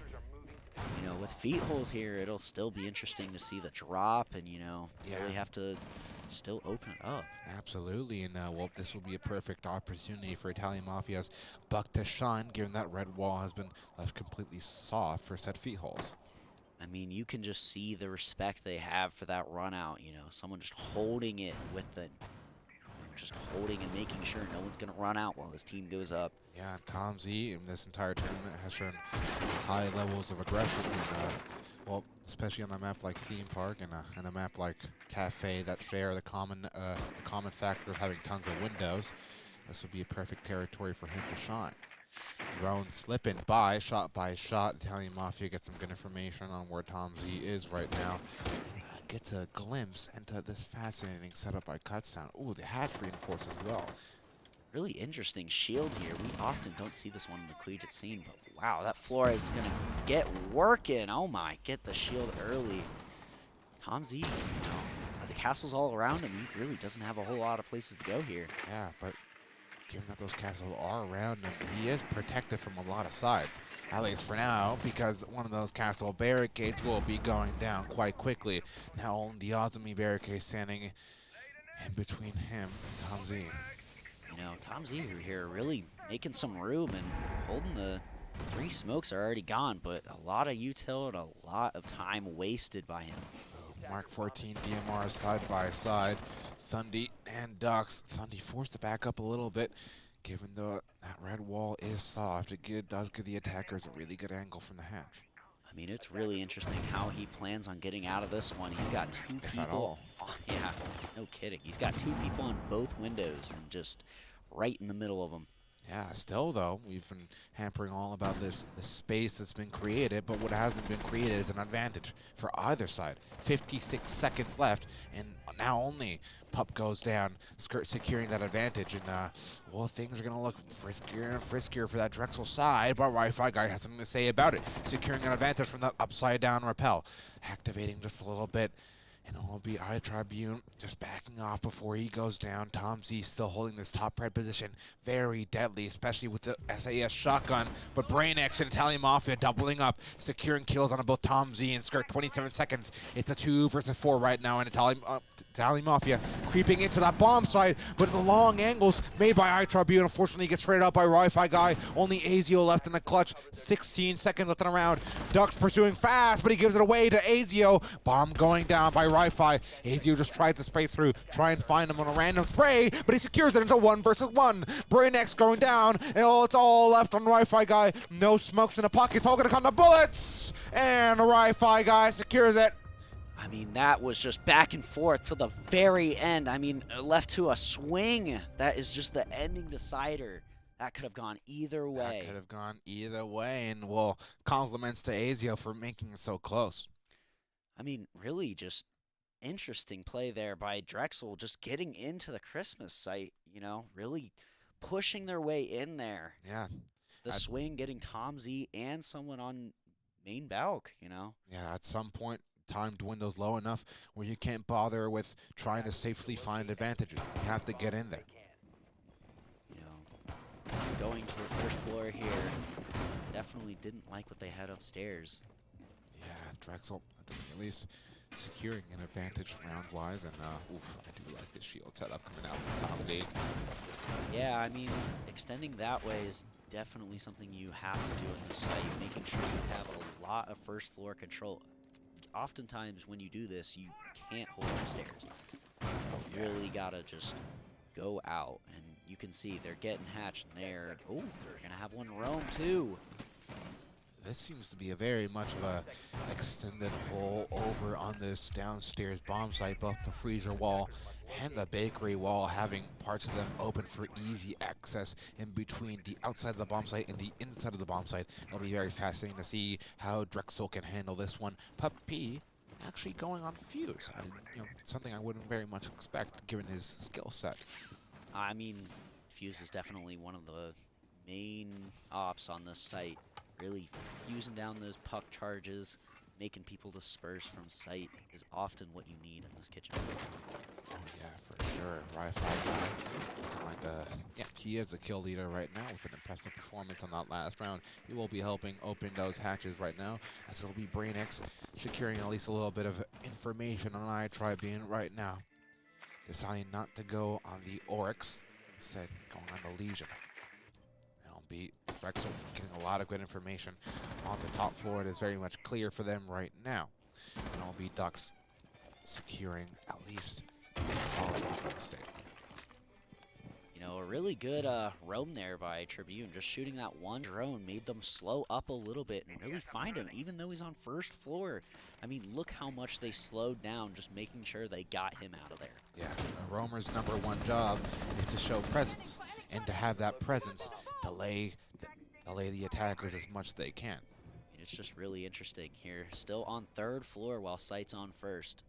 you know, with feet holes here, it'll still be interesting to see the drop and, you know, really have to still open it up. Absolutely, and well, this will be a perfect opportunity for Italian Mafia's buck to shine, given that red wall has been left completely soft for set feet holes. I mean, you can just see the respect they have for that run out, you know, someone just holding it with the, just holding and making sure no one's going to run out while his team goes up. Yeah, Tom Z in this entire tournament has shown high levels of aggression, and, well, especially on a map like Theme Park and a map like Cafe that share the common factor of having tons of windows. This would be a perfect territory for him to shine. Drone slipping by shot. Italian Mafia gets some good information on where Tom Z is right now. Gets a glimpse into this fascinating setup by Kutztown. Ooh, the hatch reinforced as well. Really interesting shield here. We often don't see this one in the collegiate scene, but wow, that Flores is going to get working. Oh my, get the shield early. Tom Z, you know, the castle's all around him. He really doesn't have a whole lot of places to go here. Yeah, but given that those castles are around him, he is protected from a lot of sides, at least for now, because one of those castle barricades will be going down quite quickly. Now only the Ozumi barricade standing in between him and Tom Z. You know, Tom Z here really making some room and holding the 3 smokes are already gone, but a lot of util and a lot of time wasted by him. Mark 14 DMR side by side. Thundy and Ducks. Thundy forced to back up a little bit, given that red wall is soft. It does give the attackers a really good angle from the hatch. I mean, it's really interesting how he plans on getting out of this one. He's got 2 people. Yeah, no kidding. He's got 2 people on both windows and just right in the middle of them. Yeah, still though, we've been hampering all about this space that's been created, but what hasn't been created is an advantage for either side. 56 seconds left, and now only Pup goes down, Skirt securing that advantage, and well, things are going to look friskier and friskier for that Drexel side, but Wi-Fi guy has something to say about it. Securing an advantage from that upside down rappel, activating just a little bit. And it will be Tribune just backing off before he goes down. Tom Z still holding this top red position. Very deadly, especially with the SAS shotgun. But Brain X and Italian Mafia doubling up, securing kills on both Tom Z and Skirt. 27 seconds. It's a 2 versus 4 right now. And Italian Mafia creeping into that bomb site. But the long angles made by Tribune unfortunately gets straight out by Wi-Fi guy. Only Azio left in the clutch. 16 seconds left in the round. Ducks pursuing fast, but he gives it away to Azio. Bomb going down by Wi-Fi. Azio just tries to spray through, try and find him on a random spray, but he secures it into 1 versus 1. Brain X going down, and it's all left on Wi-Fi guy. No smokes in the pockets, all gonna come to bullets, and Wi-Fi guy secures it. I mean, that was just back and forth to the very end. I mean, left to a swing. That is just the ending decider. That could have gone either way. That could have gone either way, and well, compliments to Azio for making it so close. I mean, really just interesting play there by Drexel, just getting into the Christmas site, you know, really pushing their way in there. Yeah. The swing getting Tom Z and someone on main balk, you know. Yeah, at some point, time dwindles low enough where you can't bother with trying to safely find advantages. You have to get in there. You know, going to the first floor here, definitely didn't like what they had upstairs. Yeah, Drexel, at least securing an advantage round-wise, and oof, I do like this shield setup coming out from Tom Z. Yeah, I mean, extending that way is definitely something you have to do in this site, making sure you have a lot of first floor control. Oftentimes when you do this, you can't hold upstairs. You really gotta just go out, and you can see they're getting hatched in there. Oh, they're gonna have one roam too. This seems to be a very much of a extended hole over on this downstairs bomb site, both the freezer wall and the bakery wall having parts of them open for easy access in between the outside of the bomb site and the inside of the bomb site. It'll be very fascinating to see how Drexel can handle this one. Puppy actually going on fuse, something I wouldn't very much expect given his skill set. I mean, fuse is definitely one of the main ops on this site. Really fusing down those puck charges, making people disperse from sight is often what you need in this kitchen. Oh yeah, for sure. Yeah, he is a kill leader right now with an impressive performance on that last round. He will be helping open those hatches right now, as it'll be BrainX securing at least a little bit of information on RIT Tribune right now. Deciding not to go on the Oryx, instead going on the Legion. It'll be Drexel getting a lot of good information on the top floor. It is very much clear for them right now. And it'll be Ducks securing at least a solid defense state. You know, a really good roam there by Tribune. Just shooting that one drone made them slow up a little bit and really find him, even though he's on first floor. I mean, look how much they slowed down just making sure they got him out of there. Yeah, a roamer's #1 job is to show presence, and to have that presence delay the attackers as much as they can. And it's just really interesting here. Still on third floor while Sight's on first.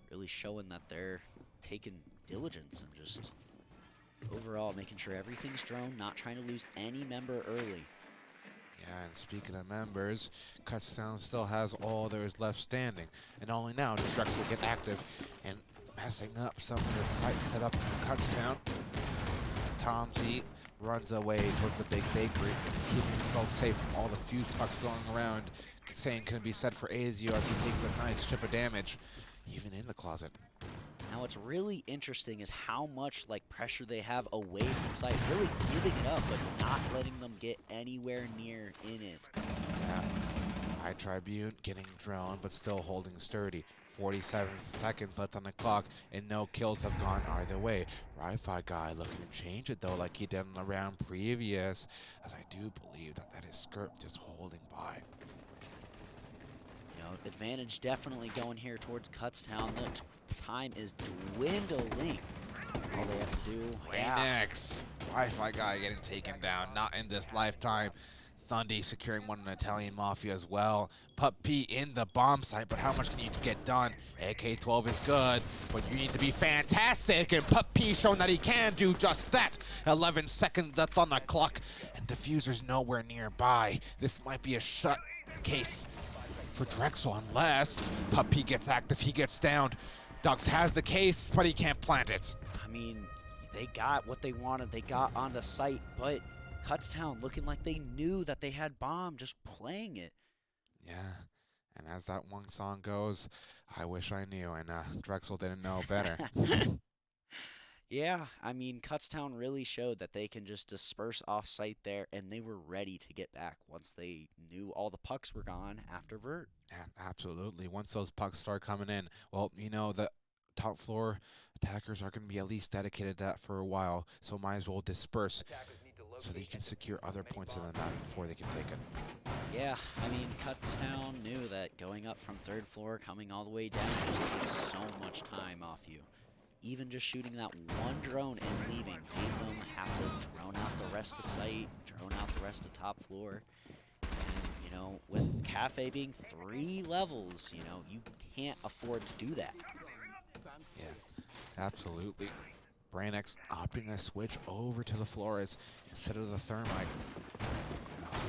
Really showing that they're taking diligence and just overall making sure everything's drone, not trying to lose any member early. Yeah, and speaking of members, Kutztown still has all there is left standing. And only now does Drexel get active and messing up some of the sites set up for Kutztown. Tom Z runs away towards the big bakery, keeping himself safe from all the fuse pucks going around. Saying can be said for Azio as he takes a nice chip of damage, even in the closet. Now what's really interesting is how much like pressure they have away from sight, really giving it up, but not letting them get anywhere near in it. Yeah, RIT Tribune getting droned, but still holding sturdy. 47 seconds left on the clock, and no kills have gone either way. Wi-Fi guy looking to change it though, like he did in the round previous, as I do believe that is Skirp just holding by. You know, advantage definitely going here towards Kutztown. The time is dwindling. All they have to do. BrainX. Wi-Fi guy getting taken down. Not in this lifetime. Thundy securing one in Italian Mafia as well. Pup P in the bomb site, but how much can you get done? AK-12 is good, but you need to be fantastic, and Pup P showing that he can do just that. 11 seconds left on the clock, and defuser's nowhere nearby. This might be a shut case for Drexel unless Pup P gets active, he gets downed. Ducks has the case, but he can't plant it. I mean, they got what they wanted. They got onto site, but Kutztown looking like they knew that they had bomb, just playing it. Yeah, and as that one song goes, I wish I knew, and Drexel didn't know better. Yeah, I mean, Kutztown really showed that they can just disperse off site there, and they were ready to get back once they knew all the pucks were gone after Vert. Yeah, absolutely. Once those pucks start coming in, well, you know, the top floor attackers are going to be at least dedicated to that for a while, so might as well disperse so that you can secure other points in the map before they can take it. Yeah, I mean, Kutztown knew that going up from third floor, coming all the way down, just takes so much time off you. Even just shooting that one drone and leaving made them have to drone out the rest of site, drone out the rest of top floor. And, you know, with Cafe being 3 levels, you know, you can't afford to do that. Yeah, absolutely. BrainX opting to switch over to the Flores instead of the Thermite.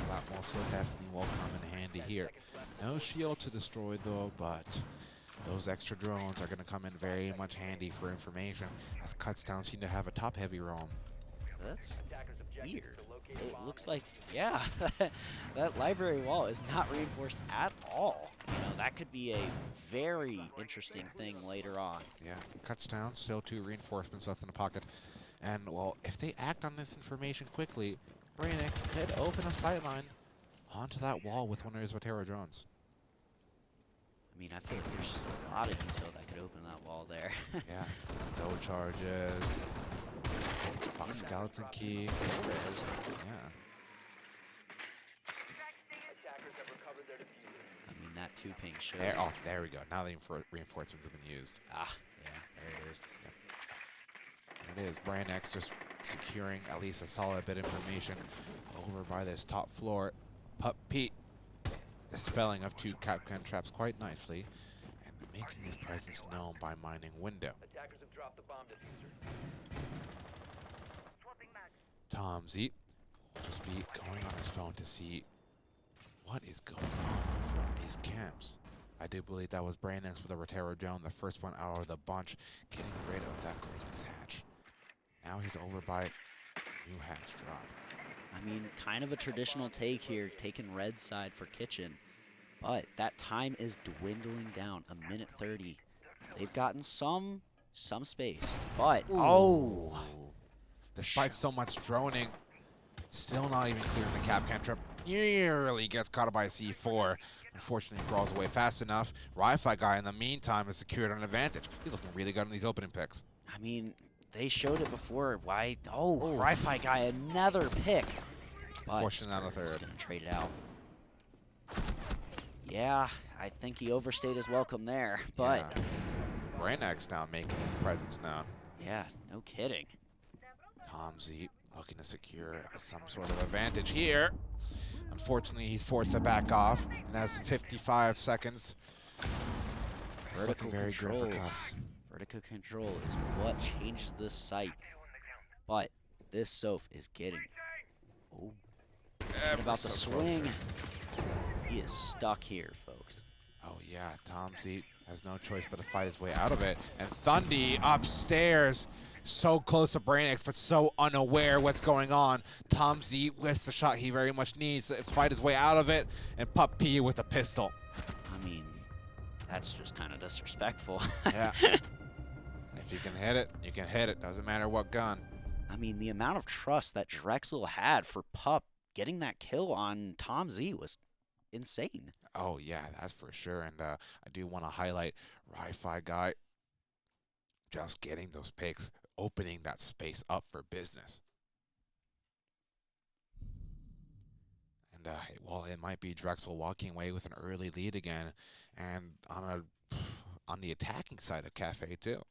That also definitely will come in handy here. No shield to destroy though, but those extra drones are going to come in very much handy for information, as Kutztown seem to have a top-heavy roam. That's weird. It looks like, yeah, that library wall is not reinforced at all. You know, that could be a very interesting thing later on. Yeah, Kutztown, still 2 reinforcements left in the pocket. And, well, if they act on this information quickly, BrainX could open a sightline onto that wall with one of his Votero drones. I mean, I feel like there's just a lot of detail that could open that wall there. Yeah, Zoe charges, Box Skeleton Key. Flores. Yeah. I mean, that 2 ping shows. There, oh, there we go. Now the reinforcements have been used. Ah, yeah, there it is. Yep. And it is BrainX just securing at least a solid bit of information over by this top floor. Pup Pete dispelling of 2 Capcan traps quite nicely and making his presence known by mining window. Attackers have dropped the bomb diffuser. Tom Z will just be going on his phone to see what is going on from these camps. I do believe that was Brandix with a Rotero drone, the first one out of the bunch, getting rid of that Christmas hatch. Now he's over by new hatch drop. I mean, kind of a traditional take here, taking red side for kitchen. But that time is dwindling down, a minute 30. They've gotten some space, but oh! Despite so much droning, still not even clearing the cap cantrip. Nearly gets caught by a C4. Unfortunately, crawls away fast enough. Wi-Fi guy, in the meantime, has secured an advantage. He's looking really good in these opening picks. I mean, they showed it before. Why? Oh, Wi-Fi guy, another pick. But Fortunately, not a third. He's gonna trade it out. Yeah, I think he overstayed his welcome there, but yeah. Brandix now making his presence known. yeah, no kidding. Tom Z looking to secure some sort of advantage here. Unfortunately, he's forced to back off and has 55 seconds. It's looking very good for Cuts. Vertical control is what changes this site. But this Soph is getting. Oh, what about the swing? He is stuck here, folks. Oh yeah, Tom Z has no choice but to fight his way out of it. And Thundy upstairs, so close to Brandix, but so unaware what's going on. Tom Z with the shot he very much needs to fight his way out of it, and Pup P with a pistol. I mean, that's just kind of disrespectful. Yeah. If you can hit it, you can hit it. Doesn't matter what gun. I mean, the amount of trust that Drexel had for Pup getting that kill on Tom Z was insane. Oh yeah, that's for sure. And I do want to highlight Wi-Fi guy just getting those picks, opening that space up for business. And well, it might be Drexel walking away with an early lead again, and on the attacking side of Cafe too.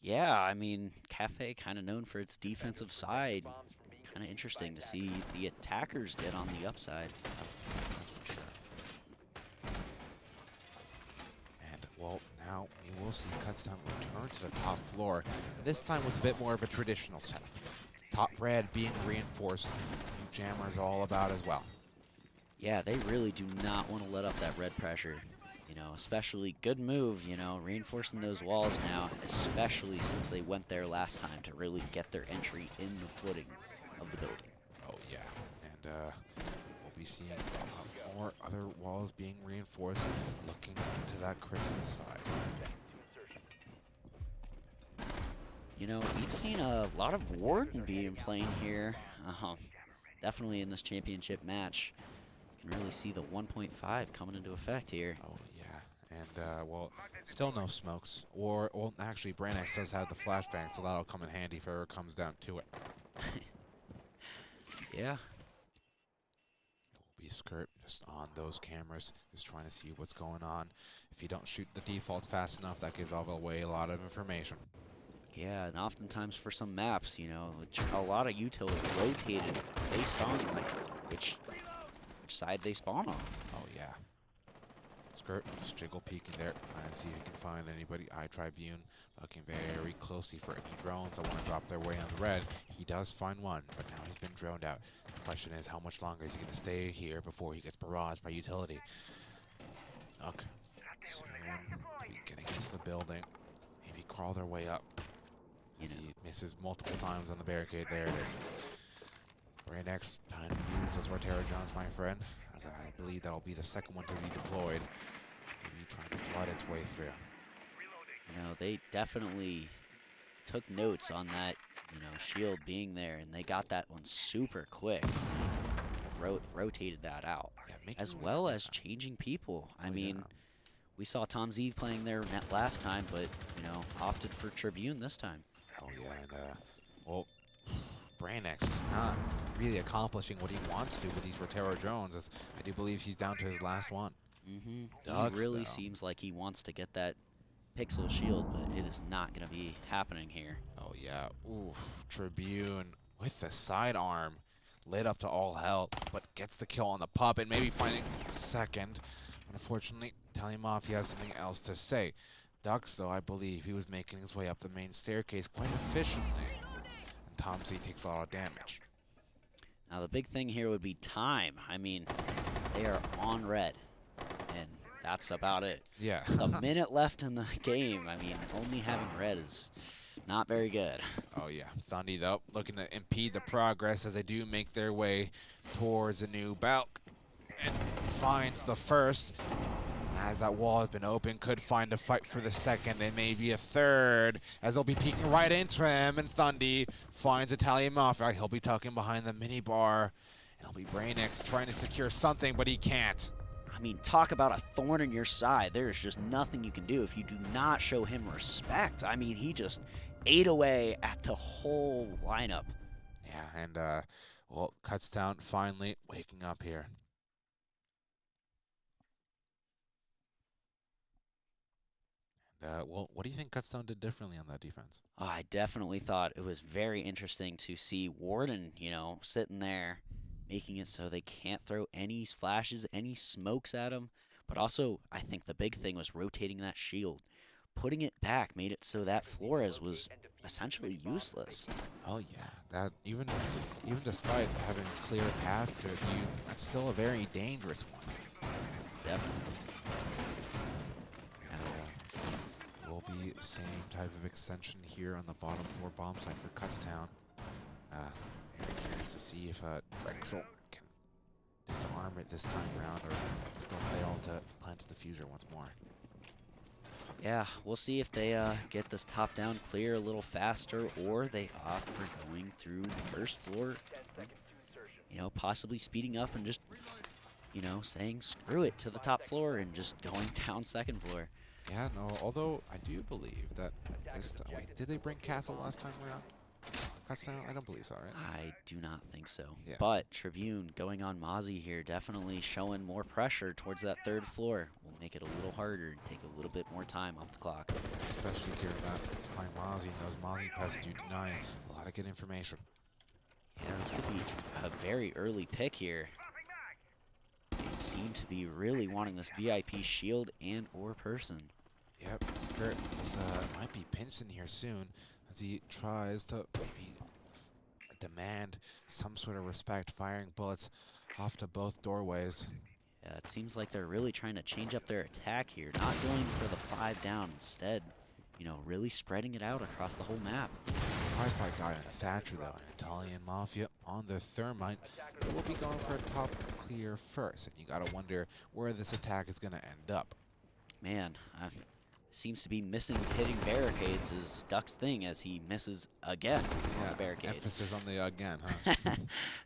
Yeah, I mean, Cafe kind of known for its defensive side. Kind of interesting to see the attackers get on the upside. That's for sure. And, well, now we will see Kutztown return to the top floor, this time with a bit more of a traditional setup. Top red being reinforced, new jammers all about as well. Yeah, they really do not want to let up that red pressure. You know, especially good move, you know, reinforcing those walls now, especially since they went there last time to really get their entry in the footing of the building. Oh, yeah. And we'll be seeing more other walls being reinforced, looking into that Christmas side. You know, we've seen a lot of Warden being playing here. Definitely in this championship match. You can really see the 1.5 coming into effect here. Oh, yeah. And, well, still no smokes. Well, actually, Brandix does have the flashbang, so that'll come in handy if it ever comes down to it. Yeah. It will be Skirt just on those cameras, just trying to see what's going on. If you don't shoot the defaults fast enough, that gives away a lot of information. Yeah, and oftentimes for some maps, you know, a lot of util is rotated based on, like, which side they spawn on. Oh, yeah. Skirt, just jiggle peeking there, trying to see if you can find anybody. Tribune looking very closely for any drones that want to drop their way on the red. He does find one, but now he's been droned out. The question is, how much longer is he going to stay here before he gets barraged by utility? Look, soon be getting into the building. Maybe crawl their way up. As he misses multiple times on the barricade. There it is. Brandix, time to use those Rotero Johns, my friend, as I believe that'll be the second one to be deployed. Maybe trying to flood its way through. You know, they definitely took notes on that, you know, shield being there, and they got that one super quick. Rotated that out, Yeah, as well as changing people. I mean, we saw Tom Z playing there last time, but, you know, opted for Tribune this time. Oh, yeah, and, well, Brandix is not really accomplishing what he wants to with these Rotero drones, as I do believe he's down to his last one. He Ducks, really though. seems like he wants to get that pixel shield, but it is not going to be happening here. Oh, yeah. Oof. Tribune with the sidearm lit up to all hell, but gets the kill on the pup and maybe finding second. Unfortunately, telling him off he has something else to say. Ducks, though, I believe he was making his way up the main staircase quite efficiently. And Tom Z takes a lot of damage. Now, the big thing here would be time. I mean, they are on red. And that's about it. Yeah. A minute left in the game. I mean, only having red is not very good. Oh, yeah. Thundy, though, looking to impede the progress as they do make their way towards a new balk. And finds the first. As that wall has been open, could find a fight for the second and maybe a third, as they'll be peeking right into him, and Thundy finds Italian Mafia. He'll be tucking behind the minibar, and it'll be Brainix trying to secure something, but he can't. I mean, talk about a thorn in your side. There is just nothing you can do if you do not show him respect. I mean, he just ate away at the whole lineup. Yeah, and, well, Kutztown finally waking up here. Well, what do you think Kutztown did differently on that defense? I definitely thought it was very interesting to see Warden, sitting there, making it so they can't throw any flashes, any smokes at him. But also, I think the big thing was rotating that shield. Putting it back made it so that Flores was essentially useless. Oh yeah, that even despite having a clear path to it, that's still a very dangerous one. Definitely. Will be the same type of extension here on the bottom floor bomb site for Kutztown. Very curious to see if Drexel can disarm it this time around or still fail to plant a defuser once more. Yeah, we'll see if they get this top-down clear a little faster, or they opt for going through the first floor, possibly speeding up and just, saying screw it to the top floor and just going down second floor. Yeah, no, although I do believe that this time, wait, did they bring Castle last time around? Kutztown? I don't believe so, right? I do not think so. Yeah. But Tribune going on Mozzie here, definitely showing more pressure towards that third floor. Will make it a little harder and take a little bit more time off the clock. Especially given that it's playing Mozzie, and those Mozzie pests do deny a lot of good information. Yeah, this could be a very early pick here. They seem to be really wanting this VIP shield and or person. Yep, Skirt might be pinched in here soon as he tries to maybe demand some sort of respect, firing bullets off to both doorways. Yeah, it seems like they're really trying to change up their attack here, not going for the 5 down. Instead, really spreading it out across the whole map. Wi-Fi guy on the Thatcher, though, an Italian Mafia on the Thermite. They will be going for a top clear first, and you gotta wonder where this attack is gonna end up. Man, seems to be hitting barricades is Duck's thing, as he misses again on the barricades. Emphasis on the again, huh?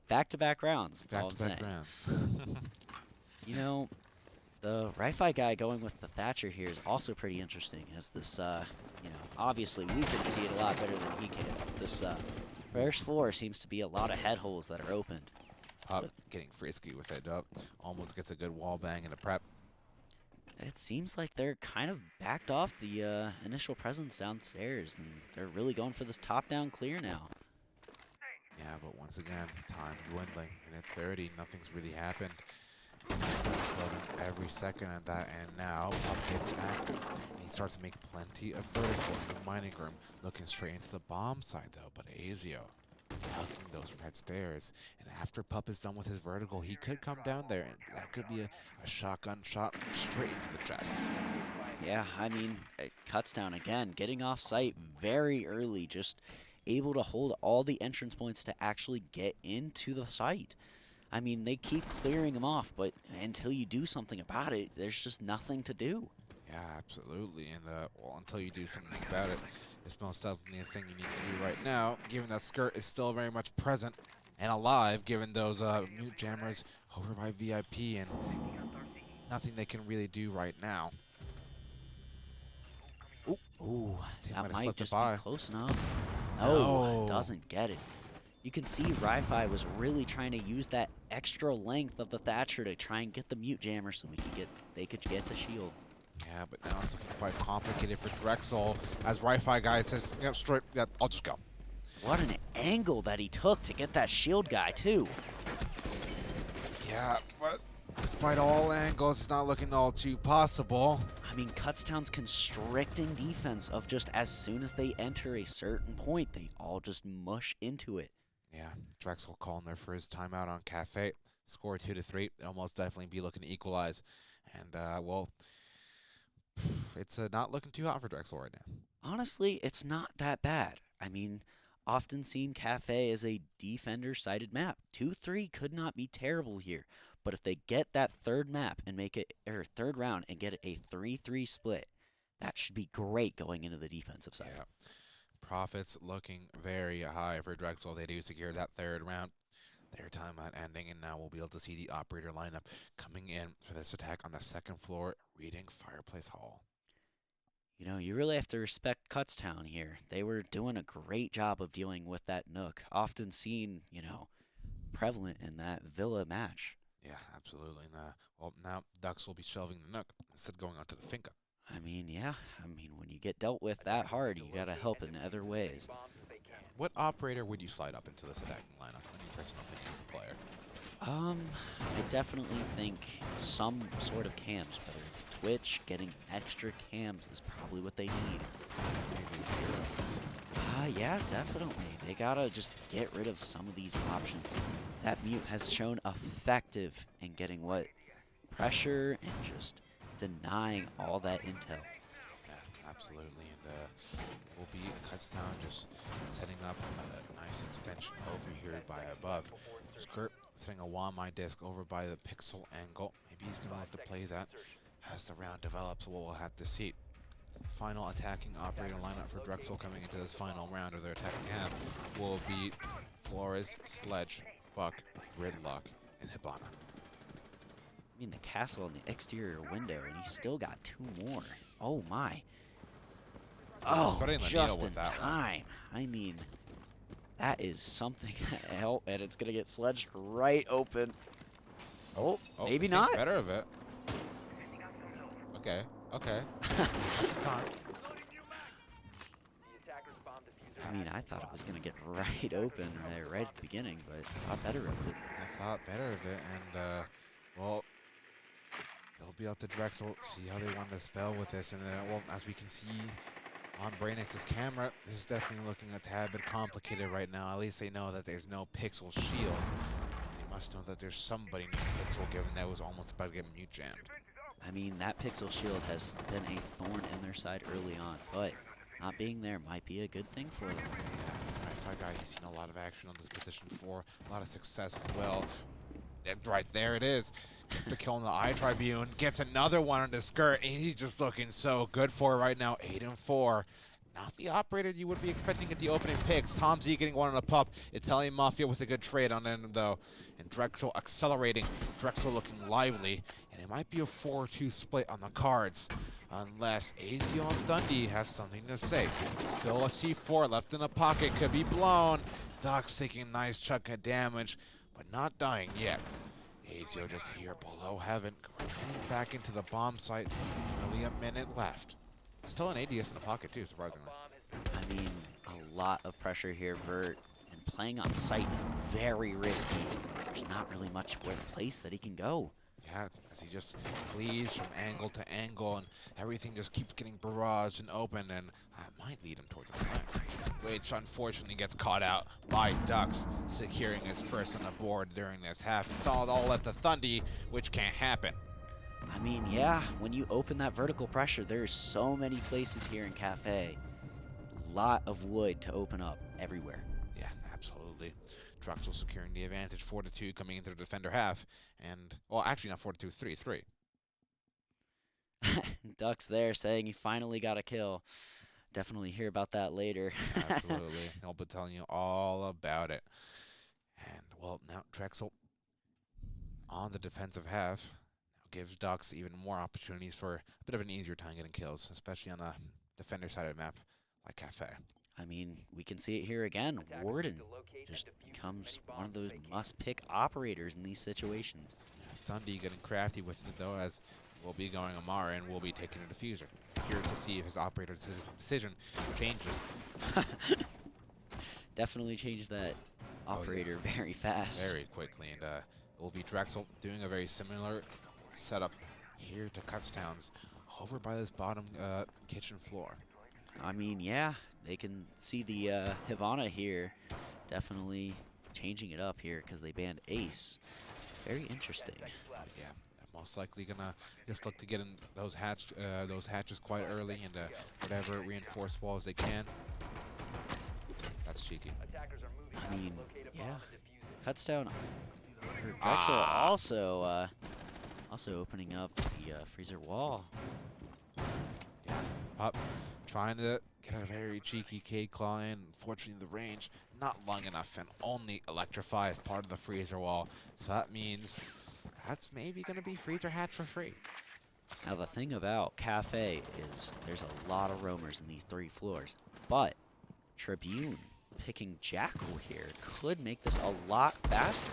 Back-to-back rounds, that's all I'm saying. Back-to-back rounds. The Wi-Fi guy going with the Thatcher here is also pretty interesting, as this, obviously we can see it a lot better than he can. This first floor seems to be a lot of head holes that are opened. Pup getting frisky with it up. Almost gets a good wall bang in the prep. It seems like they're kind of backed off the initial presence downstairs, and they're really going for this top-down clear now. Yeah, but once again, time dwindling. And at 30, nothing's really happened. He's floating every second at that, and now Pup gets active. And he starts to make plenty of vertical in the mining room, looking straight into the bomb side, though. But Azio hugging those red stairs, and after Pup is done with his vertical, he could come down there, and that could be a shotgun shot straight into the chest. Yeah, I mean, it cuts down again, getting off site very early, just able to hold all the entrance points to actually get into the site. I mean, they keep clearing them off, but until you do something about it, there's just nothing to do. Yeah, absolutely, and well, until you do something about it, it's most definitely a thing you need to do right now, given that Skirt is still very much present and alive, given those mute jammers over by VIP, and nothing they can really do right now. Ooh, that have might slipped just by. be close enough. No, doesn't get it. You can see Ri-Fi was really trying to use that extra length of the Thatcher to try and get the mute jammer so they could get the shield. Yeah, but now it's looking quite complicated for Drexel, as Wi-Fi guy says, yep, straight, yeah, I'll just go. What an angle that he took to get that shield guy, too. Yeah, but despite all angles, it's not looking all too possible. I mean, Kutztown's constricting defense of just as soon as they enter a certain point, they all just mush into it. Yeah, Drexel calling there for his timeout on Cafe. score 2-3. They'll most definitely be looking to equalize. And, well, it's not looking too hot for Drexel right now. Honestly, it's not that bad. I mean, often seen Cafe as a defender-sided map. 2-3 could not be terrible here. But if they get that third map and make it, or third round and get a 3-3 split, that should be great going into the defensive side. Yeah. Profits looking very high for Drexel. They do secure that third round. Their timeout ending, and now we'll be able to see the operator lineup coming in for this attack on the second floor, reading Fireplace Hall. You know, you really have to respect Kutztown here. They were doing a great job of dealing with that Nook, often seen, you know, prevalent in that Villa match. Yeah, absolutely. And, well, now Ducks will be shelving the Nook instead of going on to the Finca. I mean, yeah. I mean, when you get dealt with that hard, you gotta help in other ways. What operator would you slide up into this attacking lineup? Any personal opinion of the player? I definitely think some sort of cams, whether it's Twitch, getting extra cams is probably what they need. Yeah, definitely. They gotta just get rid of some of these options. That mute has shown effective in getting what? Pressure and just denying all that intel. Yeah, absolutely. And will be Kutztown just setting up a nice extension over here by above. Skirt setting a Wamai disc over by the pixel angle. Maybe he's going to have to play that as the round develops. We'll have to see. Final attacking operator lineup for Drexel coming into this final round of their attacking half will be Flores, Sledge, Buck, Gridlock, and Hibana. I mean, the castle on the exterior window, and he's still got 2 more. Oh, my. Oh, just in time. I mean, that is something. Oh, and it's going to get sledged right open. Oh, maybe not. Better of it. Okay, okay. That's some time. I mean, I thought it was going to get right open right at the beginning, but thought better of it. I thought better of it, and, well, they'll be up to Drexel, see how they want to spell with this. And, well, as we can see on Brainix's camera, this is definitely looking a tad bit complicated right now. At least they know that there's no pixel shield. They must know that there's somebody near pixel, given that was almost about to get mute jammed. I mean, that pixel shield has been a thorn in their side early on, but not being there might be a good thing for them. Yeah, guy, he's seen a lot of action on this position before, a lot of success as well. And right there it is. Gets the kill on the Eye Tribune, gets another one on the skirt, and he's just looking so good for it right now, 8-4. Not the operator you would be expecting at the opening picks. Tom Z getting one on a pup. Italian Mafia with a good trade on end though. And Drexel accelerating. Drexel looking lively. And it might be a 4-2 split on the cards. Unless Azion Dundee has something to say. Still a C4 left in the pocket. Could be blown. Doc's taking a nice chunk of damage, but not dying yet. Azio just here below heaven. Retreating back into the bomb site. Nearly a minute left. Still an ADS in the pocket too, surprisingly. I mean, a lot of pressure here, Vert, and playing on site is very risky. There's not really much where to place that he can go. Yeah, as he just flees from angle to angle, and everything just keeps getting barraged and open, and that might lead him towards a flank, which unfortunately gets caught out by Ducks, securing his first on the board during this half. It's all left to Thundy, which can't happen. I mean, yeah, when you open that vertical pressure, there's so many places here in Cafe. Lot of wood to open up everywhere. Yeah, absolutely. Drexel securing the advantage, 4-2 coming into the defender half. And, well, actually not 4-2, 3-3. Ducks there saying he finally got a kill. Definitely hear about that later. Absolutely. I'll be telling you all about it. And, well, now Drexel on the defensive half gives Ducks even more opportunities for a bit of an easier time getting kills, especially on the defender side of the map like Cafe. I mean, we can see it here again. Warden just becomes one of those must-pick operators in these situations. Thundy getting crafty with it, though, as we'll be going Amara and we'll be taking a defuser. Curious to see if his operator's decision changes. Definitely changed that operator very fast. Very quickly, and it will be Drexel doing a very similar setup here to Kutztown's over by this bottom kitchen floor. I mean, yeah, they can see the Hibana here definitely changing it up here because they banned Ace. Very interesting. Yeah, they're most likely gonna just look to get in those hatches quite early and whatever reinforced walls they can. That's cheeky. I mean, yeah. Kutztown. Drexel also opening up the freezer wall. Yeah, Pup trying to get a very cheeky Cade Claw in. Unfortunately, the range not long enough and only electrify as part of the freezer wall. So that means that's maybe going to be freezer hatch for free. Now the thing about Cafe is there's a lot of roamers in these 3 floors, but Tribune picking Jackal here could make this a lot faster.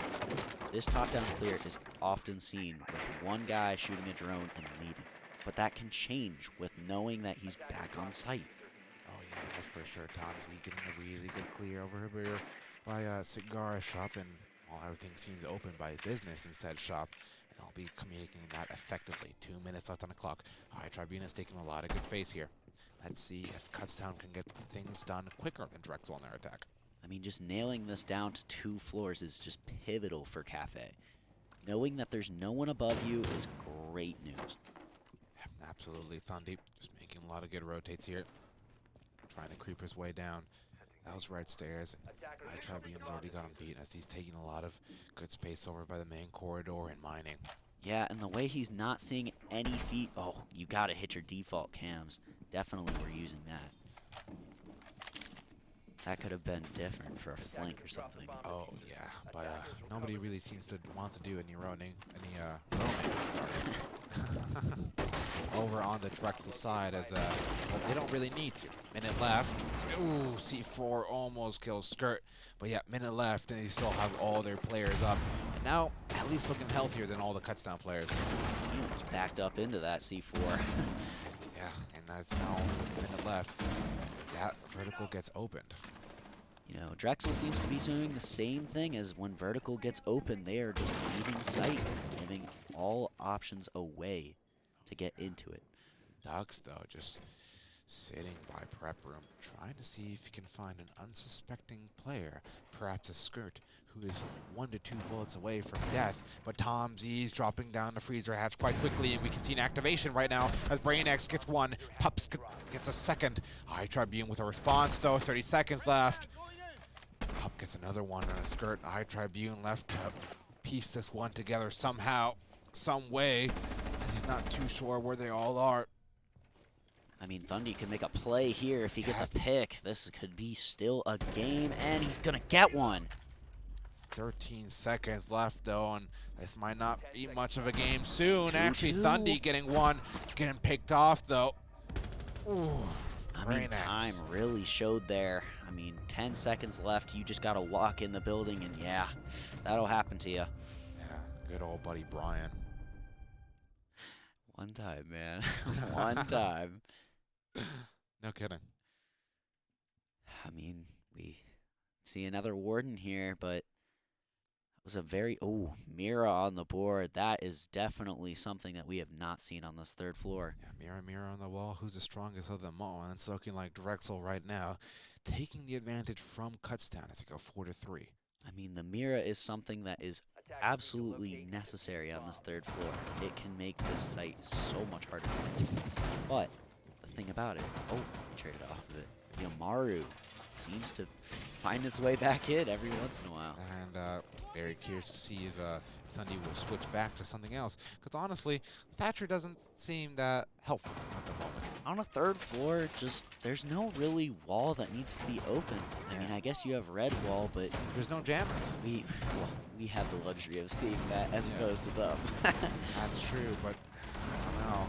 This top-down clear is often seen with one guy shooting a drone and leaving, but that can change with knowing that he's back on site. Oh yeah, that's for sure. Tom's getting a really good clear over here by Cigar Shop, and everything seems open by business in said shop. And I'll be communicating that effectively. 2 minutes left on the clock. Tribune is taking a lot of good space here. Let's see if Kutztown can get things done quicker than Drexel on their attack. I mean, just nailing this down to 2 floors is just pivotal for Cafe. Knowing that there's no one above you is great news. Yeah, absolutely. Thundeep just making a lot of good rotates here. Trying to creep his way down. Those right stairs. Tribune's already got him beat as he's taking a lot of good space over by the main corridor and mining. Yeah, and the way he's not seeing any feet. Oh, you gotta hit your default cams. Definitely we're using that. That could have been different for a flank or something. Oh yeah, but nobody really seems to want to do any roaming, over on the Drexel side as well, they don't really need to. Minute left. Ooh, C4 almost kills Skirt, but yeah, minute left, and they still have all their players up. And now, at least looking healthier than all the Kutztown players. He was backed up into that C4. Yeah, and that's now a minute left. That vertical gets opened. You know, Drexel seems to be doing the same thing as when vertical gets open, they are just leaving sight, giving all options away to get into it. Ducks, though, just sitting by prep room, trying to see if he can find an unsuspecting player, perhaps a Skirt, who is 1 to 2 bullets away from death. But Tom Z's dropping down the freezer hatch quite quickly, and we can see an activation right now as BrainX gets 1, Pups gets a second. Tribune with a response, though, 30 seconds left. Pup gets another one on a Skirt. Tribune left to piece this one together somehow, some way, as he's not too sure where they all are. I mean, Thundy could make a play here if he gets a pick. This could be still a game, and he's going to get one. 13 seconds left, though, and this might not be much of a game soon. 2-2. Actually, Thundy getting one, getting picked off, though. Ooh, I mean, time really showed there. I mean, 10 seconds left. You just got to walk in the building, and yeah, that'll happen to you. Yeah, good old buddy Brian. One time, man. One time. No kidding. I mean, we see another Warden here, but it was a very... Oh, Mira on the board. That is definitely something that we have not seen on this 3rd floor. Yeah, Mira on the wall. Who's the strongest of them all? And it's looking like Drexel right now, taking the advantage from Kutztown as they go 4-3. I mean, the Mira is something that is absolutely necessary on this 3rd floor. It can make this site so much harder to get to. But the thing about it, oh, we traded off of it. Yamaru seems to find its way back in every once in a while. And very curious to see if Thundy will switch back to something else. Because honestly, Thatcher doesn't seem that helpful at the moment. On a 3rd floor, just there's no really wall that needs to be open. I mean, I guess you have red wall, but there's no jammers. We have the luxury of seeing that as opposed to them. That's true, but I don't know.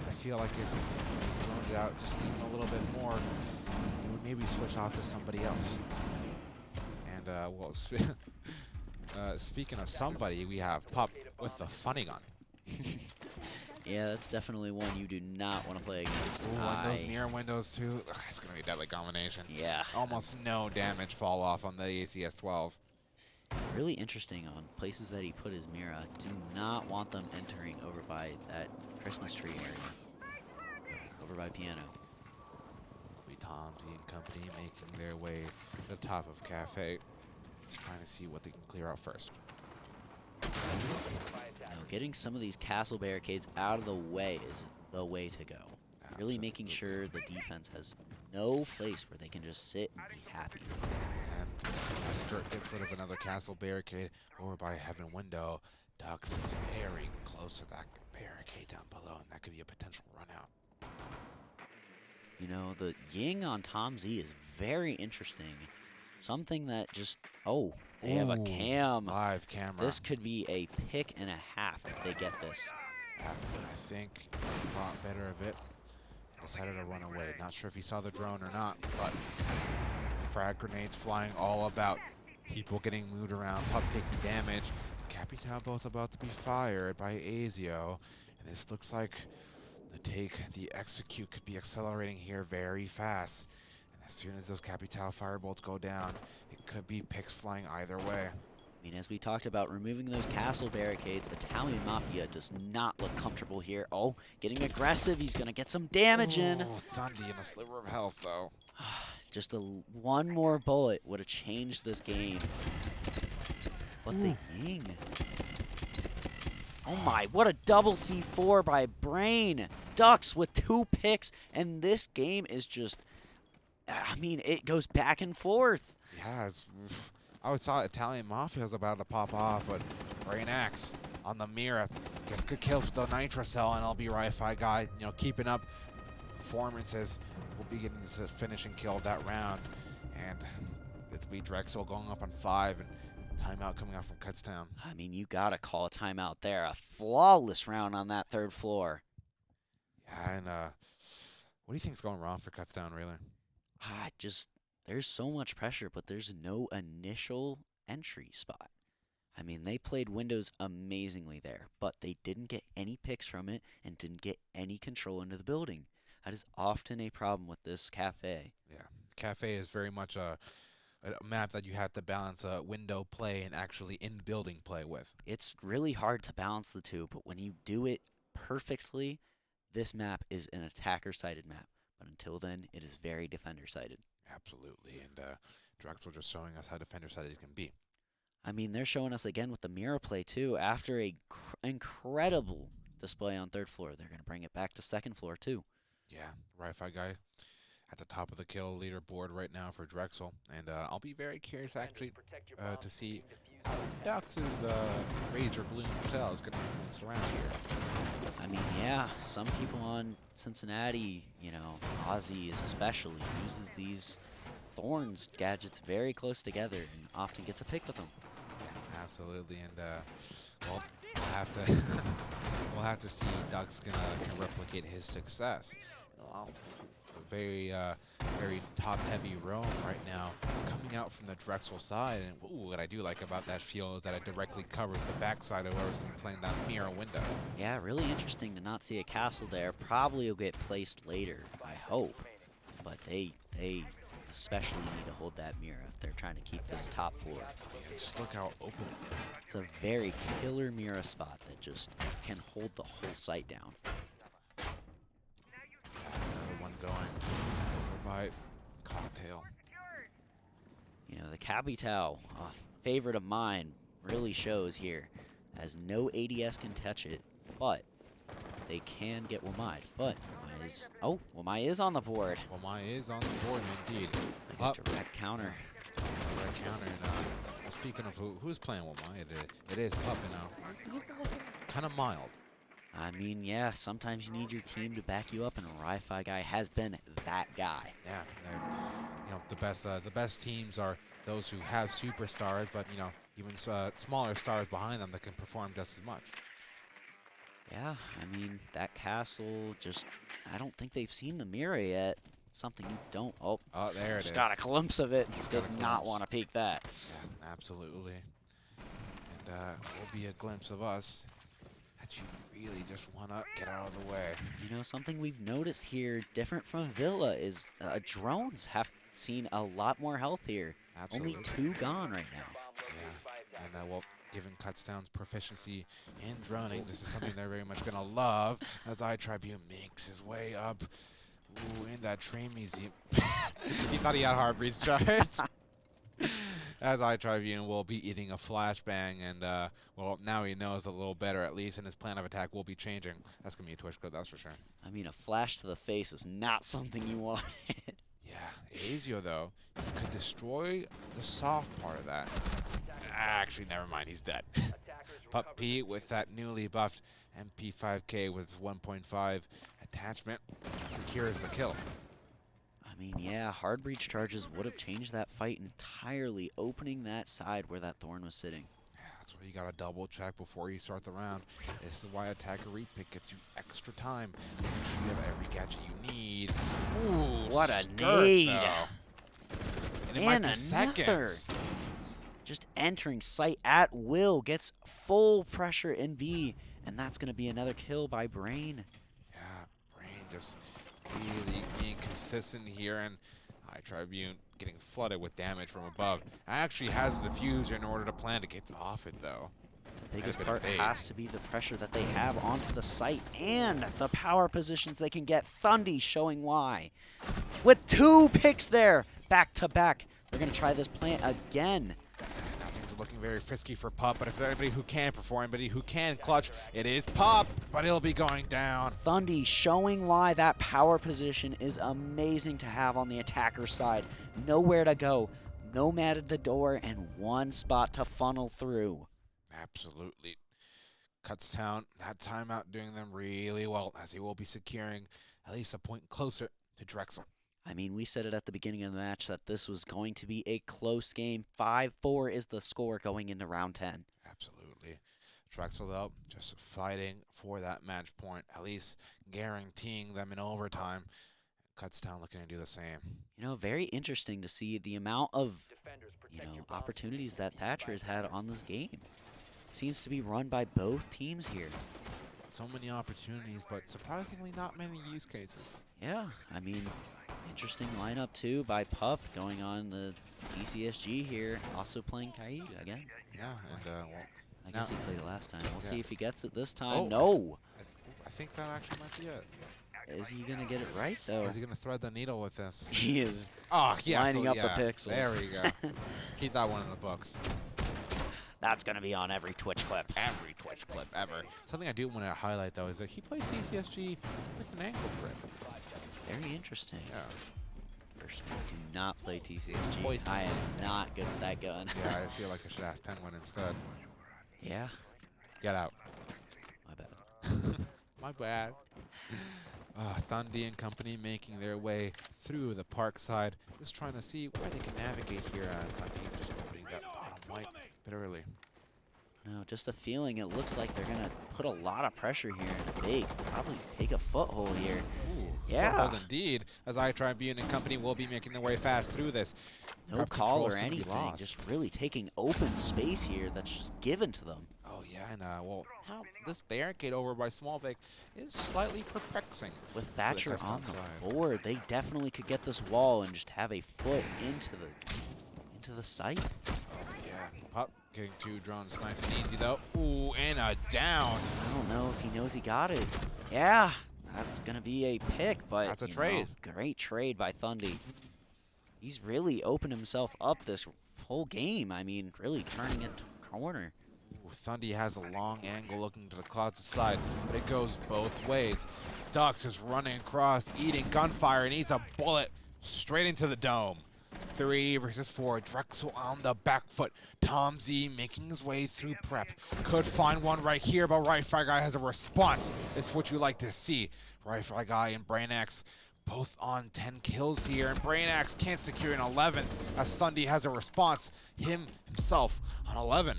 I feel like if you droned it out just even a little bit more, you would maybe switch off to somebody else. And well, speaking of somebody, we have Pup with the funny gun. Yeah, that's definitely one you do not want to play against. Ooh, those mirror windows too. Ugh, that's gonna be a deadly combination. Yeah. Almost no damage fall off on the ACS-12. Really interesting on places that he put his Mira. Do not want them entering over by that Christmas tree area. Over by piano. We Tomsy and company making their way to the top of Cafe. Just trying to see what they can clear out first. You know, getting some of these castle barricades out of the way is the way to go. Really making sure the defense has no place where they can just sit and be happy. And Skirt gets rid of another castle barricade over by Heaven Window. Dux is very close to that barricade down below, and that could be a potential run out. You know, the Ying on Tom Z is very interesting. Something that just, oh, they have a cam. Live camera. This could be a pick and a half if they get this. Yeah, but I think he thought better of it. Decided to run away. Not sure if he saw the drone or not, but frag grenades flying all about. People getting moved around, Pup taking damage. Capital both about to be fired by Azio. And this looks like the execute could be accelerating here very fast. And as soon as those Capital firebolts go down, it could be picks flying either way. I mean, as we talked about, removing those castle barricades, Italian Mafia does not look comfortable here. Oh, getting aggressive. He's going to get some damage in. Oh, Thundy in a sliver of health, though. Just one more bullet would have changed this game. But the Ying. Oh my, what a double C4 by Brain. Ducks with 2 picks, and this game is just, I mean, it goes back and forth. Yeah, I always thought Italian Mafia was about to pop off, but Brain Axe on the Mira gets good kills with the Nitro Cell, and I'll be Wi-Fi guy, you know, keeping up performances. We'll be getting this finishing kill of that round, and it's be Drexel going up on 5, and timeout coming out from Kutztown. I mean, you gotta call a timeout there. A flawless round on that 3rd floor. Yeah, and what do you think is going wrong for Kutztown, really? There's so much pressure, but there's no initial entry spot. I mean, they played Windows amazingly there, but they didn't get any picks from it and didn't get any control into the building. That is often a problem with this cafe. Yeah, cafe is very much a map that you have to balance window play and actually in-building play with. It's really hard to balance the two, but when you do it perfectly, this map is an attacker-sided map. But until then, it is very defender-sided. Absolutely, and Drexel just showing us how defender-sided it can be. I mean, they're showing us again with the mirror play, too. After a incredible display on 3rd floor, they're going to bring it back to 2nd floor, too. Yeah, Wi-Fi guy at the top of the kill leaderboard right now for Drexel, and I'll be very curious, actually, to see how Dux's Razor Bloom cell is going to influence around here. I mean, yeah, some people on Cincinnati, you know, Ozzy especially, uses these Thorns gadgets very close together and often gets a pick with them. Yeah, absolutely, and well, we'll have to see Duck's can replicate his success. Very top-heavy roam right now, coming out from the Drexel side. And ooh, what I do like about that field is that it directly covers the backside of whoever's going to be playing that mirror window. Yeah, really interesting to not see a castle there. Probably will get placed later, I hope. But they especially need to hold that mirror if they're trying to keep this top floor. Yeah, just look how open it is. It's a very killer mirror spot that just can hold the whole site down. Another one going over by Cocktail. You know, the Capital, a favorite of mine, really shows here, as no ADS can touch it, but they can get Wamai. But Wamai is on the board. Wamai is on the board indeed. Like a direct counter. Direct counter. And speaking of who's playing Wamai, it is Pup, you know. Kind of mild. I mean, yeah, sometimes you need your team to back you up, and Wi-Fi guy has been that guy. Yeah, you know, the best teams are those who have superstars, but you know, even smaller stars behind them that can perform just as much. Yeah, I mean, that castle I don't think they've seen the mirror yet. Something you don't. Oh, there it is. Just got a glimpse of it. Did not want to peek that. Yeah, absolutely. And will be a glimpse of us that you really just want to get out of the way. You know, something we've noticed here, different from Villa, is drones have seen a lot more health here. Absolutely. Only 2 gone right now. Yeah, and well, given Kutztown's proficiency in droning, this is something they're very much going to love as iTribune makes his way up. Ooh, in that train museum. He thought he had Harvey's charts. as iTribune will be eating a flashbang, and well, now he knows a little better at least, and his plan of attack will be changing. That's gonna be a Twitch clip, that's for sure. I mean, a flash to the face is not something you want. Yeah, Azio though could destroy the soft part of that. Actually, never mind, he's dead. Pup P with that newly buffed MP5K with his 1.5 attachment secures the kill. I mean, yeah, hard breach charges would have changed that fight entirely, opening that side where that Thorn was sitting. Yeah, that's where you gotta double check before you start the round. This is why attacker repick gets you extra time. Make sure you have every gadget you need. Ooh, What a skirt, nade! though. And it might And be another. seconds. Just entering sight at will, gets full pressure in B, and that's going to be another kill by Brain. Yeah, Brain just really being consistent here, and iTribune getting flooded with damage from above. Actually has the defuser in order to plan to get off it, though. The biggest bit of part bait. has to be the pressure that they have onto the site and the power positions they can get. Thundy showing why. With 2 picks there, back to back. They're going to try this plant again. Now things are looking very frisky for Pup, but if there's anybody who can perform, anybody who can clutch, it is Pup, but he'll be going down. Thundy showing why that power position is amazing to have on the attacker side. Nowhere to go, nomad at the door, and one spot to funnel through. Absolutely. Kutztown, that timeout doing them really well, as he will be securing at least a point closer to Drexel. I mean, we said it at the beginning of the match that this was going to be a close game. 5-4 is the score going into round 10. Absolutely. Drexel, though, just fighting for that match point, at least guaranteeing them in overtime. Kutztown looking to do the same. You know, very interesting to see the amount of, opportunities that Thatcher has had on this game. Seems to be run by both teams here. So many opportunities, but surprisingly not many use cases. Yeah, I mean, interesting lineup too by Pup going on the DCSG here, also playing Kaid again. Yeah, and well, I guess he played it last time. We'll see Yeah. if he gets it this time. Oh, No! I think that actually might be it. Is he going to get it right, though? Is he going to thread the needle with this? He is Oh, yeah. lining so, up yeah, the pixels. There we go. Keep that one in the books. That's going to be on every Twitch clip. Every Twitch clip ever. Something I do want to highlight, though, is that he plays DCSG with an ankle grip. Very interesting. Yeah. Personally, I do not play TCSG. Poison. I am not good at that gun. Yeah, I feel like I should ask Penguin instead. Yeah, Get out. my bad. My bad. Thundy and company making their way through the park side, just trying to see where they can navigate here. Thundy just opening that bottom white a bit early. No, just a feeling. It looks like they're going to put a lot of pressure here and big. Probably take a foothold here. Ooh, Yeah. foothold indeed, as iTribune and company will be making their way fast through this. No Prep call control or soon to be anything. lost. Just really taking open space here that's just given to them. Oh yeah, and well, how this barricade over by Smallvik is slightly perplexing. With Thatcher Kutztown on the side. board, they definitely could get this wall and just have a foot into the site. Oh yeah, Pup getting 2 drones nice and easy though. Ooh, and a down. I don't know if he knows he got it. Yeah, that's going to be a pick, but That's a you trade. know, great trade by Thundy. He's really opened himself up this whole game. I mean, really turning it to corner. Ooh, Thundy has a long angle looking to the closet side, but it goes both ways. Dux is running across, eating gunfire, and eats a bullet straight into the dome. 3 versus 4. Drexel on the back foot. Tom Z making his way through prep. Could find one right here, but Right Fry Guy has a response. It's what you like to see. Right Fry Guy and Brainax both on 10 kills here, and Brainax can't secure an 11th as Thundy has a response. Himself on 11.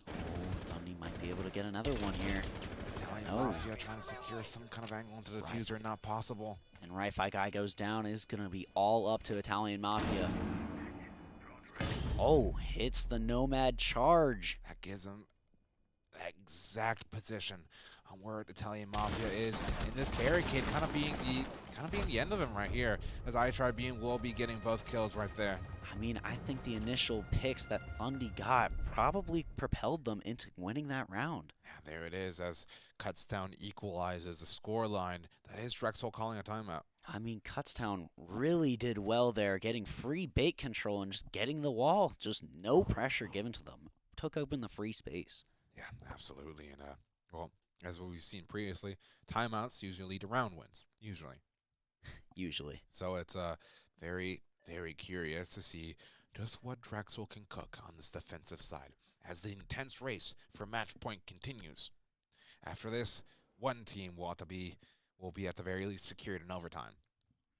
Oh, Thundy might be able to get another one here. Italian No. Mafia trying to secure some kind of angle into the diffuser, not possible. And Wi-Fi guy goes down. Is going to be all up to Italian Mafia. Oh, hits the Nomad charge. That gives him that exact position on where Italian Mafia is in this barricade, kind of being the end of him right here, as iTribune will be getting both kills right there. I mean, I think the initial picks that Thundy got probably propelled them into winning that round. Yeah, there it is as Kutztown equalizes the score line. That is Drexel calling a timeout. I mean, Kutztown really did well there, getting free bait control and just getting the wall. Just no pressure given to them. Took open the free space. Yeah, absolutely. And, well, as we've seen previously, timeouts usually lead to round wins, usually. Usually. So it's very, very curious to see just what Drexel can cook on this defensive side as the intense race for match point continues. After this, one team will be at the very least secured in overtime.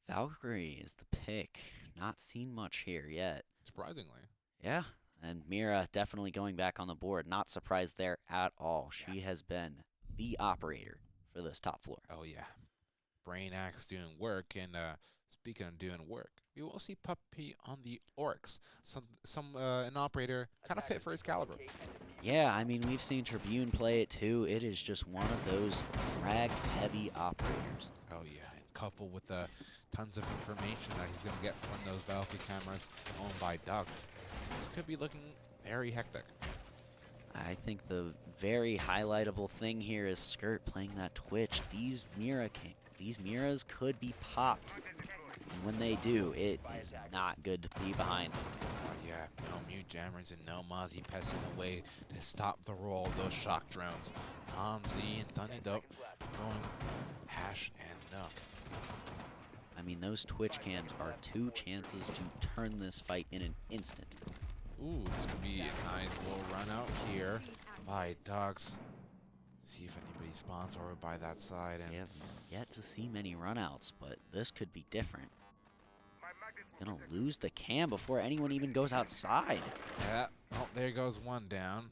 Valkyrie is the pick. Not seen much here yet. Surprisingly. Yeah, and Mira definitely going back on the board. Not surprised there at all. She has been the operator for this top floor. Oh, yeah. Brain Axe doing work, and speaking of doing work, we will see Puppy on the Orcs. An operator kind of fit for his caliber. Yeah, I mean, we've seen Tribune play it too. It is just one of those frag-heavy operators. Oh, yeah, and coupled with the tons of information that he's going to get from those Valkyrie cameras owned by Ducks, this could be looking very hectic. I think the very highlightable thing here is Skirt playing that Twitch. These Miras could be popped. And when they do, it is not good to be behind. Oh, yeah, no mute jammers and no Mozzie pesting away to stop the roll of those shock drones. Tom Z and Thunny Dope going hash and nook. I mean, those Twitch cams are 2 chances to turn this fight in an instant. Ooh, it's going to be a nice little run out here by Ducks. See if anybody spawns over by that side. And We have yet to see many runouts, but this could be different. Gonna lose the cam before anyone even goes outside. yeah, oh, there goes one down.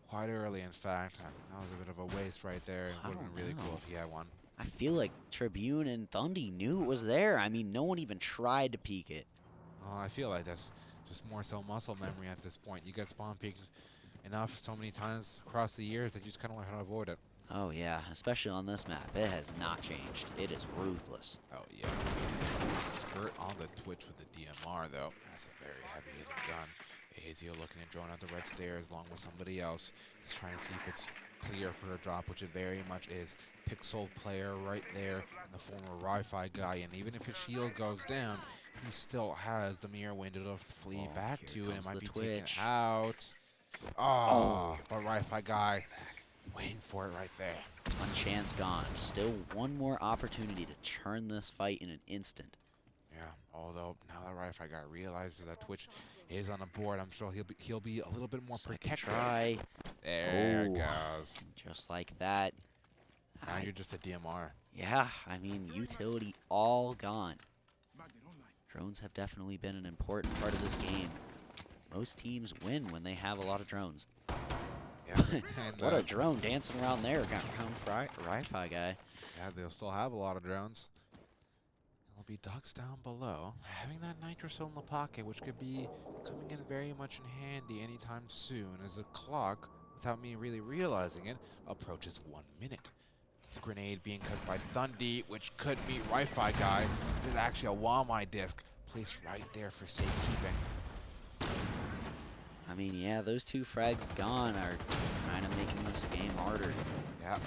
Quite early, in fact. That was a bit of a waste right there. It I would have don't been really know. cool if he had one. I feel like Tribune and Thundy knew it was there. I mean, no one even tried to peek it. Oh, I feel like that's just more so muscle memory at this point. You get spawn peeked enough so many times across the years that you just kind of learn how to avoid it. Oh yeah, especially on this map. It has not changed. It is ruthless. Oh, yeah. Skirt on the Twitch with the DMR, though. That's a very heavy-hitting gun. Azio looking at drone out the red stairs along with somebody else. He's trying to see if it's clear for a drop, which it very much is. Pixel player right there in the former Wi-Fi guy, and even if his shield goes down, he still has the mirror window to flee back here to, and it comes might the be taken Twitch. out. Oh, but Wi-Fi guy waiting for it right there. One chance gone. Still one more opportunity to turn this fight in an instant. Yeah, although now that Wi-Fi guy realizes that Twitch is on the board, I'm sure he'll be a little bit more Second protective. try. There it Oh. goes. Just like that. Now you're just a DMR. Yeah, I mean, utility all gone. Drones have definitely been an important part of this game. Most teams win when they have a lot of drones. Yeah. And, What a drone dancing around there. Got around Wi-Fi guy. yeah, they'll still have a lot of drones. There'll be Ducks down below. Having that Nitrocil in the pocket, which could be coming in very much in handy anytime soon, as the clock, without me really realizing it, approaches 1 minute. The grenade being cut by Thundy, which could meet Wi-Fi guy. There's actually a Walmart disc placed right there for safekeeping. I mean, yeah, those 2 frags gone are kind of making this game harder. Yeah,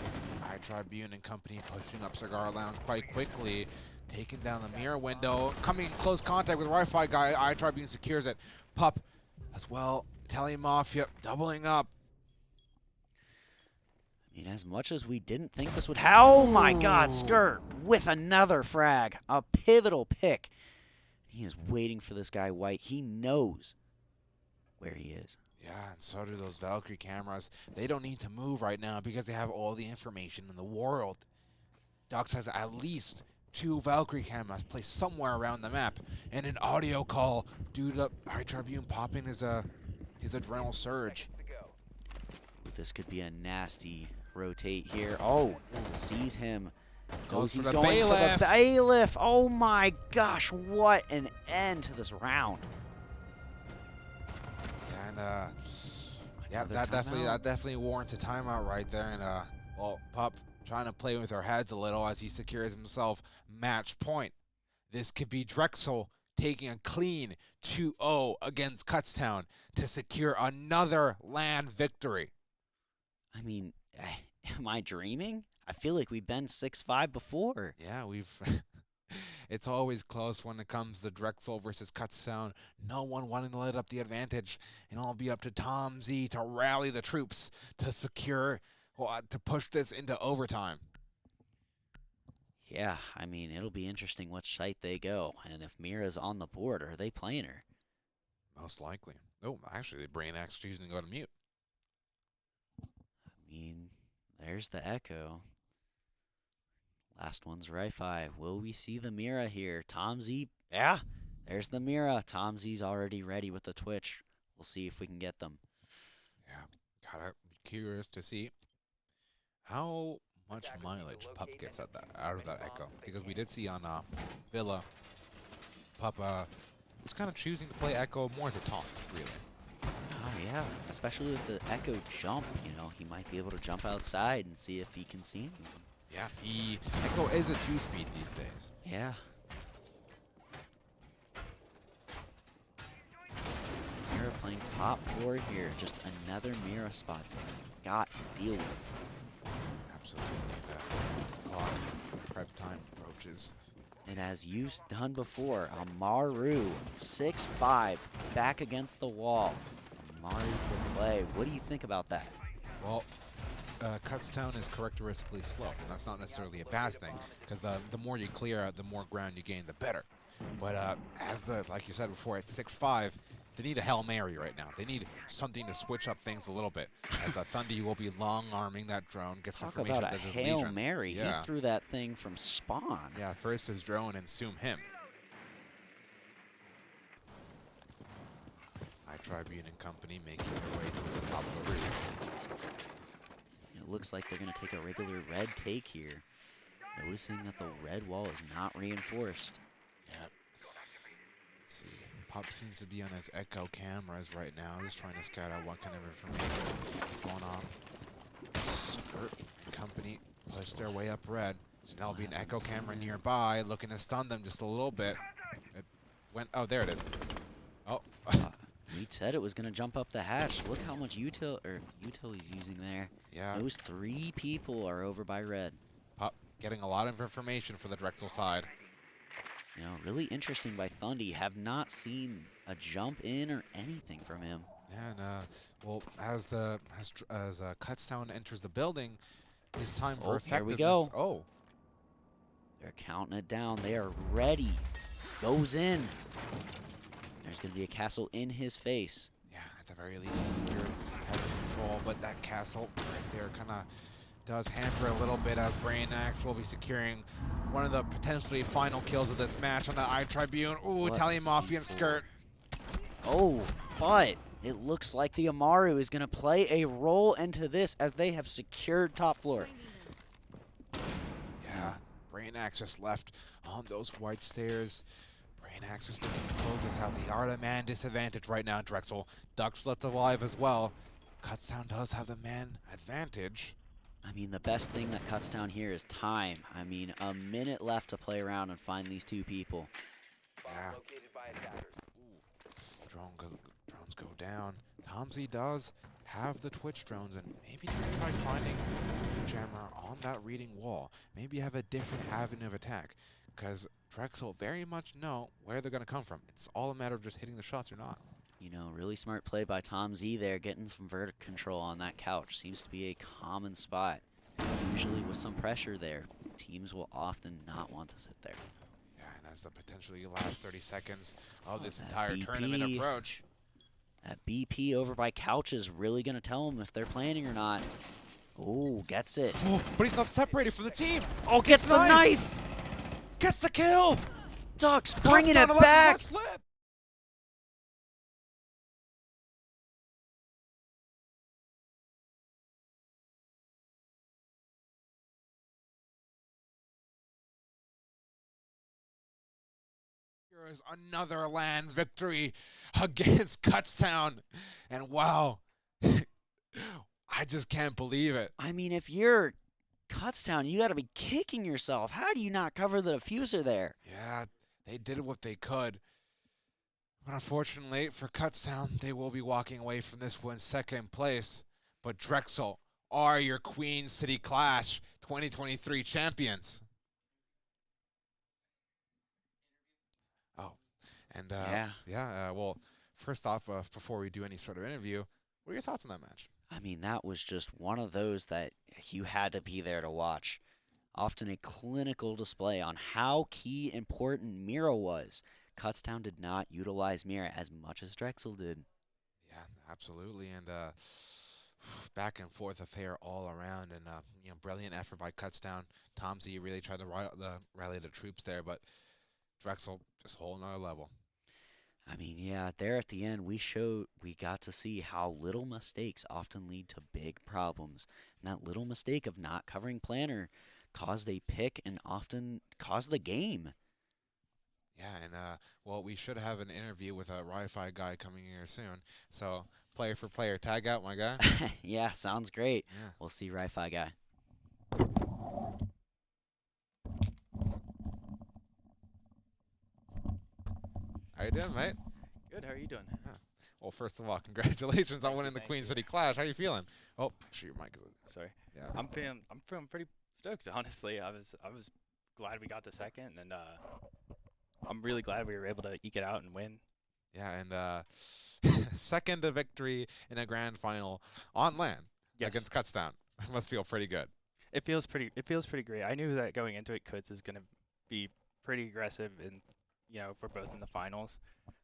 Tribune and company pushing up Cigar Lounge quite quickly, taking down the mirror window, coming in close contact with Wi-Fi guy. Tribune secures it. Pup as well. Italian Mafia doubling up. I mean, as much as we didn't think this would Oh my god, Skirt with another frag. A pivotal pick. He is waiting for this guy White. He knows where he is. Yeah, and so do those Valkyrie cameras. They don't need to move right now because they have all the information in the world. Ducks has at least 2 Valkyrie cameras placed somewhere around the map, and an audio call due to Tribune popping his adrenal surge. Ooh, this could be a nasty rotate here. Oh, sees him. Goes for He's the going bailiff. for the bailiff. Oh my gosh, what an end to this round. And yeah, Another that timeout. definitely warrants a timeout right there. And well, Pup trying to play with our heads a little as he secures himself match point. This could be Drexel taking a clean 2-0 against Kutztown to secure another LAN victory. I mean, am I dreaming? I feel like we've been 6-5 before. Yeah, we've It's always close when it comes to Drexel versus Kutztown. No one wanting to let up the advantage. And it'll be up to Tom Z to rally the troops to secure, to push this into overtime. Yeah, I mean, it'll be interesting which site they go. And if Mira's on the board, are they playing her? Most likely. Oh, actually, the Brain Axe choosing to go to mute. I mean, there's the Echo. Last one's Wi-Fi. Will we see the Mira here? Tom Z. Yeah, there's the Mira. Tom Z's already ready with the Twitch. We'll see if we can get them. Yeah, gotta be curious to see how much mileage Pup gets out of that Echo. Because we did see on Villa, Pup was kind of choosing to play Echo more as a taunt, really. Oh, yeah, especially with the Echo jump, you know, he might be able to jump outside and see if he can see him. Yeah, Echo is a 2-speed these days. Yeah. Mira playing top floor here. Just another Mira spot got to deal with. Absolutely. That clock prep time approaches. And as you've done before, Amaru, 6'5", back against the wall. Amaru's the play. What do you think about that? Well, Kutztown is characteristically slow, and that's not necessarily a bad thing, because the more you clear out, the more ground you gain, the better. But like you said before, at 6'5", they need a Hail Mary right now. They need something to switch up things a little bit, as Thundy will be long-arming that drone, gets Talk information about a that there's Hail legion. Mary. Yeah. He threw that thing from spawn. Yeah, first his drone and soon him. Tribune and company making their way to the top of the region. It looks like they're going to take a regular red take here. Noticing that the red wall is not reinforced. Yep. Let's see. Pop seems to be on his Echo cameras right now, just trying to scout out what kind of information is going on. Skirt and company push their way up red. So now will be an Echo camera nearby, looking to stun them just a little bit. It went. Oh, there it is. Oh. We said it was going to jump up the hatch. Look how much util he's using there. Yeah. Those 3 people are over by red. Pop getting a lot of information for the Drexel side. You know, really interesting by Thundy. Have not seen a jump in or anything from him. Yeah, and well, as Kutztown enters the building, it's time for effectiveness. Here we go. Oh. They're counting it down. They are ready. Goes in. There's going to be a castle in his face. Yeah, at the very least, he's secured, has control, but that castle right there kind of does hamper a little bit as Brain Axe will be securing one of the potentially final kills of this match on the RIT Tribune. Ooh, Italian Mafia and Skirt. Oh, but it looks like the Amaru is going to play a role into this as they have secured top floor. Yeah, Brain Axe just left on those white stairs. Brain Axe is looking to close this out. They are at a man disadvantage right now, Drexel. Ducks left alive as well. Kutztown does have the man advantage. I mean, the best thing that cuts down here is time. I mean, a minute left to play around and find these 2 people. Yeah. Drones go down. Tomsy does have the Twitch drones, and maybe they can try finding a jammer on that reading wall. Maybe have a different avenue of attack, because Drexel very much know where they're going to come from. It's all a matter of just hitting the shots or not. You know, really smart play by Tom Z there, getting some vertic control on that couch. Seems to be a common spot. Usually with some pressure there, teams will often not want to sit there. Yeah, and as the potentially last 30 seconds of this entire tournament approach. That BP over by couch is really going to tell them if they're planning or not. Oh, gets it. Oh, but he's not separated from the team. Oh, gets the knife. Gets the kill. Ducks bringing it back. Here is another LAN victory against Kutztown. And wow, I just can't believe it. I mean, if you're Kutztown, you got to be kicking yourself. How do you not cover the diffuser there? Yeah, they did what they could. But unfortunately for Kutztown, they will be walking away from this one second place. But Drexel are your Queen City Clash 2023 champions. And well, first off, before we do any sort of interview, what are your thoughts on that match? I mean, that was just one of those that you had to be there to watch. Often a clinical display on how key important Mira was. Kutztown did not utilize Mira as much as Drexel did. Yeah, absolutely. And back and forth affair all around, and brilliant effort by Kutztown. Tom Z really tried to rally the troops there, but Drexel just a whole nother level. I mean, yeah, there at the end, we got to see how little mistakes often lead to big problems. And that little mistake of not covering planner caused a pick and often caused the game. Yeah, and well, we should have an interview with a Wi-Fi guy coming here soon. So, player for player, tag out, my guy. Yeah, sounds great. Yeah. We'll see Wi-Fi guy. How you doing, mate? Good. How are you doing? Yeah. Well, first of all, congratulations on winning the thank Queen you. City Clash. How you feeling? Oh, make sure your mic is. Sorry. Yeah. I'm feeling pretty stoked. Honestly, I was glad we got to second, and I'm really glad we were able to eke it out and win. Yeah, and second victory in a grand final on LAN against Kutztown. Must feel pretty good. It feels pretty great. I knew that going into it, Kutz is gonna be pretty aggressive, and for both in the finals,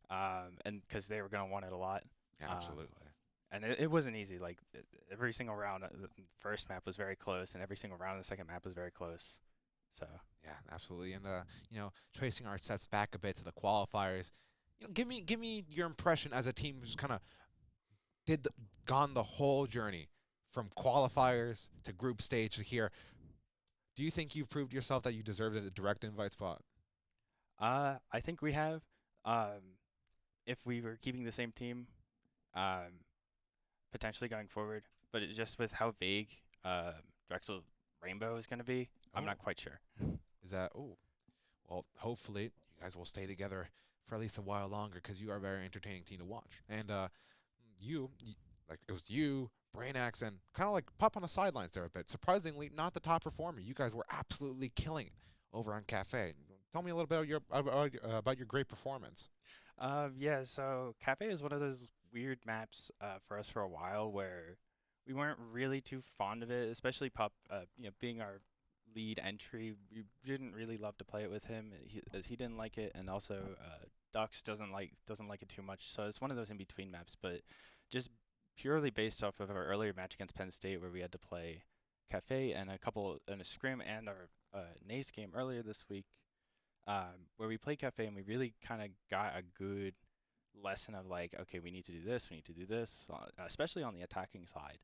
and because they were gonna want it a lot. Yeah, absolutely. And it wasn't easy. Like every single round, the first map was very close, and every single round of the second map was very close. So yeah, absolutely. And tracing our sets back a bit to the qualifiers, give me your impression as a team who's kind of gone the whole journey from qualifiers to group stage to here. Do you think you've proved yourself that you deserved a direct invite spot? I think we have. If we were keeping the same team, potentially going forward, but just with how vague Drexel Rainbow is going to be, I'm not quite sure. Is that well, hopefully you guys will stay together for at least a while longer, because you are a very entertaining team to watch. And it was you, Brainax, and kind of like Pup on the sidelines there a bit. Surprisingly, not the top performer. You guys were absolutely killing it over on Cafe. Tell me a little bit about your great performance. Yeah, so Cafe is one of those weird maps for us for a while where we weren't really too fond of it, especially Pup, being our lead entry. We didn't really love to play it with him, as he didn't like it, and also Dux doesn't like it too much. So it's one of those in between maps, but just purely based off of our earlier match against Penn State, where we had to play Cafe and a scrim and our Nace game earlier this week, where we played Cafe and we really kind of got a good lesson of like, okay, we need to do this, especially on the attacking side.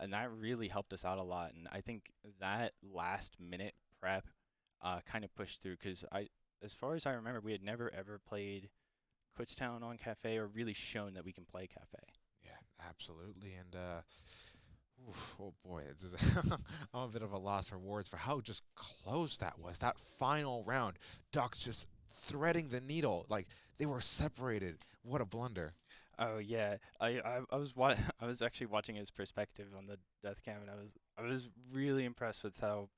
And that really helped us out a lot. And I think that last minute prep kind of pushed through, because as far as I remember, we had never ever played Kutztown on Cafe or really shown that we can play Cafe. Yeah, absolutely. And oh boy, I'm a bit of a loss for words for how just close that was. That final round, Ducks just threading the needle, like they were separated. What a blunder. Oh yeah, I was actually watching his perspective on the death cam, and I was really impressed with how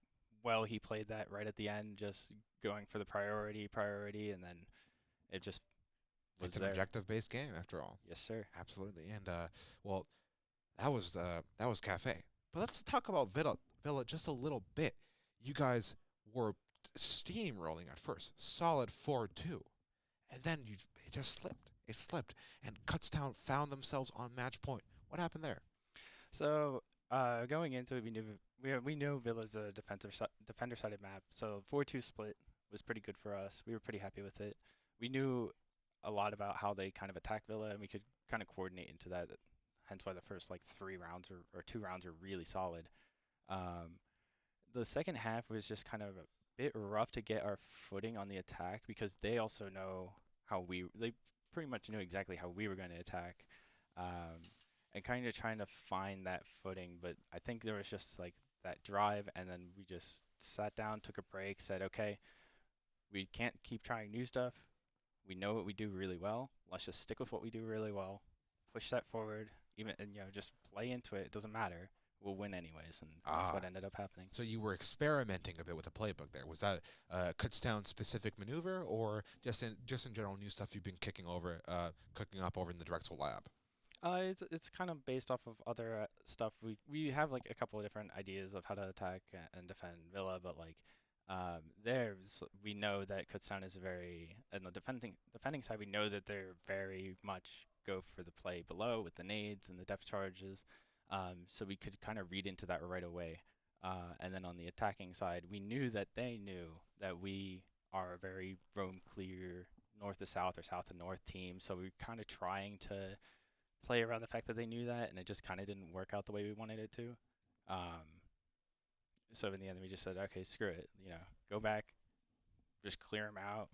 well he played that right at the end, just going for the priority, and then it just was It's an objective-based game after all. Yes, sir. Absolutely. And well, that was Cafe. But let's talk about Villa just a little bit. You guys were steamrolling at first, solid 4-2, and then it just slipped. It slipped, and Kutztown found themselves on match point. What happened there? So going into it, we knew Villa's a defender-sided map, so 4-2 split was pretty good for us. We were pretty happy with it. We knew a lot about how they kind of attack Villa, and we could kind of coordinate into that. Hence why the first like 3 rounds or 2 rounds are really solid. The second half was just kind of a bit rough to get our footing on the attack, because they also know they pretty much knew exactly how we were going to attack, and kind of trying to find that footing. But I think there was just like that drive, and then we just sat down, took a break, said, okay, we can't keep trying new stuff. We know what we do really well. Let's just stick with what we do really well, push that forward, and just play into it. It doesn't matter. we'll win anyways, and that's what ended up happening. So you were experimenting a bit with the playbook there. Was that a Kutztown specific maneuver, or just in general new stuff you've been cooking up over in the Drexel lab? It's kind of based off of other stuff. We have like a couple of different ideas of how to attack and defend Villa, but like we know that Kutztown is very, on the defending side, we know that they're very much go for the play below with the nades and the depth charges. So we could kind of read into that right away. And then on the attacking side, we knew that they knew that we are a very roam clear north to south or south to north team. So we were kind of trying to play around the fact that they knew that, and it just kind of didn't work out the way we wanted it to. So in the end, we just said, okay, screw it. Go back, just clear them out,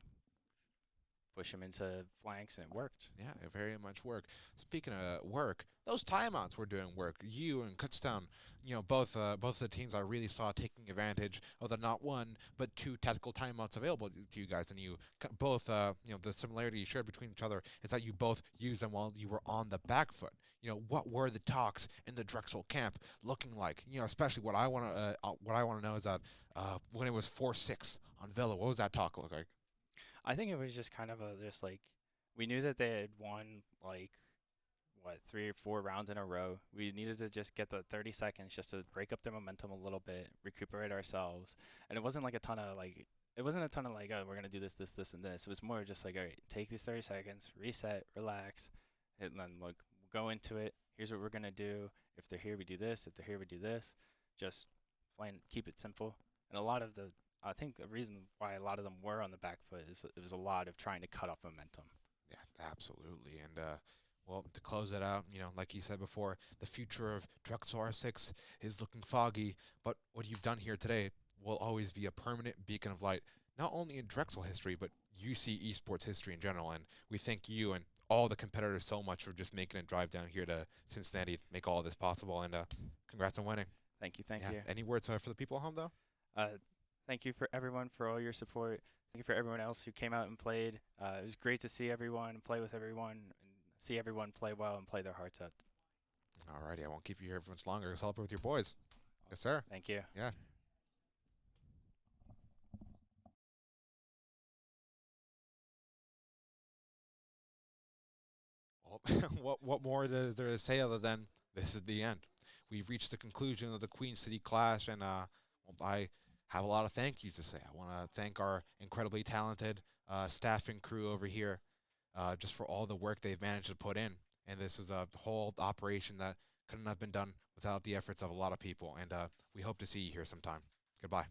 push them into flanks, and it worked. Yeah, it very much worked. Speaking of work, those timeouts were doing work. You and Kutztown, both of the teams I really saw taking advantage of the not one but two tactical timeouts available to you guys, and you both, the similarity you shared between each other is that you both used them while you were on the back foot. What were the talks in the Drexel camp looking like? Especially what I want to know is that when it was 4-6 on Villa, what was that talk look like? I think it was just kind of we knew that they had won 3 or 4 rounds in a row. We needed to just get the 30 seconds just to break up their momentum a little bit, recuperate ourselves. And it wasn't a ton of oh, we're going to do this, and this. It was more just all right, take these 30 seconds, reset, relax, and then go into it. Here's what we're going to do. If they're here, we do this. If they're here, we do this. Just keep it simple. And I think the reason why a lot of them were on the back foot is it was a lot of trying to cut off momentum. Yeah, absolutely. And, to close it out, like you said before, the future of Drexel R6 is looking foggy, but what you've done here today will always be a permanent beacon of light, not only in Drexel history, but UC esports history in general. And we thank you and all the competitors so much for just making a drive down here to Cincinnati to make all this possible. And congrats on winning. Thank you. Any words for the people at home, though? Thank you for everyone for all your support. Thank you for everyone else who came out and played. It was great to see everyone and play with everyone and see everyone play well and play their hearts out. Alrighty, I won't keep you here for much longer. Celebrate with your boys. Yes, sir. Thank you. Yeah. Well, what more is there to say other than this is the end? We've reached the conclusion of the Queen City Clash, and I have a lot of thank yous to say. I want to thank our incredibly talented staff and crew over here just for all the work they've managed to put in. And this was a whole operation that couldn't have been done without the efforts of a lot of people. And we hope to see you here sometime. Goodbye.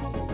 Thank you.